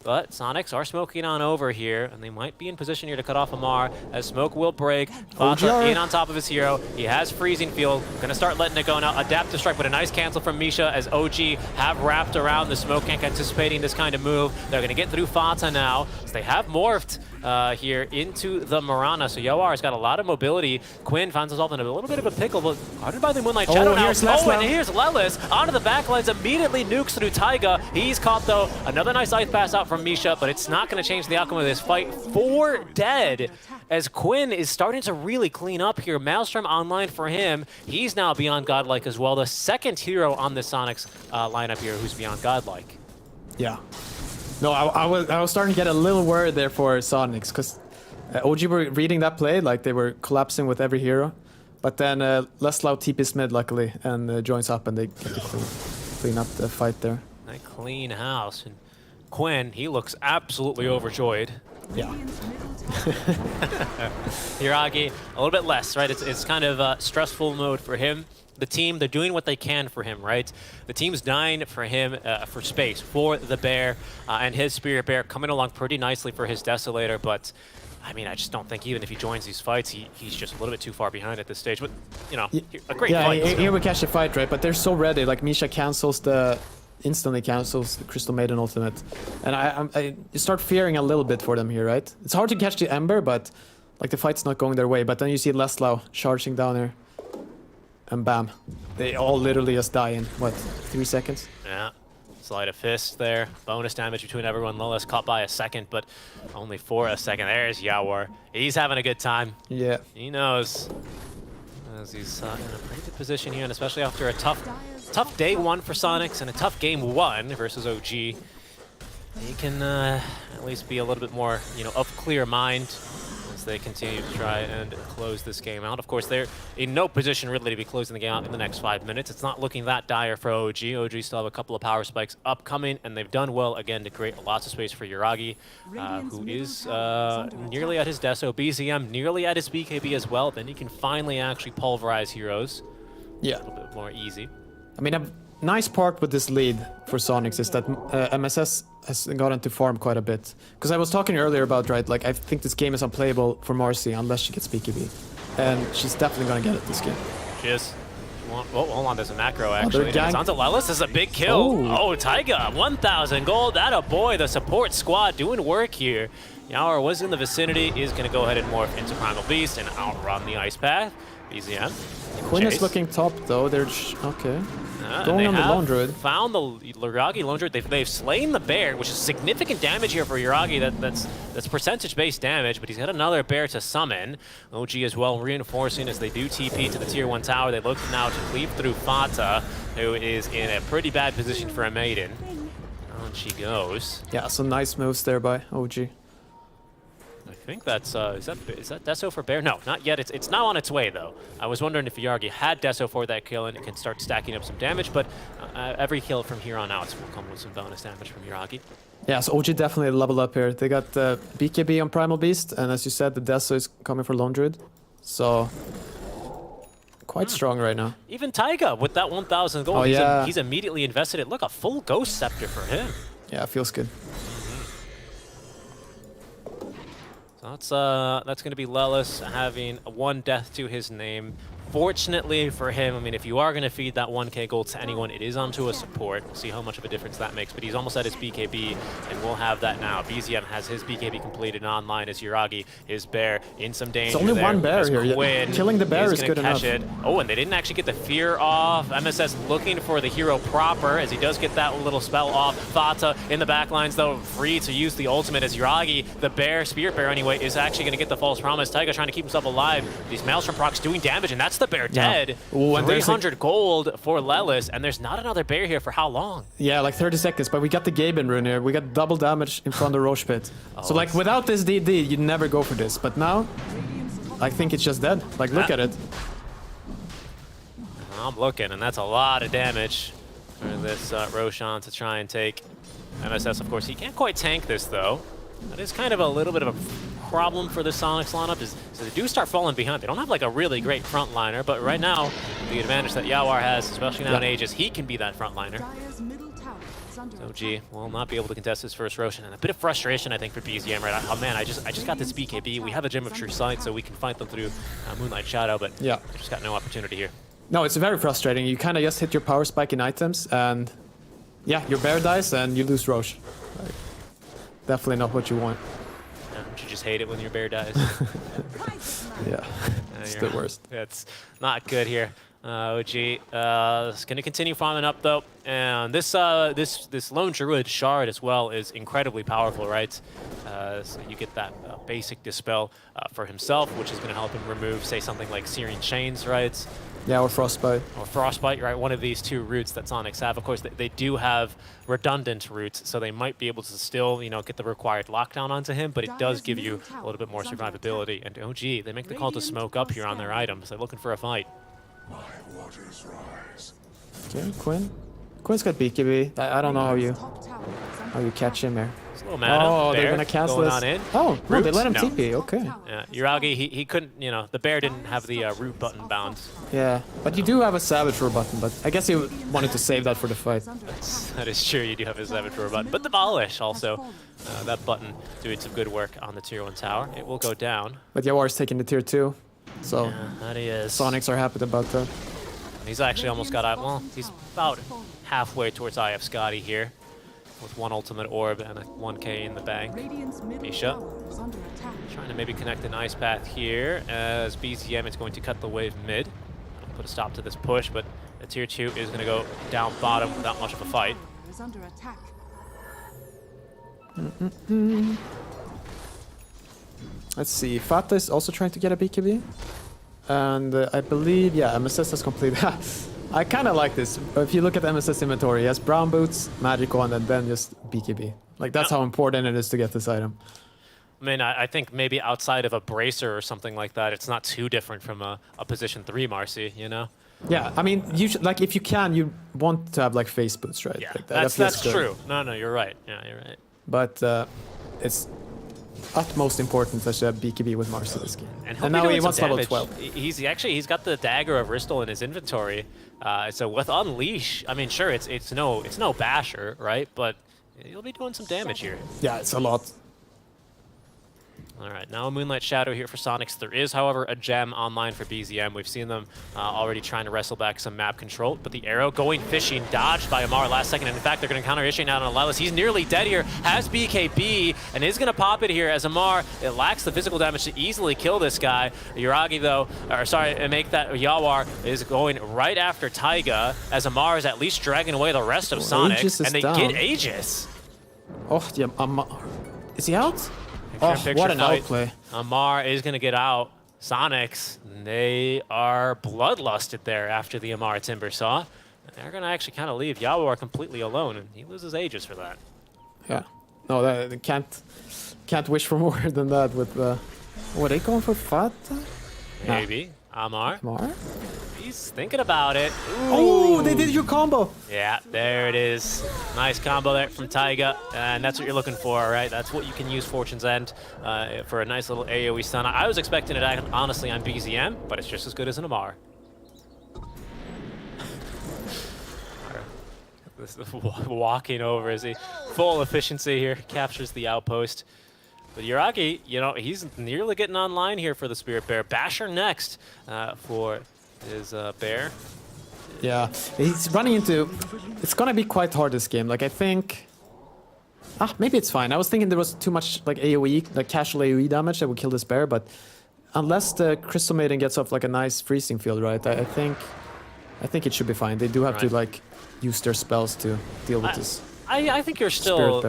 But Sonics are smoking on over here, and they might be in position here to cut off Amar, as smoke will break. Fata in on top of his hero. He has freezing field. Gonna start letting it go now. Adaptive strike, but a nice cancel from Misha as OG have wrapped around the smoke tank, anticipating this kind of move. They're gonna get through Fata now, as they have morphed here into the Mirana. So Yoar's got a lot of mobility. Quinn finds himself in a little bit of a pickle, but guarded by the Moonlight Shadow now. And here's Lelis onto the backlines, immediately nukes through Taiga. He's caught though. Another nice ice pass out from Misha, but it's not going to change the outcome of this fight. 4 dead as Quinn is starting to really clean up here. Maelstrom online for him. He's now beyond godlike as well. The second hero on the Sonics lineup here who's beyond godlike. Yeah. No, I was starting to get a little worried there for Sonics, because OG were reading that play, like they were collapsing with every hero. But then Leslau TP's mid, luckily, and joins up, and they get to clean up the fight there. A clean house. And Quinn, he looks absolutely overjoyed. Yeah. Yuragi, a little bit less, right? It's kind of stressful mode for him. The team, they're doing what they can for him, right? The team's dying for him, for space, for the bear, and his Spirit Bear coming along pretty nicely for his Desolator, but I mean, I just don't think even if he joins these fights, he's just a little bit too far behind at this stage. But, you know, a great fight. Yeah, here we catch the fight, right? But they're so ready. Like, Misha instantly cancels the Crystal Maiden ultimate. And I start fearing a little bit for them here, right? It's hard to catch the Ember, but, like, the fight's not going their way. But then you see Leslau charging down here. And bam. They all literally just die in, what, 3 seconds? Yeah. Sleight of fist there. Bonus damage between everyone. Lolis caught by a second, but only for a second. There's Yawar. He's having a good time. Yeah. He knows. As he's in a pretty good position here, and especially after a tough day 1 for Sonics and a tough game 1 versus OG. He can at least be a little bit more, you know, of clear mind as they continue to try and close this game out. Of course, they're in no position really to be closing the game out in the next 5 minutes. It's not looking that dire for OG. OG still have a couple of power spikes upcoming, and they've done well, again, to create lots of space for Yuragi, who is nearly at his Deso. BZM nearly at his BKB as well. Then he can finally actually pulverize heroes. Yeah. A little bit more easy. I mean, a nice part with this lead for Sonics is that MSS has gotten to farm quite a bit. Because I was talking earlier about, right, like, I think this game is unplayable for Marcy unless she gets BKB. And she's definitely going to get it this game. She is. Oh, hold on, there's a macro actually. It's onto Lelis. This is a big kill. Oh, Taiga, 1,000 gold. That a boy. The support squad doing work here. Yawar was in the vicinity, is going to go ahead and morph into Primal Beast and outrun the Ice Path. BZM. Quinn is looking top though. They're okay. Going on the Lone Druid. Found the Yuragi Lone Druid. They've slain the bear, which is significant damage here for Yuragi. That's percentage-based damage, but he's got another bear to summon. OG as well reinforcing as they do TP to the tier 1 tower. They look now to cleave through Fata, who is in a pretty bad position for a Maiden. On she goes. Yeah, some nice moves there by OG. I think that's is that Deso for Bear? No, not yet. It's now on its way though. I was wondering if Yuragi had Deso for that kill and it can start stacking up some damage, but every kill from here on out will come with some bonus damage from Yuragi. Yeah, so OG definitely leveled up here. They got BKB on Primal Beast, and as you said, the Deso is coming for Lone Druid. So quite strong right now. Even Taiga with that 1,000 gold. Oh, yeah. He's immediately invested it. Look, a full Ghost Scepter for him. Yeah, it feels good. So that's going to be Lelis having 1 death to his name. Fortunately for him, I mean, if you are going to feed that 1k gold to anyone, it is onto a support. We'll see how much of a difference that makes, but he's almost at his BKB, and we'll have that now. BZM has his BKB completed online as Yuragi, his bear, in some danger. It's only there, 1 bear here. Quinn Killing the bear is good enough. Oh, and they didn't actually get the fear off. MSS looking for the hero proper, as he does get that little spell off. Fata in the backlines, though, free to use the ultimate as Yuragi, the bear, Spirit Bear anyway, is actually going to get the false promise. Taiga trying to keep himself alive. These Maelstrom procs doing damage, and that's the bear dead. Ooh, 300 gold for Lelis, and there's not another bear here for how long? Yeah, like 30 seconds, but we got the Gaben rune here. We got double damage in front of the Roche Pit. So like without this DD, you'd never go for this. But now, I think it's just dead. Like, look at it. I'm looking, and that's a lot of damage for this Roshan to try and take. MSS, of course, he can't quite tank this, though. That is kind of a little bit of a problem for the Sonics lineup, is so they do start falling behind. They don't have like a really great frontliner, but right now, the advantage that Yawar has, especially now in Aegis, he can be that frontliner. OG will not be able to contest his first Roshan, and a bit of frustration, I think, for BZM, right? Oh man, I just got this BKB. We have a Gem of True Sight, so we can fight them through Moonlight Shadow, but yeah, I just got no opportunity here. No, it's very frustrating. You kind of just hit your power spike in items, and yeah, your bear dies, and you lose Roche. Like, definitely not what you want. Yeah, don't you just hate it when your bear dies? Yeah, it's the worst. It's not good here. OG is going to continue farming up though, and this lone druid shard as well is incredibly powerful, right? So you get that basic dispel for himself, which is going to help him remove, say, something like Searing Chains, right? Yeah, or Frostbite. Or Frostbite, right? One of these two roots that Sonics have. Of course, they do have redundant roots, so they might be able to still, get the required lockdown onto him, but it does give you a little bit more survivability. And OG, they make the call to smoke up here on their items. They're looking for a fight. Okay, Quinn. Quinn's got BKB. I don't know how you catch him here. It's a little mana. Oh, bear they're gonna cast going this. on in. Oh, no, they let him No. TP. Okay. Yeah, Yuragi, he couldn't, the bear didn't have the root button bound. Yeah, but you do have a Savage Roar button, but I guess you wanted to save that for the fight. That is true, you do have a Savage Roar button. But Demolish also, that button doing some good work on the tier 1 tower. It will go down. But Yawar's taking the tier 2, so Yeah, that he is. Sonics are happy about that. He's actually almost got out. Well, he's about halfway towards IF Scotty here, with one ultimate orb and a 1k in the bank. Misha trying to maybe connect an ice path here as BZM is going to cut the wave mid. That'll put a stop to this push, but the tier 2 is going to go down bottom without much of a fight. Let's see, Fata is also trying to get a BKB. And I believe, yeah, MSS has completed. I kind of like this. If you look at the MSS inventory, he has Brown Boots, Magic Wand, and then just BKB. Like, that's how important it is to get this item. I mean, I think maybe outside of a Bracer or something like that, it's not too different from a position 3 Marcy, Yeah, I mean, you should, like, if you can, you want to have, like, face boots, right? Yeah, like, that's feels good. true. No, you're right. Yeah, you're right. But it's utmost important that you have BKB with Marcy this game. And now doing he some wants level damage. 12. He's got the Dagger of Ristal in his inventory. So with Unleash, I mean, sure, it's no Basher, right? But he'll be doing some damage here. Yeah, it's a lot. All right, now a Moonlight Shadow here for Sonics. There is, however, a gem online for BZM. We've seen them already trying to wrestle back some map control, but the arrow going fishing, dodged by Amar last second. And in fact, they're going to counter Ishing out on Lelis. He's nearly dead here, has BKB, and is going to pop it here as Amar, it lacks the physical damage to easily kill this guy. Yuragi, though, make that Yawar is going right after Taiga, as Amar is at least dragging away the rest of Sonics, and they get Aegis. Oh, yeah, Amar. Is he out? Oh, what an outplay. Amar is going to get out. Sonics, they are bloodlusted there after the Amar Timber Saw. They're going to actually kind of leave Yawar completely alone, and he loses Aegis for that. Yeah. No, they can't wish for more than that with the... What, are they going for Fata? Maybe. Amar? He's thinking about it. Ooh. Oh, they did your combo. Yeah, there it is. Nice combo there from Taiga, and that's what you're looking for, right? That's what you can use Fortune's End for a nice little AoE stun. I was expecting it, honestly, on BZM, but it's just as good as an Amar. This walking over as he full efficiency here, captures the outpost. But Yuragi, he's nearly getting online here for the Spirit Bear. Basher next for his Bear. Yeah, he's running into... It's gonna be quite hard this game. Like, I think... maybe it's fine. I was thinking there was too much, like, AoE, like, casual AoE damage that would kill this Bear, but unless the Crystal Maiden gets off, like, a nice freezing field, right, I think it should be fine. They do have to, like, use their spells to deal with this. I think you're still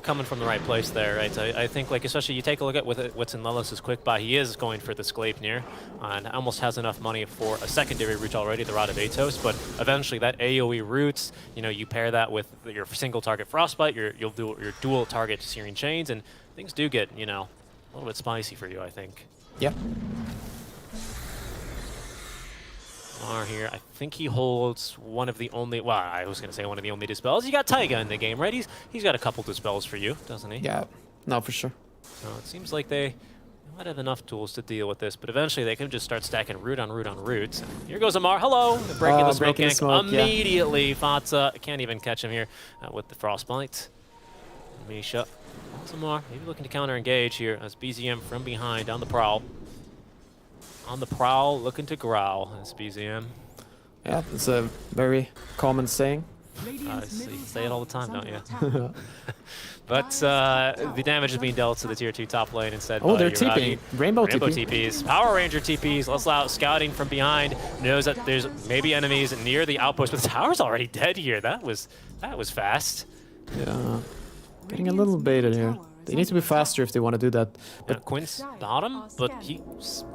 coming from the right place there, right? I think, like, especially you take a look at what's in Lelis' quick buy. He is going for the Skleipnir and almost has enough money for a secondary route already, the Rod of Atos. But eventually, that AoE route, you pair that with your single target Frostbite, you'll do your dual target Searing Chains, and things do get a little bit spicy for you, I think. Yep. Here, I think he holds one of the only, well, I was going to say one of the only dispels. You got Taiga in the game, right? He's got a couple dispels for you, doesn't he? Yeah, no, for sure. So it seems like they might have enough tools to deal with this, but eventually they can just start stacking root on root on root. Here goes Amar. Hello! Breaking the smoke gank immediately. Fatsa can't even catch him here with the Frostbite. Misha. Amar maybe looking to counter-engage here as BZM from behind on the prowl. On the prowl, looking to growl as BZM. Yeah, it's a very common saying. You say it all the time, don't you? But the damage is being dealt to the tier 2 top lane instead. Oh, they're TPing. Rainbow TPs. Power Ranger TPs. Leslau scouting from behind. Knows that there's maybe enemies near the outpost, but the tower's already dead here. That was fast. Yeah. Getting a little baited here. They need to be faster if they want to do that. But Quinn's bottom, but he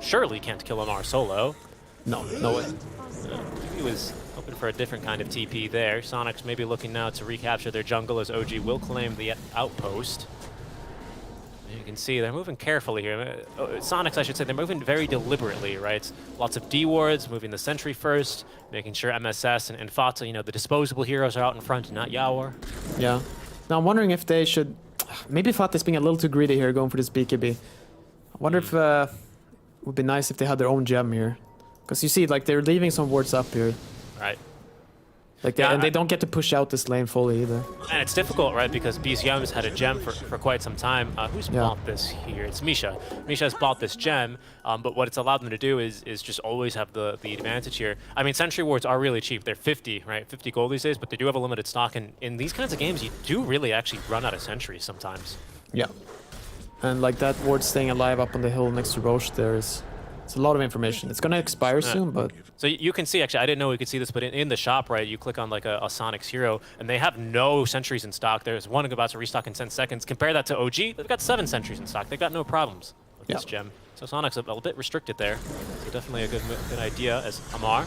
surely can't kill Amar solo. No way. He was hoping for a different kind of TP there. Sonic's maybe looking now to recapture their jungle as OG will claim the outpost. You can see they're moving carefully here. Sonics, I should say, they're moving very deliberately, right? Lots of D wards, moving the sentry first, making sure MSS and Fata, you know, the disposable heroes are out in front and not Yawar. Yeah. Now I'm wondering if they should... Maybe Fata's being a little too greedy here, going for this BKB. I wonder if it would be nice if they had their own gem here. Because you see, like, they're leaving some wards up here. Right. Like, and they don't get to push out this lane fully either. And it's difficult, right? Because BZM's had a gem for quite some time. Who's bought this here? It's Misha. Misha's bought this gem, but what it's allowed them to do is just always have the advantage here. I mean, sentry wards are really cheap. They're 50, right? 50 gold these days, but they do have a limited stock. And in these kinds of games, you do really actually run out of sentries sometimes. Yeah. And like that ward staying alive up on the hill next to Roche there is... It's a lot of information. It's going to expire soon, but... So you can see, actually, I didn't know we could see this, but in the shop, right, you click on like a Sonic's hero, and they have no sentries in stock. There's one about to restock in 10 seconds. Compare that to OG, they've got 7 sentries in stock. They've got no problems with this gem. So Sonic's a little bit restricted there. So definitely a good idea as Amar.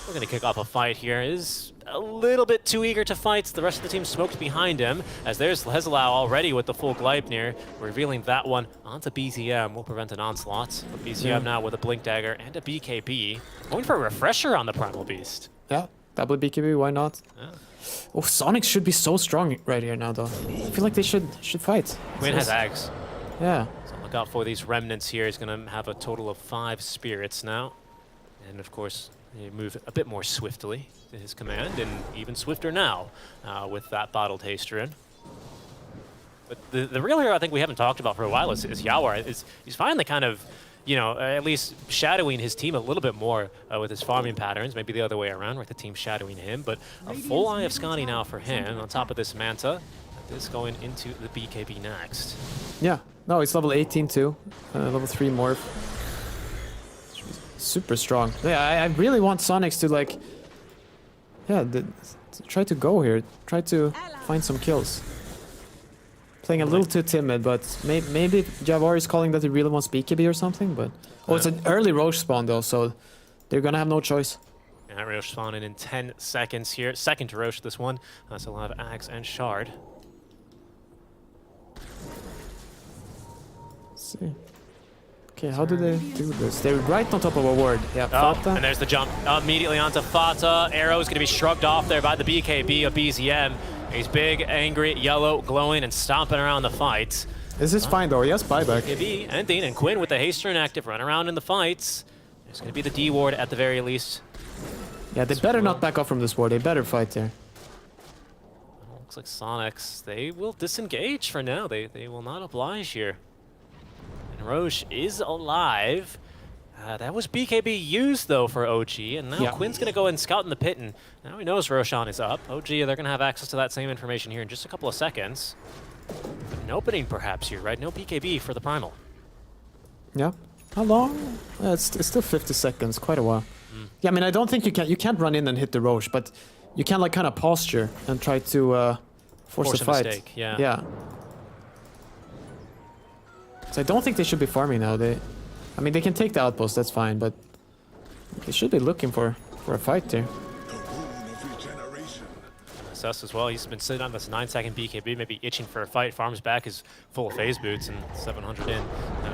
We're going to kick off a fight here. Is a little bit too eager to fight. The rest of the team smoked behind him, as there's Leslau already with the full Gleipnir, revealing that one onto BZM. Will prevent an onslaught. But BZM now with a Blink Dagger and a BKB. Going for a refresher on the Primal Beast. Yeah, double BKB, why not? Yeah. Oh, Sonic should be so strong right here now, though. I feel like they should fight. Quinn has Ags. Yeah. So look out for these remnants here. He's going to have a total of 5 spirits now. And of course, he move a bit more swiftly to his command, and even swifter now with that bottled haster in. But the real hero I think we haven't talked about for a while is Yawar. He's finally kind of, you know, at least shadowing his team a little bit more with his farming patterns. Maybe the other way around, right? The team shadowing him. But a full Eye of Scotty now for him on top of this Manta. This going into the BKB next. Yeah. No, it's level 18 too. Level 3 morph. Super strong. Yeah, I really want Sonics to like... Yeah, try to go here. Try to find some kills. Playing a little too timid, but maybe Yawar is calling that he really wants BKB or something, but... Oh, it's an early Roche spawn though, so they're gonna have no choice. Yeah, Roche spawning in 10 seconds here. Second to Roche this one. So we'll have Axe and Shard. Let's see. Okay, how do they do this? They're right on top of a ward. Yeah, Fata. And there's the jump immediately onto Fata. Arrow's going to be shrugged off there by the BKB of BZM. He's big, angry, yellow, glowing, and stomping around the fight. This is fine though, yes, buyback. BKB and Dean and Quinn with the haster inactive, run around in the fights. There's going to be the D ward at the very least. Yeah, they better not back off from this ward. They better fight there. Looks like Sonics, they will disengage for now. They will not oblige here. And Roche is alive. That was BKB used, though, for OG, and now Quinn's going to go and scout in the pit, and now he knows Roshan is up. OG, they're going to have access to that same information here in just a couple of seconds. But an opening, perhaps, here, right? No BKB for the Primal. Yeah. How long? It's still 50 seconds, quite a while. Yeah, I mean, I don't think you can't run in and hit the Roche, but you can, like, kind of posture and try to force the fight. Mistake, yeah. Yeah. So I don't think they should be farming now. I mean, they can take the outpost, that's fine, but they should be looking for a fight there. Sus as well, he's been sitting on this 9-second BKB, maybe itching for a fight. Farms back his full phase boots and 700 in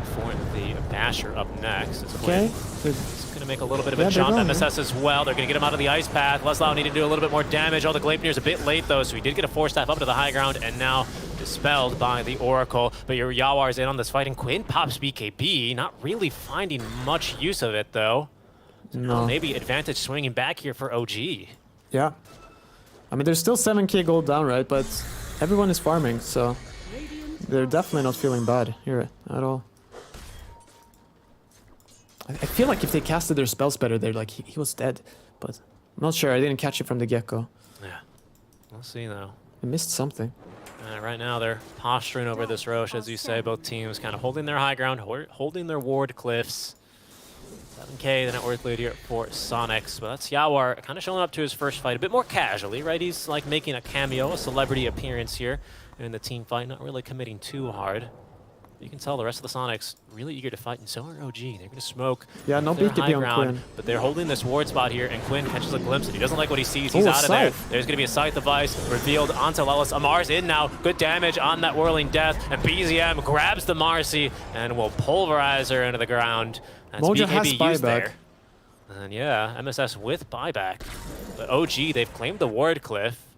for the Basher up next. Okay. He's going to make a little bit of a jump. MSS as well. They're going to get him out of the ice path. Leslau needed to do a little bit more damage. Oh, the Gleipnir's a bit late though, so he did get a 4-staff up to the high ground, and now dispelled by the Oracle, but your Yawar's in on this fight, and Quinn pops BKB, not really finding much use of it, though. No. Maybe advantage swinging back here for OG. Yeah. I mean, there's still 7k gold down, right? But everyone is farming, so they're definitely not feeling bad here at all. I feel like if they casted their spells better, they're like, he was dead. But I'm not sure. I didn't catch it from the get-go. Yeah. We'll see, though. I missed something. Right now, they're posturing over this Rosh, as you say. Both teams kind of holding their high ground, holding their ward cliffs. 7k, the net worth lead here for Sonics. But that's Yawar kind of showing up to his first fight a bit more casually, right? He's like making a cameo, a celebrity appearance here in the team fight, not really committing too hard. You can tell the rest of the Sonics really eager to fight, and so are OG. They're going to smoke. Yeah, no their BKB high on ground, Quinn. but they're holding this ward spot here, and Quinn catches a glimpse, and he doesn't like what he sees. He's out of there. There's going to be a Scythe device revealed onto Lelis. Amar's in now. Good damage on that Whirling Death, and BZM grabs the Marcy and will pulverize her into the ground. That's Mojo BKB has used buyback. there. And yeah, MSS with buyback. But OG, they've claimed the ward cliff.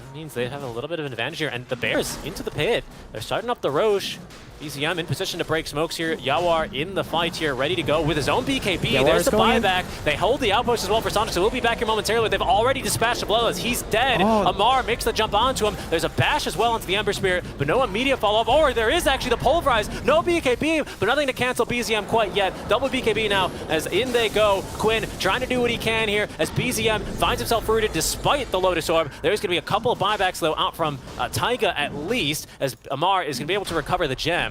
That means they have a little bit of an advantage here, and the Bears into the pit. They're starting up the Roche. BZM in position to break smokes here. Yawar in the fight here, ready to go with his own BKB. There's the buyback. They hold the outpost as well for Sonic, so we'll be back here momentarily. They've already dispatched the Bloodless. He's dead. Amar makes the jump onto him. There's a bash as well onto the Ember Spirit, but no immediate follow-up. Or there is actually the Pulverize. No BKB, but nothing to cancel BZM quite yet. Double BKB now as in they go. Quinn trying to do what he can here as BZM finds himself rooted despite the Lotus Orb. There's going to be a couple of buybacks, though, out from Taiga at least, as Amar is going to be able to recover the gem.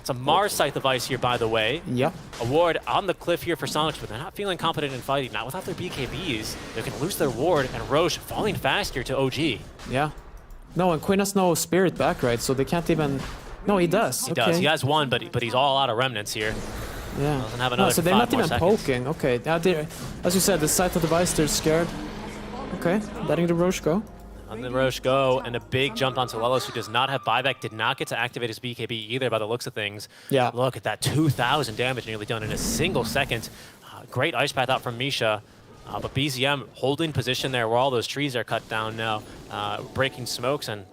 It's a Mars Scythe device here, by the way. Yep. A ward on the cliff here for Sonics, but they're not feeling confident in fighting. Not without their BKBs. They're going to lose their ward, and Roche falling fast here to OG. Yeah. No, and Quinn has no spirit back, right? So they can't even... No, he does. He does. He has one, but he's all out of remnants here. Yeah. Doesn't have another so they're 5 not more even seconds. poking. Okay. Now as you said, the Scythe device, they're scared. Okay. Letting the Roche go. On the Roche go, and a big jump onto Lelos, who does not have buyback, did not get to activate his BKB either by the looks of things. Yeah. Look at that 2,000 damage nearly done in a single second. Great Ice Path out from Misha. But BZM holding position there where all those trees are cut down now, breaking smokes and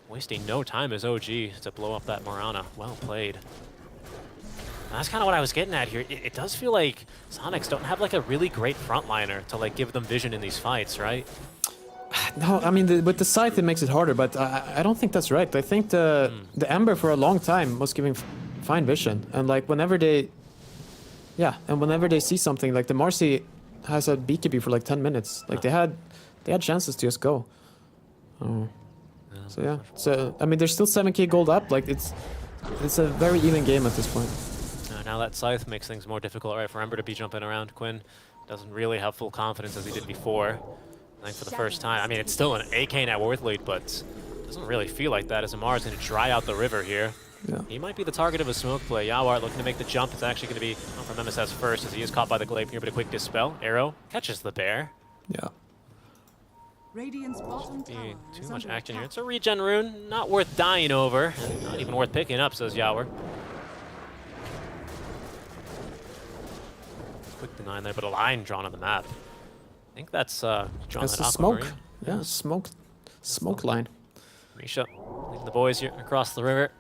wasting no time as OG to blow up that Morana. Well played. And that's kind of what I was getting at here. It does feel like Sonics don't have like a really great frontliner to like give them vision in these fights, right? No, I mean, with the Scythe it makes it harder, but I don't think that's right. I think the Ember for a long time was giving fine vision, and like whenever they see something, like the Marcy has a BKB for like 10 minutes. Like they had chances to just go. Oh. So yeah. So I mean, there's still 7k gold up. Like it's a very even game at this point. Now that Scythe makes things more difficult, right, for Ember to be jumping around. Quinn doesn't really have full confidence as he did before. I think for the first time. I mean, it's still an AK net worth lead, but it doesn't really feel like that as Amar is going to dry out the river here. Yeah. He might be the target of a smoke play. Yawar looking to make the jump. It's actually going to be from MSS first as he is caught by the glaive here, but a quick dispel. Arrow catches the bear. Yeah. Radiant's bottom tower Too much action here. It's a regen rune, not worth dying over. Not even worth picking up, says Yawar. Quick deny there, but a line drawn on the map. I think that's drawn That's that a smoke. Aquamarine. Yeah, smoke line. Risha leading the boys here across the river.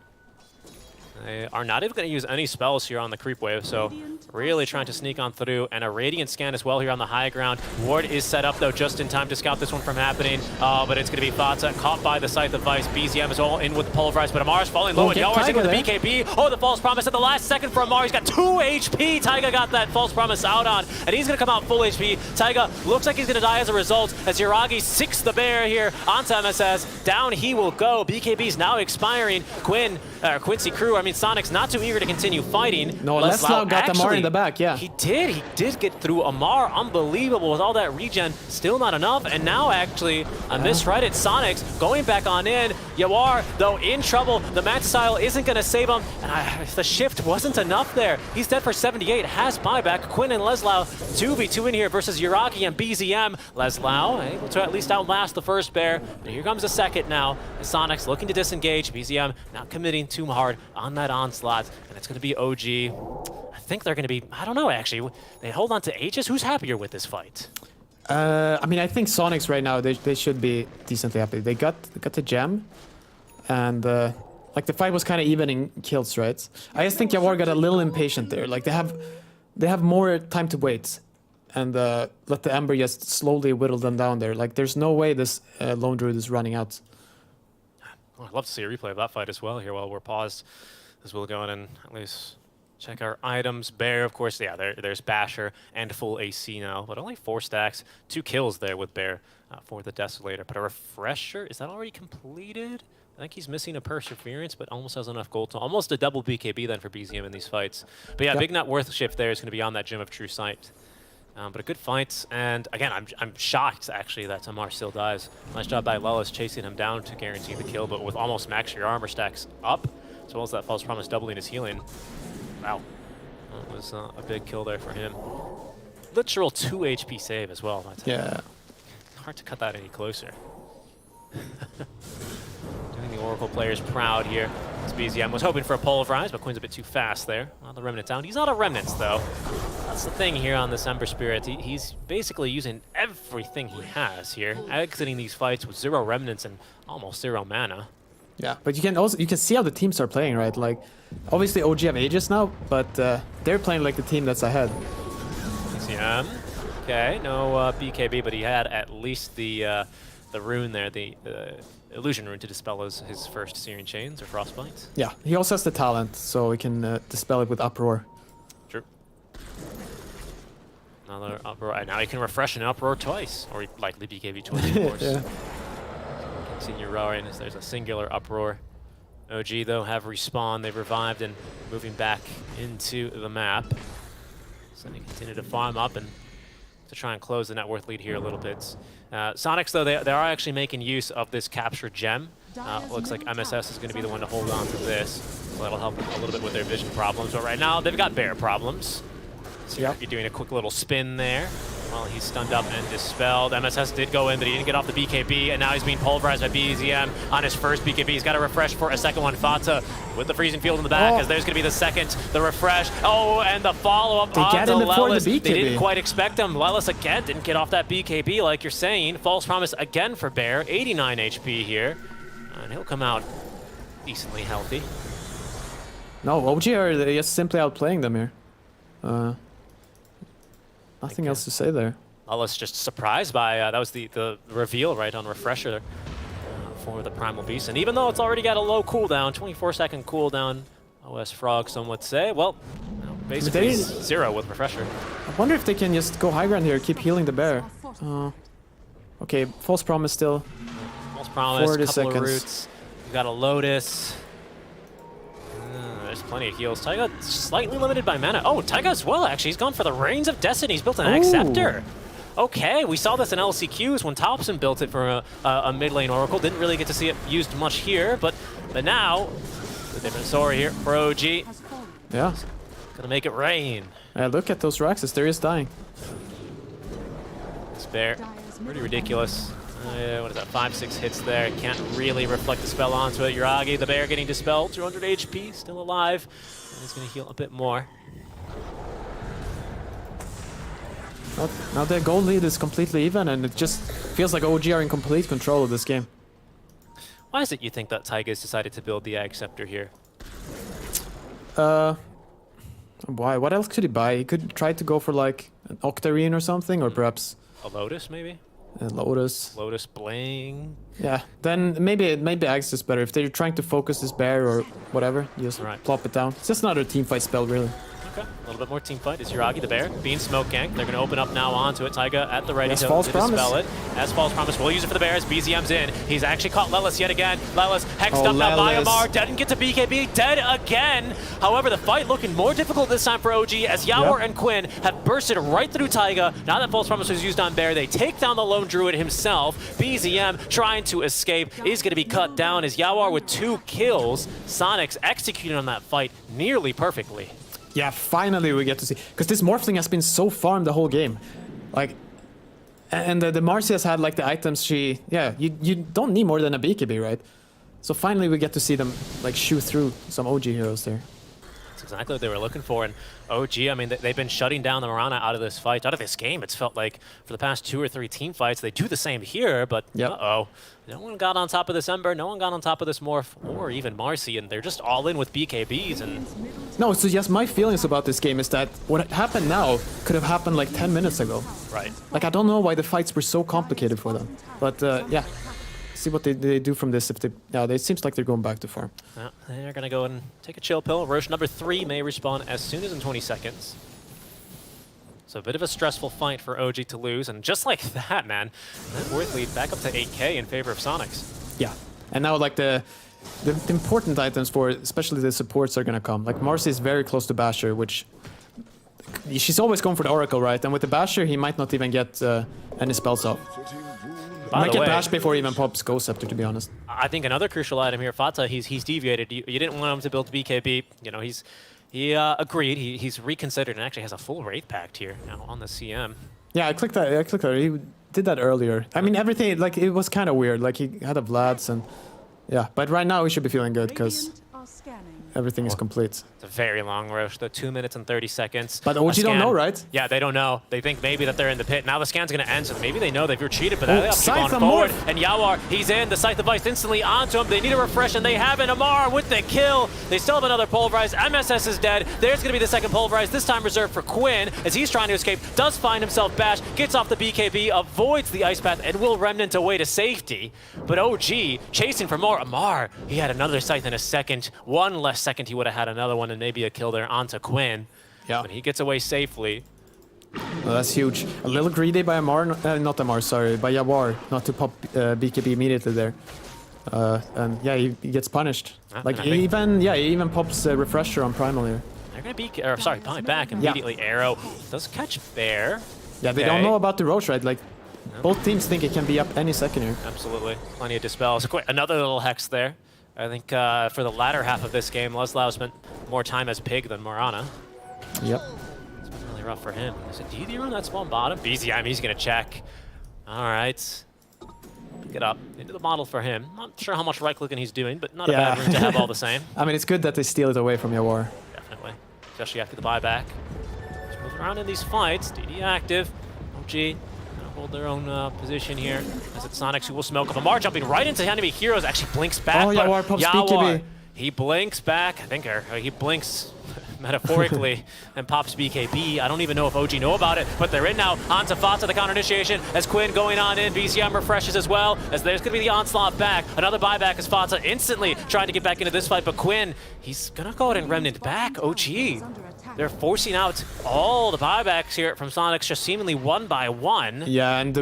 They are not even going to use any spells here on the creep wave, so really trying to sneak on through. And a Radiant scan as well here on the high ground. Ward is set up, though, just in time to scout this one from happening. But it's going to be Fatsa caught by the Scythe of Vice. BZM is all in with the Pulverize, but Amar's falling low, and Yawar's in with the BKB. Oh, the False Promise at the last second for Amar. He's got 2 HP. Taiga got that False Promise out on, and he's going to come out full HP. Taiga looks like he's going to die as a result, as Yuragi sinks the bear here onto MSS. Down he will go. BKB's now expiring. Quincy Crew, Sonic's not too eager to continue fighting. No, Leslau got Amar in the back, yeah. He did get through Amar. Unbelievable with all that regen. Still not enough. And now actually a misread it. Sonics going back on in. Yawar, though, in trouble. The Mantis-Style isn't going to save him. And the shift wasn't enough there. He's dead for 78. Has buyback. Quinn and Leslau 2v2 in here versus Yuragi and BZM. Leslau able to at least outlast the first bear. But here comes the second now. Sonics looking to disengage. BZM not committing too hard on that onslaught. And it's going to be OG. I think they're going to be, I don't know, actually. They hold on to Aegis. Who's happier with this fight? I think Sonics right now, they should be decently happy. They got the gem. and like the fight was kind of even in kills, right? I just think Yawar got a little impatient there. Like they have more time to wait, and let the Ember just slowly whittle them down there. Like there's no way this Lone Druid is running out. Well, I'd love to see a replay of that fight as well here while we're paused, as we'll go in and at least check our items. Bear, of course, yeah, there's Basher and full AC now, but only 4 stacks, 2 kills there with Bear for the Desolator. But a Refresher, is that already completed? I think he's missing a Perseverance, but almost has enough gold to almost a double BKB then for BZM in these fights. But yeah, big net worth shift there is going to be on that Gem of True Sight. But a good fight, and again, I'm shocked actually that Tamar still dies. Nice job by Lelis chasing him down to guarantee the kill, but with almost max your armor stacks up, as well as that False Promise doubling his healing. Wow, that was a big kill there for him. Literal 2 HP save as well. Yeah. Hard to cut that any closer. Doing the Oracle players proud here. As BZM was hoping for a Pulverize, but Quinn's a bit too fast there. Not the Remnant down. He's not a Remnant though. That's the thing here on this Ember Spirit. He's basically using everything he has here, exiting these fights with 0 Remnants and almost 0 mana. Yeah, but you can see how the teams are playing, right? Like, obviously OG have Aegis now, but they're playing like the team that's ahead. BZM, okay, no BKB, but he had at least the rune there, the Illusion Rune to dispel his first Searing Chains or Frostbite. Yeah, he also has the talent, so he can dispel it with Uproar. True. Another Uproar, and now he can refresh an Uproar twice, or likely BKB twice, of course. Yeah. Continue roaring as there's a singular Uproar. OG, though, have respawned. They've revived and moving back into the map. So they continue to farm up and to try and close the net worth lead here a little bit. Sonics, though, they are actually making use of this captured gem. Looks like MSS is going to be the one to hold on to this. So that'll help a little bit with their vision problems. But right now, they've got bear problems. So you're doing a quick little spin there while he's stunned up and dispelled. MSS did go in, but he didn't get off the BKB, and now he's being pulverized by BZM on his first BKB. He's got to refresh for a second one. Fata with the freezing field in the back, as there's going to be the second, the refresh. Oh, and the follow-up onto Lelis. They didn't quite expect him. Lelis again didn't get off that BKB like you're saying. False Promise again for Bear, 89 HP here. And he'll come out decently healthy. No, OG are just simply outplaying them here. Nothing else to say there. Lelis just surprised by, that was the reveal right on Refresher for the Primal Beast. And even though it's already got a low cooldown, 24-second cooldown, OS Frog, some would say, well, basically 0 with Refresher. I wonder if they can just go high ground here, keep healing the bear. Okay, False Promise still. False Promise, 40 couple seconds. of roots. We've got a Lotus. There's plenty of heals. Taiga slightly limited by mana. Oh, Taiga as well, actually. He's gone for the Reigns of Destiny. He's built an Acceptor. Okay, we saw this in LCQs when Thompson built it for a mid lane Oracle. Didn't really get to see it used much here, but now, a different story here for OG. Yeah. Gonna make it rain. Look at those Raxes, they're just dying. This bear, pretty ridiculous. What is that, 5-6 hits there. Can't really reflect the spell onto it. Yuragi, the bear, getting dispelled. 200 HP, still alive. And he's going to heal a bit more. Now their gold lead is completely even, and it just feels like OG are in complete control of this game. Why is it you think that Taiga's decided to build the Acceptor here? Why? What else could he buy? He could try to go for like an Octarine or something, or perhaps... A Lotus, maybe? Lotus. Lotus Bling. Yeah, then maybe Axe is better. If they're trying to focus this bear or whatever, you just plop it down. It's just another teamfight spell, really. Okay, a little bit more team fight. Is Yuragi the bear being smoke ganked? They're going to open up now onto it. Taiga at the ready to dispel it. As False Promise, we'll use it for the bears. BZM's in. He's actually caught Lelis yet again. Lelis hexed up now. Mayamar didn't get to BKB. Dead again. However, the fight looking more difficult this time for OG as Yawar and Quinn have bursted right through Taiga. Now that False Promise was used on bear, they take down the lone druid himself. BZM trying to escape. He's going to be cut down as Yawar with 2 kills. Sonics executed on that fight nearly perfectly. Yeah, finally we get to see, because this Morphling has been so farmed the whole game, like, and the Marcy has had like the items you don't need more than a BKB, right? So finally we get to see them like shoot through some OG heroes there. That's exactly what they were looking for. And OG, I mean, they've been shutting down the Mirana out of this fight, out of this game. It's felt like for the past 2 or 3 team fights, they do the same here, but uh-oh. No one got on top of this Ember, no one got on top of this Morph, or even Marcy, and they're just all in with BKBs. And no, so yes, my feelings about this game is that what happened now could have happened like 10 minutes ago. Right. Like, I don't know why the fights were so complicated for them. But yeah, see what they do from this. If they, yeah, it seems like they're going back to farm. Yeah, they're going to go and take a chill pill. Roche number 3 may respawn as soon as in 20 seconds. So a bit of a stressful fight for OG to lose, and just like that, man, that worth lead back up to 8K in favor of Sonics. Yeah, and now like the important items for especially the supports are gonna come. Like Marcy is very close to Basher, which she's always going for the Oracle, right? And with the Basher, he might not even get any spells off. Might get bashed before he even pops Ghost Scepter, to be honest. I think another crucial item here, Fata, he's deviated. You didn't want him to build BKB. You know, he agreed. He's reconsidered and actually has a full Wraith Pact here now on the CM. Yeah, I clicked that. He did that earlier. I mean, everything, like, it was kind of weird. Like, he had a Vlad's and... Yeah, but right now he should be feeling good because everything is complete. It's a very long Roche, though, 2 minutes and 30 seconds. But OG don't know, right? Yeah, they don't know. They think maybe that they're in the pit. Now the scan's going to end, so maybe they know they've retreated, but they have to keep on forward. And Yawar, he's in. The Scythe of Ice instantly onto him. They need a refresh, and they have an Amar with the kill. They still have another Pulverize. MSS is dead. There's going to be the second Pulverize, this time reserved for Quinn, as he's trying to escape. Does find himself bashed, gets off the BKB, avoids the Ice Path, and will Remnant away to safety. But OG chasing for more. Amar, he had another Scythe in a second. One less second, he would have had another one and maybe a kill there onto Quinn. Yeah. But he gets away safely. Well, that's huge. A little greedy by Amar, not Amar, sorry, by Yawar, not to pop BKB immediately there. And yeah, he gets punished. Like he even pops a refresher on Primal here. They're gonna be, buy back immediately. Yeah. Arrow does catch Bear. Yeah, they don't know about the Roche, right? Like both teams think it can be up any second here. Absolutely, plenty of dispels. Another little hex there. I think for the latter half of this game, Leslau spent more time as Pig than Mirana. Yep. It's been really rough for him. Is it DD run that spawn bottom? BZM, he's going to check. All right. Pick it up. Into the model for him. Not sure how much right-clicking he's doing, but not a bad room to have all the same. I mean, it's good that they steal it away from Yawar. Definitely. Especially after the buyback. Just moving around in these fights. DD active. OG. Hold their own position here as it's Sonics who will smoke up. Amar jumping right into enemy heroes, actually blinks back. Oh, Yawar pops BKB. He blinks back, I think, or he blinks metaphorically and pops BKB. I don't even know if OG know about it, but they're in now. Onto Fata, the counter initiation, as Quinn going on in. BZM refreshes as well, as there's going to be the onslaught back. Another buyback as Fata instantly trying to get back into this fight, but Quinn, he's going to go ahead and Remnant back. OG. They're forcing out all the buybacks here from Sonics, just seemingly one by one. Yeah, and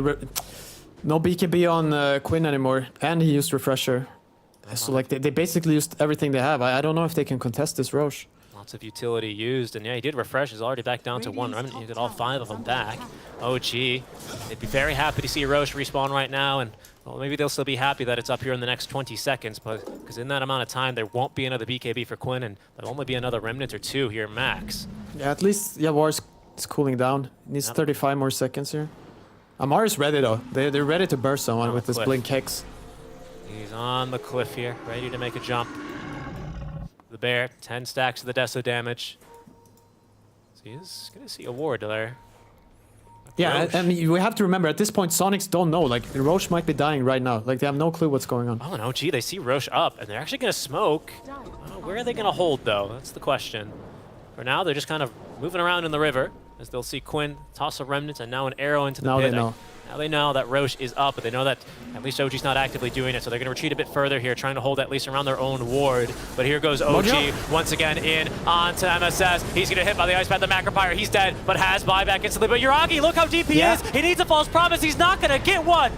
no BKB on Quinn anymore, and he used Refresher. So like they basically used everything they have. I don't know if they can contest this Roche. Lots of utility used, and yeah, he did refresh. He's already back down to one Remnant. You get all 5 of them back. OG, they'd be very happy to see Roche respawn right now, and well, maybe they'll still be happy that it's up here in the next 20 seconds, but because in that amount of time, there won't be another BKB for Quinn, and there'll only be another Remnant or 2 here max. Yeah, at least Yawar is cooling down. He needs 35 more seconds here. Amar is ready though. They're ready to burst someone with this Blink Hex. He's on the cliff here, ready to make a jump. The Bear, 10 stacks of the Deso damage. So he's going to see a ward there. Yeah, I mean, we have to remember, at this point, Sonics don't know. Like, Roche might be dying right now. Like, they have no clue what's going on. Oh, no, gee, they see Roche up, and they're actually going to smoke. Where are they going to hold, though? That's the question. For now, they're just kind of moving around in the river, as they'll see Quinn toss a Remnant, and now an arrow into the pit. Now they know. Now they know that Roche is up, but they know that at least OG's not actively doing it, so they're going to retreat a bit further here, trying to hold at least around their own ward. But here goes OG once again in onto MSS. He's going to hit by the Ice Path, the Macropyre. He's dead, but has buyback instantly. But Yuragi, look how deep he is. He needs a false promise. He's not going to get one.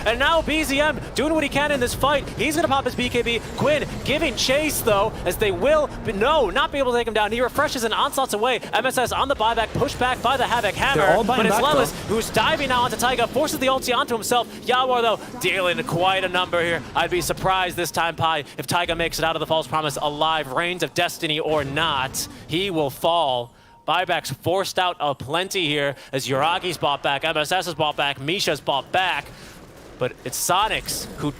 And now BZM doing what he can in this fight. He's going to pop his BKB. Quinn giving chase, though, as they will, not be able to take him down. He refreshes and onslaughts away. MSS on the buyback, pushed back by the Havoc Hammer. But it's Lelis who's diving now onto Taiga, forces the ulti onto himself. Yawar, though, dealing quite a number here. I'd be surprised this time, Pi, if Taiga makes it out of the False Promise alive. Reigns of Destiny or not, he will fall. Buybacks forced out a plenty here as Yuragi's bought back, MSS has bought back, Misha's bought back. But it's Sonics who,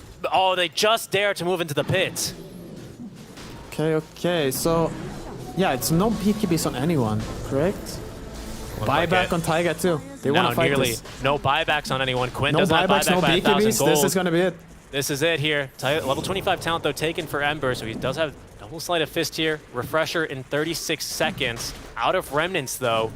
they just dare to move into the pit. Okay, so Yeah, it's no BKBs on anyone, correct? Buyback on Taiga too. They want to fight this. No buybacks on anyone. Quinn No doesn't have buybacks, buyback no by 1,000 gold. BKBs. This is going to be it. This is it here. Level 25 talent, though, taken for Ember, so he does have double sleight of fist here. Refresher in 36 seconds. Out of Remnants, though.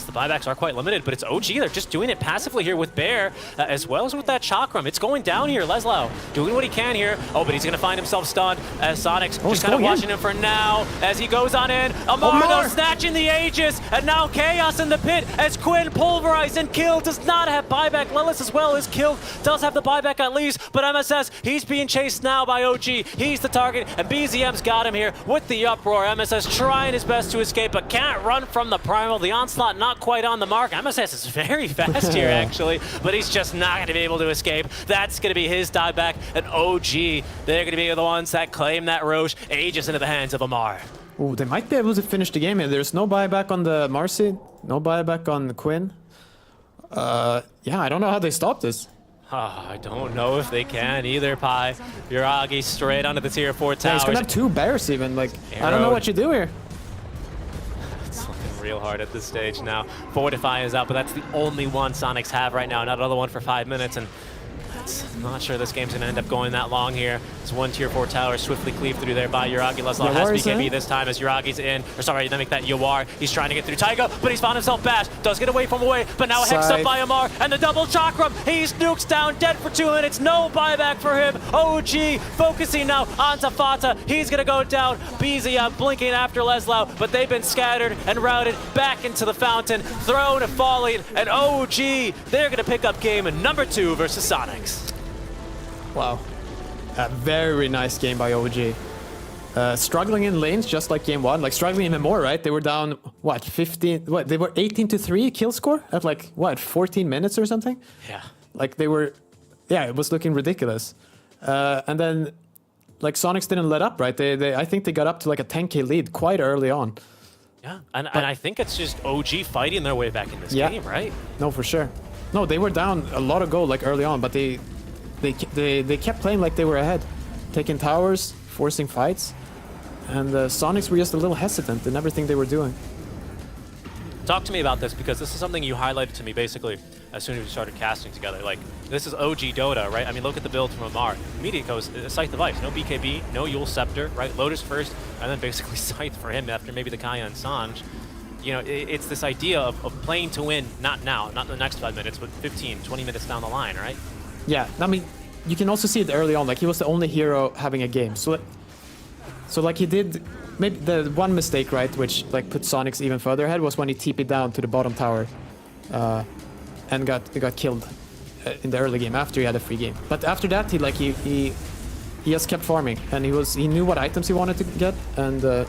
The buybacks are quite limited, but it's OG. They're just doing it passively here with Bear, as well as with that Chakram. It's going down here. Leslau doing what he can here. Oh, but he's going to find himself stunned as Sonic's just kind of watching him for now as he goes on in. Amar though snatching the Aegis, and now Chaos in the pit as Quinn pulverized and killed. Does not have buyback. Lelis as well is killed. Does have the buyback at least, but MSS, he's being chased now by OG. He's the target, and BZM's got him here with the uproar. MSS trying his best to escape, but can't run from the Primal. The onslaught not quite on the mark. MSS is very fast here, actually, but he's just not going to be able to escape. That's going to be his dieback, and OG, they're going to be the ones that claim that Roche. Aegis into the hands of Amar. Oh, they might be able to finish the game here. There's no buyback on the Marcy, no buyback on Quinn. Yeah, I don't know how they stop this. I don't know if they can either, Pi. Yuragi straight onto the tier 4 towers. Yeah, he's going to have 2 bears even. Like, I don't know what you do here. Real hard at this stage now. Fortify is out, but that's the only one Sonics have right now. Another one for 5 minutes, and I'm not sure this game's going to end up going that long here. It's one tier 4 tower swiftly cleaved through there by Yuragi. Leslau has BKB this time as Yuragi's in. Or sorry, they make that Yawar. He's trying to get through Taiga, but he's found himself bashed. Does get away from away, but now hexed up by Amar. And the double Chakram. He's nukes down, dead for 2 minutes. No buyback for him. OG focusing now on Tafata. He's going to go down. BZM blinking after Leslau, but they've been scattered and routed back into the fountain. Thrown and falling, and OG, they're going to pick up game number 2 versus Sonics. Wow. A very nice game by OG. Struggling in lanes just like game 1, like struggling even more, right? They were down, what, 15, what, they were 18-3 kill score at like, what, 14 minutes or something? Yeah. Like they were, yeah, it was looking ridiculous. And then, like Sonics didn't let up, right? I think they got up to like a 10k lead quite early on. Yeah, and I think it's just OG fighting their way back in this game, right? No, for sure. No, they were down a lot of gold like early on, but they kept playing like they were ahead, taking towers, forcing fights, and the Sonics were just a little hesitant in everything they were doing. Talk to me about this, because this is something you highlighted to me basically as soon as we started casting together. Like, this is OG Dota, right? I mean, look at the build from Amar. Immediate goes Scythe Device, no BKB, no Yule Scepter, right? Lotus first, and then basically Scythe for him after maybe the Kaya and Sanj. You know, it's this idea of playing to win, not now, not in the next 5 minutes, but 15, 20 minutes down the line, right? Yeah, I mean, you can also see it early on. Like, he was the only hero having a game. So like, he did... Maybe the one mistake, right, which like put Sonics even further ahead, was when he TP'd down to the bottom tower and got killed in the early game after he had a free game. But after that, he just kept farming, and he knew what items he wanted to get, and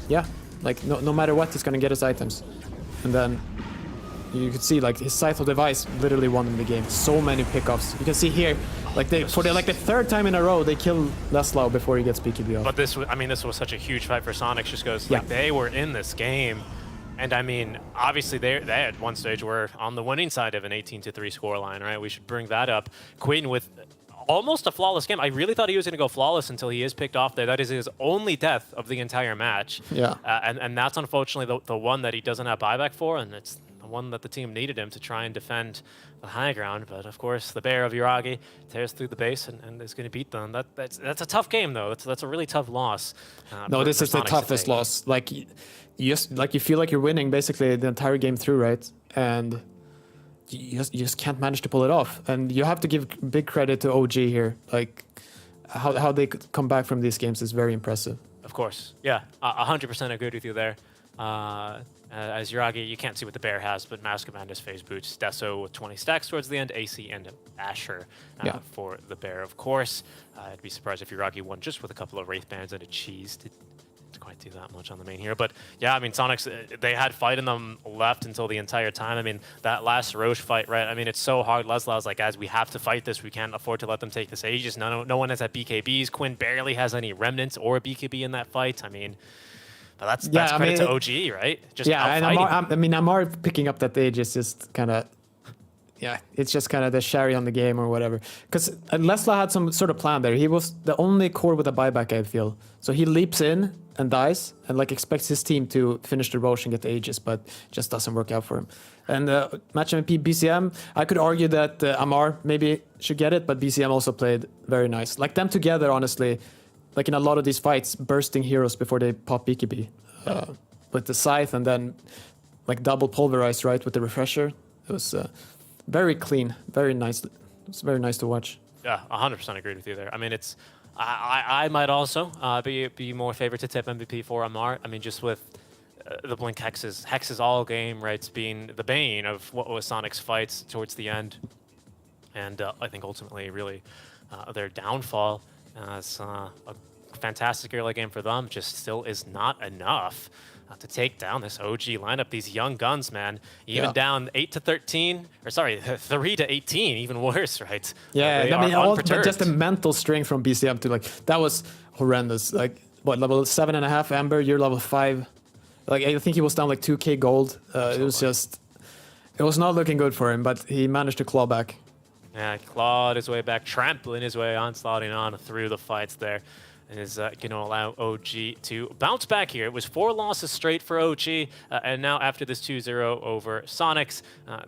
yeah, like no matter what, he's gonna get his items. And then you could see like his Scythe of Device literally won in the game. So many pickoffs. You can see here, like the 3rd time in a row they kill Leslau before he gets BKB off. But this was such a huge fight for Sonics, just because like they were in this game, and I mean, obviously they at one stage were on the winning side of an 18-3 scoreline, right? We should bring that up. Quinn with almost a flawless game. I really thought he was going to go flawless until he is picked off there. That is his only death of the entire match. Yeah. And that's unfortunately the one that he doesn't have buyback for, and it's the one that the team needed him to try and defend the high ground. But of course, the Bear of Yuragi tears through the base and is going to beat them. That's a tough game, though. That's a really tough loss. No, this is the toughest loss. Like, you feel like you're winning basically the entire game through, right? And you just can't manage to pull it off. And you have to give big credit to OG here. Like, how they could come back from these games is very impressive. Of course. Yeah, 100% agreed with you there. As Yuragi, you can't see what the Bear has, but Mask of Madness, Phase Boots, Deso with 20 stacks towards the end, AC and Asher for the Bear, of course. I'd be surprised if Yuragi won just with a couple of Wraith Bands and a cheese. Didn't quite do that much on the main here. But yeah, I mean, Sonics, they had fight in them left until the entire time. I mean, that last Roche fight, right? I mean, it's so hard. Leslau's like, guys, we have to fight this. We can't afford to let them take this Aegis. No one has that BKBs. Quinn barely has any remnants or a BKB in that fight. I mean... But that's credit to OG, right? Just and Amar picking up that Aegis just kind of yeah, it's just kind of the cherry on the game or whatever. Because Lesla had some sort of plan there. He was the only core with a buyback, I feel. So he leaps in and dies and like expects his team to finish the Roche and get the Aegis, but just doesn't work out for him. And match MVP BCM, I could argue that Amar maybe should get it, but BCM also played very nice. Like them together, honestly, like in a lot of these fights, bursting heroes before they pop BKB. With the Scythe and then like double pulverized, right, with the refresher. It was very clean, very nice. It was very nice to watch. Yeah, 100% agreed with you there. I mean, it's I might also be more favorite to tip MVP for Amar. I mean, just with the Blink Hexes all game, right, being the bane of what was Sonic's fights towards the end. And I think ultimately really their downfall as a fantastic early game for them just still is not enough to take down this OG lineup. These young guns, man, even down 8-13, or sorry, 3-18, even worse, right? Yeah, They I mean, are but unperturbed. just the mental strength from BCM to like that was horrendous. Like what, level 7.5 Ember, you're level 5. Like I think he was down like 2k gold. It was just, it was not looking good for him, but he managed to claw back. Yeah, clawed his way back, trampling his way on, sliding on through the fights there. Is going to allow OG to bounce back here. It was 4 losses straight for OG, and now after this 2-0 over Sonics,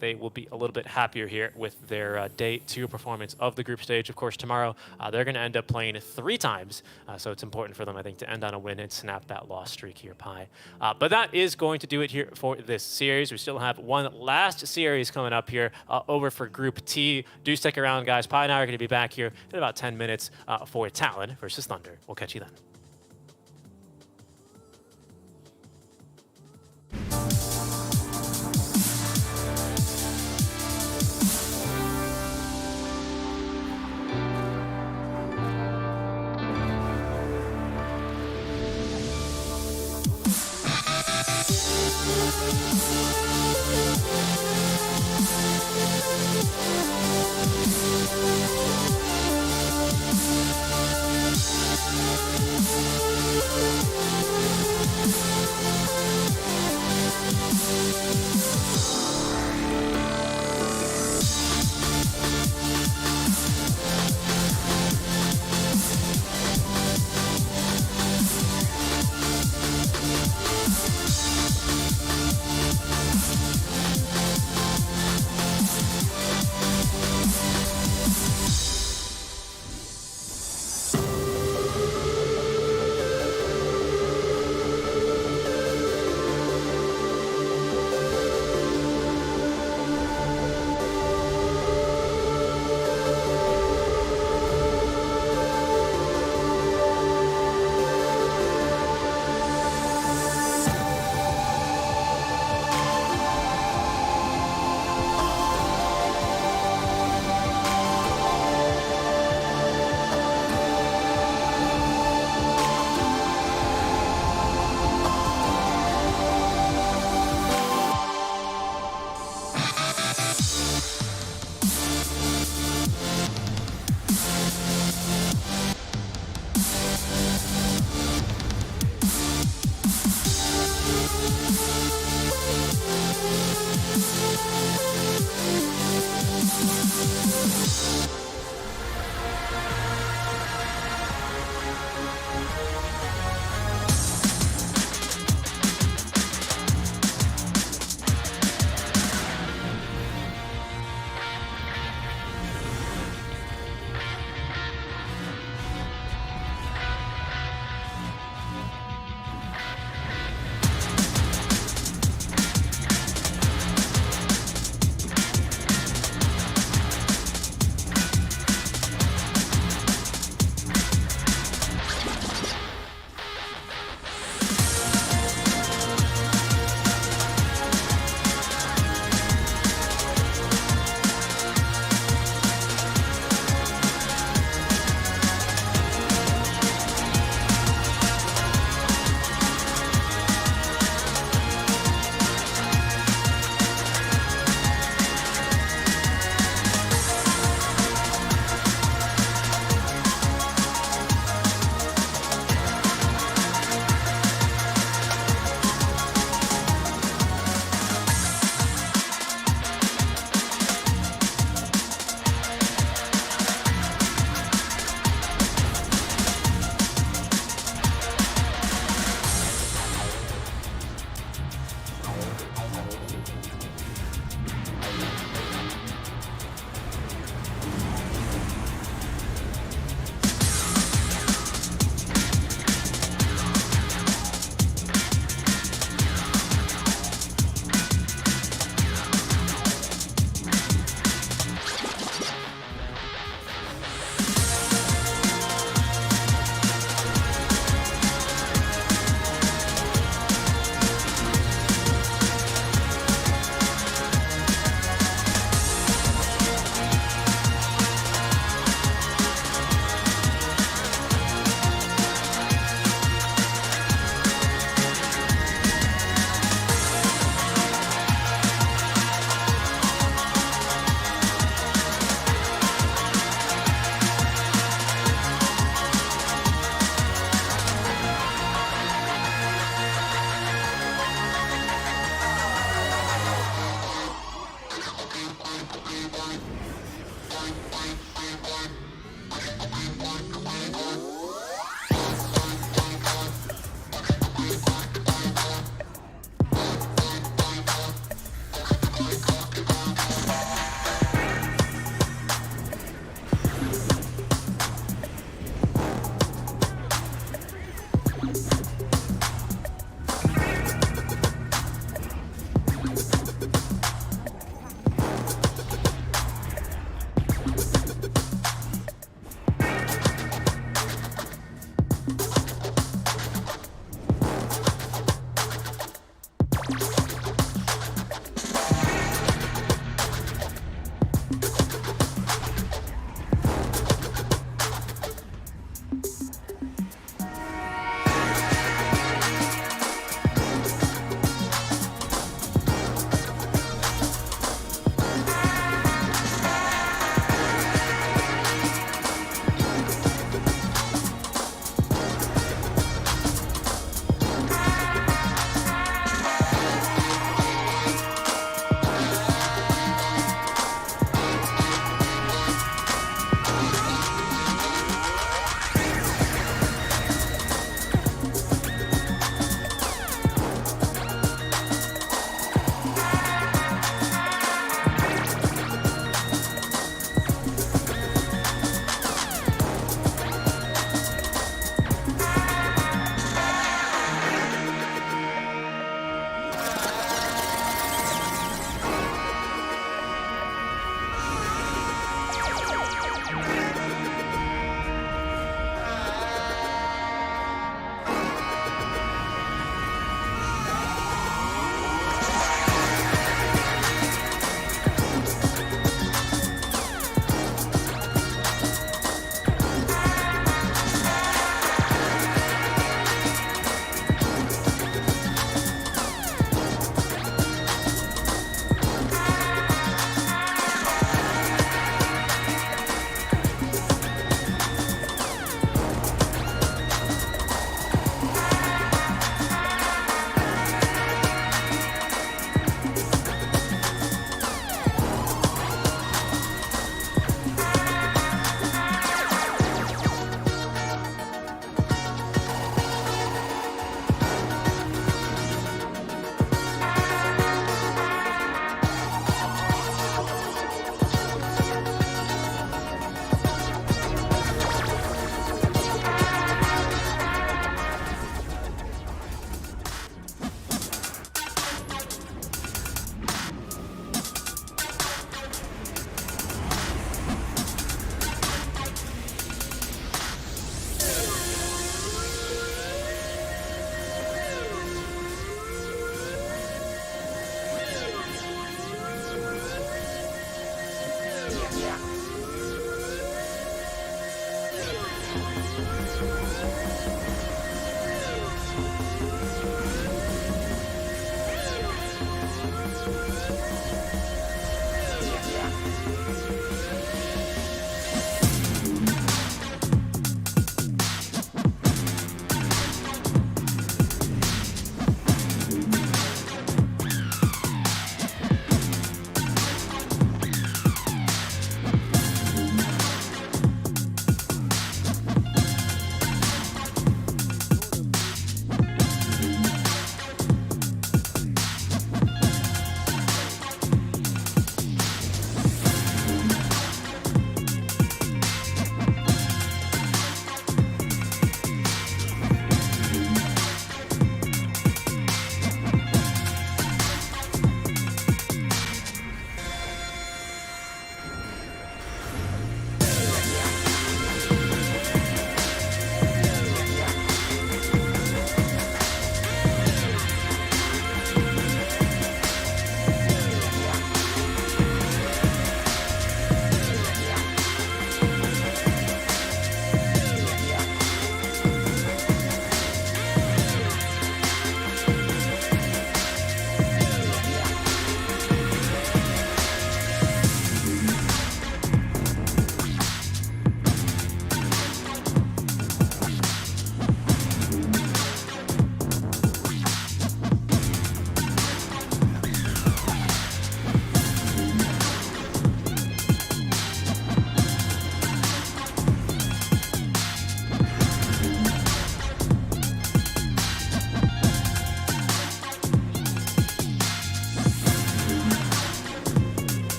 they will be a little bit happier here with their day 2 performance of the group stage. Of course, tomorrow they're going to end up playing 3 times, so it's important for them, I think, to end on a win and snap that loss streak here, Pi. But that is going to do it here for this series. We still have one last series coming up here over for Group T. Do stick around, guys. Pi and I are going to be back here in about 10 minutes for Talon versus Thunder. We'll catch you then.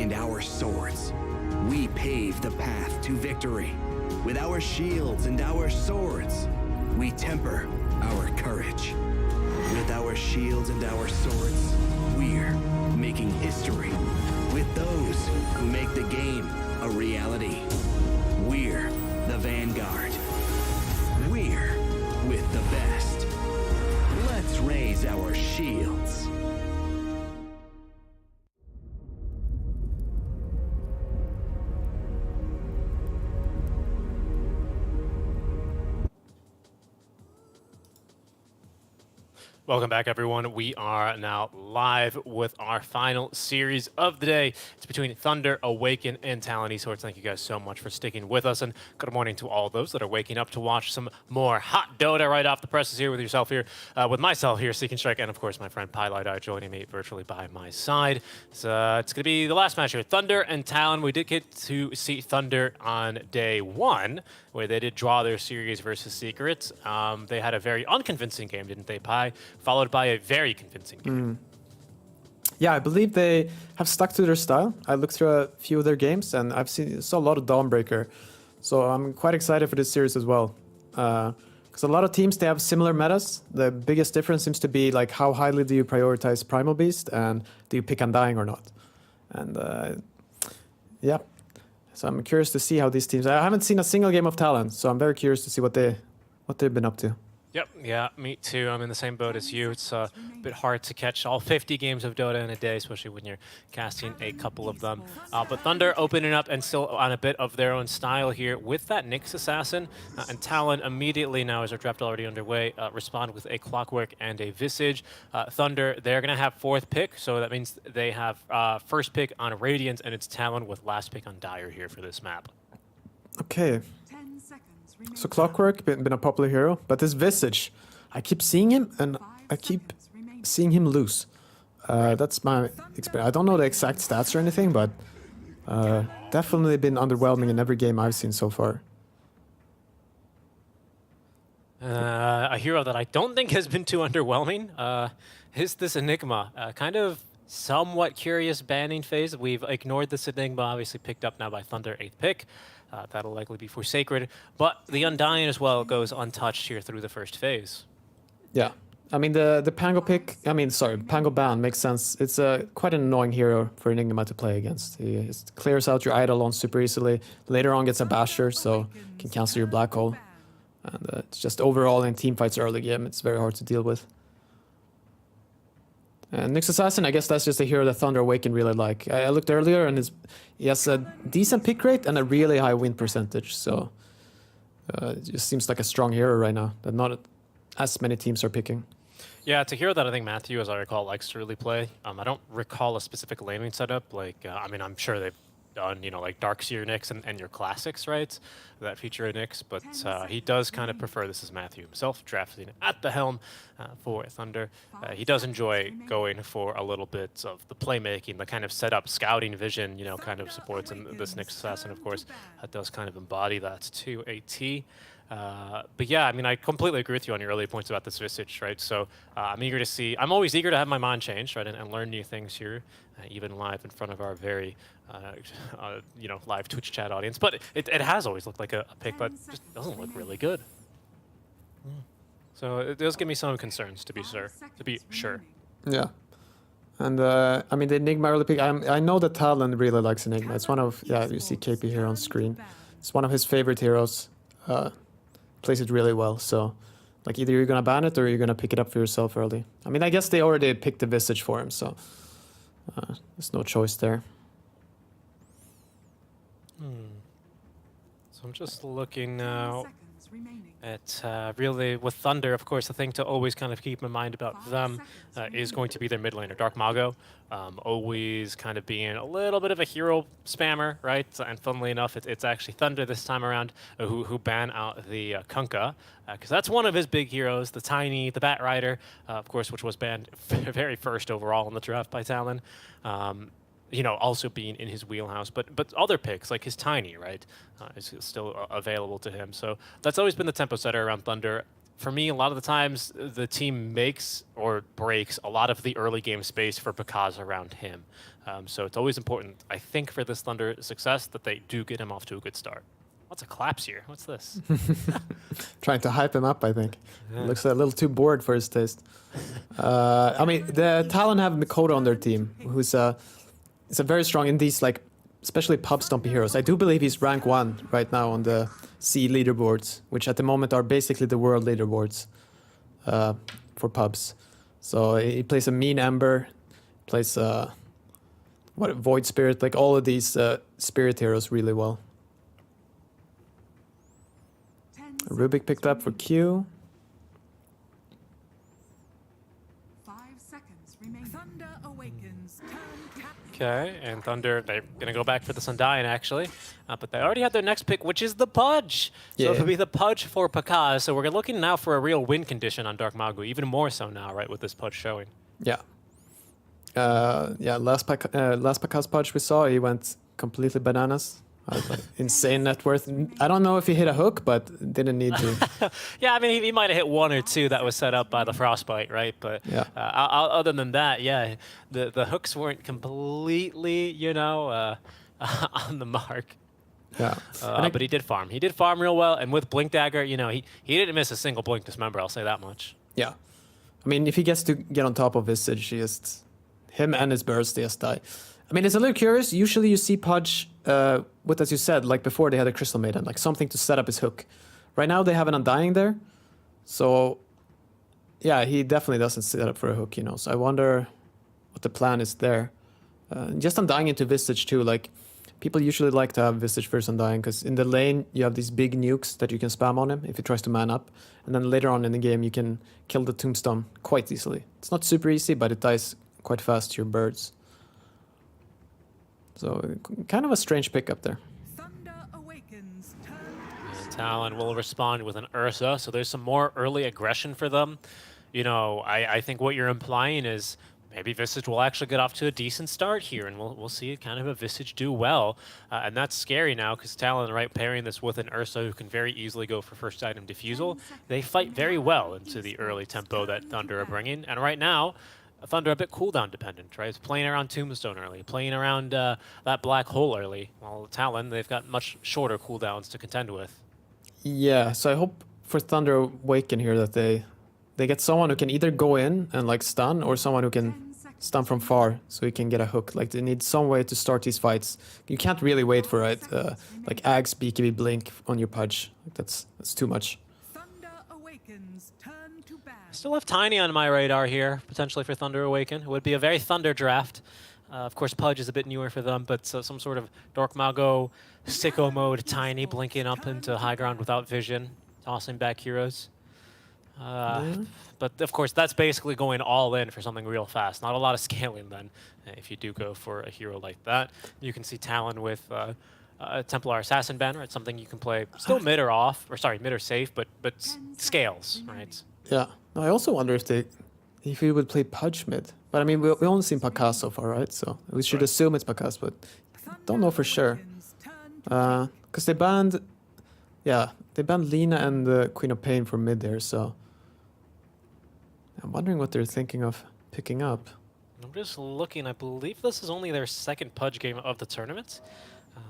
and our swords. We pave the path to victory. With our shields and our swords, we temper our courage. With our shields and our swords, we're making history. With those who make the game a reality. We're the Vanguard. We're with the best. Let's raise our shields. Welcome back, everyone. We are now live with our final series of the day. It's between Thunder, Awaken, and Talon Esports. Thank you guys so much for sticking with us, and good morning to all those that are waking up to watch some more hot Dota right off the presses here with with myself here, Seeking Strike, and of course my friend PyLight joining me virtually by my side. So it's going to be the last match here, Thunder and Talon. We did get to see Thunder on day one, where they did draw their series versus Secret. They had a very unconvincing game, didn't they, Py? Followed by a very convincing game. Yeah, I believe they have stuck to their style. I looked through a few of their games, and saw a lot of Dawnbreaker. So I'm quite excited for this series as well. Because a lot of teams, they have similar metas. The biggest difference seems to be like how highly do you prioritize Primal Beast, and do you pick Undying or not? And yeah, so I'm curious to see how these teams. I haven't seen a single game of Talon, so I'm very curious to see what they've been up to. Yep, yeah, me too. I'm in the same boat as you. It's a bit hard to catch all 50 games of Dota in a day, especially when you're casting a couple of them. But Thunder opening up and still on a bit of their own style here with that Nyx Assassin. And Talon immediately now, as our draft already underway, respond with a Clockwork and a Visage. Thunder, they're going to have fourth pick, so that means they have first pick on Radiant, and it's Talon with last pick on Dire here for this map. Okay. So Clockwork, been a popular hero, but this Visage, I keep seeing him and I keep seeing him lose. That's my experience. I don't know the exact stats or anything, but definitely been underwhelming in every game I've seen so far. A hero that I don't think has been too underwhelming is this Enigma. Kind of somewhat curious banning phase. We've ignored this Enigma, obviously picked up now by Thunder, 8th pick. That'll likely be for Sacred, but the Undying as well goes untouched here through the first phase. Yeah, I mean the Pango pick, Pango ban makes sense. It's quite an annoying hero for Enigma to play against. He clears out your Eidolon super easily. Later on gets a Basher, so can cancel your Black Hole. And it's just overall in team fights early game, it's very hard to deal with. And Nyx Assassin, I guess that's just a hero that Thunder Awaken really like. I looked earlier, and he has a decent pick rate and a really high win percentage. So it just seems like a strong hero right now that not as many teams are picking. Yeah, it's a hero that I think Matthew, as I recall, likes to really play. I don't recall a specific laning setup. Like, I mean, I'm sure they've done, like Darkseer Nyx and your classics, right? That feature in Nyx, but he does kind of prefer, this is Matthew himself, drafting at the helm for Thunder. He does enjoy going for a little bit of the playmaking, the kind of setup, scouting vision, kind of supports, and this Nyx Assassin, of course, does kind of embody that to a T. But yeah, I mean, I completely agree with you on your earlier points about this Visage, right? So I'm always eager to have my mind changed, right, and learn new things here, even live in front of our very, live Twitch chat audience. But it has always looked like a pick, but just doesn't look really good. So it does give me some concerns, to be sure. Yeah. And I mean, the Enigma early pick, I know that Talon really likes Enigma. It's one of, you see KP here on screen. It's one of his favorite heroes. Plays it really well, so like either you're gonna ban it or you're gonna pick it up for yourself early. I mean, I guess they already picked the Visage for him, so there's no choice there. So I'm just looking now at really with Thunder, of course, the thing to always kind of keep in mind about them is going to be their mid laner, Dark Mago. Always kind of being a little bit of a hero spammer, right? And funnily enough, it's actually Thunder this time around who ban out the Kunkka, because that's one of his big heroes, the Tiny, the Bat Rider, of course, which was banned very first overall in the draft by Talon. Also being in his wheelhouse, but other picks like his Tiny, right, is still available to him. So that's always been the tempo setter around Thunder. for me, a lot of the times the team makes or breaks a lot of the early game space for Pakaz around him. So it's always important, I think, for this Thunder success that they do get him off to a good start. Lots of claps here. What's this? Trying to hype him up, I think. Yeah. Looks a little too bored for his taste. I mean, the Talon have Mikoto on their team, who's a very strong in these, like, especially pub stompy heroes. I do believe he's rank 1 right now on the C leaderboards, which at the moment are basically the world leaderboards for pubs. So he plays a mean Ember, plays Void Spirit, like all of these spirit heroes really well. Rubik picked up for Q. 5 seconds remain. Thunder awakens. Okay, and Thunder, they're going to go back for the Sundian, actually. But they already had their next pick, which is the Pudge. So Yeah. it'll be the Pudge for Pakaz. So we're looking now for a real win condition on Dark Magu, even more so now, right, with this Pudge showing. Yeah. Last Pakaz Pudge we saw, he went completely bananas. Insane net worth. I don't know if he hit a hook, but didn't need to. Yeah, I mean, he might have hit 1 or 2 that was set up by the Frostbite, right? But Yeah. Other than that, yeah, the hooks weren't completely, you know, on the mark. Yeah. But he did farm. He did farm real well, and with Blink Dagger, you know, he didn't miss a single Blink Dismember, I'll say that much. Yeah. I mean, if he gets to get on top of Visage, him and his burst, they just die. I mean, it's a little curious. Usually you see Pudge with, as you said, like before they had a Crystal Maiden, like something to set up his hook. Right now they have an Undying there. So, yeah, he definitely doesn't set up for a hook, you know. So I wonder what the plan is there. Just Undying into Visage too. Like, people usually like to have Visage first Undying because in the lane you have these big nukes that you can spam on him if he tries to man up. And then later on in the game you can kill the Tombstone quite easily. It's not super easy, but it dies quite fast to your birds. So kind of a strange pickup there. Talon will respond with an Ursa, so there's some more early aggression for them. You know, I think what you're implying is maybe Visage will actually get off to a decent start here, and we'll see kind of a Visage do well. And that's scary now, because Talon, right, pairing this with an Ursa who can very easily go for first item Diffusal, they fight very well into the early tempo that Thunder are bringing. And right now, Thunder a bit cooldown dependent, right? It's playing around Tombstone early, playing around that Black Hole early. While Talon, they've got much shorter cooldowns to contend with. Yeah, so I hope for Thunder Awaken here that they get someone who can either go in and like stun, or someone who can stun from far so he can get a hook. Like, they need some way to start these fights. You can't really wait for it. Like Axe, BKB, Blink on your Pudge. Like, that's too much. Still have Tiny on my radar here, potentially for Thunder Awaken. It would be a very Thunder draft. Of course, Pudge is a bit newer for them, but some sort of Dark Mago, sicko mode, Tiny, blinking up into high ground without vision, tossing back heroes. But of course, that's basically going all in for something real fast. Not a lot of scaling then, if you do go for a hero like that. You can see Talon with a Templar Assassin banner. It's something you can play still mid or off, or sorry, mid or safe, but scales, right? Yeah. I also wonder if he would play Pudge mid. But I mean, we only seen Pakaz so far, right? So we should assume it's Pakaz, but don't know for sure. Because they banned Lina and the Queen of Pain from mid there, so I'm wondering what they're thinking of picking up. I'm just looking. I believe this is only their second Pudge game of the tournament.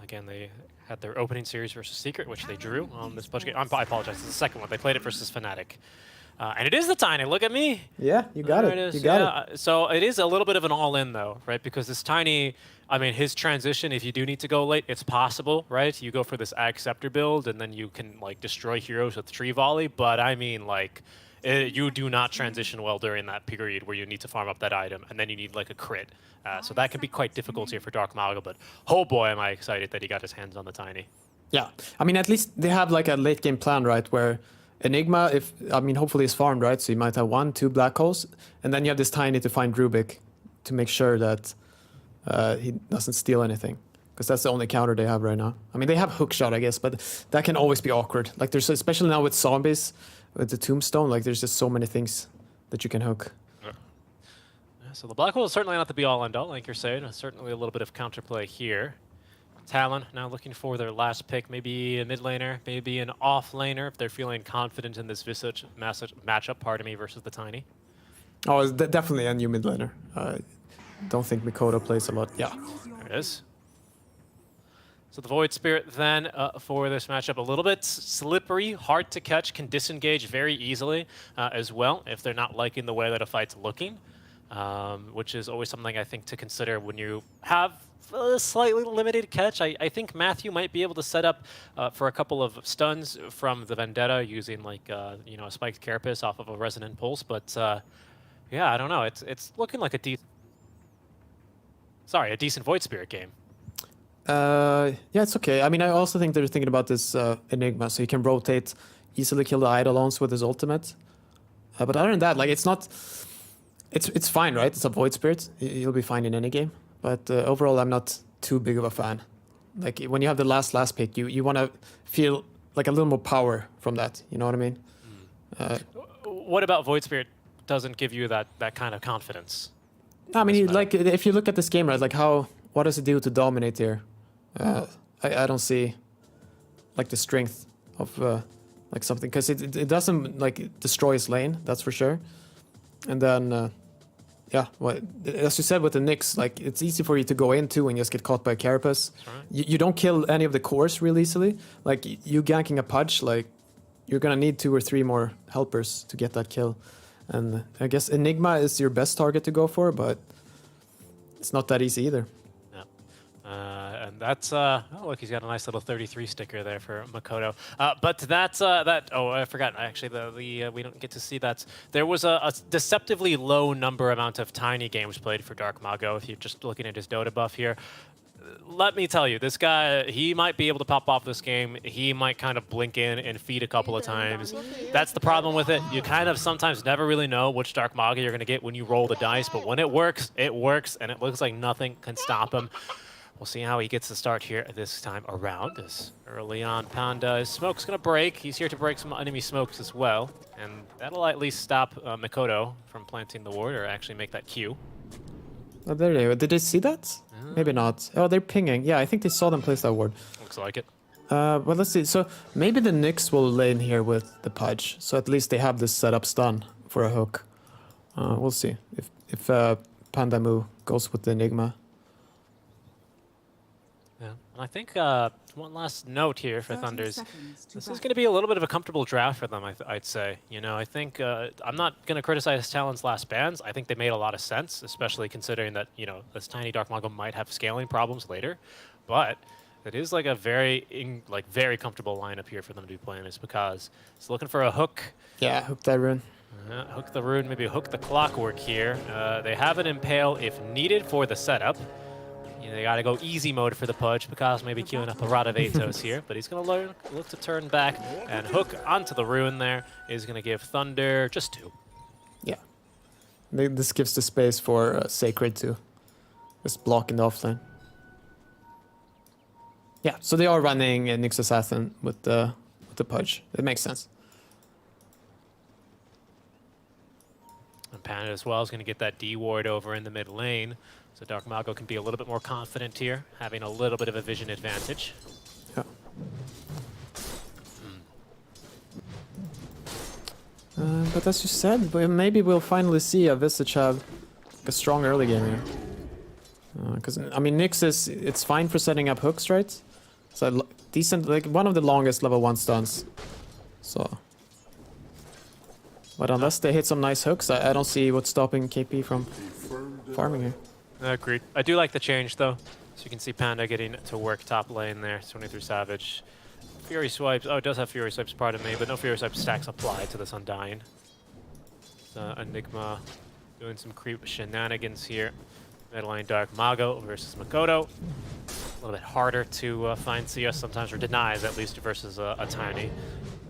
Again, they had their opening series versus Secret, which they drew on this Pudge game. I apologize, it's the second one. They played it versus Fnatic. And it is the Tiny, look at me. Yeah, you got There it. is. You got it. So it is a little bit of an all-in though, right? Because this Tiny, I mean, his transition, if you do need to go late, it's possible, right? You go for this Ag Scepter build, and then you can like destroy heroes with Tree Volley, but I mean, like, you do not transition well during that period where you need to farm up that item, and then you need like a crit. So that can be quite difficult here for Dark Mago, but oh boy, am I excited that he got his hands on the Tiny. Yeah, I mean, at least they have like a late game plan, right? Where Enigma, hopefully is farmed, right? So you might have 1-2 black holes, and then you have this Tiny to find Rubik to make sure that he doesn't steal anything, because that's the only counter they have right now. I mean, they have Hookshot, I guess, but that can always be awkward. Like, there's, especially now with zombies, with the Tombstone, like, there's just so many things that you can hook. So the Black Hole is certainly not the be-all, end-all, like you're saying. Certainly a little bit of counterplay here. Talon now looking for their last pick, maybe a mid laner, maybe an off laner if they're feeling confident in this Visage matchup, pardon me, versus the Tiny. Oh, it's definitely a new mid laner. Don't think Mikoto plays a lot. Yeah. There it is. So the Void Spirit then for this matchup, a little bit slippery, hard to catch, can disengage very easily as well if they're not liking the way that a fight's looking, which is always something I think to consider when you have a slightly limited catch. I think Matthew might be able to set up for a couple of stuns from the Vendetta using like a spiked Carapace off of a Resonant Pulse, but yeah, I don't know. It's looking like a decent Void Spirit game. Yeah, it's okay. I mean, I also think they're thinking about this Enigma, so he can rotate, easily kill the Eidolons with his ultimate. But other than that, like it's fine, right? It's a Void Spirit. He'll be fine in any game. But overall, I'm not too big of a fan. Like when you have the last pick, you want to feel like a little more power from that. You know what I mean? What about Void Spirit doesn't give you that kind of confidence? I mean, like if you look at this game, right? Like what does it do to dominate here? I don't see like the strength of like something, because it doesn't like destroy his lane, that's for sure. And then yeah, well, as you said with the Nyx, like it's easy for you to go into and just get caught by a Carapace. Right. You don't kill any of the cores real easily. Like you ganking a Pudge, like you're gonna need 2 or 3 more helpers to get that kill. And I guess Enigma is your best target to go for, but it's not that easy either. And that's, oh look, he's got a nice little 33 sticker there for Mikoto. But that's, oh, I forgot, actually, we don't get to see that. There was a deceptively low amount of Tiny games played for Dark Mago, if you're just looking at his Dota buff here. Let me tell you, this guy, he might be able to pop off this game. He might kind of blink in and feed a couple of times. That's the problem with it. You kind of sometimes never really know which Dark Mago you're going to get when you roll the dice, but when it works, and it looks like nothing can stop him. We'll see how he gets the start here this time around. As early on, Panda, his smoke's going to break. He's here to break some enemy smokes as well. And that'll at least stop Mikoto from planting the ward, or actually make that Q. Oh, there they go. Did they see that? Maybe not. Oh, they're pinging. Yeah, I think they saw them place that ward. Looks like it. Well, let's see. So maybe the Nyx will lane here with the Pudge. So at least they have this setup stun for a hook. We'll see if Panda Mu goes with the Enigma. Yeah, and I think one last note here for Thunders. This is going to be a little bit of a comfortable draft for them, I'd say. You know, I think I'm not going to criticize Talon's last bans. I think they made a lot of sense, especially considering that, you know, this Tiny Dark Mago might have scaling problems later. But it is like a very comfortable lineup here for them to be playing. It's because it's looking for a hook. Yeah, hook that rune. Hook the rune, maybe hook the clockwork here. They have an impale if needed for the setup. You know, they got to go easy mode for the Pudge, because maybe queuing up a Rod of Atos here, but he's going to look to turn back and hook onto the rune there. Is going to give Thunder just 2. Yeah. This gives the space for Sacred to just block in the offlane. Yeah, so they are running Nyx Assassin with the Pudge. It makes sense. And Panda as well is going to get that D ward over in the mid lane. So Dark Mago can be a little bit more confident here, having a little bit of a vision advantage. Yeah. But as you said, maybe we'll finally see a Visage have a strong early game here. Because, I mean, Nyx it's fine for setting up hooks, right? So decent, like one of the longest level 1 stuns. So. But unless they hit some nice hooks, I don't see what's stopping KP from farming here. Agreed. I do like the change, though. So you can see Panda getting to work top lane there, 23 Savage. Fury swipes. Oh, it does have Fury swipes, pardon me, but no Fury swipe stacks applied to this Undying. Enigma doing some creep shenanigans here. Mid lane Dark Mago versus Mikoto. A little bit harder to find CS sometimes, or denies at least, versus a Tiny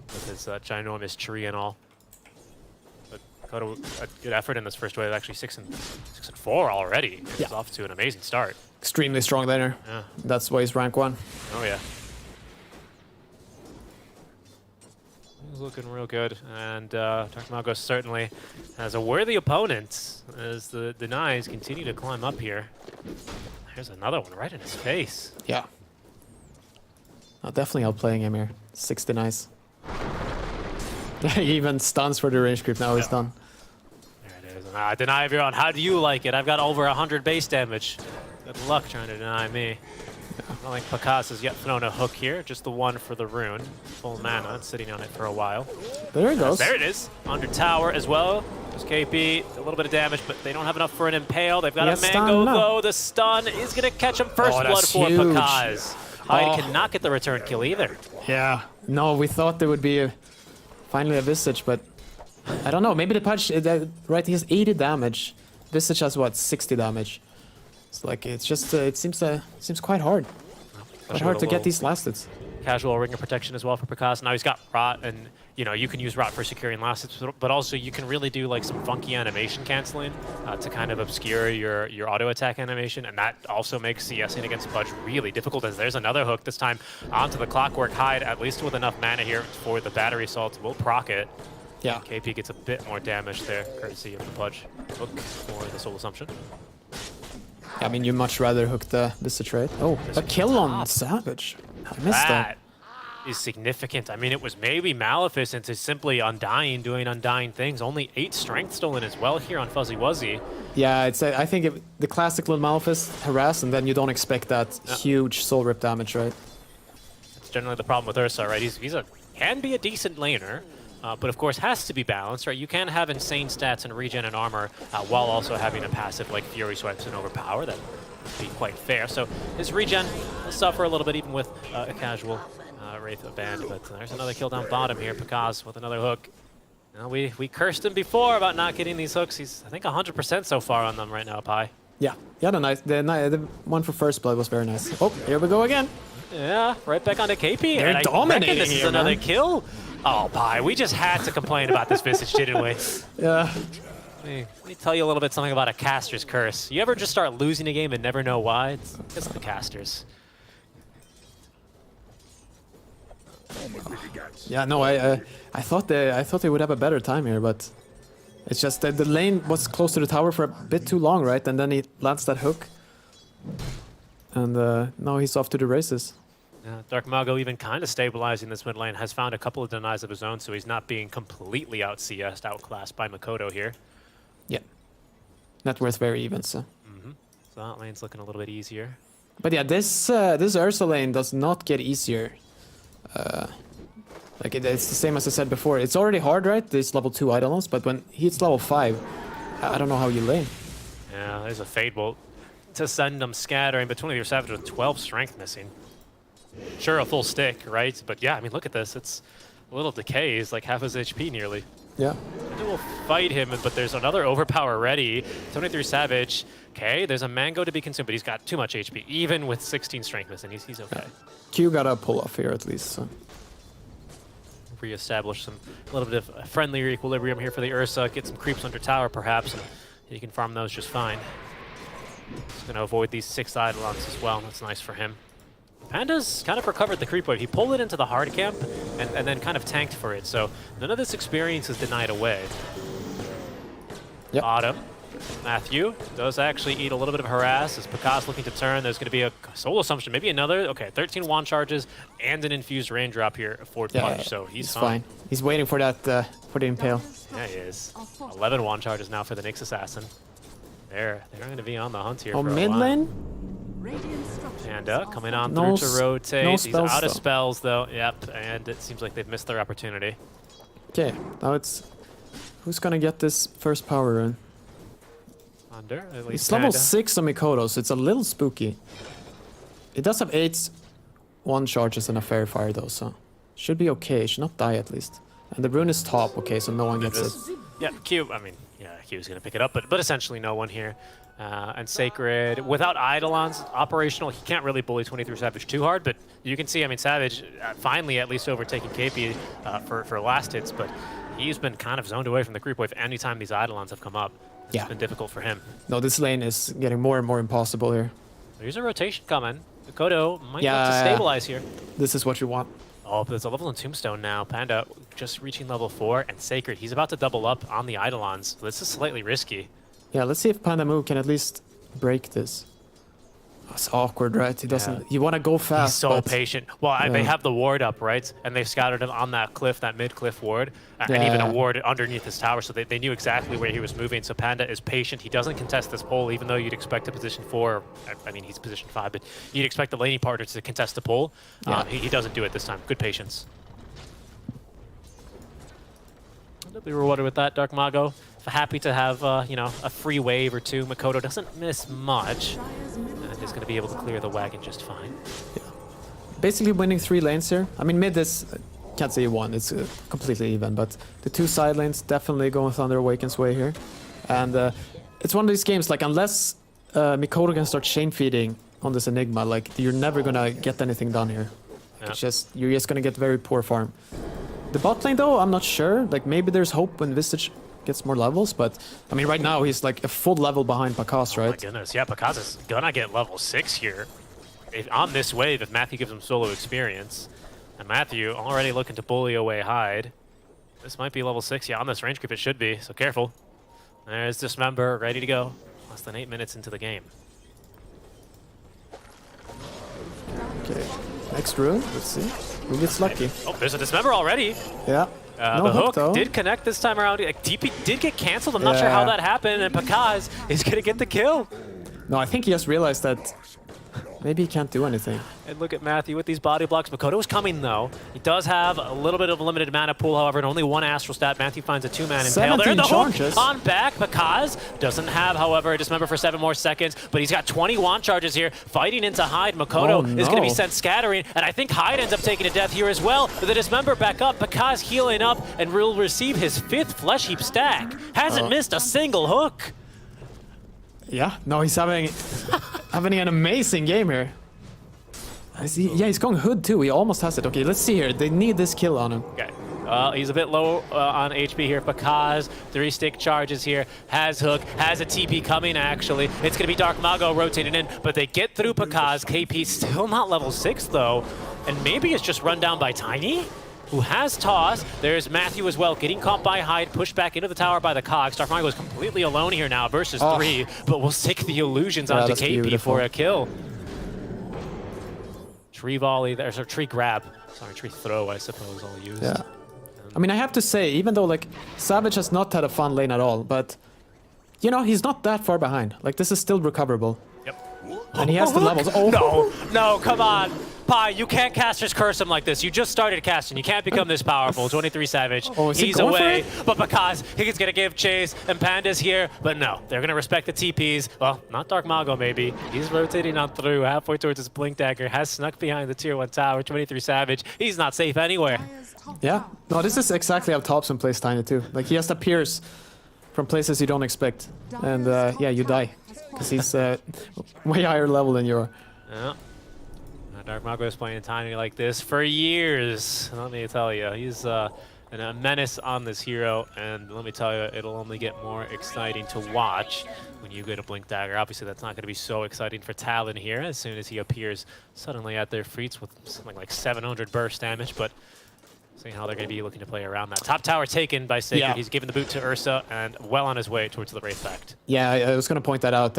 with his ginormous tree and all. A good effort in this first wave, actually 6 and 4 already. He's off to an amazing start. Extremely strong laner. Yeah. That's why he's rank 1. Oh yeah. He's looking real good, and Dark Mago certainly has a worthy opponent as the denies continue to climb up here. Here's another one right in his face. Yeah. Oh, definitely outplaying him here. 60 nice. He even stuns for the range creep. Now he's done. There it is. Deny everyone. How do you like it? I've got over 100 base damage. Good luck trying to deny me. I don't think Pakaz has yet thrown a hook here. Just the one for the rune. Full mana. It's sitting on it for a while. There it goes. There it is. Under tower as well. There's KP. A little bit of damage, but they don't have enough for an impale. They've got a mango though. The stun is going to catch him. First blood for Pakaz. Hyde cannot get the return kill either. Yeah. No, we thought there would be finally a Visage, but I don't know. Maybe the punch, right? He has 80 damage. Visage has what, 60 damage. It's like it's just it seems quite hard. Quite hard to get these last hits. Casual ring of protection as well for Pakaz. Now he's got Rot, and you know you can use Rot for securing last hits, but also you can really do like some funky animation canceling to kind of obscure your auto attack animation, and that also makes CSing against Budge really difficult. As there's another hook this time onto the Clockwork Hyde, at least with enough mana here for the battery assault. Will proc it. Yeah. KP gets a bit more damage there, courtesy of the Budge hook for the Soul Assumption. I mean, you much rather hook the Visage, right? Oh, a kill on Savage. I missed that. Is significant. I mean, it was maybe Maleficent is simply Undying, doing Undying things. Only 8 strength stolen as well here on Fuzzy Wuzzy. Yeah, it's I think the classic little Maleficent harass, and then you don't expect that huge soul rip damage, right? That's generally the problem with Ursa, right? He's can be a decent laner, but of course has to be balanced, right? You can have insane stats and regen and armor while also having a passive like Fury Swipes and Overpower. That would be quite fair. So his regen will suffer a little bit even with a casual Wraith of Band, but there's another kill down bottom here. Pakaz with another hook. Now we cursed him before about not getting these hooks. He's, I think, 100% so far on them right now, Pi. Yeah, the one for first blood was very nice. Oh, here we go again. Yeah, right back onto KP. They're and dominating this here, is another man. kill. Oh, Pi, we just had to complain about this Visage, didn't we? Yeah. Let me tell you a little bit something about a caster's curse. You ever just start losing a game and never know why? It's because of the casters. Yeah, no, I thought they would have a better time here, but it's just that the lane was close to the tower for a bit too long, right? And then he lands that hook, and now he's off to the races. Yeah, Dark Mago even kind of stabilizing this mid lane, has found a couple of denies of his own, so he's not being completely out-CS'd, outclassed by Makoto here. Yeah, net worth very even, so. So that lane's looking a little bit easier. But yeah, this Ursa lane does not get easier. Like it's the same as I said before. It's already hard, right? This level 2 Eidolons, but when he hits level 5, I don't know how you lane. Yeah, there's a Fade Bolt to send them scattering, but 20 of your Savage with 12 strength missing. Sure, a full stick, right? But yeah, I mean, look at this. It's a little decay. He's like half his HP nearly. Yeah. Maybe we'll fight him, but there's another Overpower ready. 23 Savage. Okay, there's a Mango to be consumed, but he's got too much HP, even with 16 strength missing. He's okay. Yeah. Q got a pull off here at least. So. Reestablish a little bit of friendlier equilibrium here for the Ursa. Get some creeps under tower, perhaps, and he can farm those just fine. He's going to avoid these 6 Eidolons as well. That's nice for him. Panda's kind of recovered the creep wave. He pulled it into the hard camp and then kind of tanked for it. So none of this experience is denied away. Yep. Bottom. Matthew does actually eat a little bit of harass as Pakaz looking to turn. There's going to be a Soul Assumption, maybe another. Okay, 13 wand charges and an infused raindrop here for Punch, so he's fine. He's waiting for that for the impale. Yeah, he is. 11 wand charges now for the Nyx Assassin. They're going to be on the hunt here. Oh, for mid a while. lane? Panda coming on through to rotate. He's out of spells though. Yep, and it seems like they've missed their opportunity. Okay, now it's who's gonna get this first power run? Under, at least It's level 6 on Mikoto, so it's a little spooky. It does have 8 1 charges and a Fairy Fire though, so should be okay. Should not die at least. And the rune is top, okay, so no one gets it. Yeah, Q. I mean, yeah, Q's gonna pick it up, but essentially no one here. And Sacred, without Eidolons operational, he can't really bully 23 Savage too hard, but you can see, I mean, Savage finally at least overtaking KP for last hits, but he's been kind of zoned away from the creep wave anytime these Eidolons have come up. It's been difficult for him. No, this lane is getting more and more impossible here. There's a rotation coming. Makoto might have to stabilize here. This is what you want. Oh, but there's a level in Tombstone now. Panda just reaching level 4, and Sacred, he's about to double up on the Eidolons. So this is slightly risky. Yeah, let's see if Panda Moo can at least break this. It's awkward, right? He doesn't. You want to go fast. He's so but, patient. Well, they have the ward up, right? And they scouted him on that cliff, that mid-cliff ward, and even a ward underneath his tower, so they knew exactly where he was moving. So Panda is patient. He doesn't contest this pole, even though you'd expect a position 4. I mean, he's position 5, but you'd expect the laning partner to contest the pole. He doesn't do it this time. Good patience. They'll be rewarded with that, Dark Mago. Happy to have, you know, a free wave or 2. Mikoto doesn't miss much. And is going to be able to clear the wagon just fine. Yeah. Basically winning 3 lanes here. I mean, mid is, can't say you won, it's completely even, but the 2 side lanes definitely going Thunder Awaken's way here. And it's one of these games, like, unless Mikoto can start chain feeding on this Enigma, like, you're never going to get anything done here. Like, it's just, you're just going to get very poor farm. The bot lane, though, I'm not sure. Like, maybe there's hope when Visage gets more levels, but I mean, right now he's like a full level behind Pakaz, right? Oh my goodness, yeah, Pakaz is gonna get level 6 here. On this wave, if Matthew gives him solo experience, and Matthew already looking to bully away Hyde. This might be level 6, yeah, on this range creep it should be, so careful. There's Dismember, ready to go. Less than 8 minutes into the game. Okay, next rune, let's see. Who gets lucky? Oh, there's a Dismember already. Yeah. No the hook though. did connect this time around. Like, DP did get cancelled. I'm not sure how that happened, and Pakaz is going to get the kill. No, I think he just realized that maybe he can't do anything. And look at Matthew with these body blocks. Mikoto is coming, though. He does have a little bit of a limited mana pool, however, and only 1 Astral Stat. Matthew finds a 2-man Impale there. The hook on back. Pakaz doesn't have, however, a Dismember for 7 more seconds, but he's got 20 wand charges here, fighting into Hyde. Mikoto is going to be sent scattering, and I think Hyde ends up taking a death here as well. With the Dismember back up, Pakaz healing up, and will receive his 5th Flesh Heap stack. Hasn't missed a single hook. Yeah, no, he's having an amazing game here. Yeah, he's going Hood too. He almost has it. Okay, let's see here. They need this kill on him. Okay. He's a bit low on HP here. Pakaz, 3 stick charges here. Has hook, has a TP coming actually. It's going to be Dark Mago rotating in, but they get through Pakaz. KP still not level 6 though. And maybe it's just run down by Tiny, who has toss. There's Matthew as well, getting caught by Hyde, pushed back into the tower by the Cogs. Dark Mago is completely alone here now versus 3, but we'll stick the illusions onto KP beautiful. For a kill. Tree volley, there's a tree grab. Sorry, tree throw, I suppose I'll use. Yeah. I mean, I have to say, even though like Savage has not had a fun lane at all, but you know, he's not that far behind. Like, this is still recoverable. Yep. And he has the levels. Oh. No, come on. Pi, you can't caster's curse him like this. You just started casting. You can't become this powerful. 23 Savage. He's away. But because he's going to give chase, and Panda's here. But no, they're going to respect the TPs. Well, not Dark Mago, maybe. He's rotating on through, halfway towards his Blink Dagger. Has snuck behind the tier 1 tower. 23 Savage. He's not safe anywhere. Yeah. No, this is exactly how Thompson plays Tiny too. Like, he just appears from places you don't expect. And yeah, you die. Because he's way higher level than you are. Yeah. Dark Mago is playing Tiny like this for years. Let me tell you, he's a menace on this hero, and let me tell you, it'll only get more exciting to watch when you get a Blink Dagger. Obviously, that's not going to be so exciting for Talon here as soon as he appears suddenly at their feet with something like 700 burst damage, but seeing how they're going to be looking to play around that. Top tower taken by Sacred. Yeah. He's given the boot to Ursa and well on his way towards the Wraith Pact. Yeah, I was going to point that out,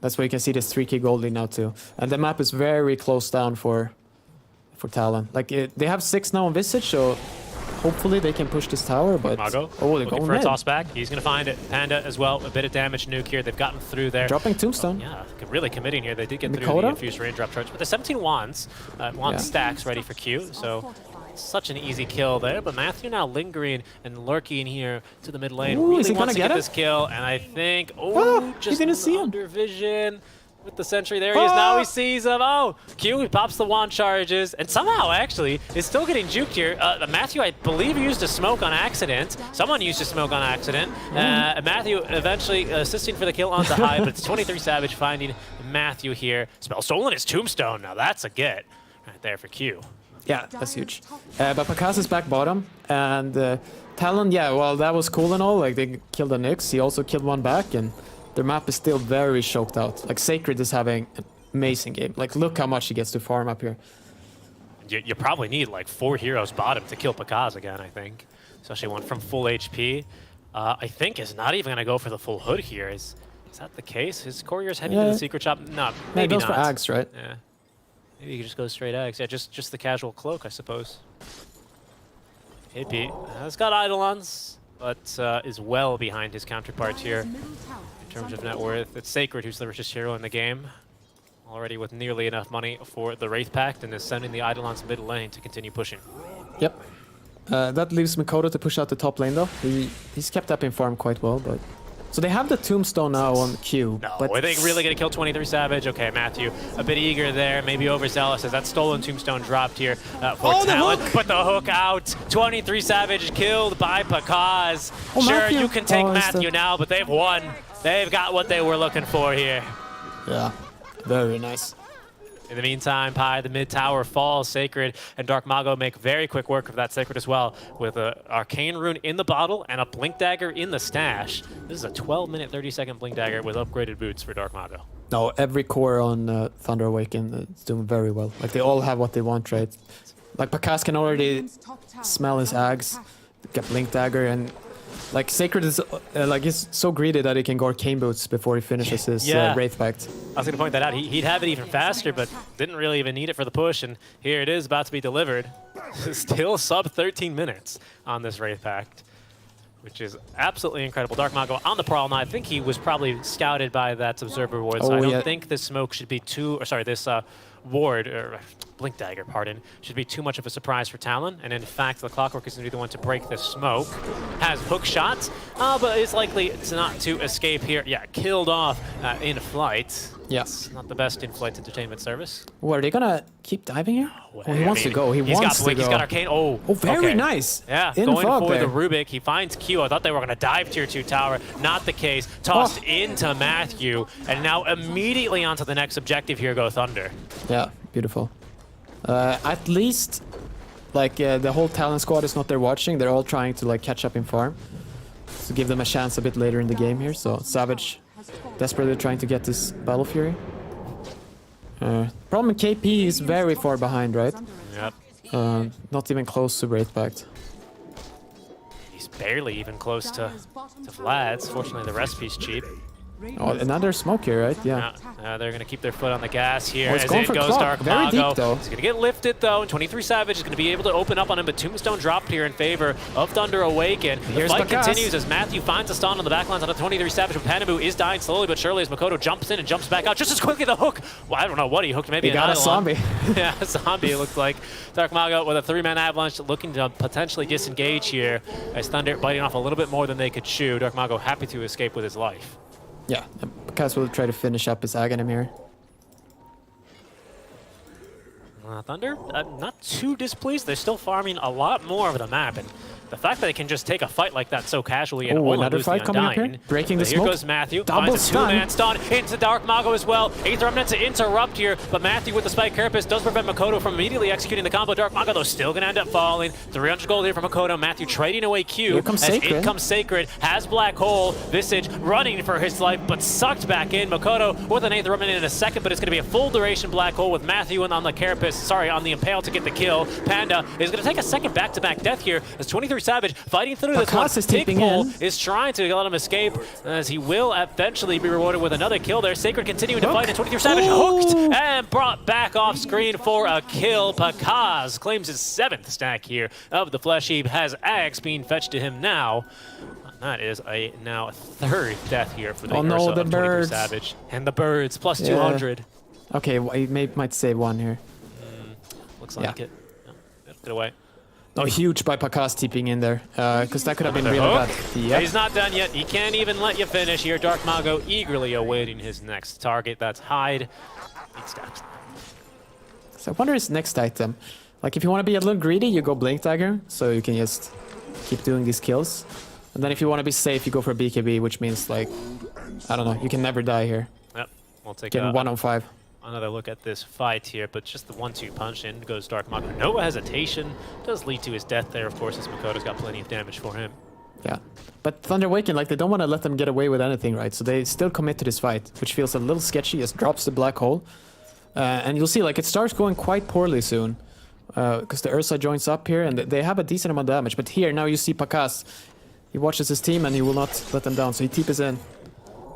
that's where you can see this 3k gold lead now too. And the map is very close down for Talon. Like, they have 6 now on Visage, so hopefully they can push this tower, but... Mago, they're looking going for a toss back. He's going to find it. Panda as well, a bit of damage nuke here. They've gotten through there. Dropping Tombstone. Yeah, really committing here. They did get through the infused raindrop charge, but the 17 wands, stacks ready for Q, so... Such an easy kill there, but Matthew now lingering and lurking here to the mid lane. Ooh, really wants to get this kill, and I think, just didn't see under vision with the sentry. There he is. Now he sees him. Q, he pops the wand charges, and somehow actually is still getting juked here. Matthew, I believe, used a smoke on accident. Someone used a smoke on accident. Matthew eventually assisting for the kill onto Hyde, but it's 23 Savage finding Matthew here. Spell stolen his tombstone. Now that's a get right there for Q. Yeah, that's huge. But Pakaz is back bottom, and Talon, yeah, well, that was cool and all. Like, they killed the Nyx. He also killed one back, and their map is still very choked out. Like, Sacred is having an amazing game. Like, look how much he gets to farm up here. You probably need, like, 4 heroes bottom to kill Pakaz again, I think. Especially one from full HP. I think is not even going to go for the full hood here. Is that the case? His courier's heading to the secret shop? No, maybe goes not. for Ags, right? Yeah. Maybe he could just go straight Ags. Yeah, just the casual cloak, I suppose. KP has got Eidolons, but is well behind his counterpart here in terms of net worth. It's Sacred who's the richest hero in the game, already with nearly enough money for the Wraith Pact, and is sending the Eidolons mid lane to continue pushing. Yep. That leaves Mikoto to push out the top lane though. He's kept up in farm quite well, but... So they have the Tombstone now on Q. No, but are they really going to kill 23 Savage? Okay, Matthew, a bit eager there, maybe overzealous as that stolen Tombstone dropped here for Talon. But the hook out. 23 Savage killed by Pakaz. Oh, sure, Matthew. you can take Matthew now, but they've won. They've got what they were looking for here. Yeah, very nice. In the meantime, Pi, the mid tower falls. Sacred and Dark Mago make very quick work of that Sacred as well, with an Arcane Rune in the bottle and a Blink Dagger in the stash. This is a 12-minute, 30-second Blink Dagger with upgraded boots for Dark Mago. No, every core on Thunder Awaken is doing very well. Like, they all have what they want, right? Like, Pakaz can already smell his Ags, get Blink Dagger, and... Like, Sacred is, like, he's so greedy that he can go Arcane Boots before he finishes his Wraith Pact. I was going to point that out. He'd have it even faster, but didn't really even need it for the push, and here it is about to be delivered. Still sub 13 minutes on this Wraith Pact, which is absolutely incredible. Dark Mago on the prowl now. I think he was probably scouted by that Observer Ward, so I don't think this smoke should be too, or sorry, this ward, or Blink Dagger, pardon, should be too much of a surprise for Talon. And in fact, the Clockwork is going to be the one to break this smoke. Has hook shots, but is likely not to escape here. Yeah, killed off in flight. Yes. Not the best in-flight entertainment service. What, are they gonna keep diving here? Well, he wants to go. He wants to go. He's got Arcane. Oh, very nice. Yeah, in going fog for there. the Rubik. He finds Q. I thought they were going to dive tier 2 tower. Not the case. Tossed into Matthew. And now immediately onto the next objective here go Thunder. Yeah, beautiful. At least, like, the whole Talon squad is not there watching. They're all trying to, like, catch up in farm. To give them a chance a bit later in the game here. So, Savage desperately trying to get this Battle Fury. Problem with KP is very far behind, right? Yep. Not even close to Wraith Pact. He's barely even close to Vlad's. Fortunately, the recipe's cheap. Oh, another smoke here, right? Yeah. They're going to keep their foot on the gas here it's as going in for goes Clock. Dark Very Mago. deep, though. He's going to get lifted, though, and 23 Savage is going to be able to open up on him, but Tombstone dropped here in favor of Thunder Awaken. The fight continues as Matthew finds a stun on the backlines on a 23 Savage, and Panabu is dying slowly but surely as Mikoto jumps in and jumps back out just as quickly. The hook. Well, I don't know what he hooked. Maybe he got a zombie. Yeah, a zombie, it looked like. Dark Mago with a 3-man avalanche looking to potentially disengage here as Thunder biting off a little bit more than they could chew. Dark Mago happy to escape with his life. Yeah, Pakaz will try to finish up his Aghanim here. Thunder, not too displeased. They're still farming a lot more of the map, and the fact that they can just take a fight like that so casually and another fight coming up here, breaking the smoke. Here goes Matthew, Double finds a stun. 2-man stun into Dark Mago as well. Aether Remnant to interrupt here, but Matthew with the Spike Carapace does prevent Mikoto from immediately executing the combo. Dark Mago, though, still going to end up falling. 300 gold here from Mikoto. Matthew trading away Q. Here comes as Sacred. in comes Sacred, has Black Hole. Visage running for his life, but sucked back in. Mikoto with an Aether Remnant in a second, but it's going to be a full duration Black Hole with Matthew on the Carapace, sorry, on the Impale to get the kill. Panda is going to take a second back-to-back death here as 23 Savage fighting through this one. Tigpole is trying to let him escape as he will eventually be rewarded with another kill there. Sacred continuing to fight, and 23 Savage hooked and brought back off screen for a kill. Pakaz claims his 7th stack here of the Flesh Heap, has Axe being fetched to him now. That is a now 3rd death here for the Ursa of 23 Savage. And the birds, plus 200. Okay, well, he might save one here. Looks like it. No, get away. No, huge by Pakaz TPing in there, because that could have been really bad. Yep. He's not done yet. He can't even let you finish here. Dark Mago eagerly awaiting his next target. That's Hyde. 8 stacks. So I wonder his next item. Like, if you want to be a little greedy, you go Blink Dagger, so you can just keep doing these kills. And then if you want to be safe, you go for BKB, which means, like, I don't know, you can never die here. Yep, we'll take Getting 1 on 5. Another look at this fight here, but just the 1-2 punch in goes Dark Mago. No hesitation. Does lead to his death there, of course, as Mikoto's got plenty of damage for him. Yeah, but Thunder Awaken, like, they don't want to let them get away with anything, right? So they still commit to this fight, which feels a little sketchy as drops the Black Hole. And you'll see, like, it starts going quite poorly soon. Because the Ursa joins up here, and they have a decent amount of damage. But here, now you see Pakaz. He watches his team, and he will not let them down, so he TPs in.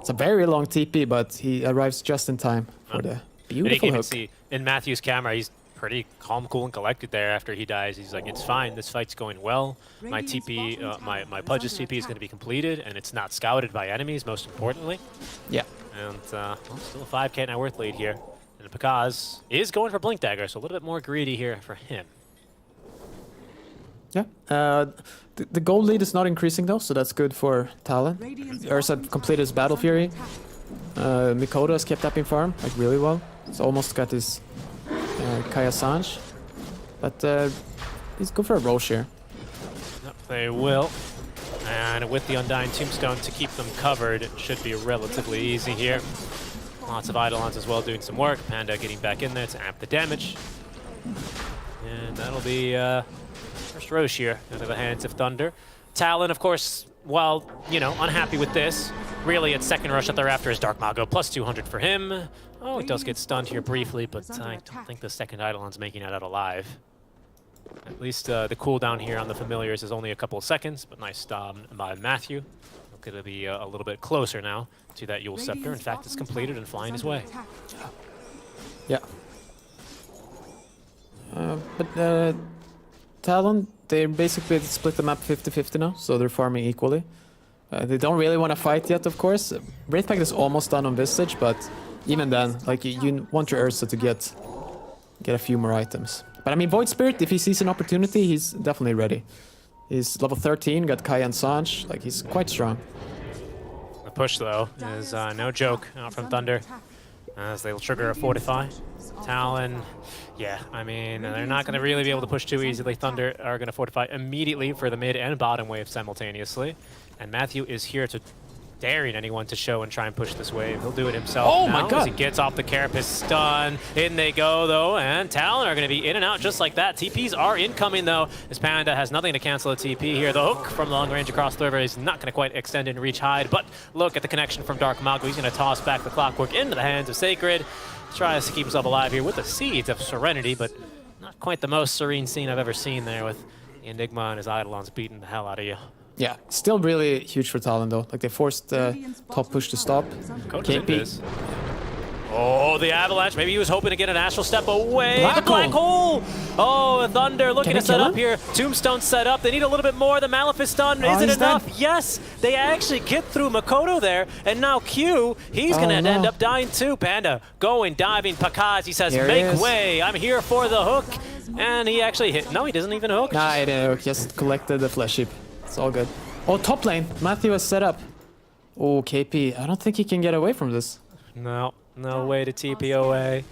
It's a very long TP, but he arrives just in time for the And beautiful you can even hook. see in Matthew's camera, he's pretty calm, cool, and collected there after he dies. He's like, it's fine, this fight's going well. My TP, my Pudge's TP is going to be completed, and it's not scouted by enemies, most importantly. Yeah. And well, still a 5k net worth lead here. And Pakaz is going for Blink Dagger, so a little bit more greedy here for him. Yeah. The gold lead is not increasing though, so that's good for Talon. Ursa completed his Battle Fury. Mikoto has kept up in farm like really well. He's almost got his Kaya Sange. But he's good for a Roche here. Yep, they will. And with the Undying Tombstone to keep them covered, it should be relatively easy here. Lots of Eidolons as well doing some work. Panda getting back in there to amp the damage. And that'll be first Roche here into the hands of Thunder. Talon, of course, while, you know, unhappy with this, really its second rush that they're after is Dark Mago, plus 200 for him. Oh, it does get stunned here briefly, but I don't think the second Eidolon's making it out alive. At least the cooldown here on the Familiars is only a couple of seconds, but nice stop by Matthew. Going to be a little bit closer now to that Eul Scepter. In fact, it's completed and flying his way. Yeah. But Talon, they basically split the map 50-50 now, so they're farming equally. They don't really want to fight yet, of course. Wraithpact is almost done on Visage, but even then, like you want your Ursa to get a few more items. But I mean, Void Spirit, if he sees an opportunity, he's definitely ready. He's level 13, got Kaya and Sange, like he's quite strong. The push though is no joke out from Thunder, as they'll trigger a Fortify. Talon, yeah, I mean, they're not going to really be able to push too easily. Thunder are going to Fortify immediately for the mid and bottom wave simultaneously. And Matthew is here to daring anyone to show and try and push this wave. He'll do it himself. Oh now my god! As he gets off the Carapace stun. In they go though, and Talon are going to be in and out just like that. TPs are incoming though, as Panda has nothing to cancel a TP here. The hook from long range across the river is not going to quite extend and reach Hyde, but look at the connection from Dark Mago. He's going to toss back the Clockwork into the hands of Sacred. Tries to keep himself alive here with the Seeds of Serenity, but not quite the most serene scene I've ever seen there with Enigma and his Eidolons beating the hell out of you. Yeah, still really huge for Talon though. Like they forced top push to stop. KP. Oh, the Avalanche. Maybe he was hoping to get an Astral Step away. The Black Hole! Oh, Thunder looking to set up here. Tombstone set up. They need a little bit more. The Malefice stun. Is it enough? Dead. Yes. They actually get through Makoto there. And now Q, he's going to end up dying too. Panda going, diving. Pakaz, he says, make way. I'm here for the hook. And he actually hit. No, he doesn't even hook. Nah, he didn't hook. Just collected the flesh heap. It's all good. Oh, top lane. Matthew has set up. Oh, KP. I don't think he can get away from this. No. No way to TP away.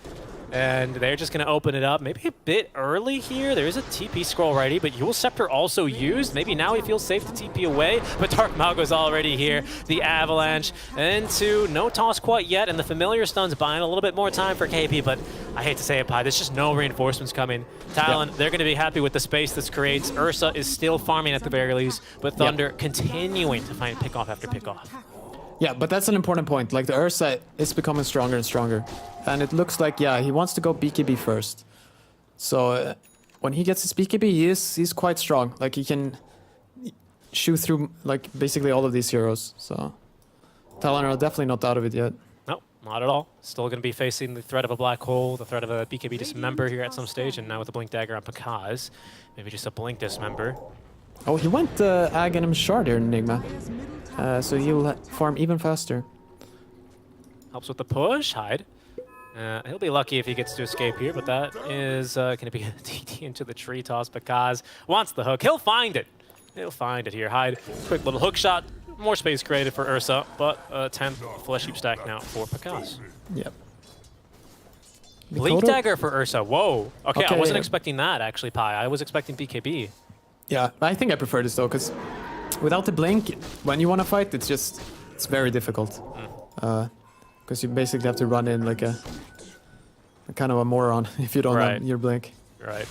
And they're just going to open it up. Maybe a bit early here. There is a TP scroll ready, but Eul Scepter also used. Maybe now he feels safe to TP away, but Dark Mago's already here. The Avalanche into no toss quite yet, and the Familiar stun's buying a little bit more time for KP, but I hate to say it, Pi, there's just no reinforcements coming. Talon, they're going to be happy with the space this creates. Ursa is still farming at the very least, but Thunder continuing to find pickoff after pickoff. Yeah, but that's an important point. Like, the Ursa is becoming stronger and stronger. And it looks like, yeah, he wants to go BKB first. So, when he gets his BKB, he's quite strong. Like, he can shoot through, like, basically all of these heroes. So, Talon are definitely not out of it yet. No, not at all. Still going to be facing the threat of a Black Hole, the threat of a BKB Dismember here at some stage, and now with a Blink Dagger on Pakaz. Maybe just a Blink Dismember. Oh, he went Aghanim Shard here, Enigma. So he'll farm even faster. Helps with the push, Hyde. He'll be lucky if he gets to escape here, but that is going to be a TT into the tree toss. Pakaz wants the hook. He'll find it. He'll find it here. Hyde, quick little hook shot. More space created for Ursa, but 10th Flesh Heap stack now for Pakaz. Yep. Blink Dagger for Ursa. Whoa. Okay, I wasn't expecting that, actually, Pi. I was expecting BKB. Yeah, I think I prefer this, though, because without the blink, when you want to fight, it's very difficult. Because you basically have to run in like a kind of a moron if you don't have your blink. Right.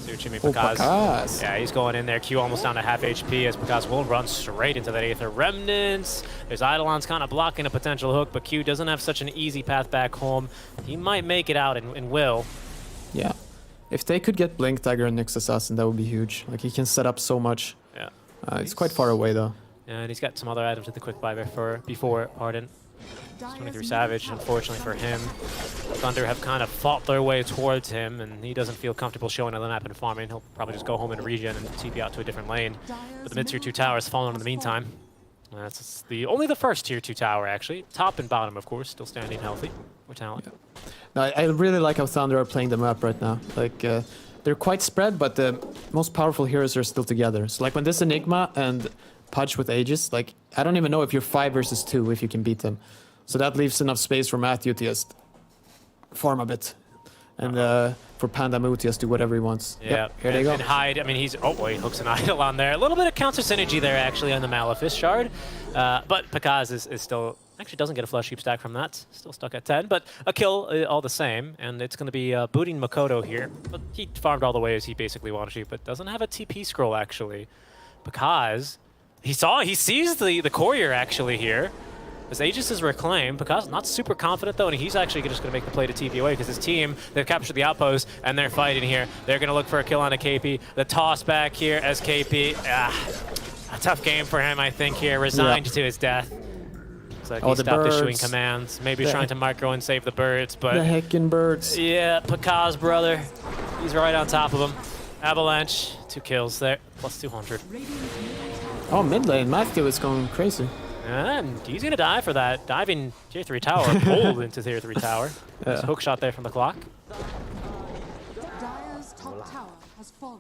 Tsuchimi Pakaz. Pakaz. Yeah, he's going in there. Q almost down to half HP as Pakaz will run straight into that Aether Remnants. There's Eidolons kind of blocking a potential hook, but Q doesn't have such an easy path back home. He might make it out and will. Yeah. If they could get Blink Dagger and Nyx Assassin, that would be huge. Like, he can set up so much. Yeah. It's quite far away, though. And he's got some other items with the quick buy before, pardon. 23 Savage, unfortunately for him. Thunder have kind of fought their way towards him, and he doesn't feel comfortable showing on the map and farming. He'll probably just go home and regen and TP out to a different lane. But the mid-tier 2 tower has fallen in the meantime. That's only the first tier 2 tower, actually. Top and bottom, of course, still standing healthy. More talent. No, I really like how Thunder are playing the map right now. Like, they're quite spread, but the most powerful heroes are still together. So, like, when this Enigma and Pudge with Aegis, like, I don't even know if you're 5 versus 2 if you can beat them. So that leaves enough space for Matthew to just farm a bit. And for Panda Moo to just do whatever he wants. Yeah, yep, here they go. And Hyde, I mean, he's... Oh, boy, he hooks an idol on there. A little bit of counter synergy there, actually, on the Malefice Shard. But Pakaz is still... Actually doesn't get a Flesh Heap stack from that. Still stuck at 10, but a kill all the same. And it's going to be booting Makoto here. But he farmed all the way as he basically wanted to, but doesn't have a TP scroll, actually. Pakaz... He sees the courier, actually, here. As Aegis is reclaimed, Pakaz not super confident though, and he's actually just going to make the play to TP away because his team, they've captured the outpost and they're fighting here. They're going to look for a kill on a KP. The toss back here as KP. A tough game for him, I think, here. Resigned to his death. Looks like he stopped issuing commands. Maybe trying to micro and save the birds, but... The heckin' birds. Yeah, Pakaz, brother. He's right on top of him. Avalanche, 2 kills there, plus 200. Oh, mid lane. Matthew is going crazy. And he's going to die for that. Diving tier 3 tower, pulled into tier 3 tower. There's a hook shot there from the clock. Dire's top tower has fallen.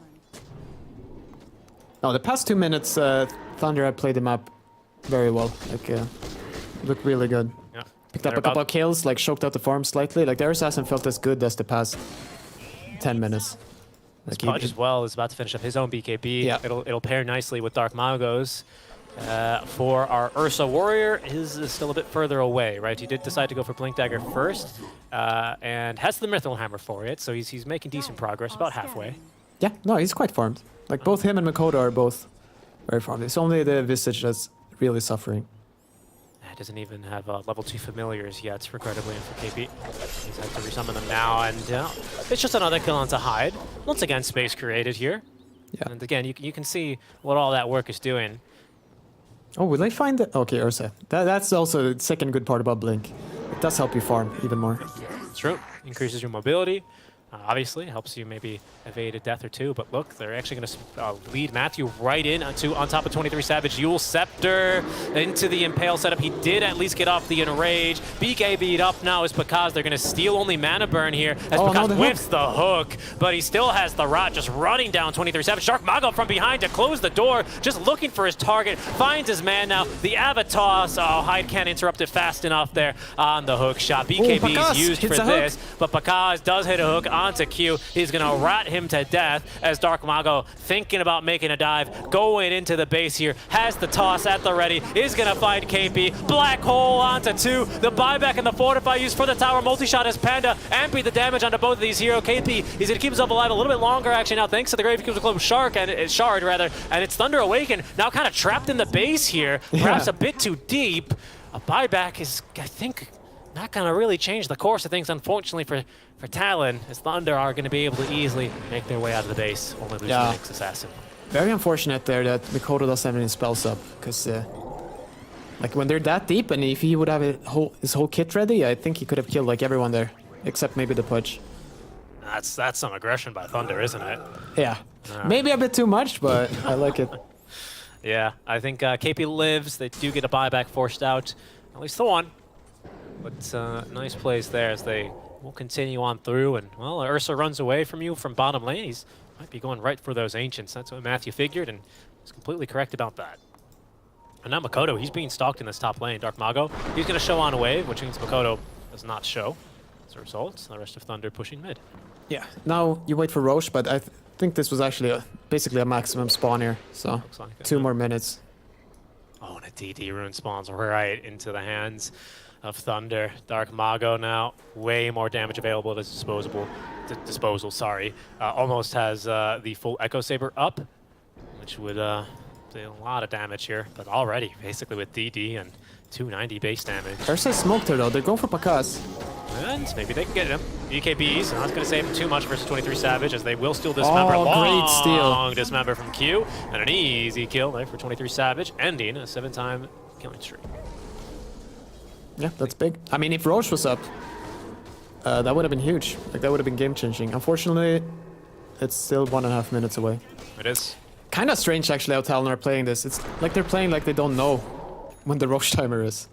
No, the past 2 minutes, Thunder had played the map very well. Like, looked really good. Yeah. Picked up a couple of kills, like choked out the farm slightly. Like, their assassin felt as good as the past 10 minutes. Like Pudge as well is about to finish up his own BKB. Yeah. It'll pair nicely with Dark Mago's. For our Ursa Warrior, his is still a bit further away, right? He did decide to go for Blink Dagger first, and has the Mithril Hammer for it, so he's making decent progress, about halfway. Yeah, no, he's quite farmed. Like, both him and Makoto are both very farmed. It's only the Visage that's really suffering. Doesn't even have level 2 familiars yet, regrettably, for KP. He's had to resummon them now, and it's just another kill onto Hyde. Once again, space created here. Yeah. And again, you can see what all that work is doing. Oh, will they find it? Okay, Ursa. That's also the second good part about Blink. It does help you farm even more. It's true. Increases your mobility. Obviously, helps you maybe evade a death or two, but look, they're actually going to lead Matthew right in on top of 23 Savage. Eul Scepter into the Impale setup. He did at least get off the Enrage. BKB'd up now is Pakaz. They're going to steal only Mana Burn here as Pakaz whiffs the hook, but he still has the Rot just running down 23 Savage. Dark Mago from behind to close the door, just looking for his target. Finds his man now. The Avatar, Hyde can't interrupt it fast enough there on the hook shot. BKB is used for this, but Pakaz does hit a hook onto Q. He's going to rat him to death as Dark Mago thinking about making a dive, going into the base here, has the toss at the ready, is going to find KP. Black Hole onto 2. The buyback and the Fortify used for the tower. Multi-shot as Panda amping the damage onto both of these heroes. KP, he's going to keep himself alive a little bit longer actually now thanks to the Grave Cubes Club Shard, and it's Thunder Awaken now kind of trapped in the base here, perhaps a bit too deep. A buyback is, I think, not going to really change the course of things, unfortunately, for Talon, as Thunder are going to be able to easily make their way out of the base, only losing the next assassin. Very unfortunate there that Makoto doesn't have any spells up, because like when they're that deep, and if he would have his whole kit ready, I think he could have killed like everyone there, except maybe the Pudge. That's some aggression by Thunder, isn't it? Yeah, maybe a bit too much, but I like it. Yeah, I think KP lives. They do get a buyback forced out, at least the one. But nice plays there as they will continue on through. And, well, Ursa runs away from you from bottom lane. He's might be going right for those Ancients. That's what Matthew figured, and he's completely correct about that. And now Makoto, he's being stalked in this top lane. Dark Mago, he's going to show on a wave, which means Makoto does not show. As a result, the rest of Thunder pushing mid. Yeah, now you wait for Roche, but I think this was actually basically a maximum spawn here. So, like 2 more minutes. Oh, and a DD rune spawns right into the hands of Thunder. Dark Mago now, way more damage available at his disposal. Almost has the full Echo Saber up, which would do a lot of damage here. But already, basically with DD and 290 base damage. Ursa smoked her though. They're going for Pakaz. And maybe they can get him. BKB, so not going to save him too much versus 23 Savage, as they will steal Dismember. Great steal. Long Dismember from Q, and an easy kill there for 23 Savage, ending a 7-time killing streak. Yeah, that's big. I mean, if Roche was up, that would have been huge. Like, that would have been game-changing. Unfortunately, it's still 1.5 minutes away. It is. Kind of strange, actually, how Talon are playing this. It's like they're playing like they don't know when the Roche timer is.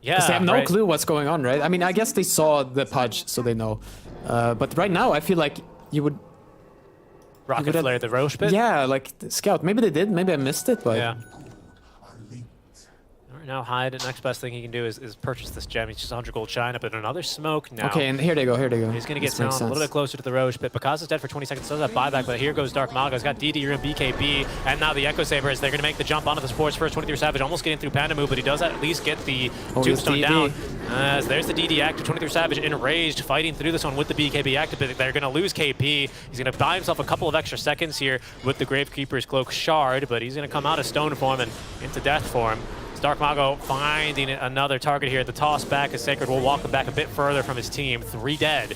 Yeah, Because they have no right. clue what's going on, right? I mean, I guess they saw the Pudge, so they know. But right now, I feel like you would... Rocket Flare the Roche bit? Yeah, like, Scout. Maybe they did. Maybe I missed it, but... Yeah. Now Hyde, the next best thing he can do is purchase this gem. He's just 100 gold China, but another smoke now. Okay, and here they go, here they go. He's going to get This down makes a little sense. bit closer to the Roche pit. Because is dead for 20 seconds, does have buyback, but here goes Dark Maga. He's got DD and BKB, and now the Echo Sabers. They're going to make the jump onto the Sports first. 23 Savage almost getting through Panda move, but he does at least get the Tombstone down. As there's the DD active. 23 Savage enraged, fighting through this one with the BKB active, but they're going to lose KP. He's going to buy himself a couple of extra seconds here with the Gravekeeper's Cloak Shard, but he's going to come out of Stone form and into Death form. Dark Mago finding another target here. The toss back as Sacred will walk him back a bit further from his team. 3 dead.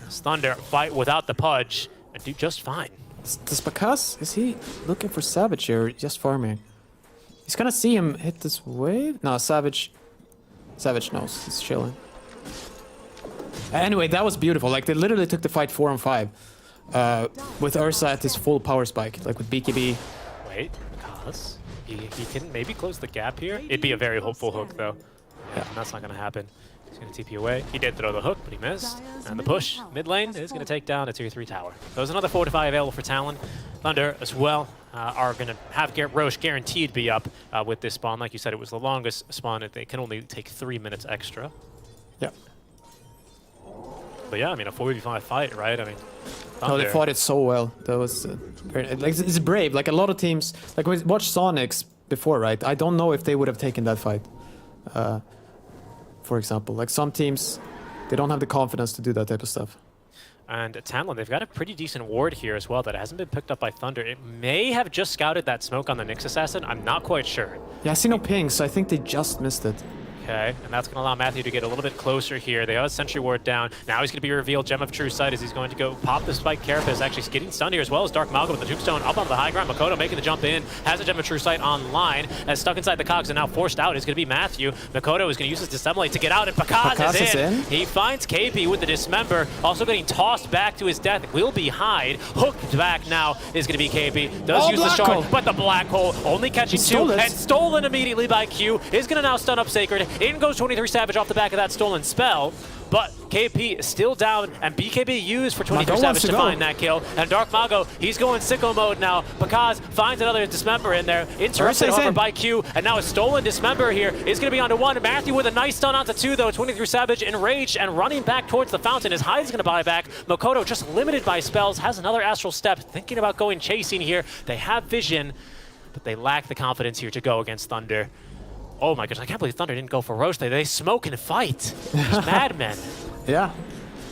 As Thunder fight without the Pudge and do just fine. Does Bakas, is he looking for Savage here or just farming? He's gonna see him hit this wave? No, Savage knows. He's chilling. Anyway, that was beautiful. Like, they literally took the fight 4-on-5. With Ursa at his full power spike, like with BKB. Wait, because he can maybe close the gap here. It'd be a very hopeful hook, though. Yeah, that's not going to happen. He's going to TP away. He did throw the hook, but he missed. And the push mid lane is going to take down a tier 3 tower. So there's another fortify available for Talon. Thunder as well are going to have Roche guaranteed be up with this spawn. Like you said, it was the longest spawn. They can only take 3 minutes extra. Yeah. But yeah, I mean, a 4v5 fight, right? I mean, No, they fought it so well. That was very, like, it's brave. Like, a lot of teams, like, we watched Sonics before, right? I don't know if they would have taken that fight. For example, like, some teams, they don't have the confidence to do that type of stuff. And Talon, they've got a pretty decent ward here as well that hasn't been picked up by Thunder. It may have just scouted that smoke on the Nyx Assassin. I'm not quite sure. Yeah, I see no pings, so I think they just missed it. Okay, and that's going to allow Matthew to get a little bit closer here. They have a Sentry Ward down. Now he's going to be revealed Gem of True Sight as he's going to go pop the Spike Carapace. Actually getting stunned here as well as Dark Malga with the Tombstone up on the high ground. Makoto making the jump in, has a Gem of True Sight online, as stuck inside the cogs and now forced out is going to be Matthew. Makoto is going to use his Dissemblate to get out, and Pakaz is in. He finds KP with the Dismember, also getting tossed back to his death. Will be Hyde. Hooked back now is going to be KP. Does use the shard, but the Black Hole only catching 2 and stolen immediately by Q. Is going to now stun up Sacred. In goes 23 Savage off the back of that stolen spell, but KP is still down, and BKB used for 23 Savage to find that kill. And Dark Mago, he's going sicko mode now. Pakaz finds another Dismember in there, interrupted over by Q, and now a stolen Dismember here is going to be onto 1. Matthew with a nice stun onto 2, though. 23 Savage enraged and running back towards the fountain. His Hyde's going to buy back. Makoto just limited by spells, has another Astral Step, thinking about going chasing here. They have vision, but they lack the confidence here to go against Thunder. Oh my gosh, I can't believe Thunder didn't go for Roche. They smoke and fight. These madmen. Yeah.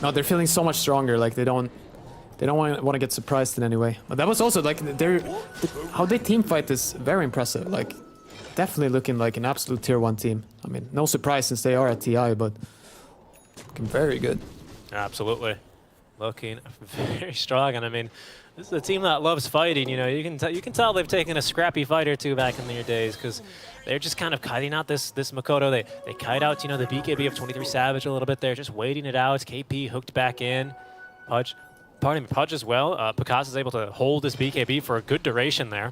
No, they're feeling so much stronger. Like, they don't want to get surprised in any way. But that was also, like, how they team fight is very impressive. Like, definitely looking like an absolute tier 1 team. I mean, no surprise since they are at TI, but looking very good. Absolutely. Looking very strong, and I mean, this is a team that loves fighting. You know, you can tell they've taken a scrappy fight or two back in their days, because they're just kind of kiting out this Makoto. They kite out, you know, the BKB of 23 Savage a little bit there, just waiting it out. KP hooked back in. Pudge as well. Pakaz is able to hold this BKB for a good duration there.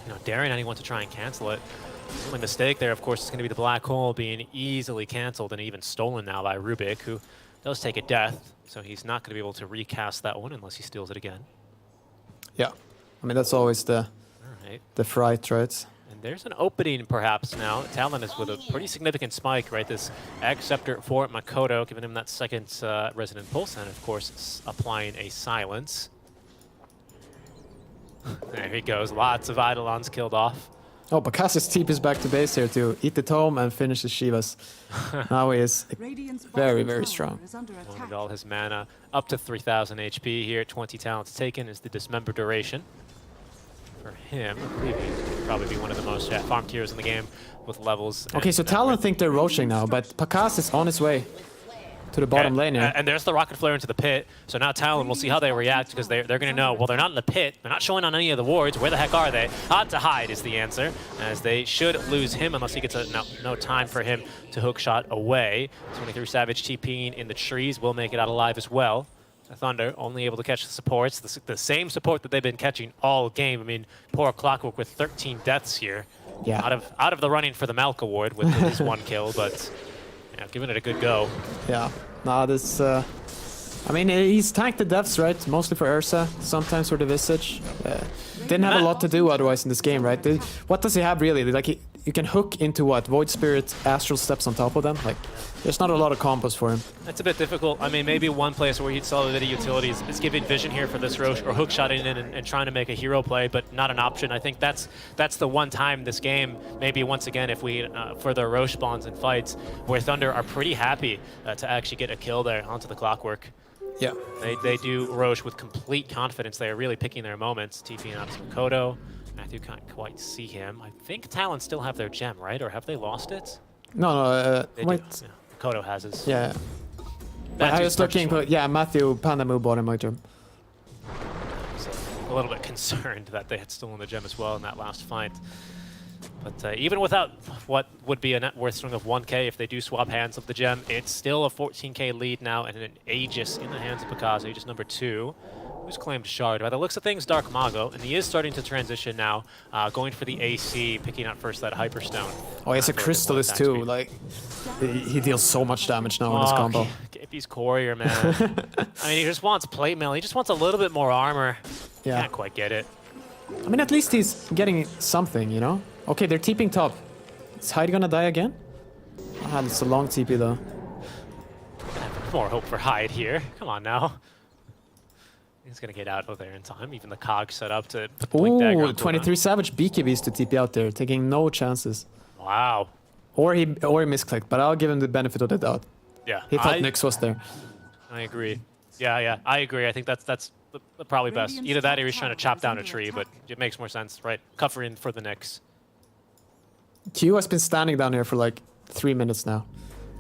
You know, daring anyone to try and cancel it. The only mistake there, of course, is going to be the Black Hole being easily canceled and even stolen now by Rubik, who does take a death, so he's not going to be able to recast that one unless he steals it again. Yeah, I mean, that's always the fright, right? And there's an opening perhaps now. Talon is with a pretty significant spike, right? This Egg Scepter for Makoto, giving him that second Resonant Pulse, and of course applying a silence. There he goes, lots of Eidolons killed off. Oh, Bakas's TP is back to base here to eat the tome and finish the Shivas. Now he is very, very strong. Wanted all his mana up to 3,000 HP here. 20 talents taken is the Dismember duration. For him, I believe he'd probably be one of the most farm tiers in the game with levels. Okay, so Talon think they're roaching now, but Pakas is on his way to the bottom lane here. And there's the rocket flare into the pit. So now Talon, we'll see how they react because they're going to know, well, they're not in the pit. They're not showing on any of the wards. Where the heck are they? To hide is the answer, as they should lose him unless he gets no time for him to hook shot away. 23 Savage TPing in the trees will make it out alive as well. Thunder only able to catch the supports, the same support that they've been catching all game. I mean, poor Clockwork with 13 deaths here. Yeah. Out of the running for the Malk award with his 1 kill, but giving it a good go. Yeah. Nah, this. I mean, he's tanked the deaths, right? Mostly for Ursa, sometimes for the Visage. Didn't have a lot to do otherwise in this game, right? What does he have really? Like, you can hook into what? Void Spirit, Astral Steps on top of them? Like, there's not a lot of combos for him. It's a bit difficult. I mean, maybe one place where he'd solve a bit of utility is giving vision here for this Roche, or hook shotting in and trying to make a hero play, but not an option. I think that's the one time this game, maybe once again, if we further Roche spawns and fights, where Thunder are pretty happy to actually get a kill there onto the Clockwork. Yeah. They do Roche with complete confidence. They are really picking their moments. TPing out to Makoto. Matthew can't quite see him. I think Talon still have their gem, right? Or have they lost it? No, wait. Yeah, Makoto has his. Yeah. I was looking, but yeah, Matthew Pandamu bought him my gem. So a little bit concerned that they had stolen the gem as well in that last fight. But even without what would be a net worth swing of 1k, if they do swap hands of the gem, it's still a 14k lead now and an Aegis in the hands of Picasso, Aegis number 2. Who's claimed Shard? By the looks of things, Dark Mago, and he is starting to transition now, going for the AC, picking out first that Hyperstone. Oh, he has a Crystalist too, like, he deals so much damage now in his combo. KP's Courier, man. I mean, he just wants plate mail, he just wants a little bit more armor. Yeah. Can't quite get it. I mean, at least he's getting something, you know? Okay, they're TPing top. Is Hyde gonna die again? Ah, it's a long TP though. More hope for Hyde here. Come on now. He's gonna get out of there in time. Even the cog set up to blink dagger. Ooh, 23 Savage BKBs to TP out there, taking no chances. Wow. Or he misclicked, but I'll give him the benefit of the doubt. Yeah. He thought Nyx was there. I agree. Yeah, I agree. I think that's probably best. Either that or he's trying to chop down a tree, but it makes more sense, right? Cover in for the Nyx. Q has been standing down here for like 3 minutes now.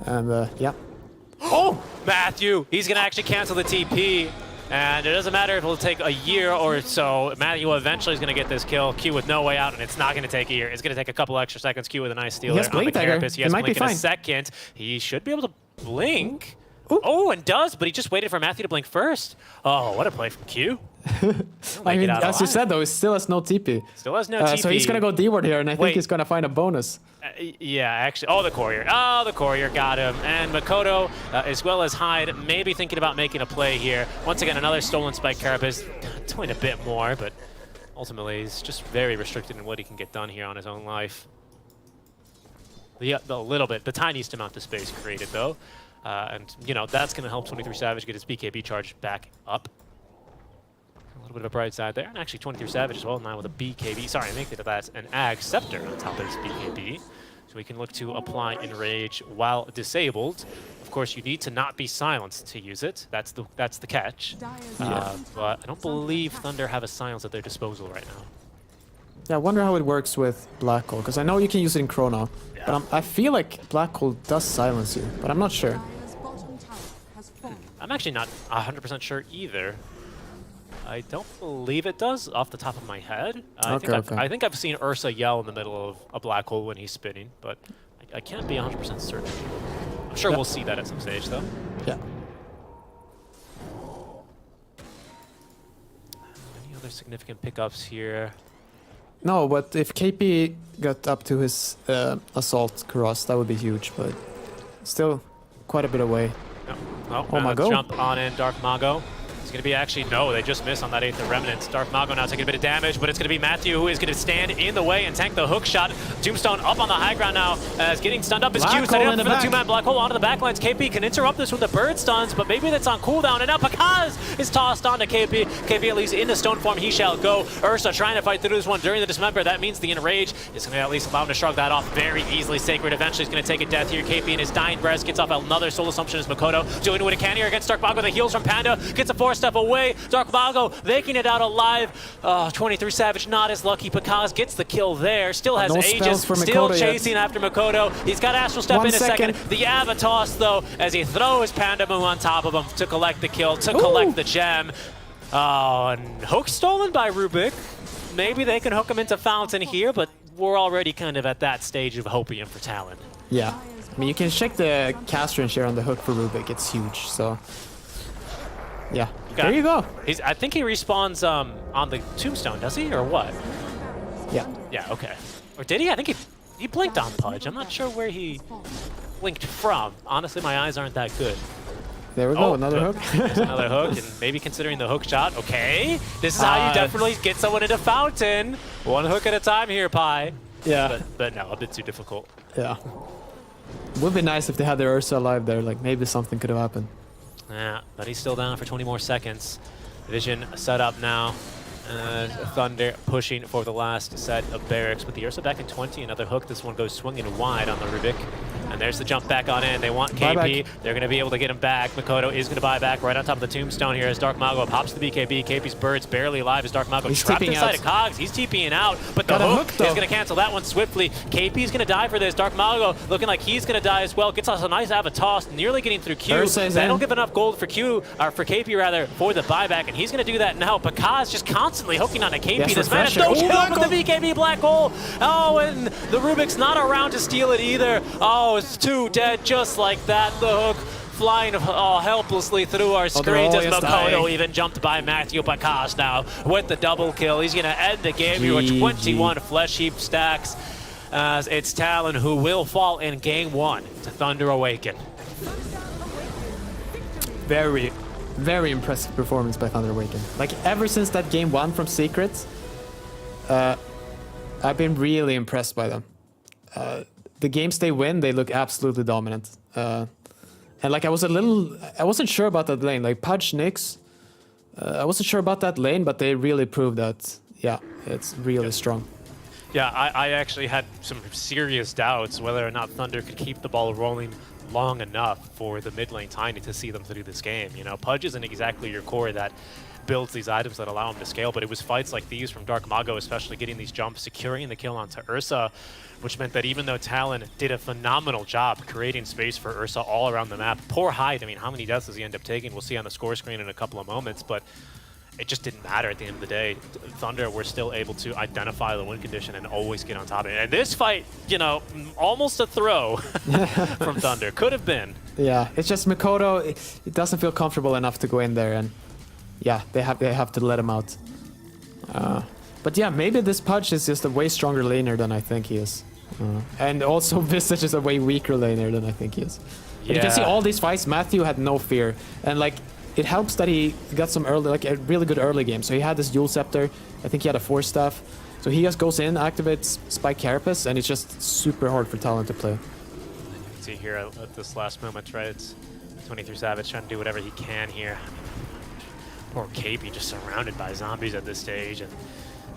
And yeah. Oh! Matthew! He's gonna actually cancel the TP. And it doesn't matter if it'll take a year or so. Matthew eventually is going to get this kill. Q with no way out, and it's not going to take a year. It's going to take a couple extra seconds. Q with a nice steal there on the Carapace. He has Blink in a second. He should be able to blink. Ooh. Oh, and does, but he just waited for Matthew to blink first. Oh, what a play from Q. I mean, as you said, though, he still has no TP. Still has no TP. So he's going to go D-ward here, and I think he's going to find a bonus. Yeah, actually. Oh, the Courier. Oh, the Courier got him. And Makoto, as well as Hyde, maybe thinking about making a play here. Once again, another stolen Spike Carapace. Doing a bit more, but ultimately he's just very restricted in what he can get done here on his own life. The little bit, the tiniest amount of space created, though. And, you know, that's going to help 23 Savage get his BKB charge back up. A little bit of a bright side there. And actually 23 Savage as well now with a BKB. Sorry, I make it that's an Ag Scepter on top of his BKB. So we can look to apply Enrage while disabled. Of course, you need to not be silenced to use it. That's the catch. But I don't believe Thunder have a silence at their disposal right now. Yeah, I wonder how it works with Black Hole, because I know you can use it in Chrono. Yeah. But I feel like Black Hole does silence you, but I'm not sure. I'm actually not 100% sure either. I don't believe it does off the top of my head. I think I've seen Ursa yell in the middle of a Black Hole when he's spinning, but I can't be 100% certain. I'm sure we'll see that at some stage, though. Yeah. Any other significant pickups here? No, but if KP got up to his Assault Cross, that would be huge, but still quite a bit away. No. Oh, Mago. Jump on in, Dark Mago. It's going to be actually, no, they just missed on that 8th of Remnant. Dark Mago now taking a bit of damage, but it's going to be Matthew who is going to stand in the way and tank the hook shot. Tombstone up on the high ground now as getting stunned up is Q, setting up for the 2-man Black Hole onto the backlines. KP can interrupt this with the bird stuns, but maybe that's on cooldown, and now Pakaz is tossed onto KP. KP at least in the stone form, he shall go. Ursa trying to fight through this one during the dismember. That means the Enrage is going to at least allow him to shrug that off very easily. Sacred eventually is going to take a death here. KP in his dying breath gets off another soul assumption as Makoto doing what he can here against Dark Mago. The heals from Panda, gets a 4-star step away. Dark Mago making it out alive. 23 Savage not as lucky. Pakaz gets the kill there. Still has No Aegis, spells for still Mikoto chasing yet. after Mikoto. He's got Astral Step 1 in a second. second. The Avatos, though, as he throws Panda Moo on top of him to collect the kill, to collect the gem. Oh, and hook stolen by Rubik. Maybe they can hook him into Fountain here, but we're already kind of at that stage of hopium for Talon. Yeah. I mean, you can check the cast range here on the hook for Rubik. It's huge, so... Yeah. There you go. I think he respawns on the tombstone, does he, or what? Yeah. Yeah, okay. Or did he? I think he blinked on Pudge. I'm not sure where he blinked from. Honestly, my eyes aren't that good. There we go, another hook. There's another hook, and maybe considering the hook shot. Okay, this is how you definitely get someone into Fountain. One hook at a time here, Pi. Yeah. But no, a bit too difficult. Yeah. Would be nice if they had their Ursa alive there. Like, maybe something could have happened. Yeah, but he's still down for 20 more seconds. Vision set up now. Thunder pushing for the last set of barracks with the Ursa back in 20. Another hook. This one goes swinging wide on the Rubik. And there's the jump back on in. They want KP. They're going to be able to get him back. Mikoto is going to buy back right on top of the tombstone here as Dark Mago pops the BKB. KP's bird's barely alive as Dark Mago trapped inside of Cogs. He's TPing out, but the hook is going to cancel that one swiftly. KP's going to die for this. Dark Mago looking like he's going to die as well. Gets us a nice Avatos, nearly getting through Q. That'll give enough gold for Q, or for KP rather, for the buyback, and he's going to do that now. Pakaz just constantly hooking on a KP. This man has no kill with the BKB Black Hole. Oh, and the Rubik's not around to steal it either. Oh, it's 2 dead just like that. The hook flying helplessly through our screens as Mikoto even jumped by Matthew Pakaz now with the double kill. He's going to end the game here with 21 Flesh Heap stacks. As it's Talon who will fall in game 1 to Thunder Awaken. Very, very impressive performance by Thunder Awaken. Like, ever since that game 1 from Secrets, I've been really impressed by them. The games they win, they look absolutely dominant. And like, I wasn't sure about that lane. Like, Pudge, Nyx, I wasn't sure about that lane, but they really proved that, yeah, it's really strong. Yeah, I actually had some serious doubts whether or not Thunder could keep the ball rolling long enough for the mid lane Tiny to see them through this game. You know, Pudge isn't exactly your core that builds these items that allow him to scale, but it was fights like these from Dark Mago, especially getting these jumps, securing the kill onto Ursa, which meant that even though Talon did a phenomenal job creating space for Ursa all around the map, poor Hyde, I mean, how many deaths does he end up taking? We'll see on the score screen in a couple of moments, but it just didn't matter at the end of the day. Thunder were still able to identify the win condition and always get on top of it. And this fight, you know, almost a throw from Thunder. Could have been. Yeah, it's just Mikoto, it doesn't feel comfortable enough to go in there, and yeah, they have to let him out. But yeah, maybe this Pudge is just a way stronger laner than I think he is. And also Visage is a way weaker laner than I think he is. But you can see all these fights, Matthew had no fear. And like, it helps that he got some early, like a really good early game. So he had this Dual Scepter, I think he had a Force Staff. So he just goes in, activates Spike Carapace, and it's just super hard for Talon to play. You can see here at this last moment, right, it's 23 Savage trying to do whatever he can here. Poor KP just surrounded by zombies at this stage, and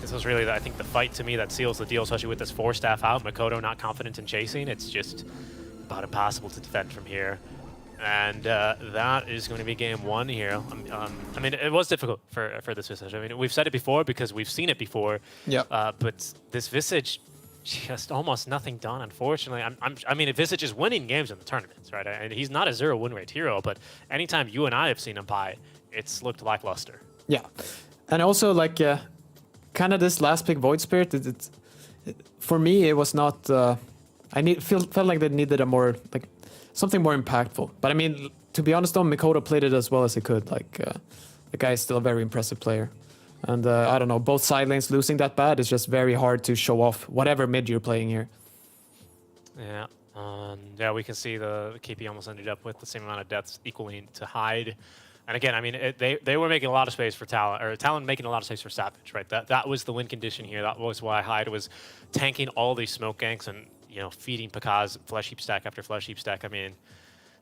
this was really, I think, the fight to me that seals the deal, especially with this Force Staff out. Mikoto not confident in chasing. It's just about impossible to defend from here. And that is going to be game 1 here. I mean, it was difficult for this Visage. I mean, we've said it before because we've seen it before. Yeah. But this Visage, just almost nothing done, unfortunately. I mean, Visage is winning games in the tournaments, right? And he's not a 0 win rate hero, but anytime you and I have seen him play, it's looked lackluster. Yeah. And also, like, kind of this last pick, Void Spirit, for me, it was not... felt like they needed a more, like, something more impactful. But I mean, to be honest though, Mikoto played it as well as he could. Like, the guy is still a very impressive player. And I don't know, both side lanes losing that bad is just very hard to show off whatever mid you're playing here. Yeah. Yeah, we can see the KP almost ended up with the same amount of deaths equaling to Hyde. And again, I mean, they were making a lot of space for Talon, or Talon making a lot of space for Savage, right? That was the win condition here. That was why Hyde was tanking all these smoke ganks and, you know, feeding Pakaz Flesh Heap stack after Flesh Heap stack. I mean,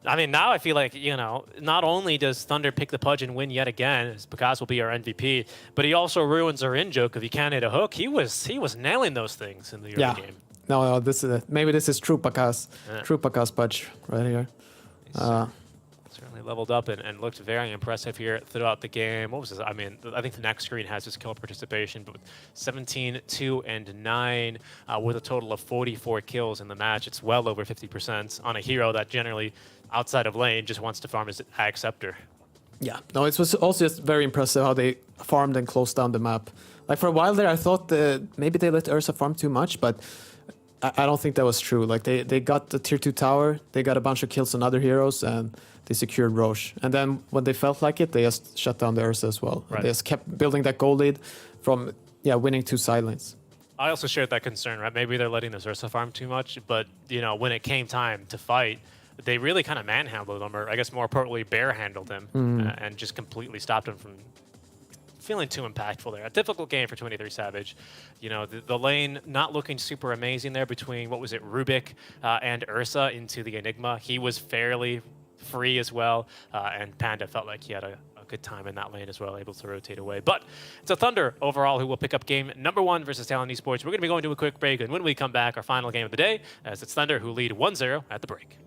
now I feel like, you know, not only does Thunder pick the Pudge and win yet again, as Pakaz will be our MVP, but he also ruins our in-joke if he can't hit a hook. He was nailing those things in the early game. No, this is maybe this is true Pakaz, true Pakaz Pudge right here. Certainly leveled up and looked very impressive here throughout the game. What was this? I mean, I think the next screen has his kill participation, but 17, 2, and 9 with a total of 44 kills in the match. It's well over 50% on a hero that generally, outside of lane, just wants to farm his Ag Scepter. Yeah, no, it was also just very impressive how they farmed and closed down the map. Like for a while there, I thought maybe they let Ursa farm too much, but I don't think that was true. Like they got the tier 2 tower, they got a bunch of kills on other heroes, and they secured Roche. And then when they felt like it, they just shut down the Ursa as well. Right. They just kept building that goal lead from winning 2 side lanes. I also shared that concern, right? Maybe they're letting this Ursa farm too much, but when it came time to fight, they really kind of manhandled him, or I guess more importantly, bare-handled him, and just completely stopped him from feeling too impactful there. A difficult game for 23 Savage. The lane not looking super amazing there between, what was it, Rubik and Ursa into the Enigma. He was fairly free as well, and Panda felt like he had a good time in that lane as well, able to rotate away. But it's a Thunder overall who will pick up game number 1 versus Talon Esports. We're going to be going to a quick break, and when we come back, our final game of the day, as it's Thunder who lead 1-0 at the break.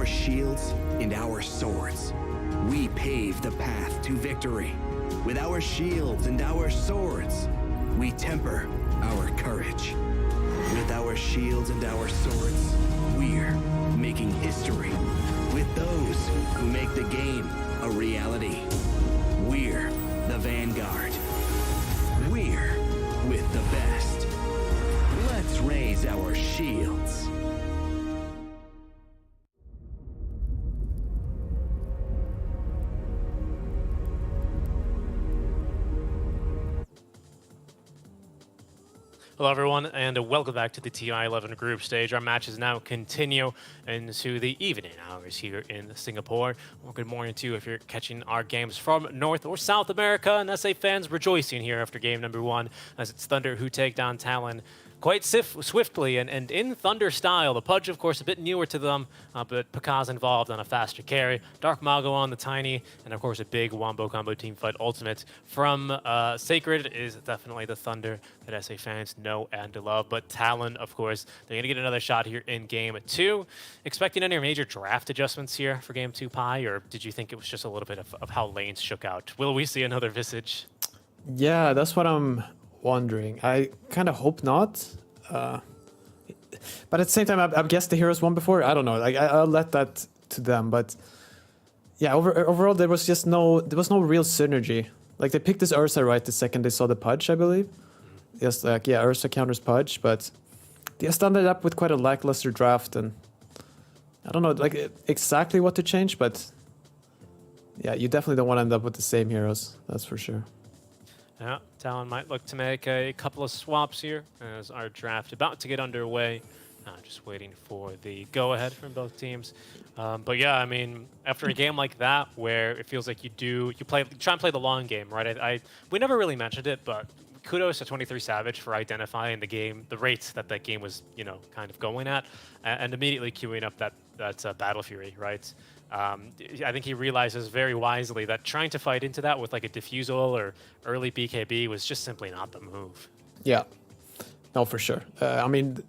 our shields and our swords, we pave the path to victory. With our shields and our swords, we temper our courage. With our shields and our swords, we're making history. With those who make the game a reality, we're the Vanguard. We're with the best. Let's raise our shields. Hello, everyone, and welcome back to the TI-11 group stage. Our matches now continue into the evening hours here in Singapore. Well, good morning to you if you're catching our games from North or South America, and SA fans rejoicing here after game number 1 as it's Thunder who take down Talon quite swiftly and in Thunder style. The Pudge, of course, a bit newer to them, but Pakaz involved on a faster carry. Dark Mago on the Tiny, and of course a big Wombo Combo Teamfight Ultimate from Sacred is definitely the Thunder that SA fans know and love. But Talon, of course, they're going to get another shot here in game 2. Expecting any major draft adjustments here for game 2, Pi, or did you think it was just a little bit of how lanes shook out? Will we see another Visage? Yeah, that's what I'm wondering. I kind of hope not. But at the same time, I guess the heroes won before. I don't know. Like I'll let that to them. But yeah, overall there was no real synergy. Like they picked this Ursa right the second they saw the Pudge, I believe. Yes, like yeah, Ursa counters Pudge, but they just ended up with quite a lackluster draft, and I don't know like exactly what to change, but yeah, you definitely don't want to end up with the same heroes. That's for sure. Yeah, Talon might look to make a couple of swaps here as our draft about to get underway. Just waiting for the go-ahead from both teams. But yeah, I mean, after a game like that, where it feels like you try and play the long game, right? We never really mentioned it, but kudos to 23 Savage for identifying the rates that game was, kind of going at, and immediately queuing up that Battle Fury, right? I think he realizes very wisely that trying to fight into that with like a Diffusal or early BKB was just simply not the move. Yeah, no, for sure. I mean,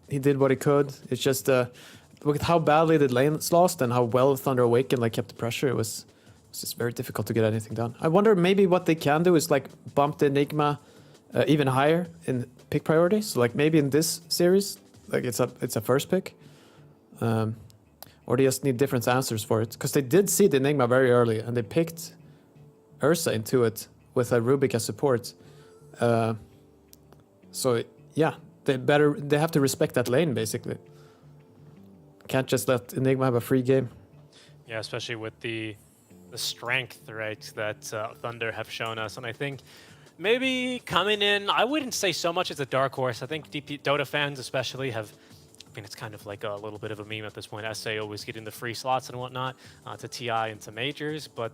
he did what he could. It's just look at how badly the lanes lost and how well Thunder Awakened kept the pressure. It was just very difficult to get anything done. I wonder maybe what they can do is bump the Enigma even higher in pick priority. So maybe in this series, it's a first pick. Or they just need different answers for it. Because they did see the Enigma very early, and they picked Ursa into it with a Rubik as support. So, yeah, they have to respect that lane, basically. Can't just let Enigma have a free game. Yeah, especially with the strength, right, that Thunder have shown us. And I think maybe coming in, I wouldn't say so much as a dark horse. I think Dota fans especially have... I mean, it's kind of like a little bit of a meme at this point. SA always getting the free slots and whatnot to TI and to majors, but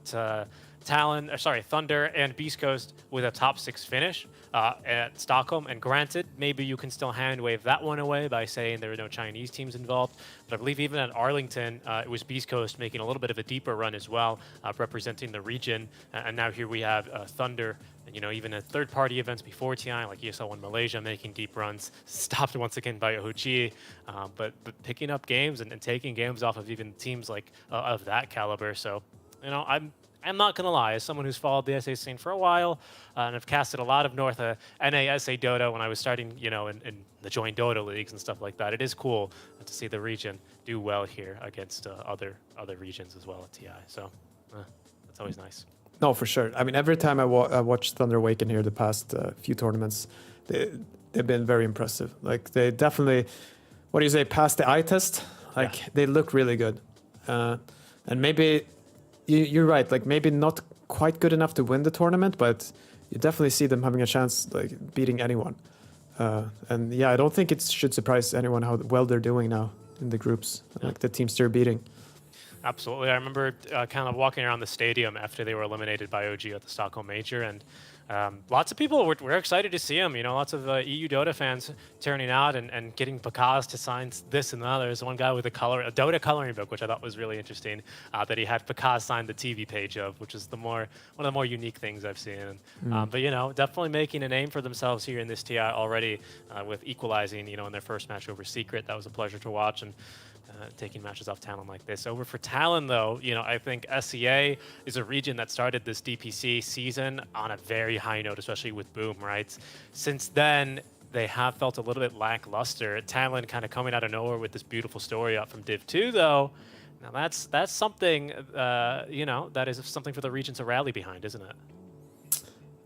Thunder and Beast Coast with a top 6 finish at Stockholm. And granted, maybe you can still hand wave that one away by saying there are no Chinese teams involved. But I believe even at Arlington, it was Beast Coast making a little bit of a deeper run as well, representing the region. And now here we have Thunder. And, even at third-party events before TI, like ESL1 Malaysia, making deep runs, stopped once again by OG, but picking up games and taking games off of even teams of that caliber. So, I'm not gonna lie, as someone who's followed the SA scene for a while, and I've casted a lot of North NA SA Dota when I was starting, in the joint Dota leagues and stuff like that. It is cool to see the region do well here against other regions as well at TI. So, that's always nice. No, for sure. I mean, every time I watched Thunder Awaken here the past few tournaments, they've been very impressive. They definitely, what do you say, passed the eye test. They look really good. And maybe, you're right, maybe not quite good enough to win the tournament, but you definitely see them having a chance, beating anyone. And yeah, I don't think it should surprise anyone how well they're doing now in the groups, the teams they're beating. Absolutely. I remember kind of walking around the stadium after they were eliminated by OG at the Stockholm Major, and lots of people were excited to see him. Lots of EU Dota fans turning out and getting Pakaz to sign this and that. There's one guy with a Dota coloring book, which I thought was really interesting, that he had Pakaz sign the TV page of, which is one of the more unique things I've seen. But definitely making a name for themselves here in this TI already, with equalizing, in their first match over Secret. That was a pleasure to watch. And taking matches off Talon like this. Over for Talon, though, I think SEA is a region that started this DPC season on a very high note, especially with Boom, right? Since then, they have felt a little bit lackluster. Talon kind of coming out of nowhere with this beautiful story up from Div 2, though. Now that's something, that is something for the region to rally behind, isn't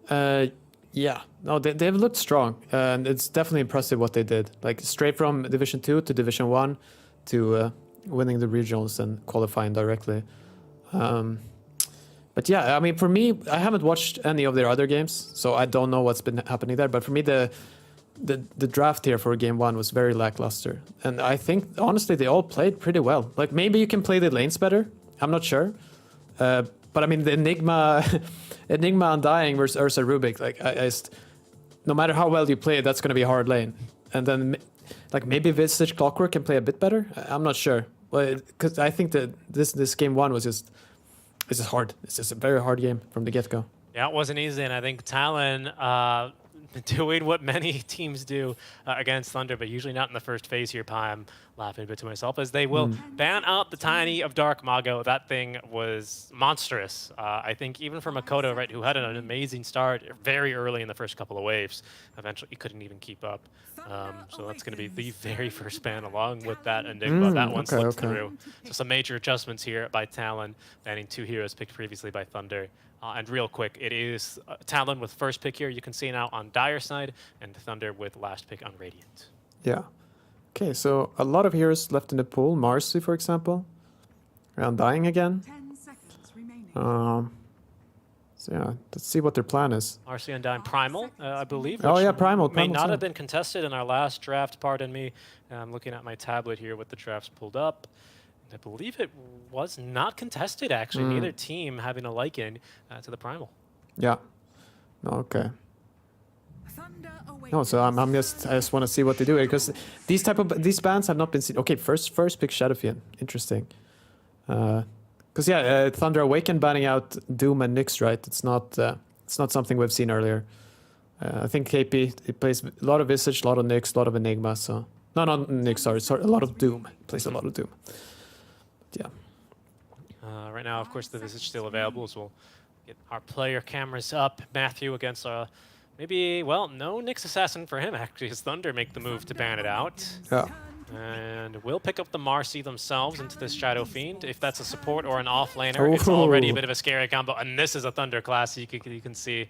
it? Yeah, no, they've looked strong, and it's definitely impressive what they did. Like straight from Division 2 to Division 1 to winning the regionals and qualifying directly. But yeah, I mean, for me, I haven't watched any of their other games, so I don't know what's been happening there. But for me, the draft here for Game 1 was very lackluster. And I think, honestly, they all played pretty well. Like, maybe you can play the lanes better. I'm not sure. But I mean, the Enigma Undying versus Ursa Rubik, like, no matter how well you play, that's going to be a hard lane. And then, like, maybe Visage Clockwork can play a bit better. I'm not sure. Because I think that this Game 1 was it's just hard. It's just a very hard game from the get-go. Yeah, it wasn't easy, and I think Talon doing what many teams do against Thunder, but usually not in the first phase here, Pi. I'm laughing a bit to myself, as they will ban out the Tiny of Dark Mago. That thing was monstrous. I think even for Makoto, right, who had an amazing start very early in the first couple of waves, eventually he couldn't even keep up. So that's going to be the very first ban along with that Enigma. That one slipped through. So some major adjustments here by Talon, banning 2 heroes picked previously by Thunder. And real quick, it is Talon with first pick here. You can see now on Dire side, and Thunder with last pick on Radiant. Yeah. Okay, so a lot of heroes left in the pool. Marcy, for example. Undying again. 10 seconds remaining. So yeah, let's see what their plan is. Marcy Undying Primal, I believe. Oh yeah, Primal. May not too. have been contested in our last draft, pardon me. I'm looking at my tablet here with the drafts pulled up. I believe it was not contested, actually. Neither team having a liken to the Primal. Yeah. Okay. No, so I just want to see what they do here, because these bans have not been seen. Okay, first pick Shadowfiend. Interesting. Because Thunder Awaken banning out Doom and Nyx, right? It's not something we've seen earlier. I think KP, it plays a lot of Visage, a lot of Nyx, a lot of Enigma. So not Nyx, sorry, a lot of Doom. Plays a lot of Doom. Yeah. Right now, of course, the Visage still available, so we'll get our player cameras up. Matthew against maybe, well, no Nyx Assassin for him, actually, as Thunder make the move to ban it out. Yeah. And we'll pick up the Marcy themselves into this Shadow Fiend. If that's a support or an offlaner, it's already a bit of a scary combo. And this is a Thunder class, you can see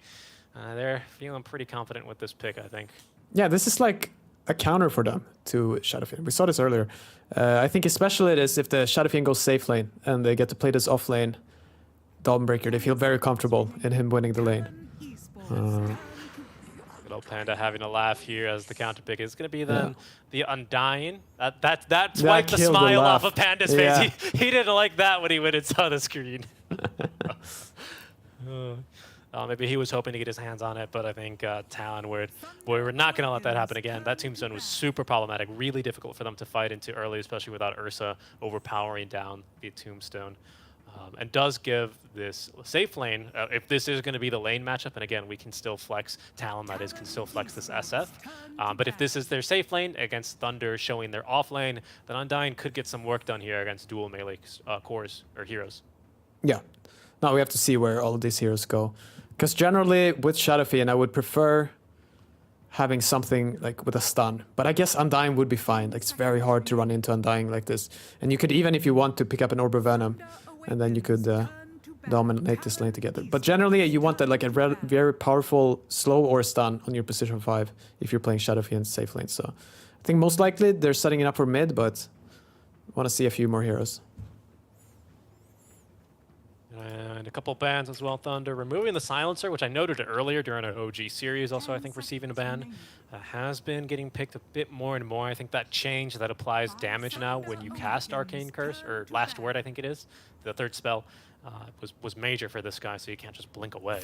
they're feeling pretty confident with this pick, I think. Yeah, this is like a counter for them to Shadowfiend. We saw this earlier. I think especially it is if the Shadowfiend goes safe lane and they get to play this off lane Dawnbreaker, they feel very comfortable in him winning the lane. Good old Panda having a laugh here as the counter pick is going to be then the Undying. That wiped the smile off of Panda's face. He didn't like that when he went and saw the screen. Maybe he was hoping to get his hands on it, but I think Talon, we're not going to let that happen again. That tombstone was super problematic, really difficult for them to fight into early, especially without Ursa overpowering down the tombstone. And does give this safe lane, if this is going to be the lane matchup, and again, we can still flex Talon, that is, can still flex this SF. But if this is their safe lane against Thunder showing their off lane, then Undying could get some work done here against dual melee cores or heroes. Yeah. Now we have to see where all of these heroes go. Because generally, with Shadowfiend, I would prefer having something like with a stun. But I guess Undying would be fine. Like, it's very hard to run into Undying like this. And you could, even if you want to, pick up an Orb of Venom, and then you could dominate this lane together. But generally, you want that, like a very powerful slow or stun on your position 5 if you're playing Shadowfiend safe lane. So I think most likely they're setting it up for mid, but I want to see a few more heroes. And a couple bans as well, Thunder. Removing the Silencer, which I noted earlier during an OG series, also I think receiving a ban, has been getting picked a bit more and more. I think that change that applies damage now when you cast Arcane Curse, or Last Word I think it is, the third spell, was major for this guy, so you can't just blink away.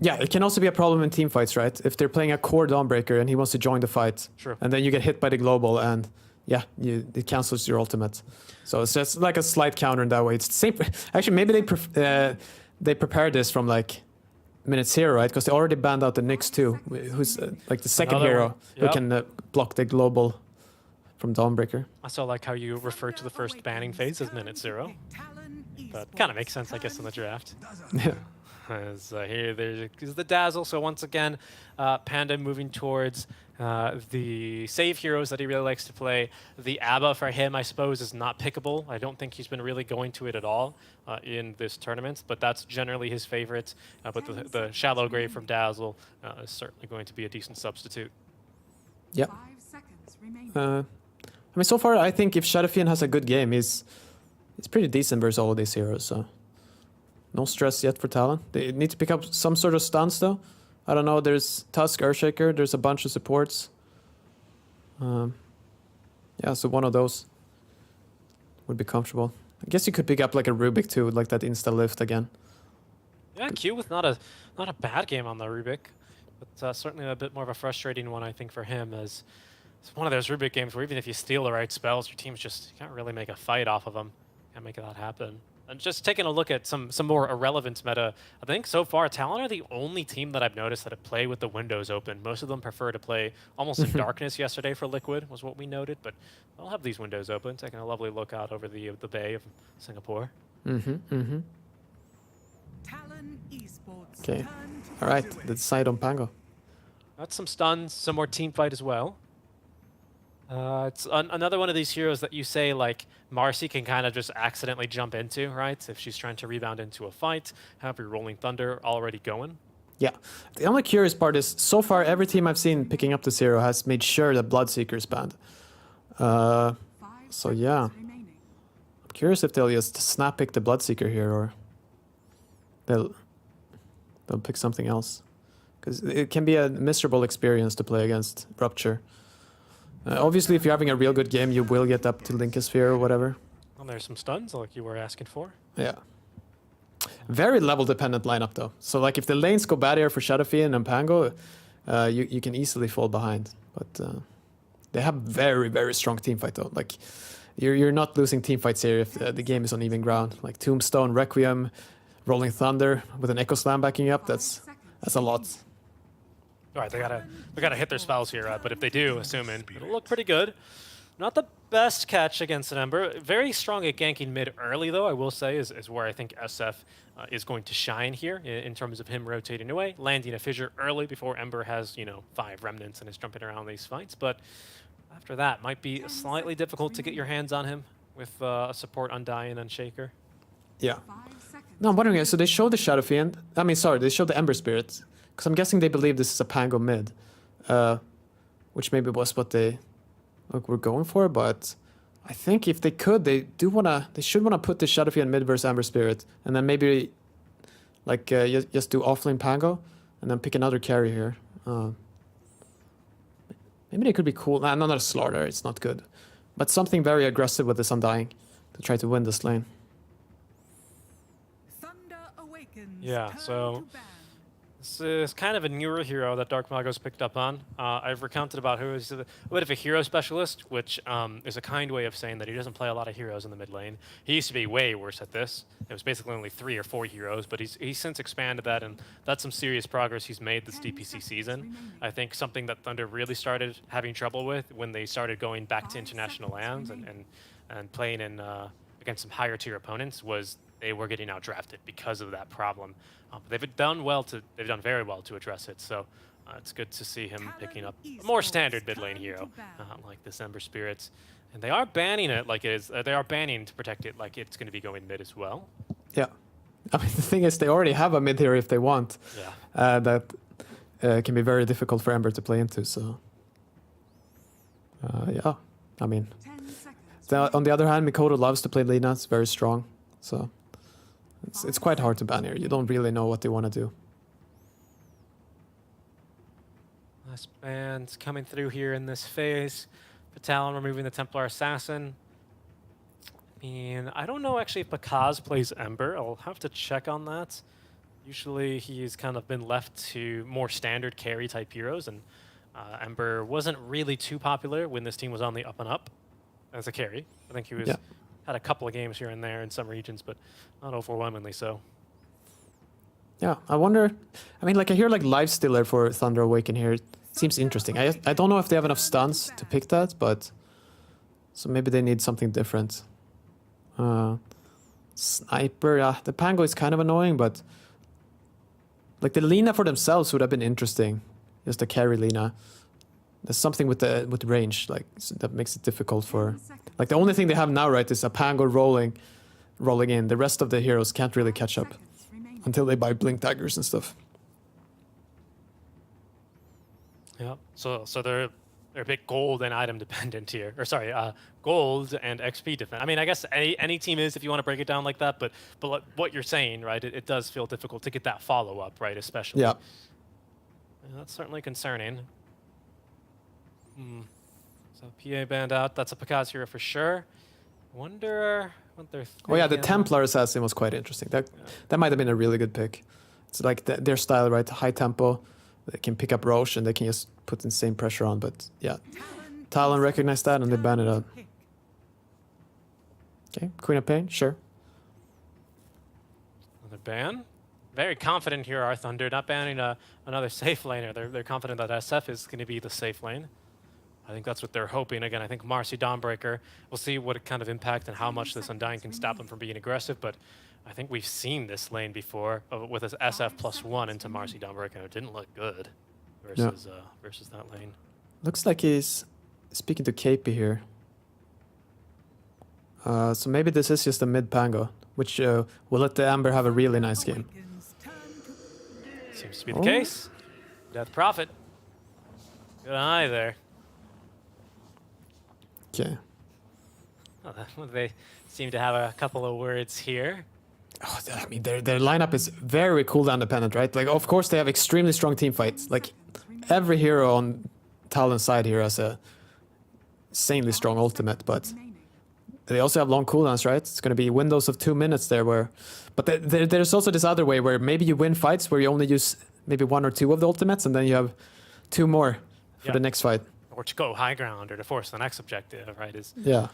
Yeah, it can also be a problem in team fights, right? If they're playing a core Dawnbreaker and he wants to join the fight, and then you get hit by the global and yeah, it cancels your ultimate. So it's just like a slight counter in that way. It's the same. Actually, maybe they prepared this from like minute 0, right? Because they already banned out the Nyx too, who's like the second hero who can block the global from Dawnbreaker. I still like how you refer to the first banning phase as minute 0. That kind of makes sense, I guess, in the draft. Yeah. As here, there's the Dazzle. So once again, Panda moving towards the save heroes that he really likes to play. The ABBA for him, I suppose, is not pickable. I don't think he's been really going to it at all in this tournament, but that's generally his favorite. But the Shallow Grave from Dazzle is certainly going to be a decent substitute. Yeah. I mean, so far, I think if Shadowfiend has a good game, it's pretty decent versus all of these heroes, so no stress yet for Talon. They need to pick up some sort of stuns, though. I don't know, there's Tusk, Earthshaker, there's a bunch of supports. Yeah, so one of those would be comfortable. I guess you could pick up like a Rubik, too, with like that insta-lift again. Yeah, Q with not a bad game on the Rubik, but certainly a bit more of a frustrating one, I think, for him, as it's one of those Rubik games where even if you steal the right spells, your team's just can't really make a fight off of them. Can't make that happen. And just taking a look at some more irrelevant meta, I think so far Talon are the only team that I've noticed that play with the windows open. Most of them prefer to play almost in darkness. Yesterday for Liquid was what we noted, but they'll have these windows open, taking a lovely look out over the bay of Singapore. Okay, all right, let's decide on Pango. That's some stuns, some more team fight as well. It's another one of these heroes that you say, like, Marcy can kind of just accidentally jump into, right? If she's trying to rebound into a fight, have your Rolling Thunder already going. Yeah. The only curious part is, so far, every team I've seen picking up this hero has made sure that Bloodseeker is banned. So, yeah. I'm curious if they'll just snap pick the Bloodseeker here, or they'll pick something else. Because it can be a miserable experience to play against Rupture. Obviously, if you're having a real good game, you will get up to Linkosphere or whatever. Well, there's some stuns like you were asking for. Yeah. Very level-dependent lineup, though. So, like, if the lanes go bad here for Shadowfiend and Pango, you can easily fall behind. But they have very, very strong teamfight, though. Like, you're not losing teamfights here if the game is on even ground. Like, Tombstone, Requiem, Rolling Thunder with an Echo Slam backing up, that's a lot. All right, they gotta hit their spells here, but if they do, assuming it'll look pretty good. Not the best catch against an Ember. Very strong at ganking mid early, though, I will say, is where I think SF is going to shine here in terms of him rotating away, landing a fissure early before Ember has, 5 remnants and is jumping around these fights. But after that, might be slightly difficult to get your hands on him with a support Undying and Shaker. Yeah. No, I'm wondering, so they showed the Shadowfiend. I mean, sorry, they showed the Ember Spirit. Because I'm guessing they believe this is a Pango mid, which maybe was what they were going for. But I think if they could, they should wanna put the Shadowfiend mid versus Ember Spirit, and then maybe like just do offlane Pango, and then pick another carry here. Maybe they could be cool. Nah, not a Slaughter, it's not good, but something very aggressive with this Undying to try to win this lane. Yeah, so this is kind of a newer hero that Dark Magos picked up on. I've recounted about who is a bit of a hero specialist, which is a kind way of saying that he doesn't play a lot of heroes in the mid lane. He used to be way worse at this. It was basically only 3 or 4 heroes, but he's since expanded that, and that's some serious progress he's made this DPC season. I think something that Thunder really started having trouble with when they started going back to international lands and playing in against some higher tier opponents was they were getting outdrafted because of that problem. They've done very well to address it. So it's good to see him picking up a more standard mid lane hero like this Ember Spirits, and they are banning it like it is. They are banning to protect it like it's going to be going mid as well. Yeah, I mean the thing is they already have a mid hero if they want. Yeah. That can be very difficult for Ember to play into. So yeah, I mean. On the other hand, Mikoto loves to play Lina. It's very strong, so. It's quite hard to ban here. You don't really know what they want to do. Last band's coming through here in this phase. Talon removing the Templar Assassin. I mean, I don't know actually if Pakaz plays Ember. I'll have to check on that. Usually he's kind of been left to more standard carry type heroes, and Ember wasn't really too popular when this team was on the up and up as a carry. I think he was... Yeah. Had a couple of games here and there in some regions, but not overwhelmingly so. Yeah, I wonder. I mean, like I hear like Lifestealer for Thunder Awaken here. It seems interesting. I don't know if they have enough stuns to pick that, but So maybe they need something different. Sniper, yeah, the Pango is kind of annoying, but like the Lina for themselves would have been interesting. Just the carry Lina. There's something with the range, like that makes it difficult for. Like the only thing they have now, right, is a Pango rolling in. The rest of the heroes can't really catch up until they buy blink daggers and stuff. Yeah. So they're a bit gold and item dependent here, or sorry, gold and XP dependent. I mean, I guess any team is if you want to break it down like that. But what you're saying, right? It does feel difficult to get that follow up, right? Especially. Yeah. That's certainly concerning. So PA banned out. That's a Pekaz hero for sure. Wonder what they're thinking. Oh yeah, the Templar assassin was quite interesting. That might have been a really good pick. It's like their style, right? High tempo. They can pick up Roche and they can just put insane pressure on. But yeah, Talon recognized that and they banned it out. Okay, Queen of Pain, sure. Another ban. Very confident here, our Thunder, not banning another safe laner. They're confident that SF is going to be the safe lane. I think that's what they're hoping. Again, I think Marcy Dawnbreaker, we'll see what kind of impact and how much this Undying can stop them from being aggressive, but I think we've seen this lane before with this SF +1 into Marcy Dawnbreaker, and it didn't look good versus versus that lane. Looks like he's speaking to KP here. So maybe this is just a mid Pango, which will let the Amber have a really nice game. Seems to be the case. Death Prophet. Good eye there. Okay. Well, they seem to have a couple of words here. Oh, I mean, their lineup is very cooldown dependent, right? Like, of course, they have extremely strong team fights. Like, every hero on Talon's side here has a insanely strong ultimate, but they also have long cooldowns, right? It's going to be windows of 2 minutes there where... But there's also this other way where maybe you win fights where you only use maybe 1 or 2 of the ultimates, and then you have 2 more for the next fight. Or to go high ground or to force the next objective, right? Yeah.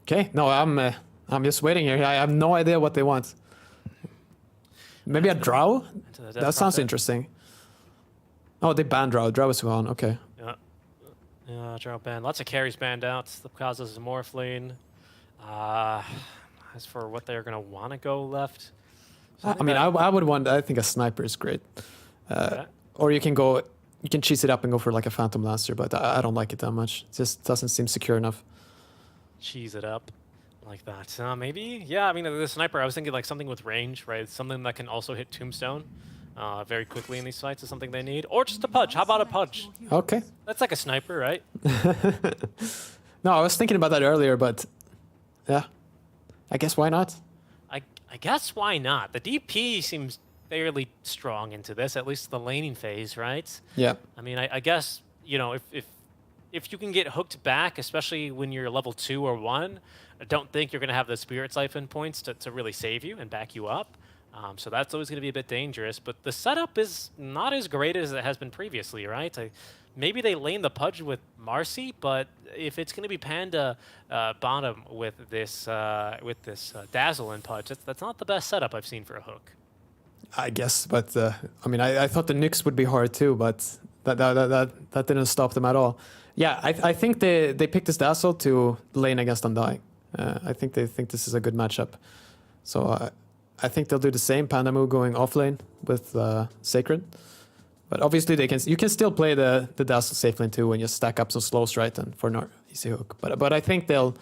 Okay, no, I'm just waiting here. I have no idea what they want. Maybe a Drow? That sounds interesting. Oh, they banned Drow. Drow is gone. Okay. Yeah, Drow banned. Lots of carries banned out. The causes of Morphling. As for what they're going to want to go left. I mean, I would want, I think a sniper is great. Or you can cheese it up and go for like a Phantom Lancer, but I don't like it that much. It just doesn't seem secure enough. Cheese it up like that. Maybe, yeah, I mean, the sniper, I was thinking like something with range, right? Something that can also hit Tombstone very quickly in these fights is something they need. Or just a Pudge. How about a Pudge? Okay. That's like a sniper, right? No, I was thinking about that earlier, but yeah, I guess why not? I guess why not? The DP seems fairly strong into this, at least the laning phase, right? Yeah. I mean, I guess, you know, if you can get hooked back, especially when you're level 2 or 1, I don't think you're going to have the Spirit Siphon points to really save you and back you up. So that's always going to be a bit dangerous. But the setup is not as great as it has been previously, right? Maybe they lane the Pudge with Marcy, but if it's going to be Panda bottom with this Dazzle and Pudge, that's not the best setup I've seen for a hook. I guess, but I mean, I thought the Nyx would be hard too, but that didn't stop them at all. Yeah, I think they picked this Dazzle to lane against Undying. I think they think this is a good matchup. So I think they'll do the same Panda move going off lane with Sacred. But obviously you can still play the Dazzle safe lane too when you stack up some slows, right, and for an easy hook. But I think they'll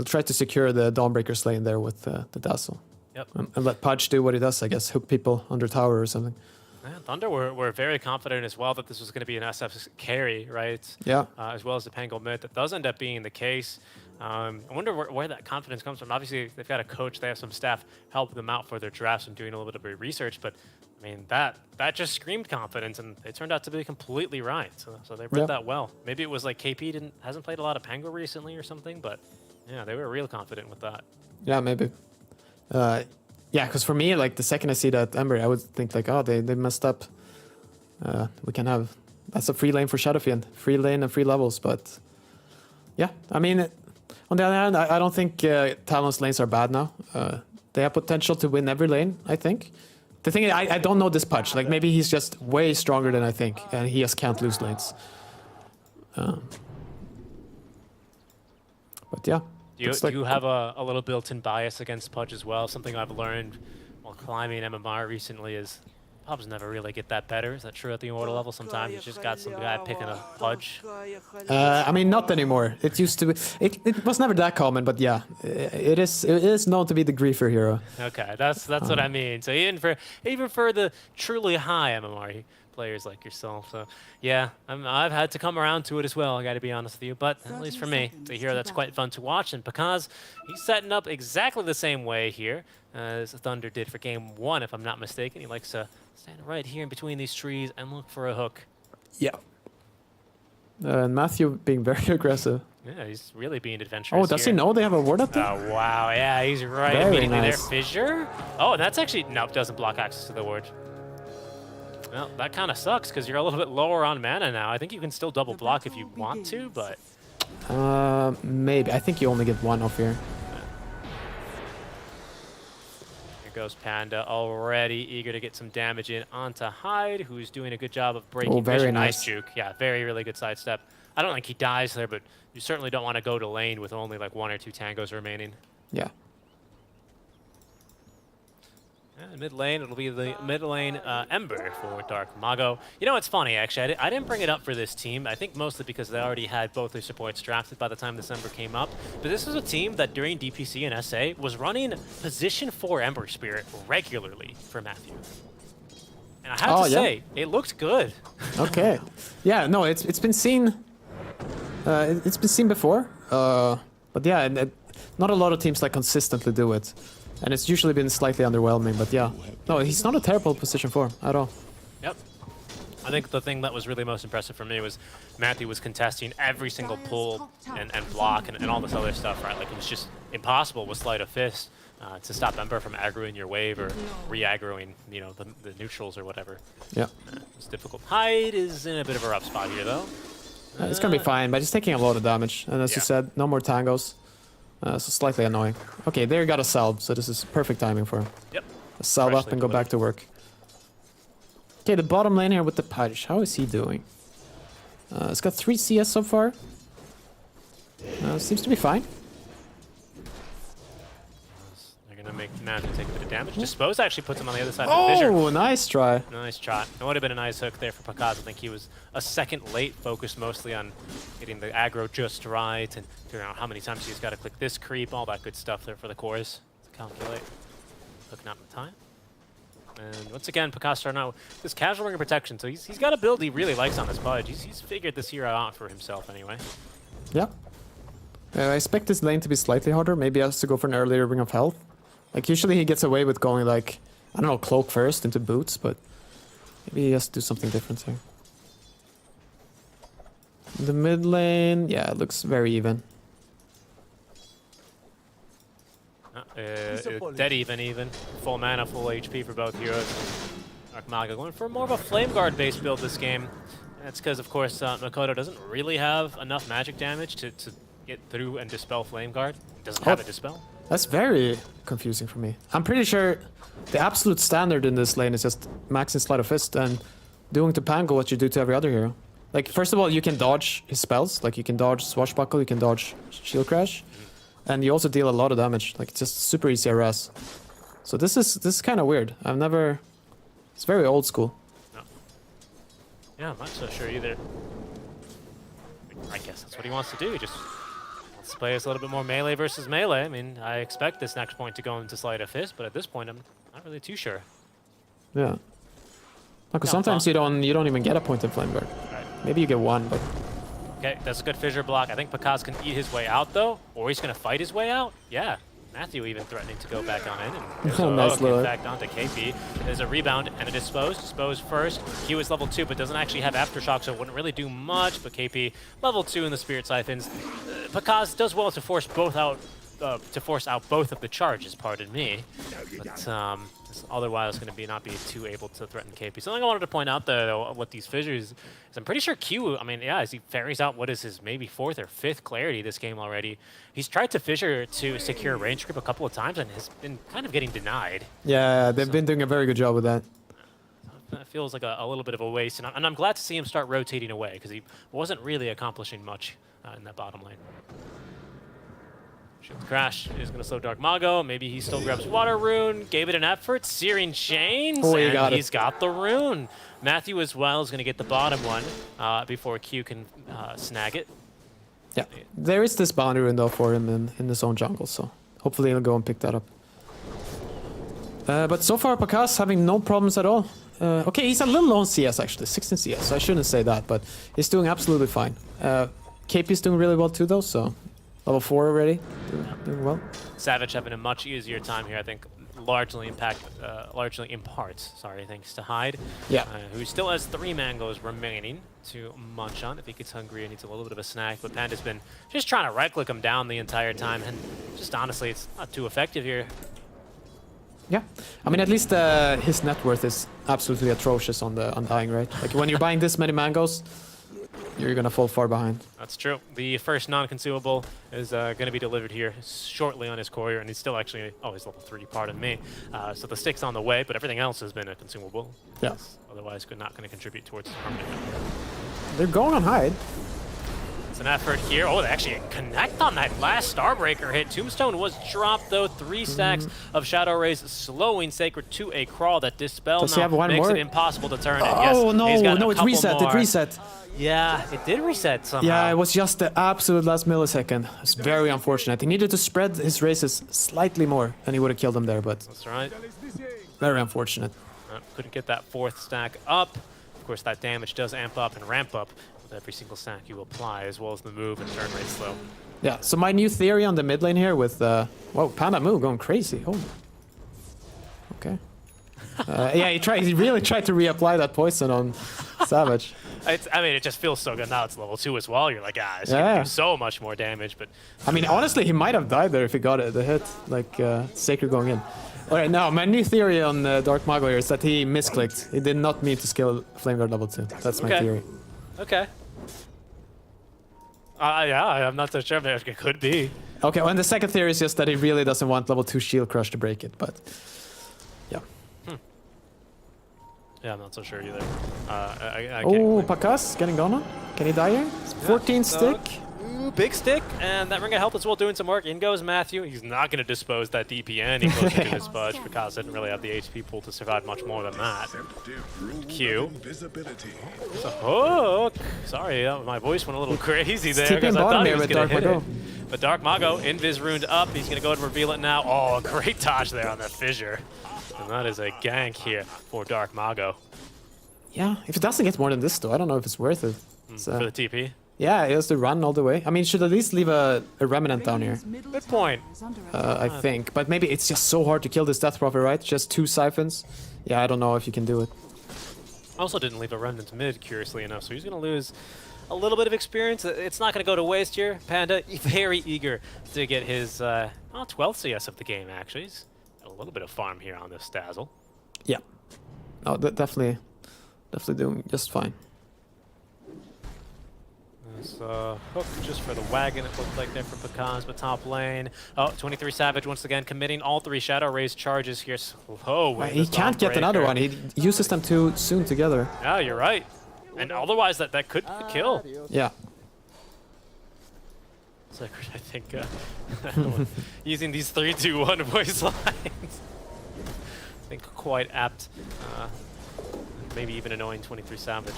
try to secure the Dawnbreaker's lane there with the Dazzle. Yep. And let Pudge do what he does, I guess, hook people under tower or something. Yeah, Thunder were very confident as well that this was going to be an SF carry, right? Yeah. As well as the Pango mid. That does end up being the case. I wonder where that confidence comes from. Obviously, they've got a coach. They have some staff helping them out for their drafts and doing a little bit of research. But, I mean, that just screamed confidence, and it turned out to be completely right. So they read that well. Maybe it was like KP hasn't played a lot of Pango recently or something, but, yeah, they were real confident with that. Yeah, maybe. Yeah, because for me, like, the second I see that Ember, I would think, like, oh, they messed up. We can have... That's a free lane for Shadowfiend. Free lane and free levels, but... Yeah, I mean, on the other hand, I don't think Talon's lanes are bad now. They have potential to win every lane, I think. The thing is, I don't know this Pudge. Like, maybe he's just way stronger than I think, and he just can't lose lanes. But yeah. Do you have a little built-in bias against Pudge as well? Something I've learned while climbing MMR recently is Pubs never really get that better. Is that true at the Immortal level? Sometimes you just got some guy picking a Pudge. I mean, not anymore. It used to be. It was never that common, but yeah, it is known to be the griefer hero. Okay, that's what I mean. So even for the truly high MMR players like yourself, so yeah, I've had to come around to it as well. I got to be honest with you, but at least for me, it's a hero that's quite fun to watch. And Pakaz, he's setting up exactly the same way here as Thunder did for game 1, if I'm not mistaken. He likes to stand right here in between these trees and look for a hook. Yeah. And Matthew being very aggressive. Yeah, he's really being adventurous. Oh, does he know they have a ward up there? Oh, wow. Yeah, he's right Very immediately nice. there. Fissure? Oh, that's actually... Nope, doesn't block access to the ward. Well, that kind of sucks because you're a little bit lower on mana now. I think you can still double block if you want to, but... Maybe. I think you only get one off here. Here goes Panda, already eager to get some damage in onto Hyde, who's doing a good job of breaking very vision. nice. Juke. Yeah, really good sidestep. I don't think he dies there, but you certainly don't want to go to lane with only like 1 or 2 tangos remaining. Yeah. Mid lane, it'll be the mid lane Ember for Dark Mago. You know, it's funny, actually. I didn't bring it up for this team. I think mostly because they already had both their supports drafted by the time this Ember came up. But this was a team that during DPC and SA was running position 4 Ember Spirit regularly for Matthew. And I have to say, it looked good. Okay. Yeah, no, it's been seen. It's been seen before. But yeah, not a lot of teams like consistently do it. And it's usually been slightly underwhelming, but yeah. No, he's not a terrible position for him at all. Yep. I think the thing that was really most impressive for me was Matthew was contesting every single pull and block and all this other stuff, right? Like, it was just impossible with Sleight of Fist to stop Ember from aggroing your wave or re-aggroing, you know, the neutrals or whatever. Yeah. It's difficult. Hyde is in a bit of a rough spot here, though. It's gonna be fine, but he's taking a lot of damage. And as you said, no more tangos. So slightly annoying. Okay, there you got a salve, so this is perfect timing for him. Yep. A salve up and go back to work. Okay, the bottom lane here with the Pudge. How is he doing? It's got 3 CS so far. Seems to be fine. They're going to make Matthew take a bit of damage. Dispose actually puts him on the other side of the fissure. Oh, nice try. Nice shot. It would have been a nice hook there for Pakaz. I think he was a second late, focused mostly on getting the aggro just right and figuring out how many times he's got to click this creep, all that good stuff there for the cores to calculate. Hooking out in time. And once again, Pakaz starting out with this casual ring of protection. So he's got a build he really likes on this Pudge. He's figured this hero out for himself anyway. Yeah. I expect this lane to be slightly harder. Maybe he has to go for an earlier Ring of Health. Like, usually he gets away with going, like, I don't know, Cloak first into Boots, but maybe he has to do something different here. The mid lane, yeah, it looks very even. Dead even. Full mana, full HP for both heroes. Dark Mago going for more of a Flame Guard based build this game. That's because, of course, Makoto doesn't really have enough magic damage to get through and dispel Flame Guard. He doesn't have a dispel. That's very confusing for me. I'm pretty sure the absolute standard in this lane is just maxing Sleight of Fist and doing to Pango what you do to every other hero. Like, first of all, you can dodge his spells. Like, you can dodge Swashbuckle, you can dodge Shield Crash. And you also deal a lot of damage. Like, it's just super easy RS. So this is kind of weird. I've never... It's very old school. No. Yeah, I'm not so sure either. I guess that's what he wants to do. He just wants to play us a little bit more melee versus melee. I mean, I expect this next point to go into Sleight of Fist, but at this point, I'm not really too sure. Yeah. Because sometimes you don't even get a point in Flame Guard. Right. Maybe you get one, but... Okay, that's a good fissure block. I think Pakaz can eat his way out, though, or he's going to fight his way out. Yeah, Matthew even threatening to go back on in. And there's a nice hook back onto KP. There's a rebound and a dispose. Dispose first. Q is level 2, but doesn't actually have Aftershock, so it wouldn't really do much. But KP, level 2 in the Spirit Siphons. Pakaz does well to force both out, both of the charges, pardon me. But otherwise going to not be too able to threaten KP. Something I wanted to point out though with these fissures is I'm pretty sure Q, I mean, yeah, as he ferries out what is his maybe 4th or 5th clarity this game already, he's tried to fissure to secure range creep a couple of times and has been kind of getting denied. Yeah, they've been doing a very good job with that. That feels like a little bit of a waste, and I'm glad to see him start rotating away because he wasn't really accomplishing much in that bottom lane. Shield Crash is going to slow Dark Mago. Maybe he still grabs Water Rune. Gave it an effort. Searing Chains. Oh, he and got it. he's got the rune. Matthew as well is going to get the bottom one before Q can snag it. Yeah, there is this boundary window for him in his own jungle, so hopefully he'll go and pick that up. But so far, Pakas having no problems at all. Okay, he's a little low on CS actually, 16 CS, so I shouldn't say that, but he's doing absolutely fine. KP's doing really well too though, so level 4 already, doing well. Savage having a much easier time here, I think, largely in parts, thanks to Hyde. Yeah. Who still has 3 mangoes remaining to munch on. If he gets hungry and needs a little bit of a snack, but Panda's been just trying to right-click him down the entire time, and just honestly, it's not too effective here. Yeah, I mean, at least his net worth is absolutely atrocious on Dying, right? Like, when you're buying this many mangoes, you're gonna fall far behind. That's true. The first non-consumable is going to be delivered here shortly on his courier, and he's still actually, oh, he's level 3, pardon me. So the stick's on the way, but everything else has been a consumable. Yeah. Otherwise, not going to contribute towards his permanent. They're going on Hyde. It's an effort here. Oh, they actually connect on that last Starbreaker hit. Tombstone was dropped, though. 3 stacks of Shadow Rays slowing Sacred to a crawl. That Dispel Does he have one makes more? it impossible to turn it. Oh, yes, no, it reset, more. it reset. Yeah, it did reset somehow. Yeah, it was just the absolute last millisecond. It's very unfortunate. He needed to spread his races slightly more, and he would have killed him there, but... That's right. Very unfortunate. Couldn't get that 4th stack up. Of course, that damage does amp up and ramp up with every single stack you apply, as well as the move and turn rate slow. Yeah, so my new theory on the mid lane here with... whoa, Panda move going crazy. Oh. Okay. Yeah, he really tried to reapply that poison on Savage. I mean, it just feels so good. Now it's level 2 as well. You're like, it's going to do so much more damage. But I mean, honestly, he might have died there if he got it, the hit, like Sacred going in. All right, now my new theory on Dark Mago here is that he misclicked. He did not mean to skill Flame Guard level 2. That's my theory. Okay. Yeah, I'm not so sure, but it could be. Okay, well, and the second theory is just that he really doesn't want level 2 Shield Crush to break it, but yeah. Yeah, I'm not so sure either. Oh, Pakas getting gone on. Can he die here? 14 stick. Ooh, big stick, and that Ring of Health as well doing some work. In goes Matthew. He's not going to dispose that DP any closer to his Fudge because didn't really have the HP pool to survive much more than that. Q. It's a hook. Sorry, my voice went a little crazy there because I thought he was going to hit it. But Dark Mago, Invis runed up. He's going to go ahead and reveal it now. Oh, great dodge there on that fissure. And that is a gank here for Dark Mago. Yeah, if it doesn't get more than this though, I don't know if it's worth it. For the TP? Yeah, he has to run all the way. I mean, should at least leave a Remnant down here. Good point. I think. But maybe it's just so hard to kill this Death Prophet, right? Just 2 siphons. Yeah, I don't know if you can do it. Also didn't leave a Remnant mid, curiously enough, so he's going to lose a little bit of experience. It's not going to go to waste here. Panda, very eager to get his 12th CS of the game, actually. He's got a little bit of farm here on this Dazzle. Yeah. Oh, definitely doing just fine. Hook just for the wagon, it looked like there for Pecans, but top lane. Oh, 23 Savage once again committing all 3 Shadow Rays charges here. Slow. He can't get another one. He uses them too soon together. Yeah, you're right. And otherwise that could kill. Yeah. Sacred, I think, using these 3-2-1 voice lines. I think quite apt. Maybe even annoying 23 Savage.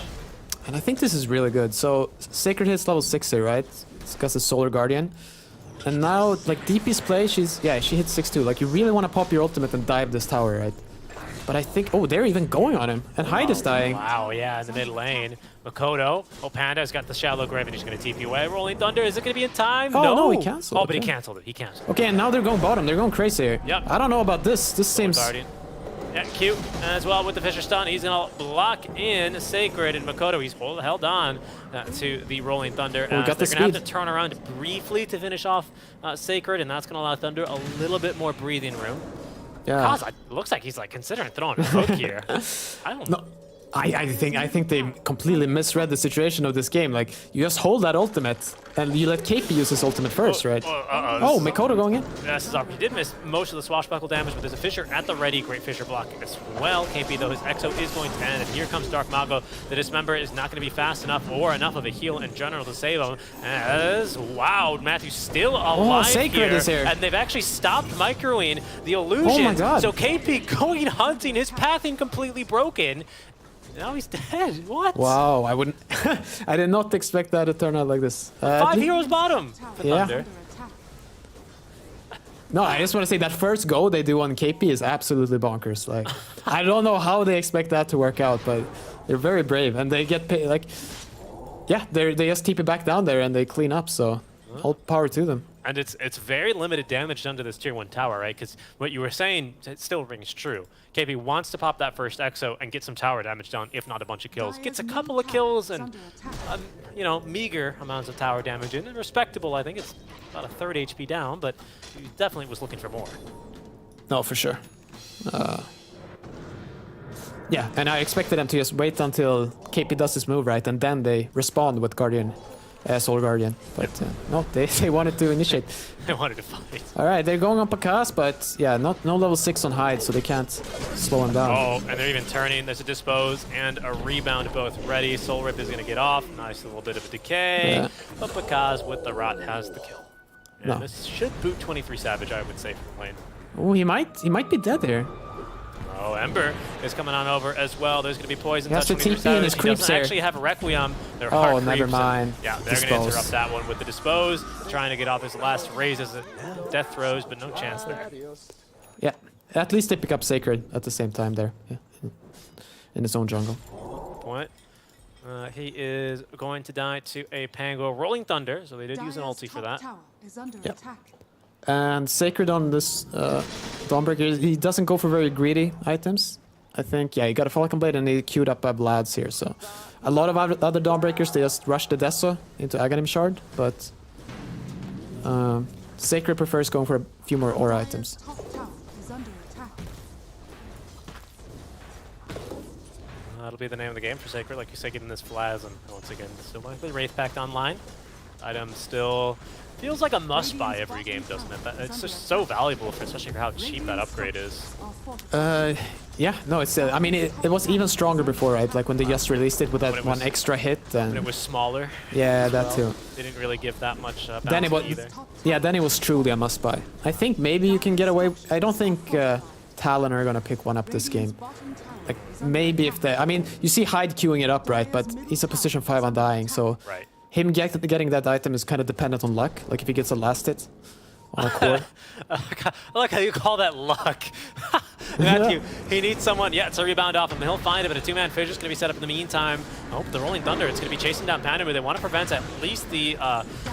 And I think this is really good. So Sacred hits level 6 here, right? It's because of Solar Guardian. And now, like, DP's play, she hits 6 too. Like, you really want to pop your ultimate and dive this tower, right? But I think, oh, they're even going on him. And Hyde is dying. Wow, yeah, in the mid lane. Makoto. Oh, Panda's got the Shallow Grave and he's going to TP away. Rolling Thunder, is it going to be in time? Oh, no, he canceled. Oh, but he canceled it. He canceled it. Okay, and now they're going bottom. They're going crazy here. Yep. I don't know about this. This seems... Guardian. Yeah, Q as well with the Fisher Stun. He's going to block in Sacred, and Makoto, he's held on to the Rolling Thunder. Well, they're going to have to turn around briefly to finish off Sacred, and that's going to allow Thunder a little bit more breathing room. Yeah. It looks like he's like considering throwing a hook here. I don't know. I think they completely misread the situation of this game. Like, you just hold that ultimate, and you let KP use his ultimate first, right? Oh, Mikoto going in? Yes, he did miss most of the swashbuckle damage, but there's a Fissure at the ready. Great Fissure blocking as well. KP, though, his Exo is going to end, and here comes Dark Mago. The Dismember is not going to be fast enough or enough of a heal in general to save him. As, wow, Matthew's still alive Sacred is here. and they've actually stopped microing the illusion. Oh my God. So KP going hunting, his pathing completely broken. Now he's dead. What? Wow, I wouldn't. I did not expect that to turn out like this. 5 heroes bottom for Thunder. No, I just want to say that first go they do on KP is absolutely bonkers. Like, I don't know how they expect that to work out, but they're very brave and they get paid. Like, yeah, they just TP back down there and they clean up. So, all power to them. And it's very limited damage done to this tier 1 tower, right? Because what you were saying, it still rings true. KP wants to pop that first Exo and get some tower damage done, if not a bunch of kills. Gets a couple of kills and, you know, meager amounts of tower damage in. And respectable, I think it's about a third HP down, but he definitely was looking for more. No, for sure. Yeah, and I expected them to just wait until KP does his move, right? And then they respond with Guardian. Soul Guardian, but no, they wanted to initiate. They wanted to fight. All right, they're going on Pakas, but yeah, no level 6 on Hyde, so they can't slow him down. Oh, and they're even turning. There's a Dispose and a Rebound both ready. Soul Rip is going to get off. Nice little bit of a decay. Yeah. But Pakas with the Rot has the kill. And No. this should boot 23 Savage, I would say, from lane. Oh, he might be dead here. Oh, Ember is coming on over as well. There's going to be poison. He has to touching TP in his he creeps doesn't here. actually have Requiem. They're Oh, hard never creeps, mind. and, yeah, they're going to Dispose. interrupt that one with the Dispose. Trying to get off his last raise as a death throws, but no chance there. Yeah, at least they pick up Sacred at the same time there. Yeah. In his own jungle. Point. He is going to die to a Pango Rolling Thunder, so they did use an ulti for that. Yep. And Sacred on this Dawnbreaker, he doesn't go for very greedy items. I think, yeah, he got a Falcon Blade and he queued up by Blads here, so... A lot of other Dawnbreakers, they just rush the Deso into Aghanim Shard, but... Sacred prefers going for a few more aura items. That'll be the name of the game for Sacred, like you say, getting this Flaz, and once again, still likely Wraith Pact online. Item still feels like a must-buy every game, doesn't it? It's just so valuable, especially for how cheap that upgrade is. Yeah, no, it's. I mean, it was even stronger before, right? Like when they just released it with that one extra hit, and When it was smaller. yeah, as that well. too. They didn't really give that much Then it was, either. yeah, then it was truly a must-buy. I think maybe you can get away. I don't think Talon are gonna pick one up this game. Like maybe if they, I mean, you see Hyde queuing it up, right? But he's a position 5 Undying, so Right. him getting that item is kind of dependent on luck. Like if he gets a last hit on a core. I like how you call that luck. Matthew, he needs someone, yeah, to rebound off him. He'll find it, but a two-man Fissure is going to be set up in the meantime. Oh, the Rolling Thunder, it's going to be chasing down Panda, but they want to prevent at least the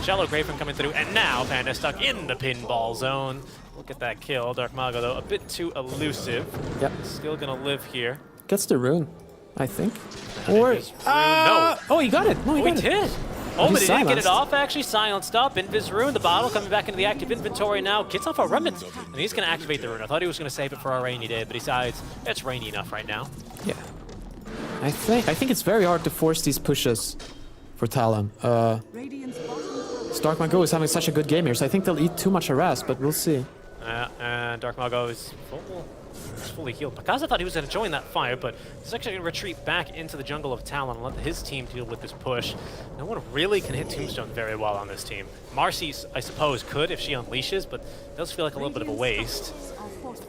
Shallow Grave from coming through. And now Panda stuck in the pinball zone. Look at that kill. Dark Mago, though, a bit too elusive. Yep. Still going to live here. Gets the rune, I think. Or No. oh, he got it. No, he Oh, got he it. did. Oh, He's but he didn't get it silenced. off, actually. Silenced up. Invis Rune, the bottle coming back into the active inventory now. Gets off a Remnant, and he's going to activate the Rune. I thought he was going to save it for a rainy day, but decides it's rainy enough right now. Yeah. I think it's very hard to force these pushes for Talon. Stark Mago is having such a good game here, so I think they'll eat too much harass, but we'll see. And Dark Mago is fully healed. Pakaza thought he was going to join that fire, but he's actually going to retreat back into the jungle of Talon and let his team deal with this push. No one really can hit Tombstone very well on this team. Marcy, I suppose, could if she unleashes, but it does feel like a little bit of a waste.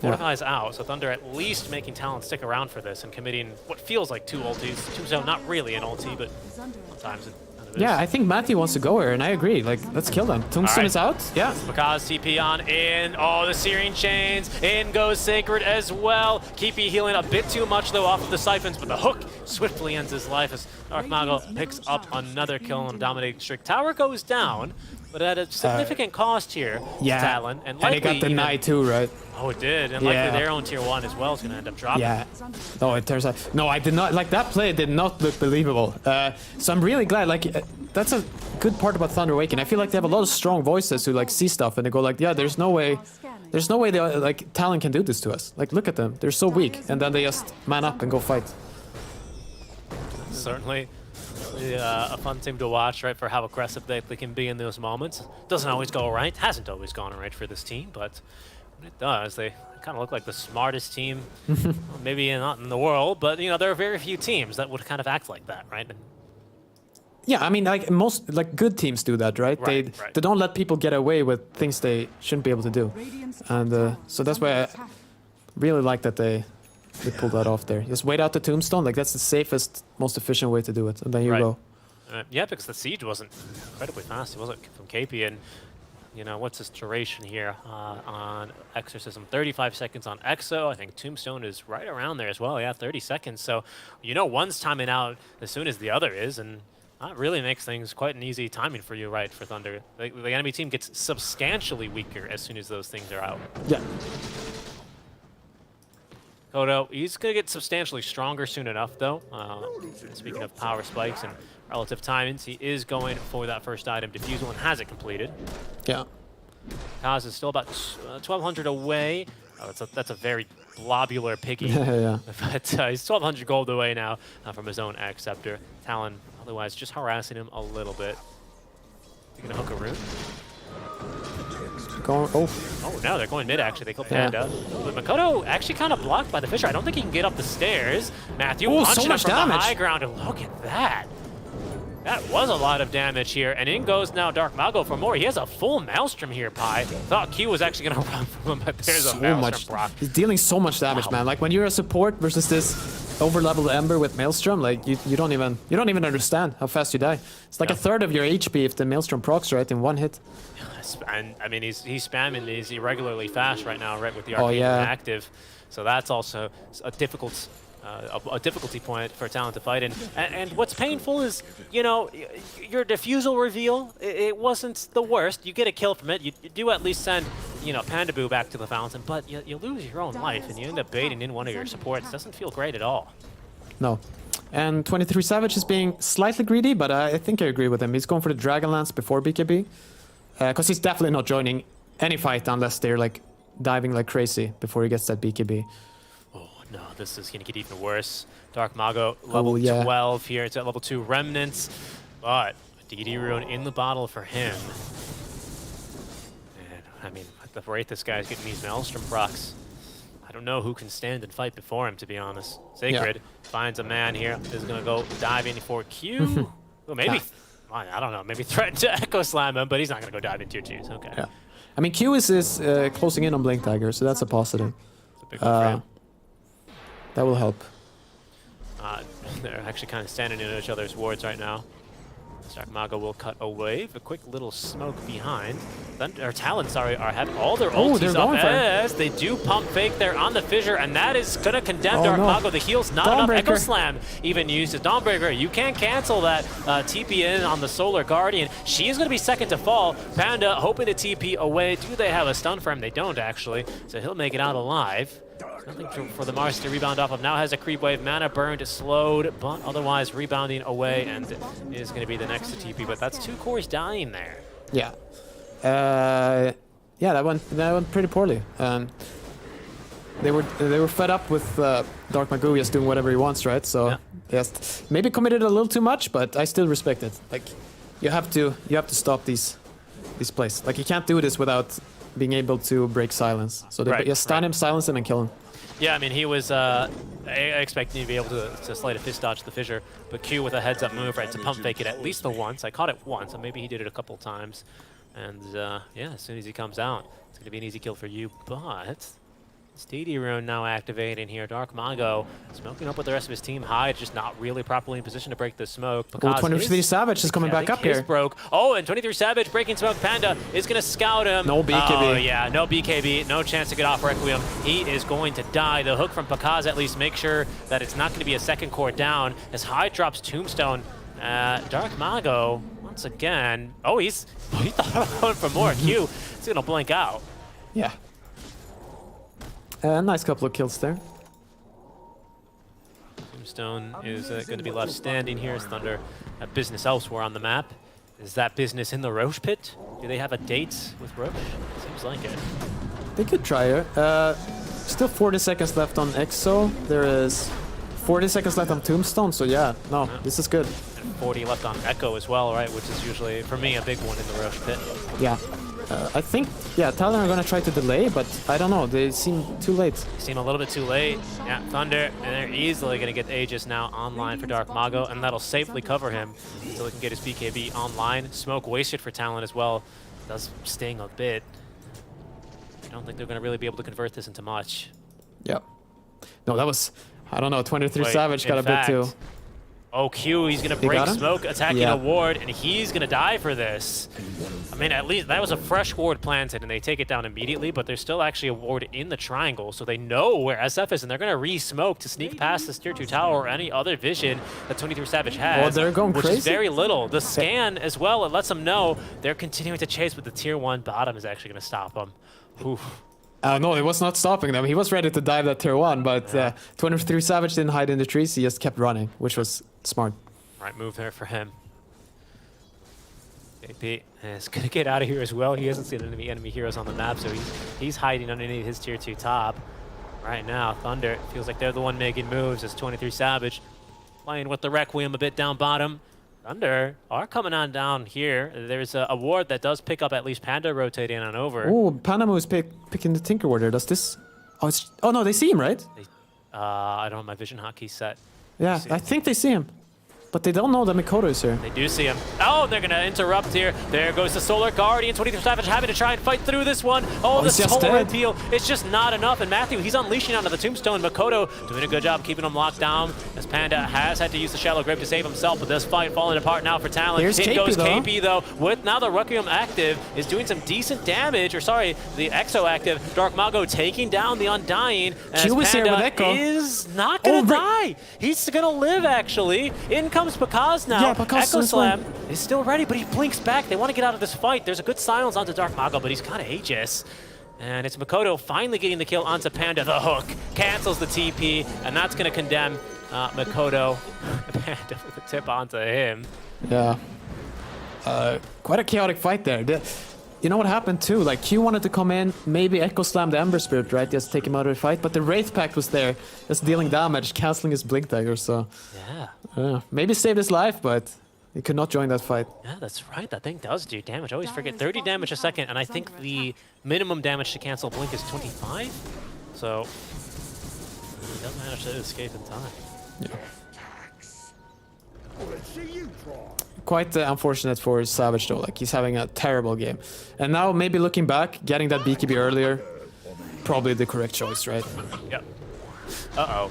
Fortify's out, so Thunder at least making Talon stick around for this and committing what feels like two ultis. Tombstone not really an ulti, but sometimes it kind of is. Yeah, I think Matthew wants to go here, and I agree. Like, let's kill them. Tombstone is out. Yeah. Because TP on in. Oh, the Searing Chains. In goes Sacred as well. Keepy healing a bit too much, though, off of the Siphons, but the hook swiftly ends his life as Dark Mago picks up another kill on Dominating Streak. Tower goes down, but at a significant cost here to Talon. And it got likely denied too, right? Oh, it did. And likely their own tier 1 as well is going to end up dropping. Yeah. No, it turns out. No, I did not. Like, that play did not look believable. So I'm really glad. Like, that's a good part about Thunder Awaken. I feel like they have a lot of strong voices who, like, see stuff and they go, like, yeah, there's no way they, like, Talon can do this to us. Like, look at them. They're so weak. And then they just man up and go fight. certainly a fun team to watch, right, for how aggressive they can be in those moments. Doesn't always go right, hasn't always gone right for this team, but when it does, they kind of look like the smartest team, well, maybe not in the world, but, you know, there are very few teams that would kind of act like that, right? And yeah, I mean, like most good teams do that, right? They don't let people get away with things they shouldn't be able to do, and so that's why I really like that they pulled that off there. Just wait out the tombstone, like that's the safest, most efficient way to do it, and then you go. Yeah, because the siege wasn't incredibly fast. It wasn't from KP, and you know, what's his duration here on Exorcism? 35 seconds on Exo. I think Tombstone is right around there as well. Yeah, 30 seconds. So, you know, one's timing out as soon as the other is, and that really makes things quite an easy timing for you, right, for Thunder. The enemy team gets substantially weaker as soon as those things are out. Yeah. Kodo, he's going to get substantially stronger soon enough, though. Speaking of power spikes and relative timings, he is going for that first item, Defusal, and has it completed. Yeah. Kaz is still about 1,200 away. Oh, that's a very blobular piggy. Yeah. But he's 1,200 gold away now from his own X-Scepter. Talon, otherwise, just harassing him a little bit. You gonna hook a rune? Oh, no, they're going mid, actually. They kill Panda. But Makoto actually kind of blocked by the Fissure. I don't think he can get up the stairs. Matthew punching him from the high ground. And look at that. That was a lot of damage here. And in goes now Dark Mago for more. He has a full Maelstrom here, Pi. Thought Q was actually going to run from him, but there's a Maelstrom proc. He's dealing so much damage, man. Like when you're a support versus this over-leveled Ember with Maelstrom, like you don't even understand how fast you die. It's like a third of your HP if the Maelstrom procs right in one hit. And I mean, he's spamming these irregularly fast right now, right, with the Arcane active. So that's also a difficulty point for Talon to fight. And what's painful is, you know, your Defusal reveal, it wasn't the worst. You get a kill from it. You do at least send, you know, Panda Boo back to the fountain, but you lose your own life and you end up baiting in one of your supports. Doesn't feel great at all. No. And 23 Savage is being slightly greedy, but I think I agree with him. He's going for the Dragonlance before BKB. Because he's definitely not joining any fight unless they're like diving like crazy before he gets that BKB. Oh no, this is going to get even worse. Dark Mago, level 12 here. It's at level 2 Remnants. But DD Rune in the bottle for him. And I mean, at the rate this guy's getting these Maelstrom procs, I don't know who can stand and fight before him, to be honest. Sacred finds a man here. Is going to go diving for Q. Well, maybe... I don't know, maybe threaten to Echo Slam him, but he's not going to go dive into your 2s. Okay. Yeah. I mean, Q is closing in on Blink Dagger, so that's a positive. It's a big one for him. That will help. They're actually kind of standing in each other's wards right now. Dark Mago will cut away. A quick little smoke behind. Talon, sorry, have all their ultis up as they do pump fake there on the Fissure, and that is going to condemn Dark Mago. The heal's not enough. Echo Slam even used as Dawnbreaker. You can't cancel that TP in on the Solar Guardian. She is going to be second to fall. Panda hoping to TP away. Do they have a stun for him? They don't, actually. So he'll make it out alive. Nothing for the Mars to rebound off of. Now has a creep wave. Mana burned, slowed, but otherwise rebounding away, and is going to be the next to TP. But that's 2 cores dying there. Yeah. Yeah, that went pretty poorly. They were fed up with Dark Mago just doing whatever he wants, right? So yes, maybe committed a little too much, but I still respect it. Like you have to stop these plays. Like you can't do this without being able to break silence. So they just stun him, silence him, and kill him. Yeah, I mean, he was expecting to be able to slide a fist dodge to the Fissure, but Q with a heads-up move, right, to pump fake it at least the once. I caught it once, so maybe he did it a couple times. And yeah, as soon as he comes out, it's going to be an easy kill for you, but... DD Rune now activating here. Dark Mago smoking up with the rest of his team. Hyde just not really properly in position to break the smoke. Oh, 23 Savage is coming back up here. Broke. Oh, and 23 Savage breaking smoke. Panda is going to scout him. No BKB. Oh, yeah, no BKB. No chance to get off Requiem. He is going to die. The hook from Pakaz at least make sure that it's not going to be a second core down as Hyde drops Tombstone. Dark Mago, once again. Oh, he thought about going for more. Q, he's going to blink out. Yeah. Nice couple of kills there. Tombstone is going to be left standing here as Thunder have business elsewhere on the map. Is that business in the Roche pit? Do they have a date with Roche? Seems like it. They could try her. Still 40 seconds left on Exo. There is 40 seconds left on Tombstone, so yeah, no, this is good. And 40 left on Echo as well, right? Which is usually, for me, a big one in the Roche pit. Yeah. I think, yeah, Talon are gonna try to delay, but I don't know, they seem too late. Seem a little bit too late. Yeah, Thunder, and they're easily gonna get Aegis now online for Dark Mago, and that'll safely cover him until he can get his BKB online. Smoke wasted for Talon as well. Does sting a bit. I don't think they're gonna really be able to convert this into much. Yep. No, that was, I don't know, 23 Wait, Savage got a bit too. Oh, Q, he's going to He break got him? Smoke, attacking Yeah. a ward, and he's going to die for this. I mean, at least that was a fresh ward planted, and they take it down immediately, but there's still actually a ward in the triangle, so they know where SF is, and they're going to re-smoke to sneak past this tier 2 tower or any other vision that 23 Savage has. Oh, they're going which crazy. is very little. The scan as well, it lets them know they're continuing to chase, but the tier 1 bottom is actually going to stop them. Oof. No, it was not stopping them. He was ready to dive that tier 1, but 23 Savage didn't hide in the trees, he just kept running, which was smart. Right move there for him. JP is going to get out of here as well. He hasn't seen any enemy heroes on the map, so he's hiding underneath his tier 2 top. Right now, Thunder feels like they're the one making moves as 23 Savage playing with the Requiem a bit down bottom. Thunder are coming on down here. There's a ward that does pick up at least Panda rotating on over. Oh, Panama is picking the Tinker Ward there. Does this... Oh, no, they see him, right? I don't have my vision hotkey set. Yeah, I think they see him. But they don't know that Mikoto is here. They do see him. Oh, they're going to interrupt here. There goes the Solar Guardian. 23 Savage having to try and fight through this one. Oh, the he's just Solar dead. Appeal. It's just not enough. And Matthew, he's unleashing onto the Tombstone. Makoto doing a good job keeping him locked down, as Panda has had to use the Shallow Grip to save himself. But this fight falling apart now for Talon. Here's In KP goes though. KP, though. With now the Requiem active, is doing some decent damage. Or sorry, the Exo active. Dark Mago taking down the Undying. As Q is here Panda with Echo. is not going to Oh, die. He's going to live, actually. In comes Pakaz now. Yeah, Pakaz Echo is Slam is still ready, but he blinks back. They want to get out of this fight. There's a good silence onto Dark Mago, but he's kind of Aegis. And it's Makoto finally getting the kill onto Panda. The hook cancels the TP, and that's going to condemn Makoto. Panda with a tip onto him. Yeah. Quite a chaotic fight there. You know what happened too? Like, Q wanted to come in, maybe Echo Slam the Ember Spirit, right? Just take him out of the fight. But the Wraith Pact was there, just dealing damage, canceling his Blink Dagger, so... Yeah. Maybe saved his life, but he could not join that fight. Yeah, that's right. That thing does do damage. I always forget 30 damage a second, and I think the minimum damage to cancel Blink is 25. So, he does manage to escape in time. Yeah. Quite unfortunate for Savage though, like he's having a terrible game. And now maybe looking back, getting that BKB earlier, probably the correct choice, right? Yep. Uh-oh.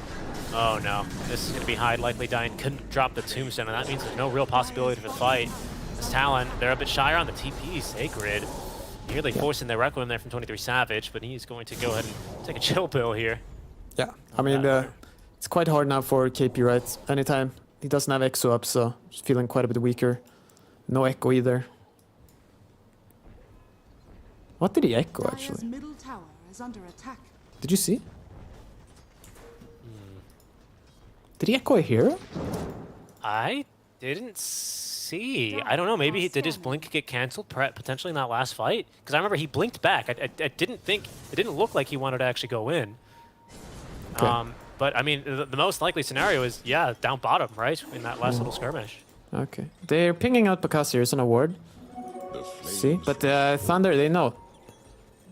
Oh no. This is going to be Hyde likely dying. Couldn't drop the Tombstone, and that means there's no real possibility for the fight. This Talon, they're a bit shyer on the TP Sacred. Nearly forcing the Requiem there from 23 Savage, but he's going to go ahead and take a chill pill here. Yeah, I mean, it's quite hard now for KP, right? Anytime he doesn't have Exo up, so he's feeling quite a bit weaker. No Echo either. What did he Echo, actually? Dire's middle tower is under attack. Did you see? Did he Echo a hero? I didn't see. I don't know. Maybe did his blink get canceled potentially in that last fight? Because I remember he blinked back. I didn't think it didn't look like he wanted to actually go in. Okay. But I mean, the most likely scenario is down bottom, right, in that last little skirmish. Okay, they're pinging out Pakaz here as an award. See, but Thunder, they know.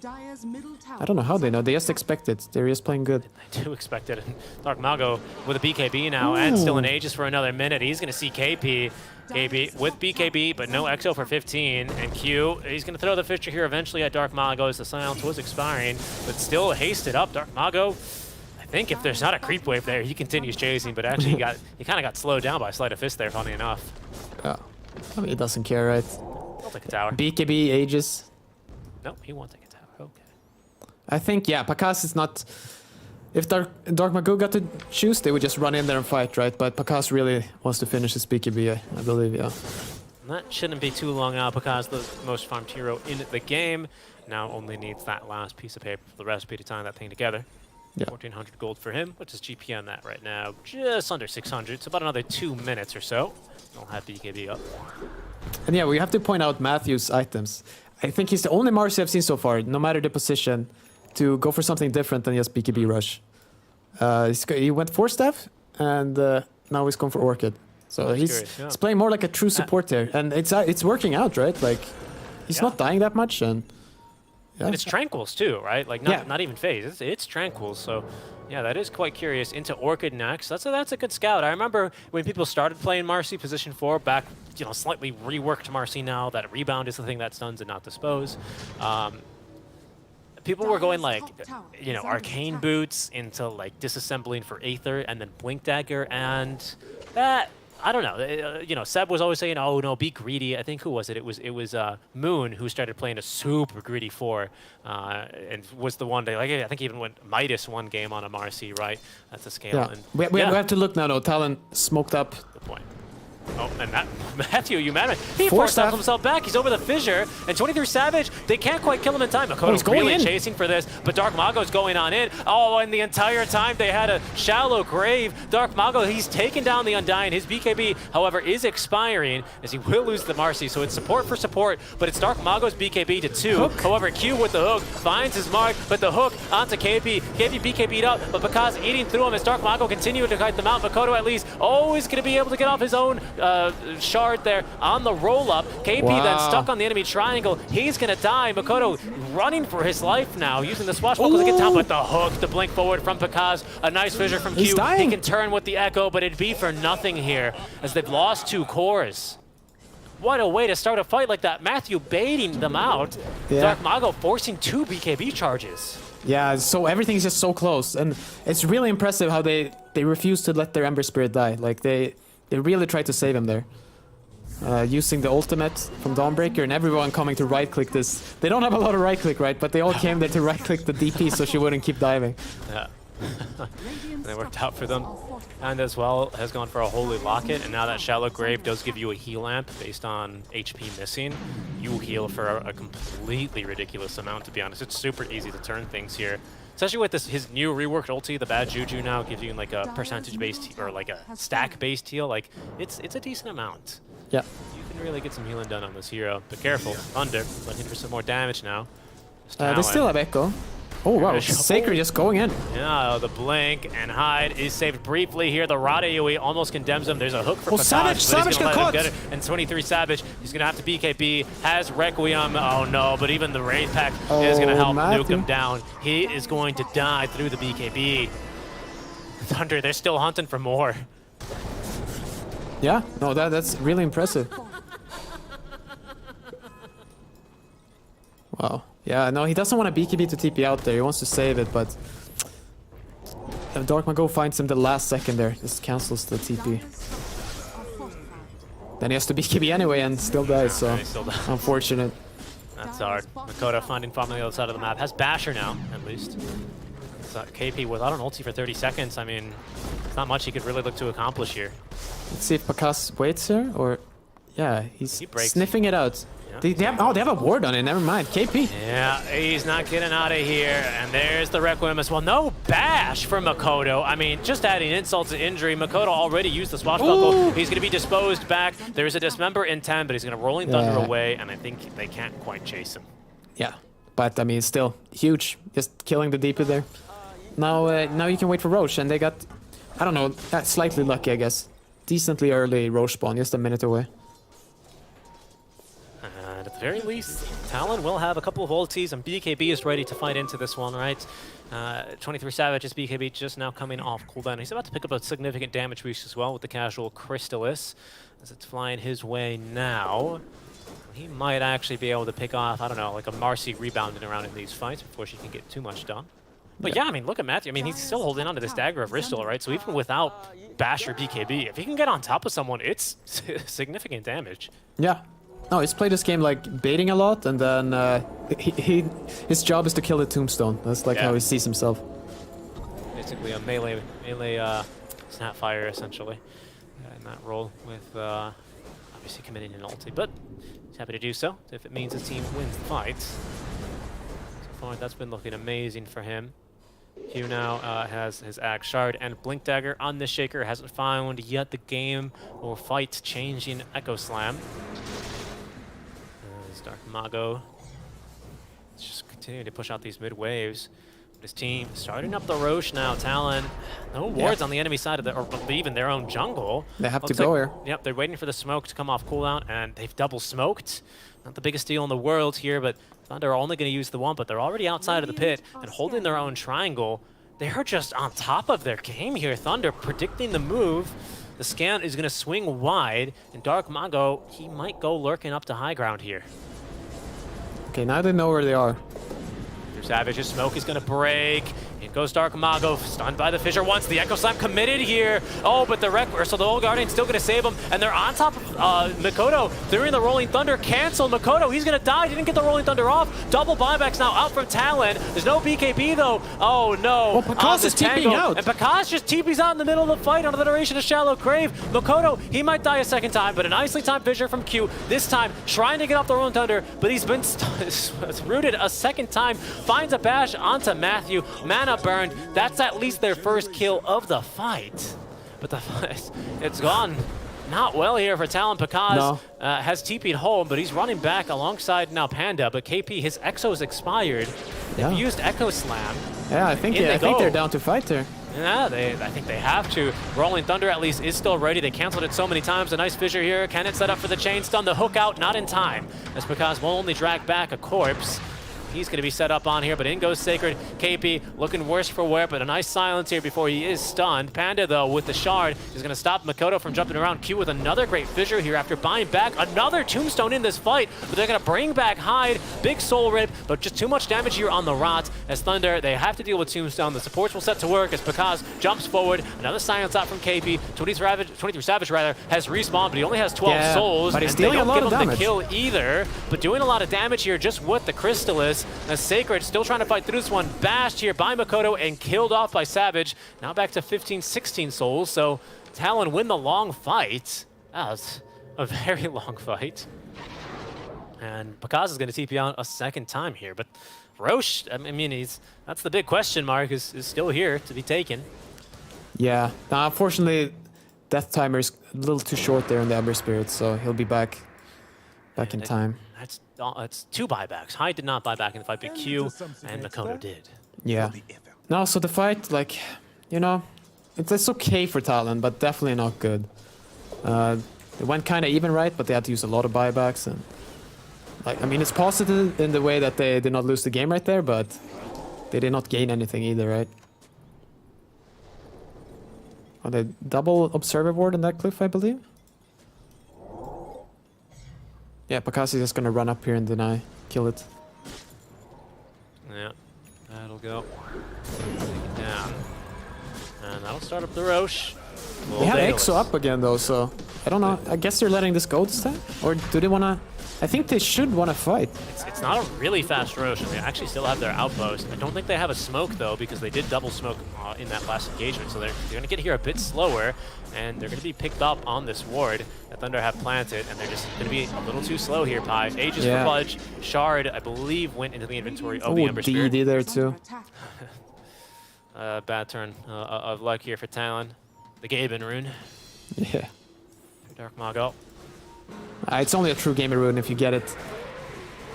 Dire's middle tower I don't know how they know. They just expect it. They're just playing good. I do expect it. Dark Mago with a BKB now and still in Aegis for another minute. He's going to see KP. KP with BKB, but no Exo for 15. And Q, he's going to throw the fixture here eventually at Dark Mago as the silence was expiring, but still hasted up. Dark Mago, I think if there's not a creep wave there, he continues chasing, but actually he kind of got slowed down by Sleight of Fist there, funny enough. Yeah. I mean, he doesn't care, right? He'll take a tower. BKB, Aegis. No, he won't take a tower. Okay. I think, yeah, Pakaz is not... If Dark Mago got to choose, they would just run in there and fight, right? But Pakaz really wants to finish his BKB, I believe, yeah. And that shouldn't be too long now because the most farmed hero in the game now only needs that last piece of paper for the recipe to tie that thing together. Yeah. 1,400 gold for him. What's his GP on that right now? Just under 600, so about another 2 minutes or so. I'll have BKB up. And yeah, we have to point out Matthew's items. I think he's the only Marcy I've seen so far, no matter the position, to go for something different than just BKB rush. He went 4 staff, and now he's going for Orchid. So he's playing more like a true support there, and it's working out, right? Like he's not dying that much, and and it's Tranquils too, right? Like not even phase. It's Tranquils. So yeah, that is quite curious. Into Orchid next. That's a good scout. I remember when people started playing Marcy position 4 back, slightly reworked Marcy now. That rebound is the thing that stuns and not dispose. People were going like, arcane boots into like disassembling for Aether and then Blink Dagger, and that. I don't know. Seb was always saying, "Oh no, be greedy." I think who was it? It was Moon who started playing a super greedy 4, and was the one day. Like I think even when Midas one game on a Marcy, right? That's a scale. Yeah. And, we have to look now. No, Talon smoked up. Good point. Oh, and Matthew, you mad? He forced himself back. He's over the fissure. And 23 Savage, they can't quite kill him in time. Makoto's really chasing for this, but Dark Mago's going on in. Oh, and the entire time they had a shallow grave. Dark Mago, he's taken down the Undying. His BKB, however, is expiring as he will lose the Marcy. So it's support for support, but it's Dark Mago's BKB to 2. Hook. However, Q with the hook finds his mark, but the hook onto KP. KP BKB'd up, but Pakaz eating through him as Dark Mago continuing to kite them out. Makoto at least always going to be able to get off his own shard there on the roll-up. KP then stuck on the enemy triangle. He's going to die. Makoto running for his life now, using the swashbuckle to get down with the hook, the blink forward from Pakaz. A nice fissure from Q. He can turn with the Echo, but it'd be for nothing here as they've lost 2 cores. What a way to start a fight like that. Matthew baiting them out. Yeah. Dark Mago forcing 2 BKB charges. Yeah, so everything is just so close. And it's really impressive how they refuse to let their Ember Spirit die. Like they really try to save him there. Using the ultimate from Dawnbreaker and everyone coming to right-click this. They don't have a lot of right-click, right? But they all came there to right-click the DP so she wouldn't keep diving. Yeah. They worked out for them. And as well has gone for a Holy Locket, and now that Shallow Grave does give you a heal amp based on HP missing. You heal for a completely ridiculous amount, to be honest. It's super easy to turn things here. Especially with his new reworked ulti, the Bad Juju now gives you like a percentage-based or like a stack-based heal. Like it's a decent amount. Yeah. You can really get some healing done on this hero. But careful, Thunder looking for some more damage now. They still have Echo. Oh wow, Sacred just going in. Yeah, the blink and hide is saved briefly here. The Rod AoE almost condemns him. There's a hook for Savage got caught. And 23 Savage, he's gonna have to BKB, has Requiem. Oh no, but even the Wraith Pack is gonna help nuke him down. He is going to die through the BKB. Thunder, they're still hunting for more. Yeah, no, that's really impressive. Wow. Yeah, no, he doesn't want a BKB to TP out there. He wants to save it, but Dark Mago finds him the last second there. Just cancels the TP. Then he has to BKB anyway and still dies, so unfortunate. That's hard. Makoto finding farm on the other side of the map. Has Basher now, at least. So KP without an ulti for 30 seconds, I mean, it's not much he could really look to accomplish here. Let's see if Pakaz waits here, or... Yeah, he's sniffing it out. Yeah. They have a ward on it, never mind. KP. Yeah, he's not getting out of here. And there's the Requiem as well. No bash for Makoto. I mean, just adding insult to injury. Makoto already used the swashbuckle. Ooh. He's going to be disposed back. There's a Dismember in 10, but he's going to Rolling Thunder away, and I think they can't quite chase him. Yeah, but I mean, still huge. Just killing the DP there. Now you can wait for Roche, and they got, I don't know, slightly lucky, I guess. Decently early Roche spawn, just a minute away. And at the very least, Talon will have a couple of ultis, and BKB is ready to fight into this one, right? 23 Savage's BKB just now coming off cooldown. He's about to pick up a significant damage boost as well with the casual Crystallis, as it's flying his way now. He might actually be able to pick off, I don't know, like a Marcy rebounding around in these fights before she can get too much done. But yeah, I mean, look at Matthew. I mean, he's still holding on to this dagger of Ristal, right? So even without Basher BKB, if he can get on top of someone, it's significant damage. Yeah. No, he's played this game like baiting a lot, and then his job is to kill the Tombstone. That's like how he sees himself. Basically a melee Snapfire, essentially, in that role with obviously committing an ulti. But he's happy to do so if it means his team wins the fight. So far, that's been looking amazing for him. Q now has his Axe Shard and Blink Dagger on the Shaker. Hasn't found yet the game or fight changing Echo Slam. Dark Mago just continuing to push out these mid waves. His team starting up the Roche now. Talon, no wards on the enemy side of the, or even their own jungle. They have Looks to go like, here. Yep, they're waiting for the smoke to come off cooldown, and they've double smoked. Not the biggest deal in the world here, but Thunder are only going to use the one, but they're already outside of the pit and holding their own triangle. They are just on top of their game here. Thunder predicting the move. The scan is going to swing wide, and Dark Mago, he might go lurking up to high ground here. Okay, now they know where they are. Savage's smoke is going to break. In goes Dark Mago, stunned by the Fissure once. The Echo Slam committed here. Oh, but so the Old Guardian's still going to save him. And they're on top of Mikoto. During the Rolling Thunder, canceled. Mikoto, he's going to die. Didn't get the Rolling Thunder off. Double buybacks now out from Talon. There's no BKB though. Oh no. Well, Pakaz is TPing out. And Pakaz just TP's out in the middle of the fight under the duration of Shallow Grave. Mikoto, he might die a second time, but a nicely timed Fissure from Q. This time, trying to get off the Rolling Thunder, but he's been rooted a second time. Finds a bash onto Matthew. Mana burned. That's at least their first kill of the fight. But it's gone not well here for Talon. Pakaz has TP'd home, but he's running back alongside now Panda. But KP, his Exo's expired. They've used Echo Slam. Yeah, I think they're down to fight here. Yeah, I think they have to. Rolling Thunder at least is still ready. They canceled it so many times. A nice Fissure here. Can it set up for the chain stun? The hook out, not in time. As Pakaz will only drag back a corpse. He's going to be set up on here, but in goes Sacred. KP looking worse for wear, but a nice silence here before he is stunned. Panda, though, with the shard, is going to stop Mikoto from jumping around. Q with another great Fissure here after buying back another Tombstone in this fight, but they're going to bring back Hyde. Big Soul Rip, but just too much damage here on the Rot. As Thunder, they have to deal with Tombstone. The supports will set to work as Pakaz jumps forward. Another silence out from KP. 23 Savage rather has respawned, but he only has 12 souls. But he's and dealing they a don't lot give of him damage. the kill either, but doing a lot of damage here just with the Crystallis. As Sacred still trying to fight through this one. Bashed here by Mikoto and killed off by Savage. Now back to 15, 16 souls. So Talon win the long fight. That was a very long fight. And Pakaz is going to TP out a second time here. But Roche, I mean, that's the big question mark, is still here to be taken. Yeah, now unfortunately, Death Timer is a little too short there in the Ember Spirit, so he'll be back in time. It's two buybacks. Hyde did not buy back in the fight, but Q and Mikoto did. Yeah. No, so the fight, like, you know, it's okay for Talon, but definitely not good. It went kind of even right, but they had to use a lot of buybacks. And, like, I mean, it's positive in the way that they did not lose the game right there, but they did not gain anything either, right? Oh, they double Observer Ward in that cliff, I believe? Yeah, Pakaz is just gonna run up here and deny, kill it. Yeah, that'll go. Take it down. And that'll start up the Roche. They have Exo up again though, so I don't know. I guess they're letting this go this time? Or do they wanna... I think they should wanna fight. It's not a really fast Roche, and they actually still have their outpost. I don't think they have a smoke though, because they did double smoke in that last engagement, so they're gonna get here a bit slower, and they're gonna be picked up on this ward that Thunder have planted, and they're just gonna be a little too slow here, Pi. Aegis for Fudge. Shard, I believe, went into the inventory of the Ember Spirit. DD there too. Bad turn of luck here for Talon. The Gaben rune. Yeah. Dark Mago. It's only a true gamer rune if you get it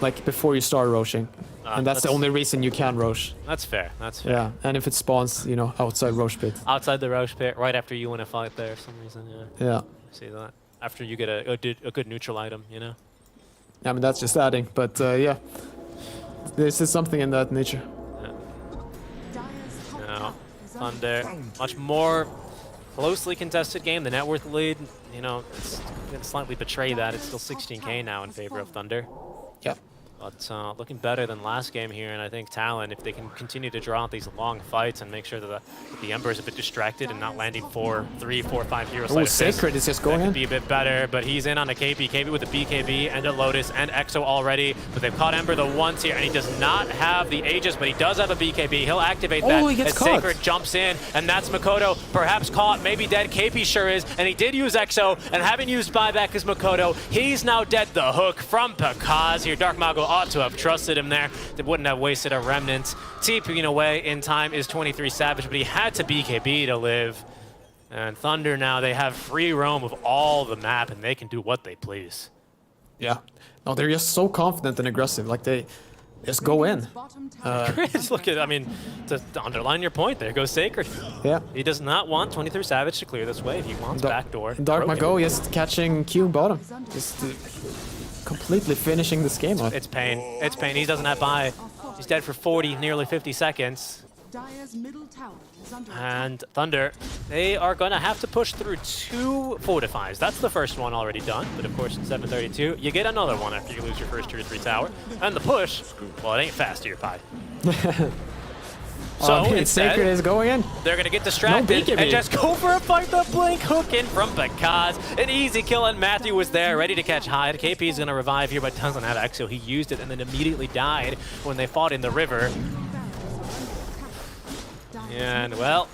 like before you start roshing. And that's the only reason you can rosh. That's fair, that's fair. Yeah, and if it spawns, you know, outside Roche Pit. Outside the Roche Pit, right after you win a fight there for some reason, yeah. Yeah. I see that. After you get a good neutral item, you know? I mean, that's just adding, but yeah. This is something in that nature. No. Thunder, much more closely contested game. The net worth lead, you know, it's going to slightly betray that. It's still 16k now in favor of Thunder. Yep. But looking better than last game here, and I think Talon, if they can continue to draw out these long fights and make sure that the Ember is a bit distracted and not landing 3, 4, 5 heroes. Oh, Sacred is just going in. That could be a bit better, but he's in on a KP. KP with a BKB and a Lotus and Exo already, but they've caught Ember the once here, and he does not have the Aegis, but he does have a BKB. He'll activate that he gets as caught. Sacred jumps in, and that's Mikoto, perhaps caught, maybe dead. KP sure is, and he did use Exo, and having used buyback as Mikoto, he's now dead. The hook from Pakaz here. Dark Mago ought to have trusted him there. They wouldn't have wasted a remnant. TPing away in time is 23 Savage, but he had to BKB to live. And Thunder now, they have free roam of all the map, and they can do what they please. Yeah. No, they're just so confident and aggressive. Like just go in. Chris, look at, I mean, to underline your point, there goes Sacred. Yeah. He does not want 23 Savage to clear this wave. He wants backdoor. Dark Mago just catching Q bottom. Just completely finishing this game off. It's pain. It's pain. He doesn't have buy. He's dead for 40, nearly 50 seconds. And Thunder, they are going to have to push through 2 fortifies. That's the first one already done, but of course in 7:32, you get another one after you lose your first tier 3 tower. And the push, well, it ain't fast here, Pi. So instead, Sacred is going in. They're going to get distracted and just go for a fight. The blink hook in from Pakaz. An easy kill, and Matthew was there, ready to catch Hyde. KP is going to revive here, but doesn't have Exo. He used it and then immediately died when they fought in the river. And, well,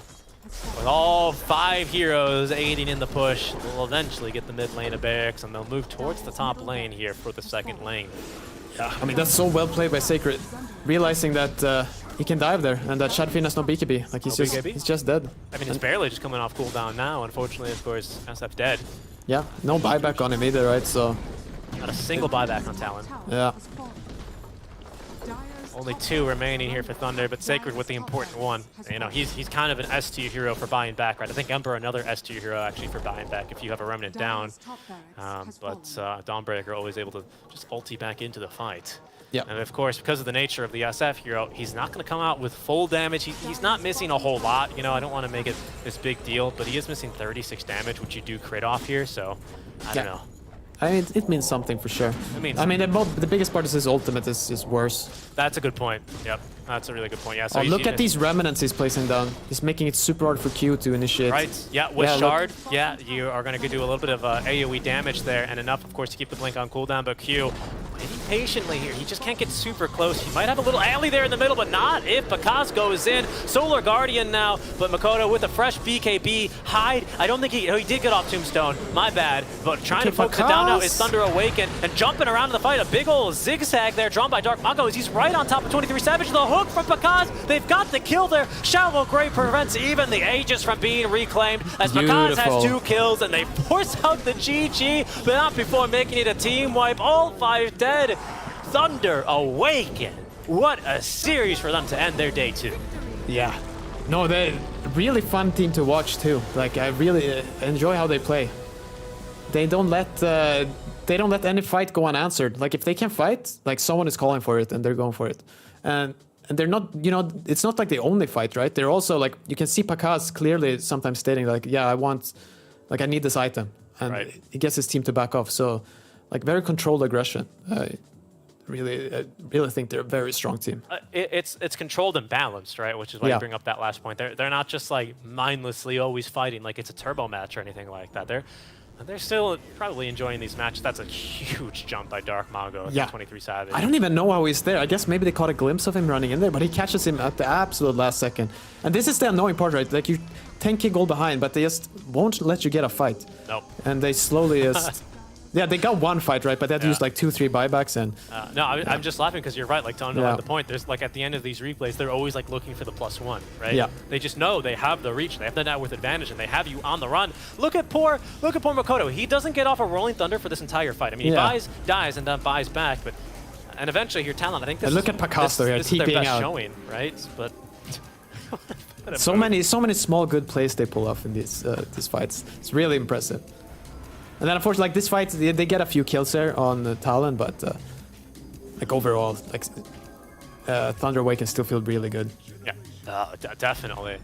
with all 5 heroes aiding in the push, they'll eventually get the mid lane of Barracks, and they'll move towards the top lane here for the second lane. Yeah, I mean, that's so well played by Sacred. Realizing that he can dive there, and that Shadowfiend has no BKB. Like, he's just dead. I mean, it's barely just coming off cooldown now. Unfortunately, of course, SF's dead. Yeah, no buyback on him either, right? So not a single buyback on Talon. Yeah. Only 2 remaining here for Thunder, but Sacred with the important one. You know, he's kind of an S-tier hero for buying back, right? I think Emperor another S-tier hero actually for buying back if you have a Remnant down. But Dawnbreaker always able to just ulti back into the fight. Yeah. And of course, because of the nature of the SF hero, he's not going to come out with full damage. He's not missing a whole lot. You know, I don't want to make it this big deal, but he is missing 36 damage, which you do crit off here, so I don't know. I mean, it means something for sure. I mean, the biggest part is his ultimate is worse. That's a good point. Yep, that's a really good point. Yeah. So look at these remnants he's placing down. He's making it super hard for Q to initiate. Right. Yeah. With Shard, yeah, you are going to do a little bit of AOE damage there, and enough, of course, to keep the blink on cooldown. But Q, waiting patiently here. He just can't get super close. He might have a little alley there in the middle, but not if Pakaz goes in. Solar Guardian now, but Makoto with a fresh BKB. Hyde, I don't think he did get off Tombstone. My bad. But trying to focus it down now is Thunder Awaken and jumping around in the fight. A big old zigzag there drawn by Dark Mago as he's right on top of 23 Savage. The hook from Pakaz. They've got the kill there. Shallow Grave prevents even the Aegis from being reclaimed as Pakaz has 2 kills and they force out the GG, but not before making it a team wipe. All 5 dead. Thunder Awaken. What a series for them to end their day 2. Yeah. No, they're really fun team to watch too. Like, I really enjoy how they play. They don't let any fight go unanswered. Like, if they can fight, like, someone is calling for it and they're going for it. And they're not, you know, it's not like they only fight, right? They're also like, you can see Pakaz clearly sometimes stating like, yeah, I need this item. And he gets his team to back off. So, like, very controlled aggression. I really think they're a very strong team. It's controlled and balanced, right? Which is why you bring up that last point. They're not just like mindlessly always fighting like it's a turbo match or anything like that. They're still probably enjoying these matches. That's a huge jump by Dark Mago at 23 Savage. I don't even know how he's there. I guess maybe they caught a glimpse of him running in there, but he catches him at the absolute last second. And this is the annoying part, right? Like, you 10k gold behind, but they just won't let you get a fight. Nope. And they slowly just... Yeah, they got 1 fight, right? But they had to use like 2-3 buybacks and... No, I'm just laughing because you're right. Like, to underline the point, there's like at the end of these replays, they're always like looking for the +1, right? Yeah. They just know they have the reach, they have the net with advantage, and they have you on the run. Look at poor Makoto. He doesn't get off a Rolling Thunder for this entire fight. I mean, he dies, and then buys back, but and eventually your Talon. I think this. And look at Picasso here, this is their best out. showing, right? But so many small good plays they pull off in these fights. It's really impressive. And then, unfortunately, like, this fight, they get a few kills there on Talon, but like, overall, like, Thunder Awaken still feel really good. Yeah, definitely.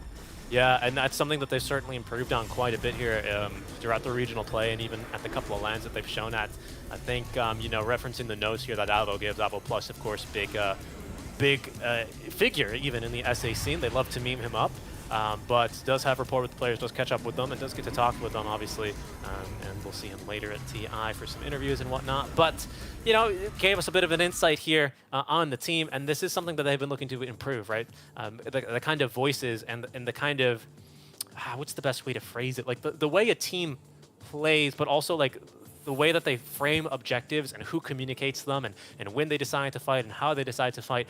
Yeah, and that's something that they've certainly improved on quite a bit here throughout the regional play and even at the couple of lands that they've shown at. I think, you know, referencing the notes here that Avo gives, Avo Plus, of course, big figure even in the SA scene. They love to meme him up. But does have rapport with the players, does catch up with them, and does get to talk with them, obviously. And we'll see him later at TI for some interviews and whatnot. But, you know, it gave us a bit of an insight here on the team, and this is something that they've been looking to improve, right? The kind of voices and the kind of, what's the best way to phrase it? Like the way a team plays, but also like the way that they frame objectives and who communicates them and when they decide to fight and how they decide to fight.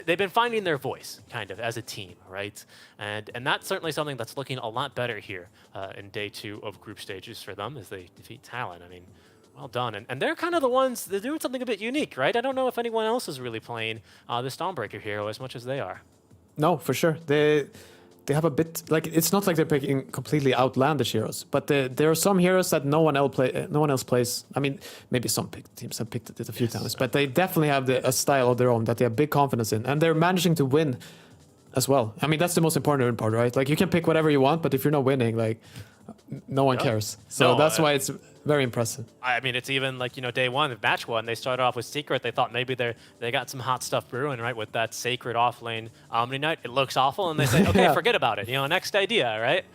They've been finding their voice, kind of, as a team, right? And that's certainly something that's looking a lot better here in day 2 of group stages for them as they defeat Talon. I mean, Well done. And they're kind of the ones, they're doing something a bit unique, right? I don't know if anyone else is really playing this Dawnbreaker hero as much as they are. No, for sure. They have a bit, like, it's not like they're picking completely outlandish heroes, but there are some heroes that no one else plays. I mean, maybe some teams have picked it a few times, but they definitely have a style of their own that they have big confidence in, and they're managing to win as well. I mean, that's the most important part, right? Like, you can pick whatever you want, but if you're not winning, like, no one cares. So that's why it's very impressive. I mean, it's even like, day one of match one, they started off with Secret. They thought maybe they got some hot stuff brewing, right? With that Sacred offlane Omni Knight. It looks awful, and they say, okay, forget about it. Next idea, right?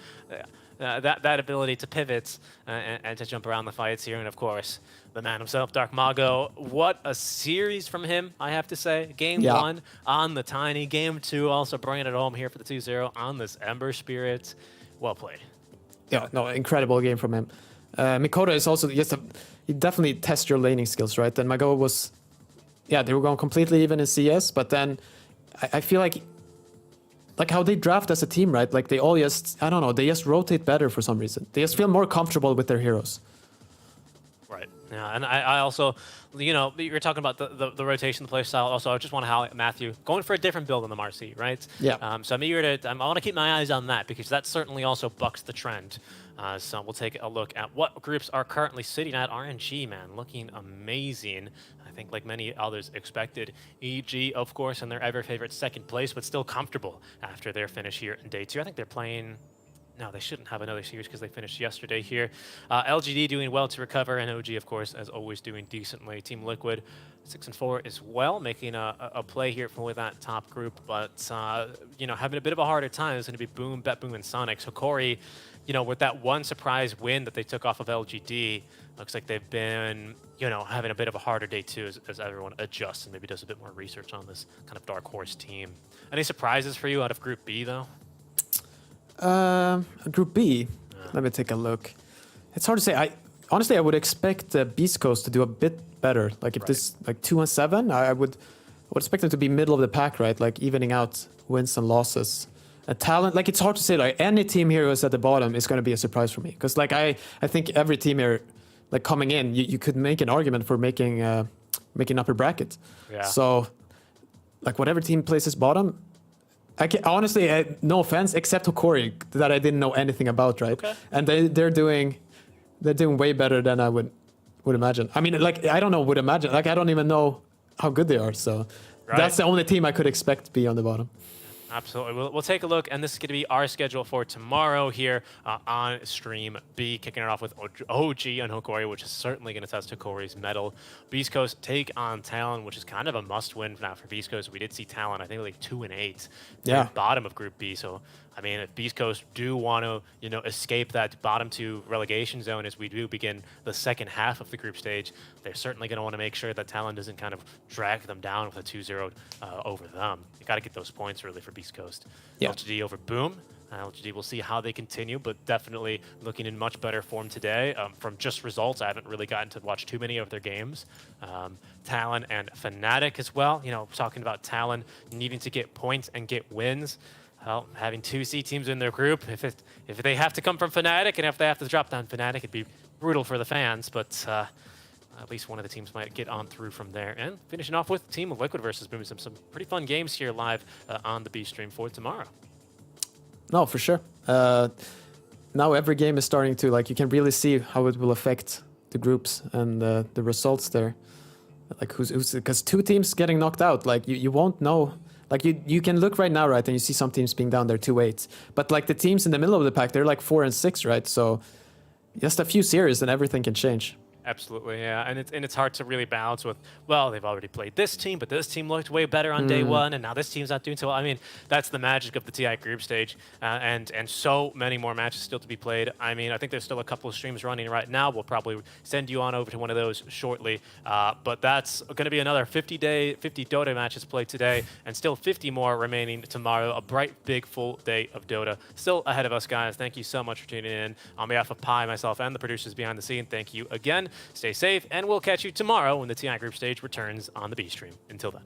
That ability to pivot and to jump around the fights here. And of course, the man himself, Dark Mago. What a series from him, I have to say. Game 1 on the Tiny. Game 2 also bringing it home here for the 2-0 on this Ember Spirit. Well played. Yeah, no, incredible game from him. Mikoto is also just you definitely test your laning skills, right? And Mago was, they were going completely even in CS, but then I feel like how they draft as a team, right? Like they all just, I don't know, they just rotate better for some reason. They just feel more comfortable with their heroes. Right. Yeah, and I also, you're talking about the rotation, the play style. Also, I just want to highlight Matthew going for a different build on the Marcy, right? Yeah. So I'm eager to, I want to keep my eyes on that because that certainly also bucks the trend. So we'll take a look at what groups are currently sitting at. RNG, man, looking amazing. I think like many others expected. EG, of course, in their ever-favorite second place, but still comfortable after their finish here in day 2. I think they're playing... No, they shouldn't have another series because they finished yesterday here. LGD doing well to recover, and OG, of course, as always, doing decently. Team Liquid, 6-4 as well, making a play here for that top group, but, having a bit of a harder time is going to be Boom, BetBoom, and Sonic. So Corey, with that one surprise win that they took off of LGD, looks like they've been, having a bit of a harder day too as everyone adjusts and maybe does a bit more research on this kind of dark horse team. Any surprises for you out of Group B, though? Group B, let me take a look. It's hard to say. Honestly, I would expect Beast Coast to do a bit better. Like if this, like 2-7, I would expect them to be middle of the pack, right? Like evening out wins and losses. A talent, like it's hard to say. Like any team here who's at the bottom is going to be a surprise for me. Because like I think every team here, like coming in, you could make an argument for making upper bracket. Yeah. So, like whatever team places bottom. Honestly, no offense, except Hokori, that I didn't know anything about, right? Okay. And they're doing way better than I would imagine. I mean, like I don't know, would imagine. Like I don't even know how good they are. So that's the only team I could expect to be on the bottom. Absolutely. We'll take a look, and this is going to be our schedule for tomorrow here on Stream B, kicking it off with OG and Hokori, which is certainly going to test Hokori's mettle. Beast Coast take on Talon, which is kind of a must-win now for Beast Coast. We did see Talon, I think, like 2-8, bottom of Group B. So, I mean, if Beast Coast do want to, escape that bottom 2 relegation zone as we do begin the second half of the group stage, they're certainly going to want to make sure that Talon doesn't kind of drag them down with a 2-0 over them. You got to get those points really for Beast Coast. LGD over Boom. LGD, we'll see how they continue, but definitely looking in much better form today. From just results, I haven't really gotten to watch too many of their games. Talon and Fnatic as well. Talking about Talon needing to get points and get wins. Well, having 2 C teams in their group, if they have to come from Fnatic and if they have to drop down Fnatic, it'd be brutal for the fans, but at least one of the teams might get on through from there. And finishing off with Team Liquid versus Boom, some pretty fun games here live on the B stream for tomorrow. No, for sure. Now every game is starting to, like, you can really see how it will affect the groups and the results there. Like who's because 2 teams getting knocked out, like you won't know. Like you can look right now, right, and you see some teams being down there 2-8. But like the teams in the middle of the pack, they're like 4 and 6, right? So just a few series and everything can change. Absolutely, yeah, and it's hard to really balance with, well, they've already played this team, but this team looked way better on day 1, and now this team's not doing so well. I mean, that's the magic of the TI group stage, and so many more matches still to be played. I mean, I think there's still a couple of streams running right now. We'll probably send you on over to one of those shortly, but that's going to be another 50 Dota matches played today, and still 50 more remaining tomorrow. A bright, big, full day of Dota still ahead of us, guys. Thank you so much for tuning in. On behalf of Pi, myself, and the producers behind the scene, thank you again. Stay safe, and we'll catch you tomorrow when the TI group stage returns on the B stream. Until then.